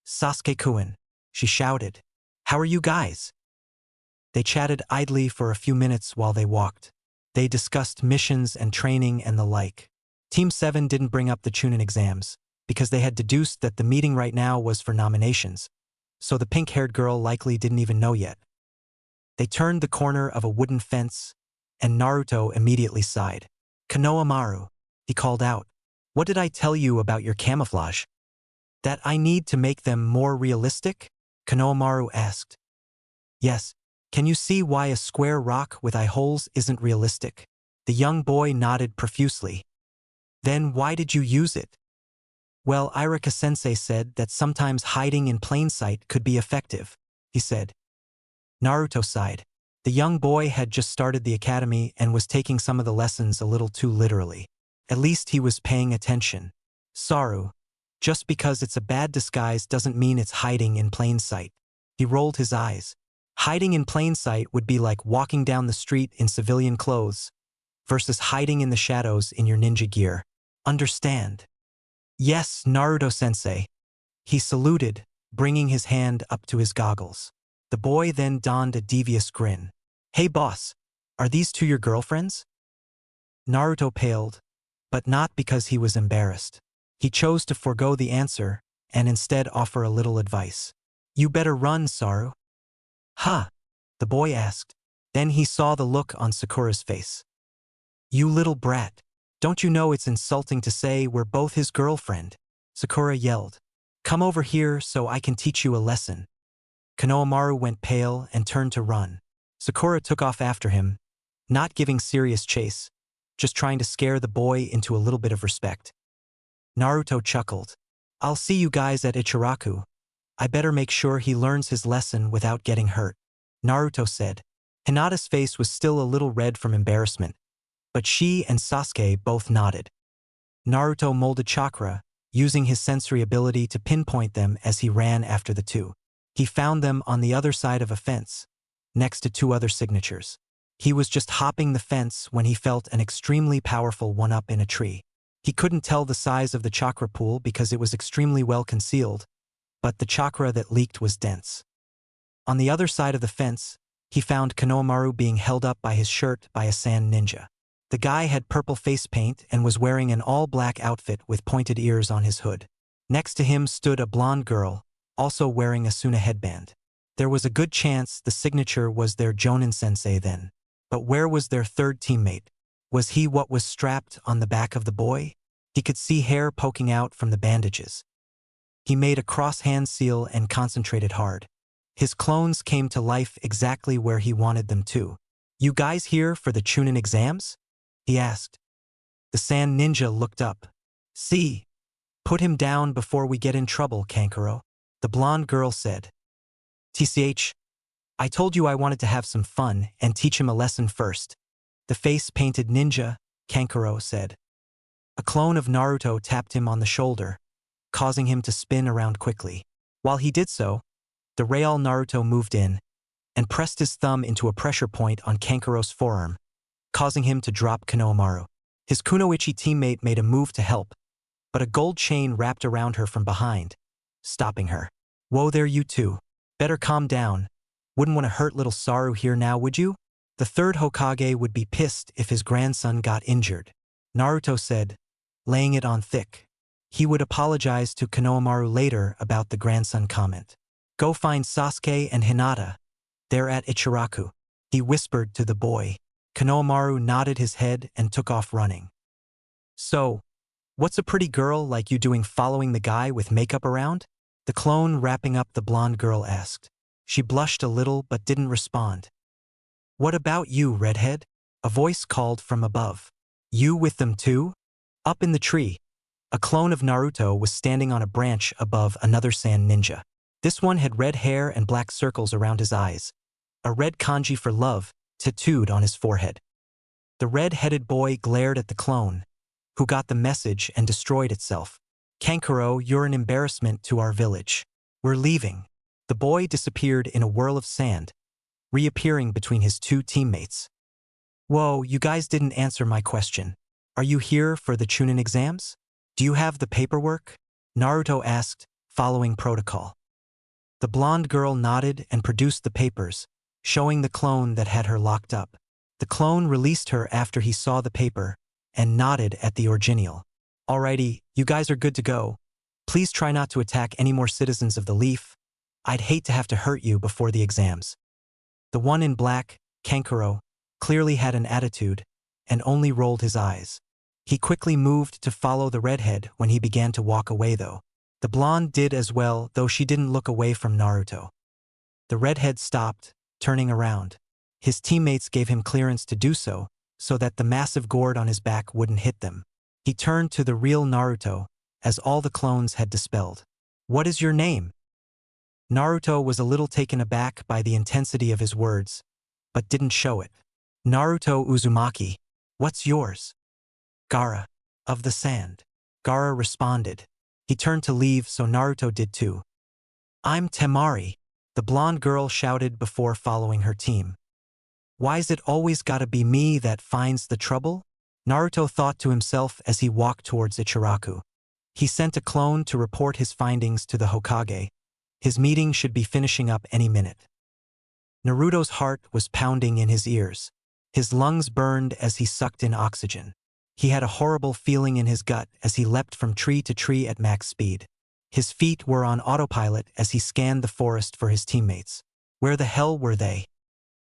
Sasuke-kun, she shouted. How are you guys? They chatted idly for a few minutes while they walked. They discussed missions and training and the like. Team 7 didn't bring up the Chunin exams, because they had deduced that the meeting right now was for nominations, so the pink-haired girl likely didn't even know yet. They turned the corner of a wooden fence, and Naruto immediately sighed. Konohamaru, he called out. What did I tell you about your camouflage? That I need to make them more realistic? Konohamaru asked. Yes. Can you see why a square rock with eye holes isn't realistic? The young boy nodded profusely. Then why did you use it? Well, Irika-sensei said that sometimes hiding in plain sight could be effective, he said. Naruto sighed. The young boy had just started the academy and was taking some of the lessons a little too literally. At least he was paying attention. Saru, just because it's a bad disguise doesn't mean it's hiding in plain sight. He rolled his eyes. Hiding in plain sight would be like walking down the street in civilian clothes versus hiding in the shadows in your ninja gear. Understand? Yes, Naruto-sensei. He saluted, bringing his hand up to his goggles. The boy then donned a devious grin. Hey boss, are these 2 your girlfriends? Naruto paled, but not because he was embarrassed. He chose to forego the answer and instead offer a little advice. You better run, Saru. Huh? The boy asked. Then he saw the look on Sakura's face. You little brat. Don't you know it's insulting to say we're both his girlfriend? Sakura yelled. Come over here so I can teach you a lesson. Konohamaru went pale and turned to run. Sakura took off after him, not giving serious chase, just trying to scare the boy into a little bit of respect. Naruto chuckled. I'll see you guys at Ichiraku. I better make sure he learns his lesson without getting hurt. Naruto said. Hinata's face was still a little red from embarrassment, but she and Sasuke both nodded. Naruto molded chakra, using his sensory ability to pinpoint them as he ran after the two. He found them on the other side of a fence, next to two other signatures. He was just hopping the fence when he felt an extremely powerful one-up in a tree. He couldn't tell the size of the chakra pool because it was extremely well concealed, but the chakra that leaked was dense. On the other side of the fence, he found Konohamaru being held up by his shirt by a sand ninja. The guy had purple face paint and was wearing an all-black outfit with pointed ears on his hood. Next to him stood a blonde girl, also wearing a Suna headband. There was a good chance the signature was their Jonin-sensei then. But where was their third teammate? Was he what was strapped on the back of the boy? He could see hair poking out from the bandages. He made a cross-hand seal and concentrated hard. His clones came to life exactly where he wanted them to. "You guys here for the Chunin Exams?" he asked. The sand ninja looked up. "See, put him down before we get in trouble, Kankuro," the blonde girl said. "TCH, I told you I wanted to have some fun and teach him a lesson first," the face-painted ninja, Kankuro, said. A clone of Naruto tapped him on the shoulder, causing him to spin around quickly. While he did so, the real Naruto moved in and pressed his thumb into a pressure point on Kankuro's forearm, causing him to drop Konohamaru. His Kunoichi teammate made a move to help, but a gold chain wrapped around her from behind, stopping her. "Whoa there, you two. Better calm down. Wouldn't want to hurt little Saru here now, would you?" The third Hokage would be pissed if his grandson got injured, Naruto said, laying it on thick. He would apologize to Konohamaru later about the grandson comment. "Go find Sasuke and Hinata. They're at Ichiraku," he whispered to the boy. Konohamaru nodded his head and took off running. "So, what's a pretty girl like you doing following the guy with makeup around?" the clone wrapping up the blonde girl asked. She blushed a little but didn't respond. "What about you, redhead?" a voice called from above. "You with them too?" Up in the tree, a clone of Naruto was standing on a branch above another sand ninja. This one had red hair and black circles around his eyes, a red kanji for love tattooed on his forehead. The red-headed boy glared at the clone, who got the message and destroyed itself. "Kankuro, you're an embarrassment to our village. We're leaving." The boy disappeared in a whirl of sand, reappearing between his two teammates. "Whoa, you guys didn't answer my question. Are you here for the Chunin Exams? Do you have the paperwork?" Naruto asked, following protocol. The blonde girl nodded and produced the papers, showing the clone that had her locked up. The clone released her after he saw the paper and nodded at the original. "Alrighty, you guys are good to go. Please try not to attack any more citizens of the Leaf. I'd hate to have to hurt you before the exams." The one in black, Kankuro, clearly had an attitude and only rolled his eyes. He quickly moved to follow the redhead when he began to walk away though. The blonde did as well, though she didn't look away from Naruto. The redhead stopped, turning around. His teammates gave him clearance to do so that the massive gourd on his back wouldn't hit them. He turned to the real Naruto, as all the clones had dispelled. "What is your name?" Naruto was a little taken aback by the intensity of his words, but didn't show it. "Naruto Uzumaki. What's yours?" "Gaara. Of the sand." Gaara responded. He turned to leave, so Naruto did too. "I'm Temari," the blonde girl shouted before following her team. "Why's it always gotta be me that finds the trouble?" Naruto thought to himself as he walked towards Ichiraku. He sent a clone to report his findings to the Hokage. His meeting should be finishing up any minute. Naruto's heart was pounding in his ears. His lungs burned as he sucked in oxygen. He had a horrible feeling in his gut as he leapt from tree to tree at max speed. His feet were on autopilot as he scanned the forest for his teammates. Where the hell were they?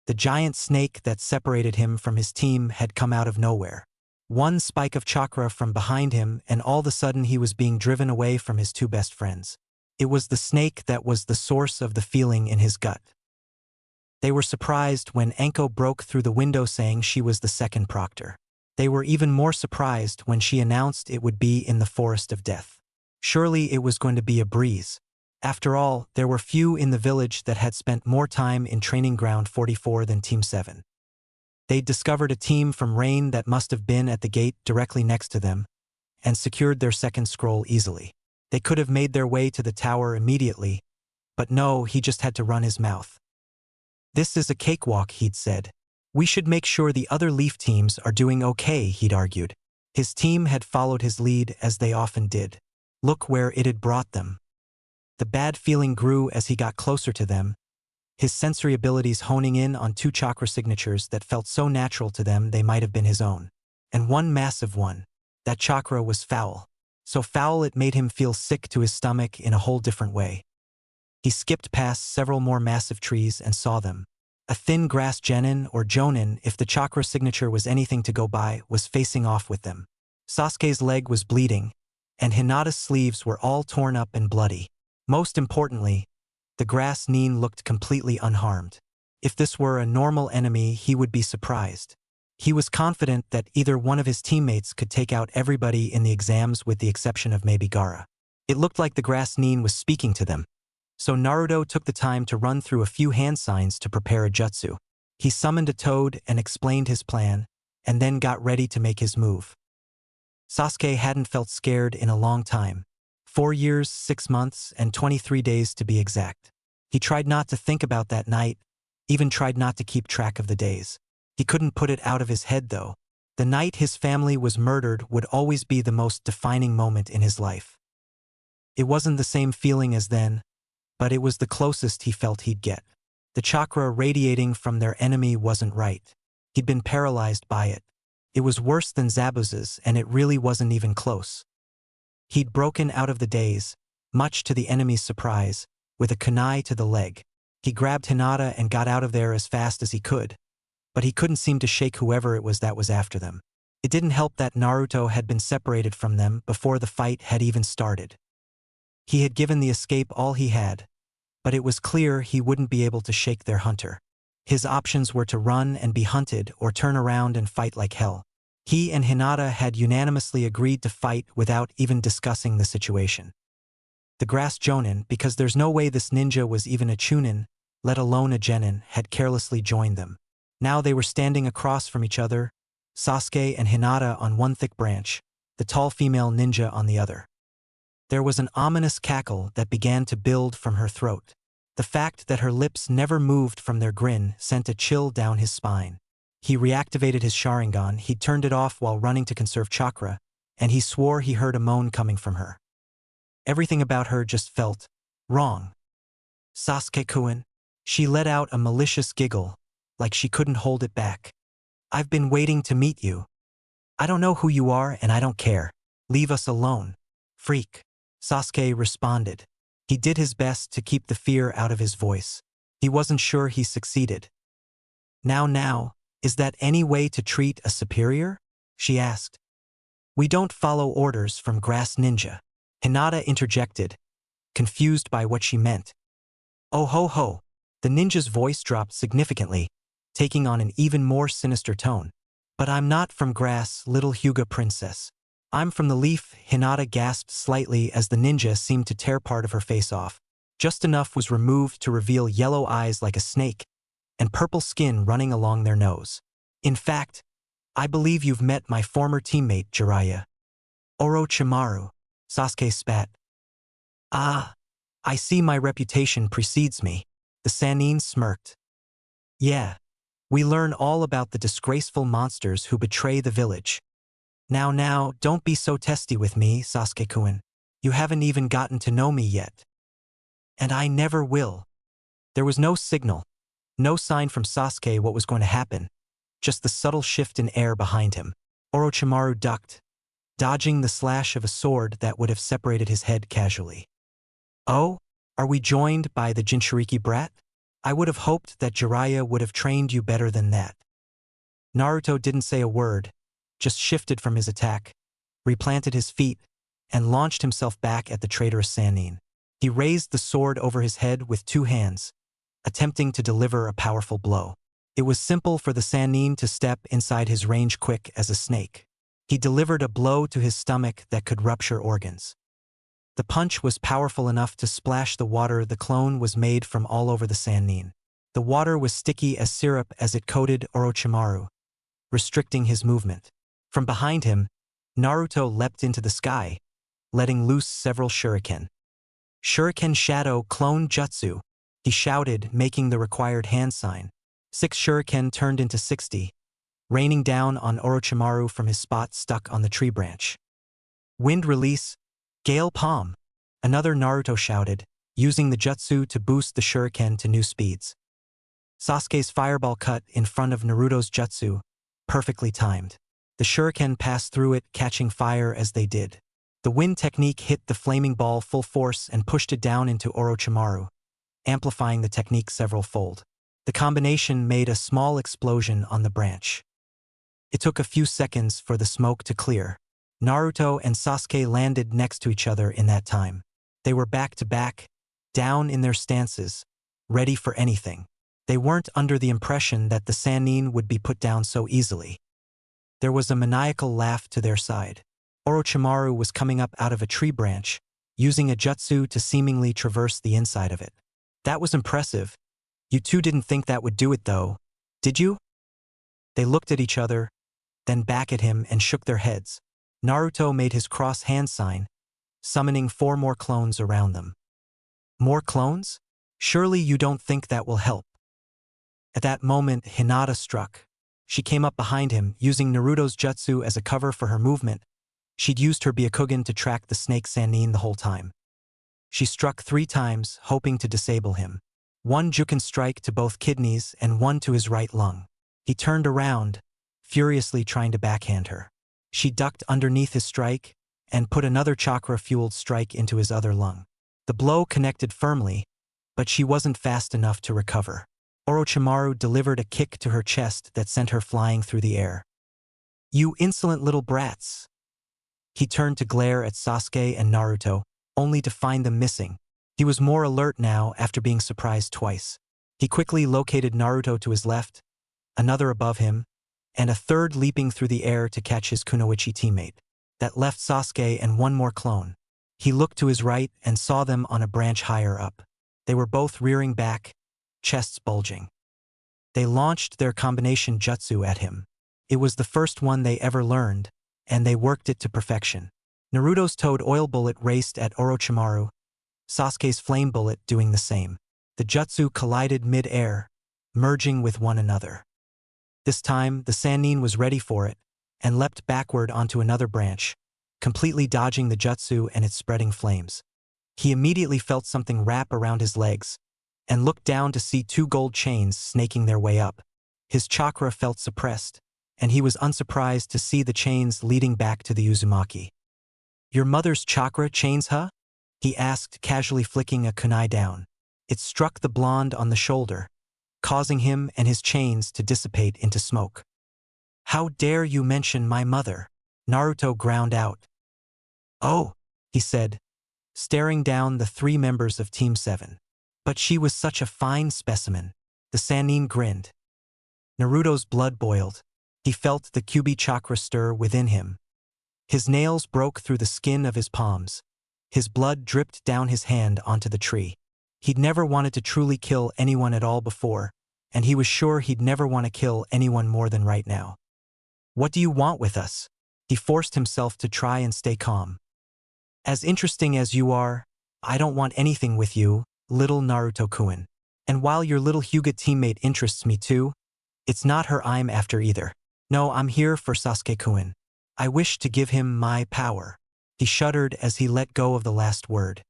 The giant snake that separated him from his team had come out of nowhere. One spike of chakra from behind him, and all of a sudden he was being driven away from his two best friends. It was the snake that was the source of the feeling in his gut. They were surprised when Anko broke through the window saying she was the second proctor. They were even more surprised when she announced it would be in the Forest of Death. Surely it was going to be a breeze. After all, there were few in the village that had spent more time in Training Ground 44 than Team 7. They'd discovered a team from Rain that must have been at the gate directly next to them, and secured their second scroll easily. They could have made their way to the tower immediately, but no, he just had to run his mouth. This is a cakewalk, he'd said. We should make sure the other Leaf teams are doing okay, he'd argued. His team had followed his lead as they often did. Look where it had brought them. The bad feeling grew as he got closer to them, his sensory abilities honing in on 2 chakra signatures that felt so natural to them they might have been his own. And one massive one. That chakra was foul. So foul it made him feel sick to his stomach in a whole different way. He skipped past several more massive trees and saw them. A thin grass genin or jonin, if the chakra signature was anything to go by, was facing off with them. Sasuke's leg was bleeding, and Hinata's sleeves were all torn up and bloody. Most importantly, the grass nin looked completely unharmed. If this were a normal enemy, he would be surprised. He was confident that either one of his teammates could take out everybody in the exams with the exception of maybe Gaara. It looked like the grass nin was speaking to them. So Naruto took the time to run through a few hand signs to prepare a jutsu. He summoned a toad and explained his plan, and then got ready to make his move. Sasuke hadn't felt scared in a long time. 4 years, 6 months, and 23 days to be exact. He tried not to think about that night, even tried not to keep track of the days. He couldn't put it out of his head though. The night his family was murdered would always be the most defining moment in his life. It wasn't the same feeling as then, but it was the closest he felt he'd get. The chakra radiating from their enemy wasn't right. He'd been paralyzed by it. It was worse than Zabuza's, and it really wasn't even close. He'd broken out of the daze, much to the enemy's surprise, with a kunai to the leg. He grabbed Hinata and got out of there as fast as he could, but he couldn't seem to shake whoever it was that was after them. It didn't help that Naruto had been separated from them before the fight had even started. He had given the escape all he had, but it was clear he wouldn't be able to shake their hunter. His options were to run and be hunted or turn around and fight like hell. He and Hinata had unanimously agreed to fight without even discussing the situation. The grass jonin, because there's no way this ninja was even a chunin, let alone a genin, had carelessly joined them. Now they were standing across from each other, Sasuke and Hinata on one thick branch, the tall female ninja on the other. There was an ominous cackle that began to build from her throat. The fact that her lips never moved from their grin sent a chill down his spine. He reactivated his Sharingan, he'd turned it off while running to conserve chakra, and he swore he heard a moan coming from her. Everything about her just felt wrong. Sasuke-kun. She let out a malicious giggle, like she couldn't hold it back. I've been waiting to meet you. I don't know who you are and I don't care. Leave us alone. Freak. Sasuke responded. He did his best to keep the fear out of his voice. He wasn't sure he succeeded. Now, is that any way to treat a superior? She asked. We don't follow orders from Grass Ninja. Hinata interjected, confused by what she meant. Oh ho ho. The ninja's voice dropped significantly, taking on an even more sinister tone. But I'm not from Grass, little Hyuga princess. I'm from the Leaf. Hinata gasped slightly as the ninja seemed to tear part of her face off. Just enough was removed to reveal yellow eyes like a snake, and purple skin running along their nose. In fact, I believe you've met my former teammate, Jiraiya. Orochimaru. Sasuke spat. Ah, I see my reputation precedes me. The Sannin smirked. Yeah, we learn all about the disgraceful monsters who betray the village. Now, don't be so testy with me, Sasuke-kun. You haven't even gotten to know me yet. And I never will. There was no signal, no sign from Sasuke what was going to happen, just the subtle shift in air behind him. Orochimaru ducked, dodging the slash of a sword that would have separated his head casually. Oh, are we joined by the Jinchuriki brat? I would have hoped that Jiraiya would have trained you better than that. Naruto didn't say a word, just shifted from his attack, replanted his feet, and launched himself back at the traitorous Sannin. He raised the sword over his head with 2 hands, attempting to deliver a powerful blow. It was simple for the Sannin to step inside his range quick as a snake. He delivered a blow to his stomach that could rupture organs. The punch was powerful enough to splash the water the clone was made from all over the Sannin. The water was sticky as syrup as it coated Orochimaru, restricting his movement. From behind him, Naruto leapt into the sky, letting loose several shuriken. Shuriken Shadow Clone Jutsu, he shouted, making the required hand sign. 6 shuriken turned into 60, raining down on Orochimaru from his spot stuck on the tree branch. Wind release, Gale Palm, another Naruto shouted, using the jutsu to boost the shuriken to new speeds. Sasuke's fireball cut in front of Naruto's jutsu, perfectly timed. The shuriken passed through it, catching fire as they did. The wind technique hit the flaming ball full force and pushed it down into Orochimaru, amplifying the technique several-fold. The combination made a small explosion on the branch. It took a few seconds for the smoke to clear. Naruto and Sasuke landed next to each other in that time. They were back to back, down in their stances, ready for anything. They weren't under the impression that the Sannin would be put down so easily. There was a maniacal laugh to their side. Orochimaru was coming up out of a tree branch, using a jutsu to seemingly traverse the inside of it. That was impressive. You two didn't think that would do it though, did you? They looked at each other, then back at him and shook their heads. Naruto made his cross hand sign, summoning 4 more clones around them. More clones? Surely you don't think that will help. At that moment, Hinata struck. She came up behind him, using Naruto's jutsu as a cover for her movement. She'd used her Byakugan to track the snake Sannin the whole time. She struck 3 times, hoping to disable him. 1 Juken strike to both kidneys and 1 to his right lung. He turned around, furiously trying to backhand her. She ducked underneath his strike and put another chakra-fueled strike into his other lung. The blow connected firmly, but she wasn't fast enough to recover. Orochimaru delivered a kick to her chest that sent her flying through the air. You insolent little brats! He turned to glare at Sasuke and Naruto, only to find them missing. He was more alert now after being surprised twice. He quickly located Naruto to his left, another above him, and a third leaping through the air to catch his Kunoichi teammate. That left Sasuke and 1 more clone. He looked to his right and saw them on a branch higher up. They were both rearing back, chests bulging. They launched their combination jutsu at him. It was the first one they ever learned, and they worked it to perfection. Naruto's Toad Oil Bullet raced at Orochimaru, Sasuke's Flame Bullet doing the same. The jutsu collided mid-air, merging with one another. This time, the Sannin was ready for it, and leapt backward onto another branch, completely dodging the jutsu and its spreading flames. He immediately felt something wrap around his legs, and looked down to see 2 gold chains snaking their way up. His chakra felt suppressed, and he was unsurprised to see the chains leading back to the Uzumaki. Your mother's chakra chains, huh? He asked, casually flicking a kunai down. It struck the blonde on the shoulder, causing him and his chains to dissipate into smoke. How dare you mention my mother? Naruto ground out. Oh, he said, staring down the 3 members of Team 7. But she was such a fine specimen. The Sannin grinned. Naruto's blood boiled. He felt the Kyuubi chakra stir within him. His nails broke through the skin of his palms. His blood dripped down his hand onto the tree. He'd never wanted to truly kill anyone at all before, and he was sure he'd never want to kill anyone more than right now. What do you want with us? He forced himself to try and stay calm. As interesting as you are, I don't want anything with you, little Naruto-kun. And while your little Hyuga teammate interests me too, it's not her I'm after either. No, I'm here for Sasuke-kun. I wish to give him my power. He shuddered as he let go of the last word.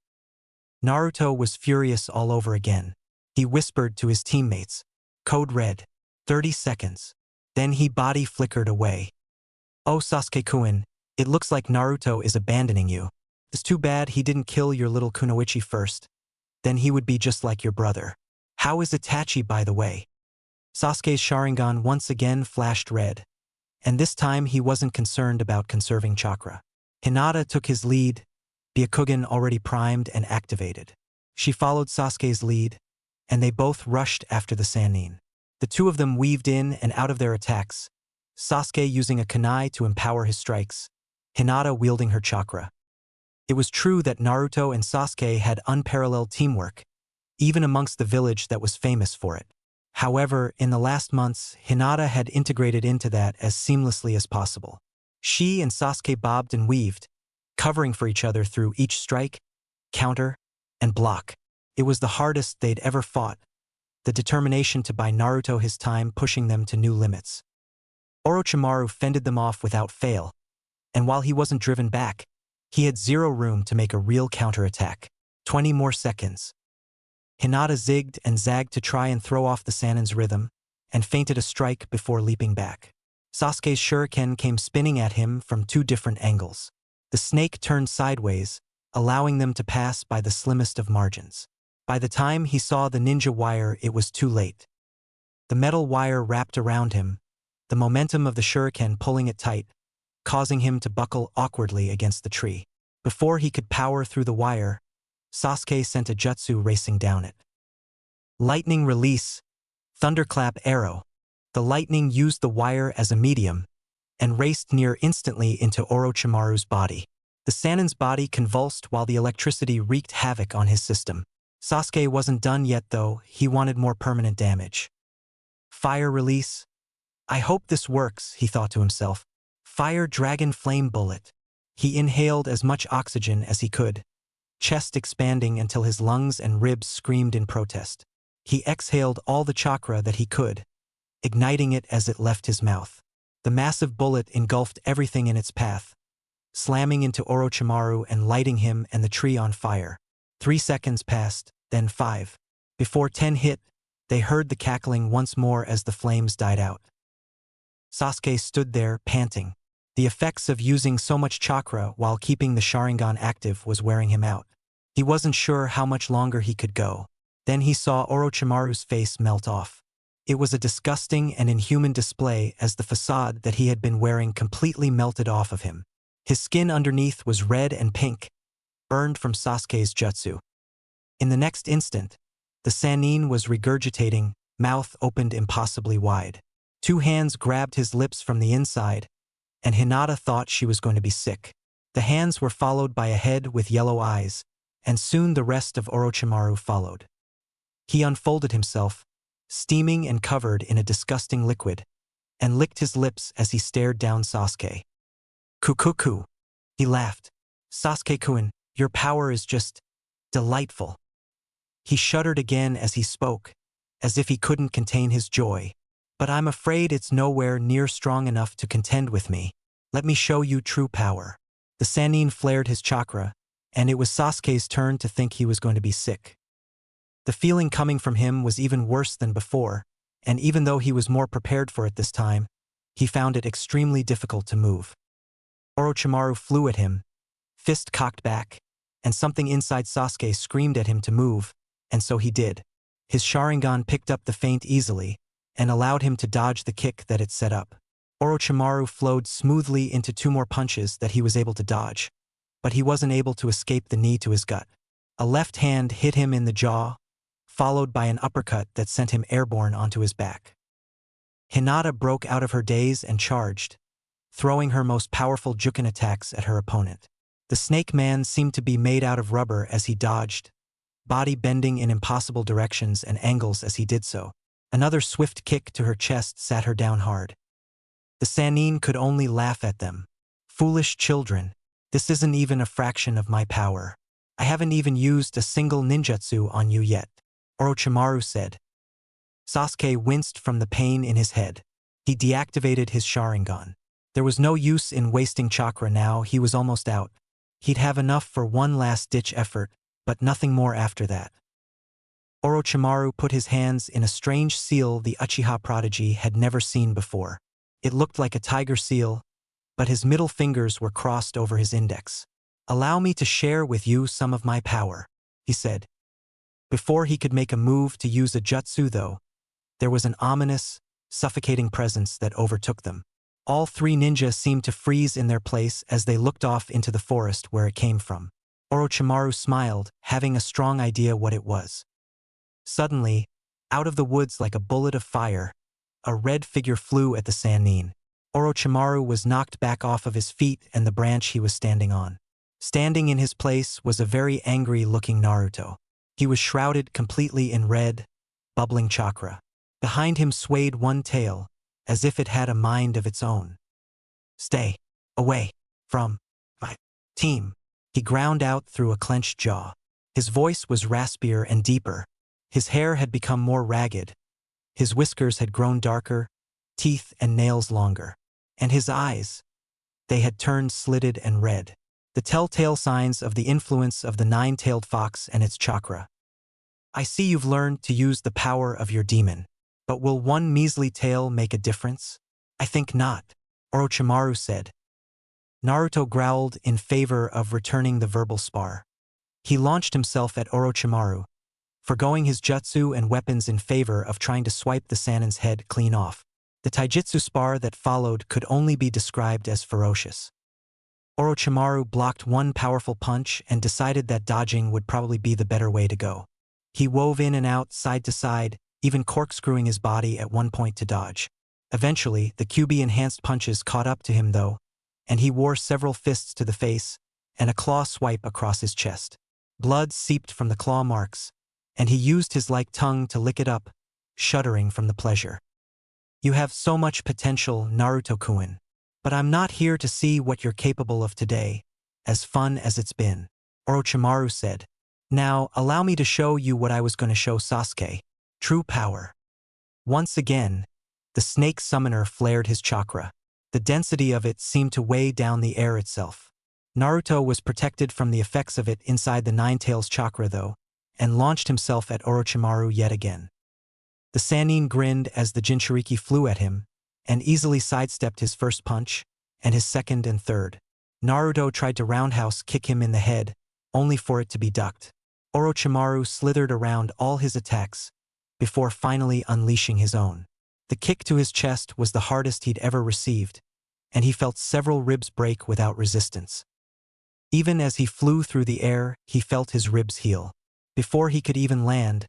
Naruto was furious all over again. He whispered to his teammates, Code Red, 30 seconds. Then he body flickered away. Oh Sasuke-kun, it looks like Naruto is abandoning you. It's too bad he didn't kill your little Kunoichi first. Then he would be just like your brother. How is Itachi, by the way? Sasuke's Sharingan once again flashed red, and this time he wasn't concerned about conserving chakra. Hinata took his lead, Byakugan already primed and activated. She followed Sasuke's lead, and they both rushed after the Sannin. The 2 of them weaved in and out of their attacks, Sasuke using a kunai to empower his strikes, Hinata wielding her chakra. It was true that Naruto and Sasuke had unparalleled teamwork, even amongst the village that was famous for it. However, in the last months, Hinata had integrated into that as seamlessly as possible. She and Sasuke bobbed and weaved, covering for each other through each strike, counter, and block. It was the hardest they'd ever fought, the determination to buy Naruto his time pushing them to new limits. Orochimaru fended them off without fail, and while he wasn't driven back, he had zero room to make a real counterattack. 20 more seconds. Hinata zigged and zagged to try and throw off the Sannin's rhythm, and feinted a strike before leaping back. Sasuke's shuriken came spinning at him from 2 different angles. The snake turned sideways, allowing them to pass by the slimmest of margins. By the time he saw the ninja wire, it was too late. The metal wire wrapped around him, the momentum of the shuriken pulling it tight, causing him to buckle awkwardly against the tree. Before he could power through the wire, Sasuke sent a jutsu racing down it. Lightning release, thunderclap arrow. The lightning used the wire as a medium and raced near instantly into Orochimaru's body. The Sannin's body convulsed while the electricity wreaked havoc on his system. Sasuke wasn't done yet though, he wanted more permanent damage. Fire release. I hope this works, he thought to himself. Fire dragon flame bullet. He inhaled as much oxygen as he could, chest expanding until his lungs and ribs screamed in protest. He exhaled all the chakra that he could, igniting it as it left his mouth. The massive bullet engulfed everything in its path, slamming into Orochimaru and lighting him and the tree on fire. 3 seconds passed, then 5. Before 10 hit, they heard the cackling once more as the flames died out. Sasuke stood there, panting. The effects of using so much chakra while keeping the Sharingan active was wearing him out. He wasn't sure how much longer he could go. Then he saw Orochimaru's face melt off. It was a disgusting and inhuman display as the facade that he had been wearing completely melted off of him. His skin underneath was red and pink, burned from Sasuke's jutsu. In the next instant, the Sannin was regurgitating, mouth opened impossibly wide. 2 hands grabbed his lips from the inside, and Hinata thought she was going to be sick. The hands were followed by a head with yellow eyes, and soon the rest of Orochimaru followed. He unfolded himself, steaming and covered in a disgusting liquid, and licked his lips as he stared down Sasuke. Kukuku. He laughed. Sasuke-kun, your power is just delightful. He shuddered again as he spoke, as if he couldn't contain his joy. But I'm afraid it's nowhere near strong enough to contend with me. Let me show you true power. The Sannin flared his chakra, and it was Sasuke's turn to think he was going to be sick. The feeling coming from him was even worse than before, and even though he was more prepared for it this time, he found it extremely difficult to move. Orochimaru flew at him, fist cocked back, and something inside Sasuke screamed at him to move, and so he did. His Sharingan picked up the feint easily, and allowed him to dodge the kick that it set up. Orochimaru flowed smoothly into 2 more punches that he was able to dodge, but he wasn't able to escape the knee to his gut. A left hand hit him in the jaw, followed by an uppercut that sent him airborne onto his back. Hinata broke out of her daze and charged, throwing her most powerful Juken attacks at her opponent. The Snake Man seemed to be made out of rubber as he dodged, body bending in impossible directions and angles as he did so. Another swift kick to her chest sat her down hard. The Sannin could only laugh at them. Foolish children, this isn't even a fraction of my power. I haven't even used a single ninjutsu on you yet, Orochimaru said. Sasuke winced from the pain in his head. He deactivated his Sharingan. There was no use in wasting chakra now, he was almost out. He'd have enough for one last-ditch effort, but nothing more after that. Orochimaru put his hands in a strange seal the Uchiha prodigy had never seen before. It looked like a tiger seal, but his middle fingers were crossed over his index. Allow me to share with you some of my power, he said. Before he could make a move to use a jutsu though, there was an ominous, suffocating presence that overtook them. All 3 ninja seemed to freeze in their place as they looked off into the forest where it came from. Orochimaru smiled, having a strong idea what it was. Suddenly, out of the woods like a bullet of fire, a red figure flew at the Sannin. Orochimaru was knocked back off of his feet and the branch he was standing on. Standing in his place was a very angry-looking Naruto. He was shrouded completely in red, bubbling chakra. Behind him swayed one tail, as if it had a mind of its own. "Stay away from my team," he ground out through a clenched jaw. His voice was raspier and deeper. His hair had become more ragged. His whiskers had grown darker, teeth and nails longer. And his eyes, they had turned slitted and red. The telltale signs of the influence of the nine-tailed fox and its chakra. "I see you've learned to use the power of your demon. But will one measly tail make a difference?" "I think not," Orochimaru said. Naruto growled in favor of returning the verbal spar. He launched himself at Orochimaru, forgoing his jutsu and weapons in favor of trying to swipe the Sannin's head clean off. The taijutsu spar that followed could only be described as ferocious. Orochimaru blocked one powerful punch and decided that dodging would probably be the better way to go. He wove in and out, side to side, even corkscrewing his body at one point to dodge. Eventually, the QB-enhanced punches caught up to him though, and he wore several fists to the face and a claw swipe across his chest. Blood seeped from the claw marks, and he used his tongue to lick it up, shuddering from the pleasure. "You have so much potential, Naruto-kun. But I'm not here to see what you're capable of today, as fun as it's been," Orochimaru said. "Now, allow me to show you what I was going to show Sasuke. True power." Once again, the snake summoner flared his chakra. The density of it seemed to weigh down the air itself. Naruto was protected from the effects of it inside the Nine-Tails chakra though, and launched himself at Orochimaru yet again. The Sannin grinned as the Jinchuriki flew at him, and easily sidestepped his first punch, and his second and third. Naruto tried to roundhouse kick him in the head, only for it to be ducked. Orochimaru slithered around all his attacks, before finally unleashing his own. The kick to his chest was the hardest he'd ever received, and he felt several ribs break without resistance. Even as he flew through the air, he felt his ribs heal. Before he could even land,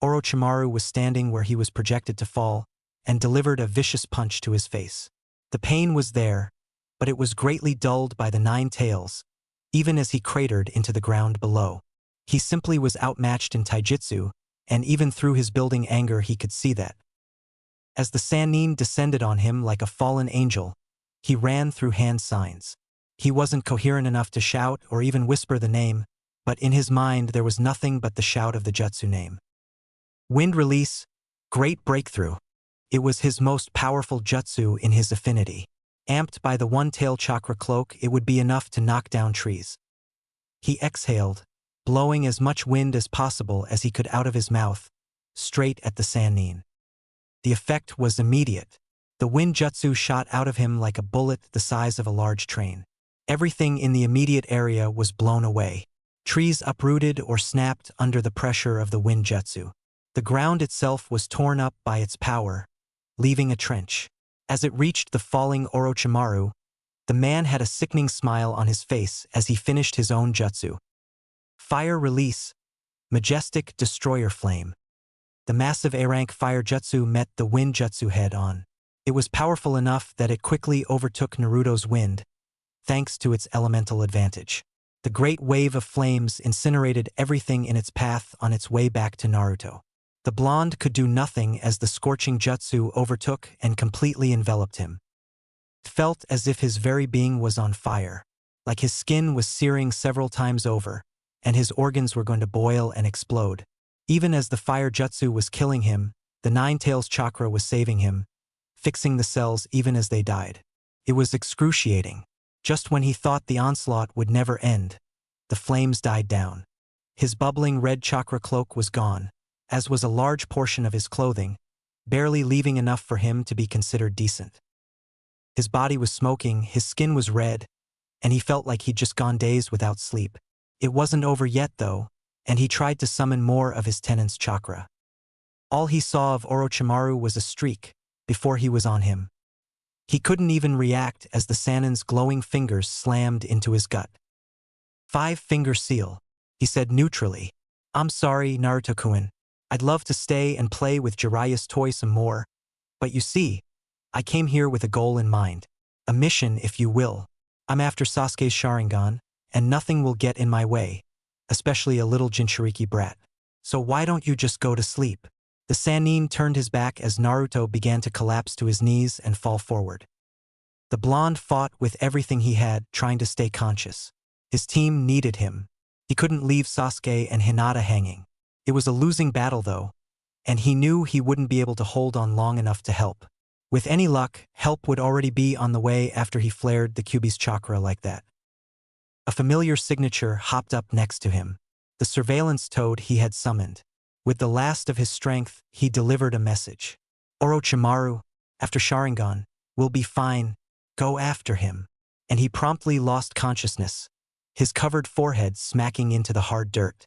Orochimaru was standing where he was projected to fall, and delivered a vicious punch to his face. The pain was there, but it was greatly dulled by the nine tails, even as he cratered into the ground below. He simply was outmatched in taijutsu, and even through his building anger he could see that. As the Sannin descended on him like a fallen angel, he ran through hand signs. He wasn't coherent enough to shout or even whisper the name, but in his mind there was nothing but the shout of the jutsu name. Wind release, great breakthrough. It was his most powerful jutsu in his affinity. Amped by the one-tail chakra cloak, it would be enough to knock down trees. He exhaled, blowing as much wind as possible as he could out of his mouth, straight at the Sannin. The effect was immediate. The wind jutsu shot out of him like a bullet the size of a large train. Everything in the immediate area was blown away. Trees uprooted or snapped under the pressure of the wind jutsu. The ground itself was torn up by its power, leaving a trench. As it reached the falling Orochimaru, the man had a sickening smile on his face as he finished his own jutsu. Fire release, majestic destroyer flame. The massive A-rank fire jutsu met the wind jutsu head-on. It was powerful enough that it quickly overtook Naruto's wind, thanks to its elemental advantage. The great wave of flames incinerated everything in its path on its way back to Naruto. The blonde could do nothing as the scorching jutsu overtook and completely enveloped him. It felt as if his very being was on fire, like his skin was searing several times over, and his organs were going to boil and explode. Even as the fire jutsu was killing him, the nine-tails chakra was saving him, fixing the cells even as they died. It was excruciating. Just when he thought the onslaught would never end, the flames died down. His bubbling red chakra cloak was gone, as was a large portion of his clothing, barely leaving enough for him to be considered decent. His body was smoking, his skin was red, and he felt like he'd just gone days without sleep. It wasn't over yet though, and he tried to summon more of his tenant's chakra. All he saw of Orochimaru was a streak, before he was on him. He couldn't even react as the Sannin's glowing fingers slammed into his gut. "Five-finger seal," he said neutrally. "I'm sorry, Naruto-kun. I'd love to stay and play with Jiraiya's toy some more, but you see, I came here with a goal in mind. A mission, if you will. I'm after Sasuke's Sharingan, and nothing will get in my way, especially a little Jinchuriki brat. So why don't you just go to sleep?" The Sannin turned his back as Naruto began to collapse to his knees and fall forward. The blonde fought with everything he had, trying to stay conscious. His team needed him. He couldn't leave Sasuke and Hinata hanging. It was a losing battle though, and he knew he wouldn't be able to hold on long enough to help. With any luck, help would already be on the way after he flared the Kyuubi's chakra like that. A familiar signature hopped up next to him. The surveillance toad he had summoned. With the last of his strength, he delivered a message. Orochimaru, after Sharingan, will be fine. Go after him. And he promptly lost consciousness, his covered forehead smacking into the hard dirt.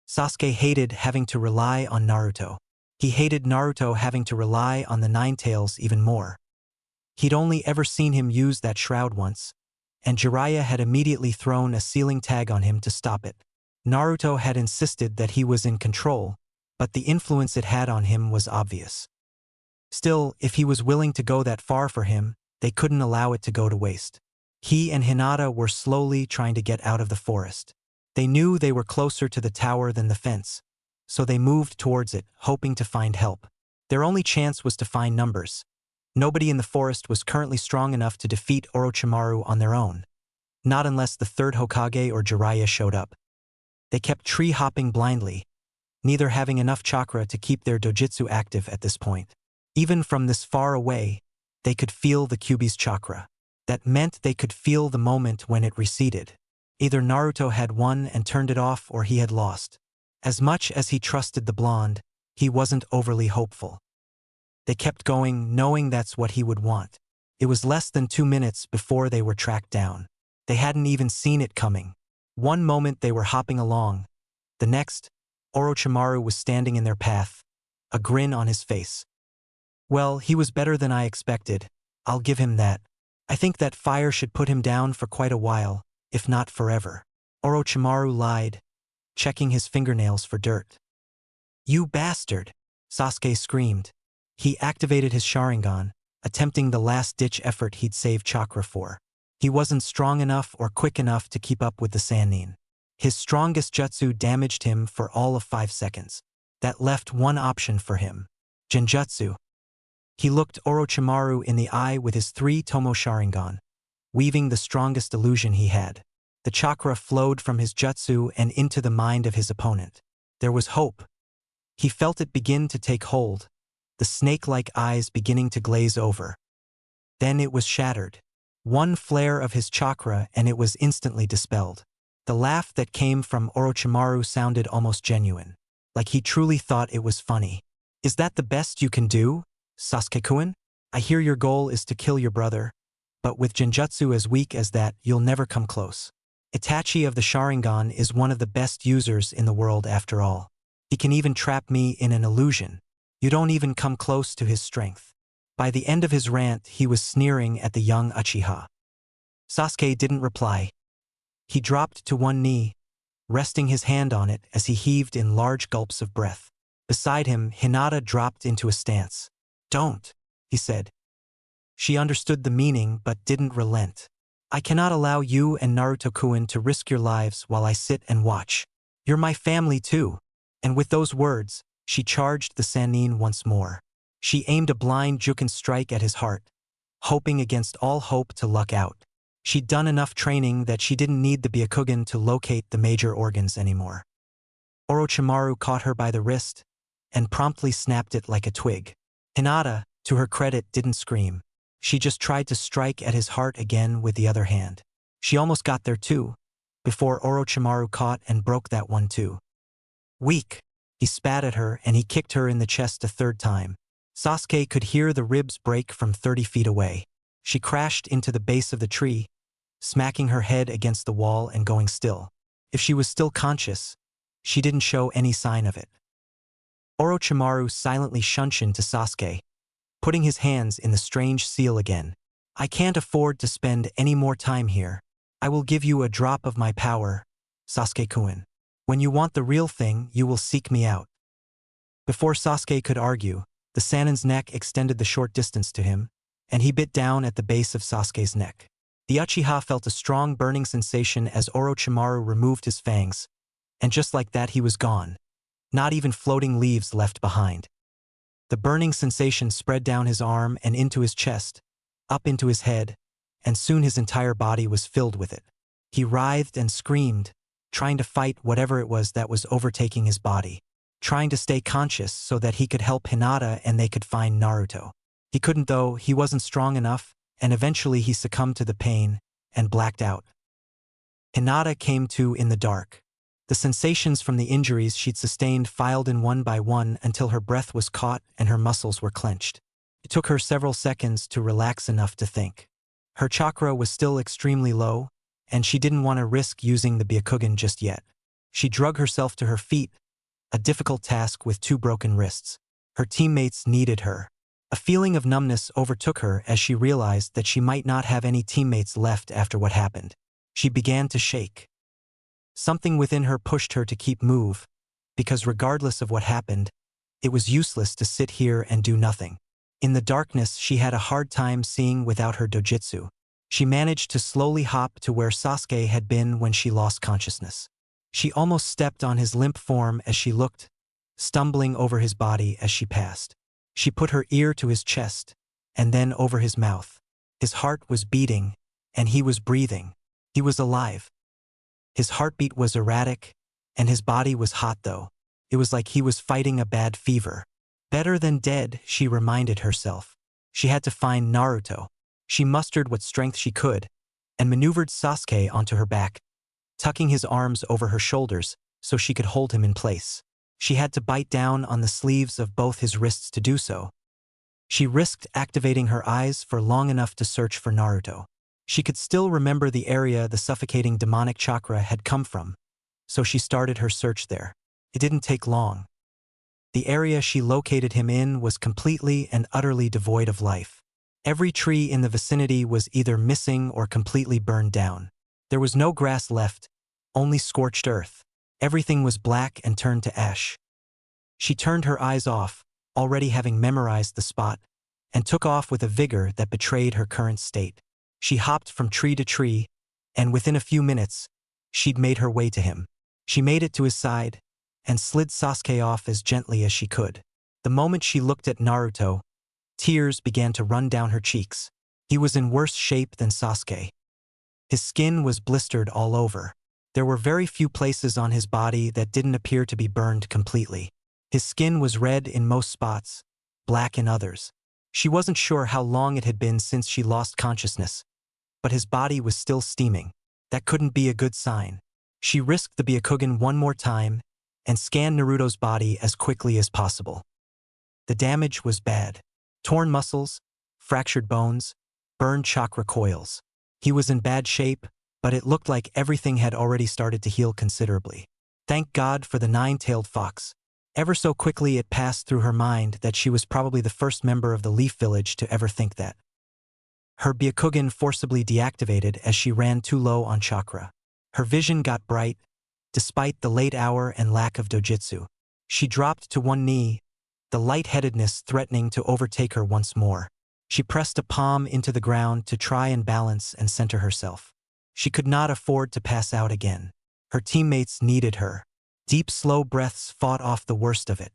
Sasuke hated having to rely on Naruto. He hated Naruto having to rely on the Nine Tails even more. He'd only ever seen him use that shroud once, and Jiraiya had immediately thrown a sealing tag on him to stop it. Naruto had insisted that he was in control, but the influence it had on him was obvious. Still, if he was willing to go that far for him, they couldn't allow it to go to waste. He and Hinata were slowly trying to get out of the forest. They knew they were closer to the tower than the fence, so they moved towards it, hoping to find help. Their only chance was to find numbers. Nobody in the forest was currently strong enough to defeat Orochimaru on their own. Not unless the third Hokage or Jiraiya showed up. They kept tree-hopping blindly, neither having enough chakra to keep their dojutsu active at this point. Even from this far away, they could feel the Kyuubi's chakra. That meant they could feel the moment when it receded. Either Naruto had won and turned it off, or he had lost. As much as he trusted the blonde, he wasn't overly hopeful. They kept going, knowing that's what he would want. It was less than 2 minutes before they were tracked down. They hadn't even seen it coming. One moment they were hopping along. The next, Orochimaru was standing in their path, a grin on his face. Well, he was better than I expected. I'll give him that. I think that fire should put him down for quite a while, if not forever. Orochimaru lied, checking his fingernails for dirt. You bastard! Sasuke screamed. He activated his Sharingan, attempting the last-ditch effort he'd saved chakra for. He wasn't strong enough or quick enough to keep up with the Sannin. His strongest jutsu damaged him for all of 5 seconds. That left one option for him. Genjutsu. He looked Orochimaru in the eye with his 3 Tomo Sharingan, weaving the strongest illusion he had. The chakra flowed from his jutsu and into the mind of his opponent. There was hope. He felt it begin to take hold, the snake-like eyes beginning to glaze over. Then it was shattered. One flare of his chakra and it was instantly dispelled. The laugh that came from Orochimaru sounded almost genuine, like he truly thought it was funny. Is that the best you can do, Sasuke-kun? I hear your goal is to kill your brother, but with genjutsu as weak as that, you'll never come close. Itachi of the Sharingan is one of the best users in the world after all. He can even trap me in an illusion. You don't even come close to his strength. By the end of his rant, he was sneering at the young Uchiha. Sasuke didn't reply. He dropped to one knee, resting his hand on it as he heaved in large gulps of breath. Beside him, Hinata dropped into a stance. Don't, he said. She understood the meaning but didn't relent. I cannot allow you and Naruto-kun to risk your lives while I sit and watch. You're my family too. And with those words, she charged the Sannin once more. She aimed a blind Juken strike at his heart, hoping against all hope to luck out. She'd done enough training that she didn't need the Byakugan to locate the major organs anymore. Orochimaru caught her by the wrist and promptly snapped it like a twig. Hinata, to her credit, didn't scream. She just tried to strike at his heart again with the other hand. She almost got there too, before Orochimaru caught and broke that one too. Weak. He spat at her and he kicked her in the chest a 3rd time. Sasuke could hear the ribs break from 30 feet away. She crashed into the base of the tree, smacking her head against the wall and going still. If she was still conscious, she didn't show any sign of it. Orochimaru silently shunshined to Sasuke, putting his hands in the strange seal again. I can't afford to spend any more time here. I will give you a drop of my power, Sasuke-kun. When you want the real thing, you will seek me out. Before Sasuke could argue, the Sannin's neck extended the short distance to him, and he bit down at the base of Sasuke's neck. The Uchiha felt a strong burning sensation as Orochimaru removed his fangs, and just like that he was gone. not even floating leaves left behind. The burning sensation spread down his arm and into his chest, up into his head, and soon his entire body was filled with it. He writhed and screamed, trying to fight whatever it was that was overtaking his body, trying to stay conscious so that he could help Hinata and they could find Naruto. He couldn't though, he wasn't strong enough, and eventually he succumbed to the pain and blacked out. Hinata came to in the dark. The sensations from the injuries she'd sustained filed in one by one until her breath was caught and her muscles were clenched. It took her several seconds to relax enough to think. Her chakra was still extremely low, and she didn't want to risk using the Byakugan just yet. She drug herself to her feet, a difficult task with 2 broken wrists. Her teammates needed her. A feeling of numbness overtook her as she realized that she might not have any teammates left after what happened. She began to shake. Something within her pushed her to keep move, because regardless of what happened, it was useless to sit here and do nothing. In the darkness, she had a hard time seeing without her dojutsu. She managed to slowly hop to where Sasuke had been when she lost consciousness. She almost stepped on his limp form as she looked, stumbling over his body as she passed. She put her ear to his chest, and then over his mouth. His heart was beating, and he was breathing. He was alive. His heartbeat was erratic, and his body was hot though. It was like he was fighting a bad fever. Better than dead, she reminded herself. She had to find Naruto. She mustered what strength she could, and maneuvered Sasuke onto her back, tucking his arms over her shoulders so she could hold him in place. She had to bite down on the sleeves of both his wrists to do so. She risked activating her eyes for long enough to search for Naruto. She could still remember the area the suffocating demonic chakra had come from, so she started her search there. It didn't take long. The area she located him in was completely and utterly devoid of life. Every tree in the vicinity was either missing or completely burned down. There was no grass left, only scorched earth. Everything was black and turned to ash. She turned her eyes off, already having memorized the spot, and took off with a vigor that betrayed her current state. She hopped from tree to tree, and within a few minutes, she'd made her way to him. She made it to his side, and slid Sasuke off as gently as she could. The moment she looked at Naruto, tears began to run down her cheeks. He was in worse shape than Sasuke. His skin was blistered all over. There were very few places on his body that didn't appear to be burned completely. His skin was red in most spots, black in others. She wasn't sure how long it had been since she lost consciousness, but his body was still steaming. That couldn't be a good sign. She risked the Byakugan one more time and scanned Naruto's body as quickly as possible. The damage was bad. Torn muscles, fractured bones, burned chakra coils. He was in bad shape, but it looked like everything had already started to heal considerably. Thank God for the 9-tailed fox. Ever so quickly it passed through her mind that she was probably the first member of the Leaf Village to ever think that. Her Byakugan forcibly deactivated as she ran too low on chakra. Her vision got bright, despite the late hour and lack of dojutsu. She dropped to one knee, the lightheadedness threatening to overtake her once more. She pressed a palm into the ground to try and balance and center herself. She could not afford to pass out again. Her teammates needed her. Deep, slow breaths fought off the worst of it.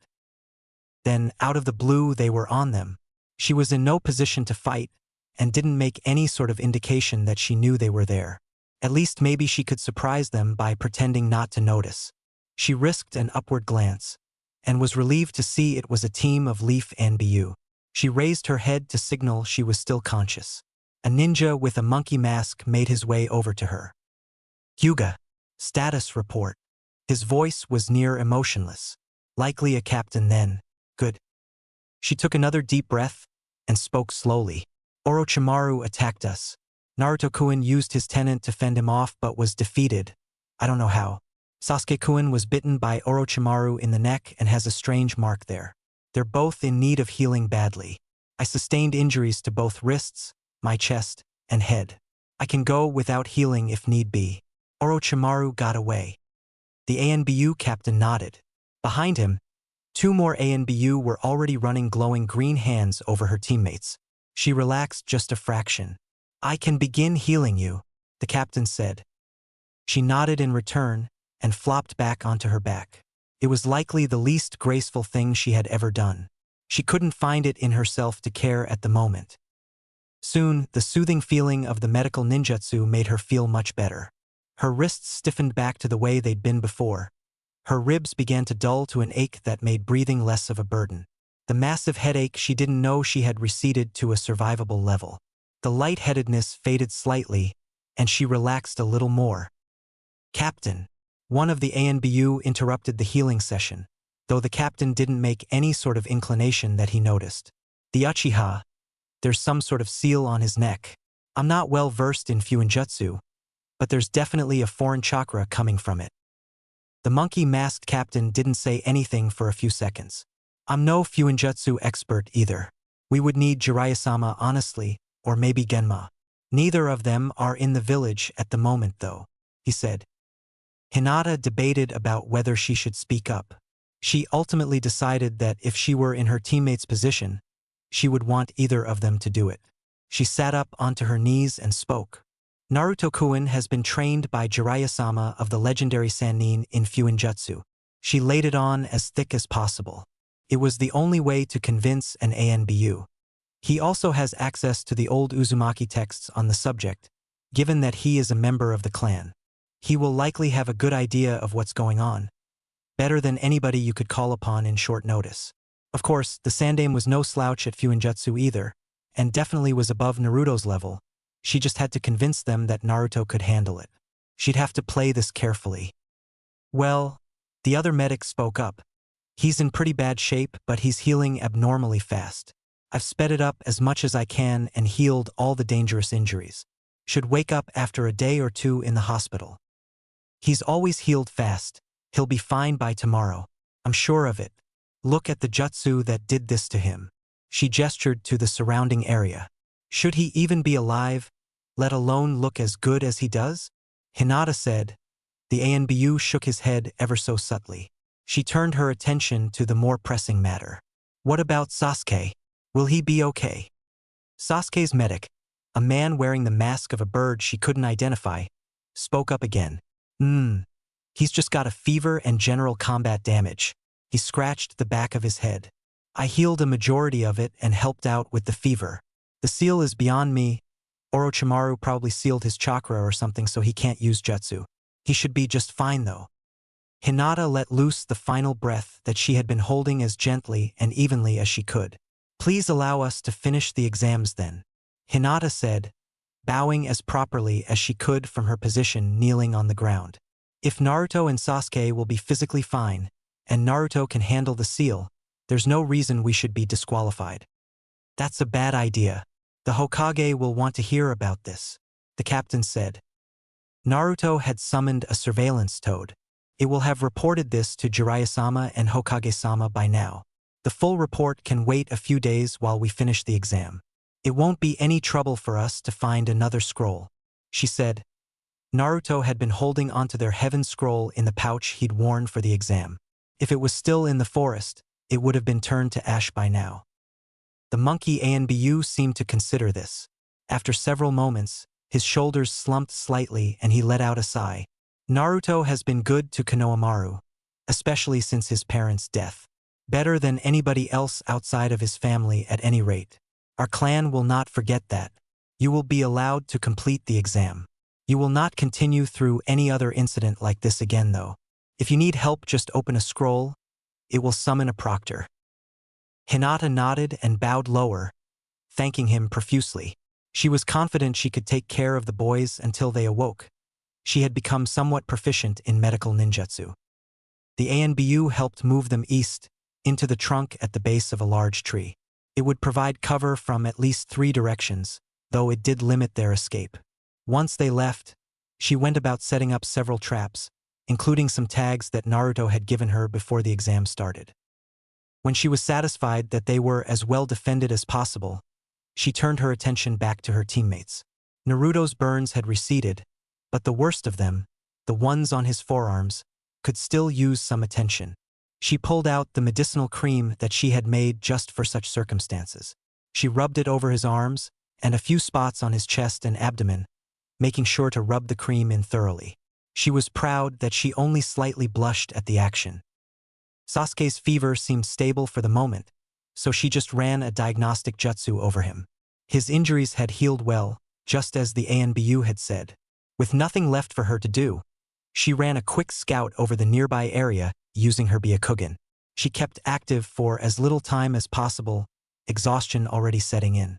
Then, out of the blue, they were on them. She was in no position to fight, and didn't make any sort of indication that she knew they were there. At least maybe she could surprise them by pretending not to notice. She risked an upward glance, and was relieved to see it was a team of Leaf and Bu. She raised her head to signal she was still conscious. A ninja with a monkey mask made his way over to her. Hyuga, status report. His voice was near emotionless. Likely a captain then. Good. She took another deep breath and spoke slowly. Orochimaru attacked us. Naruto-kun used his tenant to fend him off but was defeated. I don't know how. Sasuke-kun was bitten by Orochimaru in the neck and has a strange mark there. They're both in need of healing badly. I sustained injuries to both wrists, my chest, and head. I can go without healing if need be. Orochimaru got away. The ANBU captain nodded. Behind him, 2 more ANBU were already running glowing green hands over her teammates. She relaxed just a fraction. I can begin healing you, the captain said. She nodded in return and flopped back onto her back. It was likely the least graceful thing she had ever done. She couldn't find it in herself to care at the moment. Soon, the soothing feeling of the medical ninjutsu made her feel much better. Her wrists stiffened back to the way they'd been before. Her ribs began to dull to an ache that made breathing less of a burden. The massive headache she didn't know she had receded to a survivable level. The lightheadedness faded slightly, and she relaxed a little more. "Captain." One of the ANBU interrupted the healing session, though the captain didn't make any sort of inclination that he noticed. "The Uchiha. There's some sort of seal on his neck. I'm not well versed in Fuinjutsu, but there's definitely a foreign chakra coming from it." The monkey-masked captain didn't say anything for a few seconds. "I'm no Fuinjutsu expert either. We would need Jiraiya-sama honestly, or maybe Genma. Neither of them are in the village at the moment though," he said. Hinata debated about whether she should speak up. She ultimately decided that if she were in her teammate's position, she would want either of them to do it. She sat up onto her knees and spoke. "Naruto-kun has been trained by Jiraiya-sama of the legendary Sannin in Fuinjutsu." She laid it on as thick as possible. It was the only way to convince an ANBU. He also has access to the old Uzumaki texts on the subject, given that he is a member of the clan. He will likely have a good idea of what's going on, better than anybody you could call upon in short notice. Of course, the Sandaime was no slouch at Fuinjutsu either, and definitely was above Naruto's level. She just had to convince them that Naruto could handle it. She'd have to play this carefully. "Well," the other medic spoke up. "He's in pretty bad shape, but he's healing abnormally fast. I've sped it up as much as I can and healed all the dangerous injuries. Should wake up after a day or two in the hospital. He's always healed fast. He'll be fine by tomorrow. I'm sure of it. Look at the jutsu that did this to him." She gestured to the surrounding area. "Should he even be alive, let alone look as good as he does?" Hinata said. The ANBU shook his head ever so subtly. She turned her attention to the more pressing matter. "What about Sasuke? Will he be okay?" Sasuke's medic, a man wearing the mask of a bird she couldn't identify, spoke up again. He's just got a fever and general combat damage." He scratched the back of his head. "I healed a majority of it and helped out with the fever. The seal is beyond me. Orochimaru probably sealed his chakra or something so he can't use jutsu. He should be just fine though." Hinata let loose the final breath that she had been holding as gently and evenly as she could. "Please allow us to finish the exams then," Hinata said, bowing as properly as she could from her position kneeling on the ground. "If Naruto and Sasuke will be physically fine, and Naruto can handle the seal, there's no reason we should be disqualified." "That's a bad idea. The Hokage will want to hear about this," the captain said. Naruto had summoned a surveillance toad. It will have reported this to Jiraiya-sama and Hokage-sama by now. The full report can wait a few days while we finish the exam. "It won't be any trouble for us to find another scroll," she said. Naruto had been holding onto their heaven scroll in the pouch he'd worn for the exam. If it was still in the forest, it would have been turned to ash by now. The monkey ANBU seemed to consider this. After several moments, his shoulders slumped slightly and he let out a sigh. "Naruto has been good to Konohamaru, especially since his parents' death. Better than anybody else outside of his family at any rate. Our clan will not forget that. You will be allowed to complete the exam. You will not continue through any other incident like this again though. If you need help, just open a scroll. It will summon a proctor." Hinata nodded and bowed lower, thanking him profusely. She was confident she could take care of the boys until they awoke. She had become somewhat proficient in medical ninjutsu. The ANBU helped move them east, into the trunk at the base of a large tree. It would provide cover from at least 3 directions, though it did limit their escape. Once they left, she went about setting up several traps, including some tags that Naruto had given her before the exam started. When she was satisfied that they were as well defended as possible, she turned her attention back to her teammates. Naruto's burns had receded, but the worst of them, the ones on his forearms, could still use some attention. She pulled out the medicinal cream that she had made just for such circumstances. She rubbed it over his arms and a few spots on his chest and abdomen, making sure to rub the cream in thoroughly. She was proud that she only slightly blushed at the action. Sasuke's fever seemed stable for the moment, so she just ran a diagnostic jutsu over him. His injuries had healed well, just as the ANBU had said. With nothing left for her to do, she ran a quick scout over the nearby area using her Byakugan. She kept active for as little time as possible, exhaustion already setting in.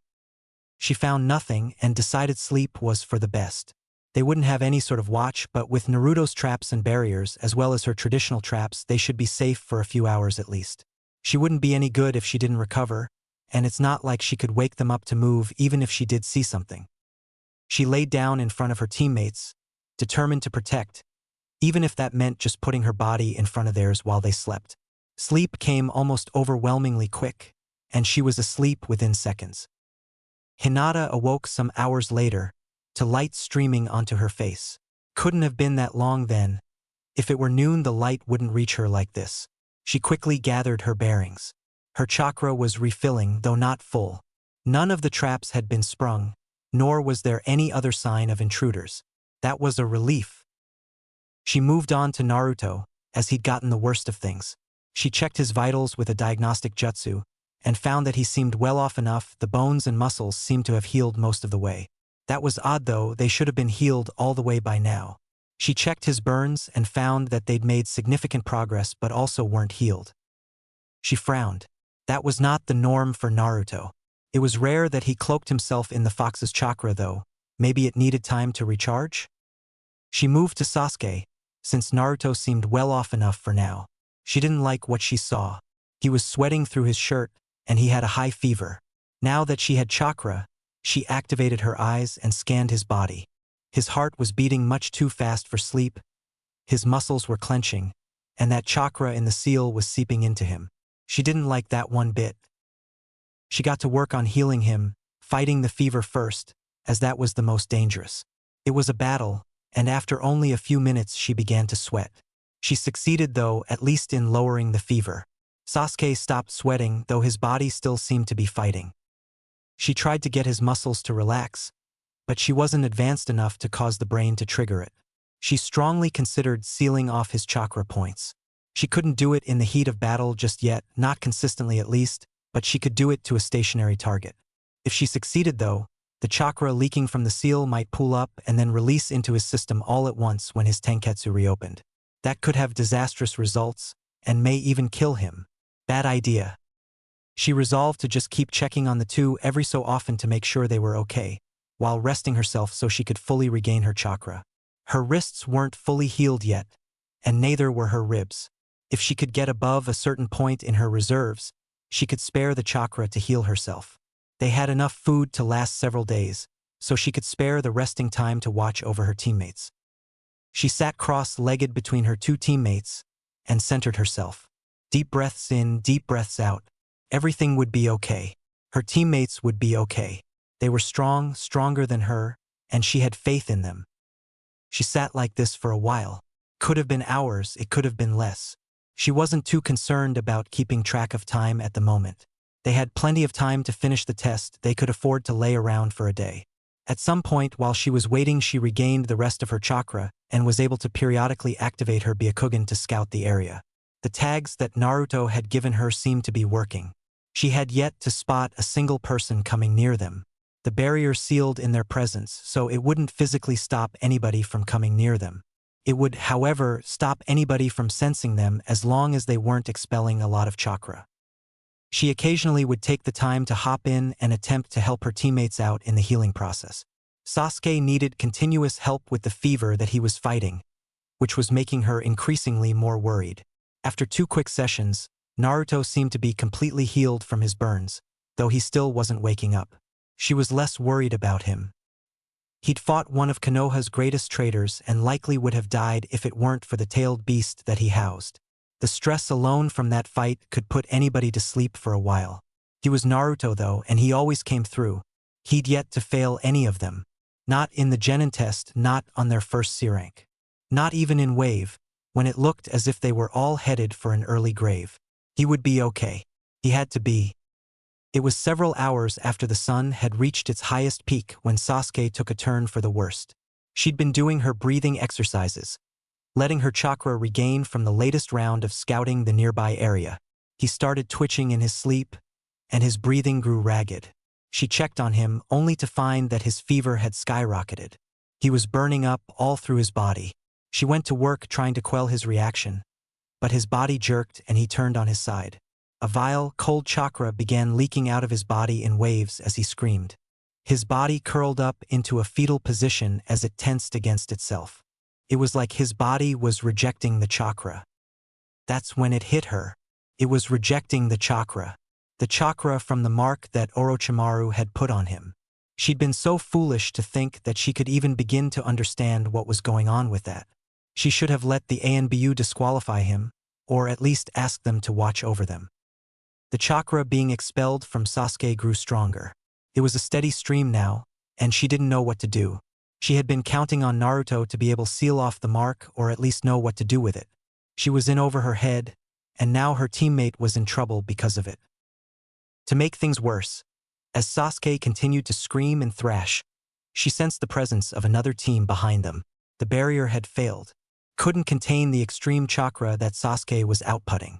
She found nothing and decided sleep was for the best. They wouldn't have any sort of watch, but with Naruto's traps and barriers, as well as her traditional traps, they should be safe for a few hours at least. She wouldn't be any good if she didn't recover, and it's not like she could wake them up to move even if she did see something. She laid down in front of her teammates, determined to protect, even if that meant just putting her body in front of theirs while they slept. Sleep came almost overwhelmingly quick, and she was asleep within seconds. Hinata awoke some hours later, to light streaming onto her face. Couldn't have been that long then. If it were noon, the light wouldn't reach her like this. She quickly gathered her bearings. Her chakra was refilling, though not full. None of the traps had been sprung, nor was there any other sign of intruders. That was a relief. She moved on to Naruto, as he'd gotten the worst of things. She checked his vitals with a diagnostic jutsu, and found that he seemed well off enough. The bones and muscles seemed to have healed most of the way. That was odd though, they should have been healed all the way by now. She checked his burns and found that they'd made significant progress but also weren't healed. She frowned. That was not the norm for Naruto. It was rare that he cloaked himself in the fox's chakra though. Maybe it needed time to recharge? She moved to Sasuke, since Naruto seemed well off enough for now. She didn't like what she saw. He was sweating through his shirt, and he had a high fever. Now that she had chakra, she activated her eyes and scanned his body. His heart was beating much too fast for sleep, his muscles were clenching, and that chakra in the seal was seeping into him. She didn't like that one bit. She got to work on healing him, fighting the fever first, as that was the most dangerous. It was a battle, and after only a few minutes she began to sweat. She succeeded though, at least in lowering the fever. Sasuke stopped sweating, though his body still seemed to be fighting. She tried to get his muscles to relax, but she wasn't advanced enough to cause the brain to trigger it. She strongly considered sealing off his chakra points. She couldn't do it in the heat of battle just yet, not consistently at least, but she could do it to a stationary target. If she succeeded though, the chakra leaking from the seal might pool up and then release into his system all at once when his tenketsu reopened. That could have disastrous results, and may even kill him. Bad idea. She resolved to just keep checking on the two every so often to make sure they were okay, while resting herself so she could fully regain her chakra. Her wrists weren't fully healed yet, and neither were her ribs. If she could get above a certain point in her reserves, she could spare the chakra to heal herself. They had enough food to last several days, so she could spare the resting time to watch over her teammates. She sat cross-legged between her two teammates and centered herself. Deep breaths in, deep breaths out. Everything would be okay. Her teammates would be okay. They were strong, stronger than her, and she had faith in them. She sat like this for a while. Could have been hours, it could have been less. She wasn't too concerned about keeping track of time at the moment. They had plenty of time to finish the test. They could afford to lay around for a day. At some point while she was waiting, she regained the rest of her chakra and was able to periodically activate her Byakugan to scout the area. The tags that Naruto had given her seemed to be working. She had yet to spot a single person coming near them. The barrier sealed in their presence, so it wouldn't physically stop anybody from coming near them. It would, however, stop anybody from sensing them as long as they weren't expelling a lot of chakra. She occasionally would take the time to hop in and attempt to help her teammates out in the healing process. Sasuke needed continuous help with the fever that he was fighting, which was making her increasingly more worried. After 2 quick sessions, Naruto seemed to be completely healed from his burns, though he still wasn't waking up. She was less worried about him. He'd fought one of Konoha's greatest traitors and likely would have died if it weren't for the tailed beast that he housed. The stress alone from that fight could put anybody to sleep for a while. He was Naruto though, and he always came through. He'd yet to fail any of them. Not in the Genin test, not on their first C rank. Not even in Wave, when it looked as if they were all headed for an early grave. He would be okay. He had to be. It was several hours after the sun had reached its highest peak when Sasuke took a turn for the worst. She'd been doing her breathing exercises, letting her chakra regain from the latest round of scouting the nearby area. He started twitching in his sleep, and his breathing grew ragged. She checked on him only to find that his fever had skyrocketed. He was burning up all through his body. She went to work trying to quell his reaction, but his body jerked and he turned on his side. A vile, cold chakra began leaking out of his body in waves as he screamed. His body curled up into a fetal position as it tensed against itself. It was like his body was rejecting the chakra. That's when it hit her. It was rejecting the chakra from the mark that Orochimaru had put on him. She'd been so foolish to think that she could even begin to understand what was going on with that. She should have let the ANBU disqualify him, or at least ask them to watch over them. The chakra being expelled from Sasuke grew stronger. It was a steady stream now, and she didn't know what to do. She had been counting on Naruto to be able to seal off the mark or at least know what to do with it. She was in over her head, and now her teammate was in trouble because of it. To make things worse, as Sasuke continued to scream and thrash, she sensed the presence of another team behind them. The barrier had failed. Couldn't contain the extreme chakra that Sasuke was outputting.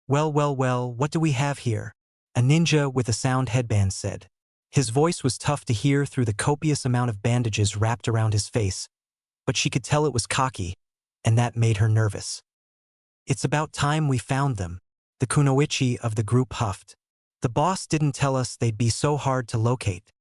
Well, what do we have here? A ninja with a sound headband said. His voice was tough to hear through the copious amount of bandages wrapped around his face, but she could tell it was cocky, and that made her nervous. It's about time we found them, the kunoichi of the group huffed. The boss didn't tell us they'd be so hard to locate.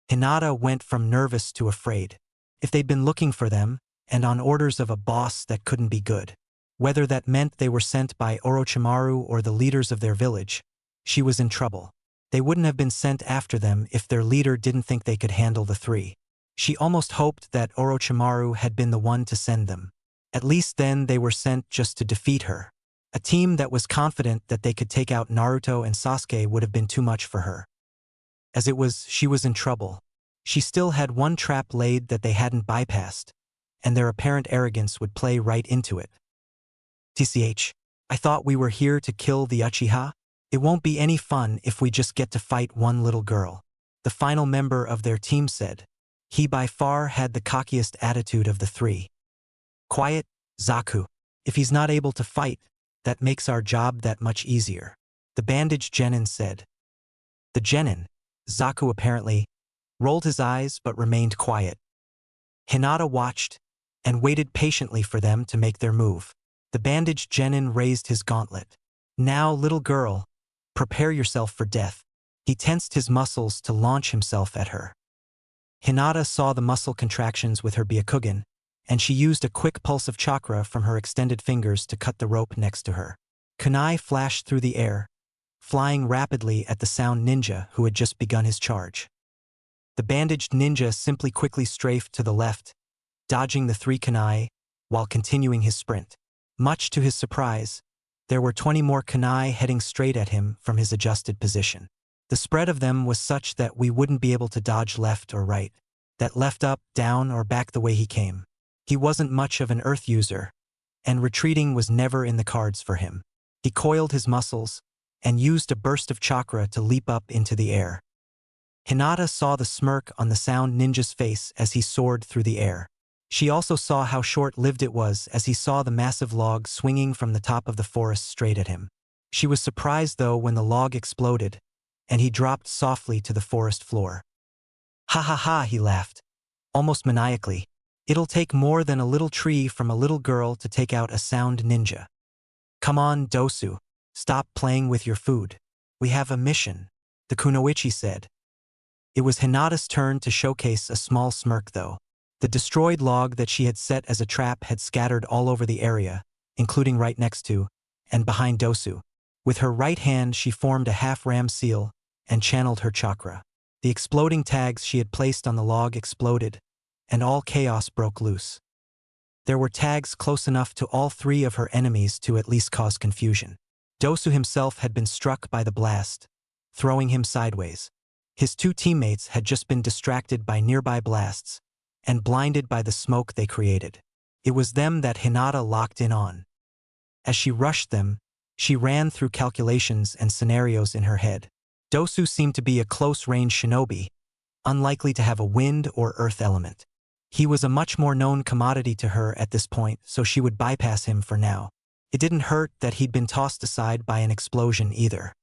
Hinata went from nervous to afraid. If they'd been looking for them, and on orders of a boss, that couldn't be good. Whether that meant they were sent by Orochimaru or the leaders of their village, she was in trouble. They wouldn't have been sent after them if their leader didn't think they could handle the three. She almost hoped that Orochimaru had been the one to send them. At least then they were sent just to defeat her. A team that was confident that they could take out Naruto and Sasuke would have been too much for her. As it was, she was in trouble. She still had one trap laid that they hadn't bypassed, and their apparent arrogance would play right into it. TCH, I thought we were here to kill the Uchiha? It won't be any fun if we just get to fight one little girl, the final member of their team said. He by far had the cockiest attitude of the three. Quiet, Zaku. If he's not able to fight, that makes our job that much easier, the bandaged genin said. The genin, Zaku apparently, rolled his eyes but remained quiet. Hinata watched and waited patiently for them to make their move. The bandaged genin raised his gauntlet. Now, little girl, prepare yourself for death. He tensed his muscles to launch himself at her. Hinata saw the muscle contractions with her Byakugan, and she used a quick pulse of chakra from her extended fingers to cut the rope next to her. Kunai flashed through the air, flying rapidly at the sound ninja who had just begun his charge. The bandaged ninja simply quickly strafed to the left, dodging the three kunai, while continuing his sprint. Much to his surprise, there were 20 more kunai heading straight at him from his adjusted position. The spread of them was such that we wouldn't be able to dodge left or right, that left up, down, or back the way he came. He wasn't much of an earth user, and retreating was never in the cards for him. He coiled his muscles and used a burst of chakra to leap up into the air. Hinata saw the smirk on the sound ninja's face as he soared through the air. She also saw how short-lived it was as he saw the massive log swinging from the top of the forest straight at him. She was surprised, though, when the log exploded, and he dropped softly to the forest floor. Ha ha ha, he laughed, almost maniacally. It'll take more than a little tree from a little girl to take out a sound ninja. Come on, Dosu, stop playing with your food. We have a mission, the kunoichi said. It was Hinata's turn to showcase a small smirk, though. The destroyed log that she had set as a trap had scattered all over the area, including right next to and behind Dosu. With her right hand she formed a half-ram seal and channeled her chakra. The exploding tags she had placed on the log exploded, and all chaos broke loose. There were tags close enough to all three of her enemies to at least cause confusion. Dosu himself had been struck by the blast, throwing him sideways. His two teammates had just been distracted by nearby blasts and blinded by the smoke they created. It was them that Hinata locked in on. As she rushed them, she ran through calculations and scenarios in her head. Dosu seemed to be a close-range shinobi, unlikely to have a wind or earth element. He was a much more known commodity to her at this point, so she would bypass him for now. It didn't hurt that he'd been tossed aside by an explosion either.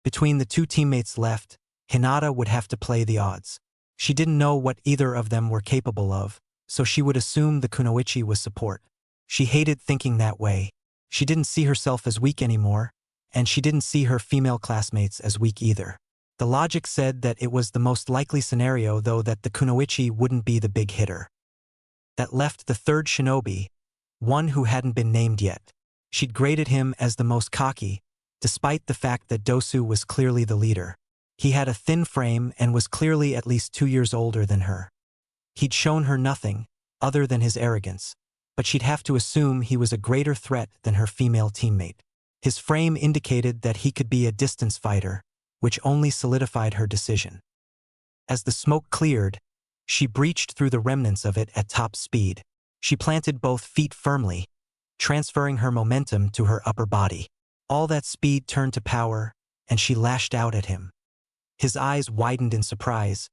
Between the two teammates left, Hinata would have to play the odds. She didn't know what either of them were capable of, so she would assume the kunoichi was support. She hated thinking that way. She didn't see herself as weak anymore, and she didn't see her female classmates as weak either. The logic said that it was the most likely scenario, though, that the kunoichi wouldn't be the big hitter. That left the third shinobi, one who hadn't been named yet. She'd graded him as the most cocky, despite the fact that Dosu was clearly the leader. He had a thin frame and was clearly at least 2 years older than her. He'd shown her nothing other than his arrogance, but she'd have to assume he was a greater threat than her female teammate. His frame indicated that he could be a distance fighter, which only solidified her decision. As the smoke cleared, she breached through the remnants of it at top speed. She planted both feet firmly, transferring her momentum to her upper body. All that speed turned to power, and she lashed out at him. His eyes widened in surprise,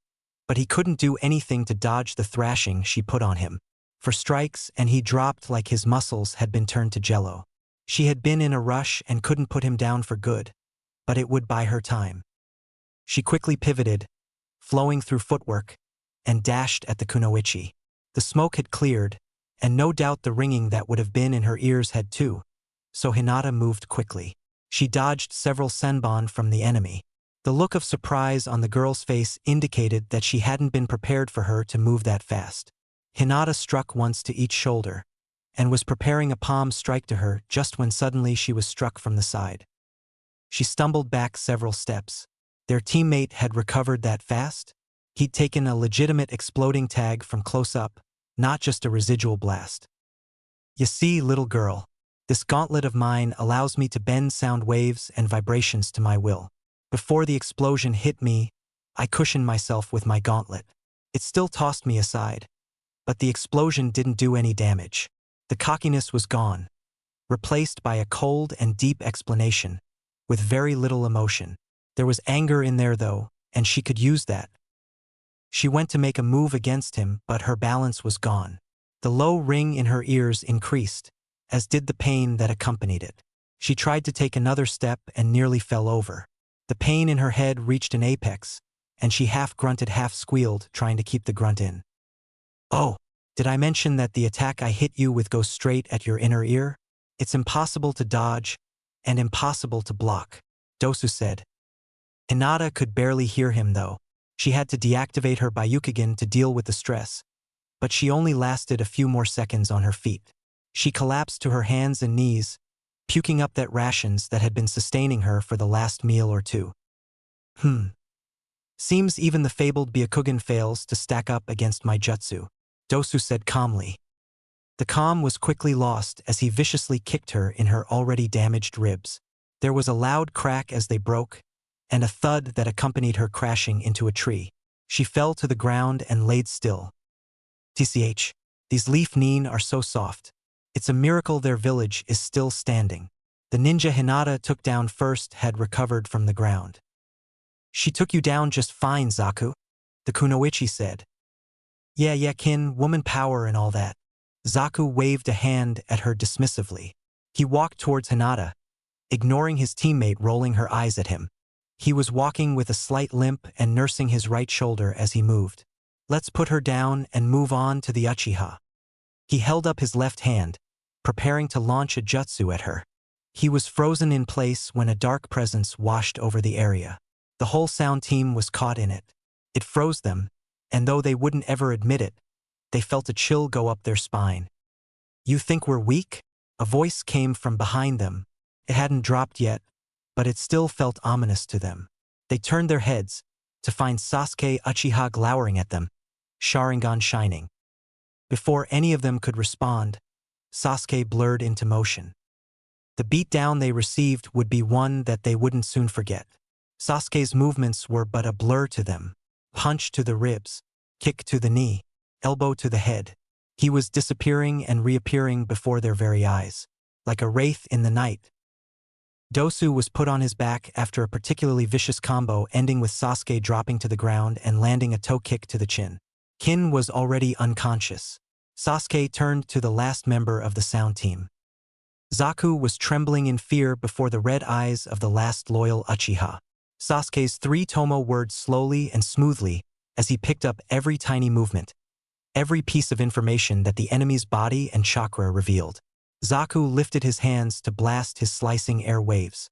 but he couldn't do anything to dodge the thrashing she put on him. For strikes, and he dropped like his muscles had been turned to jello. She had been in a rush and couldn't put him down for good, but it would buy her time. She quickly pivoted, flowing through footwork, and dashed at the kunoichi. The smoke had cleared, and no doubt the ringing that would have been in her ears had too, so Hinata moved quickly. She dodged several senbon from the enemy. The look of surprise on the girl's face indicated that she hadn't been prepared for her to move that fast. Hinata struck once to each shoulder, and was preparing a palm strike to her just when suddenly she was struck from the side. She stumbled back several steps. Their teammate had recovered that fast? He'd taken a legitimate exploding tag from close up, not just a residual blast. You see, little girl, this gauntlet of mine allows me to bend sound waves and vibrations to my will. Before the explosion hit me, I cushioned myself with my gauntlet. It still tossed me aside, but the explosion didn't do any damage. The cockiness was gone, replaced by a cold and deep explanation, with very little emotion. There was anger in there though, and she could use that. She went to make a move against him, but her balance was gone. The low ring in her ears increased, as did the pain that accompanied it. She tried to take another step and nearly fell over. The pain in her head reached an apex, and she half grunted, half squealed, trying to keep the grunt in. Oh, did I mention that the attack I hit you with goes straight at your inner ear? It's impossible to dodge, and impossible to block, Dosu said. Hinata could barely hear him though. She had to deactivate her Byukigen to deal with the stress, but she only lasted a few more seconds on her feet. She collapsed to her hands and knees, puking up that rations that had been sustaining her for the last meal or two. Seems even the fabled Byakugan fails to stack up against my jutsu, Dosu said calmly. The calm was quickly lost as he viciously kicked her in her already damaged ribs. There was a loud crack as they broke, and a thud that accompanied her crashing into a tree. She fell to the ground and laid still. TCH, these leaf nin are so soft. It's a miracle their village is still standing. The ninja Hinata took down first had recovered from the ground. She took you down just fine, Zaku, the kunoichi said. Yeah, kin, woman power and all that. Zaku waved a hand at her dismissively. He walked towards Hinata, ignoring his teammate rolling her eyes at him. He was walking with a slight limp and nursing his right shoulder as he moved. Let's put her down and move on to the Uchiha. He held up his left hand, preparing to launch a jutsu at her. He was frozen in place when a dark presence washed over the area. The whole sound team was caught in it. It froze them, and though they wouldn't ever admit it, they felt a chill go up their spine. You think we're weak? A voice came from behind them. It hadn't dropped yet, but it still felt ominous to them. They turned their heads to find Sasuke Uchiha glowering at them, Sharingan shining. Before any of them could respond, Sasuke blurred into motion. The beatdown they received would be one that they wouldn't soon forget. Sasuke's movements were but a blur to them. Punch to the ribs, kick to the knee, elbow to the head. He was disappearing and reappearing before their very eyes, like a wraith in the night. Dosu was put on his back after a particularly vicious combo ending with Sasuke dropping to the ground and landing a toe kick to the chin. Kin was already unconscious. Sasuke turned to the last member of the sound team. Zaku was trembling in fear before the red eyes of the last loyal Uchiha. Sasuke's 3-tomo words slowly and smoothly as he picked up every tiny movement, every piece of information that the enemy's body and chakra revealed. Zaku lifted his hands to blast his slicing air waves.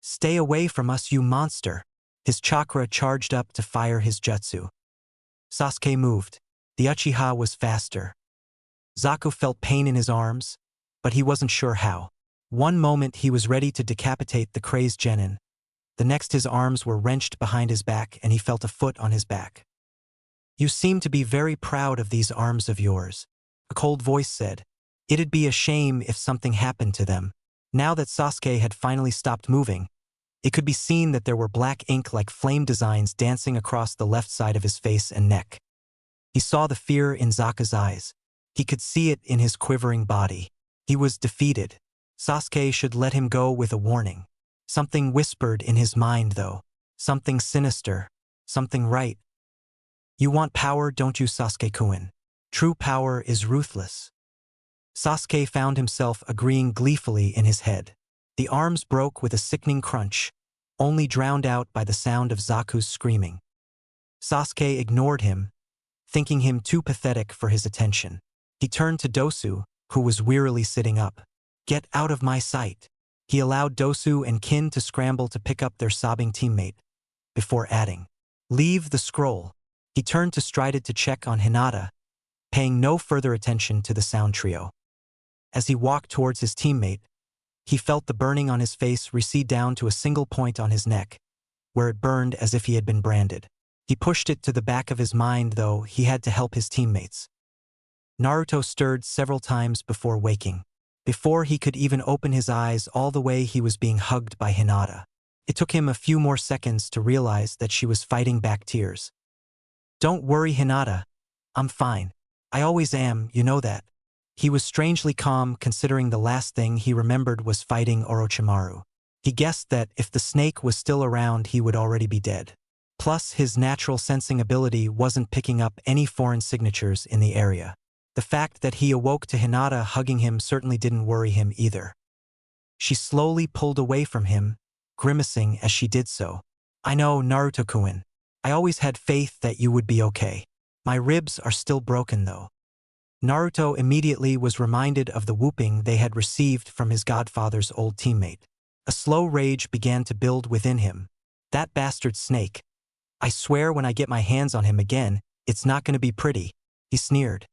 "Stay away from us, you monster!" His chakra charged up to fire his jutsu. Sasuke moved. The Uchiha was faster. Zaku felt pain in his arms, but he wasn't sure how. One moment he was ready to decapitate the crazed genin. The next his arms were wrenched behind his back and he felt a foot on his back. "You seem to be very proud of these arms of yours," a cold voice said. It'd be a shame if something happened to them. Now that Sasuke had finally stopped moving, it could be seen that there were black ink-like flame designs dancing across the left side of his face and neck. He saw the fear in Zaku's eyes. He could see it in his quivering body. He was defeated. Sasuke should let him go with a warning. Something whispered in his mind, though. Something sinister. Something right. "You want power, don't you, Sasuke-kun? True power is ruthless." Sasuke found himself agreeing gleefully in his head. The arms broke with a sickening crunch, only drowned out by the sound of Zaku's screaming. Sasuke ignored him, thinking him too pathetic for his attention. He turned to Dosu, who was wearily sitting up. "Get out of my sight." He allowed Dosu and Kin to scramble to pick up their sobbing teammate, before adding, "Leave the scroll." He turned to Strided to check on Hinata, paying no further attention to the sound trio. As he walked towards his teammate, he felt the burning on his face recede down to a single point on his neck, where it burned as if he had been branded. He pushed it to the back of his mind, though he had to help his teammates. Naruto stirred several times before waking. Before he could even open his eyes all the way, he was being hugged by Hinata. It took him a few more seconds to realize that she was fighting back tears. "Don't worry, Hinata. I'm fine. I always am, you know that." He was strangely calm, considering the last thing he remembered was fighting Orochimaru. He guessed that if the snake was still around, he would already be dead. Plus, his natural sensing ability wasn't picking up any foreign signatures in the area. The fact that he awoke to Hinata hugging him certainly didn't worry him either. She slowly pulled away from him, grimacing as she did so. "I know, Naruto-kun. I always had faith that you would be okay. My ribs are still broken, though." Naruto immediately was reminded of the whooping they had received from his godfather's old teammate. A slow rage began to build within him. "That bastard snake. I swear when I get my hands on him again, it's not going to be pretty," he sneered.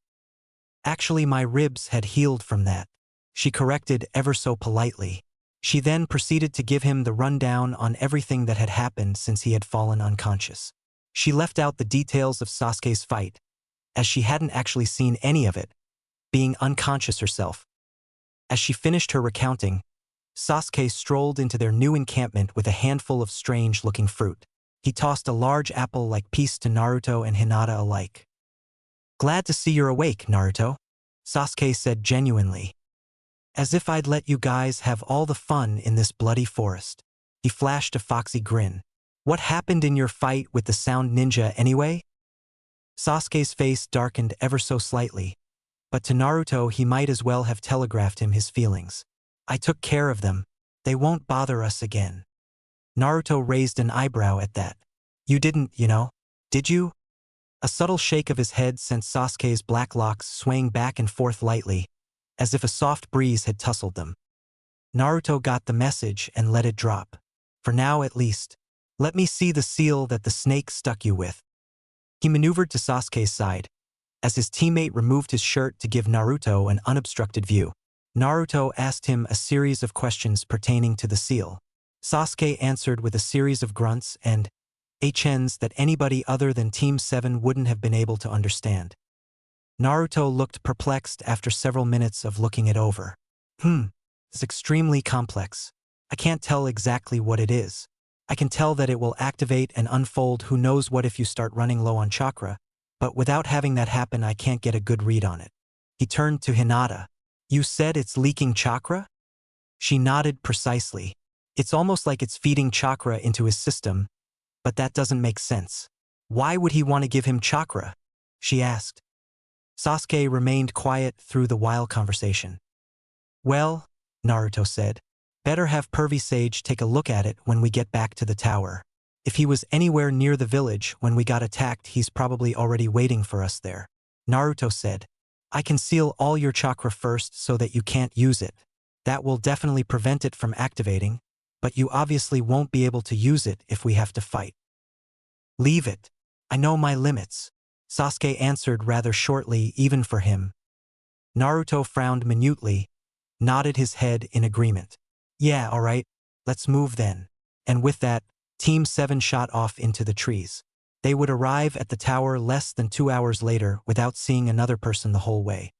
"Actually, my ribs had healed from that," she corrected ever so politely. She then proceeded to give him the rundown on everything that had happened since he had fallen unconscious. She left out the details of Sasuke's fight, as she hadn't actually seen any of it, being unconscious herself. As she finished her recounting, Sasuke strolled into their new encampment with a handful of strange-looking fruit. He tossed a large apple-like piece to Naruto and Hinata alike. "Glad to see you're awake, Naruto," Sasuke said genuinely. "As if I'd let you guys have all the fun in this bloody forest." He flashed a foxy grin. "What happened in your fight with the sound ninja anyway?" Sasuke's face darkened ever so slightly, but to Naruto he might as well have telegraphed him his feelings. "I took care of them. They won't bother us again." Naruto raised an eyebrow at that. "You didn't, did you?" A subtle shake of his head sent Sasuke's black locks swaying back and forth lightly, as if a soft breeze had tousled them. Naruto got the message and let it drop. "For now at least. Let me see the seal that the snake stuck you with." He maneuvered to Sasuke's side, as his teammate removed his shirt to give Naruto an unobstructed view. Naruto asked him a series of questions pertaining to the seal. Sasuke answered with a series of grunts and hens that anybody other than Team 7 wouldn't have been able to understand. Naruto looked perplexed after several minutes of looking it over. It's extremely complex. I can't tell exactly what it is. I can tell that it will activate and unfold who knows what if you start running low on chakra, but without having that happen I can't get a good read on it." He turned to Hinata. "You said it's leaking chakra?" She nodded precisely. "It's almost like it's feeding chakra into his system, but that doesn't make sense. Why would he want to give him chakra?" she asked. Sasuke remained quiet through the wild conversation. Well, Naruto said, better have Pervy Sage take a look at it when we get back to the tower. If he was anywhere near the village when we got attacked, he's probably already waiting for us there. Naruto said, I can seal all your chakra first so that you can't use it. That will definitely prevent it from activating, but you obviously won't be able to use it if we have to fight. Leave it. I know my limits, Sasuke answered rather shortly even for him. Naruto frowned minutely, nodded his head in agreement. Yeah, alright, let's move then. And with that, Team 7 shot off into the trees. They would arrive at the tower less than 2 hours later without seeing another person the whole way.